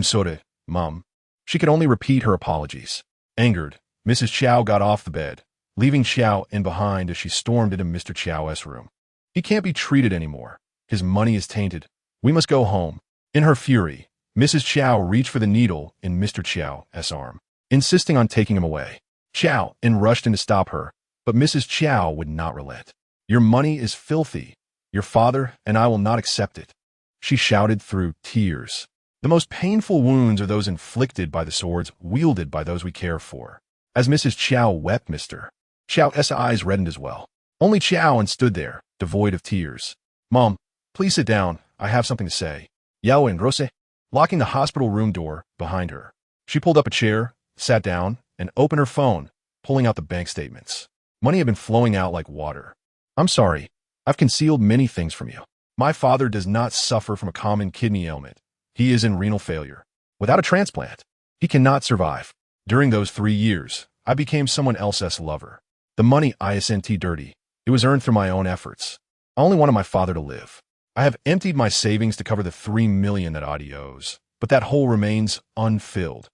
Sorry, Mom. She could only repeat her apologies. Angered, Mrs. Qiao got off the bed, leaving Qiao En behind as she stormed into Mr. Qiao's room. He can't be treated anymore. His money is tainted. We must go home. In her fury, Mrs. Qiao reached for the needle in Mr. Qiao's arm, insisting on taking him away. Qiao En rushed in to stop her, but Mrs. Qiao would not relent. Your money is filthy. Your father and I will not accept it. She shouted through tears. The most painful wounds are those inflicted by the swords wielded by those we care for. As Mrs. Qiao wept, Mr. Qiao's eyes reddened as well. Only Qiao En stood there, devoid of tears. Mom, please sit down. I have something to say. Yao and Rose, locking the hospital room door behind her. She pulled up a chair, sat down, and opened her phone, pulling out the bank statements. Money had been flowing out like water. I'm sorry. I've concealed many things from you. My father does not suffer from a common kidney ailment. He is in renal failure. Without a transplant, he cannot survive. During those 3 years, I became someone else's lover. The money I sent dirty. It was earned through my own efforts. I only wanted my father to live. I have emptied my savings to cover the 3 million that Adi owes, but that hole remains unfilled.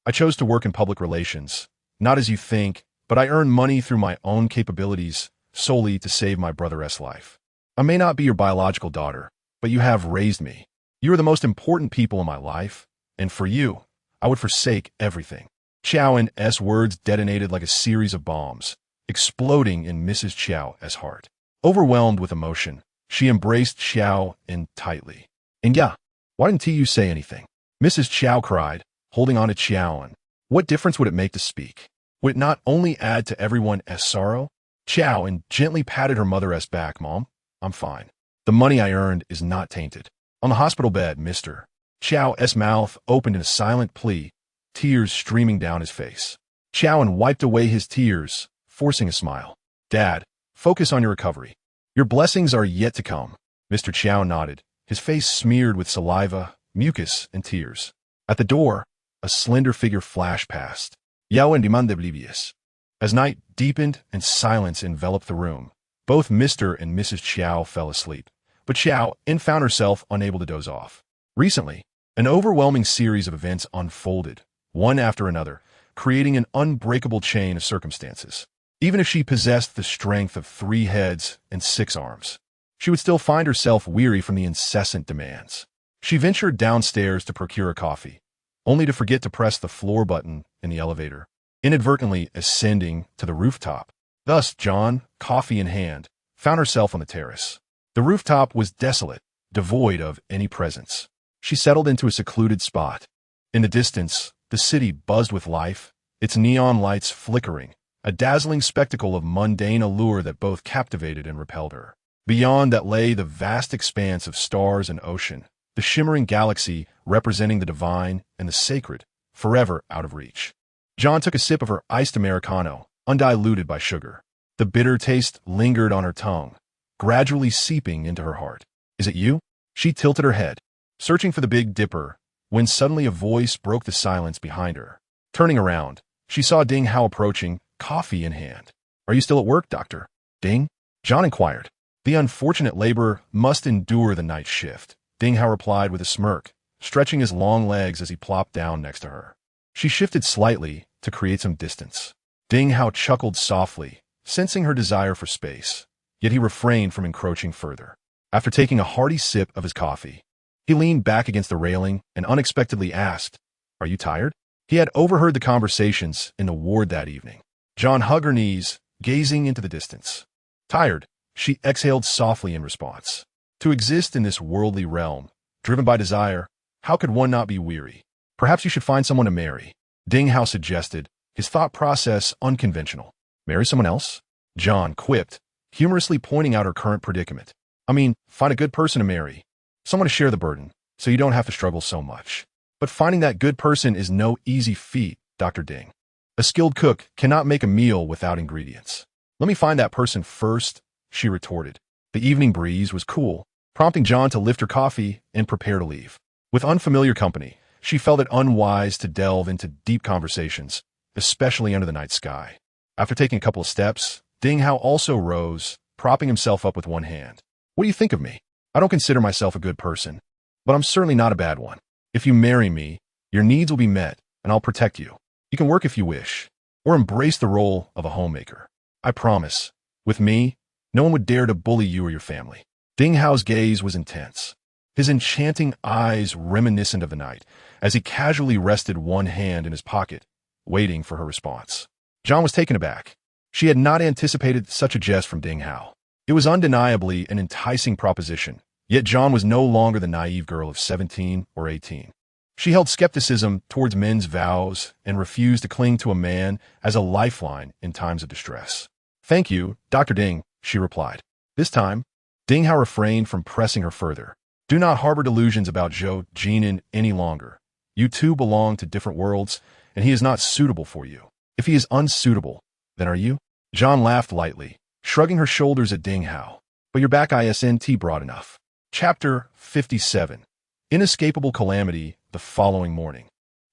I chose to work in public relations, not as you think, but I earn money through my own capabilities solely to save my brother's life. I may not be your biological daughter, but you have raised me. You are the most important people in my life, and for you, I would forsake everything. Qiao En's words detonated like a series of bombs, exploding in Mrs. Qiao's heart. Overwhelmed with emotion, she embraced Qiao En tightly. And yeah, why didn't you say anything? Mrs. Qiao cried, holding on to Qiao En. What difference would it make to speak? Would it not only add to everyone's sorrow? Qiao En gently patted her mother's back. Mom, I'm fine. The money I earned is not tainted. On the hospital bed, Mr. Qiao's mouth opened in a silent plea, tears streaming down his face. Qiao En wiped away his tears, forcing a smile. Dad, focus on your recovery. Your blessings are yet to come. Mr. Qiao nodded, his face smeared with saliva, mucus, and tears. At the door, a slender figure flashed past. Yao En demanded oblivious. As night deepened and silence enveloped the room, both Mr. and Mrs. Qiao fell asleep, but Qiao En found herself unable to doze off. Recently, an overwhelming series of events unfolded, one after another, creating an unbreakable chain of circumstances. Even if she possessed the strength of 3 heads and 6 arms, she would still find herself weary from the incessant demands. She ventured downstairs to procure a coffee, only to forget to press the floor button in the elevator, inadvertently ascending to the rooftop. Thus, John, coffee in hand, found herself on the terrace. The rooftop was desolate, devoid of any presence. She settled into a secluded spot. In the distance, the city buzzed with life, its neon lights flickering, a dazzling spectacle of mundane allure that both captivated and repelled her. Beyond that lay the vast expanse of stars and ocean, the shimmering galaxy representing the divine and the sacred, forever out of reach. John took a sip of her iced Americano, undiluted by sugar. The bitter taste lingered on her tongue, gradually seeping into her heart. Is it you? She tilted her head, searching for the Big Dipper, when suddenly a voice broke the silence behind her. Turning around, she saw Ding Hao approaching, coffee in hand. Are you still at work, Doctor? Ding? John inquired. The unfortunate laborer must endure the night shift, Ding Hao replied with a smirk, stretching his long legs as he plopped down next to her. She shifted slightly to create some distance. Ding Hao chuckled softly, sensing her desire for space, yet he refrained from encroaching further. After taking a hearty sip of his coffee, he leaned back against the railing and unexpectedly asked, Are you tired? He had overheard the conversations in the ward that evening. John hugged her knees, gazing into the distance. Tired, she exhaled softly in response. To exist in this worldly realm, driven by desire, how could one not be weary? Perhaps you should find someone to marry, Ding Hao suggested, his thought process unconventional. Marry someone else? John quipped, humorously pointing out her current predicament. I mean, find a good person to marry. Someone to share the burden, so you don't have to struggle so much. But finding that good person is no easy feat, Dr. Ding. A skilled cook cannot make a meal without ingredients. Let me find that person first, she retorted. The evening breeze was cool, prompting John to lift her coffee and prepare to leave. With unfamiliar company, she felt it unwise to delve into deep conversations, especially under the night sky. After taking a couple of steps, Ding Hao also rose, propping himself up with one hand. What do you think of me? I don't consider myself a good person, but I'm certainly not a bad one. If you marry me, your needs will be met, and I'll protect you. You can work if you wish, or embrace the role of a homemaker. I promise, with me, no one would dare to bully you or your family. Ding Hao's gaze was intense, his enchanting eyes reminiscent of the night, as he casually rested one hand in his pocket, waiting for her response. John was taken aback. She had not anticipated such a jest from Ding Hao. It was undeniably an enticing proposition, yet John was no longer the naive girl of 17 or 18. She held skepticism towards men's vows and refused to cling to a man as a lifeline in times of distress. Thank you, Dr. Ding, she replied. This time, Ding Hao refrained from pressing her further. Do not harbor delusions about Zhou Jin'an any longer. You two belong to different worlds, and he is not suitable for you. If he is unsuitable, then are you? John laughed lightly, shrugging her shoulders at Ding Hao. But your back isn't broad enough. Chapter 57. Inescapable calamity the following morning.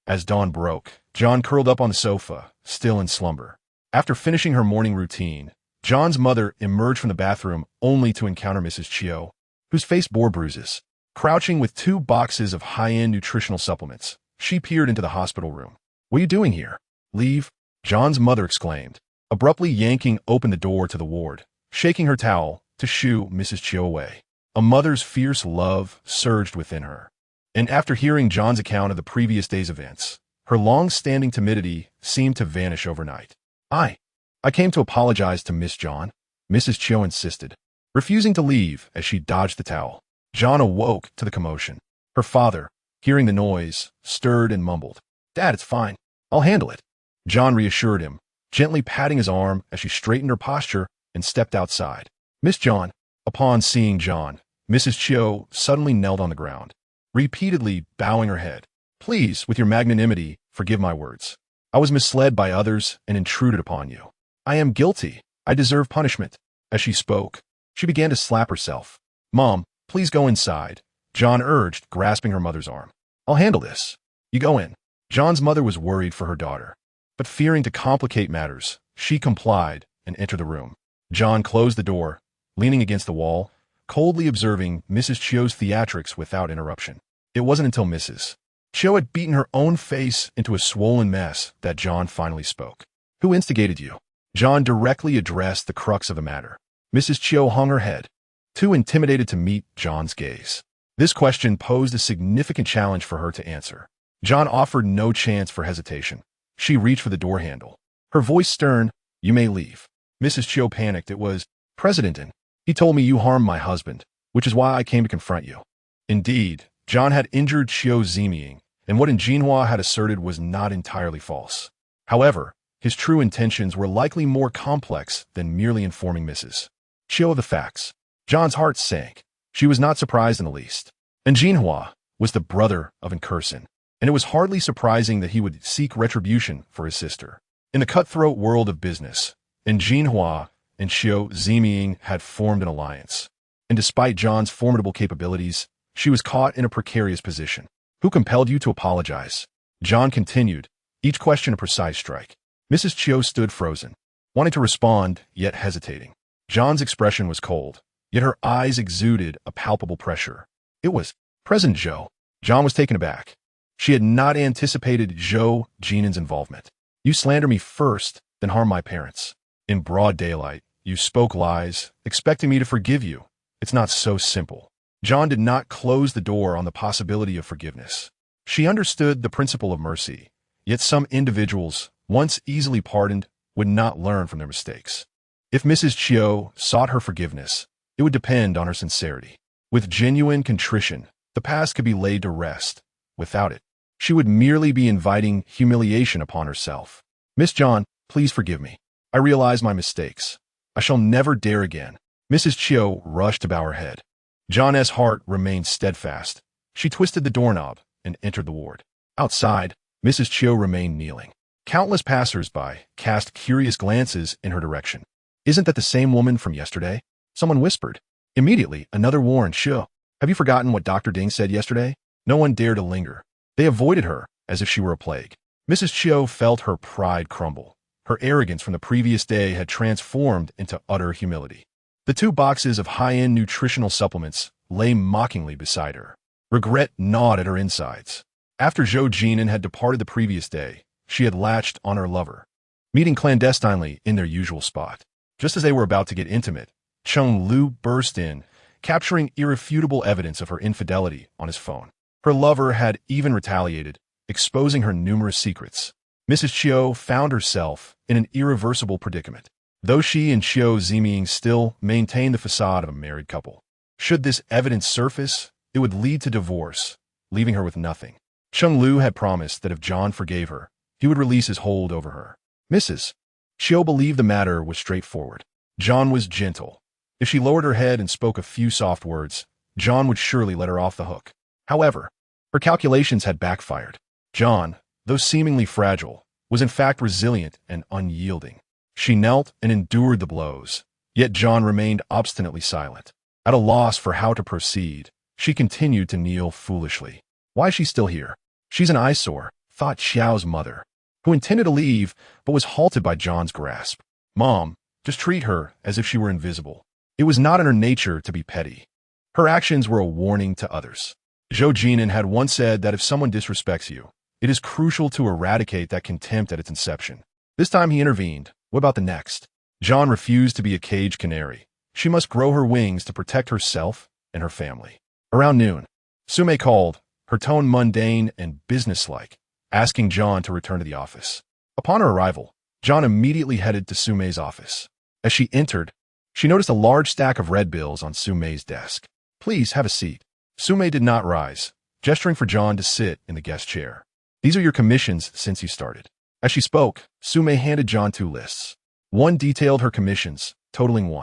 As dawn broke, John curled up on the sofa, still in slumber. After finishing her morning routine, John's mother emerged from the bathroom only to encounter Mrs. Qiao, whose face bore bruises. Crouching with 2 boxes of high-end nutritional supplements, she peered into the hospital room. What are you doing here? Leave, John's mother exclaimed, abruptly yanking open the door to the ward, shaking her towel to shoo Mrs. Qiao away. A mother's fierce love surged within her. And after hearing John's account of the previous day's events, her long-standing timidity seemed to vanish overnight. I came to apologize to Miss John, Mrs. Qiao insisted, refusing to leave as she dodged the towel. John awoke to the commotion. Her father, hearing the noise, stirred and mumbled, Dad, it's fine. I'll handle it. John reassured him, gently patting his arm as she straightened her posture and stepped outside. Miss John. Upon seeing John, Mrs. Qiao suddenly knelt on the ground, repeatedly bowing her head. Please, with your magnanimity, forgive my words. I was misled by others and intruded upon you. I am guilty. I deserve punishment. As she spoke, she began to slap herself. Mom, please go inside, John urged, grasping her mother's arm. I'll handle this. You go in. John's mother was worried for her daughter, but fearing to complicate matters, she complied and entered the room. John closed the door, leaning against the wall, coldly observing Mrs. Qiao's theatrics without interruption. It wasn't until Mrs. Qiao had beaten her own face into a swollen mess that John finally spoke. Who instigated you? John directly addressed the crux of the matter. Mrs. Qiao hung her head, too intimidated to meet John's gaze. This question posed a significant challenge for her to answer. John offered no chance for hesitation. She reached for the door handle. Her voice stern, You may leave. Mrs. Qiao panicked. It was President En. He told me you harmed my husband, which is why I came to confront you. Indeed, John had injured Qiao Ziming, and what En Jinhua had asserted was not entirely false. However, his true intentions were likely more complex than merely informing Mrs. Qiao of the facts. John's heart sank. She was not surprised in the least. En Jinhua was the brother of En Kursin, and it was hardly surprising that he would seek retribution for his sister. In the cutthroat world of business, En Jinhua and Qiao Ziming had formed an alliance. And despite John's formidable capabilities, she was caught in a precarious position. Who compelled you to apologize? John continued, each question a precise strike. Mrs. Qiao stood frozen, wanting to respond, yet hesitating. John's expression was cold, yet her eyes exuded a palpable pressure. It was President Zhou. John was taken aback. She had not anticipated Zhou Jin'an's involvement. You slander me first, then harm my parents. In broad daylight, you spoke lies, expecting me to forgive you. It's not so simple. John did not close the door on the possibility of forgiveness. She understood the principle of mercy, yet some individuals, once easily pardoned, would not learn from their mistakes. If Mrs. Qiao sought her forgiveness, it would depend on her sincerity. With genuine contrition, the past could be laid to rest. Without it, she would merely be inviting humiliation upon herself. Miss John, please forgive me. I realize my mistakes. I shall never dare again. Mrs. Qiao rushed to bow her head. John's heart remained steadfast. She twisted the doorknob and entered the ward. Outside, Mrs. Qiao remained kneeling. Countless passers-by cast curious glances in her direction. Isn't that the same woman from yesterday? Someone whispered. Immediately, another warned, Qiao, have you forgotten what Dr. Ding said yesterday? No one dared to linger. They avoided her as if she were a plague. Mrs. Qiao felt her pride crumble. Her arrogance from the previous day had transformed into utter humility. The 2 boxes of high-end nutritional supplements lay mockingly beside her. Regret gnawed at her insides. After Zhou Jin'an had departed the previous day, she had latched on her lover, meeting clandestinely in their usual spot. Just as they were about to get intimate, Cheng Lu burst in, capturing irrefutable evidence of her infidelity on his phone. Her lover had even retaliated, exposing her numerous secrets. Mrs. Qiao found herself in an irreversible predicament. Though she and Qiao Ziming still maintained the facade of a married couple, should this evidence surface, it would lead to divorce, leaving her with nothing. Cheng Lu had promised that if John forgave her, he would release his hold over her. Mrs. Qiao believed the matter was straightforward. John was gentle. If she lowered her head and spoke a few soft words, John would surely let her off the hook. However, her calculations had backfired. John, though seemingly fragile, was in fact resilient and unyielding. She knelt and endured the blows, yet John remained obstinately silent. At a loss for how to proceed, she continued to kneel foolishly. Why is she still here? She's an eyesore, thought Xiao's mother, who intended to leave but was halted by John's grasp. Mom, just treat her as if she were invisible. It was not in her nature to be petty. Her actions were a warning to others. Zhou Jin'an had once said that if someone disrespects you, it is crucial to eradicate that contempt at its inception. This time he intervened. What about the next? John refused to be a caged canary. She must grow her wings to protect herself and her family. Around noon, Sume called, her tone mundane and businesslike, asking John to return to the office. Upon her arrival, John immediately headed to Sume's office. As she entered, she noticed a large stack of red bills on Sume's desk. Please have a seat. Sume did not rise, gesturing for John to sit in the guest chair. These are your commissions since you started. As she spoke, Sume handed John 2 lists. One detailed her commissions, totaling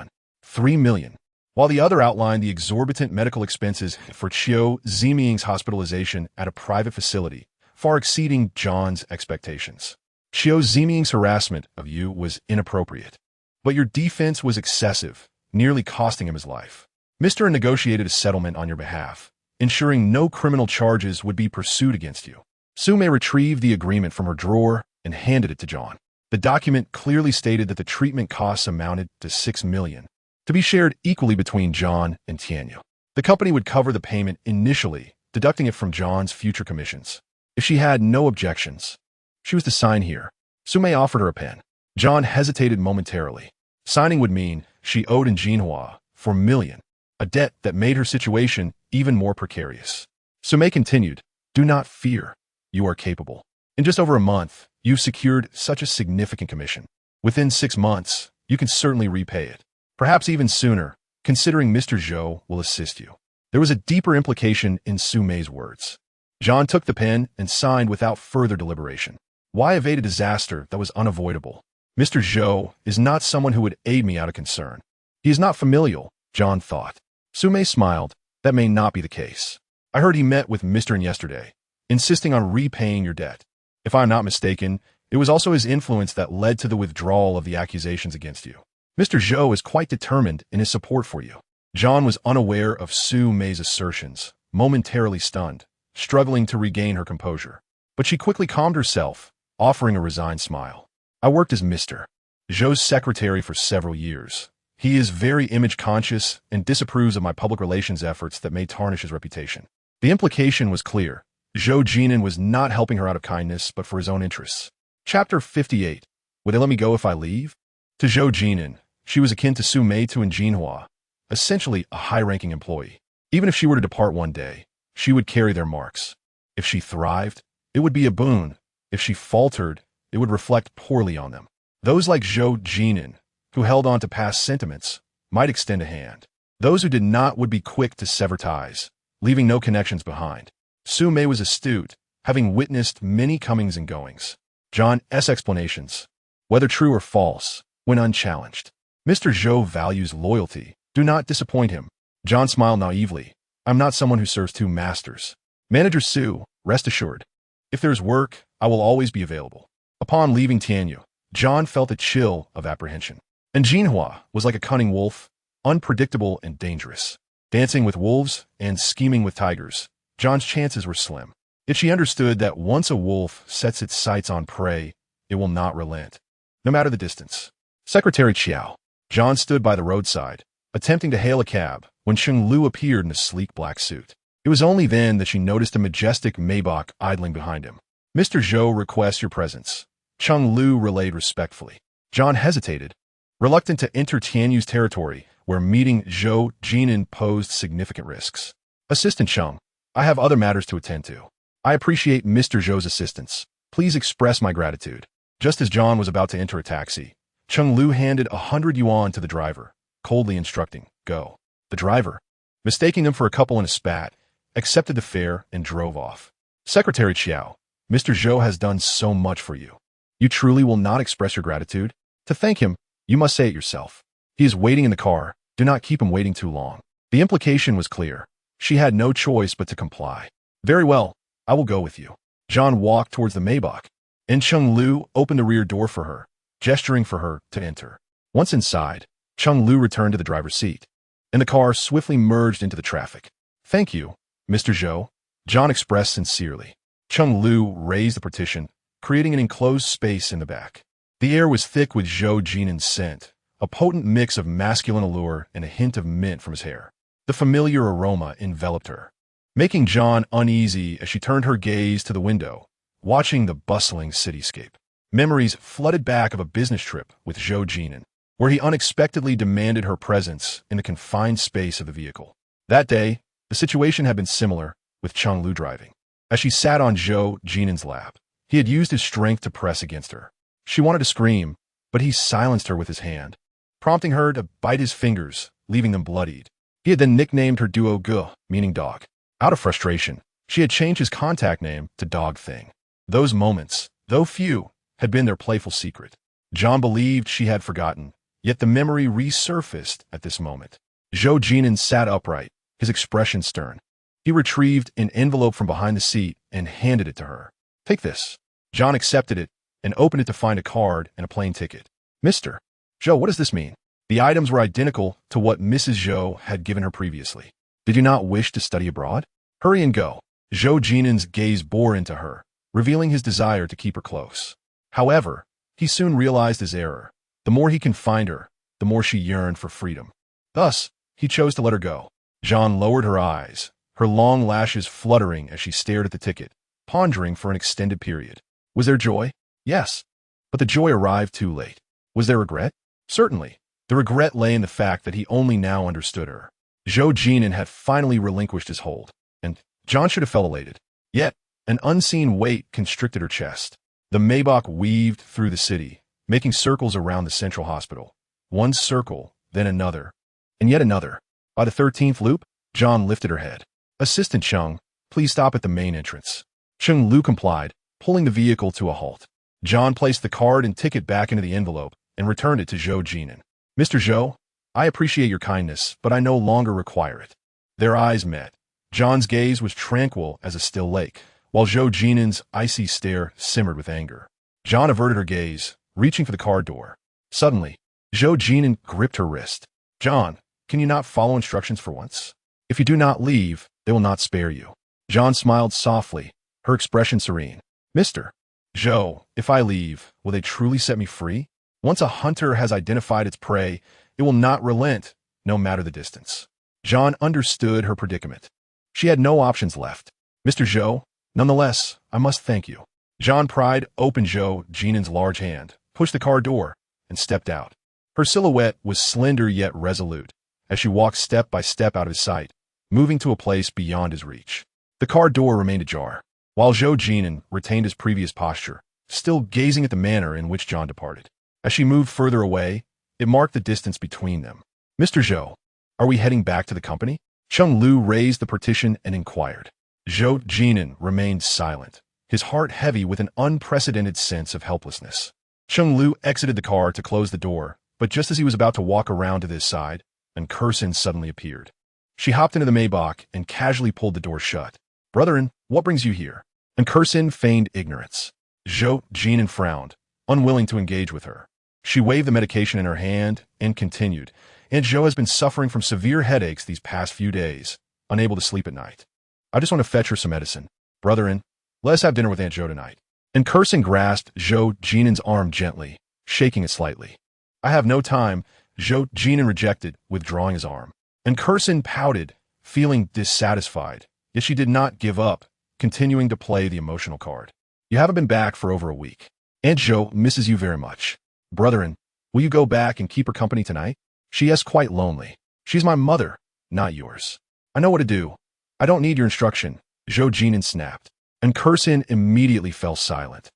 3 million, while the other outlined the exorbitant medical expenses for Qiao Ziming's hospitalization at a private facility, far exceeding John's expectations. Qiao Ziming's harassment of you was inappropriate, but your defense was excessive, nearly costing him his life. Mr. negotiated a settlement on your behalf, ensuring no criminal charges would be pursued against you. Sume retrieved the agreement from her drawer and handed it to John. The document clearly stated that the treatment costs amounted to 6 million, to be shared equally between John and Tianyu. The company would cover the payment initially, deducting it from John's future commissions. If she had no objections, she was to sign here. Sume offered her a pen. John hesitated momentarily. Signing would mean she owed in Jinhua 4 million, a debt that made her situation even more precarious. Sume continued, do not fear. You are capable. In just over a month, you've secured such a significant commission. Within 6 months, you can certainly repay it. Perhaps even sooner, considering Mr. Zhou will assist you. There was a deeper implication in Sume's words. John took the pen and signed without further deliberation. Why evade a disaster that was unavoidable? Mr. Zhou is not someone who would aid me out of concern. He is not familial, John thought. Sume smiled. That may not be the case. I heard he met with Mr. En yesterday, insisting on repaying your debt. If I am not mistaken, it was also his influence that led to the withdrawal of the accusations against you. Mr. Zhou is quite determined in his support for you. John was unaware of Sume's assertions, momentarily stunned, struggling to regain her composure. But she quickly calmed herself, offering a resigned smile. I worked as Mr. Zhou's secretary for several years. He is very image-conscious and disapproves of my public relations efforts that may tarnish his reputation. The implication was clear. Zhou Jin'an was not helping her out of kindness, but for his own interests. Chapter 58. Would they let me go if I leave? To Zhou Jin'an, she was akin to Su Meitu in Jinhua, essentially a high-ranking employee. Even if she were to depart one day, she would carry their marks. If she thrived, it would be a boon. If she faltered, it would reflect poorly on them. Those like Zhou Jin'an, who held on to past sentiments, might extend a hand. Those who did not would be quick to sever ties, leaving no connections behind. Su Mei was astute, having witnessed many comings and goings. John's explanations, whether true or false, when unchallenged. Mr. Zhou values loyalty. Do not disappoint him. John smiled naively. I'm not someone who serves two masters. Manager Su, rest assured. If there is work, I will always be available. Upon leaving Tianyu, John felt a chill of apprehension. And Jinhua was like a cunning wolf, unpredictable and dangerous. Dancing with wolves and scheming with tigers, John's chances were slim. Yet she understood that once a wolf sets its sights on prey, it will not relent, no matter the distance. Secretary Qiao. John stood by the roadside, attempting to hail a cab, when Cheng Lu appeared in a sleek black suit. It was only then that she noticed a majestic Maybach idling behind him. Mr. Zhou requests your presence, Cheng Lu relayed respectfully. John hesitated, reluctant to enter Tianyu's territory, where meeting Zhou Jin'an posed significant risks. Assistant Cheng, I have other matters to attend to. I appreciate Mr. Zhou's assistance. Please express my gratitude. Just as John was about to enter a taxi, Cheng Lu handed 100 yuan to the driver, coldly instructing, go. The driver, mistaking them for a couple in a spat, accepted the fare and drove off. Secretary Qiao, Mr. Zhou has done so much for you. You truly will not express your gratitude? To thank him, you must say it yourself. He is waiting in the car. Do not keep him waiting too long. The implication was clear. She had no choice but to comply. Very well, I will go with you. John walked towards the Maybach, and Cheng Lu opened the rear door for her, gesturing for her to enter. Once inside, Cheng Lu returned to the driver's seat, and the car swiftly merged into the traffic. Thank you, Mr. Zhou, John expressed sincerely. Cheng Lu raised the partition, creating an enclosed space in the back. The air was thick with Zhou Jin'an's scent, a potent mix of masculine allure and a hint of mint from his hair. The familiar aroma enveloped her, making John uneasy as she turned her gaze to the window, watching the bustling cityscape. Memories flooded back of a business trip with Zhou Jin'an, where he unexpectedly demanded her presence in the confined space of the vehicle. That day, the situation had been similar, with Cheng Lu driving. As she sat on Zhou Jin'an's lap, he had used his strength to press against her. She wanted to scream, but he silenced her with his hand, prompting her to bite his fingers, leaving them bloodied. He had then nicknamed her duo Gu, meaning dog. Out of frustration, she had changed his contact name to Dog Thing. Those moments, though few, had been their playful secret. John believed she had forgotten, yet the memory resurfaced at this moment. Zhou Jin'an sat upright, his expression stern. He retrieved an envelope from behind the seat and handed it to her. Take this. John accepted it and opened it to find a card and a plane ticket. Mr. Zhou, what does this mean? The items were identical to what Mrs. Zhou had given her previously. Did you not wish to study abroad? Hurry and go. Zhou Jin'an's gaze bore into her, revealing his desire to keep her close. However, he soon realized his error. The more he confined her, the more she yearned for freedom. Thus, he chose to let her go. John lowered her eyes, her long lashes fluttering as she stared at the ticket, pondering for an extended period. Was there joy? Yes. But the joy arrived too late. Was there regret? Certainly. The regret lay in the fact that he only now understood her. Zhou Jin'an had finally relinquished his hold, and John should have felt elated. Yet, an unseen weight constricted her chest. The Maybach weaved through the city, making circles around the central hospital. One circle, then another, and yet another. By the 13th loop, John lifted her head. Assistant Cheng, please stop at the main entrance. Cheng Lu complied, pulling the vehicle to a halt. John placed the card and ticket back into the envelope and returned it to Zhou Jin'an. Mr. Zhou, I appreciate your kindness, but I no longer require it. Their eyes met. John's gaze was tranquil as a still lake, while Zhou Jin'an's icy stare simmered with anger. John averted her gaze, reaching for the car door. Suddenly, Zhou Jin'an gripped her wrist. John, can you not follow instructions for once? If you do not leave, they will not spare you. John smiled softly, her expression serene. Mr. Zhou, if I leave, will they truly set me free? Once a hunter has identified its prey, it will not relent, no matter the distance. John understood her predicament. She had no options left. Mr. Zhou, nonetheless, I must thank you. John pried open Zhou Jin'an's large hand, pushed the car door, and stepped out. Her silhouette was slender yet resolute, as she walked step by step out of his sight, moving to a place beyond his reach. The car door remained ajar, while Zhou Jin'an retained his previous posture, still gazing at the manner in which John departed. As she moved further away, it marked the distance between them. Mr. Zhou, are we heading back to the company? Cheng Lu raised the partition and inquired. Zhou Jin'an remained silent, his heart heavy with an unprecedented sense of helplessness. Cheng Lu exited the car to close the door, but just as he was about to walk around to this side, an Kursin suddenly appeared. She hopped into the Maybach and casually pulled the door shut. "Brother-in, what brings you here?" An Kursin feigned ignorance. Zhou Jin'an frowned, unwilling to engage with her. She waved the medication in her hand and continued, "Aunt Zhou has been suffering from severe headaches these past few days, unable to sleep at night. I just want to fetch her some medicine. Brother-in, let us have dinner with Aunt Zhou tonight." And Kursin grasped Zhou Jin'an's arm gently, shaking it slightly. "I have no time," Zhou Jin'an rejected, withdrawing his arm. And Kursin pouted, feeling dissatisfied, yet she did not give up, continuing to play the emotional card. "You haven't been back for over a week. Aunt Zhou misses you very much. Brother-in, will you go back and keep her company tonight? She is quite lonely. She's my mother, not yours. I know what to do. I don't need your instruction," Zhou Jin'an snapped. And Kursin immediately fell silent,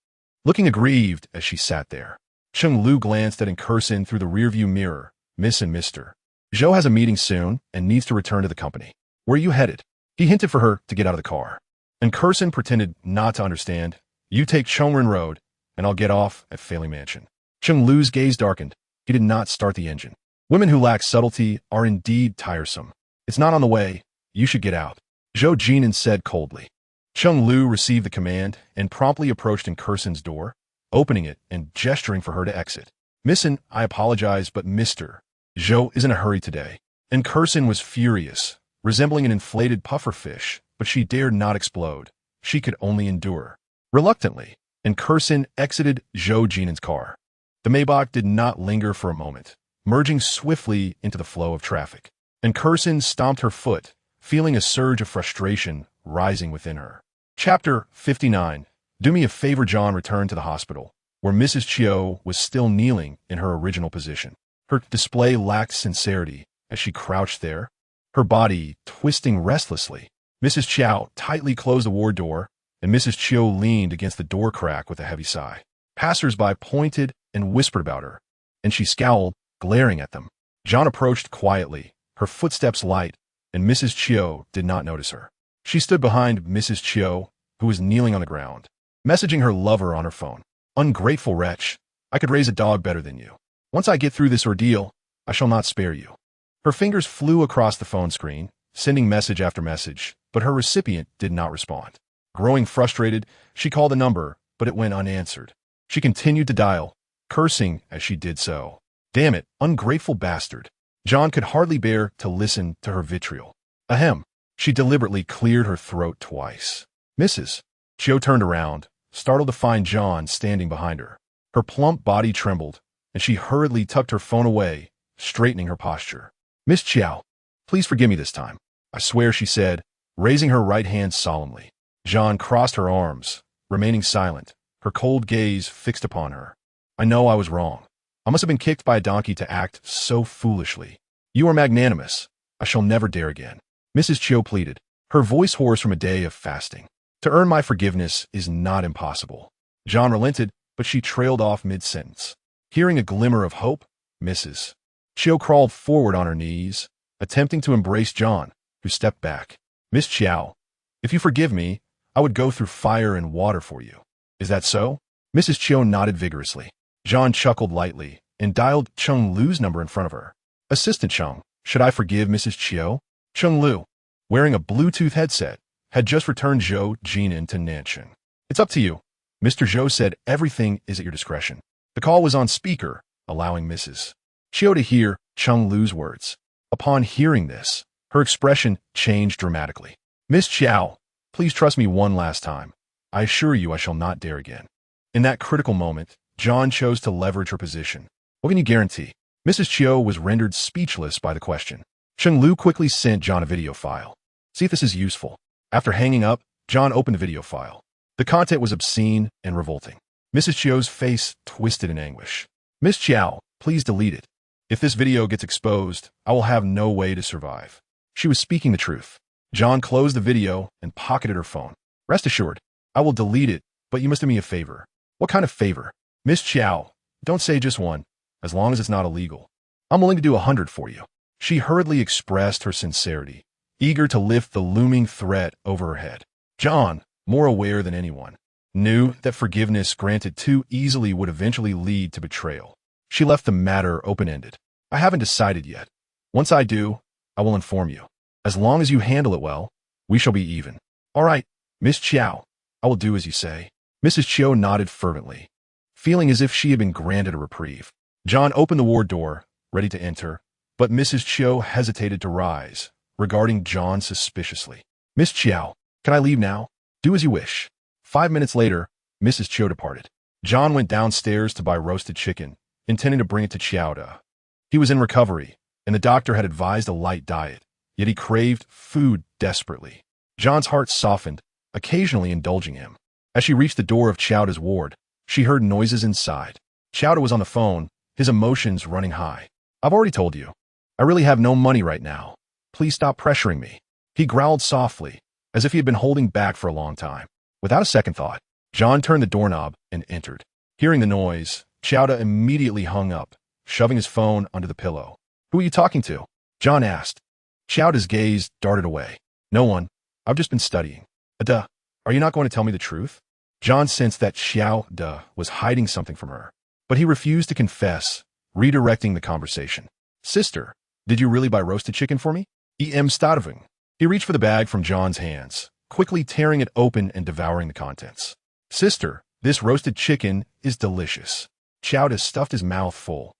looking aggrieved as she sat there. Cheng Lu glanced at Kursin through the rearview mirror. "Miss and Mr. Zhou has a meeting soon and needs to return to the company. Where are you headed?" He hinted for her to get out of the car. And Kursin pretended not to understand. "You take Chongren Road, and I'll get off at Failing Mansion." Cheng Lu's gaze darkened. He did not start the engine. "Women who lack subtlety are indeed tiresome. It's not on the way. You should get out," Zhou Jin'an said coldly. Cheng Lu received the command and promptly approached Kursin's door, opening it and gesturing for her to exit. "Missin, I apologize, but Mr. Zhou is in a hurry today." And Kursin was furious, resembling an inflated pufferfish, but she dared not explode. She could only endure. Reluctantly, and Kursin exited Zhou Jin'an's car. The Maybach did not linger for a moment, merging swiftly into the flow of traffic. And Kursin stomped her foot, feeling a surge of frustration rising within her. Chapter 59. Do me a favor. John returned to the hospital, where Mrs. Qiao was still kneeling in her original position. Her display lacked sincerity as she crouched there, her body twisting restlessly. Mrs. Qiao tightly closed the ward door, and Mrs. Qiao leaned against the door crack with a heavy sigh. Passers-by pointed and whispered about her, and she scowled, glaring at them. John approached quietly, her footsteps light, and Mrs. Qiao did not notice her. She stood behind Mrs. Qiao, who was kneeling on the ground, messaging her lover on her phone. "Ungrateful wretch, I could raise a dog better than you. Once I get through this ordeal, I shall not spare you." Her fingers flew across the phone screen, sending message after message, but her recipient did not respond. Growing frustrated, she called the number, but it went unanswered. She continued to dial, cursing as she did so. "Damn it, ungrateful bastard." John could hardly bear to listen to her vitriol. Ahem. She deliberately cleared her throat twice. "Mrs. Qiao turned around, startled to find John standing behind her. Her plump body trembled, and she hurriedly tucked her phone away, straightening her posture. "Miss Qiao, please forgive me this time. I swear," she said, raising her right hand solemnly. John crossed her arms, remaining silent, her cold gaze fixed upon her. "I know I was wrong. I must have been kicked by a donkey to act so foolishly. You are magnanimous. I shall never dare again," Mrs. Qiao pleaded, her voice hoarse from a day of fasting. "To earn my forgiveness is not impossible." John relented, but she trailed off mid-sentence. Hearing a glimmer of hope, Mrs. Qiao crawled forward on her knees, attempting to embrace John, who stepped back. "Miss Qiao, if you forgive me, I would go through fire and water for you. Is that so?" Mrs. Qiao nodded vigorously. John chuckled lightly and dialed Cheng Lu's number in front of her. "Assistant Cheng, should I forgive Mrs. Qiao?" Cheng Lu, wearing a Bluetooth headset, had just returned Zhou Jin'an to Nanchun. "It's up to you." Mr. Zhou said, "Everything is at your discretion." The call was on speaker, allowing Mrs. Qiao to hear Cheng Lu's words. Upon hearing this, her expression changed dramatically. "Miss Qiao, please trust me one last time. I assure you I shall not dare again." In that critical moment, John chose to leverage her position. "What can you guarantee?" Mrs. Qiao was rendered speechless by the question. Cheng Lu quickly sent John a video file. "See if this is useful." After hanging up, John opened the video file. The content was obscene and revolting. Mrs. Qiao's face twisted in anguish. "Miss Qiao, please delete it. If this video gets exposed, I will have no way to survive." She was speaking the truth. John closed the video and pocketed her phone. "Rest assured, I will delete it, but you must do me a favor." "What kind of favor?" "Miss Qiao, don't say just one, as long as it's not illegal. I'm willing to do 100 for you." She hurriedly expressed her sincerity, eager to lift the looming threat over her head. John, more aware than anyone, knew that forgiveness granted too easily would eventually lead to betrayal. She left the matter open-ended. I haven't decided yet. Once I do, I will inform you. As long as you handle it well, we shall be even. All right, Miss Qiao, I will do as you say. Mrs. Qiao nodded fervently, feeling as if she had been granted a reprieve. John opened the ward door, ready to enter, but Mrs. Qiao hesitated to rise, regarding John suspiciously. Miss Qiao, can I leave now? Do as you wish. 5 minutes later, Mrs. Qiao departed. John went downstairs to buy roasted chicken, intending to bring it to Qiao. He was in recovery, and the doctor had advised a light diet, yet he craved food desperately. John's heart softened, occasionally indulging him. As she reached the door of Qiao's ward, she heard noises inside. Qiao was on the phone, his emotions running high. I've already told you. I really have no money right now. Please stop pressuring me. He growled softly, as if he had been holding back for a long time. Without a second thought, John turned the doorknob and entered. Hearing the noise, Qiao immediately hung up, shoving his phone under the pillow. Who are you talking to? John asked. Qiao's gaze darted away. No one. I've just been studying. Duh. Are you not going to tell me the truth? John sensed that Qiao was hiding something from her, but he refused to confess, redirecting the conversation. Sister, did you really buy roasted chicken for me? Starving. He reached for the bag from John's hands, quickly tearing it open and devouring the contents. Sister, this roasted chicken is delicious. Qiao stuffed his mouth full,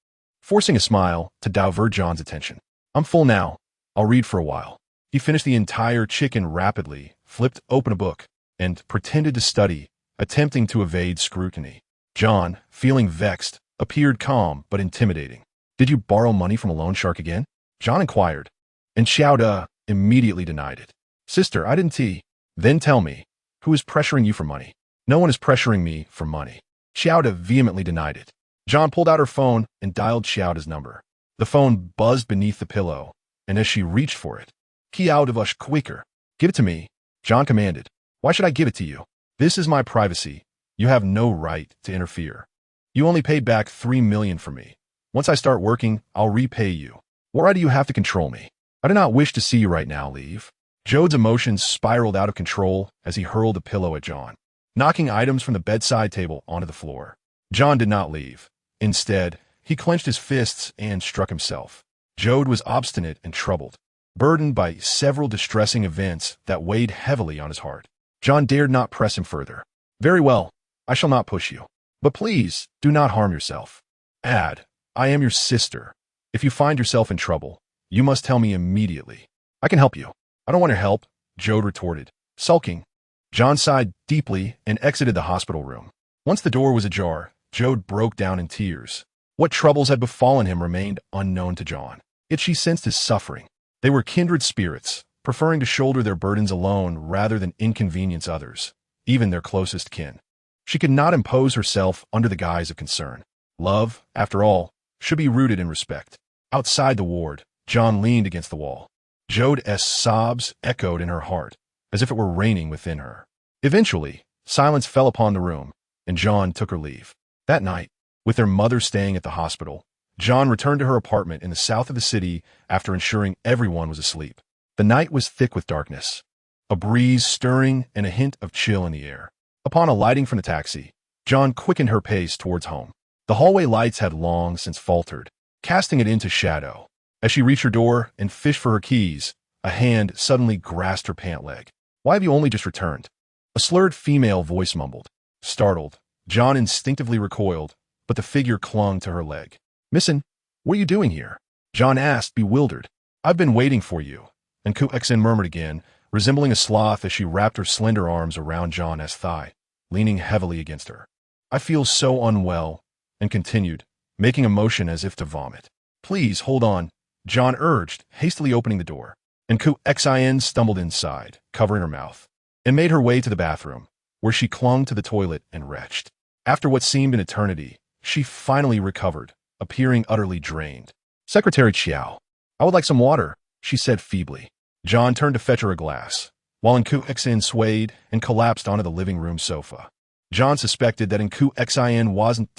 forcing a smile to divert John's attention. I'm full now. I'll read for a while. He finished the entire chicken rapidly, flipped open a book, and pretended to study, attempting to evade scrutiny. John, feeling vexed, appeared calm but intimidating. Did you borrow money from a loan shark again? John inquired, and Qiao immediately denied it. Sister, I didn't. Then tell me, who is pressuring you for money? No one is pressuring me for money. Qiao vehemently denied it. John pulled out her phone and dialed Qiao's number. The phone buzzed beneath the pillow, and as she reached for it, Qiao was quicker. Give it to me, John commanded. Why should I give it to you? This is my privacy. You have no right to interfere. You only paid back $3 million for me. Once I start working, I'll repay you. Why do you have to control me? I do not wish to see you right now, leave. Jode's emotions spiraled out of control as he hurled the pillow at John, knocking items from the bedside table onto the floor. John did not leave. Instead, he clenched his fists and struck himself. Jode was obstinate and troubled, burdened by several distressing events that weighed heavily on his heart. John dared not press him further. Very well, I shall not push you. But please, do not harm yourself. Add, I am your sister. If you find yourself in trouble, you must tell me immediately. I can help you. I don't want your help, Jode retorted, sulking. John sighed deeply and exited the hospital room. Once the door was ajar, Jode broke down in tears. What troubles had befallen him remained unknown to John. Yet she sensed his suffering. They were kindred spirits, preferring to shoulder their burdens alone rather than inconvenience others, even their closest kin. She could not impose herself under the guise of concern. Love, after all, should be rooted in respect. Outside the ward, John leaned against the wall. Jode's sobs echoed in her heart, as if it were raining within her. Eventually, silence fell upon the room, and John took her leave. That night, with their mother staying at the hospital, John returned to her apartment in the south of the city after ensuring everyone was asleep. The night was thick with darkness, a breeze stirring and a hint of chill in the air. Upon alighting from the taxi, John quickened her pace towards home. The hallway lights had long since faltered, casting it into shadow. As she reached her door and fished for her keys, a hand suddenly grasped her pant leg. Why have you only just returned? A slurred female voice mumbled. Startled, John instinctively recoiled, but the figure clung to her leg. Missin, what are you doing here? John asked, bewildered. I've been waiting for you, and Qiao En murmured again, resembling a sloth as she wrapped her slender arms around John's thigh, leaning heavily against her. I feel so unwell, and continued, making a motion as if to vomit. Please, hold on, John urged, hastily opening the door. And Qiao En stumbled inside, covering her mouth, and made her way to the bathroom, where she clung to the toilet and retched. After what seemed an eternity, she finally recovered, appearing utterly drained. Secretary Qiao, I would like some water, she said feebly. John turned to fetch her a glass, while Qiao En swayed and collapsed onto the living room sofa. John suspected that Qiao En wasn't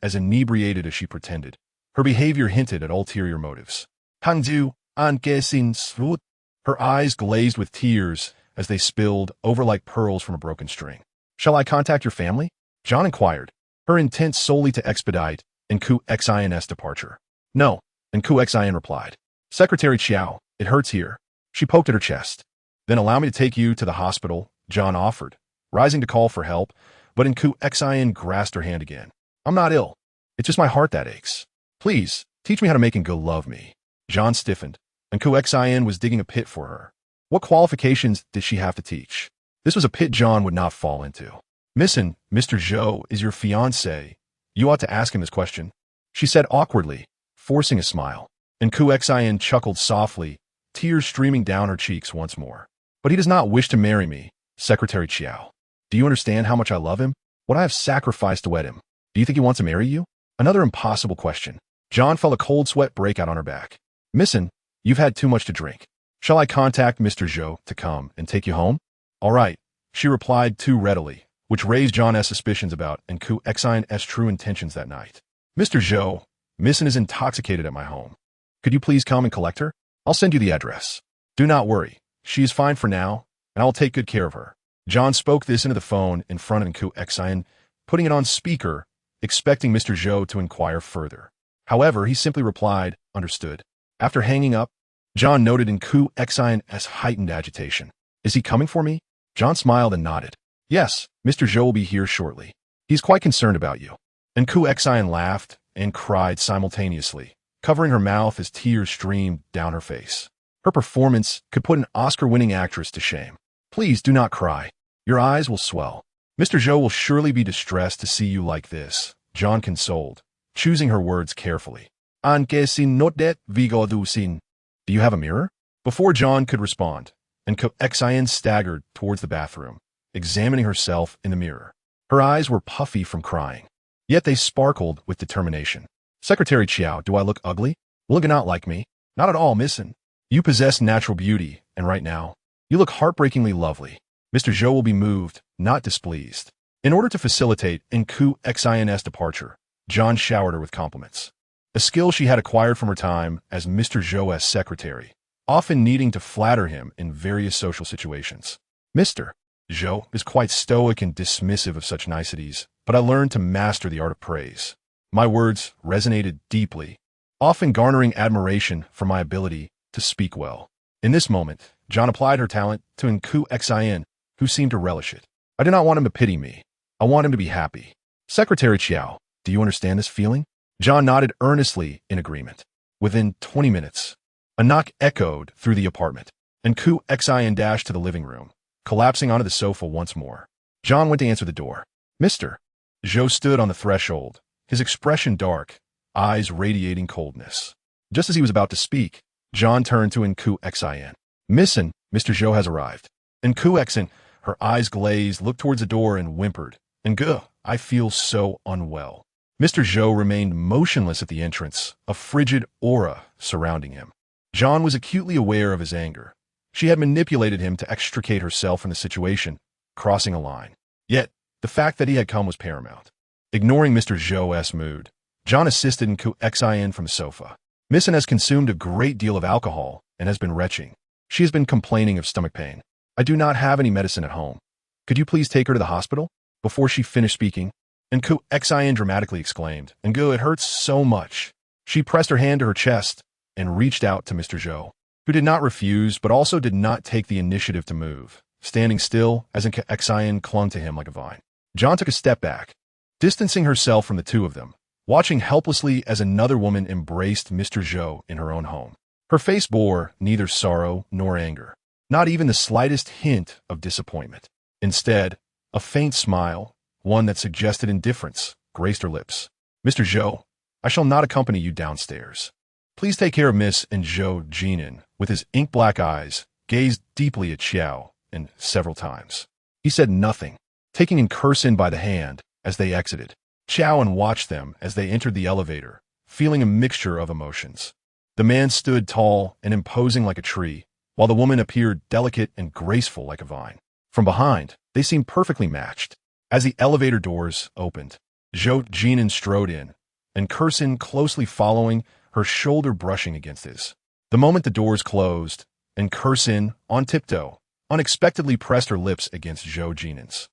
as inebriated as she pretended. Her behavior hinted at ulterior motives. Hangzhu, angesin srut. Her eyes glazed with tears as they spilled over like pearls from a broken string. Shall I contact your family? John inquired, her intent solely to expedite Qian's departure. No, Qian replied. Secretary Qiao, it hurts here. She poked at her chest. Then allow me to take you to the hospital, John offered, rising to call for help, but Qian grasped her hand again. I'm not ill. It's just my heart that aches. Please, teach me how to make Ngo love me. John stiffened, and Qian was digging a pit for her. What qualifications did she have to teach? This was a pit John would not fall into. Mr. Zhou is your fiancé. You ought to ask him this question, she said awkwardly, forcing a smile. And Qian chuckled softly, tears streaming down her cheeks once more. But he does not wish to marry me, Secretary Qiao. Do you understand how much I love him? What I have sacrificed to wed him? Do you think he wants to marry you? Another impossible question. John felt a cold sweat break out on her back. Missin, you've had too much to drink. Shall I contact Mr. Zhou to come and take you home? All right, she replied too readily, which raised John's suspicions about Qian's true intentions that night. Mr. Zhou, Missin is intoxicated at my home. Could you please come and collect her? I'll send you the address. Do not worry. She is fine for now, and I will take good care of her. John spoke this into the phone in front of Qian, putting it on speaker, expecting Mr. Zhou to inquire further. However, he simply replied, understood. After hanging up, John noted in Qian's heightened agitation. Is he coming for me? John smiled and nodded. Yes, Mr. Zhou will be here shortly. He's quite concerned about you. And Qian laughed and cried simultaneously, covering her mouth as tears streamed down her face. Her performance could put an Oscar-winning actress to shame. Please do not cry. Your eyes will swell. Mr. Zhou will surely be distressed to see you like this, John consoled, choosing her words carefully. Anke sin notet vigo du sin. Do you have a mirror? Before John could respond, and Qian staggered towards the bathroom, examining herself in the mirror. Her eyes were puffy from crying, yet they sparkled with determination. Secretary Qiao, do I look ugly? Look not like me. Not at all, Missin. You possess natural beauty, and right now, you look heartbreakingly lovely. Mr. Zhou will be moved, not displeased. In order to facilitate Qian's departure, John showered her with compliments. A skill she had acquired from her time as Mr. Zhou's secretary, often needing to flatter him in various social situations. Mr. Zhou is quite stoic and dismissive of such niceties, but I learned to master the art of praise. My words resonated deeply, often garnering admiration for my ability to speak well. In this moment, John applied her talent to Qian, who seemed to relish it. I do not want him to pity me. I want him to be happy. Secretary Qiao, do you understand this feeling? John nodded earnestly in agreement. Within 20 minutes, a knock echoed through the apartment, and Qian dashed to the living room, collapsing onto the sofa once more. John went to answer the door. Mr. Zhou stood on the threshold, his expression dark, eyes radiating coldness. Just as he was about to speak, John turned to Qian. Missin, Mr. Zhou has arrived. Qian, her eyes glazed, looked towards the door and whimpered. Ngo, I feel so unwell. Mr. Zhou remained motionless at the entrance, a frigid aura surrounding him. John was acutely aware of his anger. She had manipulated him to extricate herself from the situation, crossing a line. Yet, the fact that he had come was paramount. Ignoring Mr. Zhou's mood, John assisted Qian from the sofa. Missin has consumed a great deal of alcohol and has been retching. She has been complaining of stomach pain. I do not have any medicine at home. Could you please take her to the hospital? Before she finished speaking, Qian dramatically exclaimed, Ngo, it hurts so much. She pressed her hand to her chest and reached out to Mr. Zhou, who did not refuse but also did not take the initiative to move, standing still as Qian clung to him like a vine. John took a step back, distancing herself from the two of them, watching helplessly as another woman embraced Mr. Zhou in her own home. Her face bore neither sorrow nor anger, not even the slightest hint of disappointment. Instead, a faint smile, one that suggested indifference, graced her lips. Mr. Zhou, I shall not accompany you downstairs. Please take care of Miss and Zhou Jin'an, with his ink-black eyes, gazed deeply at Qiao, and several times. He said nothing, taking Qian by the hand as they exited. Qiao En watched them as they entered the elevator, feeling a mixture of emotions. The man stood tall and imposing like a tree, while the woman appeared delicate and graceful like a vine. From behind, they seemed perfectly matched. As the elevator doors opened, Zhou Jin'an strode in, and Qian closely following, her shoulder brushing against his. The moment the doors closed, and Qian, on tiptoe, unexpectedly pressed her lips against Zhou Jin'an's.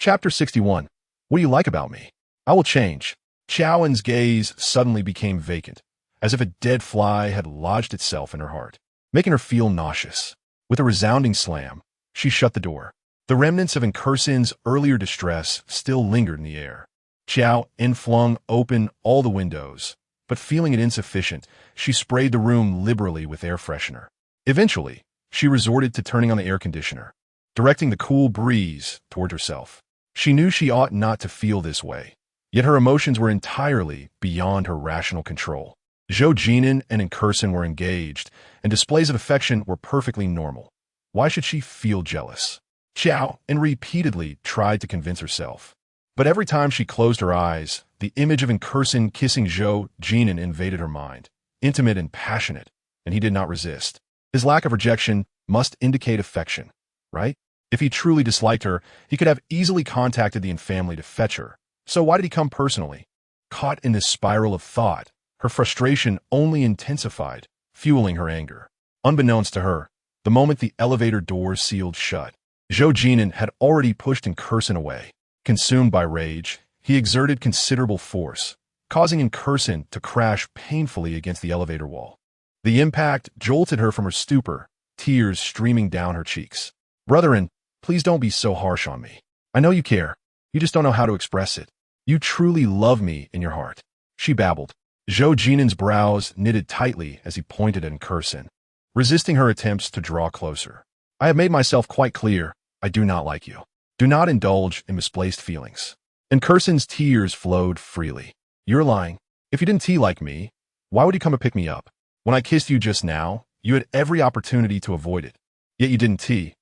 Chapter 61. What do you like about me? I will change. Qiao En's gaze suddenly became vacant, as if a dead fly had lodged itself in her heart, making her feel nauseous. With a resounding slam, she shut the door. The remnants of Inkursin's earlier distress still lingered in the air. Qiao En flung open all the windows, but feeling it insufficient, she sprayed the room liberally with air freshener. Eventually, she resorted to turning on the air conditioner, directing the cool breeze toward herself. She knew she ought not to feel this way, yet her emotions were entirely beyond her rational control. Zhou Jin'an and Inkursin were engaged, and displays of affection were perfectly normal. Why should she feel jealous? Qiao En repeatedly tried to convince herself. But every time she closed her eyes, the image of Inkursin kissing Zhou Jin'an invaded her mind, intimate and passionate, and he did not resist. His lack of rejection must indicate affection, right? If he truly disliked her, he could have easily contacted the Yin family to fetch her. So why did he come personally? Caught in this spiral of thought, her frustration only intensified, fueling her anger. Unbeknownst to her, the moment the elevator doors sealed shut, Zhou Jin'an had already pushed Inkursin away. Consumed by rage, he exerted considerable force, causing Inkursin to crash painfully against the elevator wall. The impact jolted her from her stupor, tears streaming down her cheeks. "Brethren, please don't be so harsh on me. I know you care. You just don't know how to express it. You truly love me in your heart," she babbled. Zhou Jin'an's brows knitted tightly as he pointed at Inkursin, resisting her attempts to draw closer. "I have made myself quite clear. I do not like you. Do not indulge in misplaced feelings." Inkursin's tears flowed freely. "You're lying. If you didn't like me, why would you come and pick me up? When I kissed you just now, you had every opportunity to avoid it. Yet you didn't.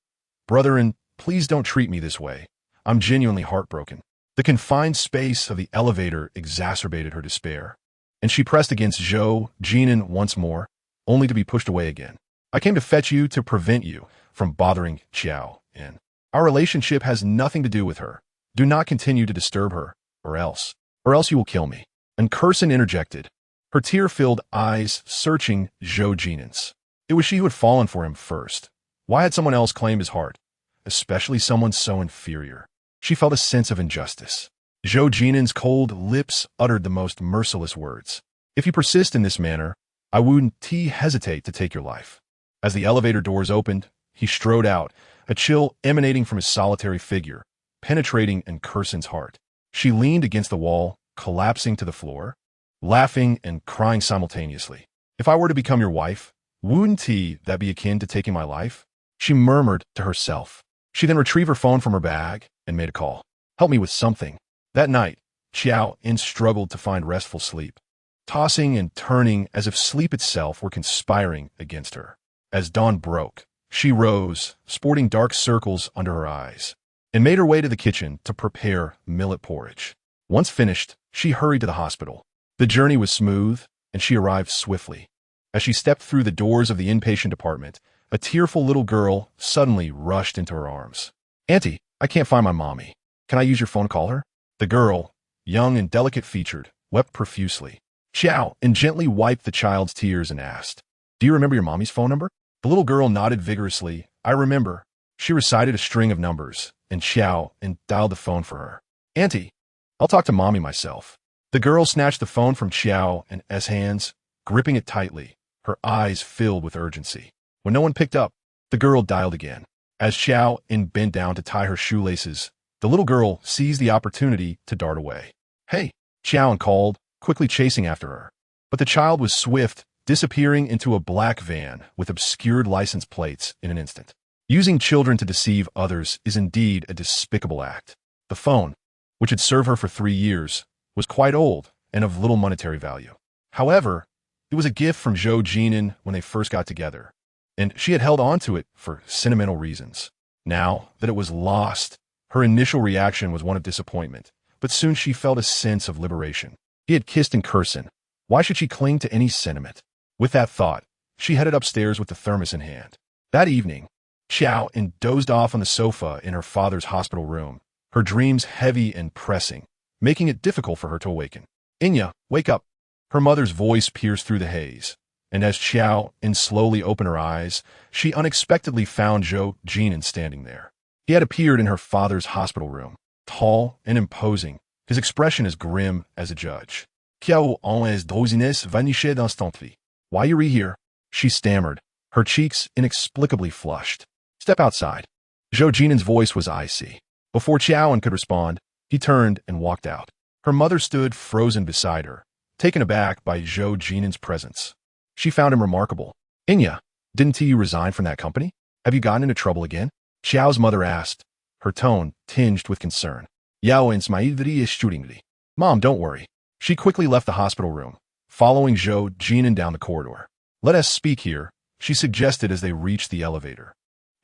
Brethren, please don't treat me this way. I'm genuinely heartbroken." The confined space of the elevator exacerbated her despair, and she pressed against Zhou Jin'an once more, only to be pushed away again. "I came to fetch you to prevent you from bothering Qiao En. Our relationship has nothing to do with her. Do not continue to disturb her, or else you will kill me." Inkursin interjected, her tear-filled eyes searching Zhou Jin'an's. It was she who had fallen for him first. Why had someone else claimed his heart, especially someone so inferior? She felt a sense of injustice. Zhou Jin'an's cold lips uttered the most merciless words. "If you persist in this manner, I wouldn't hesitate to take your life." As the elevator doors opened, he strode out, a chill emanating from his solitary figure, penetrating Inkursin's heart. She leaned against the wall, collapsing to the floor, laughing and crying simultaneously. "If I were to become your wife, wouldn't that be akin to taking my life?" she murmured to herself. She then retrieved her phone from her bag and made a call. "Help me with something." That night, Qiao En struggled to find restful sleep, tossing and turning as if sleep itself were conspiring against her. As dawn broke, she rose, sporting dark circles under her eyes, and made her way to the kitchen to prepare millet porridge. Once finished, she hurried to the hospital. The journey was smooth, and she arrived swiftly. As she stepped through the doors of the inpatient department, a tearful little girl suddenly rushed into her arms. "Auntie, I can't find my mommy. Can I use your phone to call her?" The girl, young and delicate-featured, wept profusely. Qiao En gently wiped the child's tears and asked, "Do you remember your mommy's phone number?" The little girl nodded vigorously. "I remember." She recited a string of numbers, and Qiao En dialed the phone for her. "Auntie, I'll talk to mommy myself." The girl snatched the phone from Qiao En's hands, gripping it tightly, her eyes filled with urgency. When no one picked up, the girl dialed again. As Qiao En bent down to tie her shoelaces, the little girl seized the opportunity to dart away. "Hey!" Qiao En called, quickly chasing after her. But the child was swift, disappearing into a black van with obscured license plates in an instant. Using children to deceive others is indeed a despicable act. The phone, which had served her for 3 years, was quite old and of little monetary value. However, it was a gift from Zhou Jin'an when they first got together, and she had held on to it for sentimental reasons. Now that it was lost, her initial reaction was one of disappointment, but soon she felt a sense of liberation. He had kissed Inkursin. Why should she cling to any sentiment? With that thought, she headed upstairs with the thermos in hand. That evening, Qiao En dozed off on the sofa in her father's hospital room, her dreams heavy and pressing, making it difficult for her to awaken. "Inya, wake up!" Her mother's voice pierced through the haze, and as Qiao En slowly opened her eyes, she unexpectedly found Zhou Jin'an standing there. He had appeared in her father's hospital room. tall and imposing, his expression as grim as a judge. Qiao En's drowsiness vanished instantly. Why are you here? She stammered, her cheeks inexplicably flushed. Step outside. Zhou Jin'an's voice was icy. Before Qiao En could respond, he turned and walked out. Her mother stood frozen beside her, taken aback by Zhou Jin'an's presence. She found him remarkable. Inya, didn't you resign from that company? Have you gotten into trouble again? Qiao's mother asked, her tone tinged with concern. Yao En smiled reassuringly. Mom, don't worry. She quickly left the hospital room, following Zhou Jin'an down the corridor. Let us speak here, she suggested as they reached the elevator.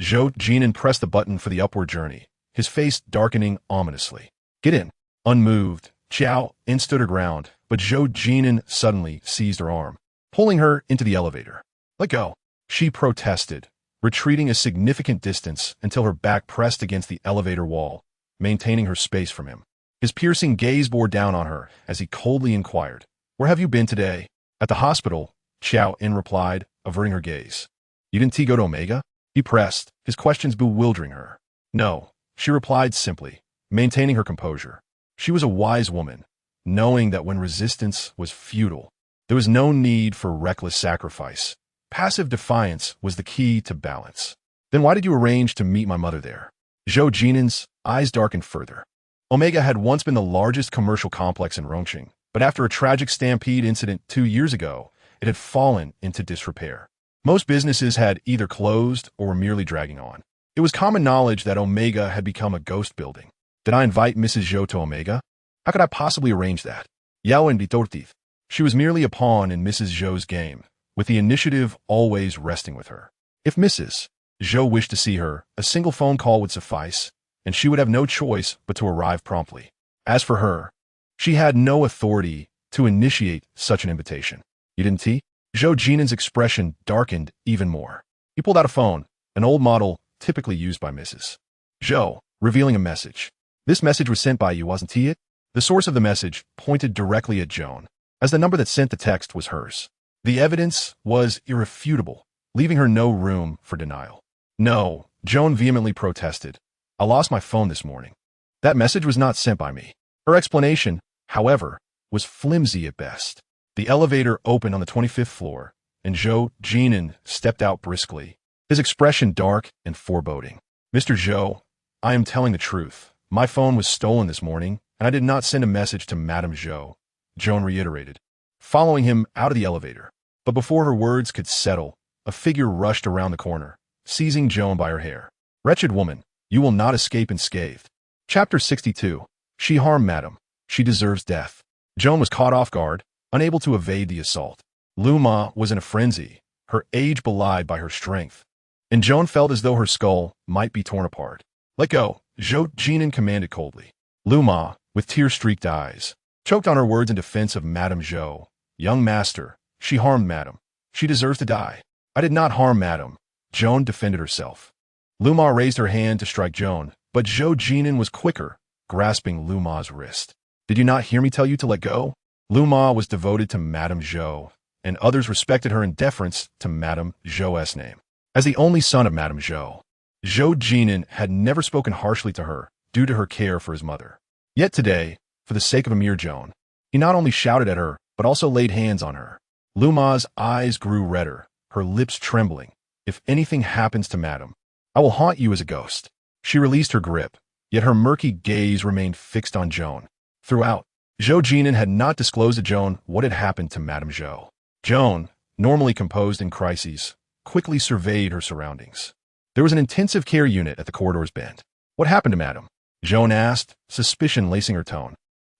Zhou Jin'an pressed the button for the upward journey, his face darkening ominously. Get in. Unmoved, Qiao En stood her ground, but Zhou Jin'an suddenly seized her arm, pulling her into the elevator. Let go. She protested, retreating a significant distance until her back pressed against the elevator wall, maintaining her space from him. His piercing gaze bore down on her as he coldly inquired, Where have you been today? At the hospital, Qiao En replied, averting her gaze. You didn't go to Omega? He pressed, his questions bewildering her. No, she replied simply, maintaining her composure. She was a wise woman, knowing that when resistance was futile, there was no need for reckless sacrifice. Passive defiance was the key to balance. Then why did you arrange to meet my mother there? Zhou Jin'an's eyes darkened further. Omega had once been the largest commercial complex in Rongqing, but after a tragic stampede incident 2 years ago, it had fallen into disrepair. Most businesses had either closed or were merely dragging on. It was common knowledge that Omega had become a ghost building. Did I invite Mrs. Zhou to Omega? How could I possibly arrange that? Yao En retorted. She was merely a pawn in Mrs. Zhou's game, with the initiative always resting with her. If Mrs. Zhou wished to see her, a single phone call would suffice, and she would have no choice but to arrive promptly. As for her, she had no authority to initiate such an invitation. You didn't tea? Zhou Jin'an's expression darkened even more. He pulled out a phone, an old model typically used by Mrs. Zhou, revealing a message. This message was sent by you, wasn't it? The source of the message pointed directly at Joan, as the number that sent the text was hers. The evidence was irrefutable, leaving her no room for denial. No, Joan vehemently protested. I lost my phone this morning. That message was not sent by me. Her explanation, however, was flimsy at best. The elevator opened on the 25th floor, and Zhou Jin'an stepped out briskly, his expression dark and foreboding. Mr. Zhou, I am telling the truth. My phone was stolen this morning, and I did not send a message to Madame Zhou, Joan reiterated, following him out of the elevator. But before her words could settle, a figure rushed around the corner, seizing Joan by her hair. Wretched woman, you will not escape unscathed. Chapter 62. She harmed Madame. She deserves death. Joan was caught off guard, unable to evade the assault. Lu Ma was in a frenzy, her age belied by her strength, and Joan felt as though her skull might be torn apart. Let go, Zhou Jin'an commanded coldly. Lu Ma, with tear-streaked eyes, choked on her words in defense of Madame Zhou. Young master, she harmed Madame. She deserves to die. I did not harm Madame. Joan defended herself. Lu Ma raised her hand to strike Joan, but Zhou Jin'an was quicker, grasping Lu Ma's wrist. Did you not hear me tell you to let go? Lu Ma was devoted to Madame Zhou, and others respected her in deference to Madame Zhou's name. As the only son of Madame Zhou, Zhou Jin'an had never spoken harshly to her due to her care for his mother. Yet today, for the sake of Emir Joan, he not only shouted at her, but also laid hands on her. Lu Ma's eyes grew redder, her lips trembling. If anything happens to Madame, I will haunt you as a ghost. She released her grip, yet her murky gaze remained fixed on Joan. Throughout, Zhou Jin'an had not disclosed to Joan what had happened to Madame Zhou. Joan, normally composed in crises, quickly surveyed her surroundings. There was an intensive care unit at the corridor's bend. What happened to Madame? Joan asked, suspicion lacing her tone.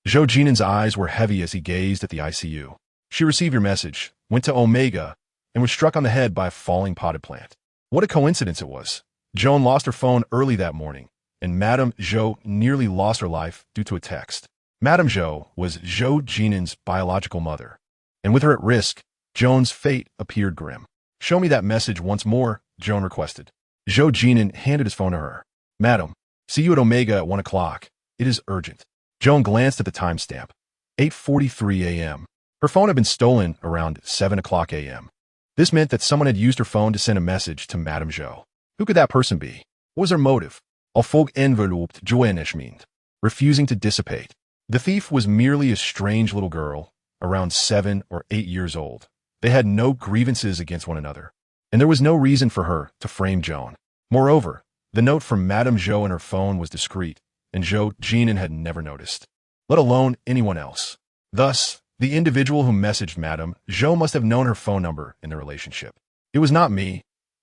Zhou Jin'an's eyes were heavy as he gazed at the ICU. She received your message, went to Omega, and was struck on the head by a falling potted plant. What a coincidence it was. Joan lost her phone early that morning, and Madame Zhou nearly lost her life due to a text. Madame Zhou was Zhou Jin'an's biological mother, and with her at risk, Joan's fate appeared grim. Show me that message once more, Joan requested. Zhou Jin'an handed his phone to her. Madam, see you at Omega at 1 o'clock. It is urgent. Joan glanced at the timestamp. 8:43 a.m. Her phone had been stolen around 7 o'clock a.m. This meant that someone had used her phone to send a message to Madame Zhou. Who could that person be? What was her motive? Al folk enveloped Joanneschmind. refusing to dissipate. The thief was merely a strange little girl, around 7 or 8 years old. They had no grievances against one another, and there was no reason for her to frame Joan. Moreover, the note from Madame Zhou in her phone was discreet, and Zhou Jin'an had never noticed, let alone anyone else. Thus, the individual who messaged Madame Zhou must have known her phone number in their relationship. It was not me.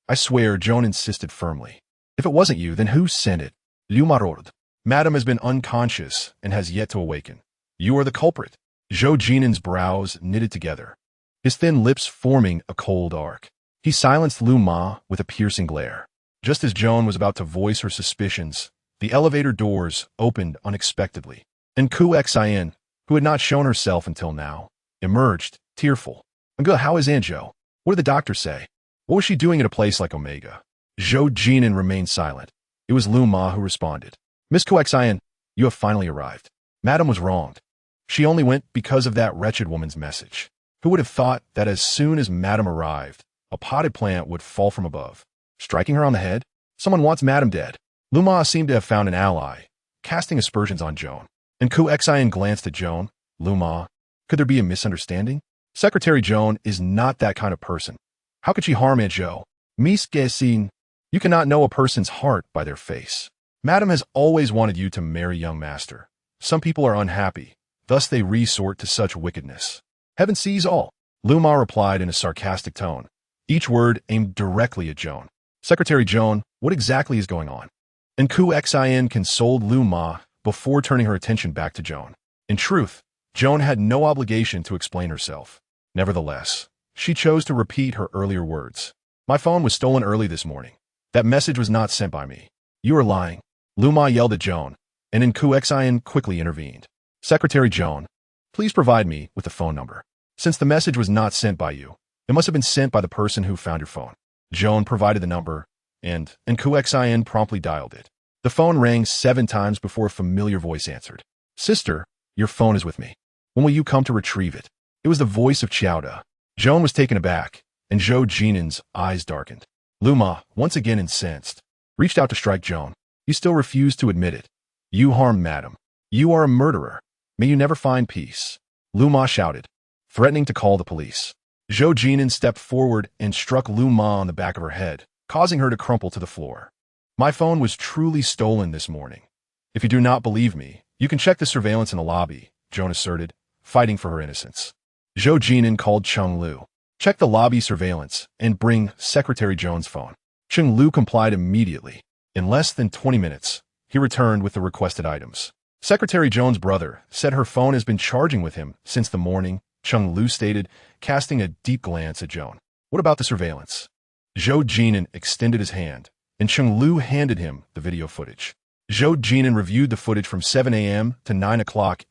I swear, Joan insisted firmly. If it wasn't you, then who sent it? Unparalleled. Madame has been unconscious and has yet to awaken. You are the culprit. Zhou Jin'an's brows knitted together, his thin lips forming a cold arc. He silenced Lu Ma with a piercing glare. Just as Joan was about to voice her suspicions, the elevator doors opened unexpectedly, and Qiao En, who had not shown herself until now, emerged, tearful. "Uncle, how is Aunt Zhou? What did the doctor say? What was she doing at a place like Omega?" Zhou Jin'an remained silent. It was Lu Ma who responded. "Miss Qiao En, you have finally arrived. Madame was wronged. She only went because of that wretched woman's message. Who would have thought that as soon as Madame arrived, a potted plant would fall from above, striking her on the head? Someone wants Madame dead." Lu Ma seemed to have found an ally, casting aspersions on Joan. And Qiao En glanced at Joan. "Lu Ma, could there be a misunderstanding? Secretary Joan is not that kind of person. How could she harm Aunt Zhou? Miss Gesine, you cannot know a person's heart by their face. Madame has always wanted you to marry young master. Some people are unhappy, thus they resort to such wickedness. Heaven sees all." Lu Ma replied in a sarcastic tone, each word aimed directly at Joan. "Secretary Joan, what exactly is going on?" And Qiao En consoled Lu Ma before turning her attention back to Joan. In truth, Joan had no obligation to explain herself. Nevertheless, she chose to repeat her earlier words. "My phone was stolen early this morning. That message was not sent by me." "You are lying." Lu Ma yelled at Joan, and then Qiao En quickly intervened. "Secretary Joan, please provide me with the phone number. Since the message was not sent by you, it must have been sent by the person who found your phone." Joan provided the number, and Qiao En promptly dialed it. The phone rang 7 times before a familiar voice answered. "Sister, your phone is with me. When will you come to retrieve it?" It was the voice of Qiao En. Joan was taken aback, and Zhou Jin'an's eyes darkened. Lu Ma, once again incensed, reached out to strike Joan. "You still refuse to admit it. You harmed Madame. You are a murderer. May you never find peace." Lu Ma shouted, threatening to call the police. Zhou Jin'an stepped forward and struck Lu Ma on the back of her head, causing her to crumple to the floor. "My phone was truly stolen this morning. If you do not believe me, you can check the surveillance in the lobby," Joan asserted, fighting for her innocence. Zhou Jin'an called Cheng Lu. "Check the lobby surveillance and bring Secretary Joan's phone." Cheng Lu complied immediately. In less than 20 minutes, he returned with the requested items. "Secretary Joan's brother said her phone has been charging with him since the morning," Cheng Lu stated, casting a deep glance at Joan. "What about the surveillance?" Zhou Jin'an extended his hand, and Cheng Lu handed him the video footage. Zhou Jin'an reviewed the footage from 7 a.m. to 9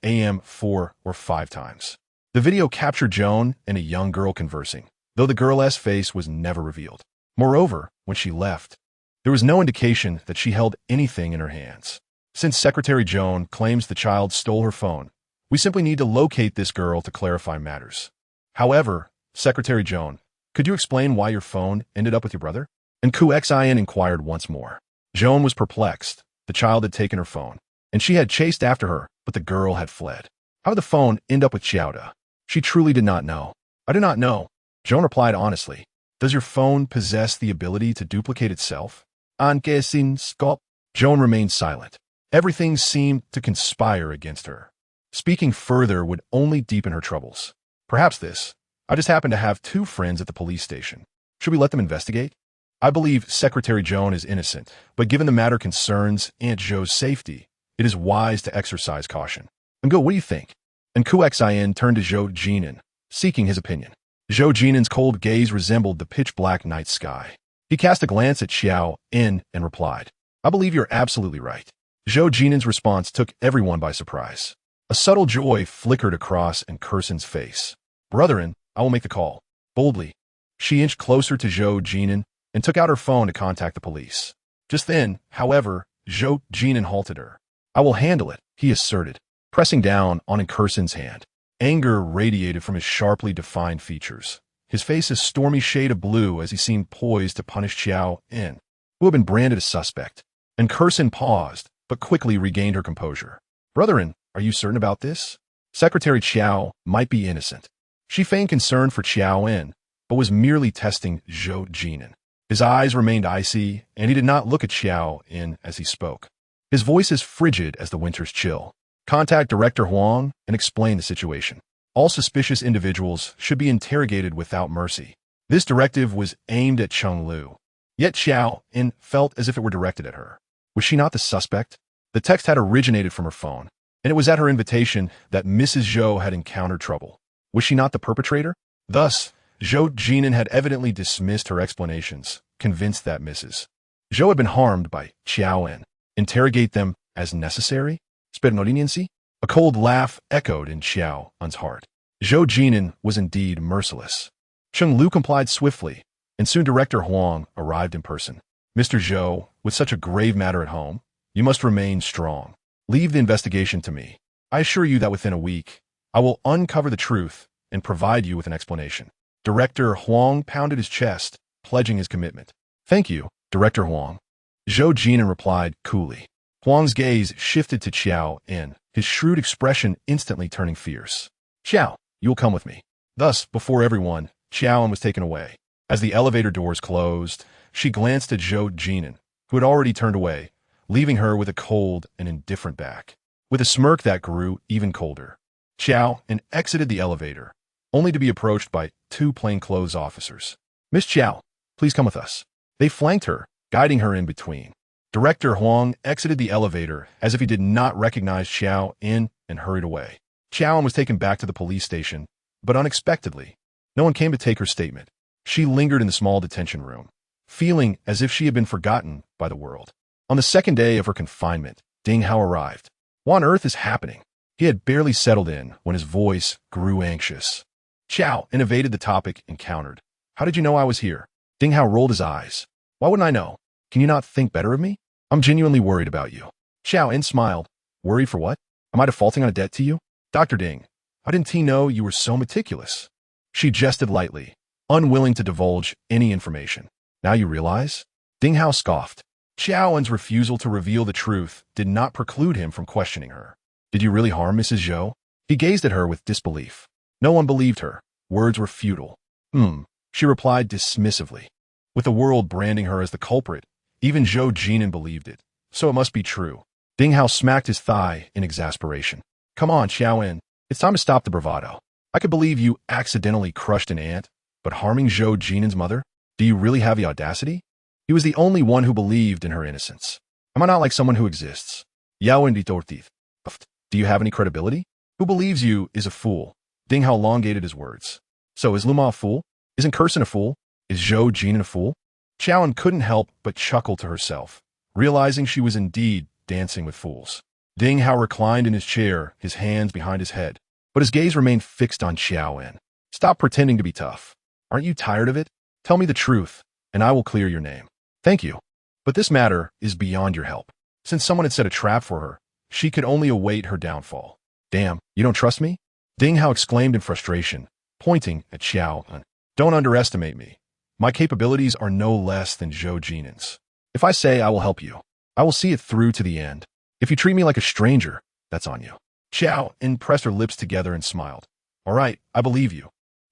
a.m. 4 or 5 times. The video captured Joan and a young girl conversing, though the girl's face was never revealed. Moreover, when she left, there was no indication that she held anything in her hands. Since Secretary Joan claims the child stole her phone, we simply need to locate this girl to clarify matters. However, Secretary Joan, could you explain why your phone ended up with your brother? And Qiao En inquired once more. Joan was perplexed. The child had taken her phone, and she had chased after her, but the girl had fled. How did the phone end up with Qiao En? She truly did not know. "I do not know," Joan replied honestly. "Does your phone possess the ability to duplicate itself?" Joan remained silent. Everything seemed to conspire against her. Speaking further would only deepen her troubles. "Perhaps this. I just happen to have 2 friends at the police station. Should we let them investigate? I believe Secretary Joan is innocent, but given the matter concerns Aunt Zhou's safety, it is wise to exercise caution. And what do you think?" And Qiao En turned to Zhou Jin'an, seeking his opinion. Zhou Jin'an's cold gaze resembled the pitch-black night sky. He cast a glance at Qiao En and replied, "I believe you're absolutely right." Zhou Jin'an's response took everyone by surprise. A subtle joy flickered across Aunt Kirsten's face. "Brethren, I will make the call." Boldly, she inched closer to Zhou Jin'an and took out her phone to contact the police. Just then, however, Zhou Jin'an halted her. "I will handle it," he asserted, pressing down on Aunt Kirsten's hand. Anger radiated from his sharply defined features, his face a stormy shade of blue as he seemed poised to punish Qiao En, who had been branded a suspect. And Kirsten paused, but quickly regained her composure. Brethren, are you certain about this? Secretary Qiao might be innocent. She feigned concern for Qiao En, but was merely testing Zhou Jin'an. His eyes remained icy, and he did not look at Qiao En as he spoke. His voice is frigid as the winter's chill. Contact Director Huang and explain the situation. All suspicious individuals should be interrogated without mercy. This directive was aimed at Cheng Lu. Yet Qiao En felt as if it were directed at her. Was she not the suspect? The text had originated from her phone, and it was at her invitation that Mrs. Zhou had encountered trouble. Was she not the perpetrator? Thus, Zhou Jin'an had evidently dismissed her explanations, convinced that Mrs. Zhou had been harmed by Qiao En. Interrogate them as necessary? Spernorinency? A cold laugh echoed in Qiao En's heart. Zhou Jin'an was indeed merciless. Cheng Lu complied swiftly, and soon Director Huang arrived in person. Mr. Zhou, with such a grave matter at home, you must remain strong. Leave the investigation to me. I assure you that within a week, I will uncover the truth and provide you with an explanation. Director Huang pounded his chest, pledging his commitment. Thank you, Director Huang. Zhou Jin'an replied coolly. Huang's gaze shifted to Qiao En, his shrewd expression instantly turning fierce. Qiao, you will come with me. Thus, before everyone, Qiao En was taken away. As the elevator doors closed, she glanced at Zhou Jin'an, who had already turned away, leaving her with a cold and indifferent back. With a smirk that grew even colder, Qiao En exited the elevator, only to be approached by two plainclothes officers. Miss Qiao, please come with us. They flanked her, guiding her in between. Director Huang exited the elevator as if he did not recognize Qiao En and hurried away. Qiao En was taken back to the police station, but unexpectedly, no one came to take her statement. She lingered in the small detention room, feeling as if she had been forgotten by the world. On the second day of her confinement, Ding Hao arrived. What on earth is happening? He had barely settled in when his voice grew anxious. Qiao En evaded the topic and countered. How did you know I was here? Ding Hao rolled his eyes. Why wouldn't I know? Can you not think better of me? I'm genuinely worried about you. Qiao En smiled. Worried for what? Am I defaulting on a debt to you? Dr. Ding, how didn't he know you were so meticulous? She jested lightly, unwilling to divulge any information. Now you realize? Ding Hao scoffed. Qiao En's refusal to reveal the truth did not preclude him from questioning her. Did you really harm Mrs. Zhou? He gazed at her with disbelief. No one believed her. Words were futile. She replied dismissively. With the world branding her as the culprit, even Zhou Jin'an believed it, so it must be true. Ding Hao smacked his thigh in exasperation. Come on, Qiao En. It's time to stop the bravado. I could believe you accidentally crushed an ant, but harming Zhou Jin'an's mother? Do you really have the audacity? He was the only one who believed in her innocence. Am I not like someone who exists? Yao En retorted. Do you have any credibility? Who believes you is a fool? Ding Hao elongated his words. So is Luma a fool? Isn't Curson a fool? Is Zhou Jin'an a fool? Qiao En couldn't help but chuckle to herself, realizing she was indeed dancing with fools. Ding Hao reclined in his chair, his hands behind his head, but his gaze remained fixed on Qiao En. Stop pretending to be tough. Aren't you tired of it? Tell me the truth, and I will clear your name. Thank you. But this matter is beyond your help. Since someone had set a trap for her, she could only await her downfall. Damn, you don't trust me? Ding Hao exclaimed in frustration, pointing at Qiao En. Don't underestimate me. My capabilities are no less than Zhou Jin'an's. If I say I will help you, I will see it through to the end. If you treat me like a stranger, that's on you. Qiao En pressed her lips together and smiled. All right, I believe you.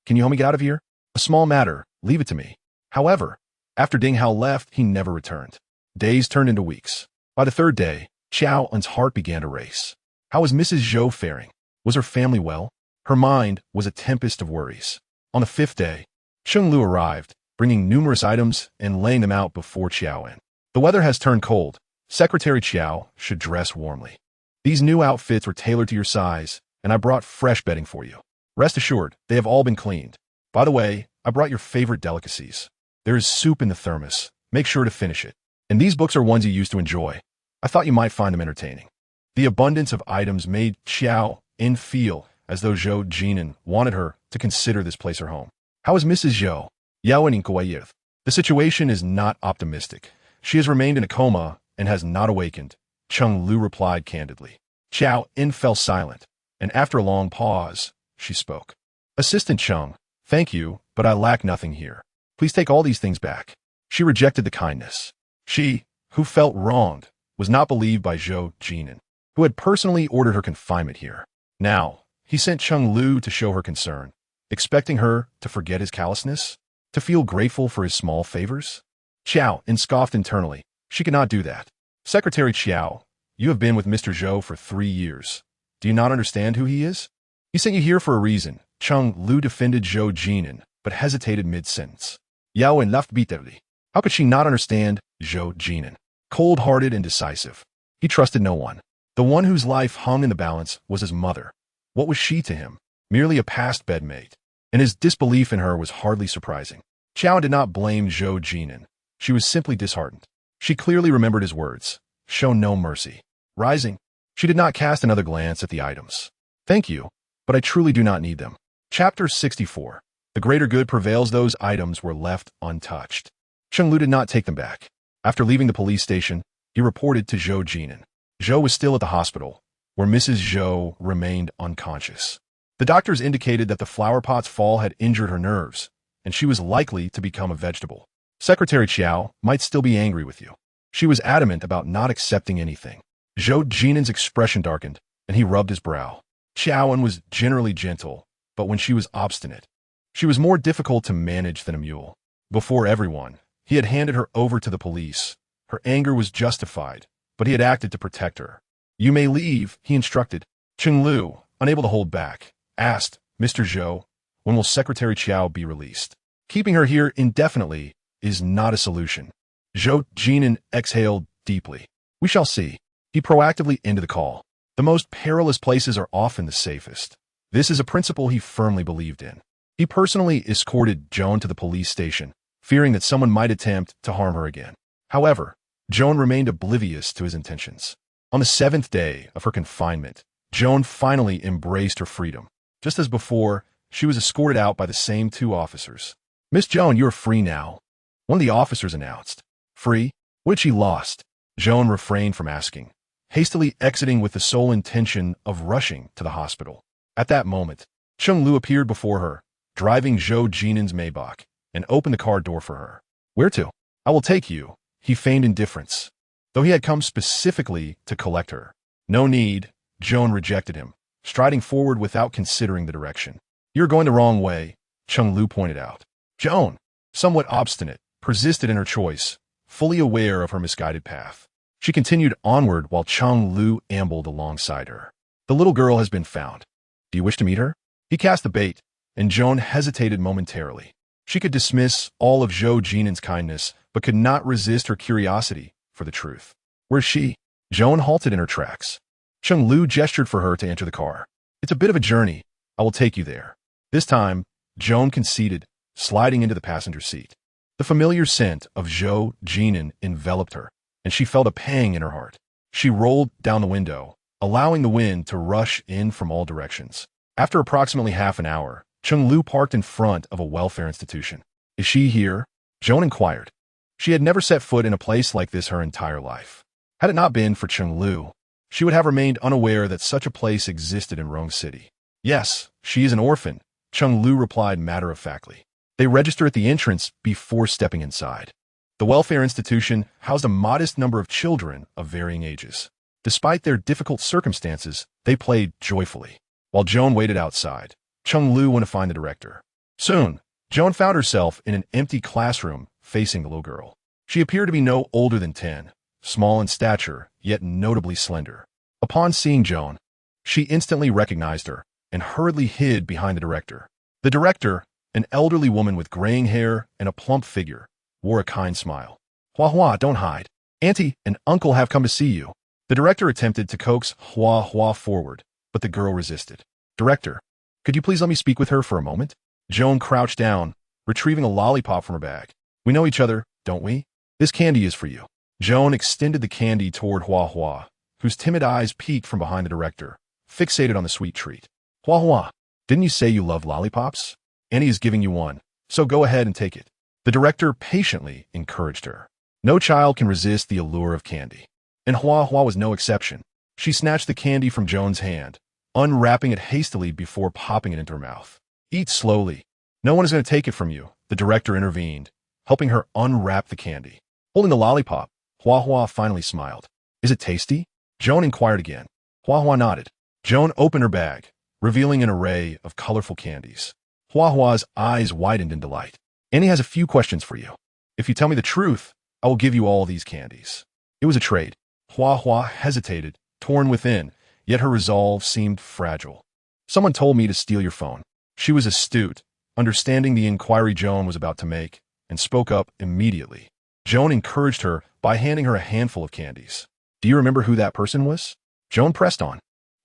Can you help me get out of here? A small matter, leave it to me. However, after Ding Hao left, he never returned. Days turned into weeks. By the third day, Qiao En's heart began to race. How was Mrs. Zhou faring? Was her family well? Her mind was a tempest of worries. On the fifth day, Cheng Lu arrived, bringing numerous items and laying them out before Qiao En. The weather has turned cold. Secretary Qiao should dress warmly. These new outfits were tailored to your size, and I brought fresh bedding for you. Rest assured, they have all been cleaned. By the way, I brought your favorite delicacies. There is soup in the thermos. Make sure to finish it. And these books are ones you used to enjoy. I thought you might find them entertaining. The abundance of items made Qiao En feel as though Zhou Jin'an wanted her to consider this place her home. How is Mrs. Zhou? Yao En inquired. The situation is not optimistic. She has remained in a coma and has not awakened, Cheng Lu replied candidly. Qiao En fell silent, and after a long pause, she spoke. Assistant Cheng, thank you, but I lack nothing here. Please take all these things back. She rejected the kindness. She, who felt wronged, was not believed by Zhou Jin'an. who had personally ordered her confinement here. Now, he sent Chung Lu to show her concern, expecting her to forget his callousness, to feel grateful for his small favors. Qiao En scoffed internally. She could not do that. Secretary Qiao, you have been with Mr. Zhou for 3 years. Do you not understand who he is? He sent you here for a reason. Chung Lu defended Zhou Jin'an, but hesitated mid-sentence. Yao En laughed bitterly. How could she not understand Zhou Jin'an? Cold-hearted and decisive. He trusted no one. The one whose life hung in the balance was his mother. What was she to him? Merely a past bedmate. And his disbelief in her was hardly surprising. Qiao did not blame Zhou Jin'an. She was simply disheartened. She clearly remembered his words. Show no mercy. Rising, she did not cast another glance at the items. Thank you, but I truly do not need them. Chapter 64. The greater good prevails. Those items were left untouched. Chung Lu did not take them back. After leaving the police station, he reported to Zhou Jin'an. Zhou was still at the hospital, where Mrs. Zhou remained unconscious. The doctors indicated that the flower pot's fall had injured her nerves, and she was likely to become a vegetable. Secretary Qiao might still be angry with you. She was adamant about not accepting anything. Zhou Jin'an's expression darkened, and he rubbed his brow. Qiao En was generally gentle, but when she was obstinate, she was more difficult to manage than a mule. Before everyone, he had handed her over to the police. Her anger was justified, but he had acted to protect her. You may leave, he instructed. Chung Lu, unable to hold back, asked, Mr. Zhou, when will Secretary Qiao be released? Keeping her here indefinitely is not a solution. Zhou Jin'an exhaled deeply. We shall see. He proactively ended the call. The most perilous places are often the safest. This is a principle he firmly believed in. He personally escorted Joan to the police station, fearing that someone might attempt to harm her again. However, Joan remained oblivious to his intentions. On the 7th day of her confinement, Joan finally embraced her freedom. Just as before, she was escorted out by the same 2 officers. Miss Joan, you are free now, one of the officers announced. Free? What had she lost? Joan refrained from asking, hastily exiting with the sole intention of rushing to the hospital. At that moment, Chung Lu appeared before her, driving Zhou Jin'an's Maybach, and opened the car door for her. Where to? I will take you. He feigned indifference, though he had come specifically to collect her. No need, Joan rejected him, striding forward without considering the direction. You're going the wrong way, Chung Lu pointed out. Joan, somewhat obstinate, persisted in her choice, fully aware of her misguided path. She continued onward while Chung Lu ambled alongside her. The little girl has been found. Do you wish to meet her? He cast the bait, and Joan hesitated momentarily. She could dismiss all of Zhou Jin'an's kindness, but could not resist her curiosity for the truth. Where's she? Joan halted in her tracks. Chung Lu gestured for her to enter the car. It's a bit of a journey. I will take you there. This time, Joan conceded, sliding into the passenger seat. The familiar scent of Zhou Jin'an enveloped her, and she felt a pang in her heart. She rolled down the window, allowing the wind to rush in from all directions. After approximately half an hour, Chung Lu parked in front of a welfare institution. Is she here? Joan inquired. She had never set foot in a place like this her entire life. Had it not been for Chung Lu, she would have remained unaware that such a place existed in Rome City. Yes, she is an orphan, Chung Lu replied matter-of-factly. They register at the entrance before stepping inside. The welfare institution housed a modest number of children of varying ages. Despite their difficult circumstances, they played joyfully. While Joan waited outside, Chung Lu went to find the director. Soon, Joan found herself in an empty classroom facing the little girl. She appeared to be no older than 10, small in stature, yet notably slender. Upon seeing Joan, she instantly recognized her and hurriedly hid behind the director. The director, an elderly woman with graying hair and a plump figure, wore a kind smile. Hua Hua, don't hide. Auntie and uncle have come to see you. The director attempted to coax Hua Hua forward, but the girl resisted. Director, could you please let me speak with her for a moment? Joan crouched down, retrieving a lollipop from her bag. We know each other, don't we? This candy is for you. Joan extended the candy toward Hua Hua, whose timid eyes peeked from behind the director, fixated on the sweet treat. Hua Hua, didn't you say you love lollipops? Annie is giving you one, so go ahead and take it. The director patiently encouraged her. No child can resist the allure of candy. And Hua Hua was no exception. She snatched the candy from Joan's hand, unwrapping it hastily before popping it into her mouth. Eat slowly. No one is going to take it from you, the director intervened, helping her unwrap the candy. Holding the lollipop, Hua Hua finally smiled. Is it tasty? Joan inquired again. Hua Hua nodded. Joan opened her bag, revealing an array of colorful candies. Hua Hua's eyes widened in delight. Annie has a few questions for you. If you tell me the truth, I will give you all these candies. It was a trade. Hua Hua hesitated, torn within, yet her resolve seemed fragile. Someone told me to steal your phone. She was astute, understanding the inquiry Joan was about to make, and spoke up immediately. Joan encouraged her by handing her a handful of candies. Do you remember who that person was? Joan pressed on.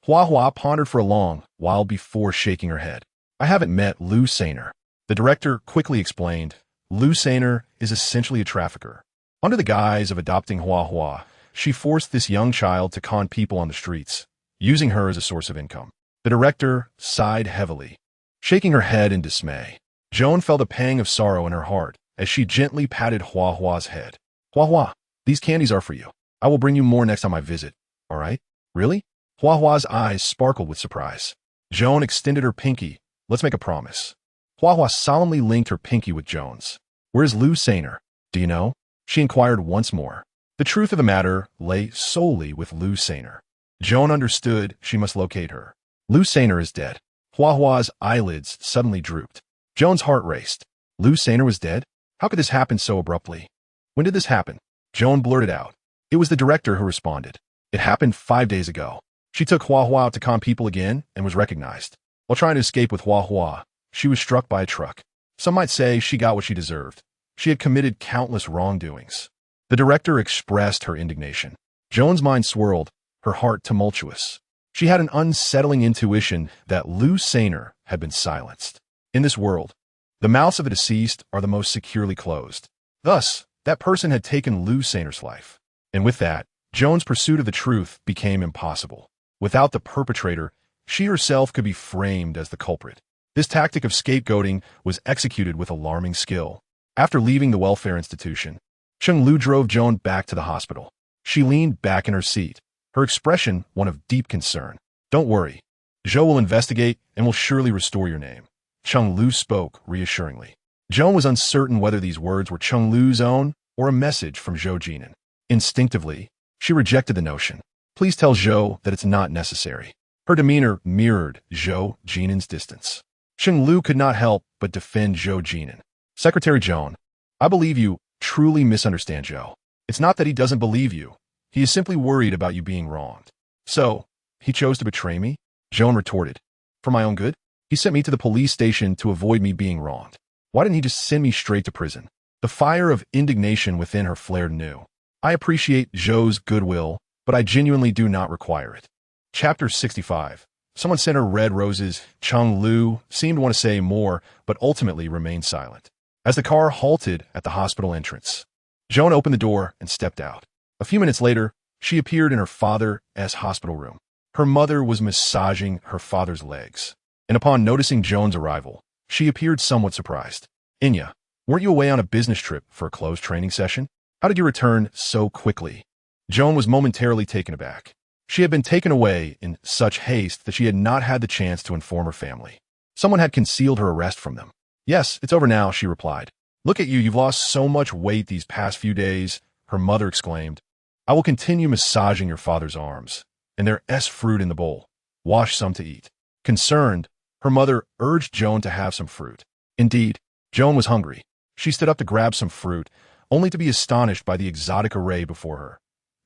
Hua Hua pondered for a long while before shaking her head. I haven't met Liu Sainer. The director quickly explained. Liu Sainer is essentially a trafficker. Under the guise of adopting Hua Hua, she forced this young child to con people on the streets, using her as a source of income. The director sighed heavily, shaking her head in dismay. Joan felt a pang of sorrow in her heart as she gently patted Hua Hua's head. Hua Hua, these candies are for you. I will bring you more next time I visit. All right? Really? Hua Hua's eyes sparkled with surprise. Joan extended her pinky. Let's make a promise. Hua Hua solemnly linked her pinky with Joan's. Where's Liu Sainer? Do you know? She inquired once more. The truth of the matter lay solely with Liu Sainer. Joan understood she must locate her. Liu Sainer is dead. Hua Hua's eyelids suddenly drooped. Joan's heart raced. Liu Sainer was dead? How could this happen so abruptly? When did this happen? Joan blurted out. It was the director who responded. It happened 5 days ago. She took Hua Hua out to con people again and was recognized. While trying to escape with Hua Hua, she was struck by a truck. Some might say she got what she deserved. She had committed countless wrongdoings. The director expressed her indignation. Joan's mind swirled, her heart tumultuous. She had an unsettling intuition that Liu Sainer had been silenced. In this world, the mouths of a deceased are the most securely closed. Thus, that person had taken Liu Sainer's life. And with that, Joan's pursuit of the truth became impossible. Without the perpetrator, she herself could be framed as the culprit. This tactic of scapegoating was executed with alarming skill. After leaving the welfare institution, Cheng Lu drove Joan back to the hospital. She leaned back in her seat, her expression one of deep concern. Don't worry. Zhou will investigate and will surely restore your name. Cheng Lu spoke reassuringly. Joan was uncertain whether these words were Cheng Lu's own or a message from Zhou Jin'an. Instinctively, she rejected the notion. Please tell Zhou that it's not necessary. Her demeanor mirrored Zhou Jin'an's distance. Cheng Lu could not help but defend Zhou Jin'an. Secretary Joan, I believe you truly misunderstand Zhou. It's not that he doesn't believe you. He is simply worried about you being wronged. So, he chose to betray me? Joan retorted. For my own good? He sent me to the police station to avoid me being wronged. Why didn't he just send me straight to prison? The fire of indignation within her flared anew. I appreciate Zhou's goodwill, but I genuinely do not require it. Chapter 65. Someone sent her red roses. Cheng Lu seemed to want to say more, but ultimately remained silent. As the car halted at the hospital entrance, Joan opened the door and stepped out. A few minutes later, she appeared in her father's hospital room. Her mother was massaging her father's legs, and upon noticing Joan's arrival, she appeared somewhat surprised. Inya, weren't you away on a business trip for a closed training session? How did you return so quickly? Joan was momentarily taken aback. She had been taken away in such haste that she had not had the chance to inform her family. Someone had concealed her arrest from them. Yes, it's over now, she replied. Look at you, you've lost so much weight these past few days, her mother exclaimed. I will continue massaging your father's arms, and there's fruit in the bowl. Wash some to eat. Concerned, her mother urged Joan to have some fruit. Indeed, Joan was hungry. She stood up to grab some fruit, only to be astonished by the exotic array before her.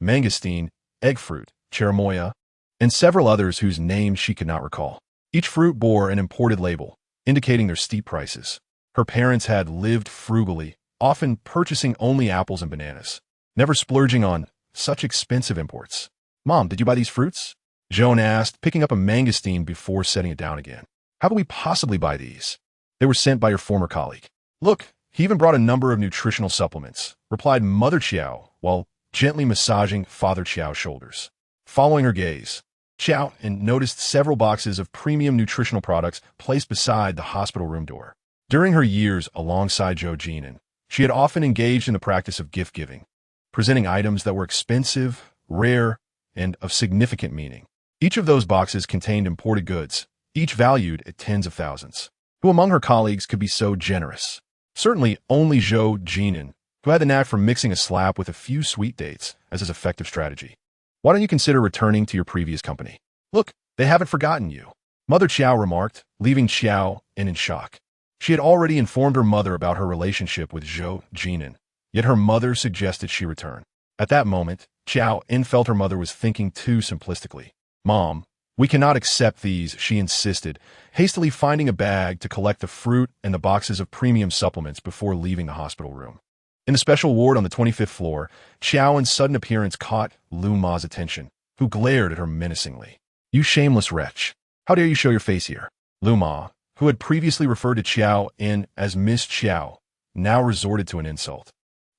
Mangosteen, egg fruit, cherimoya, and several others whose names she could not recall. Each fruit bore an imported label, indicating their steep prices. Her parents had lived frugally, often purchasing only apples and bananas, never splurging on such expensive imports. Mom, did you buy these fruits? Joan asked, picking up a mangosteen before setting it down again. How could we possibly buy these? They were sent by your former colleague. Look, he even brought a number of nutritional supplements, replied Mother Qiao, while gently massaging Father Qiao's shoulders. Following her gaze, Qiao En noticed several boxes of premium nutritional products placed beside the hospital room door. During her years alongside Zhou Jin'an, she had often engaged in the practice of gift-giving, presenting items that were expensive, rare, and of significant meaning. Each of those boxes contained imported goods, each valued at tens of thousands. Who among her colleagues could be so generous? Certainly only Zhou Jin'an, who had the knack for mixing a slap with a few sweet dates as his effective strategy. Why don't you consider returning to your previous company? Look, they haven't forgotten you. Mother Qiao remarked, leaving Qiao En in shock. She had already informed her mother about her relationship with Zhou Jin'an, yet her mother suggested she return. At that moment, Qiao En felt her mother was thinking too simplistically. Mom, we cannot accept these, she insisted, hastily finding a bag to collect the fruit and the boxes of premium supplements before leaving the hospital room. In the special ward on the 25th floor, Qiao En's sudden appearance caught Lu Ma's attention, who glared at her menacingly. You shameless wretch. How dare you show your face here? Lu Ma, who had previously referred to Qiao En as Miss Qiao, now resorted to an insult.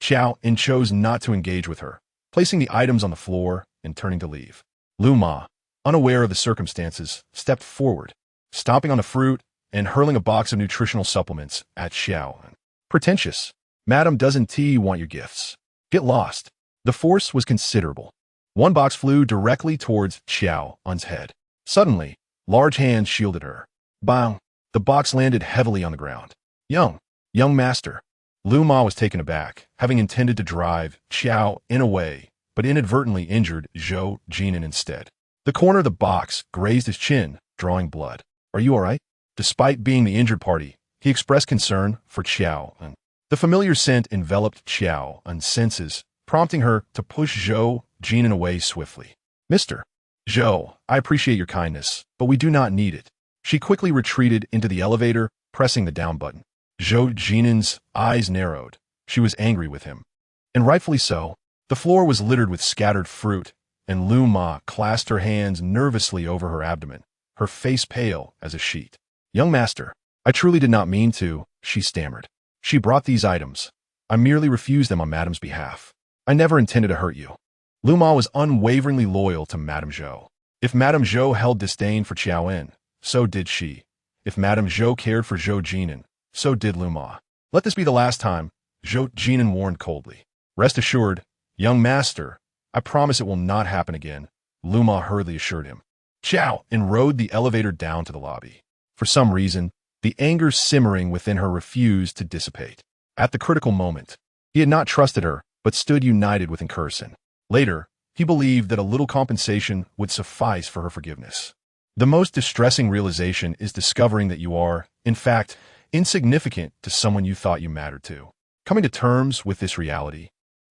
Qiao En chose not to engage with her, placing the items on the floor and turning to leave. Lu Ma, unaware of the circumstances, stepped forward, stomping on the fruit and hurling a box of nutritional supplements at Qiao En. Pretentious. Madam, doesn't T want your gifts? Get lost. The force was considerable. One box flew directly towards Qiao En's head. Suddenly, large hands shielded her. Bang! The box landed heavily on the ground. Young master. Lu Ma was taken aback, having intended to drive Qiao En away, but inadvertently injured Zhou Jin'an instead. The corner of the box grazed his chin, drawing blood. Are you all right? Despite being the injured party, he expressed concern for Qiao En. The familiar scent enveloped Qiao En's senses, prompting her to push Zhou Jin'an away swiftly. Mr. Zhou, I appreciate your kindness, but we do not need it. She quickly retreated into the elevator, pressing the down button. Zhou Jin'an's eyes narrowed. She was angry with him. And rightfully so. The floor was littered with scattered fruit, and Lu Ma clasped her hands nervously over her abdomen, her face pale as a sheet. Young master, I truly did not mean to, she stammered. She brought these items. I merely refused them on Madam's behalf. I never intended to hurt you. Lu Ma was unwaveringly loyal to Madame Zhou. If Madame Zhou held disdain for Qiao En, so did she. If Madame Zhou cared for Zhou Jin'an, so did Lu Ma. Let this be the last time, Zhou Jin'an warned coldly. Rest assured, young master, I promise it will not happen again, Lu Ma hurriedly assured him. Qiao En rode the elevator down to the lobby. For some reason, the anger simmering within her refused to dissipate. At the critical moment, he had not trusted her, but stood united with Incursion. Later, he believed that a little compensation would suffice for her forgiveness. The most distressing realization is discovering that you are, in fact, insignificant to someone you thought you mattered to. Coming to terms with this reality,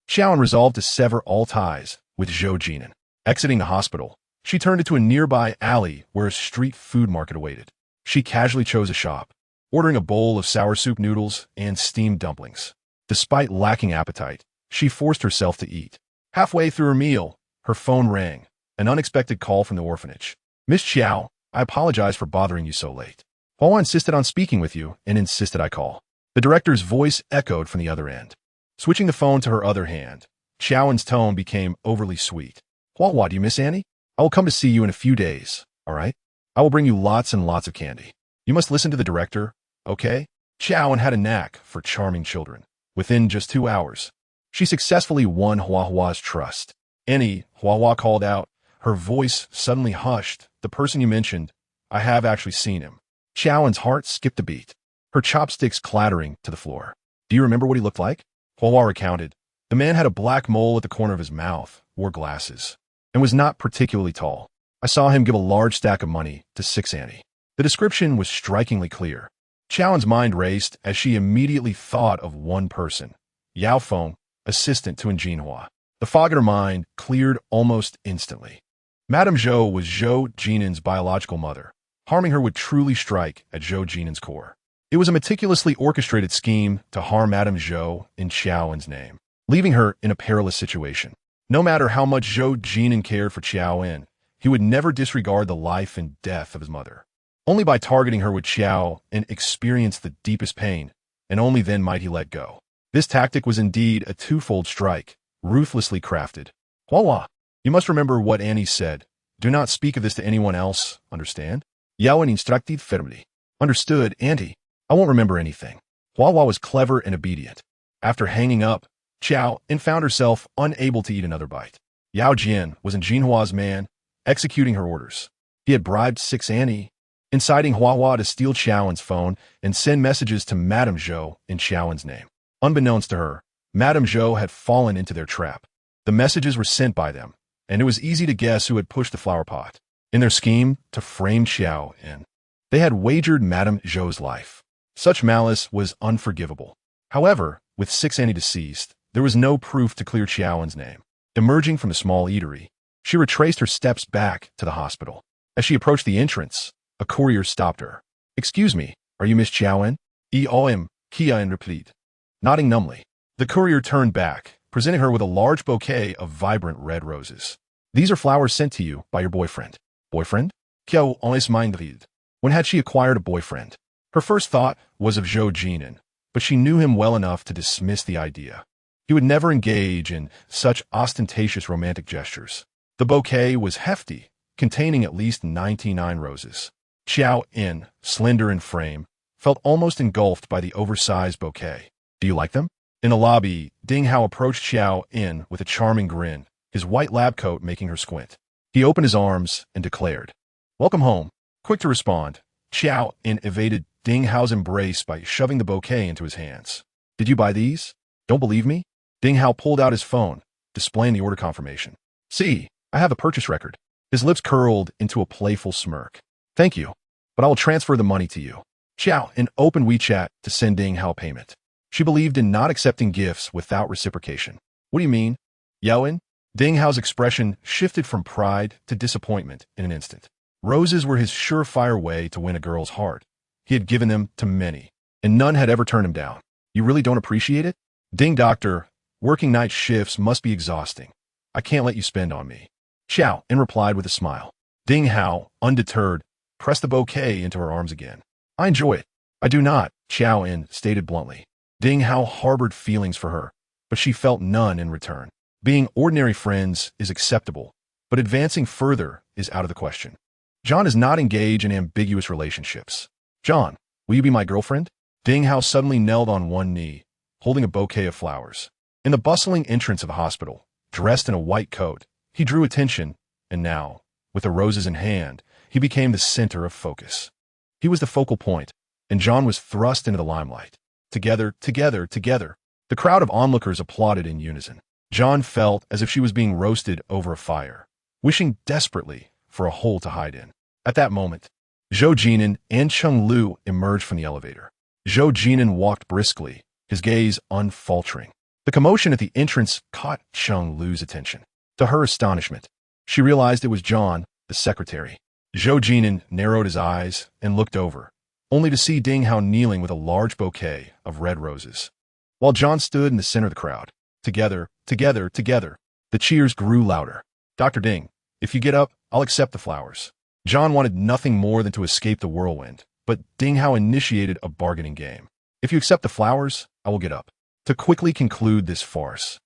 Qiao En resolved to sever all ties with Zhou Jin'an. Exiting the hospital, she turned into a nearby alley where a street food market awaited. She casually chose a shop, ordering a bowl of sour soup noodles and steamed dumplings. Despite lacking appetite, she forced herself to eat. Halfway through her meal, her phone rang, an unexpected call from the orphanage. Miss Qiao, I apologize for bothering you so late. Hua insisted on speaking with you and insisted I call. The director's voice echoed from the other end. Switching the phone to her other hand, Qiao En's tone became overly sweet. Hua, do you miss Annie? I will come to see you in a few days, all right? I will bring you lots and lots of candy. You must listen to the director, okay? Qiao En had a knack for charming children. Within just 2 hours, she successfully won Hua's trust. Annie, Hua called out, her voice suddenly hushed. The person you mentioned, I have actually seen him. Qiao En's heart skipped a beat, her chopsticks clattering to the floor. Do you remember what he looked like? Hua recounted. The man had a black mole at the corner of his mouth, wore glasses, and was not particularly tall. I saw him give a large stack of money to 6 Annie. The description was strikingly clear. Qiao En's mind raced as she immediately thought of one person, Yao Feng, assistant to Jinhua. The fog in her mind cleared almost instantly. Madame Zhou was Zhou Jin'an's biological mother. Harming her would truly strike at Zhou Jin'an's core. It was a meticulously orchestrated scheme to harm Madame Zhou in Qiao En's name, leaving her in a perilous situation. No matter how much Zhou Jin'an cared for Qiao En, he would never disregard the life and death of his mother. Only by targeting her would Qiao En experience the deepest pain, and only then might he let go. This tactic was indeed a twofold strike, ruthlessly crafted. Hua, you must remember what Annie said. Do not speak of this to anyone else, understand? Yao En instructed firmly. Understood, Auntie. I won't remember anything. Hua was clever and obedient. After hanging up, Qiao En found herself unable to eat another bite. Yao Jian was in Jinhua's man, executing her orders. He had bribed 6 Annie, inciting Hua to steal Qiao En's phone and send messages to Madame Zhou in Qiao En's name. Unbeknownst to her, Madame Zhou had fallen into their trap. The messages were sent by them, and it was easy to guess who had pushed the flower pot. In their scheme to frame Qiao En, they had wagered Madame Zhou's life. Such malice was unforgivable. However, with 6 deceased, there was no proof to clear Qiao En's name. Emerging from the small eatery, she retraced her steps back to the hospital. As she approached the entrance, a courier stopped her. "Excuse me, are you Miss Qiao En?" Qiao En replied, nodding numbly. The courier turned back, presenting her with a large bouquet of vibrant red roses. "These are flowers sent to you by your boyfriend." Boyfriend? Qiao En minded. When had she acquired a boyfriend? Her first thought was of Zhou Jin'an, but she knew him well enough to dismiss the idea. He would never engage in such ostentatious romantic gestures. The bouquet was hefty, containing at least 99 roses. Qiao En, slender in frame, felt almost engulfed by the oversized bouquet. "Do you like them?" In the lobby, Ding Hao approached Qiao En with a charming grin, his white lab coat making her squint. He opened his arms and declared, "Welcome home." Quick to respond, Qiao En evaded Ding Hao's embrace by shoving the bouquet into his hands. "Did you buy these? Don't believe me?" Ding Hao pulled out his phone, displaying the order confirmation. "See, I have a purchase record." His lips curled into a playful smirk. "Thank you, but I will transfer the money to you." Qiao En opened WeChat to send Ding Hao payment. She believed in not accepting gifts without reciprocation. "What do you mean? Yaoen?" Ding Hao's expression shifted from pride to disappointment in an instant. Roses were his surefire way to win a girl's heart. He had given them to many, and none had ever turned him down. "You really don't appreciate it?" "Ding, doctor, working night shifts must be exhausting. I can't let you spend on me." Qiao En replied with a smile. Ding Hao, undeterred, pressed the bouquet into her arms again. "I enjoy it." "I do not," Qiao En stated bluntly. Ding Hao harbored feelings for her, but she felt none in return. Being ordinary friends is acceptable, but advancing further is out of the question. John is not engaged in ambiguous relationships. "John, will you be my girlfriend?" Ding Hao suddenly knelt on one knee, holding a bouquet of flowers. In the bustling entrance of a hospital, dressed in a white coat, he drew attention, and now, with the roses in hand, he became the center of focus. He was the focal point, and John was thrust into the limelight. Together, together, together. The crowd of onlookers applauded in unison. John felt as if she was being roasted over a fire, wishing desperately for a hole to hide in. At that moment, Zhou Jin'an and Cheng Lu emerged from the elevator. Zhou Jin'an walked briskly, his gaze unfaltering. The commotion at the entrance caught Cheng Lu's attention. To her astonishment, she realized it was John, the secretary. Zhou Jin'an narrowed his eyes and looked over, only to see Ding Hao kneeling with a large bouquet of red roses. While John stood in the center of the crowd, together, together, together, the cheers grew louder. "Dr. Ding, if you get up, I'll accept the flowers." John wanted nothing more than to escape the whirlwind, but Ding Hao initiated a bargaining game. "If you accept the flowers, I will get up." To quickly conclude this farce,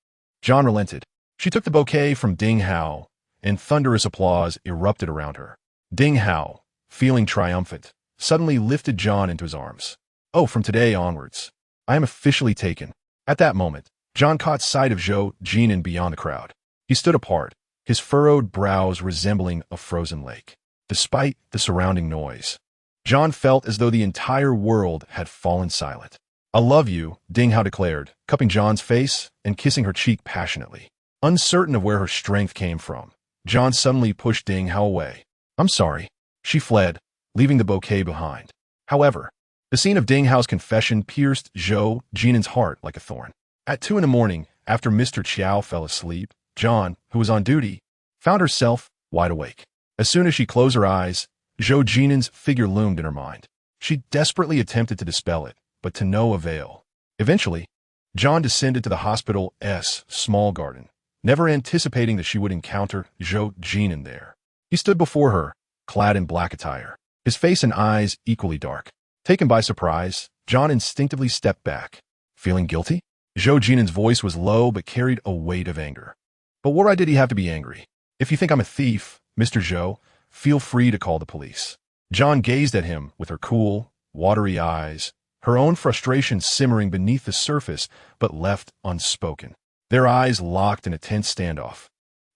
John relented. She took the bouquet from Ding Hao, and thunderous applause erupted around her. Ding Hao, feeling triumphant, suddenly lifted John into his arms. "Oh, from today onwards, I am officially taken." At that moment, John caught sight of Zhou Jin'an beyond the crowd. He stood apart, his furrowed brows resembling a frozen lake. Despite the surrounding noise, John felt as though the entire world had fallen silent. "I love you," Ding Hao declared, cupping John's face and kissing her cheek passionately. Uncertain of where her strength came from, John suddenly pushed Ding Hao away. "I'm sorry." She fled, leaving the bouquet behind. However, the scene of Ding Hao's confession pierced Zhou Jin'an's heart like a thorn. At 2 a.m, after Mr. Qiao fell asleep, John, who was on duty, found herself wide awake. As soon as she closed her eyes, Zhou Jin'an's figure loomed in her mind. She desperately attempted to dispel it, but to no avail. Eventually, John descended to the hospital's small garden, never anticipating that she would encounter Zhou Jin'an there. He stood before her, clad in black attire, his face and eyes equally dark. Taken by surprise, John instinctively stepped back. "Feeling guilty?" Zhou Jin'an's voice was low but carried a weight of anger. "But why did he have to be angry? If you think I'm a thief, Mr. Zhou, feel free to call the police." John gazed at him with her cool, watery eyes, her own frustration simmering beneath the surface but left unspoken. Their eyes locked in a tense standoff,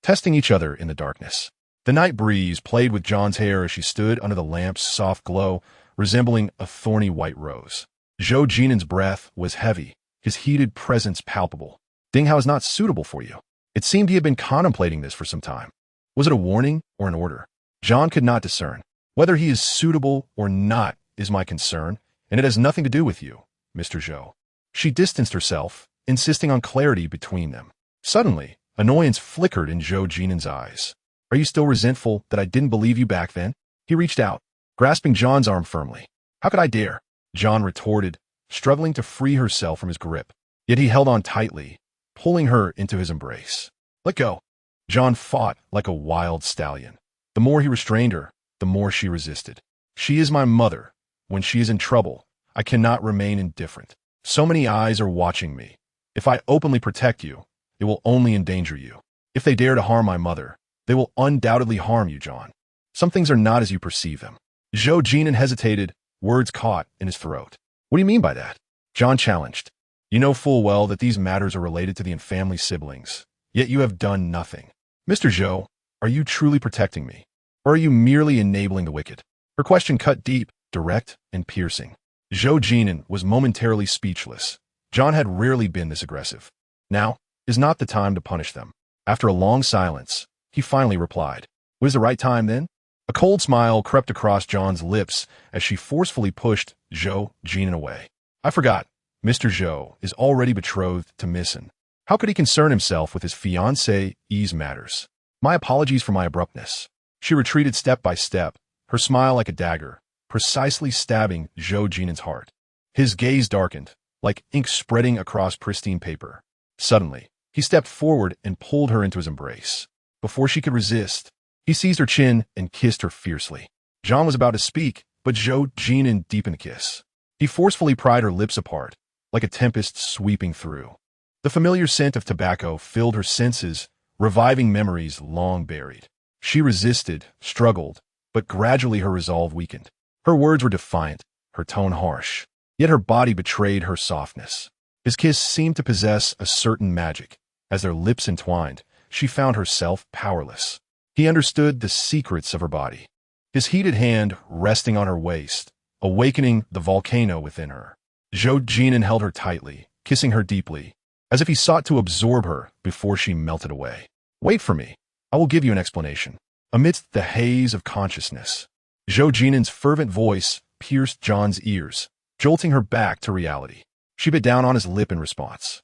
testing each other in the darkness. The night breeze played with John's hair as she stood under the lamp's soft glow, resembling a thorny white rose. Zhou Jin'an's breath was heavy, his heated presence palpable. "Ding Hao is not suitable for you." It seemed he had been contemplating this for some time. Was it a warning or an order? John could not discern. Whether he is suitable or not is my concern, and it has nothing to do with you, Mr. Zhou. She distanced herself, insisting on clarity between them. Suddenly, annoyance flickered in Zhou Jin'an's eyes. Are you still resentful that I didn't believe you back then? He reached out, grasping John's arm firmly. How could I dare? John retorted, struggling to free herself from his grip. Yet he held on tightly, pulling her into his embrace. Let go. John fought like a wild stallion. The more he restrained her, the more she resisted. She is my mother. When she is in trouble, I cannot remain indifferent. So many eyes are watching me. If I openly protect you, it will only endanger you. If they dare to harm my mother, they will undoubtedly harm you, John. Some things are not as you perceive them. Zhou Jin'an hesitated, words caught in his throat. What do you mean by that? John challenged. You know full well that these matters are related to the family siblings, yet you have done nothing. Mr. Zhou, are you truly protecting me, or are you merely enabling the wicked? Her question cut deep, direct, and piercing. Zhou Jin'an was momentarily speechless. John had rarely been this aggressive. Now is not the time to punish them. After a long silence, he finally replied. Was the right time then? A cold smile crept across John's lips as she forcefully pushed Zhou Jin'an away. I forgot. Mr. Zhou is already betrothed to Miss En. How could he concern himself with his fiancée's matters? My apologies for my abruptness. She retreated step by step, her smile like a dagger, precisely stabbing Zhou Jin'an's heart. His gaze darkened, like ink spreading across pristine paper. Suddenly, he stepped forward and pulled her into his embrace. Before she could resist, he seized her chin and kissed her fiercely. John was about to speak, but Zhou Jin'an deepened the kiss. He forcefully pried her lips apart, like a tempest sweeping through. The familiar scent of tobacco filled her senses, reviving memories long buried. She resisted, struggled, but gradually her resolve weakened. Her words were defiant, her tone harsh, yet her body betrayed her softness. His kiss seemed to possess a certain magic. As their lips entwined, she found herself powerless. He understood the secrets of her body. His heated hand resting on her waist, awakening the volcano within her. Zhou Jin'an held her tightly, kissing her deeply, as if he sought to absorb her before she melted away. Wait for me. I will give you an explanation. Amidst the haze of consciousness, Zhou Jin'an's fervent voice pierced John's ears, jolting her back to reality. She bit down on his lip in response.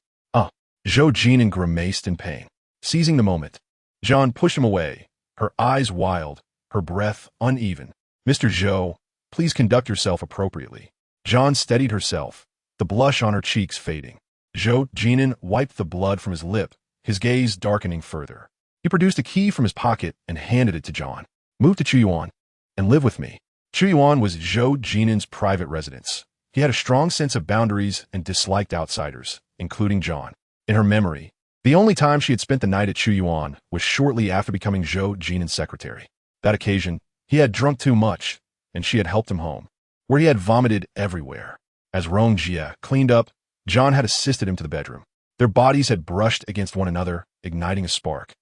Zhou Jin'an grimaced in pain. Seizing the moment, John pushed him away, her eyes wild, her breath uneven. Mr. Zhou, please conduct yourself appropriately. John steadied herself, the blush on her cheeks fading. Zhou Jin'an wiped the blood from his lip, his gaze darkening further. He produced a key from his pocket and handed it to John. Move to Qiao En and live with me. Qiao En was Zhou Jin'an's private residence. He had a strong sense of boundaries and disliked outsiders, including John. In her memory, the only time she had spent the night at Qiao En was shortly after becoming Zhou Jin'an's secretary. That occasion, he had drunk too much, and she had helped him home, where he had vomited everywhere. As Rong Jie cleaned up, John had assisted him to the bedroom. Their bodies had brushed against one another, igniting a spark.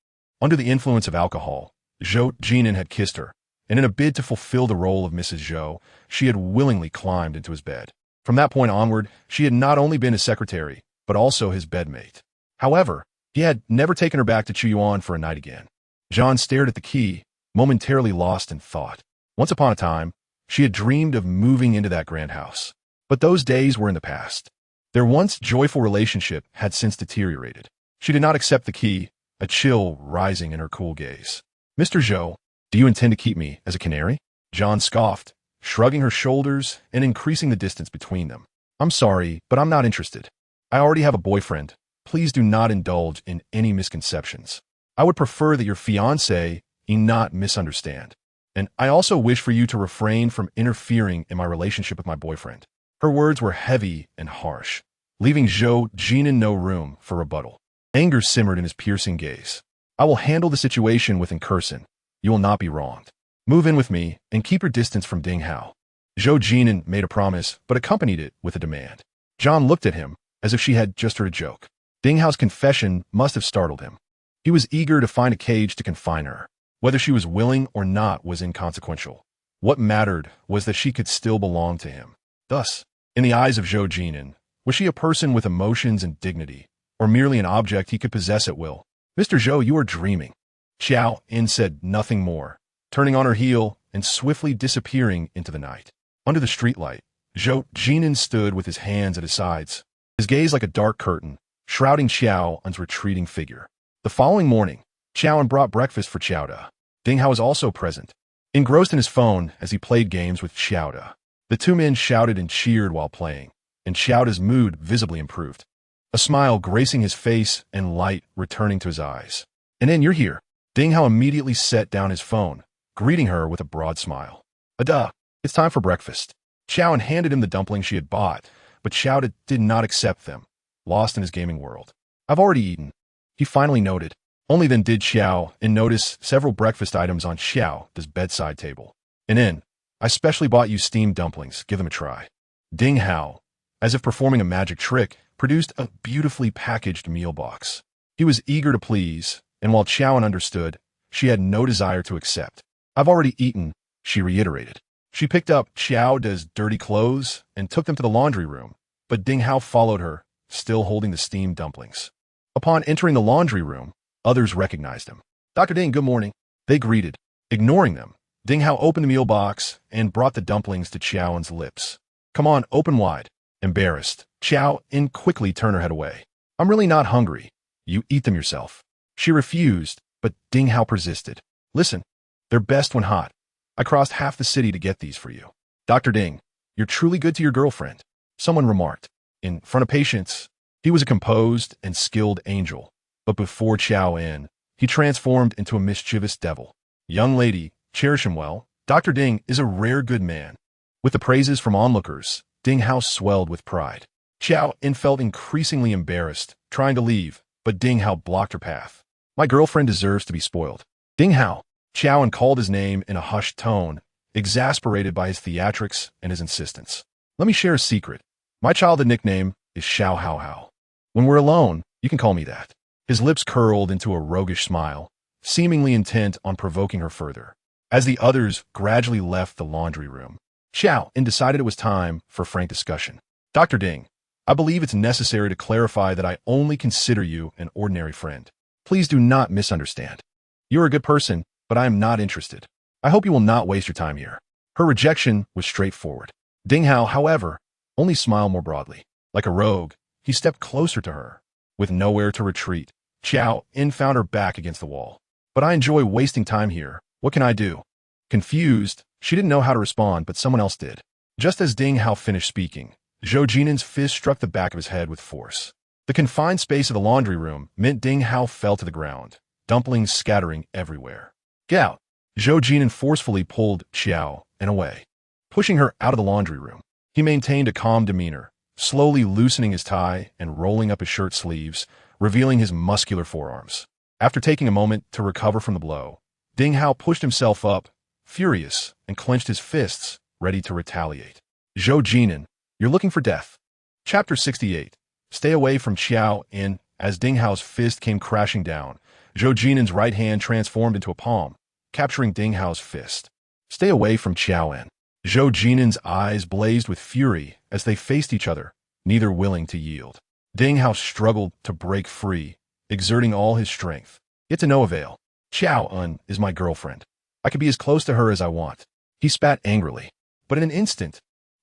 Under the influence of alcohol, Zhou Jin'an had kissed her, and in a bid to fulfill the role of Mrs. Zhou, she had willingly climbed into his bed. From that point onward, she had not only been his secretary, but also his bedmate. However, he had never taken her back to Qiao En for a night again. John stared at the key, momentarily lost in thought. Once upon a time, she had dreamed of moving into that grand house. But those days were in the past. Their once joyful relationship had since deteriorated. She did not accept the key, a chill rising in her cool gaze. Mr. Zhou, do you intend to keep me as a canary? John scoffed, shrugging her shoulders and increasing the distance between them. I'm sorry, but I'm not interested. I already have a boyfriend. Please do not indulge in any misconceptions. I would prefer that your fiancé not misunderstand. And I also wish for you to refrain from interfering in my relationship with my boyfriend. Her words were heavy and harsh, leaving Zhou Jin'an no room for rebuttal. Anger simmered in his piercing gaze. I will handle the situation with incursion. You will not be wronged. Move in with me and keep your distance from Ding Hao. Zhou Jin'an made a promise, but accompanied it with a demand. John looked at him as if she had just heard a joke. Ding Hao's confession must have startled him. He was eager to find a cage to confine her. Whether she was willing or not was inconsequential. What mattered was that she could still belong to him. Thus, in the eyes of Zhou Jin'an, was she a person with emotions and dignity, or merely an object he could possess at will? Mr. Zhou, you are dreaming. Qiao En said nothing more, turning on her heel and swiftly disappearing into the night. Under the streetlight, Zhou Jin'an stood with his hands at his sides, his gaze like a dark curtain, shrouding Qiao En's retreating figure. The following morning, Qiao En brought breakfast for Qiao De. Ding Hao was also present, engrossed in his phone as he played games with Qiao De. The two men shouted and cheered while playing, and Qiao De's mood visibly improved, a smile gracing his face and light returning to his eyes. "And then you're here." Ding Hao immediately set down his phone, greeting her with a broad smile. "Duh, it's time for breakfast." Qiao En handed him the dumplings she had bought, but Qiao De did not accept them, lost in his gaming world. "I've already eaten," he finally noted. Only then did Qiao En notice several breakfast items on Qiao De's bedside table. "And then, I specially bought you steamed dumplings. Give them a try." Ding Hao, as if performing a magic trick, produced a beautifully packaged meal box. He was eager to please, and while Qiao En understood, she had no desire to accept. "I've already eaten," she reiterated. She picked up Qiao De's dirty clothes and took them to the laundry room, but Ding Hao followed her, still holding the steamed dumplings. Upon entering the laundry room, others recognized him. "Dr. Ding, good morning." They greeted. Ignoring them, Ding Hao opened the meal box and brought the dumplings to Qiao En's lips. "Come on, open wide." Embarrassed, Qiao En quickly turned her head away. "I'm really not hungry. You eat them yourself." She refused, but Ding Hao persisted. "Listen, they're best when hot. I crossed half the city to get these for you." "Dr. Ding, you're truly good to your girlfriend," someone remarked. In front of patients, he was a composed and skilled angel, but before Qiao En, he transformed into a mischievous devil. "Young lady, cherish him well. Dr. Ding is a rare good man." With the praises from onlookers, Ding Hao swelled with pride. Qiao En felt increasingly embarrassed, trying to leave, but Ding Hao blocked her path. "My girlfriend deserves to be spoiled." "Ding Hao." Qiao En called his name in a hushed tone, exasperated by his theatrics and his insistence. "Let me share a secret. My childhood nickname is Xiao Hao Hao. When we're alone, you can call me that." His lips curled into a roguish smile, seemingly intent on provoking her further. As the others gradually left the laundry room, Qiao En decided it was time for frank discussion. "Dr. Ding, I believe it's necessary to clarify that I only consider you an ordinary friend. Please do not misunderstand. You're a good person, but I am not interested. I hope you will not waste your time here." Her rejection was straightforward. Ding Hao, however, only smiled more broadly. Like a rogue, he stepped closer to her. With nowhere to retreat, Qiao En found her back against the wall. "But I enjoy wasting time here. What can I do?" Confused, she didn't know how to respond, but someone else did. Just as Ding Hao finished speaking, Zhou Jin'an's fist struck the back of his head with force. The confined space of the laundry room meant Ding Hao fell to the ground, dumplings scattering everywhere. "Get out!" Zhou Jin'an forcefully pulled Qiao En away, pushing her out of the laundry room. He maintained a calm demeanor, slowly loosening his tie and rolling up his shirt sleeves, revealing his muscular forearms. After taking a moment to recover from the blow, Ding Hao pushed himself up, furious, and clenched his fists, ready to retaliate. "Zhou Jin'an, you're looking for death." Chapter 68. Stay away from Qiao En. As Ding Hao's fist came crashing down, Zhou Jin'an's right hand transformed into a palm, capturing Ding Hao's fist. "Stay away from Qiao En." Zhou Jin'an's eyes blazed with fury as they faced each other, neither willing to yield. Ding Hao struggled to break free, exerting all his strength, yet to no avail. "Qiao En is my girlfriend. I can be as close to her as I want." He spat angrily, but in an instant,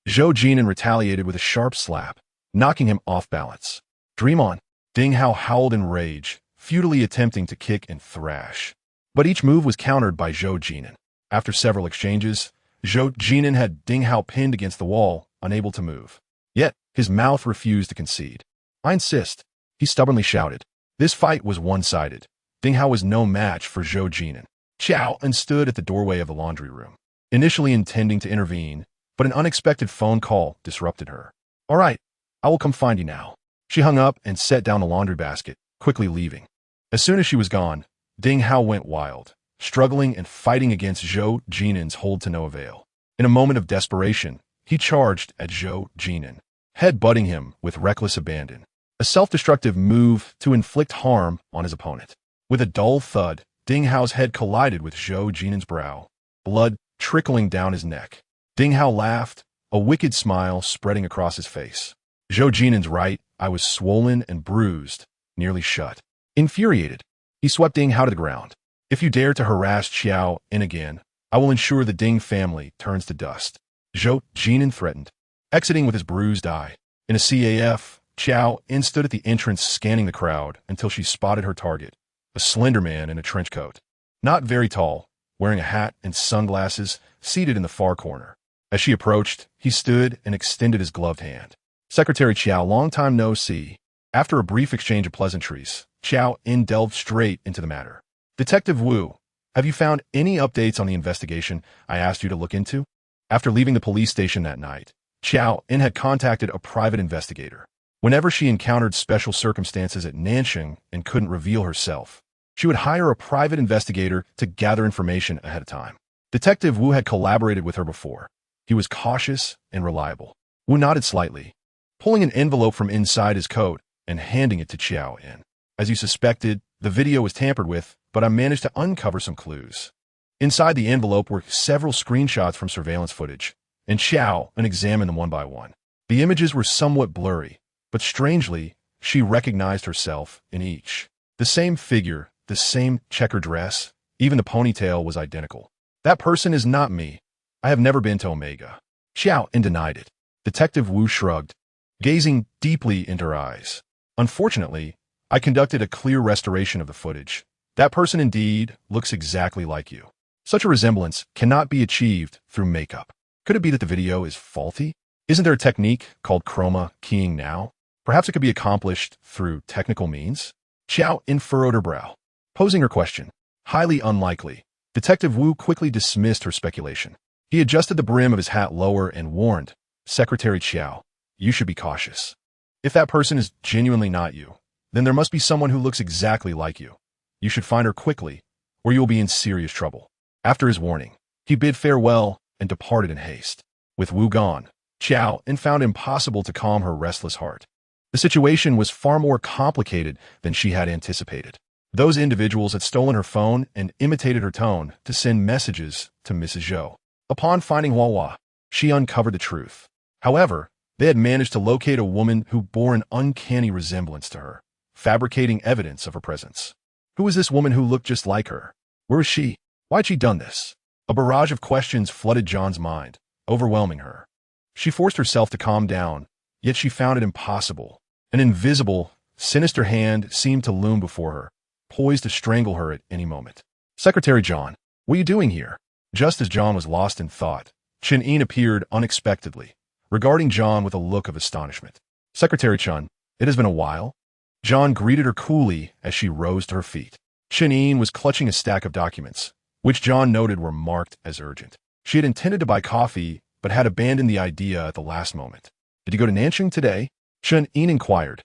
Zhou Jin'an retaliated with a sharp slap, knocking him off balance. "Dream on." Ding Hao howled in rage, futilely attempting to kick and thrash. But each move was countered by Zhou Jin'an. After several exchanges, Zhou Jin'an had Ding Hao pinned against the wall, unable to move. Yet, his mouth refused to concede. "I insist," he stubbornly shouted. This fight was one-sided. Ding Hao was no match for Zhou Jin'an. Qiao En stood at the doorway of the laundry room, initially intending to intervene, but an unexpected phone call disrupted her. "All right, I will come find you now." She hung up and set down the laundry basket, quickly leaving. As soon as she was gone, Ding Hao went wild, struggling and fighting against Zhou Jin'an's hold to no avail. In a moment of desperation, he charged at Zhou Jin'an, head-butting him with reckless abandon, a self-destructive move to inflict harm on his opponent. With a dull thud, Ding Hao's head collided with Zhou Jin'an's brow, blood trickling down his neck. Ding Hao laughed, a wicked smile spreading across his face. Zhou Jin'an's right eye was swollen and bruised, nearly shut. Infuriated, he swept Ding Hao to the ground. If you dare to harass Qiao En again, I will ensure the Ding family turns to dust. Zhou Jin'an threatened, exiting with his bruised eye. In a CAF, Qiao En stood at the entrance scanning the crowd until she spotted her target, a slender man in a trench coat. Not very tall, wearing a hat and sunglasses, seated in the far corner. As she approached, he stood and extended his gloved hand. Secretary Qiao, long time no see. After a brief exchange of pleasantries, Qiao En delved straight into the matter. Detective Wu, have you found any updates on the investigation I asked you to look into? After leaving the police station that night, Qiao En had contacted a private investigator. Whenever she encountered special circumstances at Nanxing and couldn't reveal herself, she would hire a private investigator to gather information ahead of time. Detective Wu had collaborated with her before. He was cautious and reliable. Wu nodded slightly, pulling an envelope from inside his coat and handing it to Qiao En. As you suspected, the video was tampered with, but I managed to uncover some clues. Inside the envelope were several screenshots from surveillance footage, and Qiao En examined them one by one. The images were somewhat blurry, but strangely, she recognized herself in each. The same figure, the same checkered dress, even the ponytail was identical. That person is not me. I have never been to Omega. Qiao En denied it. Detective Wu shrugged, gazing deeply into her eyes. Unfortunately, I conducted a clear restoration of the footage. That person indeed looks exactly like you. Such a resemblance cannot be achieved through makeup. Could it be that the video is faulty? Isn't there a technique called chroma keying now? Perhaps it could be accomplished through technical means? Qiao En furrowed her brow, posing her question. Highly unlikely. Detective Wu quickly dismissed her speculation. He adjusted the brim of his hat lower and warned, Secretary Qiao, you should be cautious. If that person is genuinely not you, then there must be someone who looks exactly like you. You should find her quickly, or you will be in serious trouble. After his warning, he bid farewell and departed in haste. With Wu gone, Qiao En found it impossible to calm her restless heart. The situation was far more complicated than she had anticipated. Those individuals had stolen her phone and imitated her tone to send messages to Mrs. Zhou. Upon finding Huahua, she uncovered the truth. However, they had managed to locate a woman who bore an uncanny resemblance to her, fabricating evidence of her presence. Who was this woman who looked just like her? Where was she? Why'd she done this? A barrage of questions flooded John's mind, overwhelming her. She forced herself to calm down, yet she found it impossible. An invisible, sinister hand seemed to loom before her, poised to strangle her at any moment. Secretary John, what are you doing here? Just as John was lost in thought, Qiao En appeared unexpectedly, regarding John with a look of astonishment. Secretary Chun, it has been a while. John greeted her coolly as she rose to her feet. Qiao En was clutching a stack of documents, which John noted were marked as urgent. She had intended to buy coffee, but had abandoned the idea at the last moment. Did you go to Nanxing today? Qiao En inquired,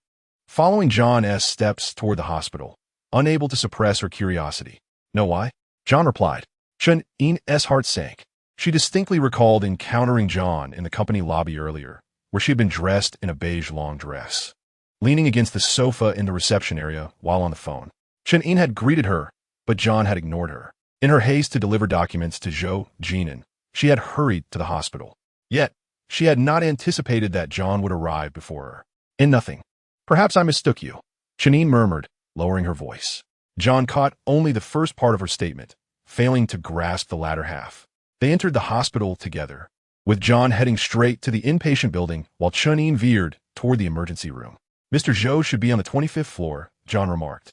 following John's steps toward the hospital, unable to suppress her curiosity. No, why? John replied. Qiao En's heart sank. She distinctly recalled encountering John in the company lobby earlier, where she had been dressed in a beige long dress, leaning against the sofa in the reception area while on the phone. Qiao En had greeted her, but John had ignored her. In her haste to deliver documents to Zhou Jin'an, she had hurried to the hospital. Yet, she had not anticipated that John would arrive before her. In nothing. Perhaps I mistook you, Qiao En murmured, lowering her voice. John caught only the first part of her statement, failing to grasp the latter half. They entered the hospital together, with John heading straight to the inpatient building while Qiao En veered toward the emergency room. Mr. Zhou should be on the 25th floor, John remarked.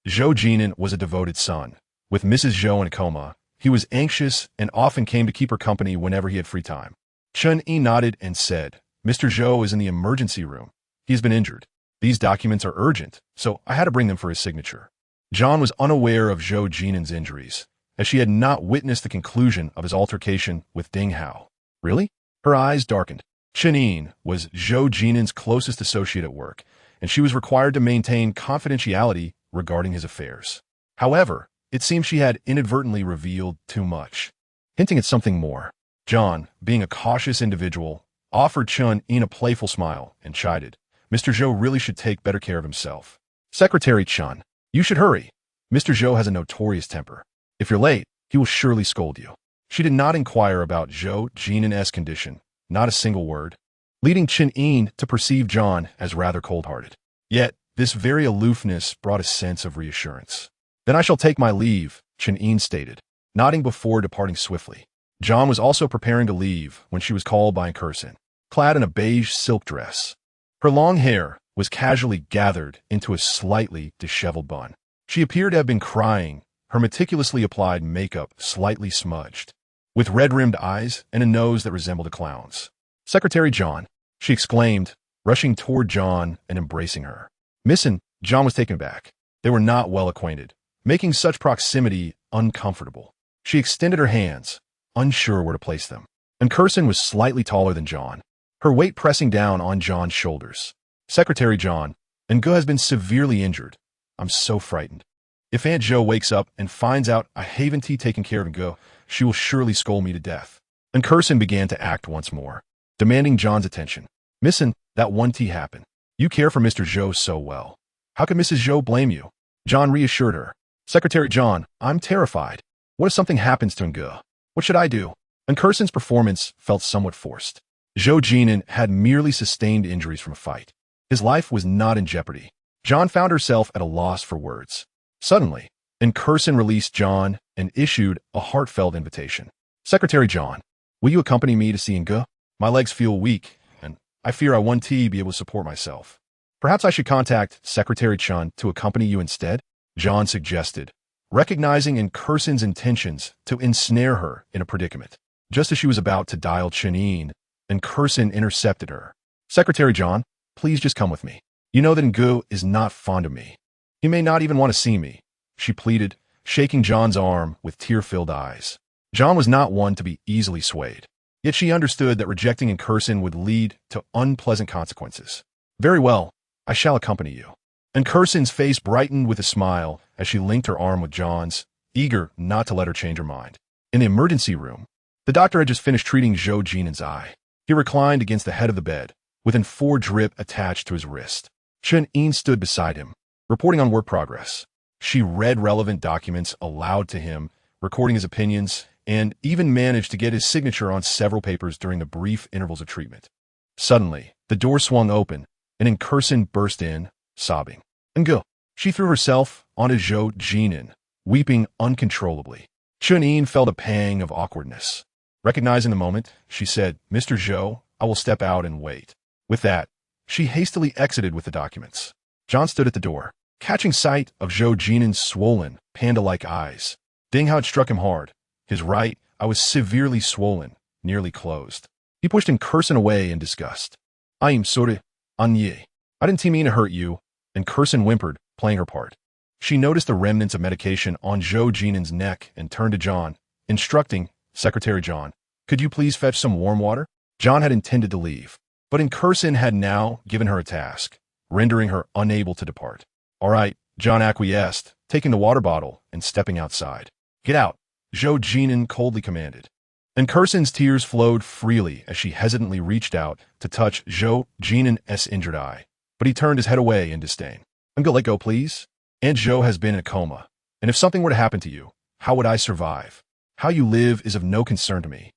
Zhou Jin'an was a devoted son. With Mrs. Zhou in a coma, he was anxious and often came to keep her company whenever he had free time. Qiao En nodded and said, Mr. Zhou is in the emergency room. He has been injured. These documents are urgent, so I had to bring them for his signature. John was unaware of Zhou Jin'an's injuries, as she had not witnessed the conclusion of his altercation with Ding Hao. Really? Her eyes darkened. Qiao En was Zhou Jin'an's closest associate at work, and she was required to maintain confidentiality regarding his affairs. However, it seemed she had inadvertently revealed too much, hinting at something more. John, being a cautious individual, offered Qiao En a playful smile and chided, Mr. Zhou really should take better care of himself. Secretary Qiao, you should hurry. Mr. Zhou has a notorious temper. If you're late, he will surely scold you. She did not inquire about Zhou Jin'an's condition, not a single word, leading Qiao En to perceive John as rather cold-hearted. Yet, this very aloofness brought a sense of reassurance. Then I shall take my leave, Qiao En stated, nodding before departing swiftly. John was also preparing to leave when she was called by Incursion, clad in a beige silk dress. Her long hair was casually gathered into a slightly disheveled bun. She appeared to have been crying, her meticulously applied makeup slightly smudged, with red-rimmed eyes and a nose that resembled a clown's. "Secretary John," she exclaimed, rushing toward John and embracing her. "Missin'," John was taken aback. They were not well acquainted, making such proximity uncomfortable. She extended her hands, unsure where to place them. Incursion was slightly taller than John, her weight pressing down on John's shoulders. "Secretary John, Ngu has been severely injured. I'm so frightened. If Aunt Zhou wakes up and finds out I haven't taken care of Ngu, she will surely scold me to death." Incursion began to act once more, demanding John's attention. "Missin', that one tea happened. You care for Mr. Zhou so well. How could Mrs. Zhou blame you?" John reassured her. "Secretary John, I'm terrified. What if something happens to Ngu? What should I do?" Incursion's performance felt somewhat forced. Zhou Jin'an had merely sustained injuries from a fight. His life was not in jeopardy. John found herself at a loss for words. Suddenly, Incursion released John and issued a heartfelt invitation. "Secretary John, will you accompany me to see Ngu? My legs feel weak, and I fear I won't be able to support myself. Perhaps I should contact Secretary Chun to accompany you instead," John suggested, recognizing Incursion's intentions to ensnare her in a predicament. Just as she was about to dial Qiao En, Incursion intercepted her. "Secretary John, please just come with me. You know that Ngu is not fond of me. He may not even want to see me," she pleaded, shaking John's arm with tear-filled eyes. John was not one to be easily swayed, yet she understood that rejecting Incursion would lead to unpleasant consequences. "Very well, I shall accompany you." Incursion's face brightened with a smile as she linked her arm with John's, eager not to let her change her mind. In the emergency room, the doctor had just finished treating Zhou Jin'an's eye. He reclined against the head of the bed, with an IV drip attached to his wrist. Qiao En stood beside him, reporting on work progress. She read relevant documents aloud to him, recording his opinions, and even managed to get his signature on several papers during the brief intervals of treatment. Suddenly, the door swung open, and Incursion burst in, sobbing. "Ngu!" She threw herself onto Zhou Jin'an, weeping uncontrollably. Qiao En felt a pang of awkwardness. Recognizing the moment, she said, "Mr. Zhou, I will step out and wait." With that, she hastily exited with the documents. John stood at the door, catching sight of Zhou Jin'an's swollen, panda-like eyes. Dang how it struck him hard. His right eye was severely swollen, nearly closed. He pushed Incursion away in disgust. "I am sorry, Anye. I didn't mean to hurt you," Incursion whimpered, playing her part. She noticed the remnants of medication on Zhou Jin'an's neck and turned to John, instructing, "Secretary John, could you please fetch some warm water?" John had intended to leave, but Incursion had now given her a task, rendering her unable to depart. "All right," John acquiesced, taking the water bottle and stepping outside. "Get out," Zhou Jin'an coldly commanded. Incursion's tears flowed freely as she hesitantly reached out to touch Zhou Jin'an's injured eye, but he turned his head away in disdain. "I'm gonna let go, please. Aunt Zhou has been in a coma, and if something were to happen to you, how would I survive? How you live is of no concern to me,"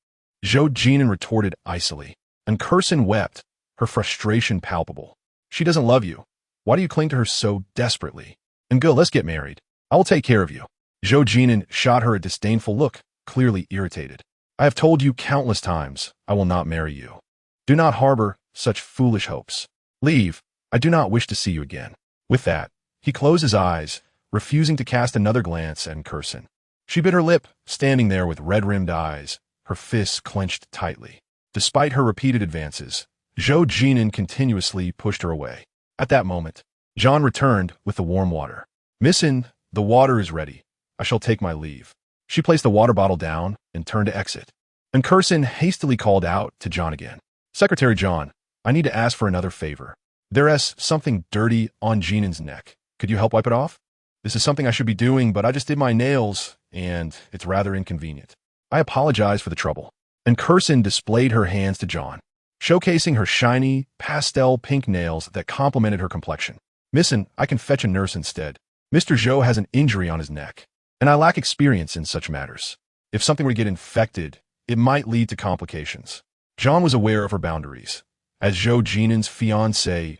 Zhou Jin'an retorted icily. Incursion wept, her frustration palpable. "She doesn't love you. Why do you cling to her so desperately? Ngu, let's get married. I will take care of you." Zhou Jin'an shot her a disdainful look, clearly irritated. "I have told you countless times I will not marry you. Do not harbor such foolish hopes. Leave. I do not wish to see you again." With that, he closed his eyes, refusing to cast another glance at Incursion. She bit her lip, standing there with red-rimmed eyes, her fists clenched tightly. Despite her repeated advances, Zhou Jin'an continuously pushed her away. At that moment, John returned with the warm water. "Missin', the water is ready. I shall take my leave." She placed the water bottle down and turned to exit. Incursion hastily called out to John again. "Secretary John, I need to ask for another favor. There's something dirty on Jin'an's neck. Could you help wipe it off? This is something I should be doing, but I just did my nails, and it's rather inconvenient. I apologize for the trouble." Incursion displayed her hands to John, showcasing her shiny, pastel pink nails that complemented her complexion. "Missin', I can fetch a nurse instead. Mr. Zhou has an injury on his neck, and I lack experience in such matters. If something were to get infected, it might lead to complications." John was aware of her boundaries. As Zhou Jin'an's fiancé,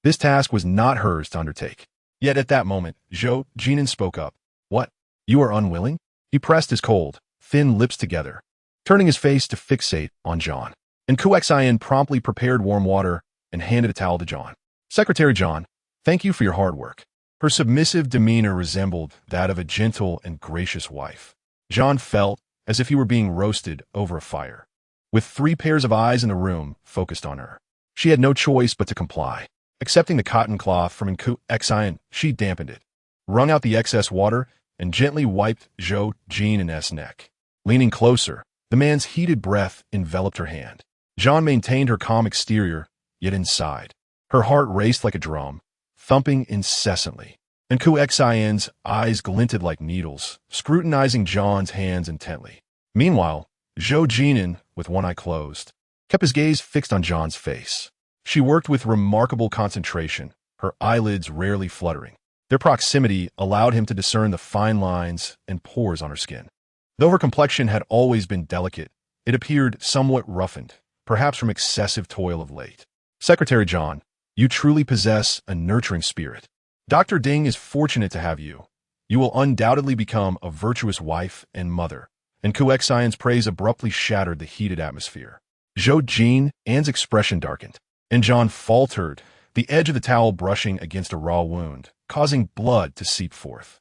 this task was not hers to undertake. Yet at that moment, Zhou Jin'an spoke up. "What? You are unwilling? He pressed his cold, thin lips together, turning his face to fixate on John. And Qiao En promptly prepared warm water and handed a towel to John. Secretary John, thank you for your hard work. Her submissive demeanor resembled that of a gentle and gracious wife. John felt as if he were being roasted over a fire. With 3 pairs of eyes in the room focused on her, she had no choice but to comply. Accepting the cotton cloth from Qiao En, she dampened it, wrung out the excess water, and gently wiped Zhou Jin'an's neck. Leaning closer, the man's heated breath enveloped her hand. John maintained her calm exterior, yet inside, her heart raced like a drum, thumping incessantly. And Qiao En's eyes glinted like needles, scrutinizing John's hands intently. Meanwhile, Zhou Jin'an, with one eye closed, kept his gaze fixed on John's face. She worked with remarkable concentration, her eyelids rarely fluttering. Their proximity allowed him to discern the fine lines and pores on her skin. Though her complexion had always been delicate, it appeared somewhat roughened, perhaps from excessive toil of late. Secretary John, you truly possess a nurturing spirit. Dr. Ding is fortunate to have you. You will undoubtedly become a virtuous wife and mother. And Qiao En's praise abruptly shattered the heated atmosphere. Zhou Jin'an's expression darkened, and John faltered, the edge of the towel brushing against a raw wound, causing blood to seep forth.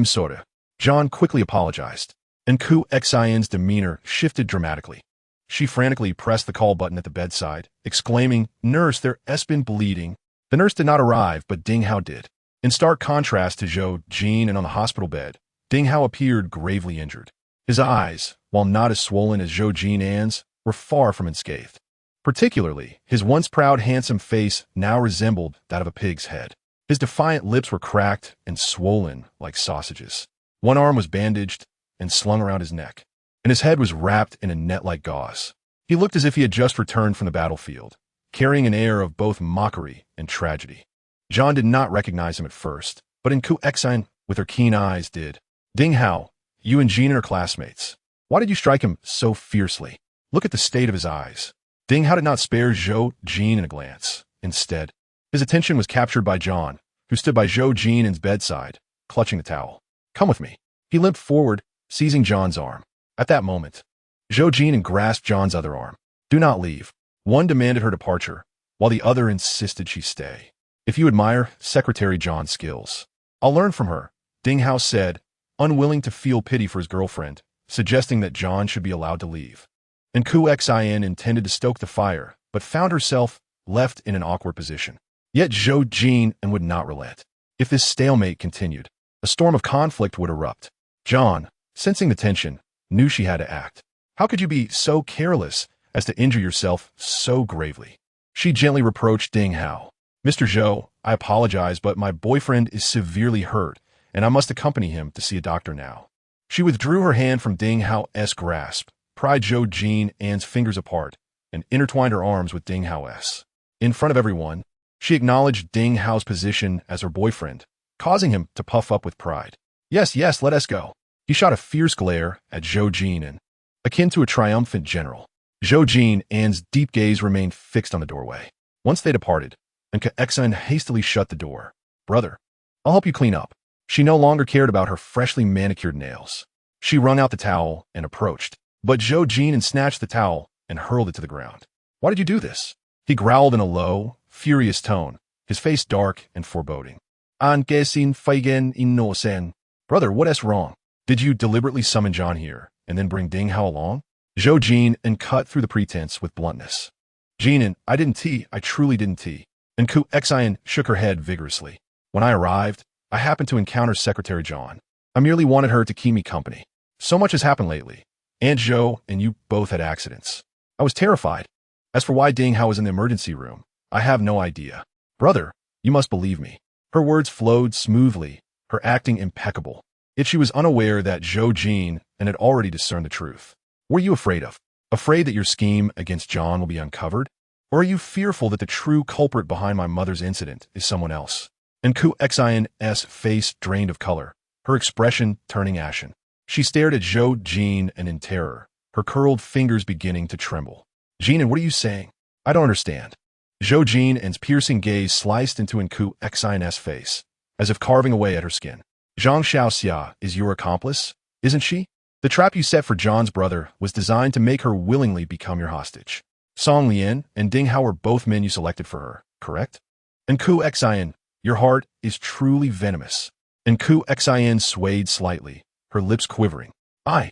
Soda. John quickly apologized, and Qiao En's demeanor shifted dramatically. She frantically pressed the call button at the bedside, exclaiming, "Nurse, there's been bleeding." The nurse did not arrive, but Ding Hao did. In stark contrast to Zhou Jin'an on the hospital bed, Ding Hao appeared gravely injured. His eyes, while not as swollen as Zhou Jin'an's, were far from unscathed. Particularly, his once proud, handsome face now resembled that of a pig's head. His defiant lips were cracked and swollen like sausages. One arm was bandaged and slung around his neck, and his head was wrapped in a net-like gauze. He looked as if he had just returned from the battlefield, carrying an air of both mockery and tragedy. John did not recognize him at first, but Qiao En, with her keen eyes, did. "Ding Hao, you and Jin'an are classmates. Why did you strike him so fiercely? Look at the state of his eyes." Ding Hao did not spare Zhou Jin'an a glance. Instead, his attention was captured by John, who stood by Zhou Jin'an's bedside, clutching the towel. "Come with me." He limped forward, seizing John's arm. At that moment, Zhou Jin'an grasped John's other arm. "Do not leave." One demanded her departure, while the other insisted she stay. "If you admire Secretary John's skills, I'll learn from her," Ding Hao said, unwilling to feel pity for his girlfriend, suggesting that John should be allowed to leave. And Qiao En intended to stoke the fire, but found herself left in an awkward position. Yet Zhou Jin'an would not relent. If this stalemate continued, a storm of conflict would erupt. John, sensing the tension, knew she had to act. "How could you be so careless as to injure yourself so gravely?" She gently reproached Ding Hao. "Mr. Zhou, I apologize, but my boyfriend is severely hurt, and I must accompany him to see a doctor now." She withdrew her hand from Ding Hao's grasp, pried Zhou Jin'an's fingers apart, and intertwined her arms with Ding Hao's. In front of everyone, she acknowledged Ding Hao's position as her boyfriend, causing him to puff up with pride. Yes, let us go." He shot a fierce glare at Zhou Jin'an, akin to a triumphant general. Zhou Jin'an's deep gaze remained fixed on the doorway. Once they departed, and Qiao En hastily shut the door. "Brother, I'll help you clean up." She no longer cared about her freshly manicured nails. She wrung out the towel and approached, but Zhou Jin'an snatched the towel and hurled it to the ground. "Why did you do this?" He growled in a low, furious tone, his face dark and foreboding. "An gesin feigen inosen." "Brother, what is wrong? Did you deliberately summon John here and then bring Ding Hao along?" Zhou Jin'an cut through the pretense with bluntness. "Jin'an, I truly didn't." And Qiao En shook her head vigorously. "When I arrived, I happened to encounter Secretary John. I merely wanted her to keep me company. So much has happened lately. Aunt Zhou and you both had accidents. I was terrified. As for why Ding Hao was in the emergency room, I have no idea. Brother, you must believe me." Her words flowed smoothly, her acting impeccable. Yet she was unaware that Zhou Jin'an had already discerned the truth. "What are you afraid of? Afraid that your scheme against John will be uncovered? Or are you fearful that the true culprit behind my mother's incident is someone else?" And Qiao En's face drained of color, her expression turning ashen. She stared at Zhou Jin'an in terror, her curled fingers beginning to tremble. "Jin'an, what are you saying? I don't understand." Zhou Jin'an's piercing gaze sliced into Qiao En's face, as if carving away at her skin. "Zhang Xiaoxia is your accomplice?" isn't she? The trap you set for John's brother was designed to make her willingly become your hostage. Song Lian and Ding Hao were both men you selected for her, correct? And Qiao, your heart is truly venomous. And Qiao swayed slightly, her lips quivering. I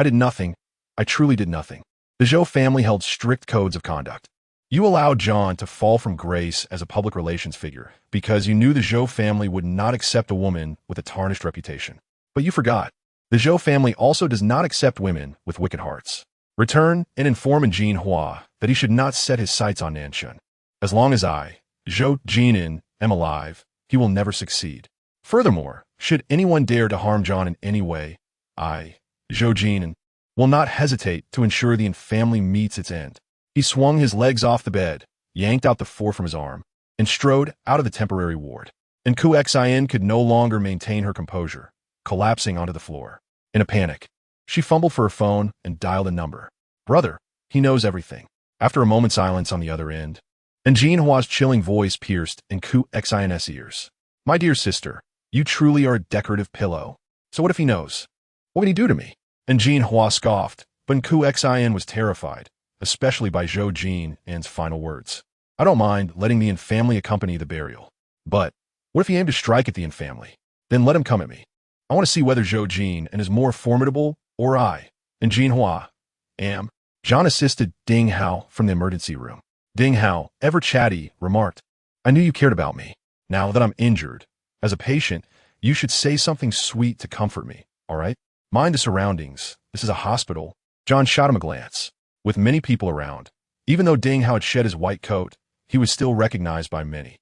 did nothing. I truly did nothing. The Zhou family held strict codes of conduct. You allowed John to fall from grace as a public relations figure because you knew the Zhou family would not accept a woman with a tarnished reputation. But you forgot. The Zhou family also does not accept women with wicked hearts. Return and inform Jin Hua that he should not set his sights on Nanshan. As long as I, Zhou Jin'an, am alive, he will never succeed. Furthermore, should anyone dare to harm John in any way, I, Zhou Jin'an, will not hesitate to ensure the family meets its end. He swung his legs off the bed, yanked out the 4 from his arm, and strode out of the temporary ward. And Qiao could no longer maintain her composure, collapsing onto the floor. In a panic, she fumbled for her phone and dialed a number. Brother, he knows everything. After a moment's silence on the other end, and Jin Hua's chilling voice pierced in Qiao's ears. My dear sister, you truly are a decorative pillow. So what if he knows? What would he do to me? And Jin Hua scoffed, but Qiao was terrified, especially by Zhou Jin'an's final words. I don't mind letting the family accompany the burial. But what if he aimed to strike at the family? Then let him come at me. I want to see whether Zhou Jin'an is more formidable or I, and Jin Hua, am. John assisted Ding Hao from the emergency room. Ding Hao, ever chatty, remarked, I knew you cared about me. Now that I'm injured, as a patient, you should say something sweet to comfort me, all right? Mind the surroundings. This is a hospital. John shot him a glance. With many people around, even though Ding Hao had shed his white coat, he was still recognized by many.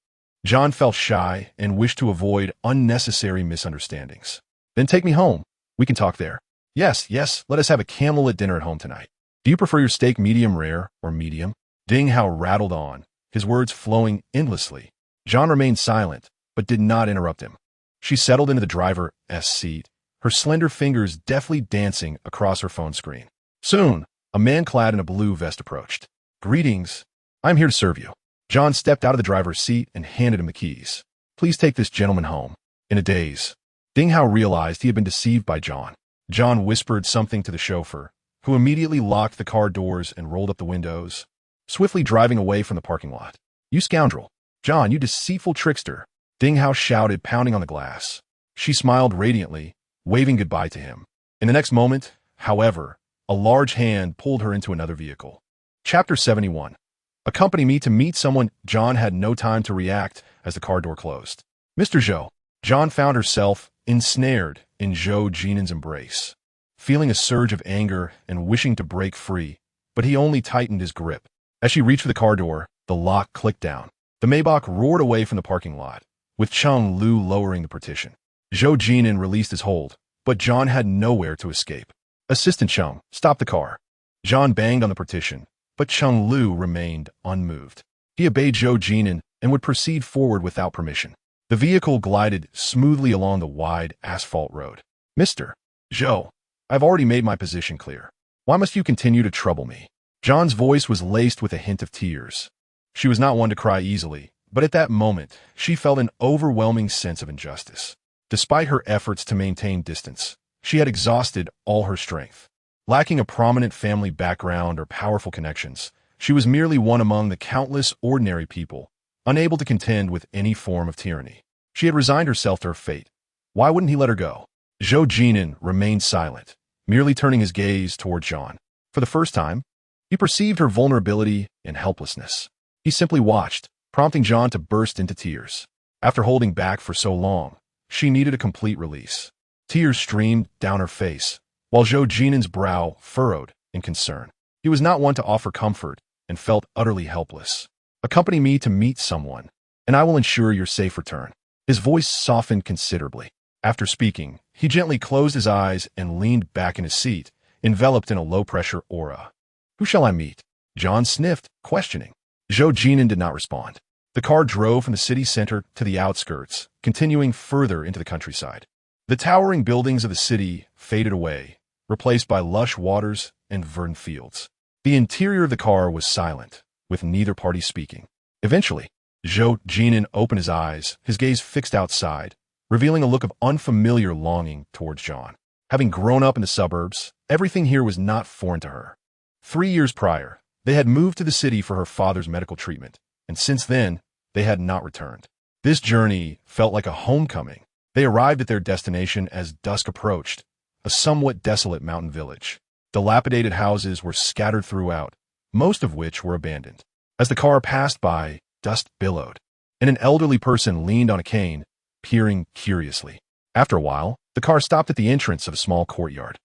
John felt shy and wished to avoid unnecessary misunderstandings. Then take me home. We can talk there. Yes, let us have a candlelit dinner at home tonight. Do you prefer your steak medium rare or medium? Ding Hao rattled on, his words flowing endlessly. John remained silent, but did not interrupt him. She settled into the driver's seat, her slender fingers deftly dancing across her phone screen. Soon, a man clad in a blue vest approached. Greetings. I'm here to serve you. John stepped out of the driver's seat and handed him the keys. Please take this gentleman home. In a daze, Ding Hao realized he had been deceived by John. John whispered something to the chauffeur, who immediately locked the car doors and rolled up the windows, swiftly driving away from the parking lot. You scoundrel. John, you deceitful trickster. Ding Hao shouted, pounding on the glass. She smiled radiantly, waving goodbye to him. In the next moment, however, a large hand pulled her into another vehicle. Chapter 71. Accompany me to meet someone. John had no time to react as the car door closed. Mr. Zhou. John found herself ensnared in Zhou Jin'an's embrace, feeling a surge of anger and wishing to break free, but he only tightened his grip. As she reached for the car door, the lock clicked down. The Maybach roared away from the parking lot, with Cheng Lu lowering the partition. Zhou Jin'an released his hold, but John had nowhere to escape. Assistant Cheng, stop the car. John banged on the partition, but Cheng Lu remained unmoved. He obeyed Zhou Jin'an and would proceed forward without permission. The vehicle glided smoothly along the wide asphalt road. Mr. Zhou, I've already made my position clear. Why must you continue to trouble me? John's voice was laced with a hint of tears. She was not one to cry easily, but at that moment, she felt an overwhelming sense of injustice. Despite her efforts to maintain distance, she had exhausted all her strength. Lacking a prominent family background or powerful connections, she was merely one among the countless ordinary people, unable to contend with any form of tyranny. She had resigned herself to her fate. Why wouldn't he let her go? Zhou Jin'an remained silent, merely turning his gaze toward John. For the first time, he perceived her vulnerability and helplessness. He simply watched, prompting John to burst into tears. After holding back for so long, she needed a complete release. Tears streamed down her face, while Zhou Jin'an's brow furrowed in concern. He was not one to offer comfort and felt utterly helpless. Accompany me to meet someone, and I will ensure your safe return. His voice softened considerably. After speaking, he gently closed his eyes and leaned back in his seat, enveloped in a low-pressure aura. Who shall I meet? John sniffed, questioning. Zhou Jin'an did not respond. The car drove from the city center to the outskirts, continuing further into the countryside. The towering buildings of the city faded away, replaced by lush waters and verdant fields. The interior of the car was silent, with neither party speaking. Eventually, Zhou Jin'an opened his eyes, his gaze fixed outside, revealing a look of unfamiliar longing towards John. Having grown up in the suburbs, everything here was not foreign to her. 3 years prior, they had moved to the city for her father's medical treatment, and since then, they had not returned. This journey felt like a homecoming. They arrived at their destination as dusk approached, a somewhat desolate mountain village. Dilapidated houses were scattered throughout, most of which were abandoned. As the car passed by, dust billowed, and an elderly person leaned on a cane, peering curiously. After a while, the car stopped at the entrance of a small courtyard.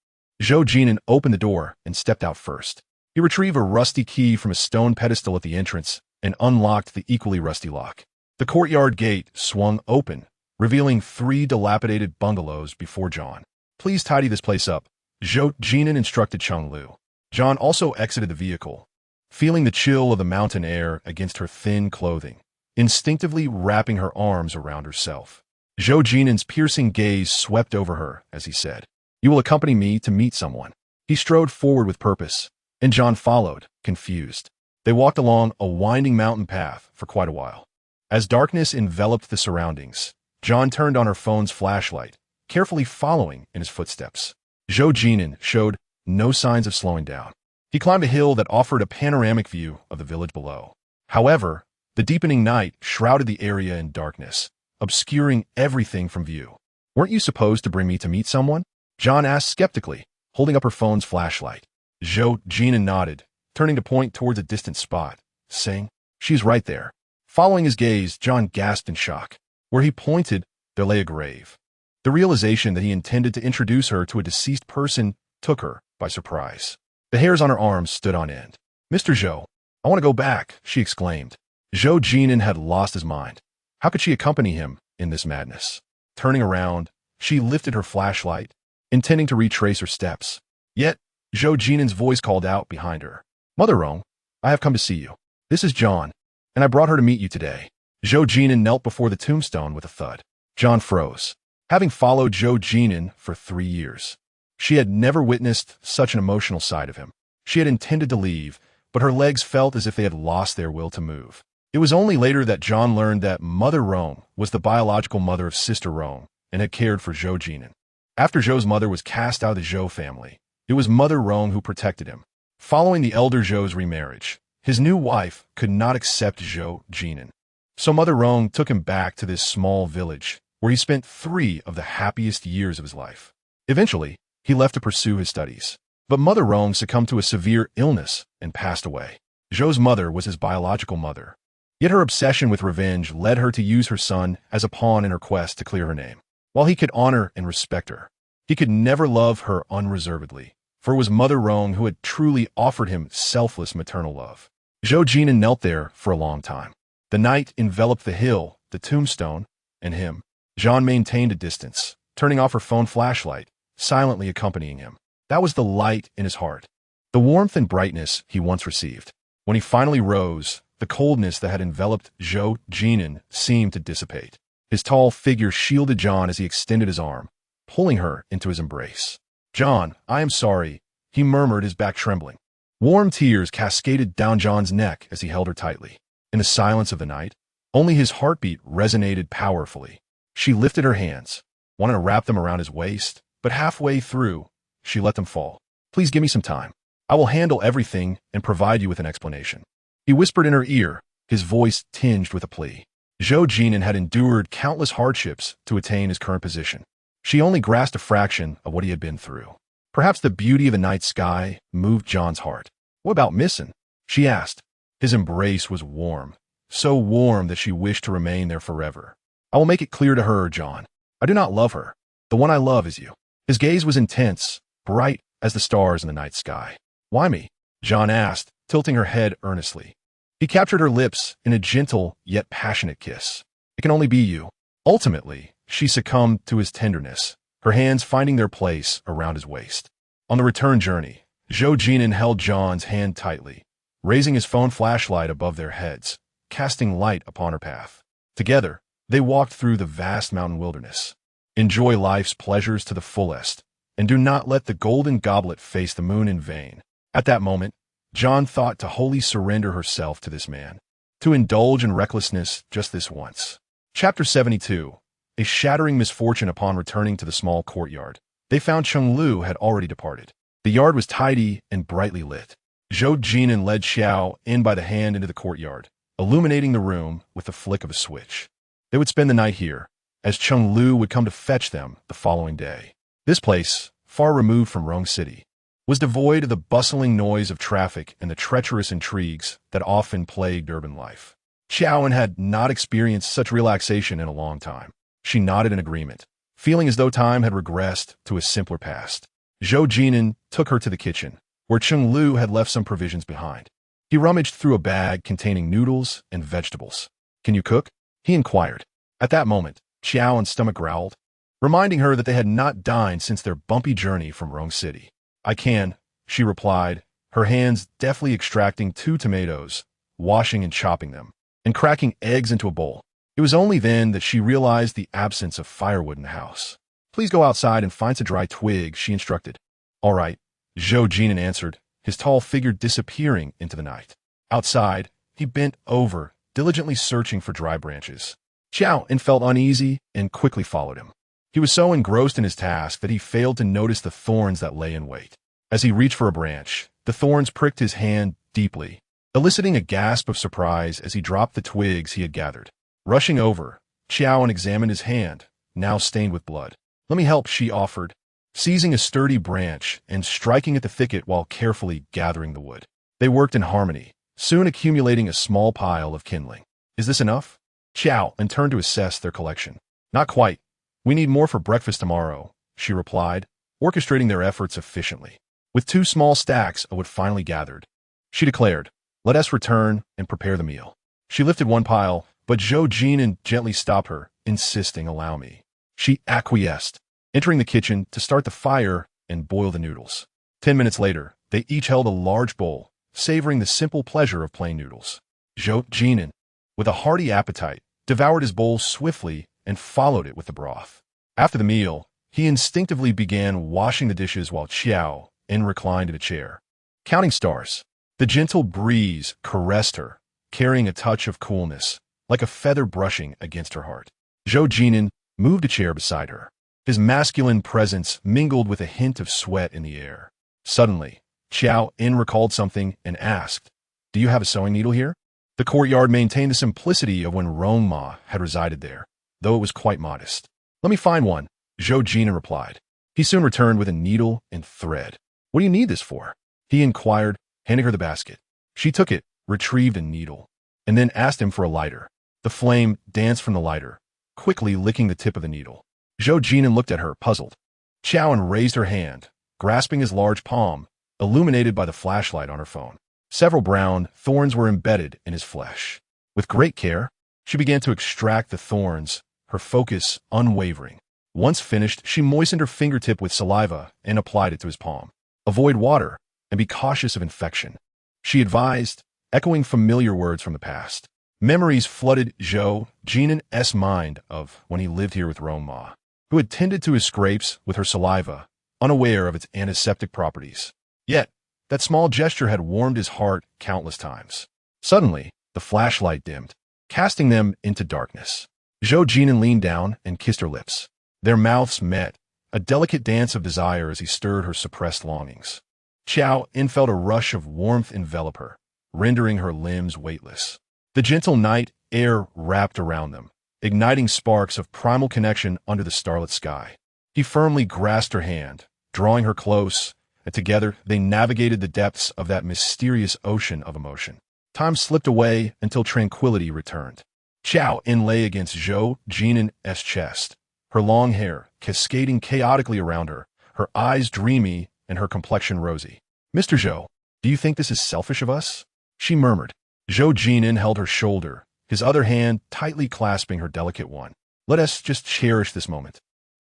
Zhou Jin'an opened the door and stepped out first. He retrieved a rusty key from a stone pedestal at the entrance and unlocked the equally rusty lock. The courtyard gate swung open, revealing 3 dilapidated bungalows before John. "Please tidy this place up," Zhou Jin'an instructed Chenglu. John also exited the vehicle, feeling the chill of the mountain air against her thin clothing, instinctively wrapping her arms around herself. Zhou Jin'an's piercing gaze swept over her as he said, "You will accompany me to meet someone." He strode forward with purpose, and John followed, confused. They walked along a winding mountain path for quite a while. As darkness enveloped the surroundings, John turned on her phone's flashlight, carefully following in his footsteps. Zhou Jin'an showed no signs of slowing down. He climbed a hill that offered a panoramic view of the village below. However, the deepening night shrouded the area in darkness, obscuring everything from view. "Weren't you supposed to bring me to meet someone?" John asked skeptically, holding up her phone's flashlight. Zhou Jin'an nodded, turning to point towards a distant spot, saying, "She's right there." Following his gaze, John gasped in shock. Where he pointed, there lay a grave. The realization that he intended to introduce her to a deceased person took her by surprise. The hairs on her arms stood on end. "Mr. Zhou, I want to go back," she exclaimed. Zhou Jin'an had lost his mind. How could she accompany him in this madness? Turning around, she lifted her flashlight, intending to retrace her steps. Yet, Zhou Jin'an's voice called out behind her. "Mother Rong, I have come to see you. This is John, and I brought her to meet you today." Zhou Jin'an knelt before the tombstone with a thud. John froze. Having followed Zhou Jin'an for 3 years, she had never witnessed such an emotional side of him. She had intended to leave, but her legs felt as if they had lost their will to move. It was only later that John learned that Mother Rong was the biological mother of Sister Rong and had cared for Zhou Jin'an. After Zhou's mother was cast out of the Zhou family, it was Mother Rong who protected him. Following the elder Zhou's remarriage, his new wife could not accept Zhou Jin'an. So Mother Rong took him back to this small village, where he spent 3 of the happiest years of his life. Eventually, he left to pursue his studies. But Mother Rong succumbed to a severe illness and passed away. Zhou's mother was his biological mother. Yet her obsession with revenge led her to use her son as a pawn in her quest to clear her name. While he could honor and respect her, he could never love her unreservedly, for it was Mother Rong who had truly offered him selfless maternal love. Zhou Jin'an knelt there for a long time. The night enveloped the hill, the tombstone, and him. John maintained a distance, turning off her phone flashlight, silently accompanying him. That was the light in his heart, the warmth and brightness he once received. When he finally rose, the coldness that had enveloped Zhou Jin'an seemed to dissipate. His tall figure shielded John as he extended his arm, pulling her into his embrace. "John, I am sorry," he murmured, his back trembling. Warm tears cascaded down John's neck as he held her tightly. In the silence of the night, only his heartbeat resonated powerfully. She lifted her hands, wanting to wrap them around his waist, but halfway through, she let them fall. "Please give me some time. I will handle everything and provide you with an explanation." He whispered in her ear, his voice tinged with a plea. Zhou Jin'an had endured countless hardships to attain his current position. She only grasped a fraction of what he had been through. Perhaps the beauty of the night sky moved John's heart. "What about missing?" she asked. His embrace was warm, so warm that she wished to remain there forever. "I will make it clear to her, John. I do not love her. The one I love is you." His gaze was intense, bright as the stars in the night sky. "Why me?" John asked, tilting her head earnestly. He captured her lips in a gentle yet passionate kiss. "It can only be you." Ultimately, she succumbed to his tenderness, her hands finding their place around his waist. On the return journey, Zhou Jin'an held John's hand tightly, raising his phone flashlight above their heads, casting light upon her path. Together, they walked through the vast mountain wilderness. Enjoy life's pleasures to the fullest, and do not let the golden goblet face the moon in vain. At that moment, John thought to wholly surrender herself to this man, to indulge in recklessness just this once. Chapter 72. A shattering misfortune upon returning to the small courtyard. They found Chenglu had already departed. The yard was tidy and brightly lit. Zhou Jin'an led Qiao En by the hand into the courtyard, illuminating the room with the flick of a switch. They would spend the night here, as Chenglu would come to fetch them the following day. This place, far removed from Rong City, was devoid of the bustling noise of traffic and the treacherous intrigues that often plagued urban life. Qiao En had not experienced such relaxation in a long time. She nodded in agreement, feeling as though time had regressed to a simpler past. Zhou Jin'an took her to the kitchen, where Chenglu had left some provisions behind. He rummaged through a bag containing noodles and vegetables. "Can you cook?" he inquired. At that moment, Qiao En's stomach growled, reminding her that they had not dined since their bumpy journey from Rong City. "I can," she replied, her hands deftly extracting 2 tomatoes, washing and chopping them, and cracking eggs into a bowl. It was only then that she realized the absence of firewood in the house. "Please go outside and find some dry twigs," she instructed. "All right," Zhou Jin'an answered, his tall figure disappearing into the night. Outside, he bent over, diligently searching for dry branches. Qiao En felt uneasy and quickly followed him. He was so engrossed in his task that he failed to notice the thorns that lay in wait. As he reached for a branch, the thorns pricked his hand deeply, eliciting a gasp of surprise as he dropped the twigs he had gathered. Rushing over, Qiao En examined his hand, now stained with blood. "Let me help," she offered, seizing a sturdy branch and striking at the thicket while carefully gathering the wood. They worked in harmony, soon accumulating a small pile of kindling. "Is this enough?" Qiao En turned to assess their collection. "Not quite. We need more for breakfast tomorrow," she replied, orchestrating their efforts efficiently. With 2 small stacks of wood finally gathered, she declared, "Let us return and prepare the meal." She lifted one pile, but Zhou Jin'an gently stopped her, insisting, "Allow me." She acquiesced, entering the kitchen to start the fire and boil the noodles. 10 minutes later, they each held a large bowl, savoring the simple pleasure of plain noodles. Zhou Jin'an, with a hearty appetite, devoured his bowl swiftly and followed it with the broth. After the meal, he instinctively began washing the dishes while Qiao En reclined in a chair, counting stars. The gentle breeze caressed her, carrying a touch of coolness, like a feather brushing against her heart. Zhou Jin'an moved a chair beside her. His masculine presence mingled with a hint of sweat in the air. Suddenly, Qiao En recalled something and asked, "Do you have a sewing needle here?" The courtyard maintained the simplicity of when Rong Ma had resided there, though it was quite modest. "Let me find one," Zhou Jin'an replied. He soon returned with a needle and thread. "What do you need this for?" he inquired, handing her the basket. She took it, retrieved a needle, and then asked him for a lighter. The flame danced from the lighter, quickly licking the tip of the needle. Zhou Jin'an looked at her, puzzled. Qiao En raised her hand, grasping his large palm, illuminated by the flashlight on her phone. Several brown thorns were embedded in his flesh. With great care, she began to extract the thorns, her focus unwavering. Once finished, she moistened her fingertip with saliva and applied it to his palm. "Avoid water and be cautious of infection," she advised, echoing familiar words from the past. Memories flooded Zhou Jin'an's mind of when he lived here with Rong Ma, who had tended to his scrapes with her saliva, unaware of its antiseptic properties. Yet, that small gesture had warmed his heart countless times. Suddenly, the flashlight dimmed, casting them into darkness. Zhou Jin'an leaned down and kissed her lips. Their mouths met, a delicate dance of desire as he stirred her suppressed longings. Qiao En felt a rush of warmth envelop her, rendering her limbs weightless. The gentle night air wrapped around them, igniting sparks of primal connection under the starlit sky. He firmly grasped her hand, drawing her close, and together they navigated the depths of that mysterious ocean of emotion. Time slipped away until tranquility returned. Qiao En lay against Zhou Jin'an's chest, her long hair cascading chaotically around her, her eyes dreamy and her complexion rosy. "Mr. Zhou, do you think this is selfish of us?" she murmured. Zhou Jin'an held her shoulder, his other hand tightly clasping her delicate one. "Let us just cherish this moment,"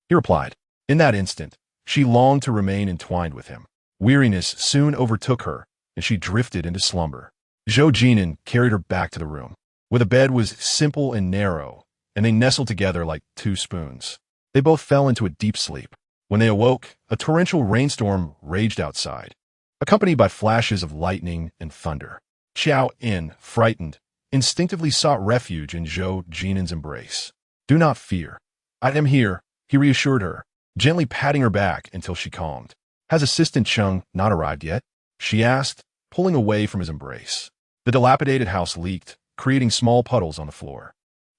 he replied. In that instant, she longed to remain entwined with him. Weariness soon overtook her, and she drifted into slumber. Zhou Jin'an carried her back to the room, where the bed was simple and narrow, and they nestled together like 2 spoons. They both fell into a deep sleep. When they awoke, a torrential rainstorm raged outside, accompanied by flashes of lightning and thunder. Qiao En, frightened, instinctively sought refuge in Zhou Jin'an's embrace. "Do not fear. I am here," he reassured her, gently patting her back until she calmed. "Has Assistant Chung not arrived yet?" she asked, pulling away from his embrace. The dilapidated house leaked, creating small puddles on the floor.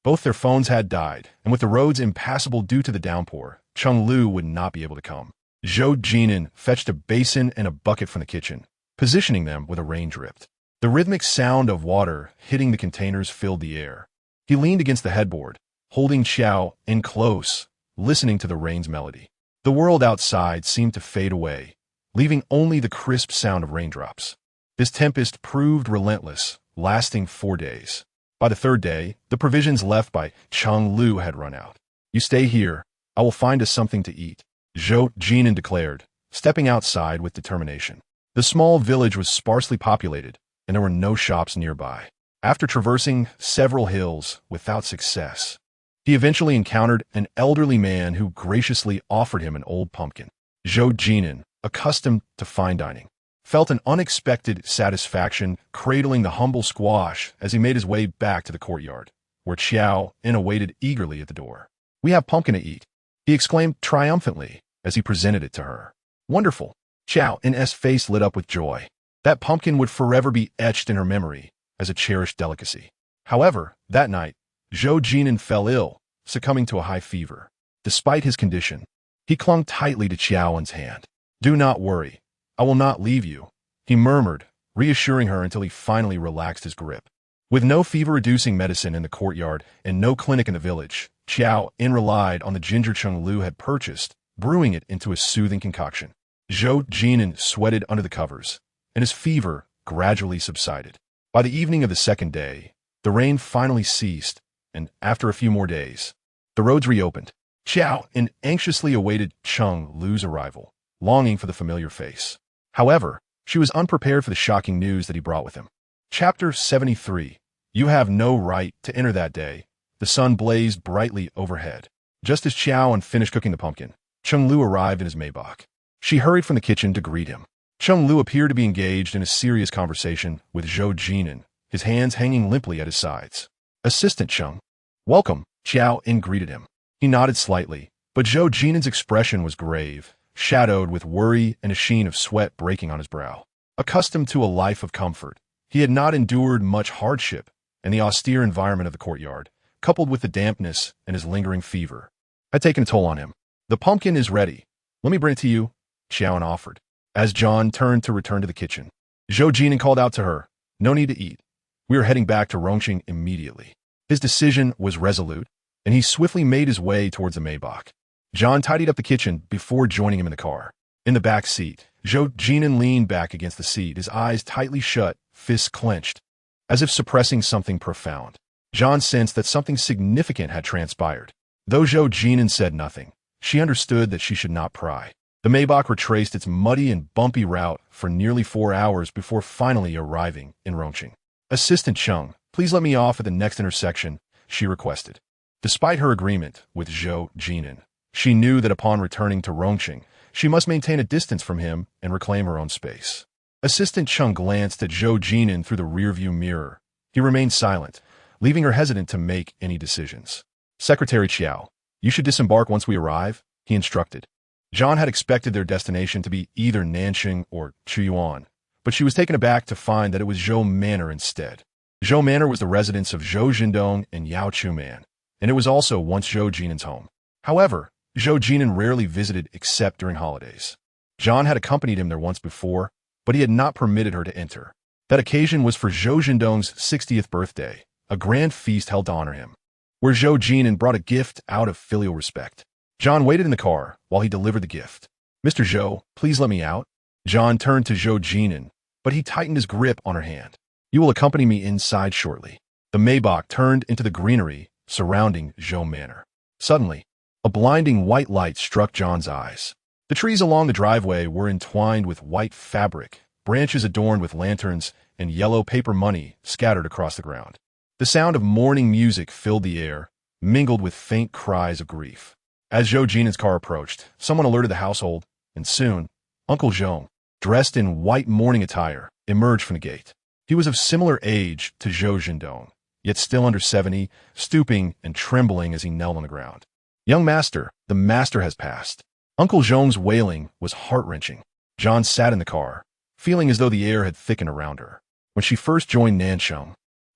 Both their phones had died, and with the roads impassable due to the downpour, Chung Lu would not be able to come. Zhou Jin'an fetched a basin and a bucket from the kitchen, positioning them where the rain dripped. The rhythmic sound of water hitting the containers filled the air. He leaned against the headboard, holding Qiao En close, listening to the rain's melody. The world outside seemed to fade away, leaving only the crisp sound of raindrops. This tempest proved relentless, lasting 4 days. By the 3rd day, the provisions left by Chung Lu had run out. "You stay here. I will find us something to eat," Zhou Jin'an declared, stepping outside with determination. The small village was sparsely populated, and there were no shops nearby. After traversing several hills without success, he eventually encountered an elderly man who graciously offered him an old pumpkin. Zhou Jin'an, accustomed to fine dining, felt an unexpected satisfaction cradling the humble squash as he made his way back to the courtyard, where Qiao En awaited eagerly at the door. "We have pumpkin to eat," he exclaimed triumphantly as he presented it to her. "Wonderful." Qiao En's face lit up with joy. That pumpkin would forever be etched in her memory as a cherished delicacy. However, that night, Zhou Jin'an fell ill, succumbing to a high fever. Despite his condition, he clung tightly to Qiao En's hand. "Do not worry. I will not leave you," he murmured, reassuring her until he finally relaxed his grip. With no fever-reducing medicine in the courtyard and no clinic in the village, Qiao En relied on the ginger Chung Lu had purchased, brewing it into a soothing concoction. Zhou Jin'an sweated under the covers, and his fever gradually subsided. By the evening of the 2nd day, the rain finally ceased, and after a few more days, the roads reopened. Qiao En anxiously awaited Chung Lu's arrival, longing for the familiar face. However, she was unprepared for the shocking news that he brought with him. Chapter 73. You have no right to enter that day. The sun blazed brightly overhead. Just as Qiao En finished cooking the pumpkin, Chung Lu arrived in his Maybach. She hurried from the kitchen to greet him. Chung Lu appeared to be engaged in a serious conversation with Zhou Jin'an, his hands hanging limply at his sides. "Assistant Chung." "Welcome," Qiao En greeted him. He nodded slightly, but Zhou Jin'an's expression was grave, shadowed with worry and a sheen of sweat breaking on his brow. Accustomed to a life of comfort, he had not endured much hardship, and the austere environment of the courtyard, coupled with the dampness and his lingering fever, had taken a toll on him. "The pumpkin is ready. Let me bring it to you," Qiao En offered. As John turned to return to the kitchen, Zhou Jin'an called out to her, "No need to eat. We are heading back to Rongqing immediately." His decision was resolute, and he swiftly made his way towards the Maybach. John tidied up the kitchen before joining him in the car. In the back seat, Zhou Jin'an leaned back against the seat, his eyes tightly shut, fists clenched, as if suppressing something profound. John sensed that something significant had transpired. Though Zhou Jin'an said nothing, she understood that she should not pry. The Maybach retraced its muddy and bumpy route for nearly 4 hours before finally arriving in Rongqing. "Assistant Chung, please let me off at the next intersection," she requested. Despite her agreement with Zhou Jin'an, she knew that upon returning to Rongqing, she must maintain a distance from him and reclaim her own space. Assistant Chung glanced at Zhou Jin'an through the rearview mirror. He remained silent, leaving her hesitant to make any decisions. "Secretary Qiao, you should disembark once we arrive," he instructed. John had expected their destination to be either Nanxing or Chuyuan, but she was taken aback to find that it was Zhou Manor instead. Zhou Manor was the residence of Zhou Jin'an and Yao Chuman, and it was also once Zhou Jin'an's home. However, Zhou Jin'an rarely visited except during holidays. John had accompanied him there once before, but he had not permitted her to enter. That occasion was for Zhou Jin'an's 60th birthday, a grand feast held to honor him, where Zhou Jin'an brought a gift out of filial respect. John waited in the car while he delivered the gift. "Mr. Zhou, please let me out." John turned to Zhou Jin'an, but he tightened his grip on her hand. "You will accompany me inside shortly." The Maybach turned into the greenery surrounding Zhou Manor. Suddenly, a blinding white light struck John's eyes. The trees along the driveway were entwined with white fabric, branches adorned with lanterns, and yellow paper money scattered across the ground. The sound of mourning music filled the air, mingled with faint cries of grief. As Zhou Jin'an's car approached, someone alerted the household, and soon, Uncle Zhou, dressed in white mourning attire, emerged from the gate. He was of similar age to Zhou Jin'an, yet still under 70, stooping and trembling as he knelt on the ground. "Young master, the master has passed." Uncle Zhong's wailing was heart-wrenching. John sat in the car, feeling as though the air had thickened around her. When she first joined Nansheng,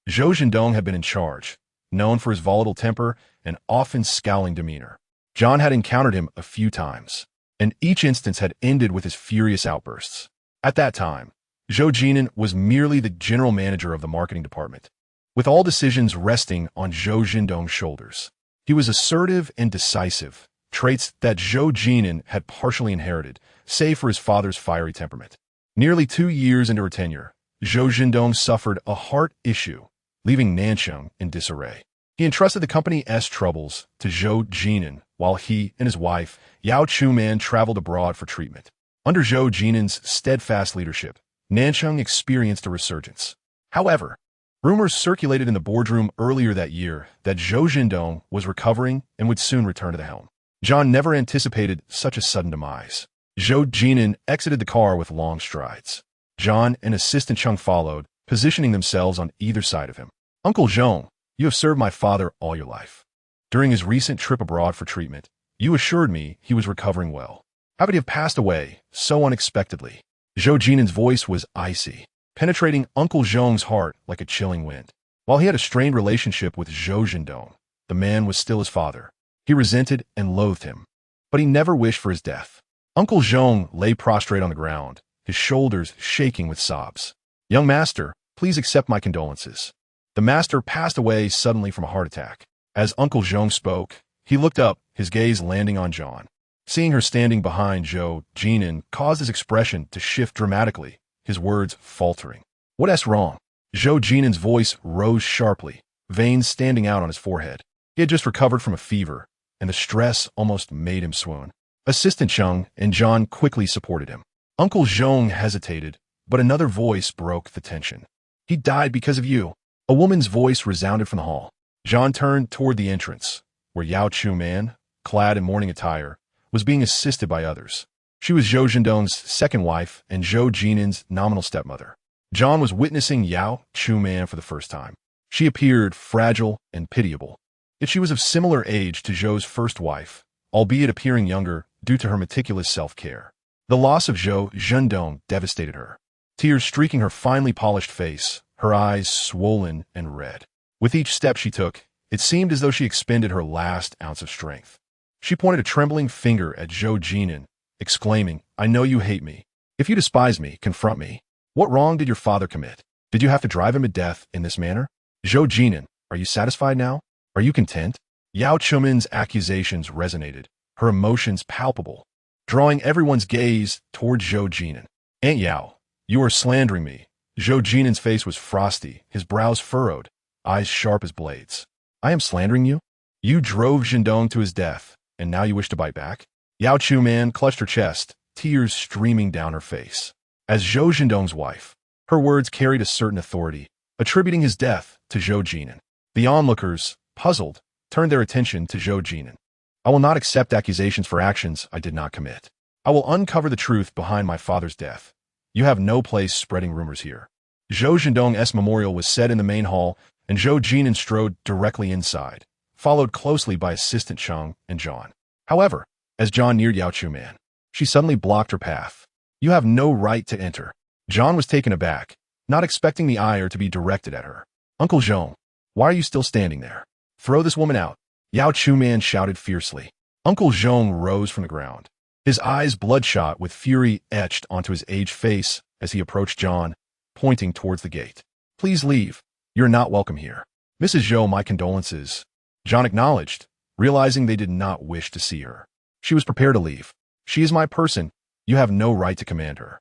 Zhou Jin'an had been in charge, known for his volatile temper and often scowling demeanor. John had encountered him a few times, and each instance had ended with his furious outbursts. At that time, Zhou Jin'an was merely the general manager of the marketing department, with all decisions resting on Zhou Jin'an's shoulders. He was assertive and decisive, traits that Zhou Jin'an had partially inherited, save for his father's fiery temperament. Nearly 2 years into her tenure, Zhou Jin'an suffered a heart issue, leaving Nansheng in disarray. He entrusted the company's troubles to Zhou Jin'an while he and his wife, Yao Chuman, traveled abroad for treatment. Under Zhou Jin'an's steadfast leadership, Nansheng experienced a resurgence. However, rumors circulated in the boardroom earlier that year that Zhou Jin'an was recovering and would soon return to the helm. John never anticipated such a sudden demise. Zhou Jin'an exited the car with long strides. John and Assistant Chung followed, positioning themselves on either side of him. "Uncle Zhong, you have served my father all your life. During his recent trip abroad for treatment, you assured me he was recovering well. How could he have passed away so unexpectedly?" Zhou Jin'an's voice was icy, penetrating Uncle Zhong's heart like a chilling wind. While he had a strained relationship with Zhou Jin'an, the man was still his father. He resented and loathed him, but he never wished for his death. Uncle Zhong lay prostrate on the ground, his shoulders shaking with sobs. "Young master, please accept my condolences." The master passed away suddenly from a heart attack. As Uncle Zhong spoke, he looked up, his gaze landing on John. Seeing her standing behind Zhou Jin'an caused his expression to shift dramatically, his words faltering. "What's wrong?" Zhou Jin'an's voice rose sharply, veins standing out on his forehead. He had just recovered from a fever, and the stress almost made him swoon. Assistant Chung and John quickly supported him. Uncle Zhong hesitated, but another voice broke the tension. "He died because of you." A woman's voice resounded from the hall. John turned toward the entrance, where Yao Chuman, clad in mourning attire, was being assisted by others. She was Zhou Jin'an's second wife and Zhou Jin'an's nominal stepmother. John was witnessing Yao Chuman for the first time. She appeared fragile and pitiable, yet she was of similar age to Zhou's first wife, albeit appearing younger due to her meticulous self-care. The loss of Zhou Jin'an devastated her, tears streaking her finely polished face, her eyes swollen and red. With each step she took, it seemed as though she expended her last ounce of strength. She pointed a trembling finger at Zhou Jin'an, exclaiming, "I know you hate me. If you despise me, confront me. What wrong did your father commit? Did you have to drive him to death in this manner? Zhou Jin'an, are you satisfied now? Are you content?" Yao Chuman's accusations resonated, her emotions palpable, drawing everyone's gaze toward Zhou Jin'an. "Aunt Yao, you are slandering me." Zhou Jin'an's face was frosty, his brows furrowed, eyes sharp as blades. "I am slandering you? You drove Jin'an to his death, and now you wish to bite back?" Yao Chuman clutched her chest, tears streaming down her face. As Zhou Jin'an's wife, her words carried a certain authority, attributing his death to Zhou Jin'an. The onlookers, puzzled, turned their attention to Zhou Jin'an. "I will not accept accusations for actions I did not commit. I will uncover the truth behind my father's death. You have no place spreading rumors here." Zhou Jin'an's memorial was set in the main hall, and Zhou Jin'an strode directly inside, followed closely by Assistant Chung and John. However, as John neared Yao Chuman, she suddenly blocked her path. "You have no right to enter." John was taken aback, not expecting the ire to be directed at her. "Uncle Zhong, why are you still standing there? Throw this woman out." Yao Chuman shouted fiercely. Uncle Zhong rose from the ground, his eyes bloodshot with fury etched onto his aged face as he approached John, pointing towards the gate. "Please leave. You're not welcome here." "Mrs. Zhou, my condolences." John acknowledged, realizing they did not wish to see her. She was prepared to leave. "She is my person. You have no right to command her."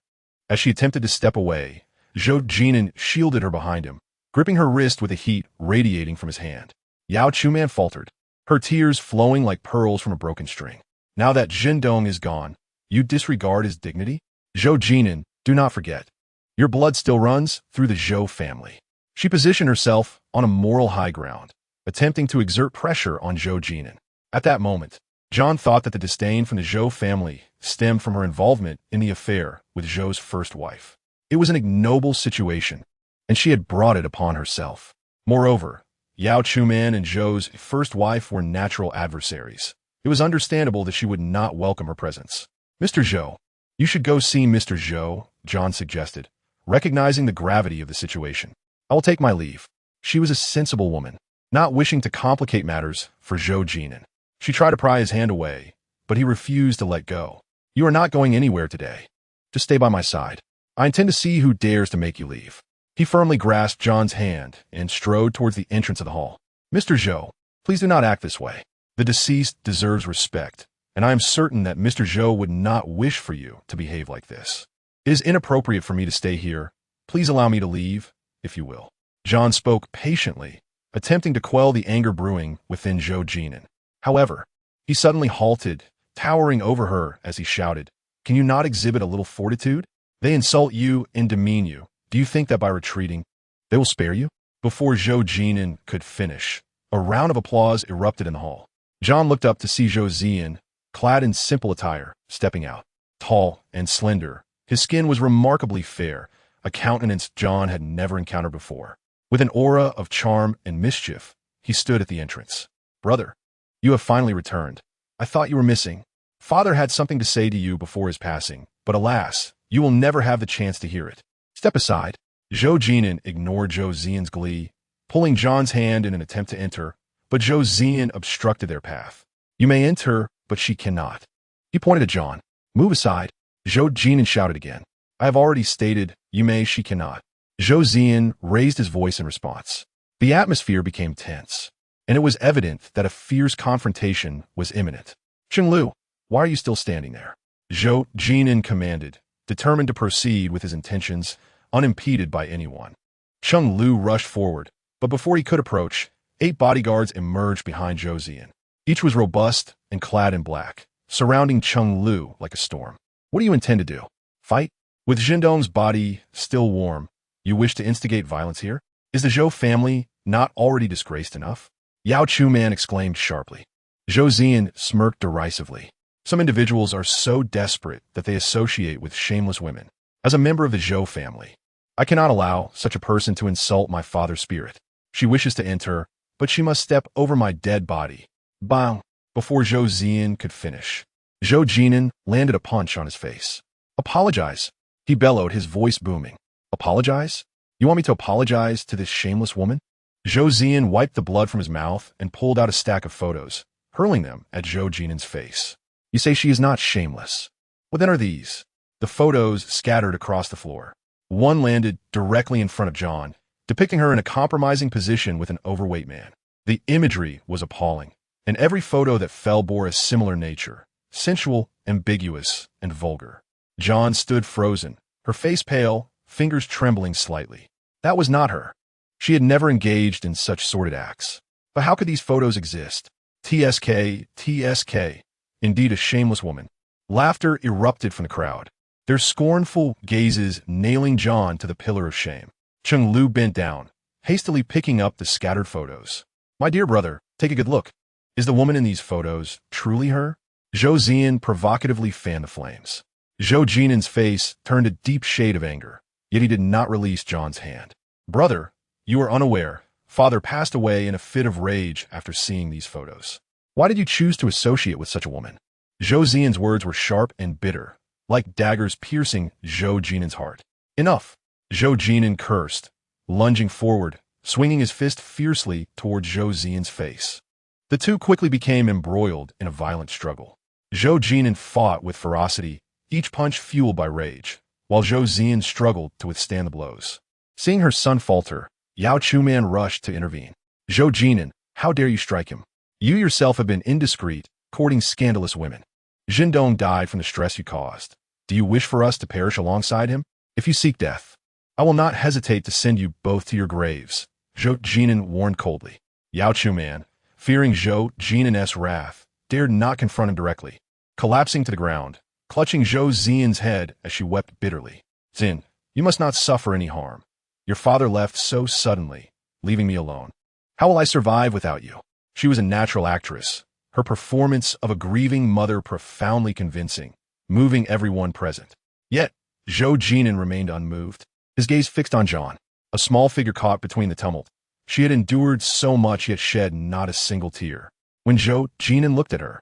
As she attempted to step away, Zhou Jin'an shielded her behind him, gripping her wrist with the heat radiating from his hand. Yao Chuman faltered, her tears flowing like pearls from a broken string. "Now that Jin'an is gone, you disregard his dignity? Zhou Jin'an, do not forget. Your blood still runs through the Zhou family." She positioned herself on a moral high ground, attempting to exert pressure on Zhou Jin'an. At that moment, John thought that the disdain from the Zhou family stemmed from her involvement in the affair with Zhou's first wife. It was an ignoble situation, and she had brought it upon herself. Moreover, Yao Chuman and Zhou's first wife were natural adversaries, It was understandable that she would not welcome her presence. Mr. Zhou, you should go see Mr. Zhou, John suggested, recognizing the gravity of the situation. I will take my leave. She was a sensible woman, not wishing to complicate matters for Zhou Jin'an. She tried to pry his hand away, but he refused to let go. You are not going anywhere today. Just stay by my side. I intend to see who dares to make you leave. He firmly grasped John's hand and strode towards the entrance of the hall. Mr. Zhou, please do not act this way. The deceased deserves respect, and I am certain that Mr. Zhou would not wish for you to behave like this. It is inappropriate for me to stay here. Please allow me to leave, if you will. John spoke patiently, attempting to quell the anger brewing within Zhou Jin'an. However, he suddenly halted, towering over her as he shouted, "Can you not exhibit a little fortitude? They insult you and demean you. Do you think that by retreating, they will spare you?" Before Zhou Jin'an could finish, a round of applause erupted in the hall. John looked up to see Zhou Jin'an, clad in simple attire, stepping out. Tall and slender, his skin was remarkably fair, a countenance John had never encountered before. With an aura of charm and mischief, he stood at the entrance. "Brother, you have finally returned. I thought you were missing. Father had something to say to you before his passing, but alas, you will never have the chance to hear it. Step aside." Zhou Jin'an ignored Zhou Zian's glee, pulling John's hand in an attempt to enter, but Zhou Ji'an obstructed their path. "You may enter, but she cannot." He pointed at John. "Move aside." Zhou Jin'an shouted again. "I have already stated, you may, she cannot." Zhou Ji'an raised his voice in response. The atmosphere became tense, and it was evident that a fierce confrontation was imminent. "Chenglu, why are you still standing there?" Zhou Jin'an commanded, determined to proceed with his intentions, unimpeded by anyone. Cheng Lu rushed forward, but before he could approach, 8 bodyguards emerged behind Zhou Ji'an. Each was robust and clad in black, surrounding Cheng Lu like a storm. "What do you intend to do? Fight?" With Zhendong's body still warm, you wish to instigate violence here? Is the Zhou family not already disgraced enough? Yao Chuman exclaimed sharply. Zhou Ji'an smirked derisively. Some individuals are so desperate that they associate with shameless women. As a member of the Zhou family, I cannot allow such a person to insult my father's spirit. She wishes to enter, but she must step over my dead body. Bang! Before Zhou Ji'an could finish, Zhou Jin'an landed a punch on his face. "Apologize," he bellowed, his voice booming. "Apologize? You want me to apologize to this shameless woman?" Zhou Ji'an wiped the blood from his mouth and pulled out a stack of photos, hurling them at Zhou Jin'an's face. "You say she is not shameless. What then are these?" The photos scattered across the floor. One landed directly in front of John, depicting her in a compromising position with an overweight man. The imagery was appalling, and every photo that fell bore a similar nature, sensual, ambiguous, and vulgar. John stood frozen, her face pale, fingers trembling slightly. That was not her. She had never engaged in such sordid acts. But how could these photos exist? TSK. Indeed a shameless woman. Laughter erupted from the crowd, their scornful gazes nailing John to the pillar of shame. Cheng Lu bent down, hastily picking up the scattered photos. "My dear brother, take a good look. Is the woman in these photos truly her?" Zhou Ji'an provocatively fanned the flames. Zhou Jin'an's face turned a deep shade of anger, yet he did not release John's hand. "Brother, you are unaware. Father passed away in a fit of rage after seeing these photos. Why did you choose to associate with such a woman?" Zhou Ji'an's words were sharp and bitter, like daggers piercing Zhou Jin'an's heart. "Enough!" Zhou Jin'an cursed, lunging forward, swinging his fist fiercely toward Zhou Ji'an's face. The two quickly became embroiled in a violent struggle. Zhou Jin'an fought with ferocity, each punch fueled by rage, while Zhou Ji'an struggled to withstand the blows. Seeing her son falter, Yao Chuman rushed to intervene. "Zhou Jin'an, how dare you strike him? You yourself have been indiscreet, courting scandalous women. Zhendong died from the stress you caused. Do you wish for us to perish alongside him? If you seek death, I will not hesitate to send you both to your graves," Zhou Jin'an warned coldly. Yao Chuman, fearing Zhou Jin'an's wrath, dared not confront him directly. Collapsing to the ground, clutching Zhou Ji'an's head as she wept bitterly. "Xin, you must not suffer any harm. Your father left so suddenly, leaving me alone. How will I survive without you?" She was a natural actress, her performance of a grieving mother profoundly convincing, moving everyone present. Yet, Zhou Jin'an remained unmoved, his gaze fixed on John, a small figure caught between the tumult. She had endured so much yet shed not a single tear. When Zhou Jin'an looked at her,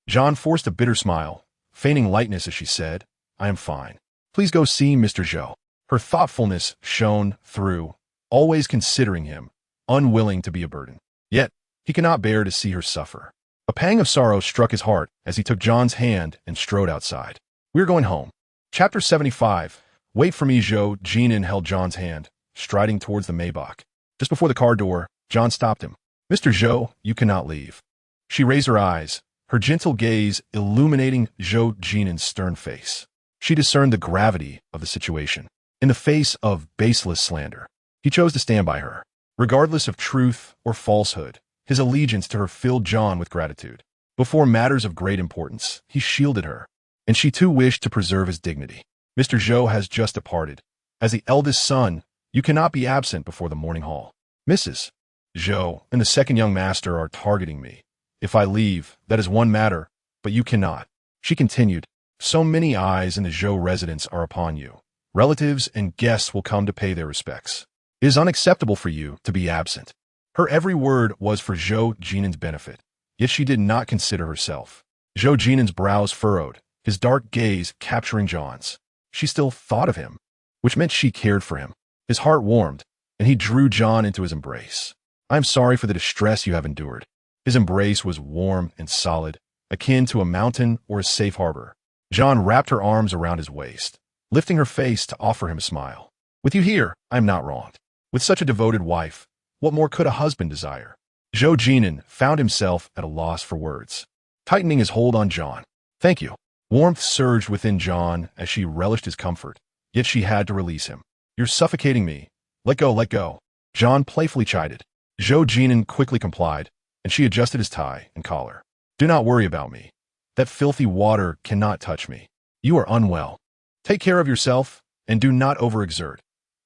John forced a bitter smile, feigning lightness as she said, I am fine. Please go see Mr. Zhou. Her thoughtfulness shone through, always considering him, unwilling to be a burden. Yet, he cannot bear to see her suffer. A pang of sorrow struck his heart as he took John's hand and strode outside. We're going home. Chapter 75. Wait for me. Zhou Jin'an held John's hand, striding towards the Maybach. Just before the car door, John stopped him. Mr. Zhou, you cannot leave. She raised her eyes, her gentle gaze illuminating Zhou Jin'an's stern face. She discerned the gravity of the situation. In the face of baseless slander, he chose to stand by her. Regardless of truth or falsehood, his allegiance to her filled John with gratitude. Before matters of great importance, he shielded her, and she too wished to preserve his dignity. Mr. Zhou has just departed. As the eldest son, you cannot be absent before the morning hall. Mrs. Zhou and the second young master are targeting me. If I leave, that is one matter, but you cannot. She continued, so many eyes in the Zhou residence are upon you. Relatives and guests will come to pay their respects. It is unacceptable for you to be absent. Her every word was for Zhou Jin'an's benefit, yet she did not consider herself. Zhou Jin'an's brows furrowed, his dark gaze capturing John's. She still thought of him, which meant she cared for him. His heart warmed, and he drew John into his embrace. I am sorry for the distress you have endured. His embrace was warm and solid, akin to a mountain or a safe harbor. John wrapped her arms around his waist, lifting her face to offer him a smile. With you here, I am not wronged. With such a devoted wife, what more could a husband desire? Zhou Jin'an found himself at a loss for words, tightening his hold on John. Thank you. Warmth surged within John as she relished his comfort, yet she had to release him. You're suffocating me. Let go, let go. John playfully chided. Zhou Jin'an quickly complied, and she adjusted his tie and collar. Do not worry about me. That filthy water cannot touch me. You are unwell. Take care of yourself, and do not overexert.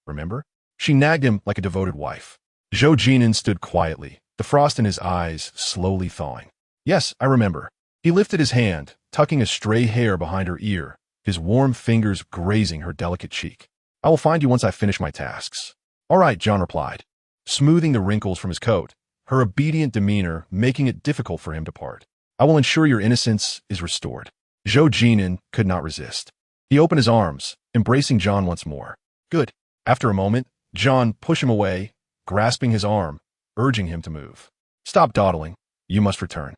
Remember? She nagged him like a devoted wife. Zhou Jin'an stood quietly, the frost in his eyes slowly thawing. Yes, I remember. He lifted his hand, tucking a stray hair behind her ear, his warm fingers grazing her delicate cheek. I will find you once I finish my tasks. All right, John replied, smoothing the wrinkles from his coat, her obedient demeanor making it difficult for him to part. I will ensure your innocence is restored. Zhou Jin'an could not resist. He opened his arms, embracing John once more. Good. After a moment, John pushed him away, grasping his arm, urging him to move. Stop dawdling. You must return.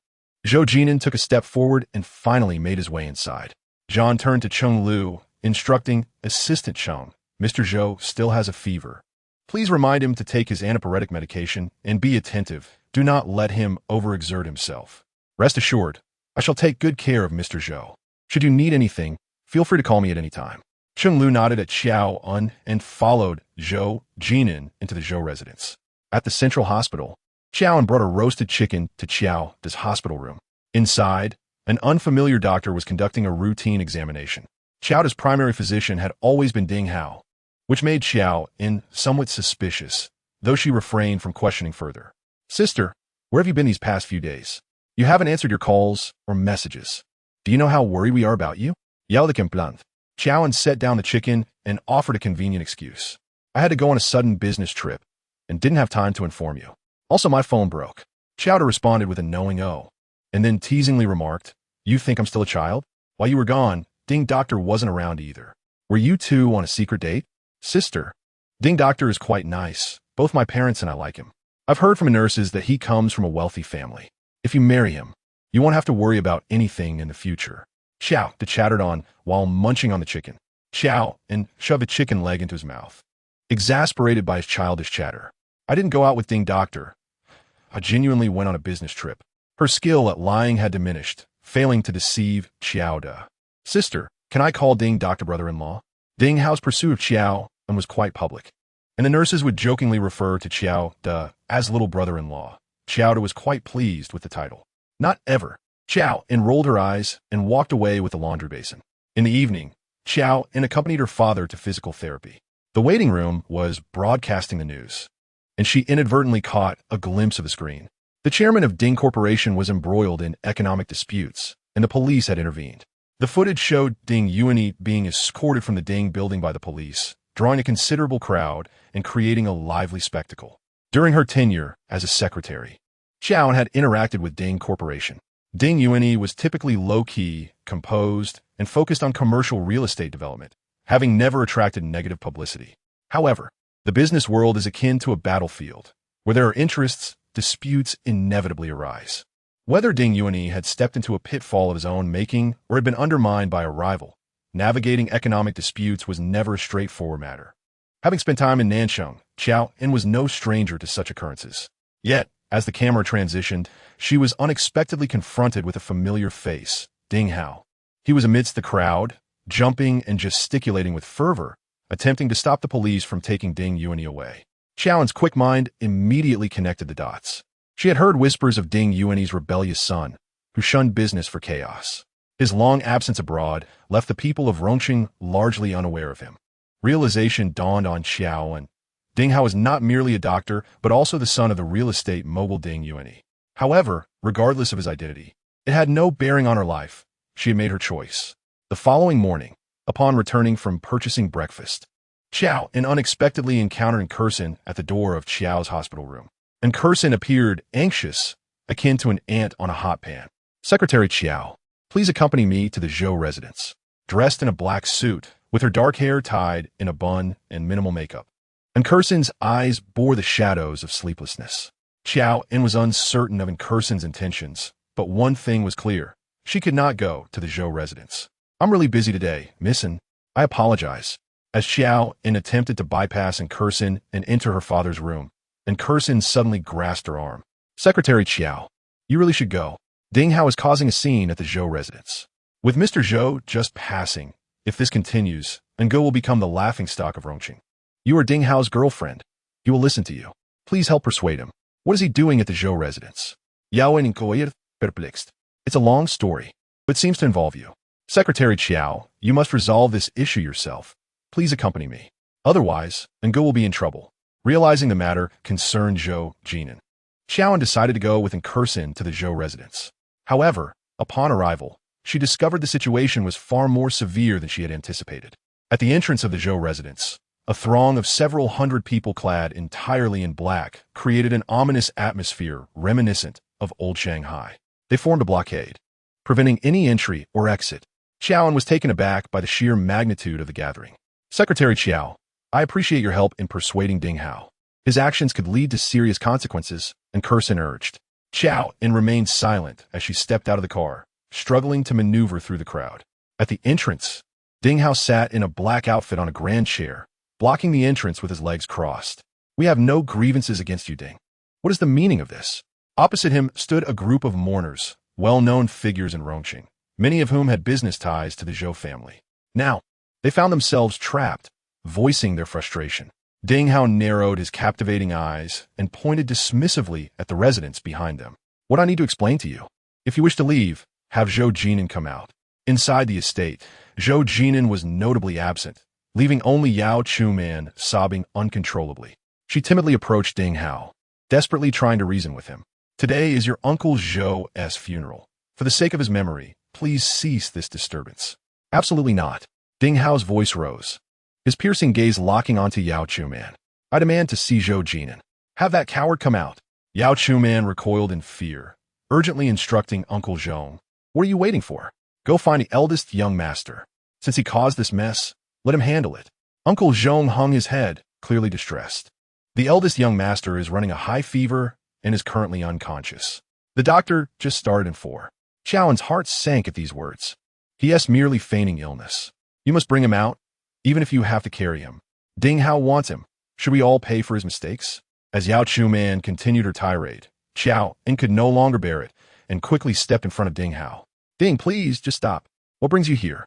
Zhou Jin'an took a step forward and finally made his way inside. John turned to Cheng Lu, instructing Assistant Cheng, Mr. Zhou still has a fever. Please remind him to take his antipyretic medication and be attentive. Do not let him overexert himself. Rest assured, I shall take good care of Mr. Zhou. Should you need anything, feel free to call me at any time. Cheng Lu nodded at Qiao En and followed Zhou Jin'an into the Zhou residence. At the central hospital, Qiao En brought a roasted chicken to Qiao's hospital room. Inside, an unfamiliar doctor was conducting a routine examination. Qiao's primary physician had always been Ding Hao, which made Qiao En somewhat suspicious, though she refrained from questioning further. Sister, where have you been these past few days? You haven't answered your calls or messages. Do you know how worried we are about you? Yao de Kemplant. Qiao En set down the chicken and offered a convenient excuse. I had to go on a sudden business trip and didn't have time to inform you. Also, my phone broke. Qiao responded with a knowing "oh," and then teasingly remarked, You think I'm still a child? While you were gone, Ding Doctor wasn't around either. Were you two on a secret date? Sister, Ding Doctor is quite nice. Both my parents and I like him. I've heard from nurses that he comes from a wealthy family. If you marry him, you won't have to worry about anything in the future. Qiao chattered on while munching on the chicken. Qiao En shoved a chicken leg into his mouth, exasperated by his childish chatter. I didn't go out with Ding Doctor. I genuinely went on a business trip. Her skill at lying had diminished, failing to deceive Qiao De. Sister, can I call Ding Doctor brother-in-law? Ding Hao's pursuit of Qiao En was quite public, and the nurses would jokingly refer to Qiao De as little brother-in-law. Qiao De was quite pleased with the title. Not ever. Qiao En rolled her eyes and walked away with the laundry basin. In the evening, Qiao En accompanied her father to physical therapy. The waiting room was broadcasting the news, and she inadvertently caught a glimpse of the screen. The chairman of Ding Corporation was embroiled in economic disputes, and the police had intervened. The footage showed Ding Yuanyi being escorted from the Ding building by the police, drawing a considerable crowd and creating a lively spectacle. During her tenure as a secretary, Qiao En had interacted with Ding Corporation. Ding Yuan was typically low-key, composed, and focused on commercial real estate development, having never attracted negative publicity. However, the business world is akin to a battlefield, where there are interests, disputes inevitably arise. Whether Ding Yuan had stepped into a pitfall of his own making or had been undermined by a rival, navigating economic disputes was never a straightforward matter. Having spent time in Nansheng, Qiao En was no stranger to such occurrences. Yet, as the camera transitioned, she was unexpectedly confronted with a familiar face, Ding Hao. He was amidst the crowd, jumping and gesticulating with fervor, attempting to stop the police from taking Ding Yuan away. Qiao En's quick mind immediately connected the dots. She had heard whispers of Ding Yuan's rebellious son, who shunned business for chaos. His long absence abroad left the people of Rongqing largely unaware of him. Realization dawned on Qiao En. Ding Hao is not merely a doctor, but also the son of the real estate mogul Ding Yuan. However, regardless of his identity, it had no bearing on her life. She had made her choice. The following morning, upon returning from purchasing breakfast, Qiao En unexpectedly encountered Enkerson at the door of Qiao's hospital room. Enkerson appeared anxious, akin to an ant on a hot pan. "Secretary Qiao, please accompany me to the Zhou residence." Dressed in a black suit, with her dark hair tied in a bun and minimal makeup, Enkerson's eyes bore the shadows of sleeplessness. Qiao En was uncertain of Enkerson's intentions, but one thing was clear. She could not go to the Zhou residence. "I'm really busy today, Miss En. I apologize." As Qiao En attempted to bypass Enkerson and enter her father's room, Enkerson suddenly grasped her arm. "Secretary Qiao, you really should go. Ding Hao is causing a scene at the Zhou residence. With Mr. Zhou just passing, if this continues, Ngo will become the laughingstock of Rongqing. You are Ding Hao's girlfriend. He will listen to you. Please help persuade him. What is he doing at the Zhou residence?" Yao En inquired, perplexed. "It's a long story, but seems to involve you. Secretary Qiao, you must resolve this issue yourself. Please accompany me. Otherwise, Ngo will be in trouble." Realizing the matter concerned Zhou Jin'an, Qiao En decided to go with Enkerson to the Zhou residence. However, upon arrival, she discovered the situation was far more severe than she had anticipated. At the entrance of the Zhou residence, a throng of several hundred people clad entirely in black created an ominous atmosphere reminiscent of old Shanghai. They formed a blockade, preventing any entry or exit. Qiao En was taken aback by the sheer magnitude of the gathering. "Secretary Qiao, I appreciate your help in persuading Ding Hao. His actions could lead to serious consequences," Enkerson urged. Qiao En remained silent as she stepped out of the car, struggling to maneuver through the crowd. At the entrance, Ding Hao sat in a black outfit on a grand chair, blocking the entrance with his legs crossed. "We have no grievances against you, Ding. What is the meaning of this?" Opposite him stood a group of mourners, well-known figures in Rongqing, many of whom had business ties to the Zhou family. Now, they found themselves trapped, voicing their frustration. Ding Hao narrowed his captivating eyes and pointed dismissively at the residents behind them. "What I need to explain to you. If you wish to leave, have Zhou Jin'an come out." Inside the estate, Zhou Jin'an was notably absent, leaving only Yao Chuman sobbing uncontrollably. She timidly approached Ding Hao, desperately trying to reason with him. "Today is your Uncle Zhou's funeral. For the sake of his memory, please cease this disturbance." "Absolutely not." Ding Hao's voice rose, his piercing gaze locking onto Yao Chuman. "I demand to see Zhou Jin'an. Have that coward come out." Yao Chuman recoiled in fear, urgently instructing Uncle Zhou. "What are you waiting for? Go find the eldest young master. Since he caused this mess, let him handle it." Uncle Zhou hung his head, clearly distressed. "The eldest young master is running a high fever and is currently unconscious. The doctor just started in 4. Qiao En's heart sank at these words. "He is merely feigning illness. You must bring him out, even if you have to carry him. Ding Hao wants him. Should we all pay for his mistakes?" As Yao Chuman continued her tirade, Qiao En could no longer bear it and quickly stepped in front of Ding Hao. "Ding, please, just stop. What brings you here?"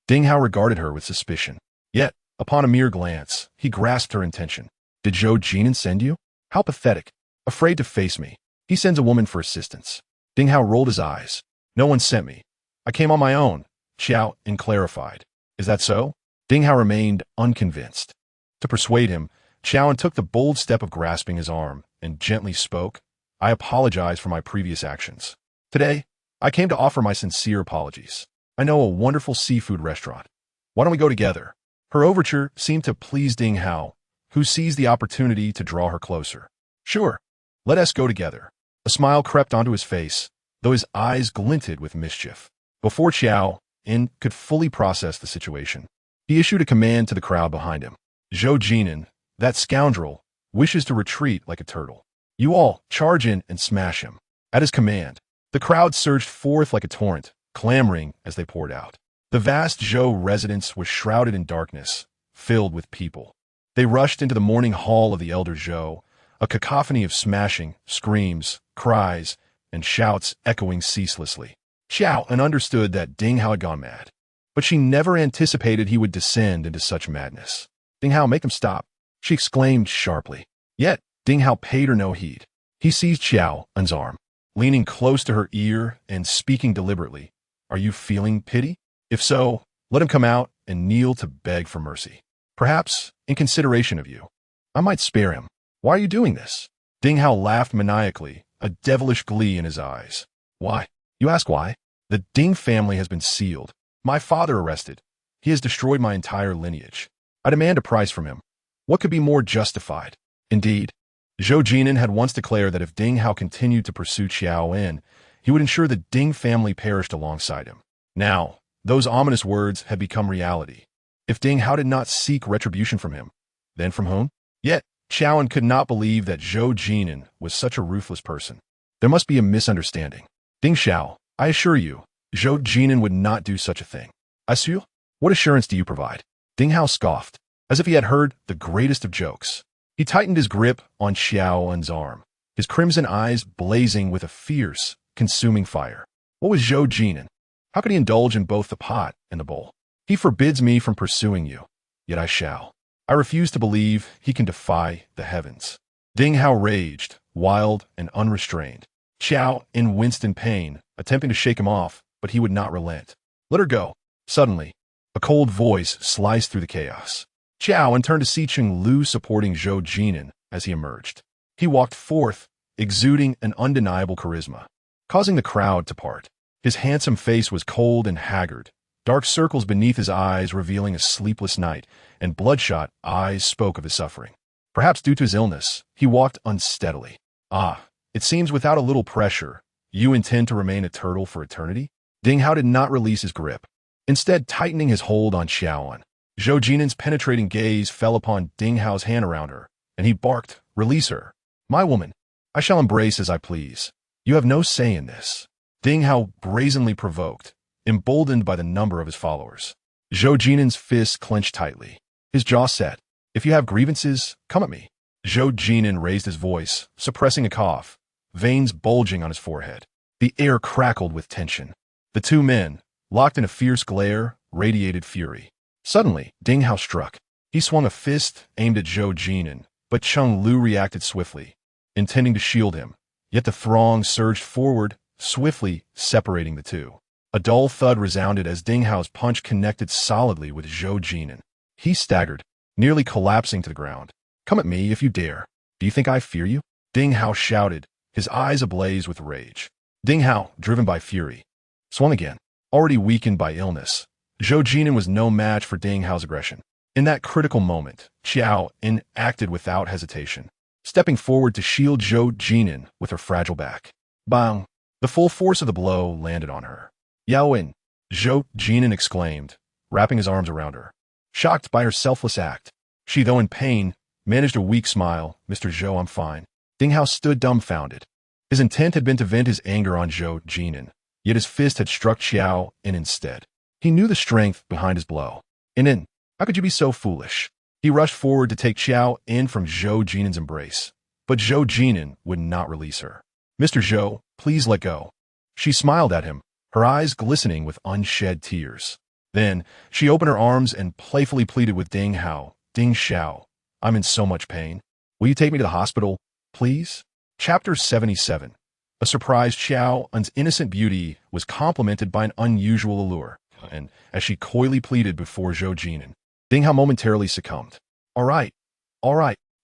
Ding Hao regarded her with suspicion. Yet, upon a mere glance, he grasped her intention. "Did Zhou Jin'an send you? How pathetic. Afraid to face me. He sends a woman for assistance." Ding Hao rolled his eyes. "No one sent me. I came on my own," Qiao En clarified. "Is that so?" Ding Hao remained unconvinced. To persuade him, Qiao En took the bold step of grasping his arm and gently spoke. "I apologize for my previous actions. Today, I came to offer my sincere apologies. I know a wonderful seafood restaurant. Why don't we go together?" Her overture seemed to please Ding Hao, who seized the opportunity to draw her closer. "Sure. Let us go together." A smile crept onto his face, though his eyes glinted with mischief. Before Qiao En could fully process the situation, he issued a command to the crowd behind him. Zhou Jin'an, that scoundrel, wishes to retreat like a turtle. You all charge in and smash him. At his command, the crowd surged forth like a torrent, clamoring as they poured out. The vast Zhou residence was shrouded in darkness, filled with people. They rushed into the morning hall of the elder Zhou, a cacophony of smashing, screams, cries, and shouts echoing ceaselessly. Qiao En understood that Ding Hao had gone mad, but she never anticipated he would descend into such madness. Ding Hao, make him stop, she exclaimed sharply. Yet, Ding Hao paid her no heed. He seized Qiao En's arm, leaning close to her ear and speaking deliberately. Are you feeling pity? If so, let him come out and kneel to beg for mercy. Perhaps, in consideration of you, I might spare him. Why are you doing this? Ding Hao laughed maniacally, a devilish glee in his eyes. Why? You ask why? The Ding family has been sealed. My father arrested. He has destroyed my entire lineage. I demand a price from him. What could be more justified? Indeed, Zhou Jin'an had once declared that if Ding Hao continued to pursue Qiao En, he would ensure the Ding family perished alongside him. Now, those ominous words had become reality. If Ding Hao did not seek retribution from him, then from whom? Yet, Qiao En could not believe that Zhou Jin'an was such a ruthless person. There must be a misunderstanding. Ding Xiao, I assure you, Zhou Jin'an would not do such a thing. Assure? What assurance do you provide? Ding Hao scoffed, as if he had heard the greatest of jokes. He tightened his grip on Qiao En's arm, his crimson eyes blazing with a fierce, consuming fire. What was Zhou Jin'an? How could he indulge in both the pot and the bowl? He forbids me from pursuing you, yet I shall. I refuse to believe he can defy the heavens. Ding Hao raged, wild and unrestrained. Qiao En winced in pain, attempting to shake him off, but he would not relent. Let her go. Suddenly, a cold voice sliced through the chaos. Qiao En turned to see Cheng Lu supporting Zhou Jin'an as he emerged. He walked forth, exuding an undeniable charisma, causing the crowd to part. His handsome face was cold and haggard, dark circles beneath his eyes revealing a sleepless night, and bloodshot eyes spoke of his suffering. Perhaps due to his illness, he walked unsteadily. Ah, it seems without a little pressure, you intend to remain a turtle for eternity? Ding Hao did not release his grip, instead tightening his hold on Qiao En. Zhou Jin'an's penetrating gaze fell upon Ding Hao's hand around her, and he barked, Release her. My woman, I shall embrace as I please. You have no say in this. Ding Hao brazenly provoked, emboldened by the number of his followers. Zhou Jin'an's fists clenched tightly. His jaw set. If you have grievances, come at me. Zhou Jin'an raised his voice, suppressing a cough, veins bulging on his forehead. The air crackled with tension. The two men, locked in a fierce glare, radiated fury. Suddenly, Ding Hao struck. He swung a fist aimed at Zhou Jin'an, but Cheng Lu reacted swiftly, intending to shield him. Yet the throng surged forward, swiftly separating the two. A dull thud resounded as Ding Hao's punch connected solidly with Zhou Jin'an. He staggered, nearly collapsing to the ground. Come at me if you dare. Do you think I fear you? Ding Hao shouted, his eyes ablaze with rage. Ding Hao, driven by fury, swung again. Already weakened by illness, Zhou Jin'an was no match for Ding Hao's aggression. In that critical moment, Qiao En acted without hesitation, stepping forward to shield Zhou Jin'an with her fragile back. Bang! The full force of the blow landed on her. Yao En, Zhou Jin'an exclaimed, wrapping his arms around her. Shocked by her selfless act, she, though in pain, managed a weak smile. Mr. Zhou, I'm fine. Ding Hao stood dumbfounded. His intent had been to vent his anger on Zhou Jin'an, yet his fist had struck Qiao En instead. He knew the strength behind his blow. En, how could you be so foolish? He rushed forward to take Qiao En from Zhou Jin'an's embrace, but Zhou Jin'an would not release her. Mr. Zhou, please let go. She smiled at him, her eyes glistening with unshed tears. Then, she opened her arms and playfully pleaded with Ding Hao. Ding Xiao, I'm in so much pain. Will you take me to the hospital, please? Chapter 77. A surprised Qiao En's innocent beauty was complemented by an unusual allure, and as she coyly pleaded before Zhou Jin'an, Ding Hao momentarily succumbed. All right,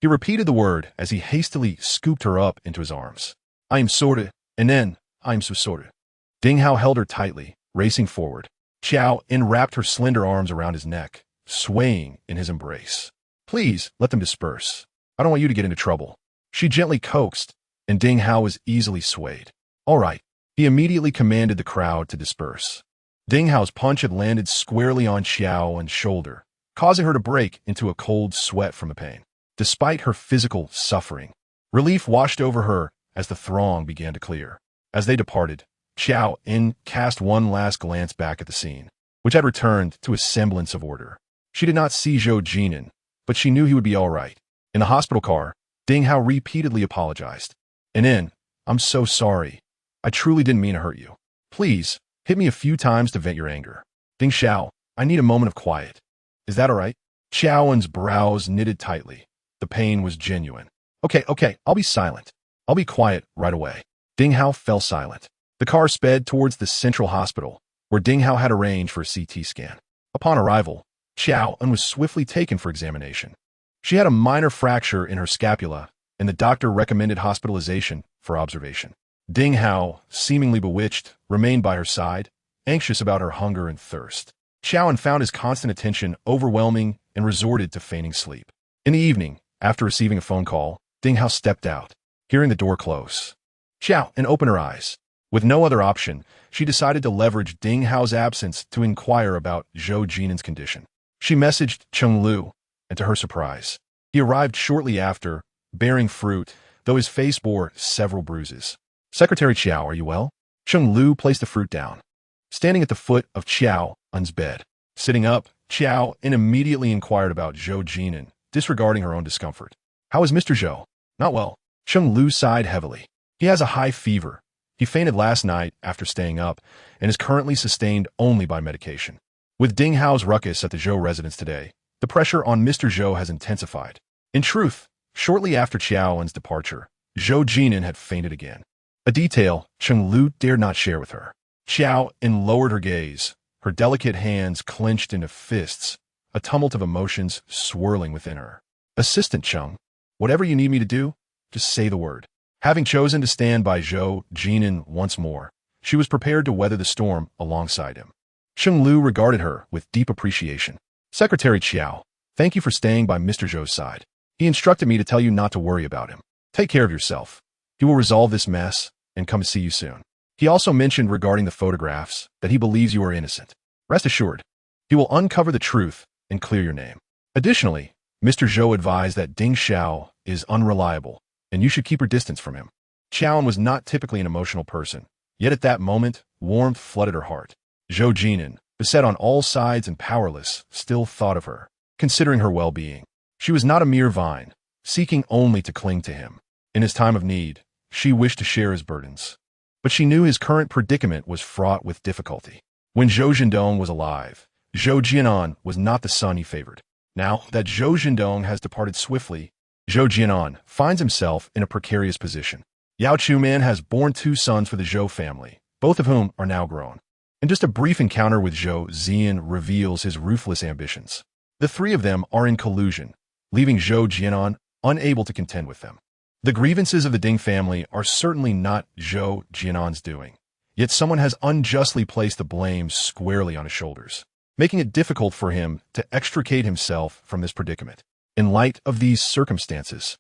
he repeated the word as he hastily scooped her up into his arms. I am sorry, and then I am so sorry. Ding Hao held her tightly, racing forward. Qiao En wrapped her slender arms around his neck, swaying in his embrace. Please, let them disperse. I don't want you to get into trouble. She gently coaxed, and Ding Hao was easily swayed. All right. He He immediately commanded the crowd to disperse. Ding Hao's punch had landed squarely on Qiao En's shoulder, causing her to break into a cold sweat from the pain. Despite her physical suffering, relief washed over her as the throng began to clear. As they departed, Qiao En cast one last glance back at the scene, which had returned to a semblance of order. She did not see Zhou Jin'an, but she knew he would be all right. In the hospital car, Ding Hao repeatedly apologized. En, I'm so sorry. I truly didn't mean to hurt you. Please, hit me a few times to vent your anger. Ding Xiao, I need a moment of quiet. Is that all right? Qiao En's brows knitted tightly. The pain was genuine. Okay, I'll be silent. I'll be quiet right away. Ding Hao fell silent. The car sped towards the central hospital, where Ding Hao had arranged for a CT scan. Upon arrival, Qiao En was swiftly taken for examination. She had a minor fracture in her scapula, and the doctor recommended hospitalization for observation. Ding Hao, seemingly bewitched, remained by her side, anxious about her hunger and thirst. Qiao En found his constant attention overwhelming and resorted to feigning sleep. In the evening, after receiving a phone call, Ding Hao stepped out, hearing the door close. Qiao En opened her eyes. With no other option, she decided to leverage Ding Hao's absence to inquire about Zhou Jin'an's condition. She messaged Cheng Lu, and to her surprise, he arrived shortly after, bearing fruit, though his face bore several bruises. Secretary Qiao, are you well? Cheng Lu placed the fruit down, standing at the foot of Qiao En's bed. Sitting up, Qiao En immediately inquired about Zhou Jin'an, disregarding her own discomfort. How is Mr. Zhou? Not well. Cheng Lu sighed heavily. He has a high fever. He fainted last night after staying up and is currently sustained only by medication. With Ding Hao's ruckus at the Zhou residence today, the pressure on Mr. Zhou has intensified. In truth, shortly after Qiao En's departure, Zhou Jin'an had fainted again. A detail Cheng Lu dared not share with her. Qiao En lowered her gaze, her delicate hands clenched into fists, a tumult of emotions swirling within her. Assistant Cheng, whatever you need me to do, just say the word. Having chosen to stand by Zhou Jin'an once more, she was prepared to weather the storm alongside him. Cheng Lu regarded her with deep appreciation. Secretary Qiao, thank you for staying by Mr. Zhou's side. He instructed me to tell you not to worry about him. Take care of yourself. He will resolve this mess and come to see you soon. He also mentioned regarding the photographs that he believes you are innocent. Rest assured, he will uncover the truth and clear your name. Additionally, Mr. Zhou advised that Ding Xiao is unreliable, and you should keep your distance from him. Qiao En was not typically an emotional person, yet at that moment, warmth flooded her heart. Zhou Jin'an, beset on all sides and powerless, still thought of her, considering her well-being. She was not a mere vine, seeking only to cling to him. In his time of need, she wished to share his burdens. But she knew his current predicament was fraught with difficulty. When Zhou Jin'an was alive, Zhou Jin'an was not the son he favored. Now that Zhou Jin'an has departed swiftly, Zhou Jin'an finds himself in a precarious position. Yao Chuman has borne 2 sons for the Zhou family, both of whom are now grown. And just a brief encounter with Zhou Zian reveals his ruthless ambitions. The 3 of them are in collusion, leaving Zhou Jin'an unable to contend with them. The grievances of the Ding family are certainly not Zhou Jin'an's doing, yet someone has unjustly placed the blame squarely on his shoulders, making it difficult for him to extricate himself from this predicament. In light of these circumstances,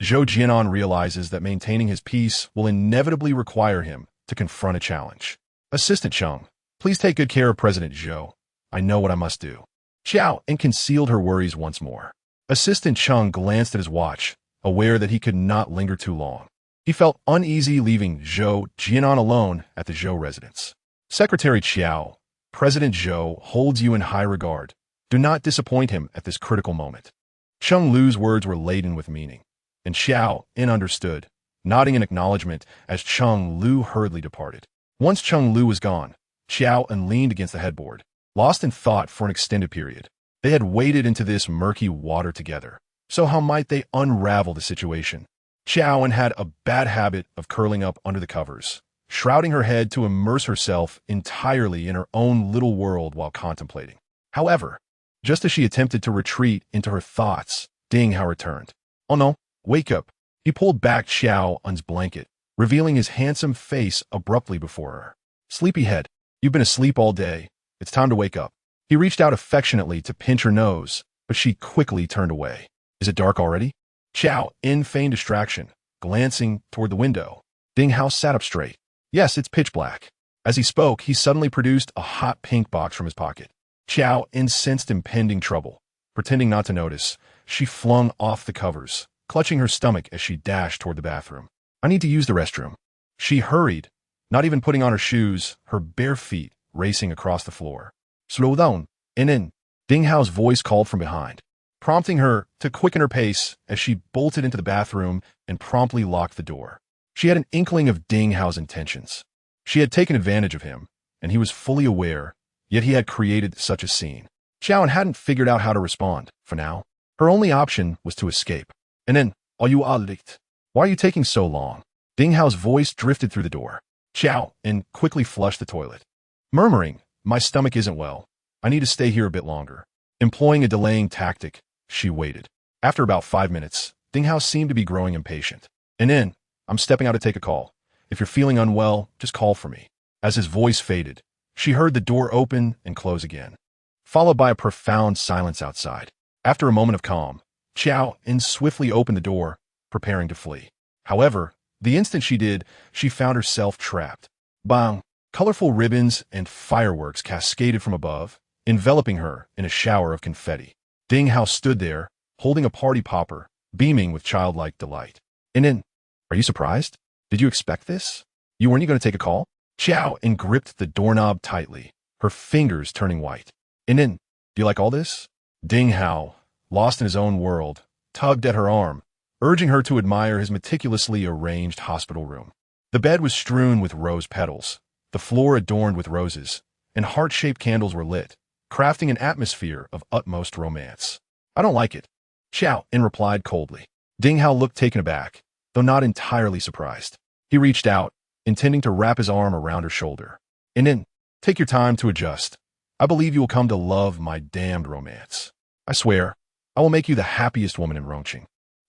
Zhou Jin'an realizes that maintaining his peace will inevitably require him to confront a challenge. Assistant Cheng, please take good care of President Zhou. I know what I must do. Qiao En concealed her worries once more. Assistant Cheng glanced at his watch, aware that he could not linger too long. He felt uneasy leaving Zhou Jin'an alone at the Zhou residence. Secretary Qiao, President Zhou holds you in high regard. Do not disappoint him at this critical moment. Cheng Lu's words were laden with meaning, and Qiao En understood, nodding in acknowledgement as Cheng Lu hurriedly departed. Once Cheng Lu was gone, Qiao En leaned against the headboard, lost in thought for an extended period. They had waded into this murky water together, so how might they unravel the situation? Qiao En had a bad habit of curling up under the covers, shrouding her head to immerse herself entirely in her own little world while contemplating. However, just as she attempted to retreat into her thoughts, Ding Hao returned. Oh no, wake up. He pulled back Qiao En's blanket, revealing his handsome face abruptly before her. Sleepyhead, you've been asleep all day. It's time to wake up. He reached out affectionately to pinch her nose, but she quickly turned away. Is it dark already? Qiao En feigned distraction, glancing toward the window. Ding Hao sat up straight. Yes, it's pitch black. As he spoke, he suddenly produced a hot pink box from his pocket. Qiao En sensed impending trouble. Pretending not to notice, she flung off the covers, clutching her stomach as she dashed toward the bathroom. I need to use the restroom. She hurried, not even putting on her shoes, her bare feet racing across the floor. Slow down, En. Ding Hao's voice called from behind, prompting her to quicken her pace as she bolted into the bathroom and promptly locked the door. She had an inkling of Ding Hao's intentions. She had taken advantage of him, and he was fully aware, yet he had created such a scene. Qiao En hadn't figured out how to respond, for now. Her only option was to escape. And then, are you unlicht? Why are you taking so long? Ding Hao's voice drifted through the door. Qiao En quickly flushed the toilet, murmuring, my stomach isn't well. I need to stay here a bit longer. Employing a delaying tactic, she waited. After about 5 minutes, Ding Hao seemed to be growing impatient. And then, I'm stepping out to take a call. If you're feeling unwell, just call for me. As his voice faded, she heard the door open and close again, followed by a profound silence outside. After a moment of calm, Qiao En swiftly opened the door, preparing to flee. However, the instant she did, she found herself trapped. Bang! Colorful ribbons and fireworks cascaded from above, enveloping her in a shower of confetti. Ding Hao stood there, holding a party popper, beaming with childlike delight. And then, are you surprised? Did you expect this? You weren't going to take a call? Qiao En gripped the doorknob tightly, her fingers turning white. And then, do you like all this? Ding Hao, lost in his own world, tugged at her arm, urging her to admire his meticulously arranged hospital room. The bed was strewn with rose petals, the floor adorned with roses, and heart-shaped candles were lit, crafting an atmosphere of utmost romance. I don't like it, Qiao En replied coldly. Ding Hao looked taken aback, though not entirely surprised. He reached out, intending to wrap his arm around her shoulder. And then, take your time to adjust. I believe you will come to love my damned romance. I swear, I will make you the happiest woman in Rongqing.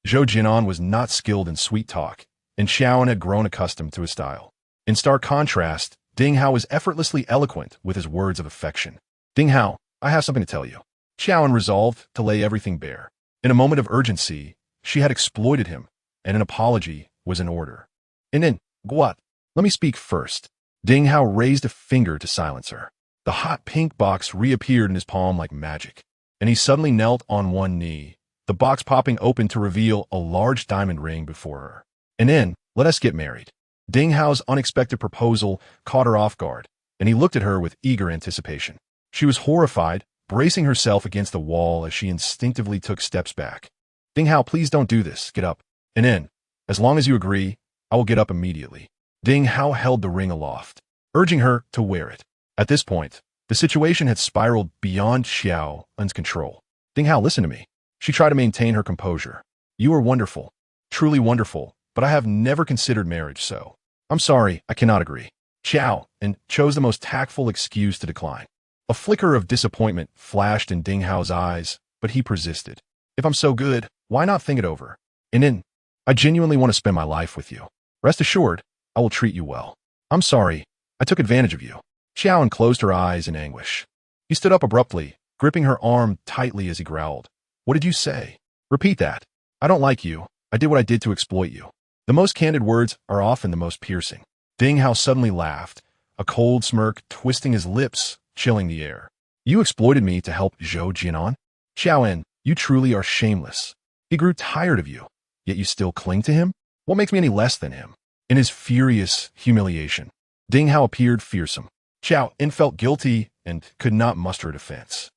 Zhou Jin'an was not skilled in sweet talk, and Qiao En had grown accustomed to his style. In stark contrast, Ding Hao was effortlessly eloquent with his words of affection. Ding Hao, I have something to tell you. Qiao En resolved to lay everything bare. In a moment of urgency, she had exploited him, and an apology was in order. And then, what? Let me speak first. Ding Hao raised a finger to silence her. The hot pink box reappeared in his palm like magic, and he suddenly knelt on one knee, the box popping open to reveal a large diamond ring before her. And then, let us get married. Ding Hao's unexpected proposal caught her off guard, and he looked at her with eager anticipation. She was horrified, bracing herself against the wall as she instinctively took steps back. Ding Hao, please don't do this. Get up. And then, as long as you agree, I will get up immediately. Ding Hao held the ring aloft, urging her to wear it. At this point, the situation had spiraled beyond Qiao En's control. Ding Hao, listen to me. She tried to maintain her composure. You are wonderful, truly wonderful, but I have never considered marriage, so I'm sorry, I cannot agree. Qiao En chose the most tactful excuse to decline. A flicker of disappointment flashed in Ding Hao's eyes, but he persisted. If I'm so good, why not think it over? And then, I genuinely want to spend my life with you. Rest assured, I will treat you well. I'm sorry, I took advantage of you. Qiao En closed her eyes in anguish. He stood up abruptly, gripping her arm tightly as he growled. What did you say? Repeat that. I don't like you. I did what I did to exploit you. The most candid words are often the most piercing. Ding Hao suddenly laughed, a cold smirk twisting his lips, chilling the air. You exploited me to help Zhou Jin'an? Qiao En, you truly are shameless. He grew tired of you, yet you still cling to him? What makes me any less than him? In his furious humiliation, Ding Hao appeared fearsome. Qiao En felt guilty and could not muster a defense.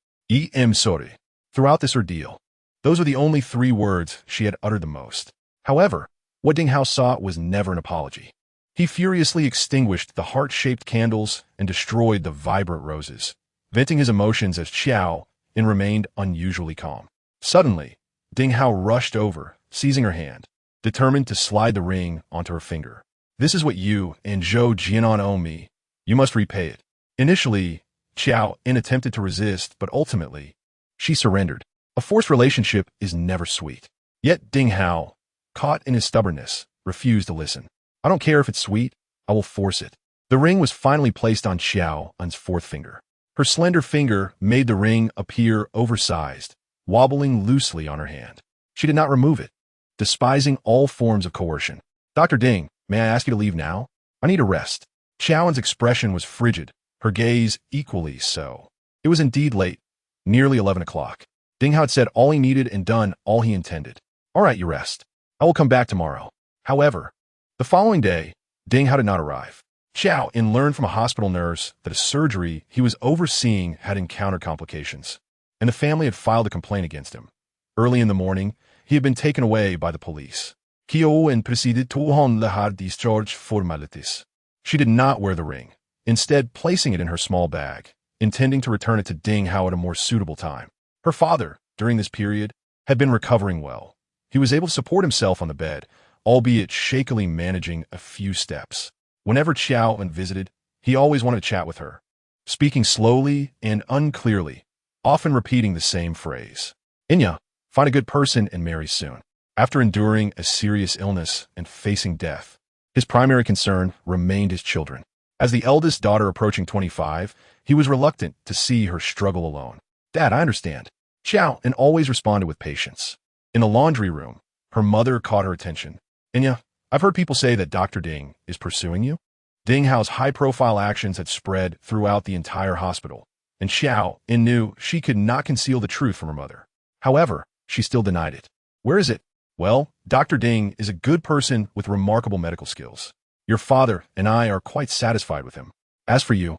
I'm sorry. Throughout this ordeal, those were the only 3 words she had uttered the most. However, what Ding Hao sought was never an apology. He furiously extinguished the heart-shaped candles and destroyed the vibrant roses, venting his emotions as Qiao En remained unusually calm. Suddenly, Ding Hao rushed over, seizing her hand, determined to slide the ring onto her finger. This is what you and Zhou Jin'an owe me. You must repay it. Initially, Qiao En attempted to resist, but ultimately, she surrendered. A forced relationship is never sweet. Yet Ding Hao, caught in his stubbornness, refused to listen. I don't care if it's sweet, I will force it. The ring was finally placed on Qiao En's 4th finger. Her slender finger made the ring appear oversized, wobbling loosely on her hand. She did not remove it, despising all forms of coercion. Dr. Ding, may I ask you to leave now? I need a rest. Qiao En's expression was frigid, her gaze equally so. It was indeed late, nearly 11 o'clock. Ding Hao had said all he needed and done all he intended. All right, you rest. I will come back tomorrow. However, the following day, Ding Hao did not arrive. Qiao En learned from a hospital nurse that a surgery he was overseeing had encountered complications, and the family had filed a complaint against him. Early in the morning, he had been taken away by the police. Qiao En proceeded to have discharge formalities. She did not wear the ring, instead placing it in her small bag, intending to return it to Ding Hao at a more suitable time. Her father, during this period, had been recovering well. He was able to support himself on the bed, albeit shakily managing a few steps. Whenever Qiao En visited, he always wanted to chat with her, speaking slowly and unclearly, often repeating the same phrase. Inya, find a good person and marry soon. After enduring a serious illness and facing death, his primary concern remained his children. As the eldest daughter approaching 25, he was reluctant to see her struggle alone. Dad, I understand. Qiao En always responded with patience. In the laundry room, her mother caught her attention. Inya, I've heard people say that Dr. Ding is pursuing you. Ding Hao's high-profile actions had spread throughout the entire hospital, and Qiao En knew she could not conceal the truth from her mother. However, she still denied it. Where is it? Well, Dr. Ding is a good person with remarkable medical skills. Your father and I are quite satisfied with him. As for you,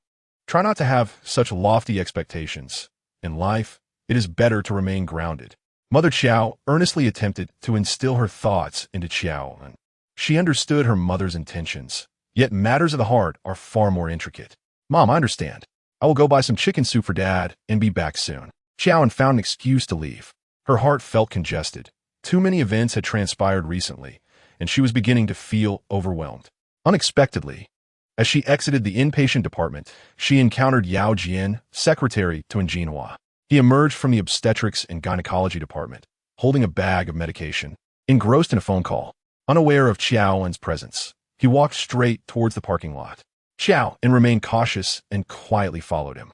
try not to have such lofty expectations. In life, it is better to remain grounded. Mother Qiao earnestly attempted to instill her thoughts into Qiao En. She understood her mother's intentions, yet matters of the heart are far more intricate. Mom, I understand. I will go buy some chicken soup for Dad and be back soon. Qiao En found an excuse to leave. Her heart felt congested. Too many events had transpired recently, and she was beginning to feel overwhelmed. Unexpectedly, as she exited the inpatient department, she encountered Zhou Jin'an, secretary to Jinhua. He emerged from the obstetrics and gynecology department, holding a bag of medication, engrossed in a phone call. Unaware of Qiao En's presence, he walked straight towards the parking lot. Qiao En remained cautious and quietly followed him.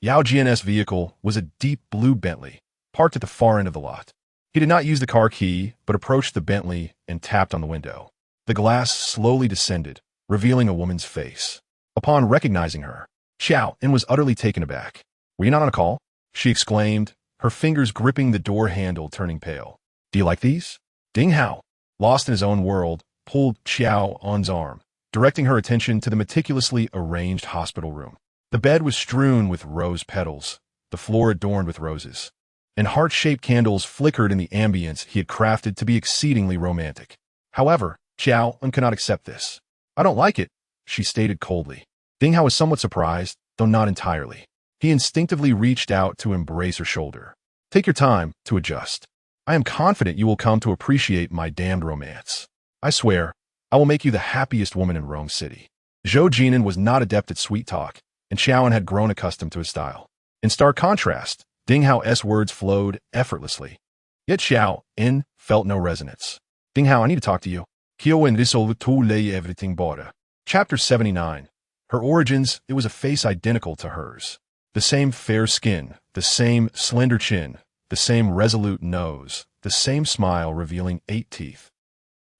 Zhou Jin'an's vehicle was a deep blue Bentley, parked at the far end of the lot. He did not use the car key, but approached the Bentley and tapped on the window. The glass slowly descended, revealing a woman's face. Upon recognizing her, Qiao En was utterly taken aback. Were you not on a call? She exclaimed, her fingers gripping the door handle, turning pale. Do you like these? Ding Hao, lost in his own world, pulled Qiao En's arm, directing her attention to the meticulously arranged hospital room. The bed was strewn with rose petals, the floor adorned with roses, and heart-shaped candles flickered in the ambience he had crafted to be exceedingly romantic. However, Qiao En could not accept this. I don't like it, she stated coldly. Ding Hao was somewhat surprised, though not entirely. He instinctively reached out to embrace her shoulder. Take your time to adjust. I am confident you will come to appreciate my damned romance. I swear, I will make you the happiest woman in Rome City. Zhou Jin'an was not adept at sweet talk, and Qiao En had grown accustomed to his style. In stark contrast, Ding Hao's words flowed effortlessly. Yet Qiao En felt no resonance. Ding Hao, I need to talk to you. Qiao En resolved to lay everything bare. Chapter 79. Her origins, it was a face identical to hers. The same fair skin, the same slender chin, the same resolute nose, the same smile revealing 8 teeth.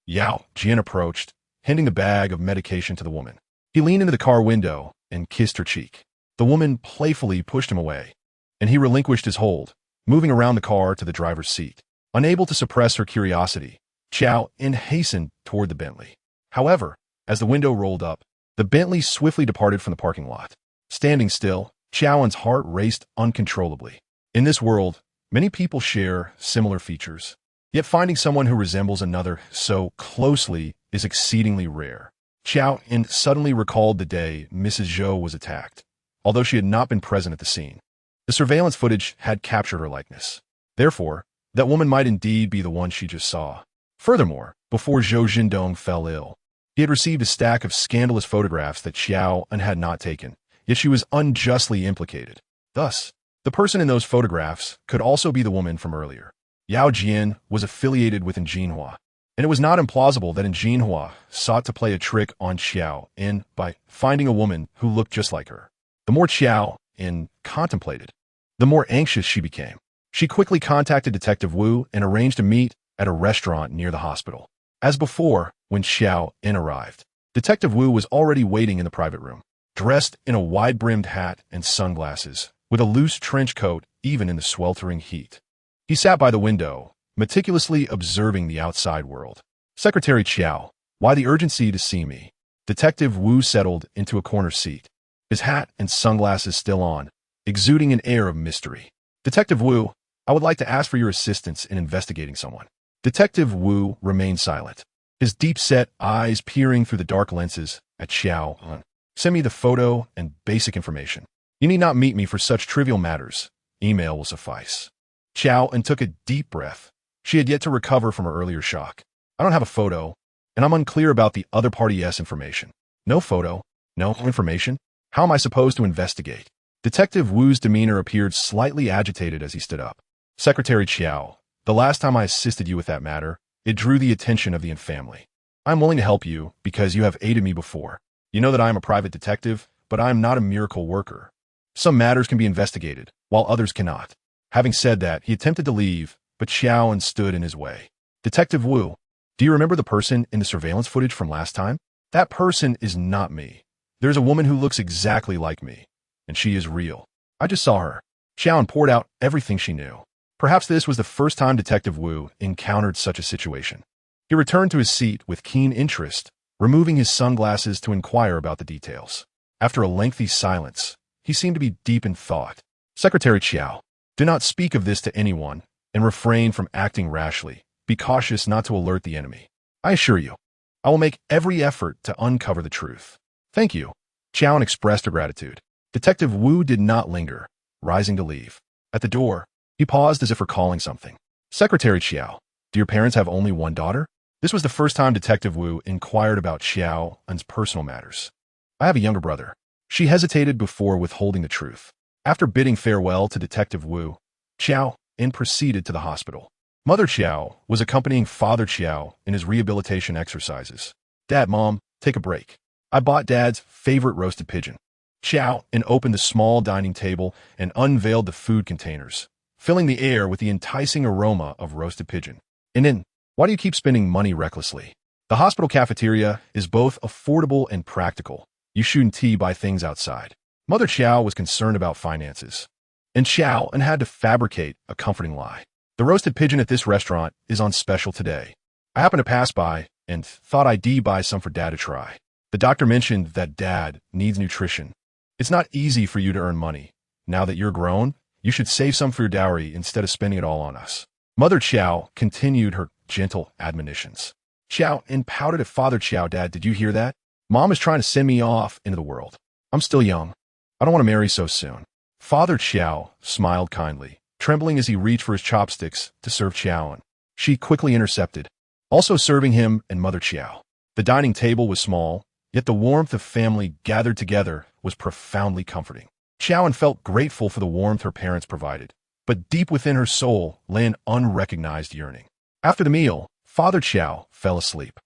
Zhou Jin'an approached, handing the bag of medication to the woman. He leaned into the car window and kissed her cheek. The woman playfully pushed him away, and he relinquished his hold, moving around the car to the driver's seat. Unable to suppress her curiosity, Qiao En hastened toward the Bentley. However, as the window rolled up, the Bentley swiftly departed from the parking lot. Standing still, Qiao En's heart raced uncontrollably. In this world, many people share similar features, yet finding someone who resembles another so closely is exceedingly rare. Qiao En suddenly recalled the day Mrs. Zhou was attacked, although she had not been present at the scene. The surveillance footage had captured her likeness. Therefore, that woman might indeed be the one she just saw. Furthermore, before Zhou Jin'an fell ill, he had received a stack of scandalous photographs that Qiao En had not taken, yet she was unjustly implicated. Thus, the person in those photographs could also be the woman from earlier. Zhou Jin'an was affiliated with Jinhua, and it was not implausible that Jinhua sought to play a trick on Qiao En by finding a woman who looked just like her. The more Qiao En contemplated, the more anxious she became. She quickly contacted Detective Wu and arranged to meet at a restaurant near the hospital. As before, when Qiao En arrived, Detective Wu was already waiting in the private room, dressed in a wide-brimmed hat and sunglasses, with a loose trench coat even in the sweltering heat. He sat by the window, meticulously observing the outside world. "Secretary Qiao, why the urgency to see me?" Detective Wu settled into a corner seat, his hat and sunglasses still on, exuding an air of mystery. "Detective Wu, I would like to ask for your assistance in investigating someone." Detective Wu remained silent, his deep-set eyes peering through the dark lenses at Qiao En. "Send me the photo and basic information. You need not meet me for such trivial matters. Email will suffice." Qiao En took a deep breath. She had yet to recover from her earlier shock. "I don't have a photo, and I'm unclear about the other party's information." "No photo? No information? How am I supposed to investigate?" Detective Wu's demeanor appeared slightly agitated as he stood up. "Secretary Qiao, the last time I assisted you with that matter, it drew the attention of the En family. I'm willing to help you because you have aided me before. You know that I am a private detective, but I am not a miracle worker. Some matters can be investigated, while others cannot." Having said that, he attempted to leave, but Qiao En stood in his way. "Detective Wu, do you remember the person in the surveillance footage from last time? That person is not me. There's a woman who looks exactly like me, and she is real. I just saw her." Qiao En poured out everything she knew. Perhaps this was the first time Detective Wu encountered such a situation. He returned to his seat with keen interest, removing his sunglasses to inquire about the details. After a lengthy silence, he seemed to be deep in thought. "Secretary Qiao, do not speak of this to anyone, and refrain from acting rashly. Be cautious not to alert the enemy. I assure you, I will make every effort to uncover the truth." "Thank you." Qiao En expressed her gratitude. Detective Wu did not linger, rising to leave. At the door, he paused as if recalling something. "Secretary Qiao, do your parents have only one daughter?" This was the first time Detective Wu inquired about Qiao En's personal matters. "I have a younger brother." She hesitated before withholding the truth. After bidding farewell to Detective Wu, Qiao En proceeded to the hospital. Mother Qiao was accompanying Father Qiao in his rehabilitation exercises. "Dad, Mom, take a break. I bought Dad's favorite roasted pigeon." Qiao En opened the small dining table and unveiled the food containers, filling the air with the enticing aroma of roasted pigeon. "And then, why do you keep spending money recklessly? The hospital cafeteria is both affordable and practical. You shouldn't buy things outside." Mother Qiao was concerned about finances, and Qiao En had to fabricate a comforting lie. "The roasted pigeon at this restaurant is on special today. I happened to pass by and thought I'd buy some for Dad to try. The doctor mentioned that Dad needs nutrition. It's not easy for you to earn money. Now that you're grown, you should save some for your dowry instead of spending it all on us." Mother Qiao continued her gentle admonitions. Qiao En pouted at Father Qiao. "Dad, did you hear that? Mom is trying to send me off into the world. I'm still young. I don't want to marry so soon." Father Qiao smiled kindly, trembling as he reached for his chopsticks to serve Qiao En. She quickly intercepted, also serving him and Mother Qiao. The dining table was small, yet the warmth of family gathered together was profoundly comforting. Qiao En felt grateful for the warmth her parents provided, but deep within her soul lay an unrecognized yearning. After the meal, Father Qiao fell asleep.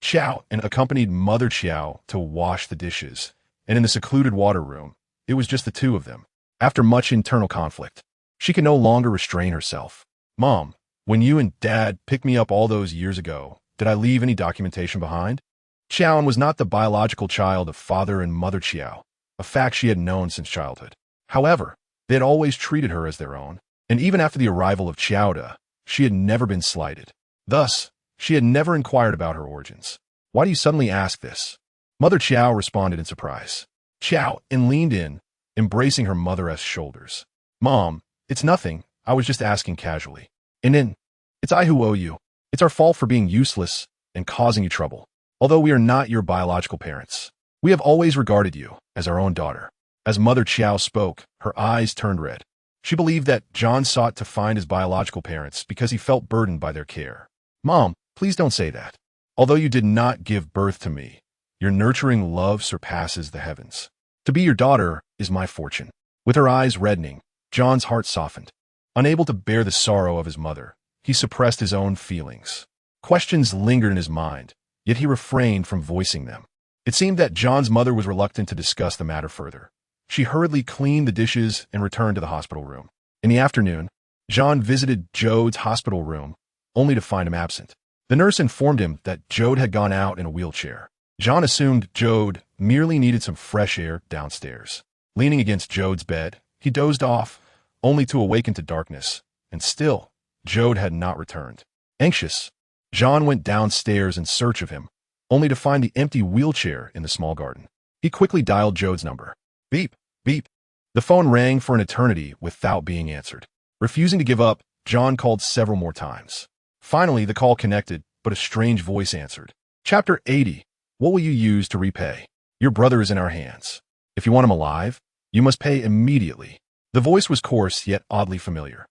Qiao En accompanied Mother Qiao to wash the dishes, and in the secluded water room, it was just the two of them. After much internal conflict, she could no longer restrain herself. "Mom, when you and Dad picked me up all those years ago, did I leave any documentation behind?" Qiao En was not the biological child of Father and Mother Qiao, a fact she had known since childhood. However, they had always treated her as their own, and even after the arrival of Qiao, she had never been slighted. Thus, she had never inquired about her origins. "Why do you suddenly ask this?" Mother Qiao responded in surprise. Qiao En leaned in, embracing her mother's shoulders. "Mom, it's nothing. I was just asking casually. And then, it's I who owe you. It's our fault for being useless and causing you trouble. Although we are not your biological parents, we have always regarded you as our own daughter." As Mother Qiao spoke, her eyes turned red. She believed that John sought to find his biological parents because he felt burdened by their care. "Mom, please don't say that. Although you did not give birth to me, your nurturing love surpasses the heavens. To be your daughter is my fortune." With her eyes reddening, John's heart softened. Unable to bear the sorrow of his mother, he suppressed his own feelings. Questions lingered in his mind, yet he refrained from voicing them. It seemed that John's mother was reluctant to discuss the matter further. She hurriedly cleaned the dishes and returned to the hospital room. In the afternoon, John visited Jode's hospital room, only to find him absent. The nurse informed him that Jode had gone out in a wheelchair. John assumed Jode merely needed some fresh air downstairs. Leaning against Jode's bed, he dozed off, only to awaken to darkness, and still, Jode had not returned. Anxious, John went downstairs in search of him, only to find the empty wheelchair in the small garden. He quickly dialed Jode's number. Beep, beep. The phone rang for an eternity without being answered. Refusing to give up, John called several more times. Finally, the call connected, but a strange voice answered. Chapter 80. What will you use to repay? Your brother is in our hands. If you want him alive, you must pay immediately. The voice was coarse yet oddly familiar.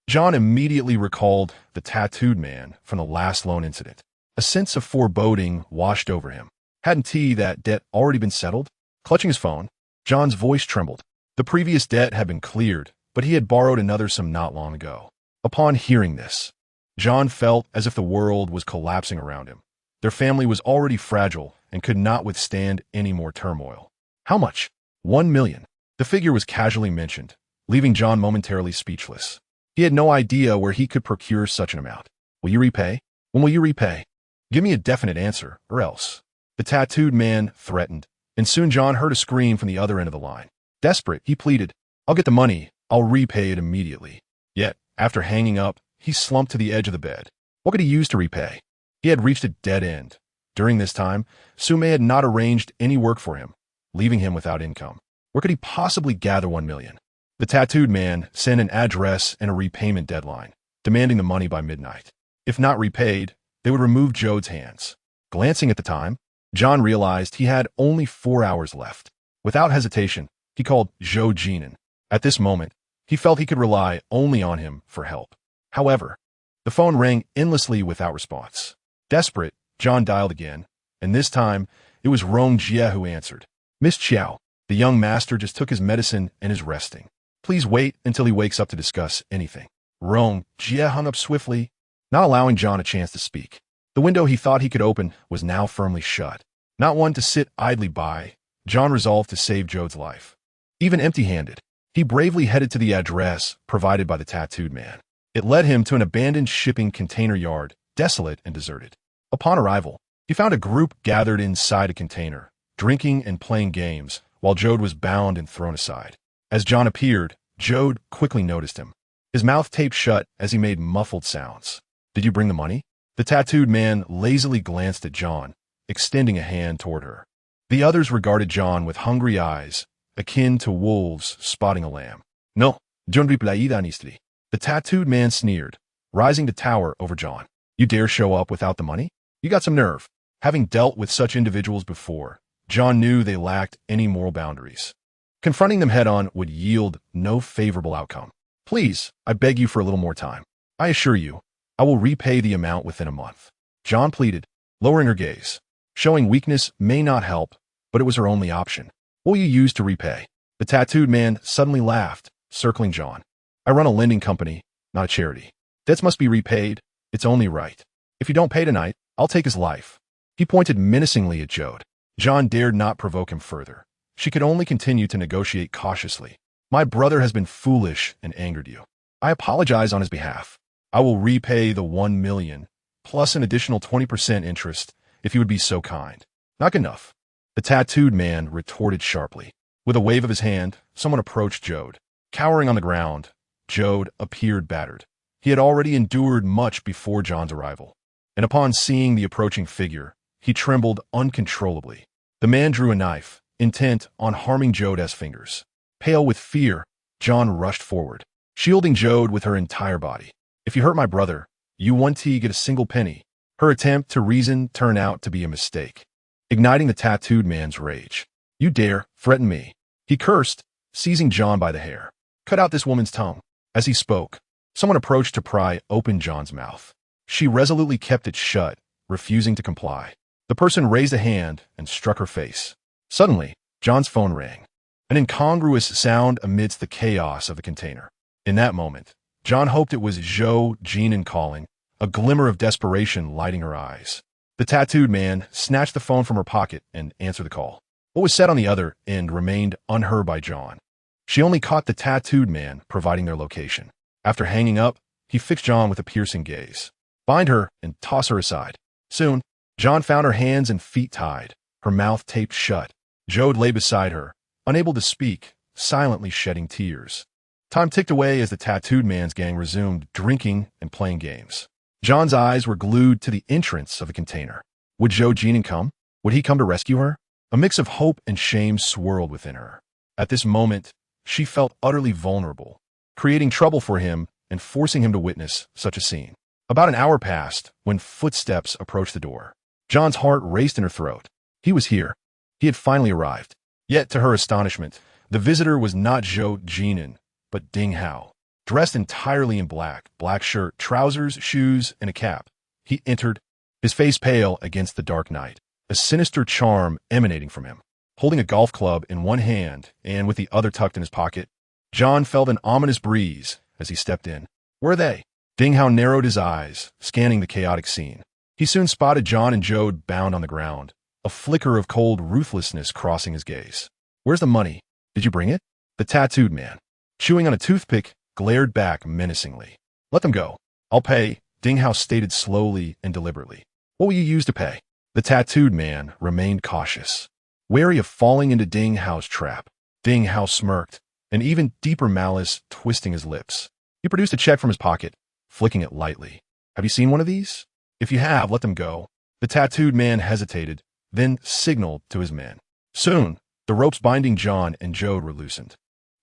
John immediately recalled the tattooed man from the last loan incident. A sense of foreboding washed over him. Hadn't that debt already been settled? Clutching his phone, John's voice trembled. The previous debt had been cleared, but he had borrowed another sum not long ago. Upon hearing this, John felt as if the world was collapsing around him. Their family was already fragile and could not withstand any more turmoil. How much? 1 million. The figure was casually mentioned, leaving John momentarily speechless. He had no idea where he could procure such an amount. Will you repay? When will you repay? Give me a definite answer, or else. The tattooed man threatened, and soon John heard a scream from the other end of the line. Desperate, he pleaded, I'll get the money. I'll repay it immediately. Yet, after hanging up, he slumped to the edge of the bed. What could he use to repay? He had reached a dead end. During this time, Sume had not arranged any work for him, leaving him without income. Where could he possibly gather 1 million? The tattooed man sent an address and a repayment deadline, demanding the money by midnight. If not repaid, they would remove Jode's hands. Glancing at the time, John realized he had only 4 hours left. Without hesitation, he called Zhou Jin'an. At this moment, he felt he could rely only on him for help. However, the phone rang endlessly without response. Desperate, John dialed again, and this time, it was Rong Jie who answered. Miss Qiao, the young master just took his medicine and is resting. Please wait until he wakes up to discuss anything. Rong Jie hung up swiftly, not allowing John a chance to speak. The window he thought he could open was now firmly shut. Not one to sit idly by, John resolved to save Jode's life. Even empty-handed, he bravely headed to the address provided by the tattooed man. It led him to an abandoned shipping container yard, desolate and deserted. Upon arrival, he found a group gathered inside a container, drinking and playing games, while Jode was bound and thrown aside. As John appeared, Jode quickly noticed him. His mouth taped shut as he made muffled sounds. Did you bring the money? The tattooed man lazily glanced at John, extending a hand toward her. The others regarded John with hungry eyes, akin to wolves spotting a lamb. No, je ne replai d'anistri. The tattooed man sneered, rising to tower over John. You dare show up without the money? You got some nerve. Having dealt with such individuals before, John knew they lacked any moral boundaries. Confronting them head-on would yield no favorable outcome. Please, I beg you for a little more time. I assure you, I will repay the amount within a month. John pleaded, lowering her gaze. Showing weakness may not help, but it was her only option. What will you use to repay? The tattooed man suddenly laughed, circling John. I run a lending company, not a charity. Debts must be repaid. It's only right. If you don't pay tonight, I'll take his life. He pointed menacingly at Jode. John dared not provoke him further. She could only continue to negotiate cautiously. My brother has been foolish and angered you. I apologize on his behalf. I will repay the 1 million, plus an additional 20% interest, if you would be so kind. Not good enough. The tattooed man retorted sharply. With a wave of his hand, someone approached Jode. Cowering on the ground, Jode appeared battered. He had already endured much before John's arrival, and upon seeing the approaching figure, he trembled uncontrollably. The man drew a knife, intent on harming Jode's fingers. Pale with fear, John rushed forward, shielding Jode with her entire body. If you hurt my brother, you won't get a single penny. Her attempt to reason turned out to be a mistake, igniting the tattooed man's rage. You dare threaten me? He cursed, seizing John by the hair. Cut out this woman's tongue. As he spoke, someone approached to pry open John's mouth. She resolutely kept it shut, refusing to comply. The person raised a hand and struck her face. Suddenly, John's phone rang, an incongruous sound amidst the chaos of the container. In that moment, John hoped it was Zhou Jin'an calling, a glimmer of desperation lighting her eyes. The tattooed man snatched the phone from her pocket and answered the call. What was said on the other end remained unheard by John. She only caught the tattooed man providing their location. After hanging up, he fixed John with a piercing gaze. Bind her and toss her aside. Soon, John found her hands and feet tied, her mouth taped shut. Zhou lay beside her, unable to speak, silently shedding tears. Time ticked away as the tattooed man's gang resumed drinking and playing games. John's eyes were glued to the entrance of the container. Would Zhou Jin'an come? Would he come to rescue her? A mix of hope and shame swirled within her. At this moment, she felt utterly vulnerable, creating trouble for him and forcing him to witness such a scene. About an hour passed when footsteps approached the door. John's heart raced in her throat. He was here. He had finally arrived. Yet, to her astonishment, the visitor was not Zhou Jin'an, but Ding Hao. Dressed entirely in black shirt, trousers, shoes, and a cap. He entered, his face pale against the dark night, a sinister charm emanating from him. Holding a golf club in one hand and with the other tucked in his pocket, John felt an ominous breeze as he stepped in. Where are they? Ding Hao narrowed his eyes, scanning the chaotic scene. He soon spotted John and Zhou bound on the ground, a flicker of cold ruthlessness crossing his gaze. Where's the money? Did you bring it? The tattooed man, chewing on a toothpick, glared back menacingly. Let them go. I'll pay, Ding Hao stated slowly and deliberately. What will you use to pay? The tattooed man remained cautious, wary of falling into Ding Hao's trap. Ding Hao smirked, an even deeper malice twisting his lips. He produced a check from his pocket, flicking it lightly. Have you seen one of these? If you have, let them go. The tattooed man hesitated, then signaled to his men. Soon, the ropes binding John and Zhou were loosened.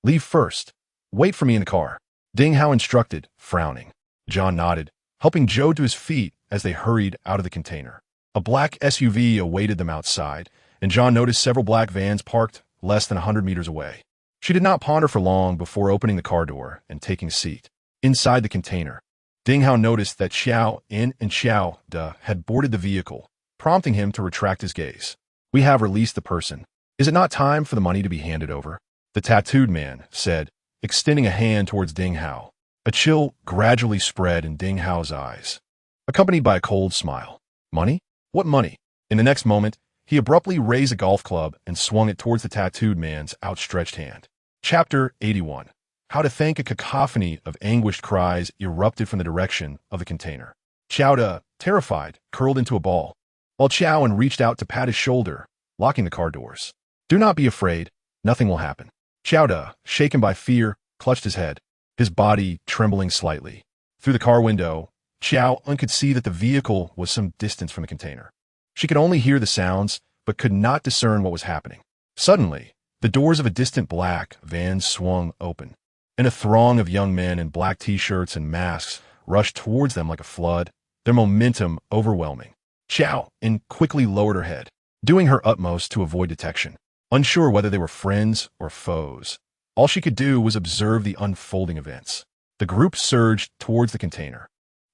Leave first. Wait for me in the car, Ding Hao instructed, frowning. John nodded, helping Zhou to his feet as they hurried out of the container. A black SUV awaited them outside, and John noticed several black vans parked less than 100 meters away. She did not ponder for long before opening the car door and taking a seat. Inside the container, Ding Hao noticed that Qiao En and Qiao De had boarded the vehicle, prompting him to retract his gaze. We have released the person. Is it not time for the money to be handed over? The tattooed man said, extending a hand towards Ding Hao. A chill gradually spread in Ding Hao's eyes, accompanied by a cold smile. Money? What money? In the next moment, he abruptly raised a golf club and swung it towards the tattooed man's outstretched hand. Chapter 81. How to thank. A cacophony of anguished cries erupted from the direction of the container. Qiao De, terrified, curled into a ball, while Qiao En reached out to pat his shoulder, locking the car doors. Do not be afraid. Nothing will happen. Qiao De, shaken by fear, clutched his head, his body trembling slightly. Through the car window, Qiao En could see that the vehicle was some distance from the container. She could only hear the sounds, but could not discern what was happening. Suddenly, the doors of a distant black van swung open, and a throng of young men in black t-shirts and masks rushed towards them like a flood, their momentum overwhelming. Qiao En quickly lowered her head, doing her utmost to avoid detection. Unsure whether they were friends or foes, all she could do was observe the unfolding events. The group surged towards the container,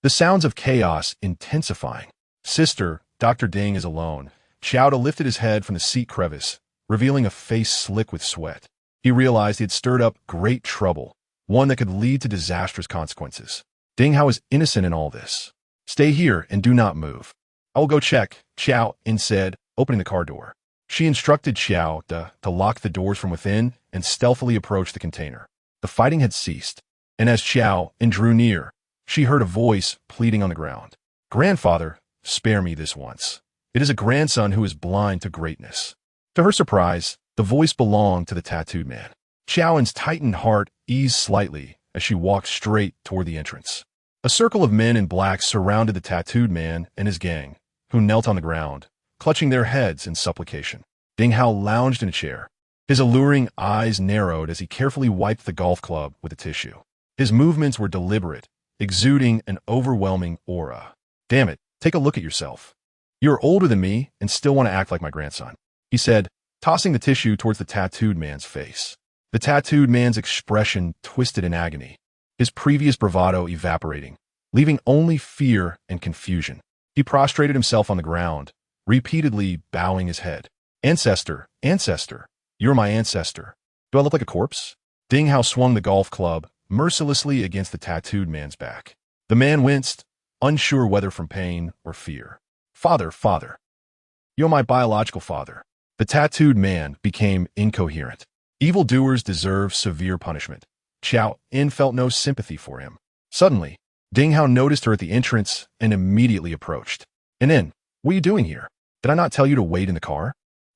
the sounds of chaos intensifying. Sister, Dr. Ding is alone. Qiao De lifted his head from the seat crevice, revealing a face slick with sweat. He realized he had stirred up great trouble, one that could lead to disastrous consequences. Ding Hao is innocent in all this. Stay here and do not move. I will go check, Qiao En said, opening the car door. She instructed Qiao De to lock the doors from within and stealthily approach the container. The fighting had ceased, and as Qiao En drew near, she heard a voice pleading on the ground. Grandfather, spare me this once. It is a grandson who is blind to greatness. To her surprise, the voice belonged to the tattooed man. Qiao En's tightened heart eased slightly as she walked straight toward the entrance. A circle of men in black surrounded the tattooed man and his gang, who knelt on the ground, clutching their heads in supplication. Ding Hao lounged in a chair. His alluring eyes narrowed as he carefully wiped the golf club with a tissue. His movements were deliberate, exuding an overwhelming aura. Damn it, take a look at yourself. You're older than me and still want to act like my grandson, he said, tossing the tissue towards the tattooed man's face. The tattooed man's expression twisted in agony, his previous bravado evaporating, leaving only fear and confusion. He prostrated himself on the ground, repeatedly bowing his head. Ancestor, ancestor, you're my ancestor. Do I look like a corpse? Ding Hao swung the golf club mercilessly against the tattooed man's back. The man winced, unsure whether from pain or fear. Father, father. You're my biological father. The tattooed man became incoherent. Evildoers deserve severe punishment. Qiao En felt no sympathy for him. Suddenly, Ding Hao noticed her at the entrance and immediately approached. En, what are you doing here? Did I not tell you to wait in the car?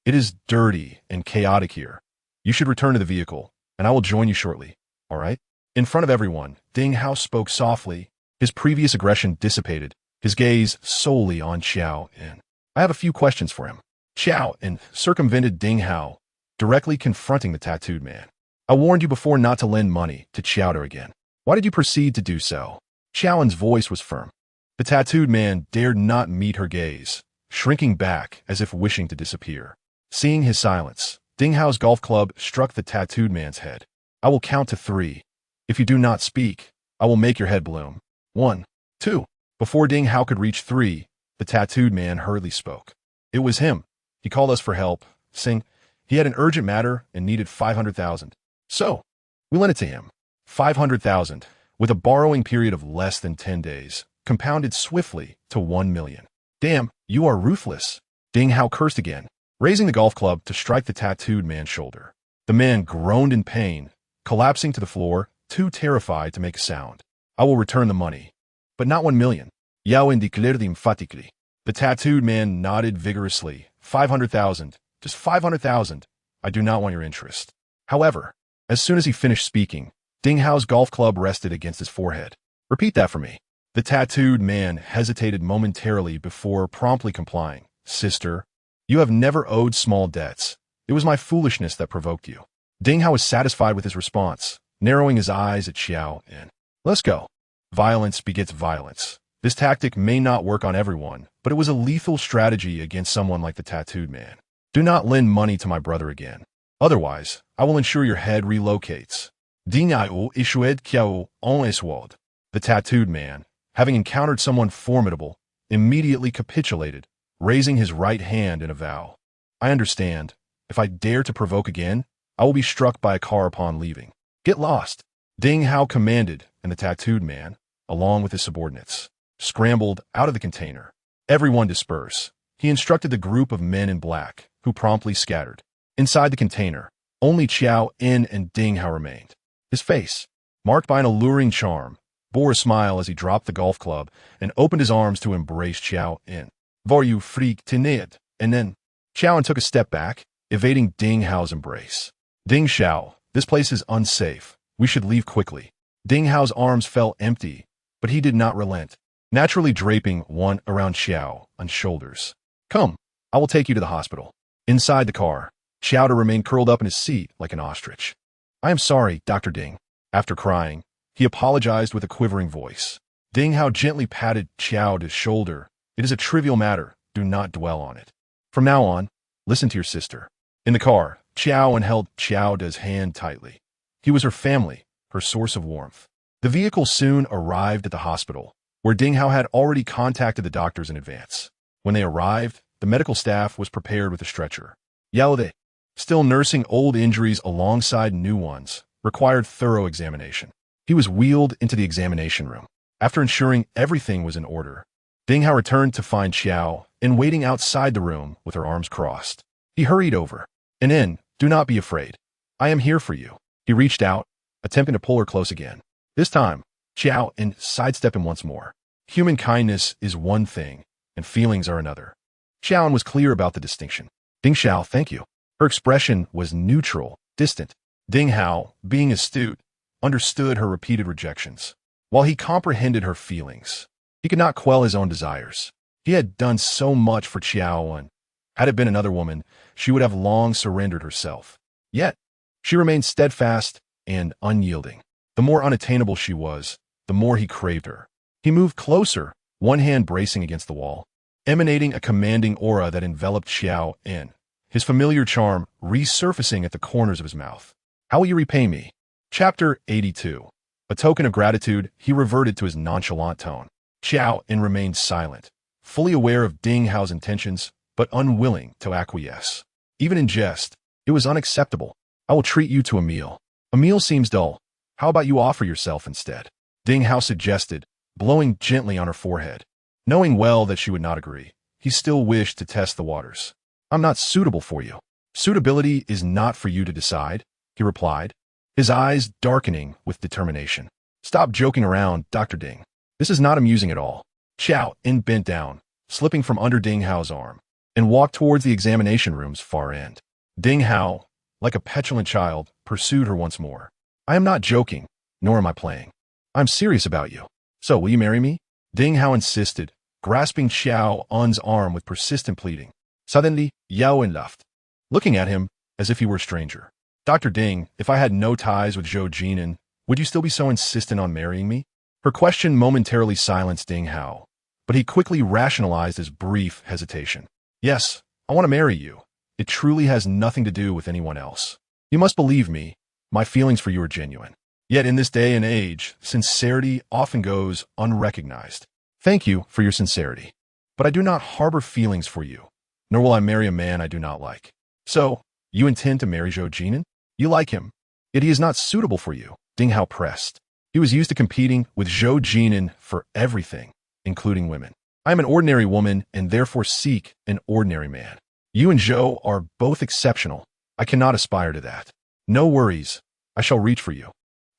It is dirty and chaotic here. You should return to the vehicle, and I will join you shortly, all right? In front of everyone, Ding Hao spoke softly. His previous aggression dissipated, his gaze solely on Qiao En. I have a few questions for him. Qiao En circumvented Ding Hao, directly confronting the tattooed man. I warned you before not to lend money to Chowder again. Why did you proceed to do so? Qiao En's voice was firm. The tattooed man dared not meet her gaze, shrinking back as if wishing to disappear. Seeing his silence, Ding Hao's golf club struck the tattooed man's head. I will count to 3. If you do not speak, I will make your head bloom. 1, 2. Before Ding Hao could reach 3, the tattooed man hurriedly spoke. It was him. He called us for help, saying he had an urgent matter and needed 500,000. So, we lent it to him. 500,000, with a borrowing period of less than 10 days, compounded swiftly to 1 million. Damn, you are ruthless. Ding Hao cursed again, raising the golf club to strike the tattooed man's shoulder. The man groaned in pain, collapsing to the floor, too terrified to make a sound. I will return the money, but not 1 million. Qiao En declared emphatically. The tattooed man nodded vigorously. 500,000, just 500,000. I do not want your interest. However, as soon as he finished speaking, Ding Hao's golf club rested against his forehead. Repeat that for me. The tattooed man hesitated momentarily before promptly complying. Sister, you have never owed small debts. It was my foolishness that provoked you. Ding Hao was satisfied with his response, narrowing his eyes at Qiao En. Let's go. Violence begets violence. This tactic may not work on everyone, but it was a lethal strategy against someone like the tattooed man. Do not lend money to my brother again. Otherwise, I will ensure your head relocates. Ding Hao issued Qiao En. The tattooed man, having encountered someone formidable, immediately capitulated, raising his right hand in a vow. I understand. If I dare to provoke again, I will be struck by a car upon leaving. Get lost. Ding Hao commanded, and the tattooed man, along with his subordinates, scrambled out of the container. Everyone disperse. He instructed the group of men in black, who promptly scattered. Inside the container, only Qiao En and Ding Hao remained. His face, marked by an alluring charm, bore a smile as he dropped the golf club and opened his arms to embrace Qiao En. Var you freak tened? And then Qiao En took a step back, evading Ding Hao's embrace. Ding Xiao, this place is unsafe. We should leave quickly. Ding Hao's arms fell empty, but he did not relent, naturally draping one around Qiao En's shoulders. Come, I will take you to the hospital. Inside the car, Qiao remained curled up in his seat like an ostrich. I am sorry, Dr. Ding. After crying, he apologized with a quivering voice. Ding Hao gently patted Qiao's shoulder. It is a trivial matter. Do not dwell on it. From now on, listen to your sister. In the car, Qiao En held Qiao's hand tightly. He was her family, her source of warmth. The vehicle soon arrived at the hospital, where Ding Hao had already contacted the doctors in advance. When they arrived, the medical staff was prepared with a stretcher. Yao They, still nursing old injuries alongside new ones, required thorough examination. He was wheeled into the examination room. After ensuring everything was in order, Ding Hao returned to find Qiao En waiting outside the room with her arms crossed. He hurried over. En, do not be afraid. I am here for you. He reached out, attempting to pull her close again. This time, Qiao En sidestepped him once more. Human kindness is one thing, and feelings are another. Qiao En was clear about the distinction. Ding Xiao, thank you. Her expression was neutral, distant. Ding Hao, being astute, understood her repeated rejections. While he comprehended her feelings, he could not quell his own desires. He had done so much for Qiao En. Had it been another woman, she would have long surrendered herself. Yet, she remained steadfast and unyielding. The more unattainable she was, the more he craved her. He moved closer, one hand bracing against the wall, emanating a commanding aura that enveloped Qiao En, his familiar charm resurfacing at the corners of his mouth. How will you repay me? Chapter 82. A token of gratitude, he reverted to his nonchalant tone. Qiao En remained silent, fully aware of Ding Hao's intentions, but unwilling to acquiesce. Even in jest, it was unacceptable. I will treat you to a meal. A meal seems dull. How about you offer yourself instead? Ding Hao suggested, blowing gently on her forehead. Knowing well that she would not agree, he still wished to test the waters. I'm not suitable for you. Suitability is not for you to decide, he replied, his eyes darkening with determination. Stop joking around, Dr. Ding. This is not amusing at all. Qiao En bent down, slipping from under Ding Hao's arm. and walked towards the examination room's far end. Ding Hao, like a petulant child, pursued her once more. I am not joking, nor am I playing. I'm serious about you. So, will you marry me? Ding Hao insisted, grasping Qiao En's arm with persistent pleading. Suddenly, Qiao En left, looking at him as if he were a stranger. Dr. Ding, if I had no ties with Zhou Jin'an, would you still be so insistent on marrying me? Her question momentarily silenced Ding Hao, but he quickly rationalized his brief hesitation. Yes, I want to marry you. It truly has nothing to do with anyone else. You must believe me, my feelings for you are genuine. Yet in this day and age, sincerity often goes unrecognized. Thank you for your sincerity. But I do not harbor feelings for you, nor will I marry a man I do not like. So, you intend to marry Zhou Jin'an? You like him, yet he is not suitable for you, Ding Hao pressed. He was used to competing with Zhou Jin'an for everything, including women. I am an ordinary woman and therefore seek an ordinary man. You and Zhou are both exceptional. I cannot aspire to that. No worries. I shall reach for you.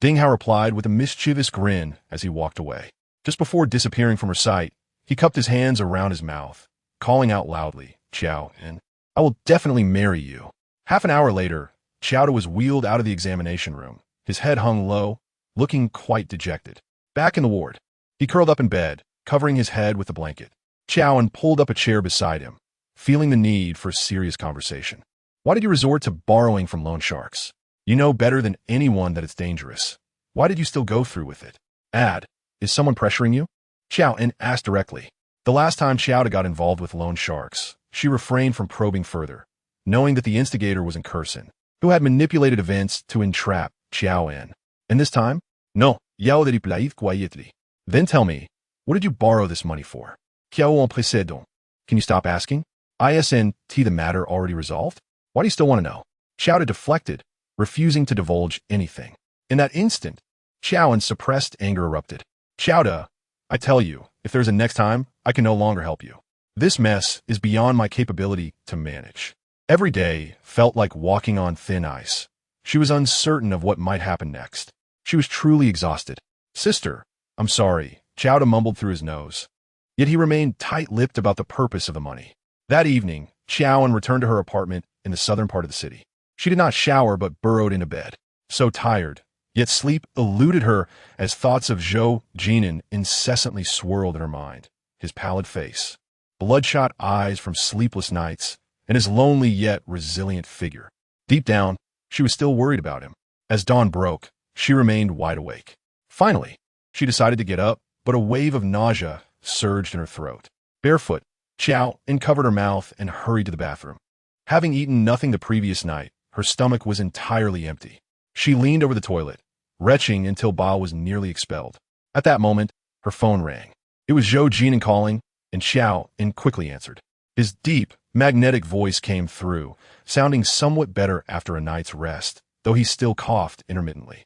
Ding Hao replied with a mischievous grin as he walked away. Just before disappearing from her sight, he cupped his hands around his mouth, calling out loudly, Qiao En, I will definitely marry you. Half an hour later, Qiao was wheeled out of the examination room, his head hung low, looking quite dejected. Back in the ward, he curled up in bed, covering his head with a blanket. Qiao En pulled up a chair beside him, feeling the need for a serious conversation. Why did you resort to borrowing from loan sharks? You know better than anyone that it's dangerous. Why did you still go through with it? Is someone pressuring you? Qiao En asked directly. The last time Qiao got involved with loan sharks, she refrained from probing further, knowing that the instigator was in Curson, who had manipulated events to entrap Qiao En. And this time? No, Yao de deplete quietly. Then tell me, what did you borrow this money for? Qiao En précédent. Can you stop asking? Isn't the matter already resolved? Why do you still want to know? Qiao deflected, refusing to divulge anything. In that instant, Qiao En's suppressed anger erupted. Qiao, I tell you, if there's a next time, I can no longer help you. This mess is beyond my capability to manage. Every day felt like walking on thin ice. She was uncertain of what might happen next. She was truly exhausted. Sister, I'm sorry, Qiao mumbled through his nose. Yet he remained tight-lipped about the purpose of the money. That evening, Qiao En returned to her apartment in the southern part of the city. She did not shower but burrowed into bed, so tired, yet sleep eluded her as thoughts of Zhou Jin'an incessantly swirled in her mind. His pallid face, bloodshot eyes from sleepless nights, and his lonely yet resilient figure. Deep down, she was still worried about him. As dawn broke, she remained wide awake. Finally, she decided to get up, but a wave of nausea surged in her throat. Barefoot, Qiao En covered her mouth and hurried to the bathroom. Having eaten nothing the previous night, her stomach was entirely empty. She leaned over the toilet, retching until bile was nearly expelled. At that moment, her phone rang. It was Zhou Jin'an calling, and Qiao En quickly answered. His deep, magnetic voice came through, sounding somewhat better after a night's rest, though he still coughed intermittently.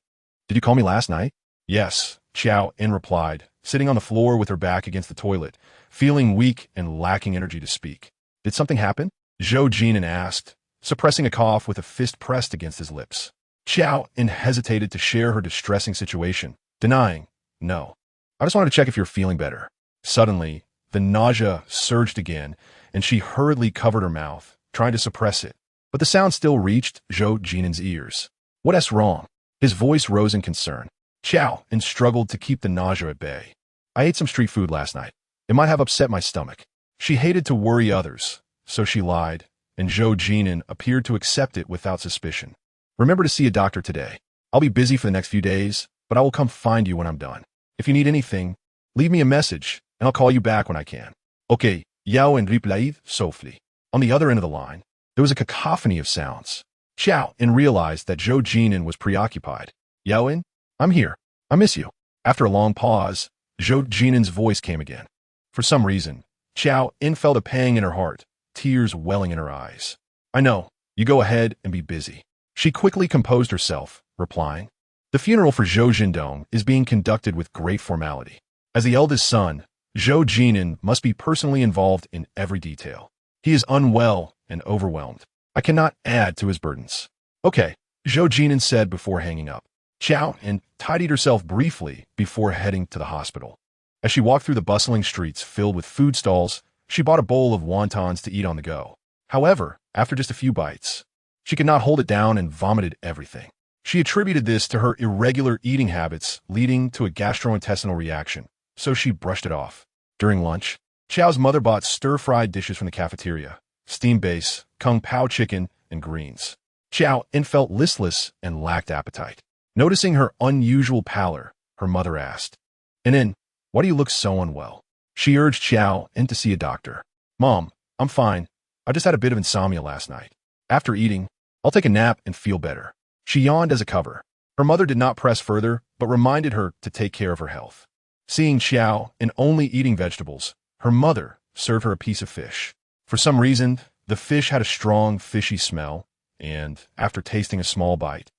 Did you call me last night? Yes, Qiao En replied, sitting on the floor with her back against the toilet, feeling weak and lacking energy to speak. Did something happen? Zhou Jin'an asked, suppressing a cough with a fist pressed against his lips. Qiao En hesitated to share her distressing situation, denying, no. I just wanted to check if you're feeling better. Suddenly, the nausea surged again, and she hurriedly covered her mouth, trying to suppress it. But the sound still reached Zhou Jin'an's ears. What's wrong? His voice rose in concern. Qiao En struggled to keep the nausea at bay. I ate some street food last night. It might have upset my stomach. She hated to worry others, so she lied, and Zhou Jin'an appeared to accept it without suspicion. Remember to see a doctor today. I'll be busy for the next few days, but I will come find you when I'm done. If you need anything, leave me a message, and I'll call you back when I can. Okay, Qiao En replied softly. On the other end of the line, there was a cacophony of sounds. Qiao En realized that Zhou Jin'an was preoccupied. Qiao En, I'm here. I miss you. After a long pause, Zhou Jin'an's voice came again. For some reason, Qiao En felt a pang in her heart, tears welling in her eyes. I know. You go ahead and be busy. She quickly composed herself, replying, the funeral for Zhou Jin'an is being conducted with great formality. As the eldest son, Zhou Jin'an must be personally involved in every detail. He is unwell and overwhelmed. I cannot add to his burdens. Okay, Zhou Jin'an said before hanging up. Qiao En tidied herself briefly before heading to the hospital. As she walked through the bustling streets filled with food stalls, She bought a bowl of wontons to eat on the go. However, after just a few bites, she could not hold it down and vomited everything. She attributed this to her irregular eating habits leading to a gastrointestinal reaction, so she brushed it off. During lunch, Qiao's mother bought stir-fried dishes from the cafeteria, steamed base, kung pao chicken, and greens. Qiao En felt listless and lacked appetite. Noticing her unusual pallor, her mother asked, En, why do you look so unwell? She urged Qiao En to see a doctor. Mom, I'm fine. I just had a bit of insomnia last night. After eating, I'll take a nap and feel better. She yawned as a cover. Her mother did not press further, but reminded her to take care of her health. Seeing Qiao En only eating vegetables, her mother served her a piece of fish. For some reason, the fish had a strong, fishy smell, and, after tasting a small bite,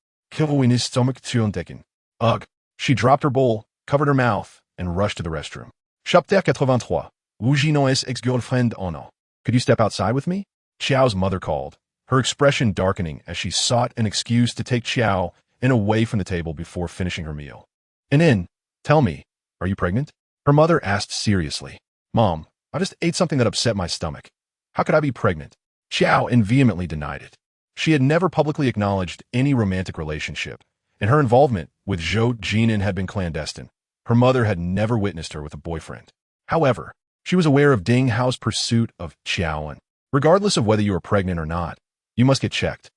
ugh, she dropped her bowl, covered her mouth, and rushed to the restroom. Chapitre 83. Zhou Jin'an's ex-girlfriend Ono. Could you step outside with me? Qiao's mother called, her expression darkening as she sought an excuse to take Qiao En away from the table before finishing her meal. En, tell me, are you pregnant? Her mother asked seriously. Mom, I just ate something that upset my stomach. How could I be pregnant? Qiao En vehemently denied it. She had never publicly acknowledged any romantic relationship, and her involvement with Zhou Jin'an had been clandestine. Her mother had never witnessed her with a boyfriend. However, she was aware of Ding Hao's pursuit of Qiao En. Regardless of whether you are pregnant or not, you must get checked.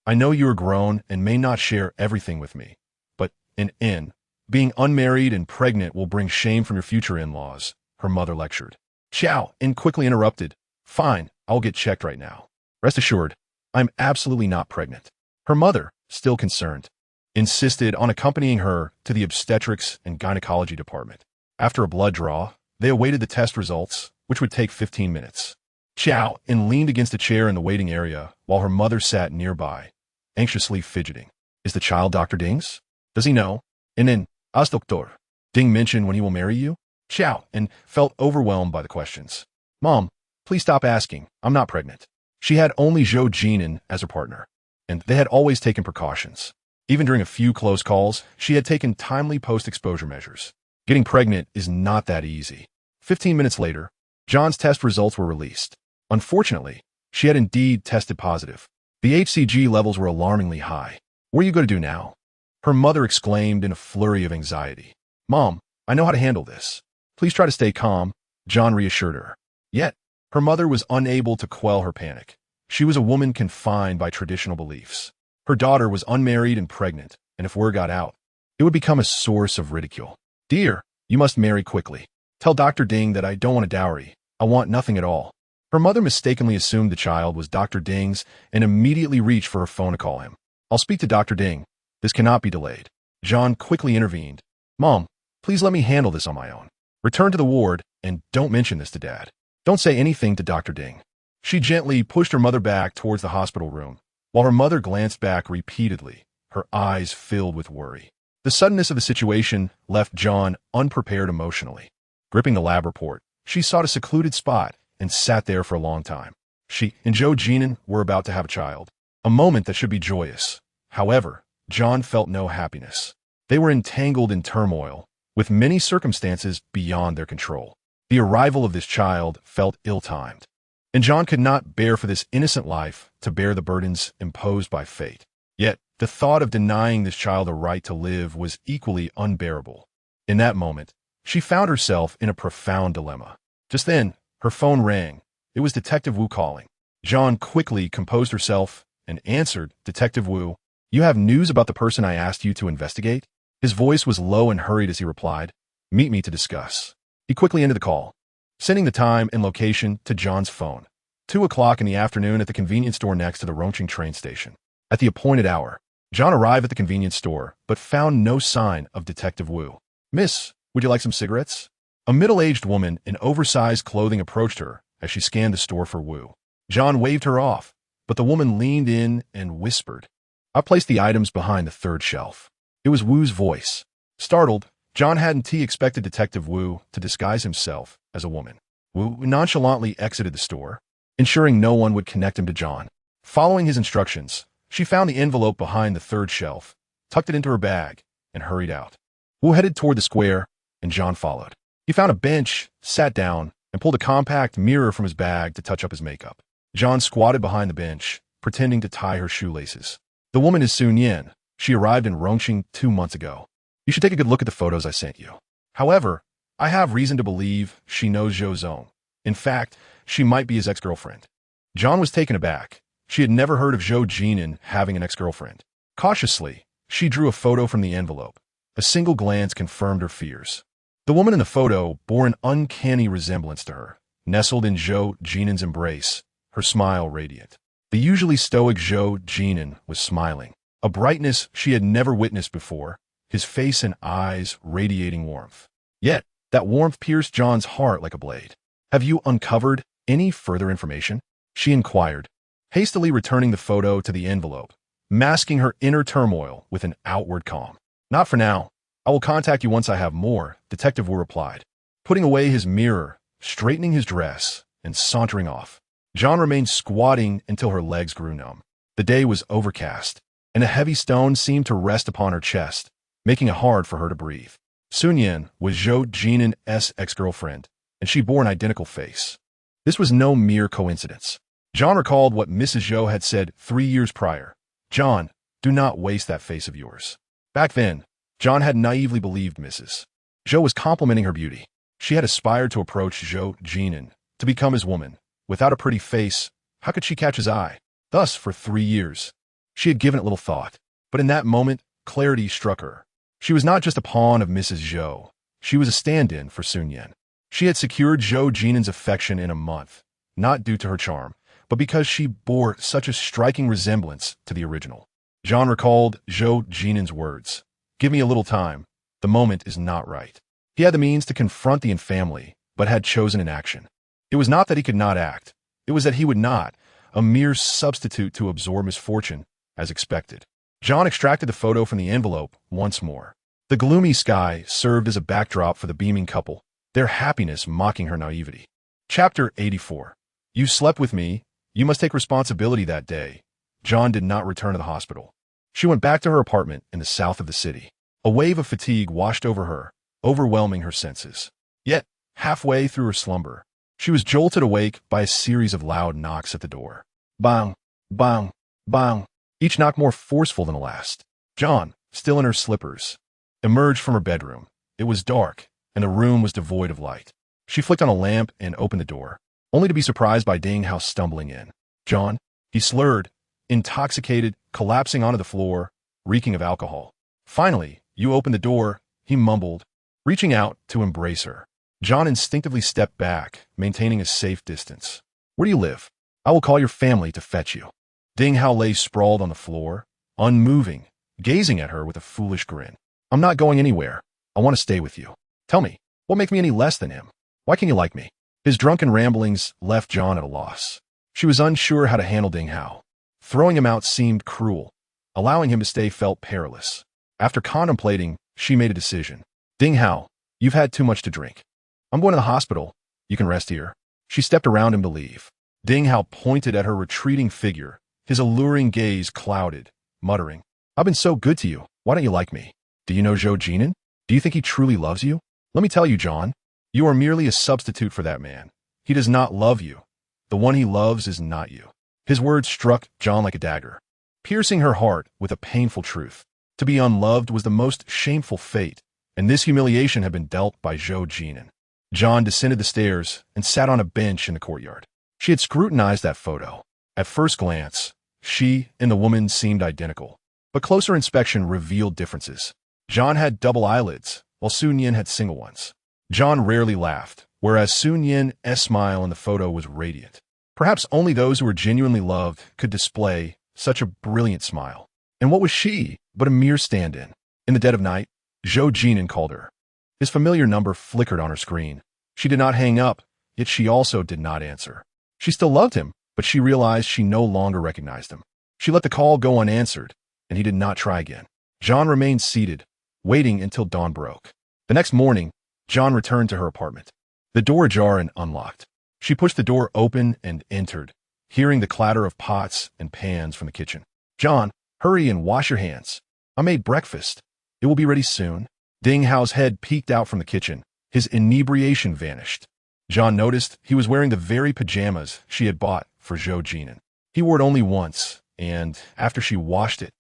I know you are grown and may not share everything with me, but En, being unmarried and pregnant will bring shame from your future in-laws, her mother lectured. Qiao En quickly interrupted. Fine, I'll get checked right now. Rest assured, I'm absolutely not pregnant. Her mother, still concerned, insisted on accompanying her to the obstetrics and gynecology department. After a blood draw, they awaited the test results, which would take 15 minutes. Qiao En leaned against a chair in the waiting area while her mother sat nearby, anxiously fidgeting. Is the child Dr. Ding's? Does he know? En, as doctor. Ding mentioned when he will marry you? Qiao En felt overwhelmed by the questions. Mom, please stop asking. I'm not pregnant. She had only Zhou Jin'an as her partner, and they had always taken precautions. Even during a few close calls, she had taken timely post-exposure measures. Getting pregnant is not that easy. 15 minutes later, John's test results were released. Unfortunately, she had indeed tested positive. The HCG levels were alarmingly high. What are you going to do now? Her mother exclaimed in a flurry of anxiety. Mom, I know how to handle this. Please try to stay calm, John reassured her. Yet, her mother was unable to quell her panic. She was a woman confined by traditional beliefs. Her daughter was unmarried and pregnant, and if word got out, it would become a source of ridicule. Dear, you must marry quickly. Tell Dr. Ding that I don't want a dowry. I want nothing at all. Her mother mistakenly assumed the child was Dr. Ding's and immediately reached for her phone to call him. I'll speak to Dr. Ding. This cannot be delayed. John quickly intervened. Mom, please let me handle this on my own. Return to the ward and don't mention this to Dad. Don't say anything to Dr. Ding. She gently pushed her mother back towards the hospital room, while her mother glanced back repeatedly, her eyes filled with worry. The suddenness of the situation left John unprepared emotionally. Gripping the lab report, she sought a secluded spot and sat there for a long time. She and Zhou Jin'an were about to have a child, a moment that should be joyous. However, John felt no happiness. They were entangled in turmoil, with many circumstances beyond their control. The arrival of this child felt ill-timed, and John could not bear for this innocent life to bear the burdens imposed by fate. Yet, the thought of denying this child a right to live was equally unbearable. In that moment, she found herself in a profound dilemma. Just then, her phone rang. It was Detective Wu calling. John quickly composed herself and answered, Detective Wu, you have news about the person I asked you to investigate? His voice was low and hurried as he replied, Meet me to discuss. He quickly ended the call, sending the time and location to John's phone. 2 o'clock in the afternoon at the convenience store next to the Rongqing train station. At the appointed hour, John arrived at the convenience store, but found no sign of Detective Wu. Miss, would you like some cigarettes? A middle-aged woman in oversized clothing approached her as she scanned the store for Wu. John waved her off, but the woman leaned in and whispered, I placed the items behind the third shelf. It was Wu's voice. Startled, John hadn't expected Detective Wu to disguise himself as a woman. Wu nonchalantly exited the store, ensuring no one would connect him to John. Following his instructions, she found the envelope behind the third shelf, tucked it into her bag, and hurried out. Wu headed toward the square, and John followed. He found a bench, sat down, and pulled a compact mirror from his bag to touch up his makeup. John squatted behind the bench, pretending to tie her shoelaces. The woman is Zhou Jin'an. She arrived in Rongqing 2 months ago. You should take a good look at the photos I sent you. However, I have reason to believe she knows Zhou Zong. In fact, she might be his ex-girlfriend. John was taken aback. She had never heard of Zhou Jin'an having an ex-girlfriend. Cautiously, she drew a photo from the envelope. A single glance confirmed her fears. The woman in the photo bore an uncanny resemblance to her, nestled in Zhou Jin'an's embrace, her smile radiant. The usually stoic Zhou Jin'an was smiling, a brightness she had never witnessed before, his face and eyes radiating warmth. Yet, that warmth pierced John's heart like a blade. Have you uncovered any further information? She inquired, hastily returning the photo to the envelope, masking her inner turmoil with an outward calm. Not for now. I will contact you once I have more, Detective Wu replied, putting away his mirror, straightening his dress, and sauntering off. John remained squatting until her legs grew numb. The day was overcast, and a heavy stone seemed to rest upon her chest, making it hard for her to breathe. Zhou Jin'an was Zhou Jin'an's ex-girlfriend, and she bore an identical face. This was no mere coincidence. John recalled what Mrs. Zhou had said 3 years prior. John, do not waste that face of yours. Back then, John had naively believed Mrs. Zhou was complimenting her beauty. She had aspired to approach Zhou Jin'an, to become his woman. Without a pretty face, how could she catch his eye? Thus, for 3 years, she had given it little thought. But in that moment, clarity struck her. She was not just a pawn of Mrs. Zhou. She was a stand-in for Zhou Jin'an. She had secured Zhou Jin'an's affection in a month, not due to her charm, but because she bore such a striking resemblance to the original. John recalled Zhou Jin'an's words. Give me a little time. The moment is not right. He had the means to confront the infamily, but had chosen inaction. It was not that he could not act. It was that he would not, a mere substitute to absorb misfortune, as expected. John extracted the photo from the envelope once more. The gloomy sky served as a backdrop for the beaming couple, their happiness mocking her naivety. Chapter 84. You slept with me. You must take responsibility that day. John did not return to the hospital. She went back to her apartment in the south of the city. A wave of fatigue washed over her, overwhelming her senses. Yet, halfway through her slumber, she was jolted awake by a series of loud knocks at the door. Bang, bang, bang, each knock more forceful than the last. John, still in her slippers, emerged from her bedroom. It was dark, and the room was devoid of light. She flicked on a lamp and opened the door, only to be surprised by Ding Hao stumbling in. John, he slurred, intoxicated, collapsing onto the floor, reeking of alcohol. Finally, you opened the door, he mumbled, reaching out to embrace her. John instinctively stepped back, maintaining a safe distance. Where do you live? I will call your family to fetch you. Ding Hao lay sprawled on the floor, unmoving, gazing at her with a foolish grin. I'm not going anywhere. I want to stay with you. Tell me, what makes me any less than him? Why can't you like me? His drunken ramblings left John at a loss. She was unsure how to handle Ding Hao. Throwing him out seemed cruel. Allowing him to stay felt perilous. After contemplating, she made a decision. Ding Hao, you've had too much to drink. I'm going to the hospital. You can rest here. She stepped around him to leave. Ding Hao pointed at her retreating figure, his alluring gaze clouded, muttering, I've been so good to you. Why don't you like me? Do you know Zhou Jin'an? Do you think he truly loves you? Let me tell you, John, you are merely a substitute for that man. He does not love you. The one he loves is not you. His words struck John like a dagger, piercing her heart with a painful truth. To be unloved was the most shameful fate, and this humiliation had been dealt by Zhou Jin'an. John descended the stairs and sat on a bench in the courtyard. She had scrutinized that photo. At first glance, she and the woman seemed identical, but closer inspection revealed differences. John had double eyelids, while Zhou Jin'an had single ones. John rarely laughed, whereas Zhou Jin'an's smile in the photo was radiant. Perhaps only those who were genuinely loved could display such a brilliant smile. And what was she but a mere stand-in? In the dead of night, Zhou Jin'an called her. His familiar number flickered on her screen. She did not hang up, yet she also did not answer. She still loved him, but she realized she no longer recognized him. She let the call go unanswered, and he did not try again. John remained seated, waiting until dawn broke. The next morning, John returned to her apartment. The door ajar and unlocked. She pushed the door open and entered, hearing the clatter of pots and pans from the kitchen. John, hurry and wash your hands. I made breakfast. It will be ready soon. Ding Hao's head peeked out from the kitchen. His inebriation vanished. John noticed he was wearing the very pajamas she had bought for Zhou Jin'an. He wore it only once, and after she washed it,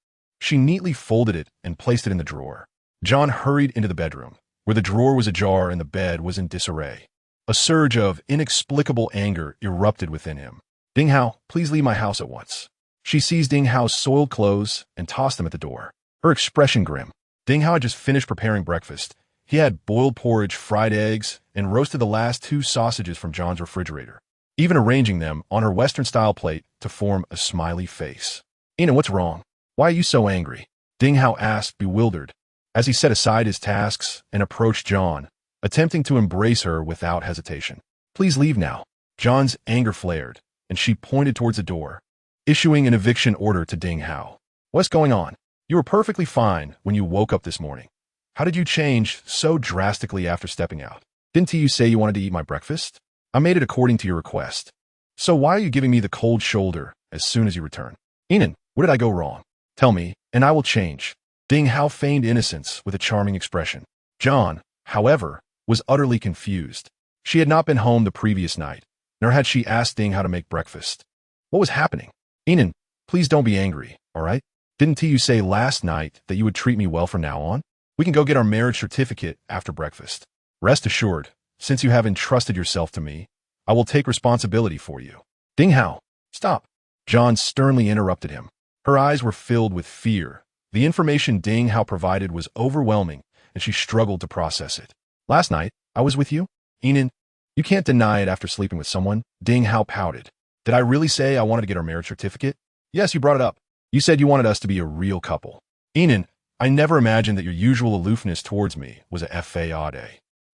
she neatly folded it and placed it in the drawer. John hurried into the bedroom, where the drawer was ajar and the bed was in disarray. A surge of inexplicable anger erupted within him. "Ding Hao, please leave my house at once." She seized Ding Hao's soiled clothes and tossed them at the door, her expression grim. Ding Hao had just finished preparing breakfast. He had boiled porridge, fried eggs, and roasted the last 2 sausages from John's refrigerator, even arranging them on her Western-style plate to form a smiley face. "Ina, what's wrong? Why are you so angry?" Ding Hao asked, bewildered, as he set aside his tasks and approached John, attempting to embrace her without hesitation. "Please leave now." John's anger flared, and she pointed towards the door, issuing an eviction order to Ding Hao. "What's going on? You were perfectly fine when you woke up this morning. How did you change so drastically after stepping out? Didn't you say you wanted to eat my breakfast? I made it according to your request. So why are you giving me the cold shoulder as soon as you return? Inan, where did I go wrong? Tell me, and I will change." Ding Hao feigned innocence with a charming expression. John, however, was utterly confused. She had not been home the previous night, nor had she asked Ding Hao to make breakfast. What was happening? "Inan, please don't be angry, all right? Didn't you say last night that you would treat me well from now on? We can go get our marriage certificate after breakfast. Rest assured, since you have entrusted yourself to me, I will take responsibility for you." "Ding Hao, stop." John sternly interrupted him. Her eyes were filled with fear. The information Ding Hao provided was overwhelming, and she struggled to process it. "Last night, I was with you? Inan, you can't deny it after sleeping with someone." Ding Hao pouted. "Did I really say I wanted to get our marriage certificate?" "Yes, you brought it up. You said you wanted us to be a real couple." "Inan, I never imagined that your usual aloofness towards me was a fade.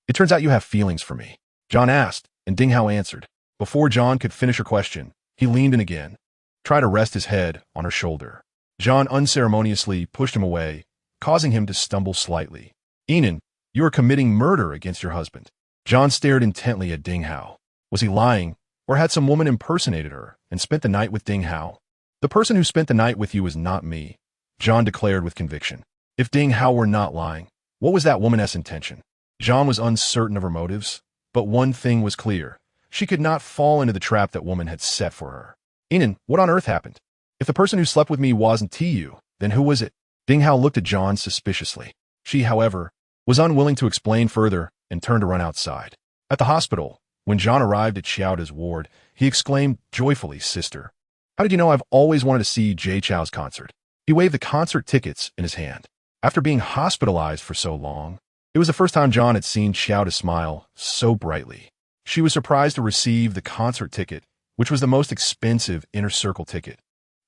It turns out you have feelings for me." John asked, and Ding Hao answered. Before John could finish her question, he leaned in again, tried to rest his head on her shoulder. John unceremoniously pushed him away, causing him to stumble slightly. "Inan, you are committing murder against your husband." John stared intently at Ding Hao. Was he lying, or had some woman impersonated her and spent the night with Ding Hao? "The person who spent the night with you was not me," John declared with conviction. If Ding Hao were not lying, what was that woman's intention? John was uncertain of her motives, but one thing was clear. She could not fall into the trap that woman had set for her. "Inan, what on earth happened? If the person who slept with me wasn't you, then who was it?" Ding Hao looked at John suspiciously. She, however, was unwilling to explain further and turned to run outside. At the hospital, when John arrived at Qiao's ward, he exclaimed joyfully, "Sister, how did you know I've always wanted to see Jay Chou's concert?" He waved the concert tickets in his hand. After being hospitalized for so long, it was the first time John had seen Qiao smile so brightly. She was surprised to receive the concert ticket, which was the most expensive inner circle ticket,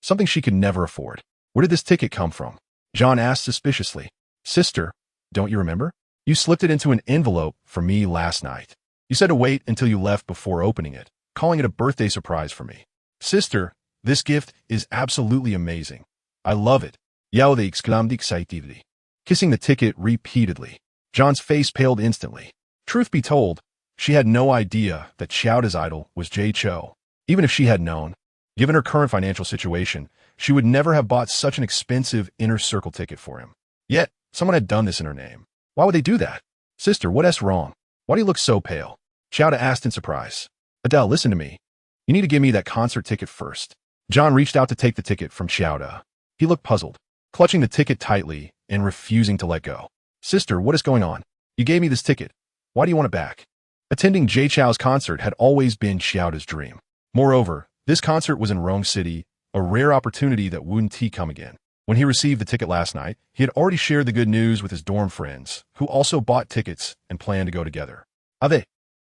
something she could never afford. "Where did this ticket come from?" John asked suspiciously. "Sister, don't you remember? You slipped it into an envelope for me last night. You said to wait until you left before opening it, calling it a birthday surprise for me. Sister, this gift is absolutely amazing. I love it." Yao they exclaimed excitedly, kissing the ticket repeatedly. John's face paled instantly. Truth be told, she had no idea that Qiao's idol was Jay Chou. Even if she had known, given her current financial situation, she would never have bought such an expensive inner circle ticket for him. Yet, someone had done this in her name. Why would they do that? "Sister, what's wrong? Why do you look so pale?" Qiao asked in surprise. "Adele, listen to me. You need to give me that concert ticket first." John reached out to take the ticket from Qiao. He looked puzzled, clutching the ticket tightly and refusing to let go. "Sister, what is going on? You gave me this ticket. Why do you want it back?" Attending Jay Chou's concert had always been Qiao's dream. Moreover, this concert was in Rome City, a rare opportunity that wouldn't come again. When he received the ticket last night, he had already shared the good news with his dorm friends, who also bought tickets and planned to go together. "Ave,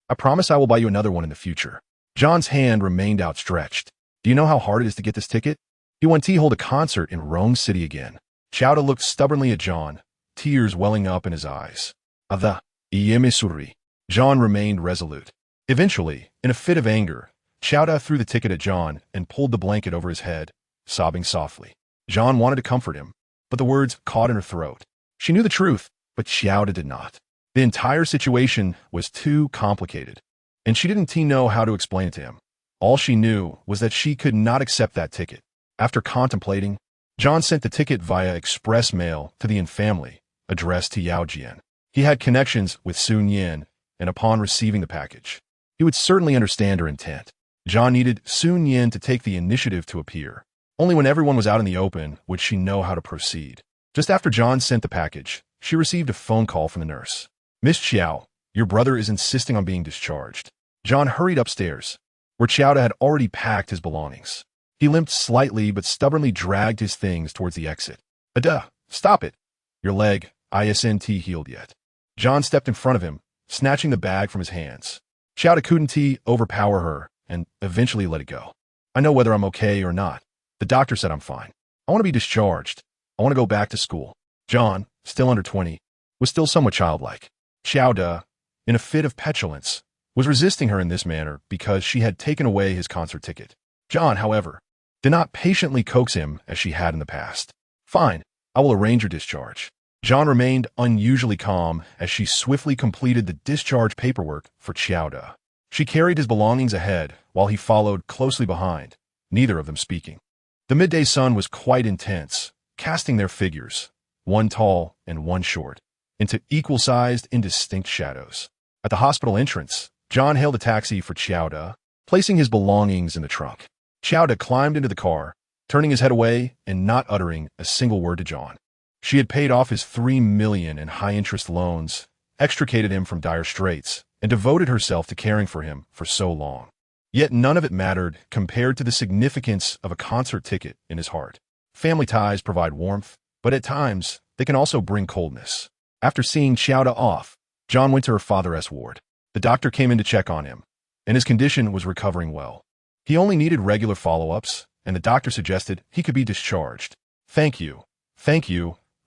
I promise I will buy you another one in the future." John's hand remained outstretched. "Do you know how hard it is to get this ticket? He wanted to hold a concert in Rome City again." Qiao looked stubbornly at John, tears welling up in his eyes. "Ada, ieme suri." John remained resolute. Eventually, in a fit of anger, Qiao threw the ticket at John and pulled the blanket over his head, sobbing softly. John wanted to comfort him, but the words caught in her throat. She knew the truth, but Qiao did not. The entire situation was too complicated, and she didn't know how to explain it to him. All she knew was that she could not accept that ticket. After contemplating, John sent the ticket via express mail to the Yin family, addressed to Zhou Jin'an. He had connections with Sun Yin, and upon receiving the package, he would certainly understand her intent. John needed Sun Yin to take the initiative to appear. Only when everyone was out in the open would she know how to proceed. Just after John sent the package, she received a phone call from the nurse. "Miss Qiao, your brother is insisting on being discharged." John hurried upstairs, where Qiao had already packed his belongings. He limped slightly but stubbornly dragged his things towards the exit. "Aduh, stop it. Your leg isn't healed yet." John stepped in front of him, snatching the bag from his hands. Qiao couldn't overpower her and eventually let it go. "I know whether I'm okay or not. The doctor said I'm fine. I want to be discharged. I want to go back to school." John, still under 20, was still somewhat childlike. Qiao, in a fit of petulance, was resisting her in this manner because she had taken away his concert ticket. John, however, did not patiently coax him as she had in the past. "Fine, I will arrange your discharge." John remained unusually calm as she swiftly completed the discharge paperwork for Qiao. She carried his belongings ahead while he followed closely behind, neither of them speaking. The midday sun was quite intense, casting their figures, one tall and one short, into equal-sized, indistinct shadows. At the hospital entrance, John hailed a taxi for Qiao, placing his belongings in the trunk. Qiao climbed into the car, turning his head away and not uttering a single word to John. She had paid off his $3 million in high-interest loans, extricated him from dire straits, and devoted herself to caring for him for so long. Yet none of it mattered compared to the significance of a concert ticket in his heart. Family ties provide warmth, but at times, they can also bring coldness. After seeing Qiao off, John went to her father's ward. The doctor came in to check on him, and his condition was recovering well. He only needed regular follow-ups, and the doctor suggested he could be discharged. Thank you,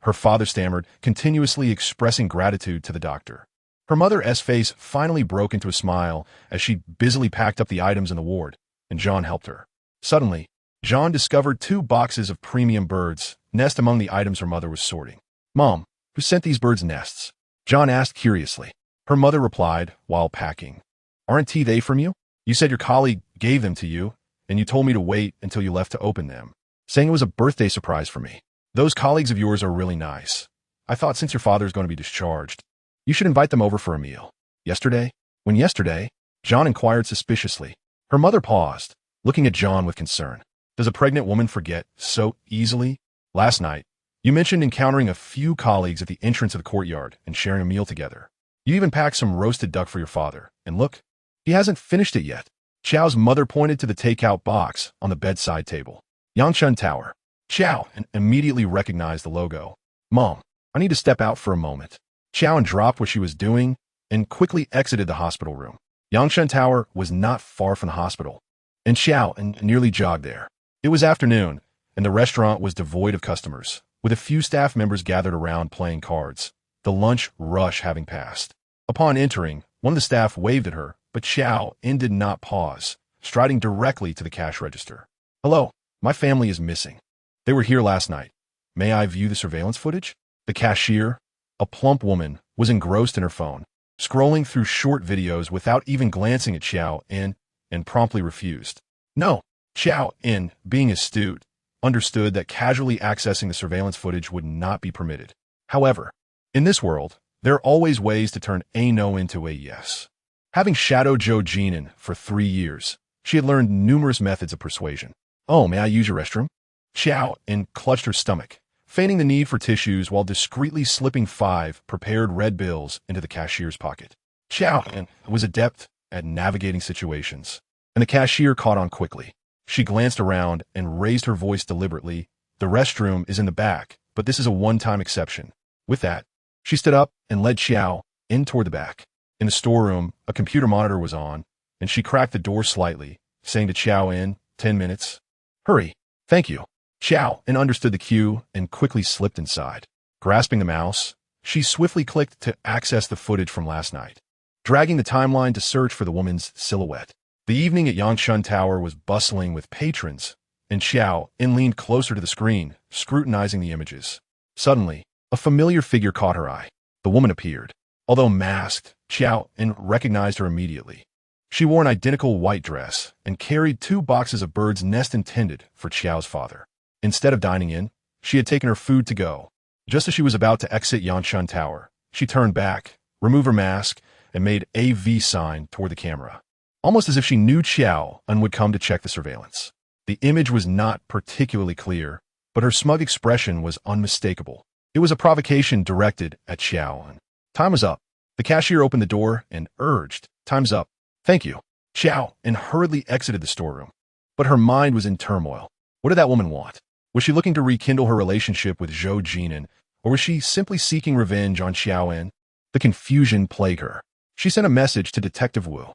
her father stammered, continuously expressing gratitude to the doctor. Her mother's face finally broke into a smile as she busily packed up the items in the ward, and John helped her. Suddenly, John discovered 2 boxes of premium birds' nest among the items her mother was sorting. "Mom, who sent these birds' nests?" John asked curiously. Her mother replied while packing. "Aren't they from you? You said your colleague gave them to you, and you told me to wait until you left to open them, saying it was a birthday surprise for me. Those colleagues of yours are really nice. I thought since your father is going to be discharged, you should invite them over for a meal." "Yesterday? When yesterday?" John inquired suspiciously. Her mother paused, looking at John with concern. "Does a pregnant woman forget so easily? Last night, you mentioned encountering a few colleagues at the entrance of the courtyard and sharing a meal together. You even packed some roasted duck for your father, and look, he hasn't finished it yet." Qiao's mother pointed to the takeout box on the bedside table. Yangshan Tower. Qiao immediately recognized the logo. "Mom, I need to step out for a moment." Qiao dropped what she was doing and quickly exited the hospital room. Yangshan Tower was not far from the hospital, and Qiao nearly jogged there. It was afternoon, and the restaurant was devoid of customers, with a few staff members gathered around playing cards, the lunch rush having passed. Upon entering, one of the staff waved at her, but Qiao did not pause, striding directly to the cash register. "Hello, my family is missing. They were here last night. May I view the surveillance footage?" The cashier, a plump woman, was engrossed in her phone, scrolling through short videos without even glancing at Qiao and promptly refused. "No." Qiao, being astute, understood that casually accessing the surveillance footage would not be permitted. However, in this world, there are always ways to turn a no into a yes. Having shadowed Zhou Jin'an for 3 years, she had learned numerous methods of persuasion. "Oh, may I use your restroom?" Qiao clutched her stomach, feigning the need for tissues while discreetly slipping 5 prepared red bills into the cashier's pocket. Qiao was adept at navigating situations, and the cashier caught on quickly. She glanced around and raised her voice deliberately. "The restroom is in the back, but this is a one-time exception." With that, she stood up and led Qiao toward the back. In the storeroom, a computer monitor was on, and she cracked the door slightly, saying to Qiao 10 minutes. "Hurry." "Thank you." Qiao understood the cue and quickly slipped inside. Grasping the mouse, she swiftly clicked to access the footage from last night, dragging the timeline to search for the woman's silhouette. The evening at Yangshan Tower was bustling with patrons, and Qiao leaned closer to the screen, scrutinizing the images. Suddenly, a familiar figure caught her eye. The woman appeared. Although masked, Qiao recognized her immediately. She wore an identical white dress and carried 2 boxes of birds' nest intended for Qiao's father. Instead of dining in, she had taken her food to go. Just as she was about to exit Yangshan Tower, she turned back, removed her mask, and made a V sign toward the camera. almost as if she knew Qiao En would come to check the surveillance. The image was not particularly clear, but her smug expression was unmistakable. It was a provocation directed at Qiao En. Time was up. The cashier opened the door and urged, "Time's up." "Thank you." Qiao En hurriedly exited the storeroom. But her mind was in turmoil. What did that woman want? Was she looking to rekindle her relationship with Zhou Jin'an, or was she simply seeking revenge on Qiao En? The confusion plagued her. She sent a message to Detective Wu.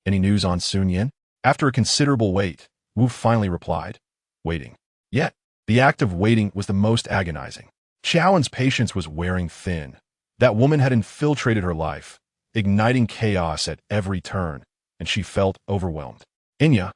"Any news on Sun Yan?" After a considerable wait, Wu finally replied, "Waiting." Yet, the act of waiting was the most agonizing. Qiao En's patience was wearing thin. That woman had infiltrated her life, igniting chaos at every turn, and she felt overwhelmed. "Inya,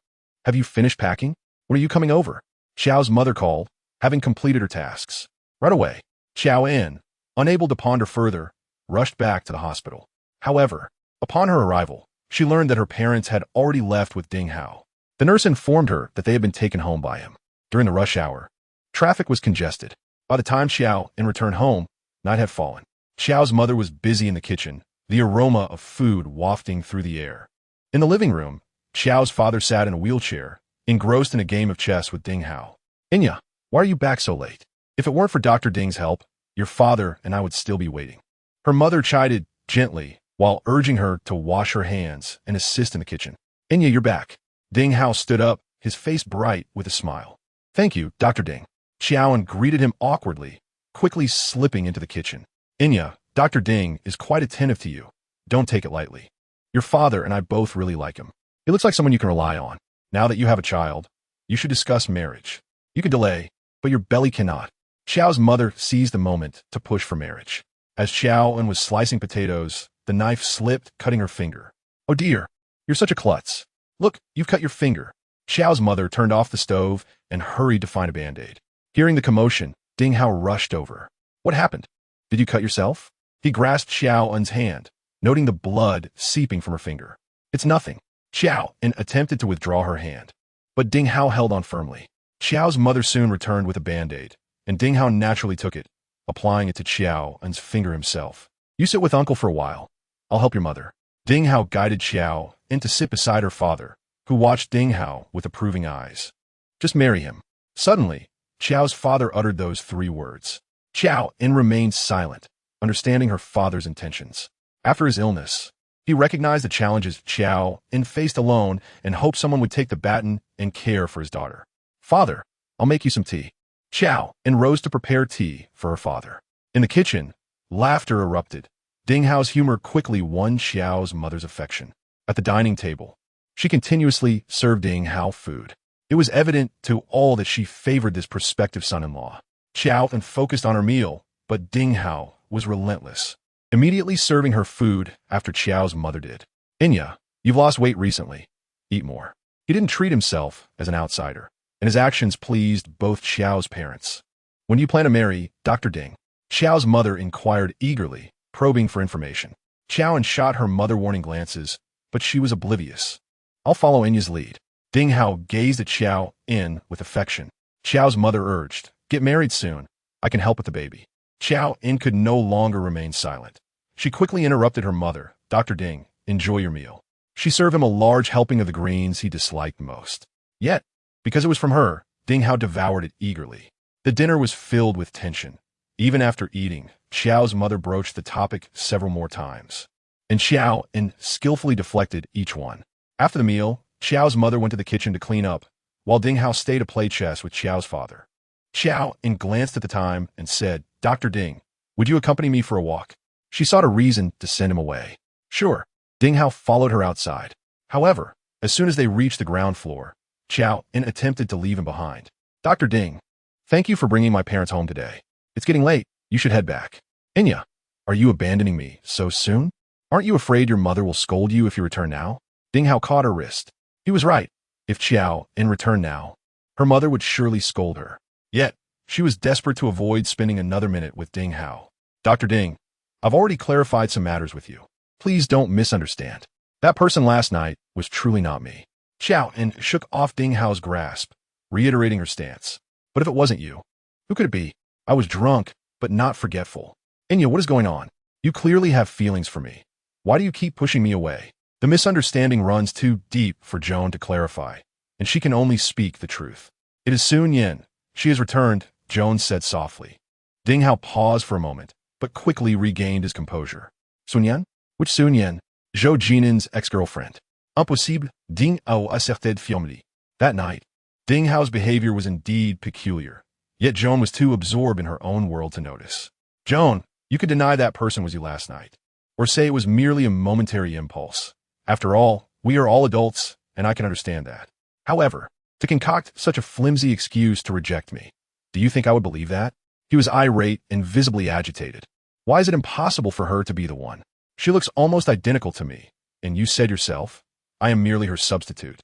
have you finished packing? When are you coming over?" Qiao's mother called, having completed her tasks. Right away, Qiao En, unable to ponder further, rushed back to the hospital. However, upon her arrival, she learned that her parents had already left with Ding Hao. The nurse informed her that they had been taken home by him. During the rush hour, traffic was congested. By the time Qiao En returned home, night had fallen. Qiao's mother was busy in the kitchen, the aroma of food wafting through the air. In the living room, Qiao's father sat in a wheelchair, engrossed in a game of chess with Ding Hao. "Inya, why are you back so late? If it weren't for Dr. Ding's help, your father and I would still be waiting." Her mother chided gently while urging her to wash her hands and assist in the kitchen. "Inya, you're back." Ding Hao stood up, his face bright with a smile. "Thank you, Dr. Ding." Qiao En greeted him awkwardly, quickly slipping into the kitchen. "Inya, Dr. Ding is quite attentive to you. Don't take it lightly. Your father and I both really like him. He looks like someone you can rely on. Now that you have a child, you should discuss marriage. You can delay, but your belly cannot." Qiao's mother seized the moment to push for marriage. As Qiao En was slicing potatoes, the knife slipped, cutting her finger. "Oh dear, you're such a klutz. Look, you've cut your finger." Qiao's mother turned off the stove and hurried to find a Band-Aid. Hearing the commotion, Ding Hao rushed over. "What happened? Did you cut yourself?" He grasped Qiao En's hand, noting the blood seeping from her finger. "It's nothing." Qiao En attempted to withdraw her hand, but Ding Hao held on firmly. Qiao's mother soon returned with a Band-Aid, and Ding Hao naturally took it, applying it to Qiao En's finger himself. "You sit with uncle for a while. I'll help your mother." Ding Hao guided Qiao En to sit beside her father, who watched Ding Hao with approving eyes. "Just marry him." Suddenly, Qiao's father uttered those 3 words. Qiao En remained silent, understanding her father's intentions. After his illness, he recognized the challenges Qiao En faced alone and hoped someone would take the baton and care for his daughter. "Father, I'll make you some tea." Qiao En rose to prepare tea for her father. In the kitchen, laughter erupted. Ding Hao's humor quickly won Qiao's mother's affection. At the dining table, she continuously served Ding Hao food. It was evident to all that she favored this prospective son-in-law. Qiao En focused on her meal, but Ding Hao was relentless, immediately serving her food after Qiao's mother did. "Inya, you've lost weight recently. Eat more." He didn't treat himself as an outsider, and his actions pleased both Qiao's parents. "When do you plan to marry Dr. Ding?" Qiao's mother inquired eagerly, probing for information. Qiao En shot her mother warning glances, but she was oblivious. "I'll follow Inya's lead." Ding Hao gazed at Qiao En with affection. Qiao's mother urged, "Get married soon. I can help with the baby." Qiao En could no longer remain silent. She quickly interrupted her mother. "Dr. Ding, enjoy your meal." She served him a large helping of the greens he disliked most. Yet, because it was from her, Ding Hao devoured it eagerly. The dinner was filled with tension. Even after eating, Qiao's mother broached the topic several more times, and Qiao En skillfully deflected each one. After the meal, Qiao's mother went to the kitchen to clean up, while Ding Hao stayed to play chess with Qiao's father. Qiao En glanced at the time and said, "Dr. Ding, would you accompany me for a walk?" She sought a reason to send him away. "Sure." Ding Hao followed her outside. However, as soon as they reached the ground floor, Qiao En attempted to leave him behind. "Dr. Ding, thank you for bringing my parents home today. It's getting late. You should head back." "Inya, are you abandoning me so soon? Aren't you afraid your mother will scold you if you return now?" Ding Hao caught her wrist. He was right. If Qiao En returned now, her mother would surely scold her. Yet, she was desperate to avoid spending another minute with Ding Hao. "Dr. Ding, I've already clarified some matters with you. Please don't misunderstand. That person last night was truly not me." Qiao En shook off Ding Hao's grasp, reiterating her stance. "But if it wasn't you, who could it be? I was drunk, but not forgetful." "Inya, what is going on? You clearly have feelings for me. Why do you keep pushing me away?" The misunderstanding runs too deep for Joan to clarify, and she can only speak the truth. It is Sun Yan. She has returned, Joan said softly. Ding Hao paused for a moment, but quickly regained his composure. Sun Yan? Which Sun Yan? Zhou Jin'an's ex-girlfriend. Impossible, Ding Hao asserted firmly. That night, Ding Hao's behavior was indeed peculiar, yet Joan was too absorbed in her own world to notice. Joan, you could deny that person was you last night, or say it was merely a momentary impulse. After all, we are all adults, and I can understand that. However, to concoct such a flimsy excuse to reject me, do you think I would believe that? He was irate and visibly agitated. Why is it impossible for her to be the one? She looks almost identical to me, and you said yourself, I am merely her substitute.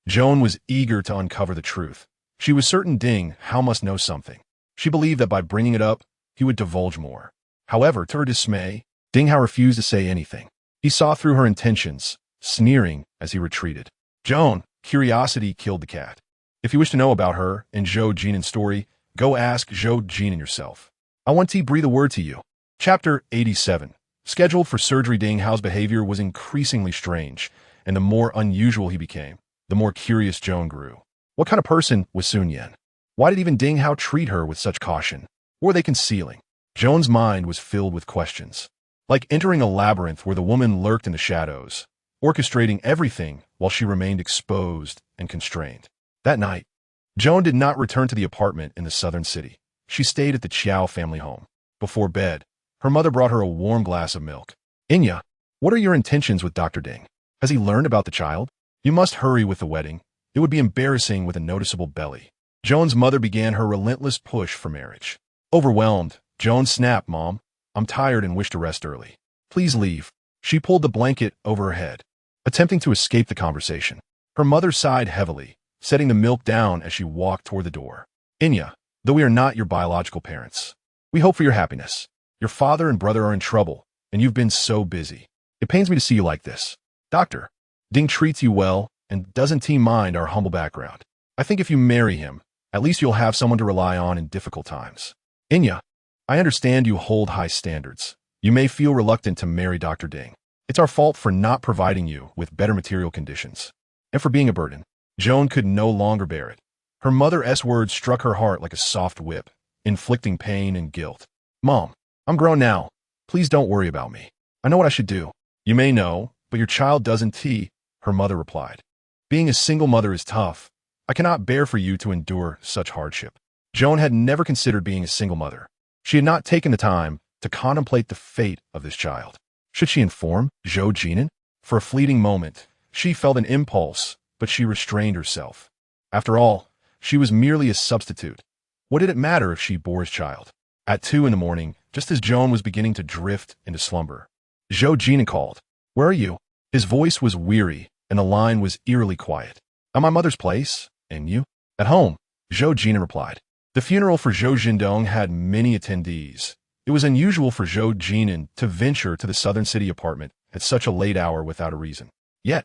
Joan was eager to uncover the truth. She was certain Ding Hao must know something. She believed that by bringing it up, he would divulge more. However, to her dismay, Ding Hao refused to say anything. He saw through her intentions, sneering as he retreated. Joan, curiosity killed the cat. If you wish to know about her and Zhou Jin'an's story, go ask Zhou Jin'an yourself. I want to breathe a word to you. Chapter 87. Scheduled for surgery, Ding Hao's behavior was increasingly strange, and the more unusual he became, the more curious Joan grew. What kind of person was Sun Yan? Why did even Ding Hao treat her with such caution? What were they concealing? Joan's mind was filled with questions. Like entering a labyrinth where the woman lurked in the shadows, orchestrating everything while she remained exposed and constrained. That night, Joan did not return to the apartment in the southern city. She stayed at the Qiao family home. Before bed, her mother brought her a warm glass of milk. Inya, what are your intentions with Dr. Ding? Has he learned about the child? You must hurry with the wedding. It would be embarrassing with a noticeable belly. Joan's mother began her relentless push for marriage. Overwhelmed, Joan snapped, Mom, I'm tired and wish to rest early. Please leave. She pulled the blanket over her head, attempting to escape the conversation. Her mother sighed heavily, setting the milk down as she walked toward the door. Inya, though we are not your biological parents, we hope for your happiness. Your father and brother are in trouble, and you've been so busy. It pains me to see you like this. Doctor, Ding treats you well and doesn't he mind our humble background. I think if you marry him, at least you'll have someone to rely on in difficult times. Inya, I understand you hold high standards. You may feel reluctant to marry Dr. Ding. It's our fault for not providing you with better material conditions, and for being a burden. Joan could no longer bear it. Her mother's words struck her heart like a soft whip, inflicting pain and guilt. Mom, I'm grown now. Please don't worry about me. I know what I should do. You may know, but your child doesn't, her mother replied. Being a single mother is tough. I cannot bear for you to endure such hardship. Joan had never considered being a single mother. She had not taken the time to contemplate the fate of this child. Should she inform Zhou Jin'an? For a fleeting moment, she felt an impulse, but she restrained herself. After all, she was merely a substitute. What did it matter if she bore his child? At 2 in the morning, just as Joan was beginning to drift into slumber, Zhou Jin'an called. Where are you? His voice was weary, and the line was eerily quiet. At my mother's place. And you? At home, Zhou Jin'an replied. The funeral for Zhou Jin'an had many attendees. It was unusual for Zhou Jin'an to venture to the southern city apartment at such a late hour without a reason. Yet,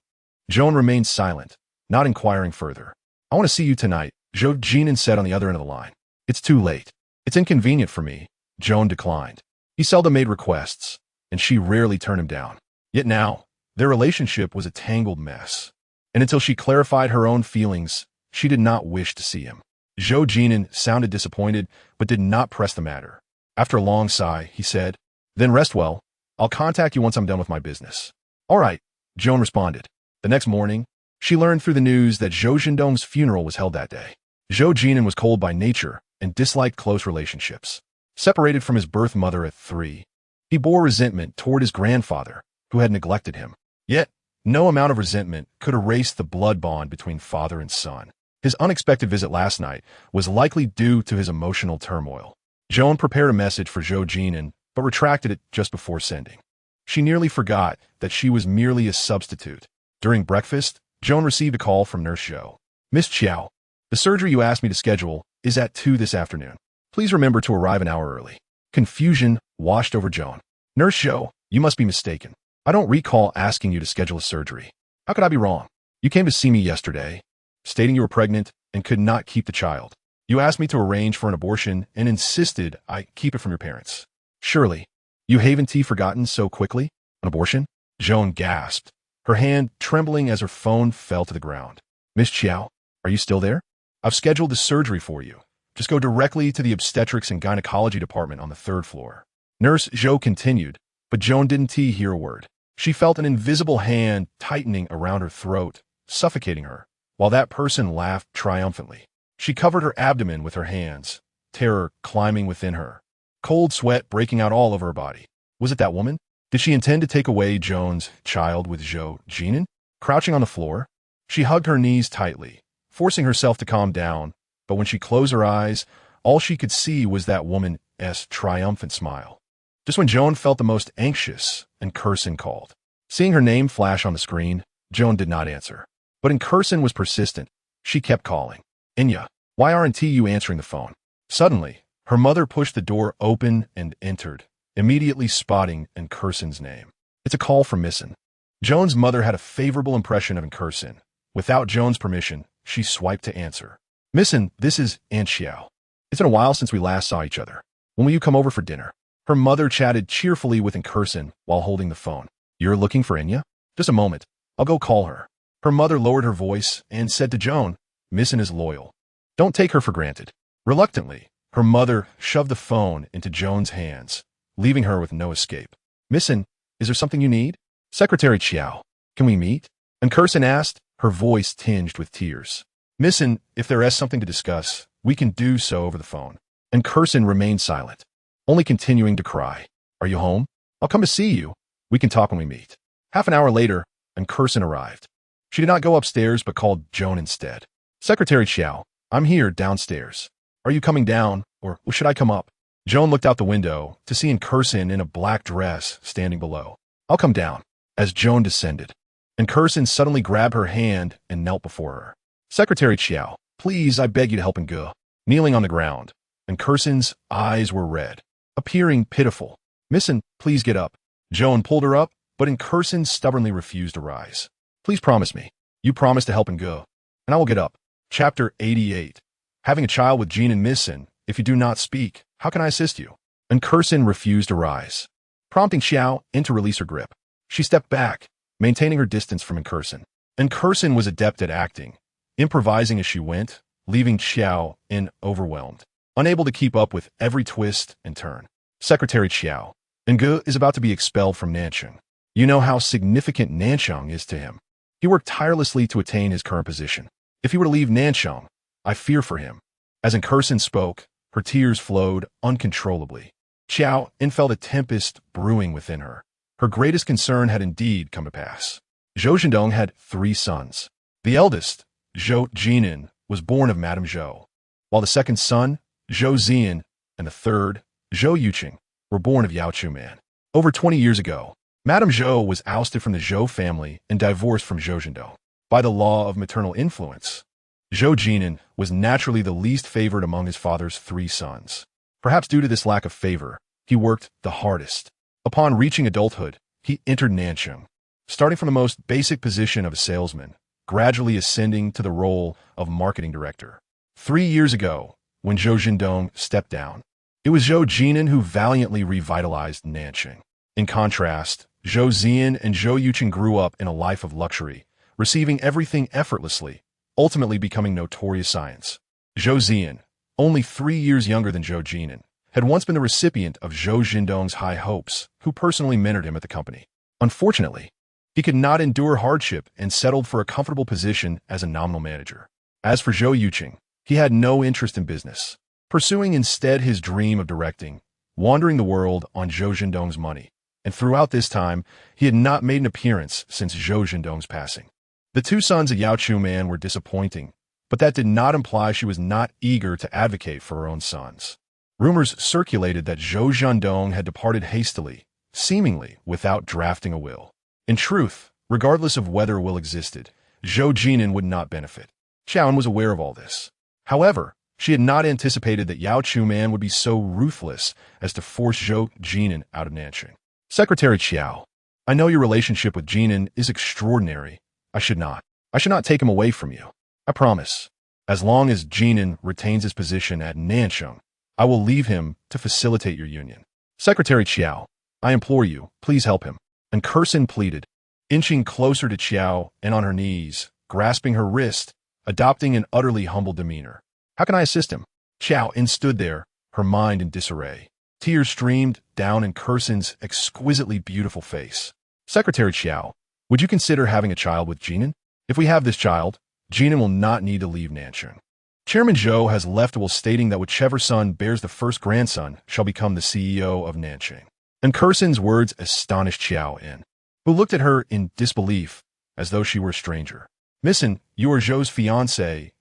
Joan remained silent, not inquiring further. I want to see you tonight, Zhou Jin'an said on the other end of the line. It's too late. It's inconvenient for me, Joan declined. He seldom made requests, and she rarely turned him down. Yet now, their relationship was a tangled mess. And until she clarified her own feelings, she did not wish to see him. Zhou Jin'an sounded disappointed, but did not press the matter. After a long sigh, he said, Then rest well. I'll contact you once I'm done with my business. All right, Joan responded. The next morning, she learned through the news that Zhou Jin'an's funeral was held that day. Zhou Jin'an was cold by nature and disliked close relationships. Separated from his birth mother at 3, he bore resentment toward his grandfather, who had neglected him. Yet, no amount of resentment could erase the blood bond between father and son. His unexpected visit last night was likely due to his emotional turmoil. Joan prepared a message for Zhou Jin'an, but retracted it just before sending. She nearly forgot that she was merely a substitute. During breakfast, Joan received a call from Nurse Zhou. Miss Qiao, the surgery you asked me to schedule is at 2 this afternoon. Please remember to arrive an hour early. Confusion washed over Joan. Nurse Zhou, you must be mistaken. I don't recall asking you to schedule a surgery. How could I be wrong? You came to see me yesterday, stating you were pregnant and could not keep the child. You asked me to arrange for an abortion and insisted I keep it from your parents. Surely, you haven't forgotten so quickly? An abortion? Joan gasped. her hand trembling as her phone fell to the ground. "Miss Qiao, are you still there? I've scheduled the surgery for you. Just go directly to the obstetrics and gynecology department on the 3rd floor." Nurse Zhou continued, but Joan didn't hear a word. She felt an invisible hand tightening around her throat, suffocating her, while that person laughed triumphantly. She covered her abdomen with her hands, terror climbing within her, cold sweat breaking out all over her body. Was it that woman? Did she intend to take away Joan's child with Zhou Jin'an? Crouching on the floor, she hugged her knees tightly, forcing herself to calm down, but when she closed her eyes, all she could see was that woman's triumphant smile. Just when Joan felt the most anxious, Incursion called. Seeing her name flash on the screen, Joan did not answer. But Incursion was persistent. She kept calling. "Inya, why aren't you answering the phone?" Suddenly, her mother pushed the door open and entered, immediately spotting Incursion's name. "It's a call from Missin." Joan's mother had a favorable impression of Incursion. Without Joan's permission, she swiped to answer. "Missin, this is Aunt Qiao. It's been a while since we last saw each other. When will you come over for dinner?" Her mother chatted cheerfully with Incursion while holding the phone. "You're looking for Inya? Just a moment. I'll go call her." Her mother lowered her voice and said to Joan, "Missin is loyal. Don't take her for granted." Reluctantly, her mother shoved the phone into Joan's hands, leaving her with no escape. "Missin, is there something you need?" "Secretary Qiao, can we meet?" Incursion asked, her voice tinged with tears. "Missin, if there is something to discuss, we can do so over the phone." Incursion remained silent, only continuing to cry. "Are you home? I'll come to see you. We can talk when we meet." Half an hour later, Incursion arrived. She did not go upstairs but called Joan instead. "Secretary Qiao, I'm here downstairs. Are you coming down, or should I come up?" Joan looked out the window to see Incursion in a black dress standing below. "I'll come down." As Joan descended, Incursion suddenly grabbed her hand and knelt before her. "Secretary Qiao, please, I beg you to help Nge." Kneeling on the ground, Incursion's eyes were red, appearing pitiful. "Missin, please get up." Joan pulled her up, but Incursion stubbornly refused to rise. "Please promise me. You promise to help Nge, and I will get up." Chapter 88. Having a child with Jean and Missin, if you do not speak, how can I assist you? Incursion refused to rise, prompting Qiao En to release her grip. She stepped back, maintaining her distance from Incursion. Incursion was adept at acting, improvising as she went, leaving Qiao En overwhelmed, unable to keep up with every twist and turn. "Secretary Qiao, Nge is about to be expelled from Nanchang. You know how significant Nanchang is to him. He worked tirelessly to attain his current position. If he were to leave Nanchang, I fear for him." As Incursion spoke, her tears flowed uncontrollably. Qiao En felt a tempest brewing within her. Her greatest concern had indeed come to pass. Zhou Jin'an had 3 sons. The eldest, Zhou Jin'an, was born of Madame Zhou, while the second son, Zhou Zian, and the third, Zhou Yuqing, were born of Yao Chu Man. Over 20 years ago, Madame Zhou was ousted from the Zhou family and divorced from Zhou Jin'an. By the law of maternal influence, Zhou Jin'an was naturally the least favored among his father's 3 sons. Perhaps due to this lack of favor, he worked the hardest. Upon reaching adulthood, he entered Nanchang, starting from the most basic position of a salesman, gradually ascending to the role of marketing director. 3 years ago, when Zhou Jin'an stepped down, it was Zhou Jin'an who valiantly revitalized Nanchang. In contrast, Zhou Zian and Zhou Yuqing grew up in a life of luxury, receiving everything effortlessly, ultimately becoming notorious science. Zhou Zian, only 3 years younger than Zhou Jin'an, had once been the recipient of Zhou Jin'an's high hopes, who personally mentored him at the company. Unfortunately, he could not endure hardship and settled for a comfortable position as a nominal manager. As for Zhou Yuqing, he had no interest in business, pursuing instead his dream of directing, wandering the world on Zhou Jin'an's money, and throughout this time, he had not made an appearance since Zhou Jin'an's passing. The 2 sons of Yao Chu Man were disappointing, but that did not imply she was not eager to advocate for her own sons. Rumors circulated that Zhou Jin'an had departed hastily, seemingly without drafting a will. In truth, regardless of whether a will existed, Zhou Jin'an would not benefit. Qiao En was aware of all this. However, she had not anticipated that Yao Chu Man would be so ruthless as to force Zhou Jin'an out of Nanchang. "Secretary Qiao, I know your relationship with Jin'an is extraordinary. I should not take him away from you. I promise. As long as Jin'an retains his position at Nanchang, I will leave him to facilitate your union. Secretary Qiao, I implore you, please help him." Incursion pleaded. inching closer to Qiao En on her knees, grasping her wrist, adopting an utterly humble demeanor. How can I assist him? Qiao En stood there, her mind in disarray. Tears streamed down in Kursen's exquisitely beautiful face. Secretary Qiao, would you consider having a child with Jinan? If we have this child, Jinan will not need to leave Nancheng. Chairman Zhou has left a will stating that whichever son bears the first grandson shall become the CEO of Nancheng. And Kursen's words astonished Qiao En, who looked at her in disbelief, as though she were a stranger. Missin, you are Zhou's fiancé.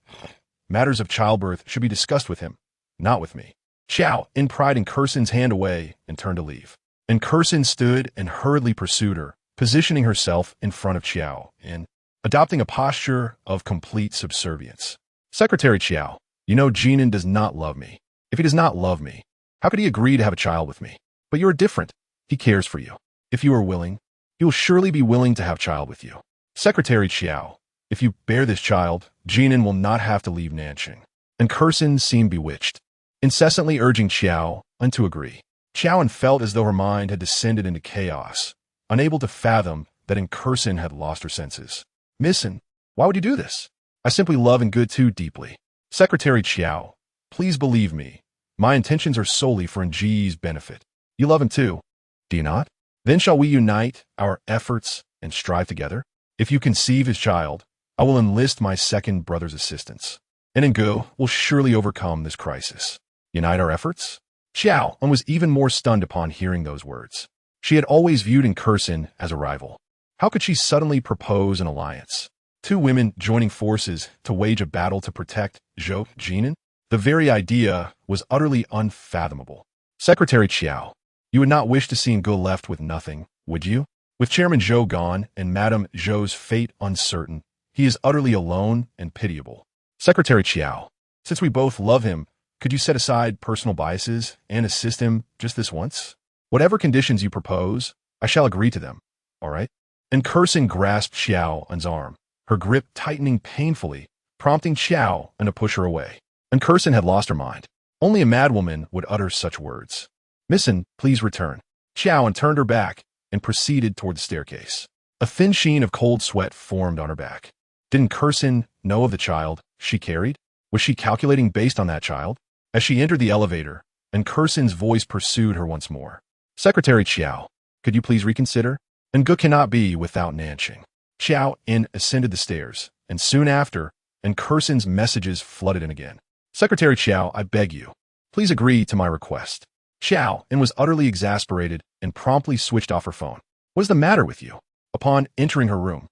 Matters of childbirth should be discussed with him, not with me. Qiao En pried in Kursen's hand away and turned to leave. And Kursen stood and hurriedly pursued her, positioning herself in front of Qiao En, adopting a posture of complete subservience. Secretary Qiao, you know Jinan does not love me. If he does not love me, how could he agree to have a child with me? But you are different. He cares for you. If you are willing, he will surely be willing to have child with you. Secretary Qiao, if you bear this child, Jinan will not have to leave Nancheng. And Kursen seemed bewitched, incessantly urging Qiao En to agree. Qiao En felt as though her mind had descended into chaos, unable to fathom that in Kursen had lost her senses. Missin, why would you do this? I simply love and good too deeply. Secretary Qiao, please believe me. My intentions are solely for Nji's benefit. You love him too, do you not? Then shall we unite our efforts and strive together? If you conceive his child, I will enlist my second brother's assistance. And Ngu will surely overcome this crisis. Unite our efforts? Qiao En was even more stunned upon hearing those words. She had always viewed Kursen as a rival. How could she suddenly propose an alliance? Two women joining forces to wage a battle to protect Zhou Jin'an? The very idea was utterly unfathomable. Secretary Qiao, you would not wish to see Ngu left with nothing, would you? With Chairman Zhou gone and Madame Zhou's fate uncertain, he is utterly alone and pitiable. Secretary Qiao, since we both love him, could you set aside personal biases and assist him just this once? Whatever conditions you propose, I shall agree to them, all right? And Kursen grasped Qiao En's arm, her grip tightening painfully, prompting Qiao En to push her away. And Kursen had lost her mind. Only a madwoman would utter such words. Missin, please return. Qiao En turned her back and proceeded toward the staircase. A thin sheen of cold sweat formed on her back. Didn't Kursen know of the child she carried? Was she calculating based on that child? As she entered the elevator, and Kursen's voice pursued her once more. Secretary Qiao, could you please reconsider? Ngu cannot be without Nancheng. Qiao En ascended the stairs, and soon after, and Kursen's messages flooded in again. Secretary Qiao, I beg you, please agree to my request. Qiao En was utterly exasperated and promptly switched off her phone. What is the matter with you? Upon entering her room,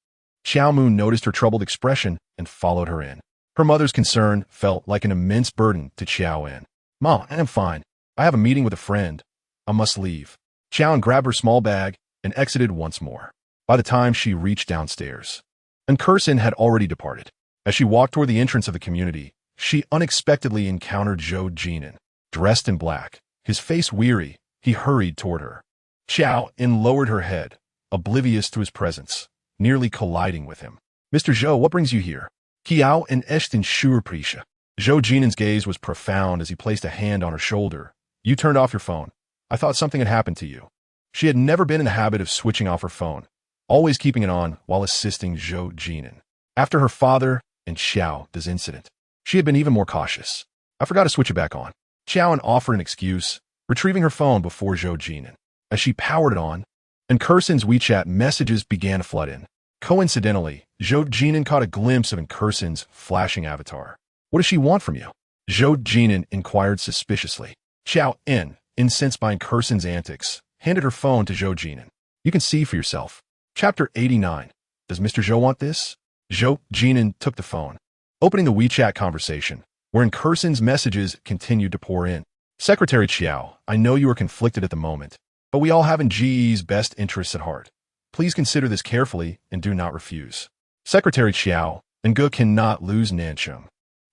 Xiao Mu noticed her troubled expression and followed her in. Her mother's concern felt like an immense burden to Qiao En. Mom, I'm fine. I have a meeting with a friend. I must leave. Qiao En grabbed her small bag and exited once more. By the time she reached downstairs, and Kursen had already departed. As she walked toward the entrance of the community, she unexpectedly encountered Zhou Jin'an. Dressed in black, his face weary, he hurried toward her. Qiao En lowered her head, oblivious to his presence, nearly colliding with him. Mr. Zhou, what brings you here? Qiao En echten Surprisha. Zhou Jin'an's gaze was profound as he placed a hand on her shoulder. You turned off your phone. I thought something had happened to you. She had never been in the habit of switching off her phone, always keeping it on while assisting Zhou Jin'an. After her father and Xiao's incident, she had been even more cautious. I forgot to switch it back on. Qiao En offered an excuse, retrieving her phone before Zhou Jin'an. As she powered it on, and Kursen's WeChat messages began to flood in. Coincidentally, Zhou Jin'an caught a glimpse of Kursen's flashing avatar. What does she want from you? Zhou Jin'an inquired suspiciously. Qiao En, incensed by Kursen's antics, handed her phone to Zhou Jin'an. You can see for yourself. Chapter 89. Does Mr. Zhou want this? Zhou Jin'an took the phone, opening the WeChat conversation, wherein Kursen's messages continued to pour in. Secretary Qiao, I know you are conflicted at the moment, but we all have Nji's best interests at heart. Please consider this carefully and do not refuse. Secretary Qiao, Ngu cannot lose Nancheng,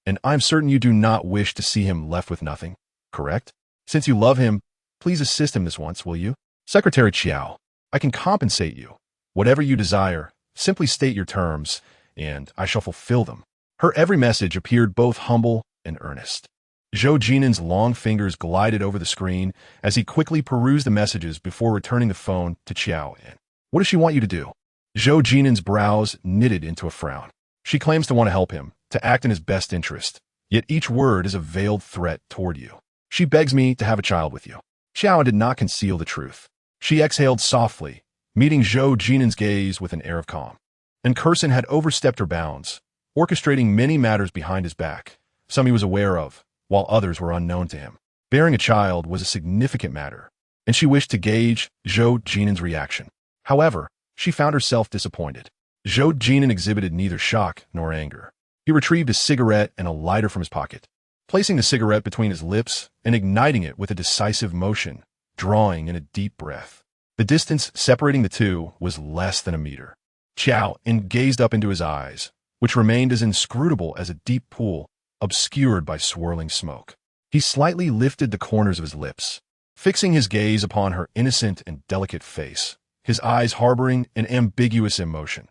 and I'm certain you do not wish to see him left with nothing, correct? Since you love him, please assist him this once, will you? Secretary Qiao, I can compensate you. Whatever you desire, simply state your terms, and I shall fulfill them. Her every message appeared both humble and earnest. Zhou Jin'an's long fingers glided over the screen as he quickly perused the messages before returning the phone to Qiao En. What does she want you to do? Zhou Jin'an's brows knitted into a frown. She claims to want to help him, to act in his best interest, yet each word is a veiled threat toward you. She begs me to have a child with you. Qiao En did not conceal the truth. She exhaled softly, meeting Zhou Jin'an's gaze with an air of calm. And Curson had overstepped her bounds, orchestrating many matters behind his back, some he was aware of, while others were unknown to him. Bearing a child was a significant matter, and she wished to gauge Zhou Jin'an's reaction. However, she found herself disappointed. Zhou Jin'an exhibited neither shock nor anger. He retrieved a cigarette and a lighter from his pocket, placing the cigarette between his lips and igniting it with a decisive motion, drawing in a deep breath. The distance separating the two was less than a meter. Qiao En gazed up into his eyes, which remained as inscrutable as a deep pool, obscured by swirling smoke. He slightly lifted the corners of his lips, fixing his gaze upon her innocent and delicate face, his eyes harboring an ambiguous emotion.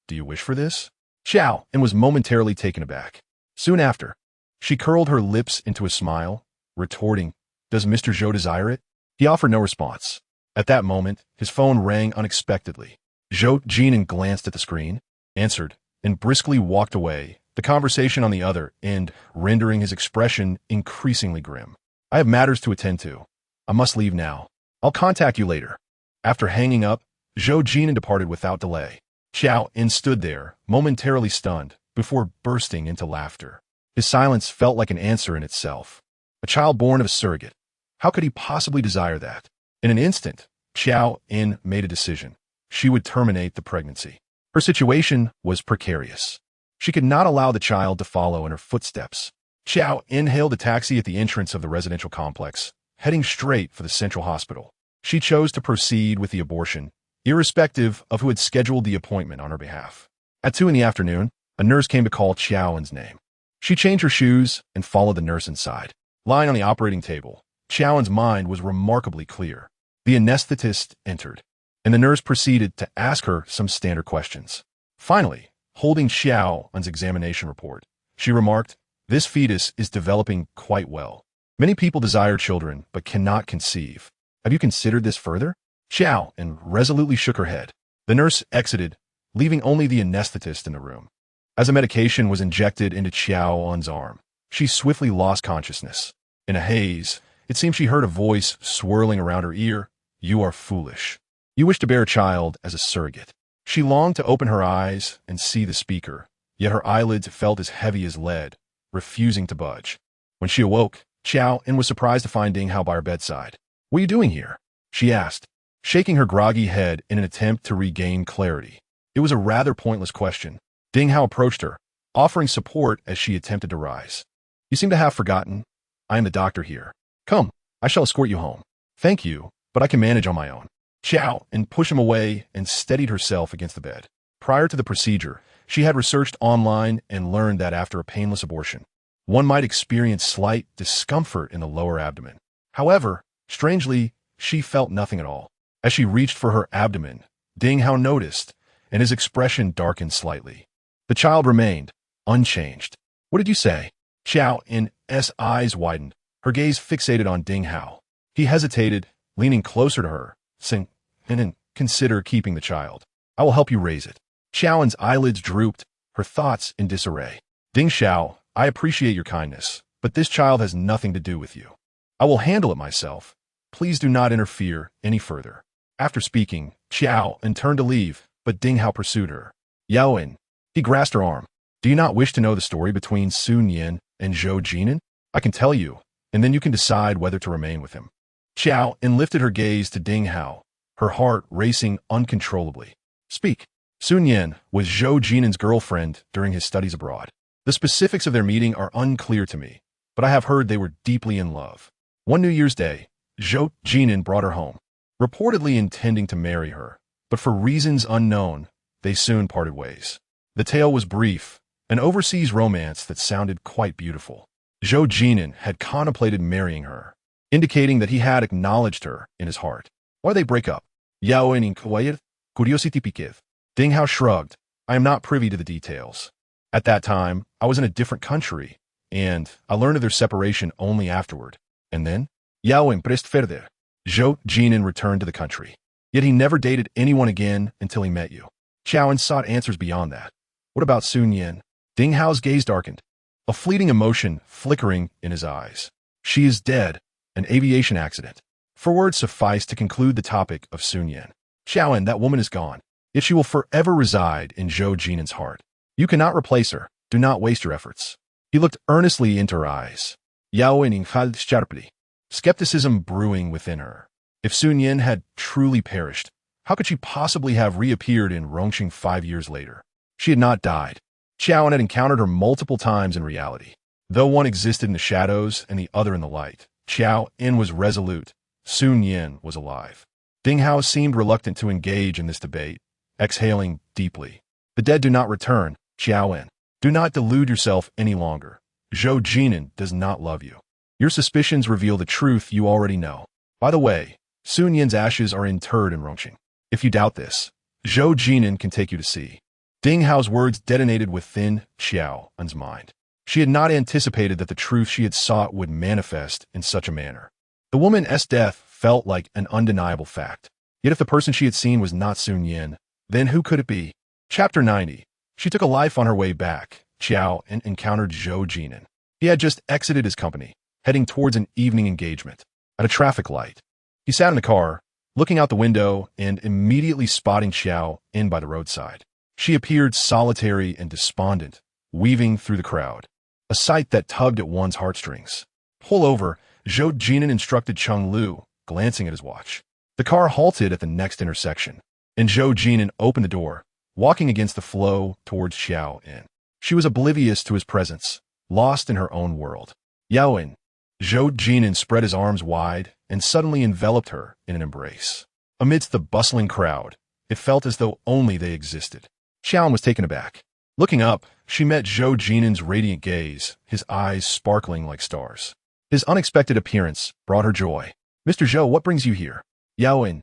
"Do you wish for this?" Qiao En was momentarily taken aback. Soon after, she curled her lips into a smile, retorting, "Does Mr. Zhou desire it?" He offered no response. At that moment, his phone rang unexpectedly. Zhou Jin'an glanced at the screen, answered, and briskly walked away, the conversation on the other end rendering his expression increasingly grim. "I have matters to attend to. I must leave now. I'll contact you later." After hanging up, Zhou Jin'an departed without delay. Qiao En stood there, momentarily stunned, before bursting into laughter. His silence felt like an answer in itself. A child born of a surrogate. How could he possibly desire that? In an instant, Qiao En made a decision. She would terminate the pregnancy. Her situation was precarious. She could not allow the child to follow in her footsteps. Qiao En hailed a taxi at the entrance of the residential complex, heading straight for the central hospital. She chose to proceed with the abortion, irrespective of who had scheduled the appointment on her behalf. At 2 p.m, a nurse came to call Qiao En's name. She changed her shoes and followed the nurse inside. Lying on the operating table, Qiao En's mind was remarkably clear. The anesthetist entered, and the nurse proceeded to ask her some standard questions. Finally, holding Qiao En's examination report, she remarked, "This fetus is developing quite well. Many people desire children but cannot conceive. Have you considered this further?" Qiao En resolutely shook her head. The nurse exited, leaving only the anesthetist in the room. As a medication was injected into Qiao En's arm, she swiftly lost consciousness. In a haze, it seemed she heard a voice swirling around her ear. "You are foolish. You wish to bear a child as a surrogate." She longed to open her eyes and see the speaker, yet her eyelids felt as heavy as lead, refusing to budge. When she awoke, Qiao En was surprised to find Ding Hao by her bedside. "What are you doing here?" she asked, shaking her groggy head in an attempt to regain clarity. It was a rather pointless question. Ding Hao approached her, offering support as she attempted to rise. "You seem to have forgotten. I am the doctor here. Come, I shall escort you home." "Thank you, but I can manage on my own." Qiao En pushed him away and steadied herself against the bed. Prior to the procedure, she had researched online and learned that after a painless abortion, one might experience slight discomfort in the lower abdomen. However, strangely, she felt nothing at all. As she reached for her abdomen, Ding Hao noticed, and his expression darkened slightly. The child remained, unchanged. "What did you say?" Qiao En's eyes widened, her gaze fixated on Ding Hao. He hesitated, leaning closer to her, saying, "And consider keeping the child. I will help you raise it." Qiao En's eyelids drooped, her thoughts in disarray. "Ding Xiao, I appreciate your kindness, but this child has nothing to do with you. I will handle it myself. Please do not interfere any further." After speaking, Qiao En turned to leave, but Ding Hao pursued her. "Yao En." He grasped her arm. "Do you not wish to know the story between Sun Yan and Zhou Jin'an? I can tell you, and then you can decide whether to remain with him." Qiao En lifted her gaze to Ding Hao, her heart racing uncontrollably. "Speak." Sun Yan was Zhou Jin'an's girlfriend during his studies abroad. The specifics of their meeting are unclear to me, but I have heard they were deeply in love. One New Year's Day, Zhou Jin'an brought her home, reportedly intending to marry her, but for reasons unknown, they soon parted ways. The tale was brief, an overseas romance that sounded quite beautiful. Zhou Jin'an had contemplated marrying her, indicating that he had acknowledged her in his heart. Why they break up? Yao En inquired, curiosity piqued. Ding Hao shrugged. "I am not privy to the details. At that time, I was in a different country, and I learned of their separation only afterward. And then, Yao En pressed further. Zhou Jin'an returned to the country. Yet he never dated anyone again until he met you. Qiao En sought answers beyond that. What about Sun Yin? Ding Hao's gaze darkened, a fleeting emotion flickering in his eyes. She is dead, an aviation accident. For words suffice to conclude the topic of Sun Yin. Qiao En, that woman is gone. Yet she will forever reside in Zhou Jin'an's heart. You cannot replace her. Do not waste your efforts. He looked earnestly into her eyes. Yao En inexplicably, skepticism brewing within her. If Sun Yin had truly perished, how could she possibly have reappeared in Rongqing 5 years later? She had not died. Qiao En had encountered her multiple times in reality. Though one existed in the shadows and the other in the light, Qiao En was resolute. Sun Yin was alive. Ding Hao seemed reluctant to engage in this debate, exhaling deeply. The dead do not return, Qiao En. Do not delude yourself any longer. Zhou Jin'an does not love you. Your suspicions reveal the truth you already know. By the way, Sun Yin's ashes are interred in Rongqing. If you doubt this, Zhou Jin'an can take you to see. Ding Hao's words detonated within Qiao En's mind. She had not anticipated that the truth she had sought would manifest in such a manner. The woman's death felt like an undeniable fact. Yet if the person she had seen was not Sun Yin, then who could it be? Chapter 90. She took a life on her way back. Qiao En encountered Zhou Jin'an. He had just exited his company, heading towards an evening engagement. At a traffic light, he sat in the car, looking out the window and immediately spotting Qiao En by the roadside. She appeared solitary and despondent, weaving through the crowd, a sight that tugged at one's heartstrings. Pull over, Zhou Jin'an instructed Chung Lu, glancing at his watch. The car halted at the next intersection, and Zhou Jin'an opened the door, walking against the flow towards Qiao En. She was oblivious to his presence, lost in her own world. Yao En. Zhou Jin'an spread his arms wide and suddenly enveloped her in an embrace. Amidst the bustling crowd, it felt as though only they existed. Qiao En was taken aback. Looking up, she met Zhou Jin'an's radiant gaze, his eyes sparkling like stars. His unexpected appearance brought her joy. Mr. Zhou, what brings you here? Yao En,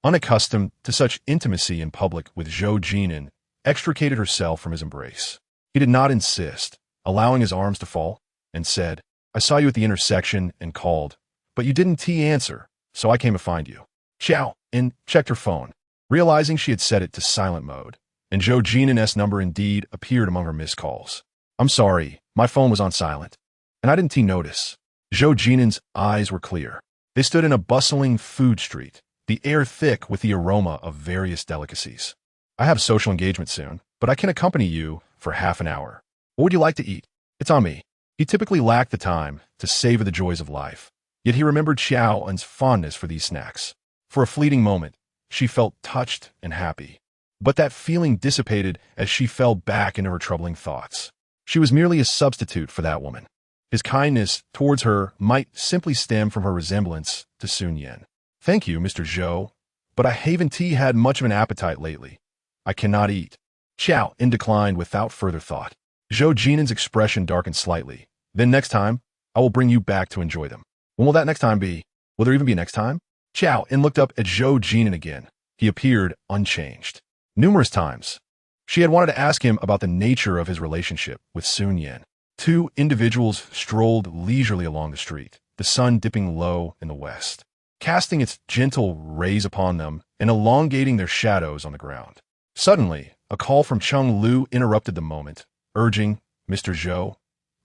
unaccustomed to such intimacy in public with Zhou Jin'an, extricated herself from his embrace. He did not insist, allowing his arms to fall, and said, I saw you at the intersection and called, but you didn't answer, so I came to find you. Qiao En checked her phone, realizing she had set it to silent mode, and Zhou Jin'an's number indeed appeared among her missed calls. I'm sorry, my phone was on silent, and I didn't notice. Zhou Jin'an's eyes were clear. They stood in a bustling food street, the air thick with the aroma of various delicacies. I have a social engagement soon, but I can accompany you for half an hour. What would you like to eat? It's on me. He typically lacked the time to savor the joys of life, yet he remembered Qiao En's fondness for these snacks. For a fleeting moment, she felt touched and happy. But that feeling dissipated as she fell back into her troubling thoughts. She was merely a substitute for that woman. His kindness towards her might simply stem from her resemblance to Sun Yin. Thank you, Mr. Zhou, but I haven't had much of an appetite lately. I cannot eat. Qiao En declined without further thought. Zhou Jin'an's expression darkened slightly. Then next time, I will bring you back to enjoy them. When will that next time be? Will there even be a next time? Qiao En looked up at Zhou Jin'an again. He appeared unchanged. Numerous times, she had wanted to ask him about the nature of his relationship with Sun Yin. Two individuals strolled leisurely along the street, the sun dipping low in the west, casting its gentle rays upon them and elongating their shadows on the ground. Suddenly, a call from Chung Lu interrupted the moment, urging, Mr. Zhou,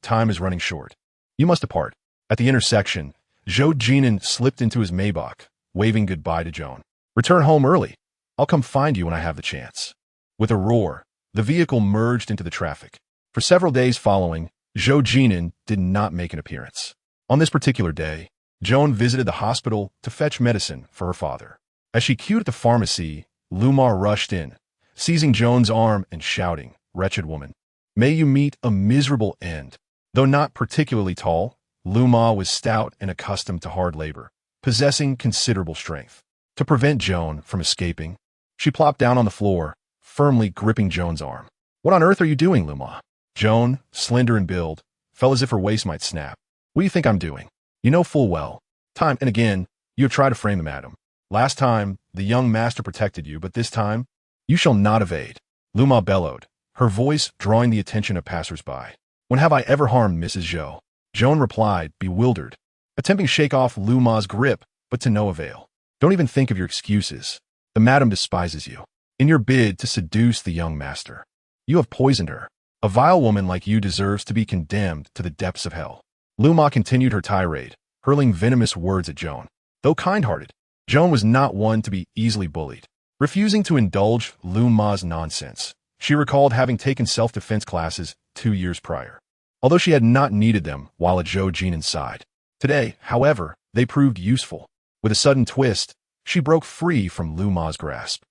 time is running short. You must depart. At the intersection, Zhou Jin'an slipped into his Maybach, waving goodbye to Joan. Return home early. I'll come find you when I have the chance. With a roar, the vehicle merged into the traffic. For several days following, Zhou Jin'an did not make an appearance. On this particular day, Joan visited the hospital to fetch medicine for her father. As she queued at the pharmacy, Lumar rushed in, seizing Joan's arm and shouting, Wretched woman, may you meet a miserable end. Though not particularly tall, Lumar was stout and accustomed to hard labor, possessing considerable strength. To prevent Joan from escaping, she plopped down on the floor, firmly gripping Joan's arm. What on earth are you doing, Lumar? Joan, slender in build, felt as if her waist might snap. What do you think I'm doing? You know full well. Time and again, you have tried to frame the madam. Last time, the young master protected you, but this time, you shall not evade. Lumar bellowed, her voice drawing the attention of passers-by. When have I ever harmed Mrs. Zhou? Joan replied, bewildered, attempting to shake off Lumar's grip, but to no avail. Don't even think of your excuses. The madam despises you. in your bid to seduce the young master. You have poisoned her. A vile woman like you deserves to be condemned to the depths of hell. Lu Ma continued her tirade, hurling venomous words at Joan. Though kind-hearted, Joan was not one to be easily bullied. Refusing to indulge Lu Ma's nonsense, she recalled having taken self-defense classes 2 years prior, although she had not needed them while at Zhou Jin'an's side. Today, however, they proved useful. With a sudden twist, she broke free from Lu Ma's grasp.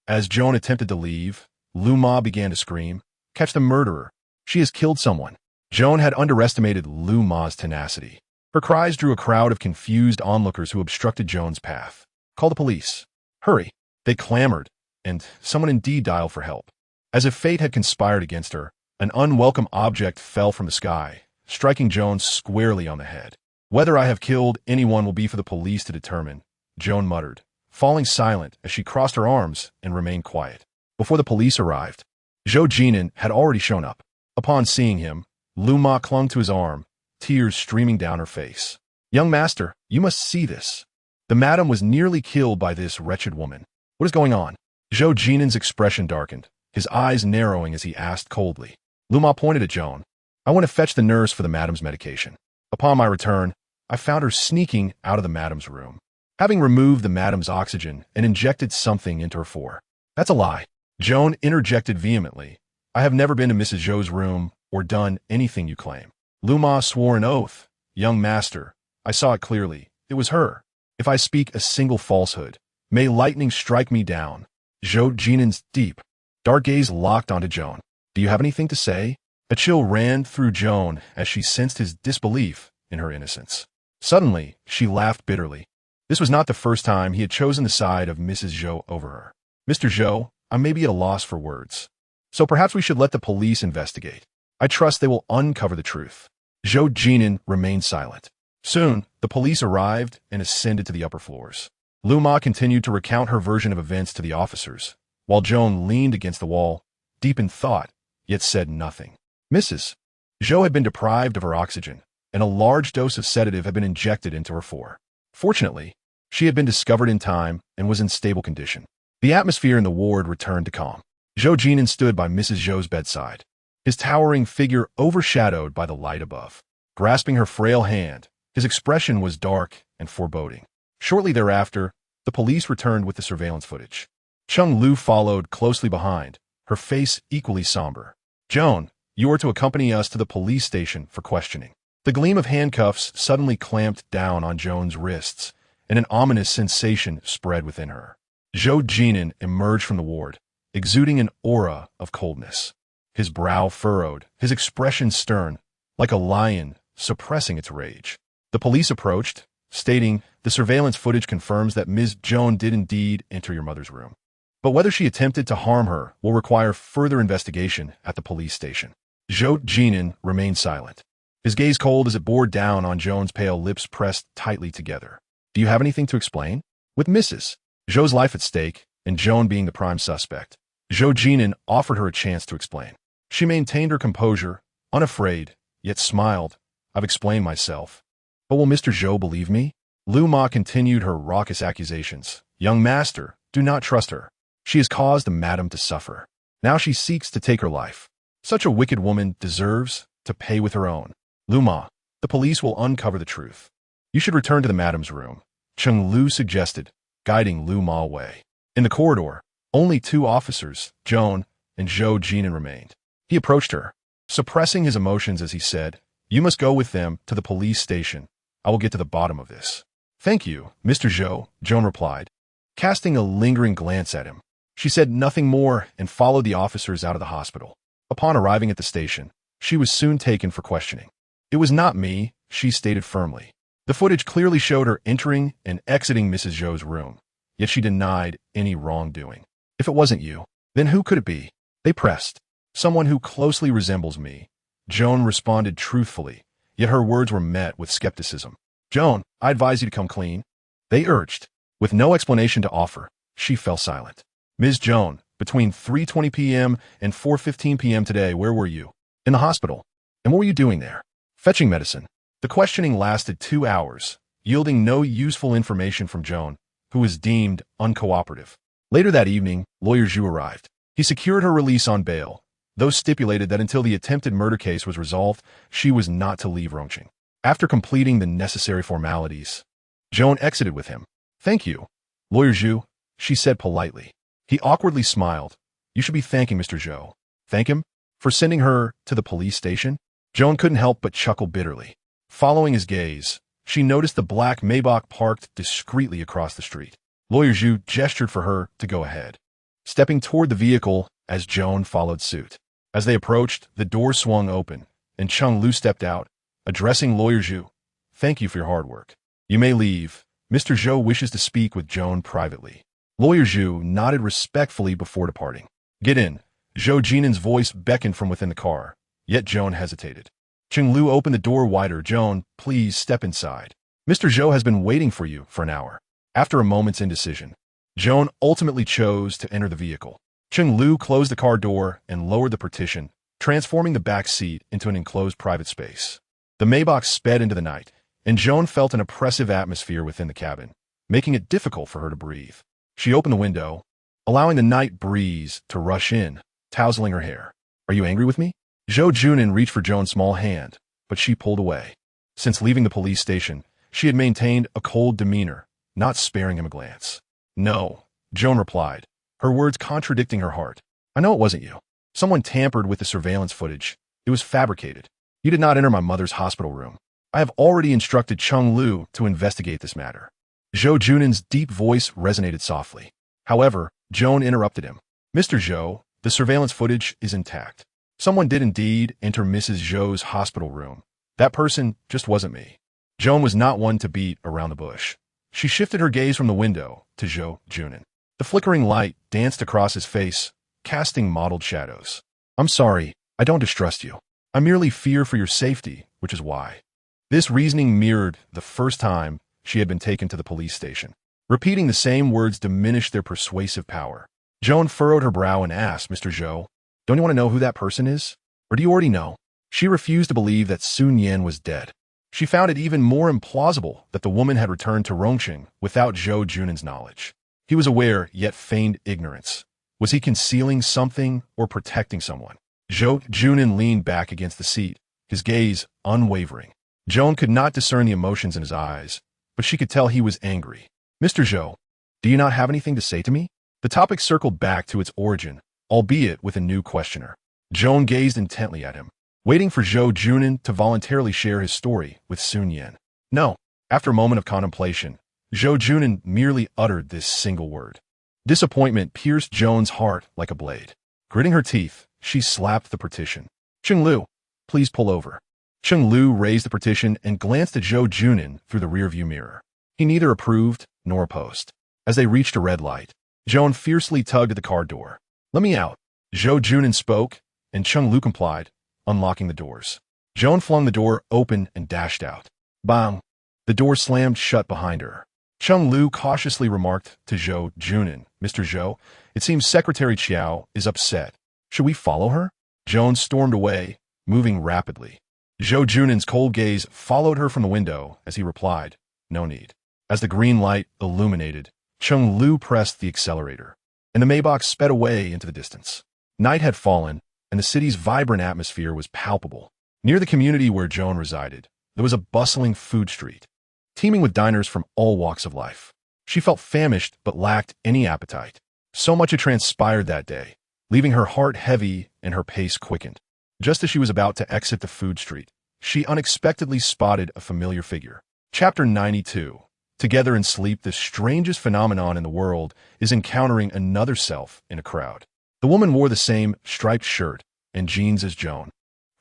As Joan attempted to leave, Lu Ma began to scream, "Catch the murderer! She has killed someone!" Joan had underestimated Lu Ma's tenacity. Her cries drew a crowd of confused onlookers who obstructed Joan's path. "Call the police! Hurry!" They clamored, and someone indeed dialed for help. As if fate had conspired against her, an unwelcome object fell from the sky, striking Joan squarely on the head. "Whether I have killed anyone will be for the police to determine," Joan muttered, falling silent as she crossed her arms and remained quiet. Before the police arrived, Zhou Jin'an had already shown up. Upon seeing him, Lu Ma clung to his arm, tears streaming down her face. "Young master, you must see this. The madam was nearly killed by this wretched woman. What is going on?" Zhou Jin'an's expression darkened, his eyes narrowing as he asked coldly. Lu Ma pointed at Joan. "I want to fetch the nurse for the madam's medication. Upon my return, I found her sneaking out of the madam's room, having removed the madam's oxygen and injected something into her fore." "That's a lie," Joan interjected vehemently. "I have never been to Mrs. Zhou's room or done anything you claim." Lu Ma swore an oath. "Young master, I saw it clearly. It was her. If I speak a single falsehood, may lightning strike me down." Zhou Jin'an's deep, dark gaze locked onto Joan. "Do you have anything to say?" A chill ran through Joan as she sensed his disbelief in her innocence. Suddenly, she laughed bitterly. This was not the first time he had chosen the side of Mrs. Zhou over her. "Mr. Zhou, I may be at a loss for words, so perhaps we should let the police investigate. I trust they will uncover the truth." Zhou Jin'an remained silent. Soon, the police arrived and ascended to the upper floors. Lu Ma continued to recount her version of events to the officers, while Joan leaned against the wall, deep in thought, yet said nothing. Mrs. Zhou had been deprived of her oxygen, and a large dose of sedative had been injected into her fore. Fortunately, she had been discovered in time and was in stable condition. The atmosphere in the ward returned to calm. Zhou Jin'an stood by Mrs. Zhou's bedside, his towering figure overshadowed by the light above. Grasping her frail hand, his expression was dark and foreboding. Shortly thereafter, the police returned with the surveillance footage. Chung Lu followed closely behind, her face equally somber. "Joan, you are to accompany us to the police station for questioning." The gleam of handcuffs suddenly clamped down on Joan's wrists, and an ominous sensation spread within her. Zhou Jin'an emerged from the ward, exuding an aura of coldness. His brow furrowed, his expression stern, like a lion suppressing its rage. The police approached, stating, "The surveillance footage confirms that Ms. Joan did indeed enter your mother's room. But whether she attempted to harm her will require further investigation at the police station." Zhou Jin'an remained silent, his gaze cold as it bore down on Joan's pale lips pressed tightly together. "Do you have anything to explain?" With Mrs. Zhou's life at stake, and Joan being the prime suspect, Zhou Jin'an offered her a chance to explain. She maintained her composure, unafraid, yet smiled. "I've explained myself. But will Mr. Zhou believe me?" Lu Ma continued her raucous accusations. "Young master, do not trust her. She has caused the madam to suffer. Now she seeks to take her life. Such a wicked woman deserves to pay with her own. Lu Ma, the police will uncover the truth. You should return to the madam's room," Chung Lu suggested, guiding Lu Ma away. In the corridor, only 2 officers, Joan and Zhou Jin'an, remained. He approached her, suppressing his emotions as he said, "You must go with them to the police station. I will get to the bottom of this." "Thank you, Mr. Zhou," Joan replied, casting a lingering glance at him. She said nothing more and followed the officers out of the hospital. Upon arriving at the station, she was soon taken for questioning. "It was not me," she stated firmly. The footage clearly showed her entering and exiting Mrs. Zhou's room, yet she denied any wrongdoing. "If it wasn't you, then who could it be?" they pressed. "Someone who closely resembles me," Joan responded truthfully, yet her words were met with skepticism. "Joan, I advise you to come clean," they urged. With no explanation to offer, she fell silent. "Ms. Joan, between 3:20 p.m. and 4:15 p.m. today, where were you?" "In the hospital." "And what were you doing there?" "Fetching medicine." The questioning lasted 2 hours, yielding no useful information from Joan, who was deemed uncooperative. Later that evening, lawyer Zhu arrived. He secured her release on bail, though stipulated that until the attempted murder case was resolved, she was not to leave Rongqing. After completing the necessary formalities, Joan exited with him. "Thank you, lawyer Zhu," she said politely. He awkwardly smiled. "You should be thanking Mr. Zhou." "Thank him? For sending her to the police station?" Joan couldn't help but chuckle bitterly. Following his gaze, she noticed the black Maybach parked discreetly across the street. Lawyer Zhu gestured for her to go ahead, stepping toward the vehicle as Joan followed suit. As they approached, the door swung open, and Cheng Lu stepped out, addressing lawyer Zhu. "Thank you for your hard work. You may leave. Mr. Zhou wishes to speak with Joan privately." Lawyer Zhu nodded respectfully before departing. "Get in." Zhou Jin'an's voice beckoned from within the car, yet Joan hesitated. Cheng Lu opened the door wider. "Joan, please step inside. Mr. Zhou has been waiting for you for an hour." After a moment's indecision, Joan ultimately chose to enter the vehicle. Cheng Lu closed the car door and lowered the partition, transforming the back seat into an enclosed private space. The Maybach sped into the night, and Joan felt an oppressive atmosphere within the cabin, making it difficult for her to breathe. She opened the window, allowing the night breeze to rush in, tousling her hair. "Are you angry with me?" Zhou Jin'an reached for Joan's small hand, but she pulled away. Since leaving the police station, she had maintained a cold demeanor, not sparing him a glance. "No," Joan replied, her words contradicting her heart. "I know it wasn't you. Someone tampered with the surveillance footage. It was fabricated. You did not enter my mother's hospital room. I have already instructed Cheng Lu to investigate this matter." Zhou Jin'an's deep voice resonated softly. However, Joan interrupted him. "Mr. Zhou, the surveillance footage is intact. Someone did indeed enter Mrs. Zhou's hospital room. That person just wasn't me." Joan was not one to beat around the bush. She shifted her gaze from the window to Zhou Jin'an. The flickering light danced across his face, casting mottled shadows. "I'm sorry, I don't distrust you. I merely fear for your safety, which is why." This reasoning mirrored the first time she had been taken to the police station. Repeating the same words diminished their persuasive power. Joan furrowed her brow and asked, "Mr. Zhou, don't you want to know who that person is? Or do you already know?" She refused to believe that Sun Yan was dead. She found it even more implausible that the woman had returned to Rongqing without Zhou Jin'an's knowledge. He was aware, yet feigned ignorance. Was he concealing something or protecting someone? Zhou Jin'an leaned back against the seat, his gaze unwavering. Joan could not discern the emotions in his eyes, but she could tell he was angry. "Mr. Zhou, do you not have anything to say to me?" The topic circled back to its origin, albeit with a new questioner. Joan gazed intently at him, waiting for Zhou Jin'an to voluntarily share his story with Sun Yan. "No." After a moment of contemplation, Zhou Jin'an merely uttered this single word. Disappointment pierced Joan's heart like a blade. Gritting her teeth, she slapped the partition. "Cheng Lu, please pull over." Cheng Lu raised the partition and glanced at Zhou Jin'an through the rearview mirror. He neither approved nor opposed. As they reached a red light, Joan fiercely tugged at the car door. "Let me out." Zhou Jin'an spoke, and Cheng Lu complied, unlocking the doors. Joan flung the door open and dashed out. Bang! The door slammed shut behind her. Cheng Lu cautiously remarked to Zhou Jin'an, "Mr. Zhou, it seems Secretary Qiao is upset. Should we follow her?" Joan stormed away, moving rapidly. Zhou Jin'an's cold gaze followed her from the window as he replied, "No need." As the green light illuminated, Cheng Lu pressed the accelerator, and the Maybach sped away into the distance. Night had fallen, and the city's vibrant atmosphere was palpable. Near the community where Joan resided, there was a bustling food street, teeming with diners from all walks of life. She felt famished but lacked any appetite. So much had transpired that day, leaving her heart heavy and her pace quickened. Just as she was about to exit the food street, she unexpectedly spotted a familiar figure. Chapter 92. Together in sleep, the strangest phenomenon in the world is encountering another self in a crowd. The woman wore the same striped shirt and jeans as Joan,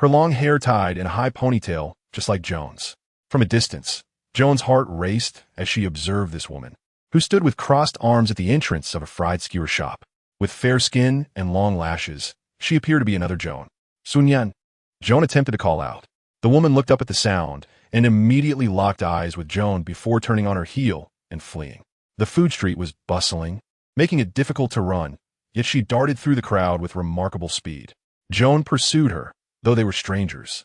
her long hair tied in a high ponytail just like Joan's. From a distance, Joan's heart raced as she observed this woman, who stood with crossed arms at the entrance of a fried skewer shop. With fair skin and long lashes, she appeared to be another Joan. "Sun Yan." Joan attempted to call out. The woman looked up at the sound and immediately locked eyes with Joan before turning on her heel and fleeing. The food street was bustling, making it difficult to run, yet she darted through the crowd with remarkable speed. Joan pursued her, though they were strangers.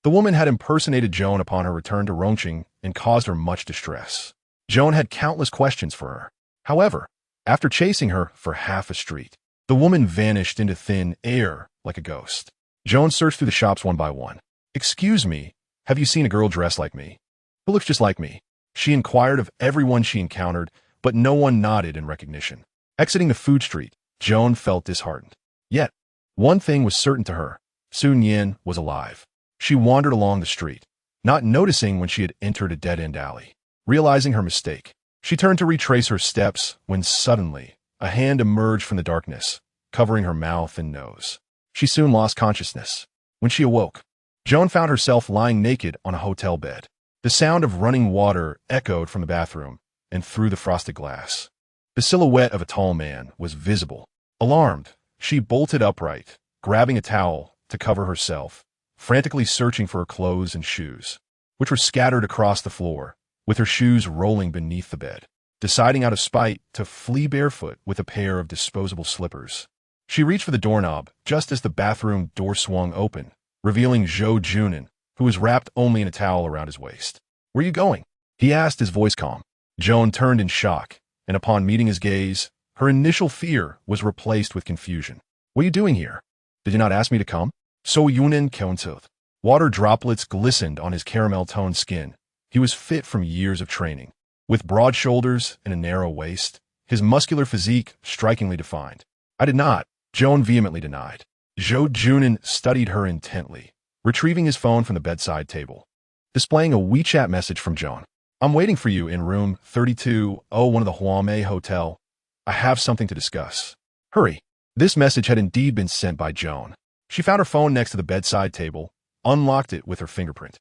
The woman had impersonated Joan upon her return to Rongqing and caused her much distress. Joan had countless questions for her. However, After chasing her for half a street, the woman vanished into thin air like a ghost. Joan searched through the shops one by one. "Excuse me, have you seen a girl dressed like me? Who looks just like me?" She inquired of everyone she encountered, but no one nodded in recognition. Exiting the food street, Joan felt disheartened. Yet, one thing was certain to her. Zhou Jin'an was alive. She wandered along the street, not noticing when she had entered a dead-end alley. Realizing her mistake, she turned to retrace her steps when suddenly a hand emerged from the darkness, covering her mouth and nose. She soon lost consciousness. When she awoke, Joan found herself lying naked on a hotel bed. The sound of running water echoed from the bathroom and through the frosted glass. The silhouette of a tall man was visible. Alarmed, she bolted upright, grabbing a towel to cover herself, frantically searching for her clothes and shoes, which were scattered across the floor, with her shoes rolling beneath the bed. Deciding out of spite to flee barefoot with a pair of disposable slippers, she reached for the doorknob just as the bathroom door swung open, revealing Zhou Jin'an, who was wrapped only in a towel around his waist. "Where are you going?" he asked, his voice calm. Joan turned in shock, and upon meeting his gaze, her initial fear was replaced with confusion. "What are you doing here? Did you not ask me to come?" Zhou Jin'an counted. Water droplets glistened on his caramel-toned skin. He was fit from years of training. With broad shoulders and a narrow waist, his muscular physique strikingly defined. "I did not," Joan vehemently denied. Zhou Jin'an studied her intently, retrieving his phone from the bedside table, displaying a WeChat message from Joan. "I'm waiting for you in room 3201 of the Huame Hotel. I have something to discuss. Hurry." This message had indeed been sent by Joan. She found her phone next to the bedside table, unlocked it with her fingerprint,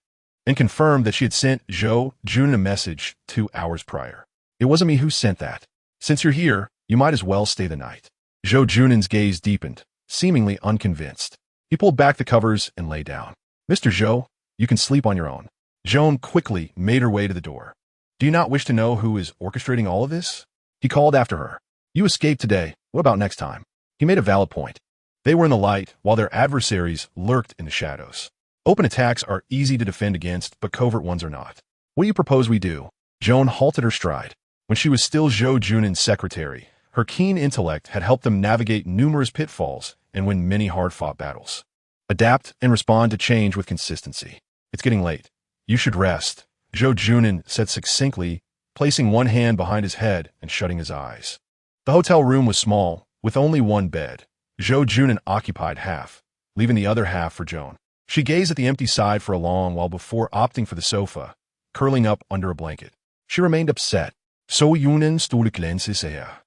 and confirmed that she had sent Zhou Jin'an a message 2 hours prior. "It wasn't me who sent that. Since you're here, you might as well stay the night." Zhou Jin'an's gaze deepened, seemingly unconvinced. He pulled back the covers and lay down. "Mr. Zhou, you can sleep on your own." Joan quickly made her way to the door. "Do you not wish to know who is orchestrating all of this?" He called after her. "You escaped today. What about next time?" He made a valid point. They were in the light, while their adversaries lurked in the shadows. Open attacks are easy to defend against, but covert ones are not. "What do you propose we do?" Joan halted her stride. When she was still Zhou Jin'an's secretary, her keen intellect had helped them navigate numerous pitfalls and win many hard-fought battles. Adapt and respond to change with consistency. "It's getting late. You should rest," Zhou Jin'an said succinctly, placing one hand behind his head and shutting his eyes. The hotel room was small, with only one bed. Zhou Jin'an occupied half, leaving the other half for Joan. She gazed at the empty side for a long while before opting for the sofa, curling up under a blanket. She remained upset. Zhou Jin'an stod glances her.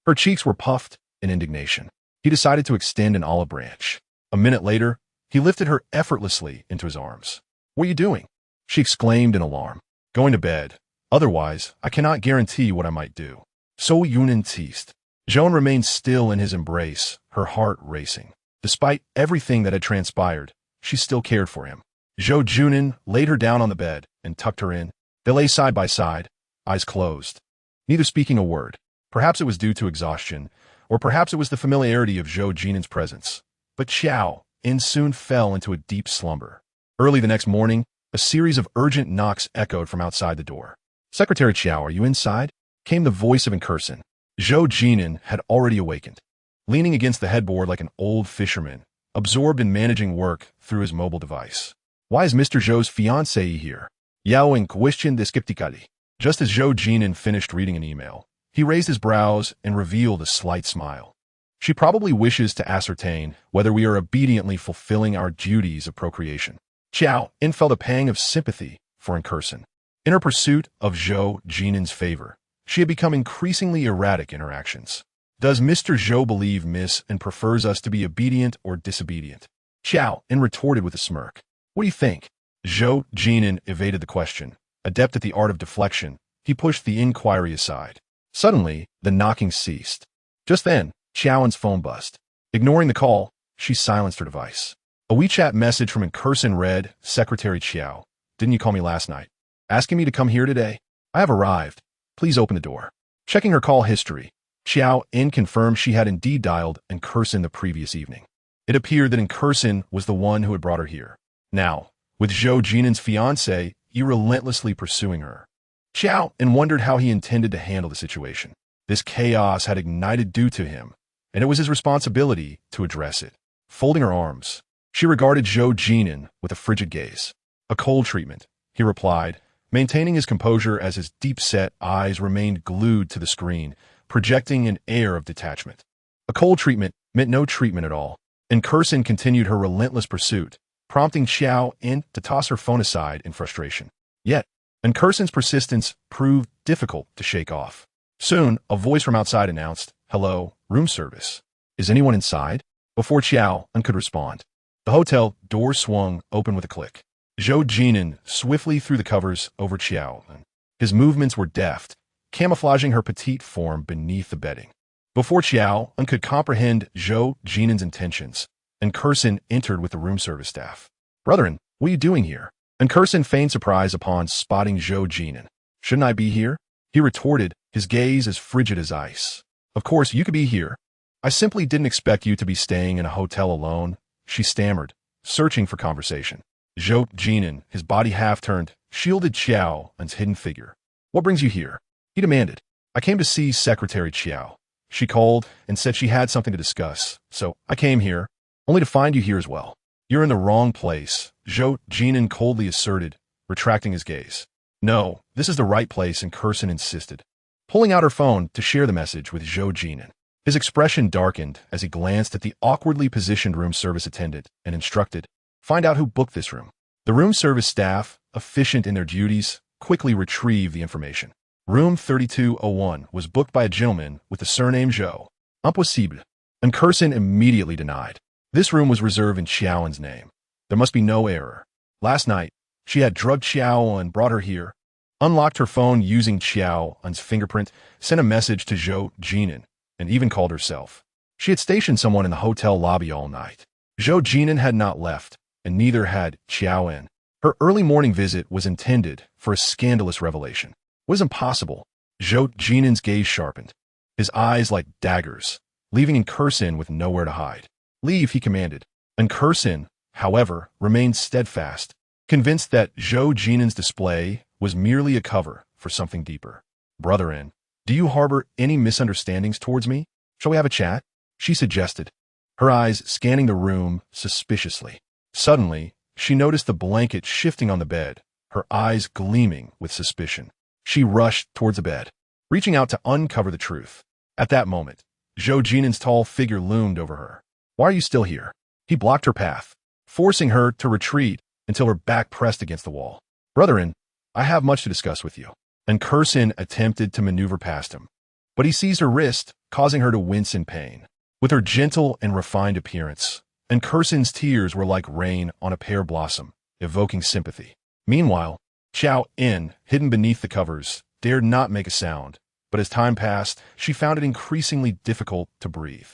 Her cheeks were puffed in indignation. He decided to extend an olive branch. A minute later, he lifted her effortlessly into his arms. "What are you doing?" she exclaimed in alarm. "Going to bed. Otherwise, I cannot guarantee what I might do." Zhou Jin'an teased. Joan remained still in his embrace, her heart racing. Despite everything that had transpired, she still cared for him. Zhou Jin'an laid her down on the bed and tucked her in. They lay side by side, eyes closed, neither speaking a word. Perhaps it was due to exhaustion, or perhaps it was the familiarity of Zhou Jin'an's presence. But Qiao En soon fell into a deep slumber. Early the next morning, a series of urgent knocks echoed from outside the door. "Secretary Qiao, are you inside?" came the voice of Incursion. Zhou Jin'an had already awakened, leaning against the headboard like an old fisherman, absorbed in managing work through his mobile device. "Why is Mr. Zhou's fiancée here?" Yao En questioned skeptically. Just as Zhou Jin'an finished reading an email, he raised his brows and revealed a slight smile. "She probably wishes to ascertain whether we are obediently fulfilling our duties of procreation." Qiao En felt a pang of sympathy for Incursion. In her pursuit of Zhou Jin'an's favor, she had become increasingly erratic in her actions. "Does Mr. Zhou believe Miss and prefers us to be obedient or disobedient?" Qiao En retorted with a smirk. "What do you think?" Zhou Jin'an evaded the question. Adept at the art of deflection, he pushed the inquiry aside. Suddenly, the knocking ceased. Just then, Qiao En's phone buzzed. Ignoring the call, she silenced her device. A WeChat message from Incursion read, "Secretary Qiao, didn't you call me last night? Asking me to come here today? I have arrived. Please open the door." Checking her call history, Qiao En confirmed she had indeed dialed Incursion the previous evening. It appeared that Incursion was the one who had brought her here. Now, with Zhou Jin'an's fiancé relentlessly pursuing her, Qiao En wondered how he intended to handle the situation. This chaos had ignited due to him, and it was his responsibility to address it. Folding her arms, she regarded Zhou Jin'an with a frigid gaze. "A cold treatment," he replied, maintaining his composure as his deep-set eyes remained glued to the screen, projecting an air of detachment. A cold treatment meant no treatment at all, and Kirsten continued her relentless pursuit, prompting Qiao En to toss her phone aside in frustration. Yet, and Kirsten's persistence proved difficult to shake off. Soon, a voice from outside announced, "Hello, room service. Is anyone inside?" Before Qiao En could respond, the hotel door swung open with a click. Zhou Jin'an swiftly threw the covers over Qiao En. His movements were deft, camouflaging her petite form beneath the bedding. Before Qiao En could comprehend Zhou Jin'an's intentions, and Kirsten entered with the room service staff. "Brethren, what are you doing here?" And Kirsten feigned surprise upon spotting Zhou Jin'an. "Shouldn't I be here?" he retorted, his gaze as frigid as ice. "Of course you could be here. I simply didn't expect you to be staying in a hotel alone," she stammered, searching for conversation. Zhou Jin'an, his body half-turned, shielded Qiao En's hidden figure. "What brings you here?" he demanded. "I came to see Secretary Qiao. She called and said she had something to discuss, so I came here, only to find you here as well." "You're in the wrong place," Zhou Jin'an coldly asserted, retracting his gaze. "No, this is the right place," and Kirsten insisted, pulling out her phone to share the message with Zhou Jin'an. His expression darkened as he glanced at the awkwardly positioned room service attendant and instructed, "Find out who booked this room." The room service staff, efficient in their duties, quickly retrieved the information. Room 3201 was booked by a gentleman with the surname Zhou. Impossible. And Kirsten immediately denied. This room was reserved in Qiao En's name. There must be no error. Last night, she had drugged Qiao En, brought her here, unlocked her phone using Qiao En's fingerprint, sent a message to Zhou Jin'an, and even called herself. She had stationed someone in the hotel lobby all night. Zhou Jin'an had not left, and neither had Qiao En. Her early morning visit was intended for a scandalous revelation. What is impossible? Zhou Jin'an's gaze sharpened, his eyes like daggers, leaving Kirsten with nowhere to hide. "Leave," he commanded. And Kirsten, however, remained steadfast, convinced that Zhou Jin'an's display was merely a cover for something deeper. "Brethren, do you harbor any misunderstandings towards me? Shall we have a chat?" she suggested, her eyes scanning the room suspiciously. Suddenly, she noticed the blanket shifting on the bed, her eyes gleaming with suspicion. She rushed towards the bed, reaching out to uncover the truth. At that moment, Zhou Jin'an's tall figure loomed over her. "Why are you still here?" He blocked her path, forcing her to retreat until her back pressed against the wall. "Brethren, I have much to discuss with you." And Kirsten attempted to maneuver past him, but he seized her wrist, causing her to wince in pain. With her gentle and refined appearance, and Kirsten's tears were like rain on a pear blossom, evoking sympathy. Meanwhile, Qiao En, hidden beneath the covers, dared not make a sound, but as time passed, she found it increasingly difficult to breathe.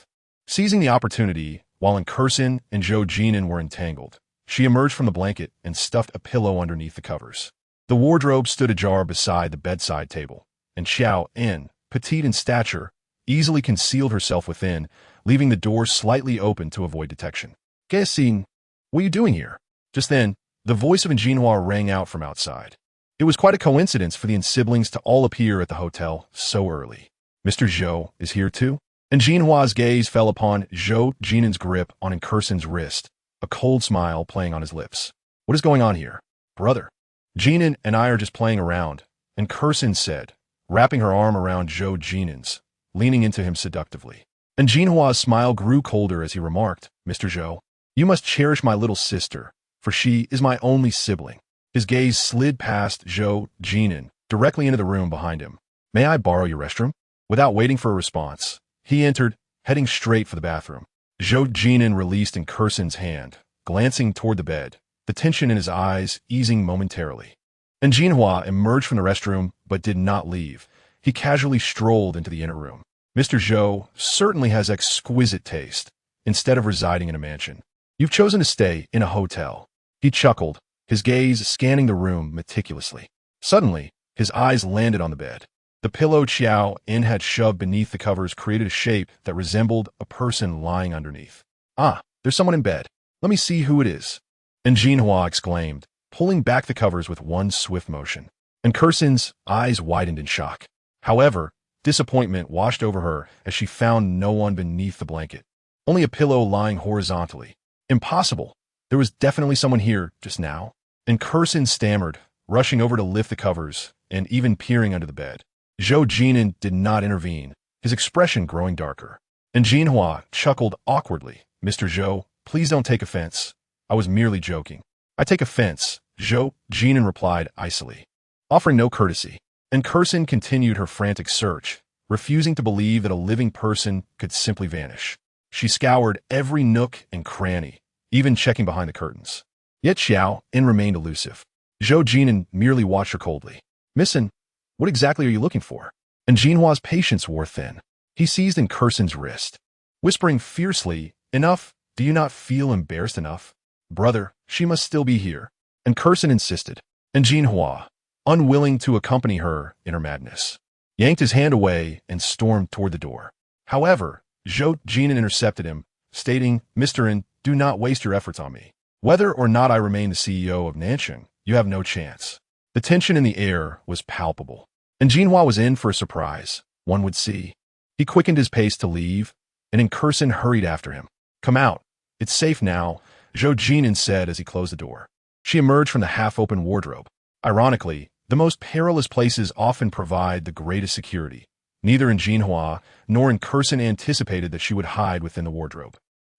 Seizing the opportunity, while Kirsten and Zhou Jin'an were entangled, she emerged from the blanket and stuffed a pillow underneath the covers. The wardrobe stood ajar beside the bedside table, and Qiao En, petite in stature, easily concealed herself within, leaving the door slightly open to avoid detection. "Guessing, what are you doing here?" Just then, the voice of Jinhua rang out from outside. It was quite a coincidence for the siblings to all appear at the hotel so early. "Mr. Zhou is here too?" And Jinhua's gaze fell upon Zhou Jin'an's grip on Kirsten's wrist, a cold smile playing on his lips. "What is going on here?" "Brother, Jin'an and I are just playing around," and Kirsten said, wrapping her arm around Zhou Jin'an's, leaning into him seductively. And Jinhua's smile grew colder as he remarked, "Mr. Zhou, you must cherish my little sister, for she is my only sibling." His gaze slid past Zhou Jin'an, directly into the room behind him. "May I borrow your restroom?" Without waiting for a response, he entered, heading straight for the bathroom. Zhou Jin'an released Kirsten's hand, glancing toward the bed, the tension in his eyes easing momentarily. And Jinhua emerged from the restroom, but did not leave. He casually strolled into the inner room. "Mr. Zhou certainly has exquisite taste, instead of residing in a mansion. You've chosen to stay in a hotel." He chuckled, his gaze scanning the room meticulously. Suddenly, his eyes landed on the bed. The pillow Qiao En had shoved beneath the covers created a shape that resembled a person lying underneath. "Ah, there's someone in bed. Let me see who it is." And Jinhua exclaimed, pulling back the covers with one swift motion. And Kirsten's eyes widened in shock. However, Disappointment washed over her as she found no one beneath the blanket. Only a pillow lying horizontally. Impossible. There was definitely someone here just now. And Curson stammered, rushing over to lift the covers and even peering under the bed. Zhou Jin'an did not intervene, his expression growing darker. And Jinhua chuckled awkwardly. Mr. Zhou, please don't take offense. I was merely joking. I take offense, Zhou Jin'an replied icily, offering no courtesy. And Curson continued her frantic search, refusing to believe that a living person could simply vanish. She scoured every nook and cranny, even checking behind the curtains. Yet Qiao En remained elusive. Zhou Jin'an merely watched her coldly. Missin, what exactly are you looking for? And Jinhua's patience wore thin. He seized in Curson's wrist, whispering fiercely, Enough, do you not feel embarrassed enough? Brother, she must still be here. And Curson insisted. And Jinhua, unwilling to accompany her in her madness, yanked his hand away and stormed toward the door. However, Zhou Jin'an intercepted him, stating, Mr. En, do not waste your efforts on me. Whether or not I remain the CEO of Nansheng, you have no chance. The tension in the air was palpable. And Jinhua was in for a surprise, one would see. He quickened his pace to leave, and Curson hurried after him. Come out. It's safe now, Zhou Jin'an said as he closed the door. She emerged from the half-open wardrobe. Ironically, the most perilous places often provide the greatest security. Neither in Jinhua nor in Curson anticipated that she would hide within the wardrobe.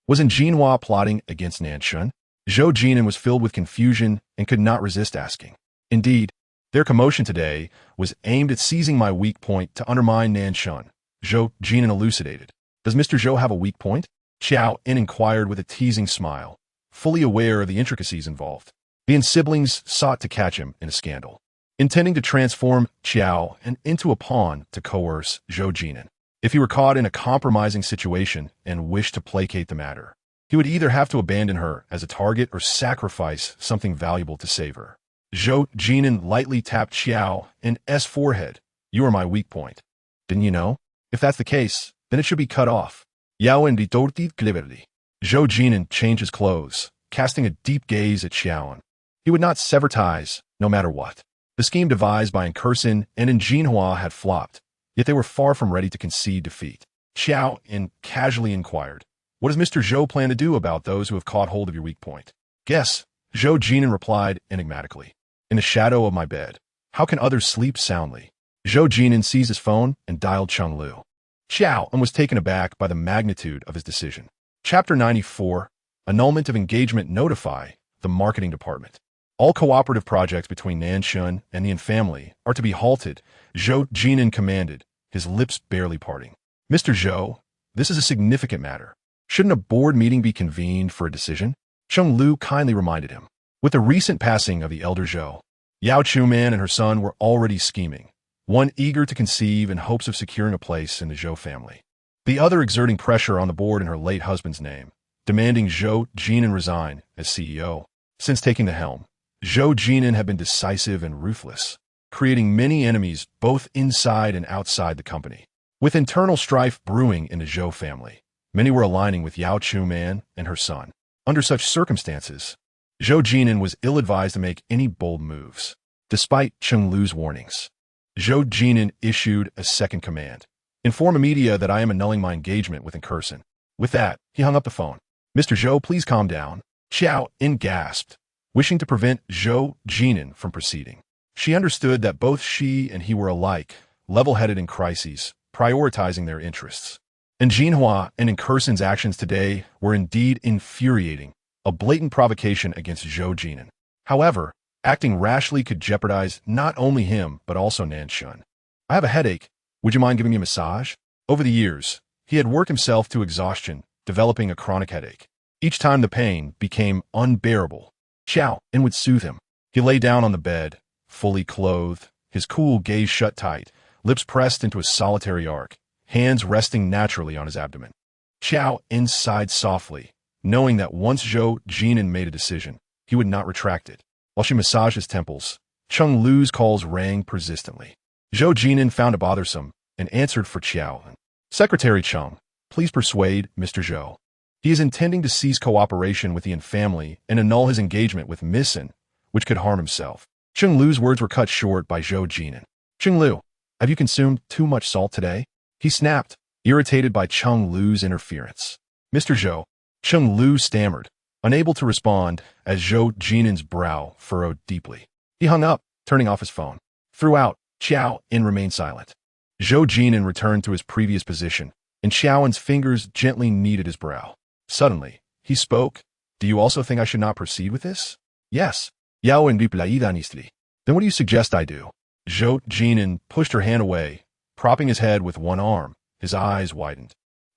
Was in Jinhua plotting against Nansheng? Zhou Jin'an was filled with confusion and could not resist asking. Indeed, their commotion today was aimed at seizing my weak point to undermine Nansheng, Zhou Jin'an elucidated. Does Mr. Zhou have a weak point? Qiao En inquired with a teasing smile, fully aware of the intricacies involved. The En siblings sought to catch him in a scandal, intending to transform Qiao En into a pawn to coerce Zhou Jin'an. If he were caught in a compromising situation and wished to placate the matter, he would either have to abandon her as a target or sacrifice something valuable to save her. Zhou Jin'an lightly tapped Qiao En's forehead. You are my weak point. Didn't you know? If that's the case, then it should be cut off. Yao En ditorti cleverly. Zhou Jin'an changed his clothes, casting a deep gaze at Qiao En. He would not sever ties, no matter what. The scheme devised by Curson and Jinhua had flopped, yet they were far from ready to concede defeat. Qiao En casually inquired, What does Mr. Zhou plan to do about those who have caught hold of your weak point? Guess, Zhou Jin'an replied enigmatically. In the shadow of my bed. How can others sleep soundly? Zhou Jin'an seized his phone and dialed Chenglu. Qiao En was taken aback by the magnitude of his decision. Chapter 94, Annulment of Engagement Notify the Marketing Department. All cooperative projects between Nansheng and the En family are to be halted, Zhou Jin'an commanded, his lips barely parting. Mr. Zhou, this is a significant matter. Shouldn't a board meeting be convened for a decision? Chenglu kindly reminded him. With the recent passing of the elder Zhou, Yao Chuman and her son were already scheming, one eager to conceive in hopes of securing a place in the Zhou family, the other exerting pressure on the board in her late husband's name, demanding Zhou Jin'an resign as CEO. Since taking the helm, Zhou Jin'an had been decisive and ruthless, creating many enemies both inside and outside the company. With internal strife brewing in the Zhou family, many were aligning with Yao Chuman and her son. Under such circumstances, Zhou Jin'an was ill-advised to make any bold moves. Despite Chenglu's warnings, Zhou Jin'an issued a second command. Inform the media that I am annulling my engagement with Curson. With that, he hung up the phone. Mr. Zhou, please calm down. Qiao En gasped, wishing to prevent Zhou Jin'an from proceeding. She understood that both she and he were alike, level-headed in crises, prioritizing their interests. And Jinhua and Curson's actions today were indeed infuriating, a blatant provocation against Zhou Jin'an. However, acting rashly could jeopardize not only him, but also Nansheng. I have a headache. Would you mind giving me a massage? Over the years, he had worked himself to exhaustion, developing a chronic headache. Each time the pain became unbearable, Qiao En would soothe him. He lay down on the bed, fully clothed, his cool gaze shut tight, lips pressed into a solitary arc, hands resting naturally on his abdomen. Qiao En sighed softly, knowing that once Zhou Jin'an made a decision, he would not retract it. While she massaged his temples, Chenglu's calls rang persistently. Zhou Jin'an found it bothersome and answered for Qiao En. Secretary Cheng, please persuade Mr. Zhou. He is intending to cease cooperation with the En family and annul his engagement with Miss En, which could harm himself. Chenglu's words were cut short by Zhou Jin'an. Chenglu, Have you consumed too much salt today? He snapped, irritated by Cheng Lu's interference. Mr. Zhou, Cheng Lu stammered, unable to respond as Zhou Jin'an's brow furrowed deeply. He hung up, turning off his phone. Throughout, Qiao En remained silent. Zhou Jin'an returned to his previous position, and Qiao En's fingers gently kneaded his brow. Suddenly, he spoke. Do you also think I should not proceed with this? Yes. Yao En deplete honestly. Then what do you suggest I do? Zhou Jin'an pushed her hand away, propping his head with one arm. His eyes widened.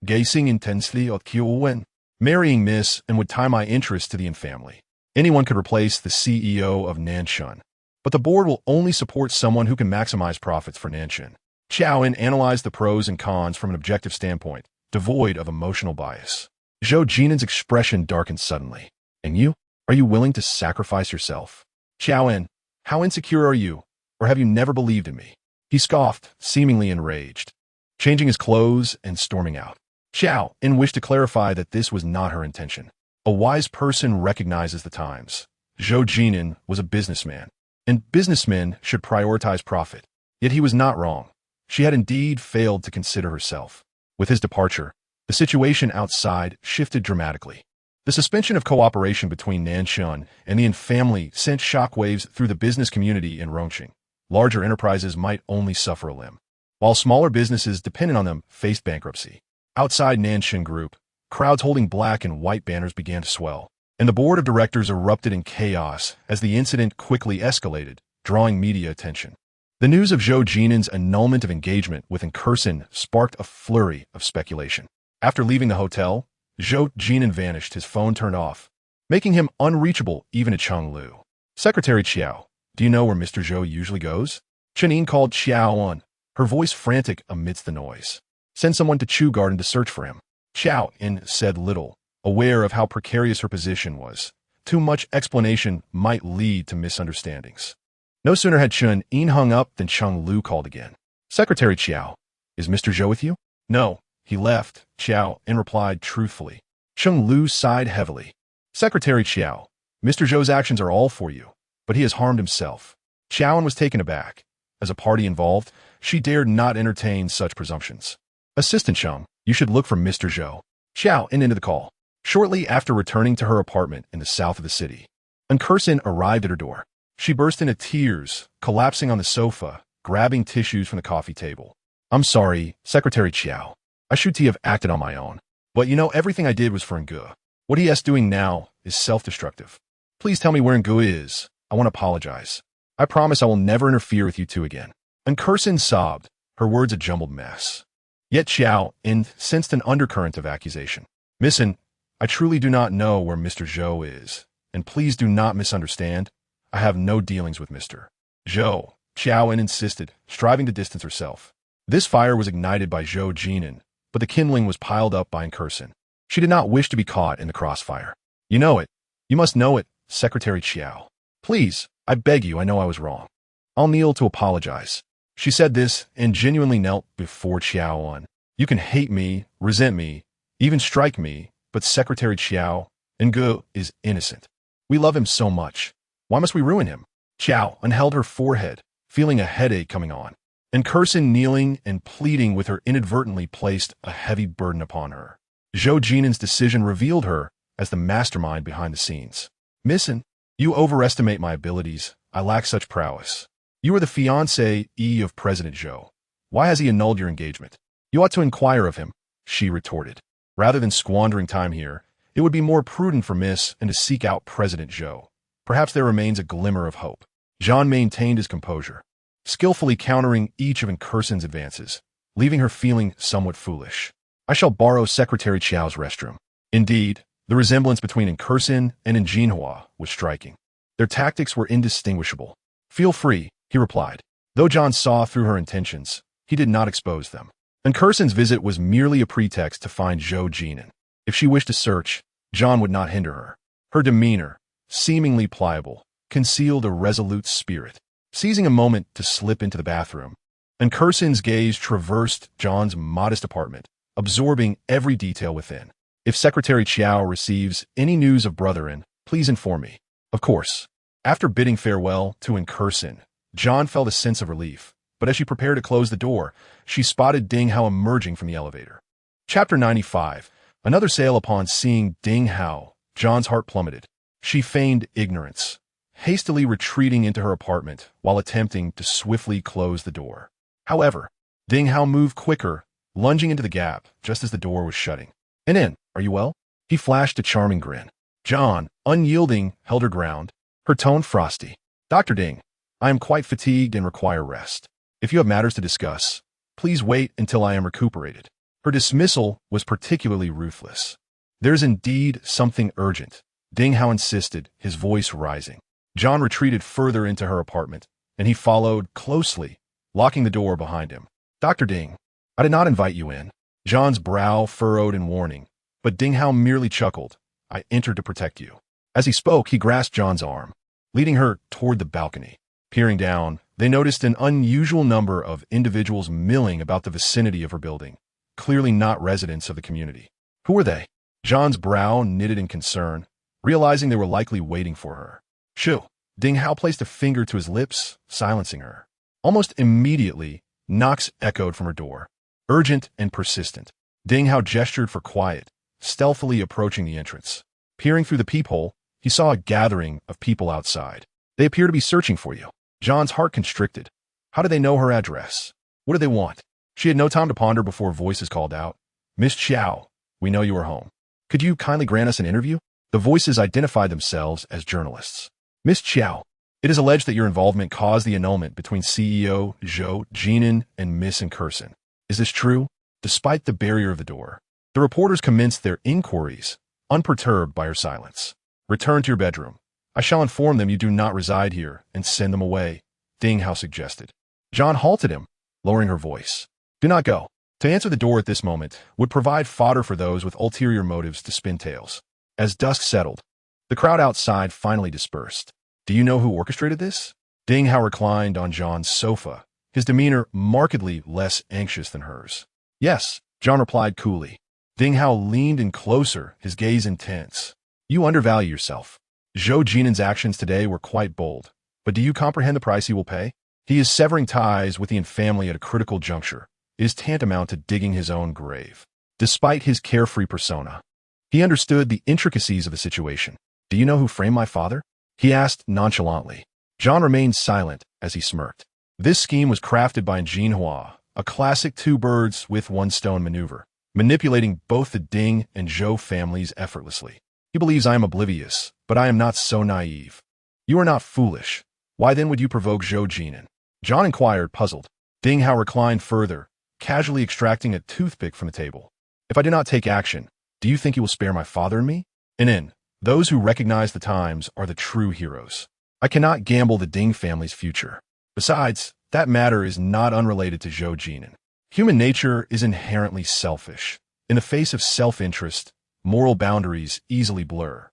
Gazing intensely at Qiao En. Marrying Miss and would tie my interests to the Yin family. Anyone could replace the CEO of Nanshan. But the board will only support someone who can maximize profits for Nanshan. Qiao En analyzed the pros and cons from an objective standpoint, devoid of emotional bias. Zhou Jin'an's expression darkened suddenly. And you? Are you willing to sacrifice yourself? Qiao En, how insecure are you? Or have you never believed in me? He scoffed, seemingly enraged, changing his clothes and storming out. Qiao En wished to clarify that this was not her intention. A wise person recognizes the times. Zhou Jin'an was a businessman, and businessmen should prioritize profit. Yet he was not wrong. She had indeed failed to consider herself. With his departure, the situation outside shifted dramatically. The suspension of cooperation between Nanshan and the Yin family sent shockwaves through the business community in Rongqing. Larger enterprises might only suffer a limb, while smaller businesses dependent on them faced bankruptcy. Outside Nanshan Group, crowds holding black and white banners began to swell, and the board of directors erupted in chaos as the incident quickly escalated, drawing media attention. The news of Zhou Jin'an's annulment of engagement with Incursion sparked a flurry of speculation. After leaving the hotel, Zhou Jin'an vanished, his phone turned off, making him unreachable even to Cheng Lu. Secretary Qiao, do you know where Mr. Zhou usually goes? Chen Yin called Qiao En, her voice frantic amidst the noise. Send someone to Chu Garden to search for him. Qiao En said little, aware of how precarious her position was. Too much explanation might lead to misunderstandings. No sooner had Chen Yin hung up than Cheng Lu called again. Secretary Qiao, is Mr. Zhou with you? No, he left, Qiao En replied truthfully. Cheng Lu sighed heavily. Secretary Qiao, Mr. Zhou's actions are all for you, but he has harmed himself. Qiao En was taken aback. As a party involved, she dared not entertain such presumptions. Assistant Cheng, you should look for Mr. Zhou. Qiao En ended the call. Shortly after returning to her apartment in the south of the city, Incursion arrived at her door. She burst into tears, collapsing on the sofa, grabbing tissues from the coffee table. I'm sorry, Secretary Qiao. I should have acted on my own. But you know, everything I did was for Ngu. What he is doing now is self-destructive. Please tell me where Ngu is. I want to apologize. I promise I will never interfere with you two again. Incursion sobbed, her words a jumbled mess. Yet Qiao En sensed an undercurrent of accusation. Missin, I truly do not know where Mr. Zhou is, and please do not misunderstand. I have no dealings with Mr. Zhou, Qiao En insisted, striving to distance herself. This fire was ignited by Zhou Jin'an, but the kindling was piled up by Incursion. She did not wish to be caught in the crossfire. You know it. You must know it, Secretary Qiao. Please, I beg you, I know I was wrong. I'll kneel to apologize. She said this and genuinely knelt before Qiao En. You can hate me, resent me, even strike me, but Secretary Qiao, Ngu is innocent. We love him so much. Why must we ruin him? Qiao En held her forehead, feeling a headache coming on. Incursion kneeling and pleading with her inadvertently placed a heavy burden upon her. Zhou Jin'an's decision revealed her as the mastermind behind the scenes. Missin, you overestimate my abilities. I lack such prowess. You are the fiancée of President Zhou. Why has he annulled your engagement? You ought to inquire of him, she retorted. Rather than squandering time here, it would be more prudent for Miss and to seek out President Zhou. Perhaps there remains a glimmer of hope. Zhang maintained his composure, skillfully countering each of Incursion's advances, leaving her feeling somewhat foolish. I shall borrow Secretary Qiao's restroom. Indeed, the resemblance between Incursion and Jinhua was striking. Their tactics were indistinguishable. Feel free, he replied. Though John saw through her intentions, he did not expose them. Incursion's visit was merely a pretext to find Zhou Jin'an. If she wished to search, John would not hinder her. Her demeanor, seemingly pliable, concealed a resolute spirit. Seizing a moment to slip into the bathroom, Incursion's gaze traversed John's modest apartment, absorbing every detail within. If Secretary Qiao receives any news of Brotherin, please inform me. Of course. After bidding farewell to Incursion, John felt a sense of relief. but as she prepared to close the door, she spotted Ding Hao emerging from the elevator. Chapter 95. Another sale. Upon seeing Ding Hao, John's heart plummeted. She feigned ignorance, hastily retreating into her apartment while attempting to swiftly close the door. However, Ding Hao moved quicker, lunging into the gap just as the door was shutting. "En, are you well?" He flashed a charming grin. John, unyielding, held her ground, her tone frosty. "Dr. Ding, I am quite fatigued and require rest. If you have matters to discuss, please wait until I am recuperated." Her dismissal was particularly ruthless. "There's indeed something urgent," Ding Hao insisted, his voice rising. John retreated further into her apartment, and he followed closely, locking the door behind him. "Dr. Ding, I did not invite you in." John's brow furrowed in warning, but Ding Hao merely chuckled. "I entered to protect you." As he spoke, he grasped John's arm, leading her toward the balcony. Peering down, they noticed an unusual number of individuals milling about the vicinity of her building, clearly not residents of the community. Who were they? John's brow knitted in concern, realizing they were likely waiting for her. "Shoo!" Ding Hao placed a finger to his lips, silencing her. Almost immediately, knocks echoed from her door, urgent and persistent. Ding Hao gestured for quiet, stealthily approaching the entrance. Peering through the peephole, he saw a gathering of people outside. "They appear to be searching for you." John's heart constricted. How did they know her address? What did they want? She had no time to ponder before voices called out. "Miss Qiao, we know you are home. Could you kindly grant us an interview?" The voices identified themselves as journalists. "Miss Qiao, it is alleged that your involvement caused the annulment between CEO Zhou Jin'an and Miss Incursion. Is this true?" Despite the barrier of the door, the reporters commenced their inquiries, unperturbed by her silence. "Return to your bedroom. I shall inform them you do not reside here and send them away," Ding Hao suggested. John halted him, lowering her voice. "Do not go." To answer the door at this moment would provide fodder for those with ulterior motives to spin tales. As dusk settled, the crowd outside finally dispersed. "Do you know who orchestrated this?" Ding Hao reclined on John's sofa, his demeanor markedly less anxious than hers. "Yes," John replied coolly. Ding Hao leaned in closer, his gaze intense. "You undervalue yourself. Zhou Jin'an's actions today were quite bold, but do you comprehend the price he will pay? He is severing ties with the Yin family at a critical juncture. It is tantamount to digging his own grave." Despite his carefree persona, he understood the intricacies of the situation. "Do you know who framed my father?" he asked nonchalantly. John remained silent as he smirked. "This scheme was crafted by Jinhua, a classic two birds with one stone maneuver, manipulating both the Ding and Zhou families effortlessly. He believes I am oblivious, but I am not so naive." "You are not foolish. Why then would you provoke Zhou Jin'an?" John inquired, puzzled. Ding Hao reclined further, casually extracting a toothpick from the table. "If I do not take action, do you think you will spare my father and me?" "En, those who recognize the times are the true heroes. I cannot gamble the Ding family's future. Besides, that matter is not unrelated to Zhou Jin'an. Human nature is inherently selfish. In the face of self-interest, moral boundaries easily blur,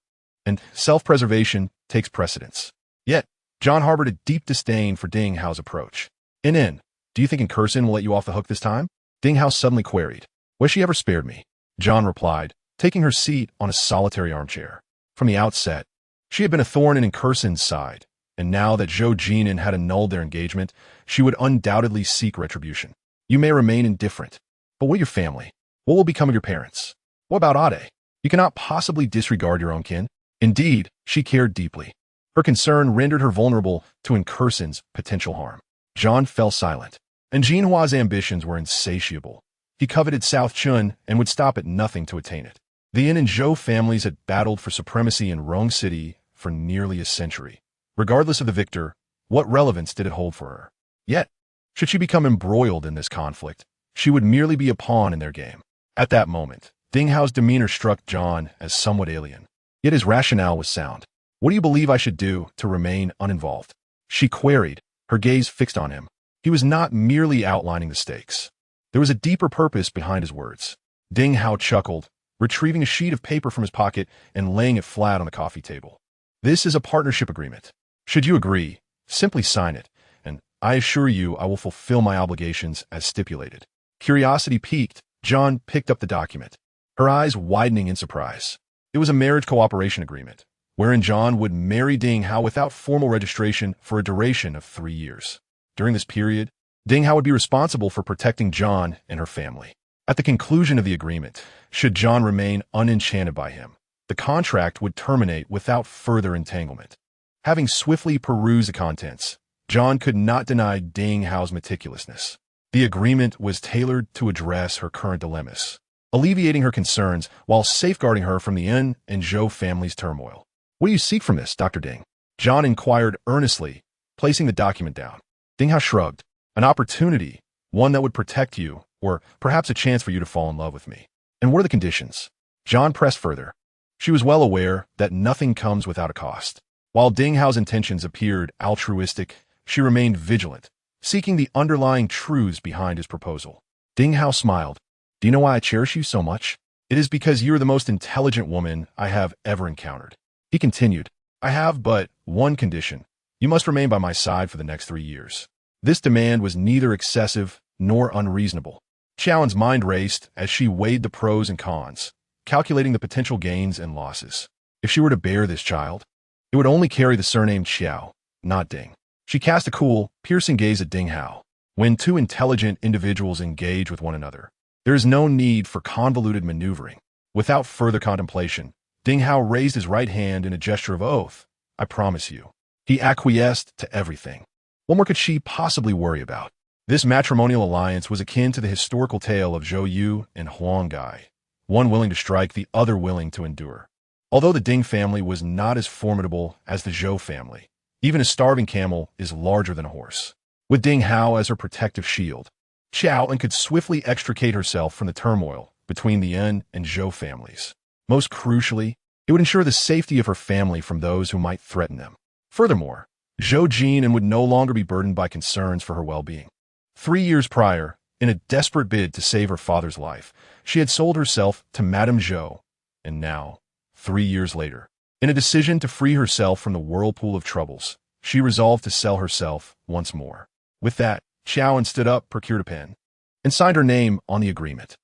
and self-preservation takes precedence." Yet, John harbored a deep disdain for Ding Hao's approach. "En, do you think Incursion will let you off the hook this time?" Ding Hao suddenly queried. "Was she ever spared me?" John replied, taking her seat on a solitary armchair. From the outset, she had been a thorn in Incursion's side, and now that Zhou Jin'an had annulled their engagement, she would undoubtedly seek retribution. "You may remain indifferent, but what of your family? What will become of your parents? What about Ade? You cannot possibly disregard your own kin." Indeed, she cared deeply. Her concern rendered her vulnerable to Incursion's potential harm. John fell silent, and Jinhua's ambitions were insatiable. He coveted South Chun and would stop at nothing to attain it. The Yin and Zhou families had battled for supremacy in Rong City for nearly a century. Regardless of the victor, what relevance did it hold for her? Yet, should she become embroiled in this conflict, she would merely be a pawn in their game. At that moment, Ding Hao's demeanor struck John as somewhat alien. Yet his rationale was sound. "What do you believe I should do to remain uninvolved?" she queried, her gaze fixed on him. He was not merely outlining the stakes. There was a deeper purpose behind his words. Ding Hao chuckled, retrieving a sheet of paper from his pocket and laying it flat on the coffee table. "This is a partnership agreement. Should you agree, simply sign it, and I assure you I will fulfill my obligations as stipulated." Curiosity piqued, John picked up the document, her eyes widening in surprise. It was a marriage cooperation agreement, wherein John would marry Ding Hao without formal registration for a duration of 3 years. During this period, Ding Hao would be responsible for protecting John and her family. At the conclusion of the agreement, should John remain unenchanted by him, the contract would terminate without further entanglement. Having swiftly perused the contents, John could not deny Ding Hao's meticulousness. The agreement was tailored to address her current dilemmas, alleviating her concerns while safeguarding her from the En and Zhou family's turmoil. What do you seek from this, Dr. Ding? John inquired earnestly, placing the document down. Ding Hao shrugged. An opportunity, one that would protect you, or perhaps a chance for you to fall in love with me. And what are the conditions? John pressed further. She was well aware that nothing comes without a cost. While Ding Hao's intentions appeared altruistic, she remained vigilant, seeking the underlying truths behind his proposal. Ding Hao smiled. Do you know why I cherish you so much? It is because you are the most intelligent woman I have ever encountered. He continued. I have but one condition. You must remain by my side for the next 3 years. This demand was neither excessive nor unreasonable. Qiao En's mind raced as she weighed the pros and cons, calculating the potential gains and losses. If she were to bear this child, it would only carry the surname Qiao, not Ding. She cast a cool, piercing gaze at Ding Hao. When two intelligent individuals engage with one another, there is no need for convoluted maneuvering. Without further contemplation, Ding Hao raised his right hand in a gesture of oath. I promise you. He acquiesced to everything. What more could she possibly worry about? This matrimonial alliance was akin to the historical tale of Zhou Yu and Huang Gai, one willing to strike, the other willing to endure. Although the Ding family was not as formidable as the Zhou family, even a starving camel is larger than a horse. With Ding Hao as her protective shield, Qiao En could swiftly extricate herself from the turmoil between the En and Zhou families. Most crucially, it would ensure the safety of her family from those who might threaten them. Furthermore, Zhou Jin'an would no longer be burdened by concerns for her well-being. 3 years prior, in a desperate bid to save her father's life, she had sold herself to Madame Zhou, and now, 3 years later, in a decision to free herself from the whirlpool of troubles, she resolved to sell herself once more. With that, Qiao En stood up, procured a pen, and signed her name on the agreement.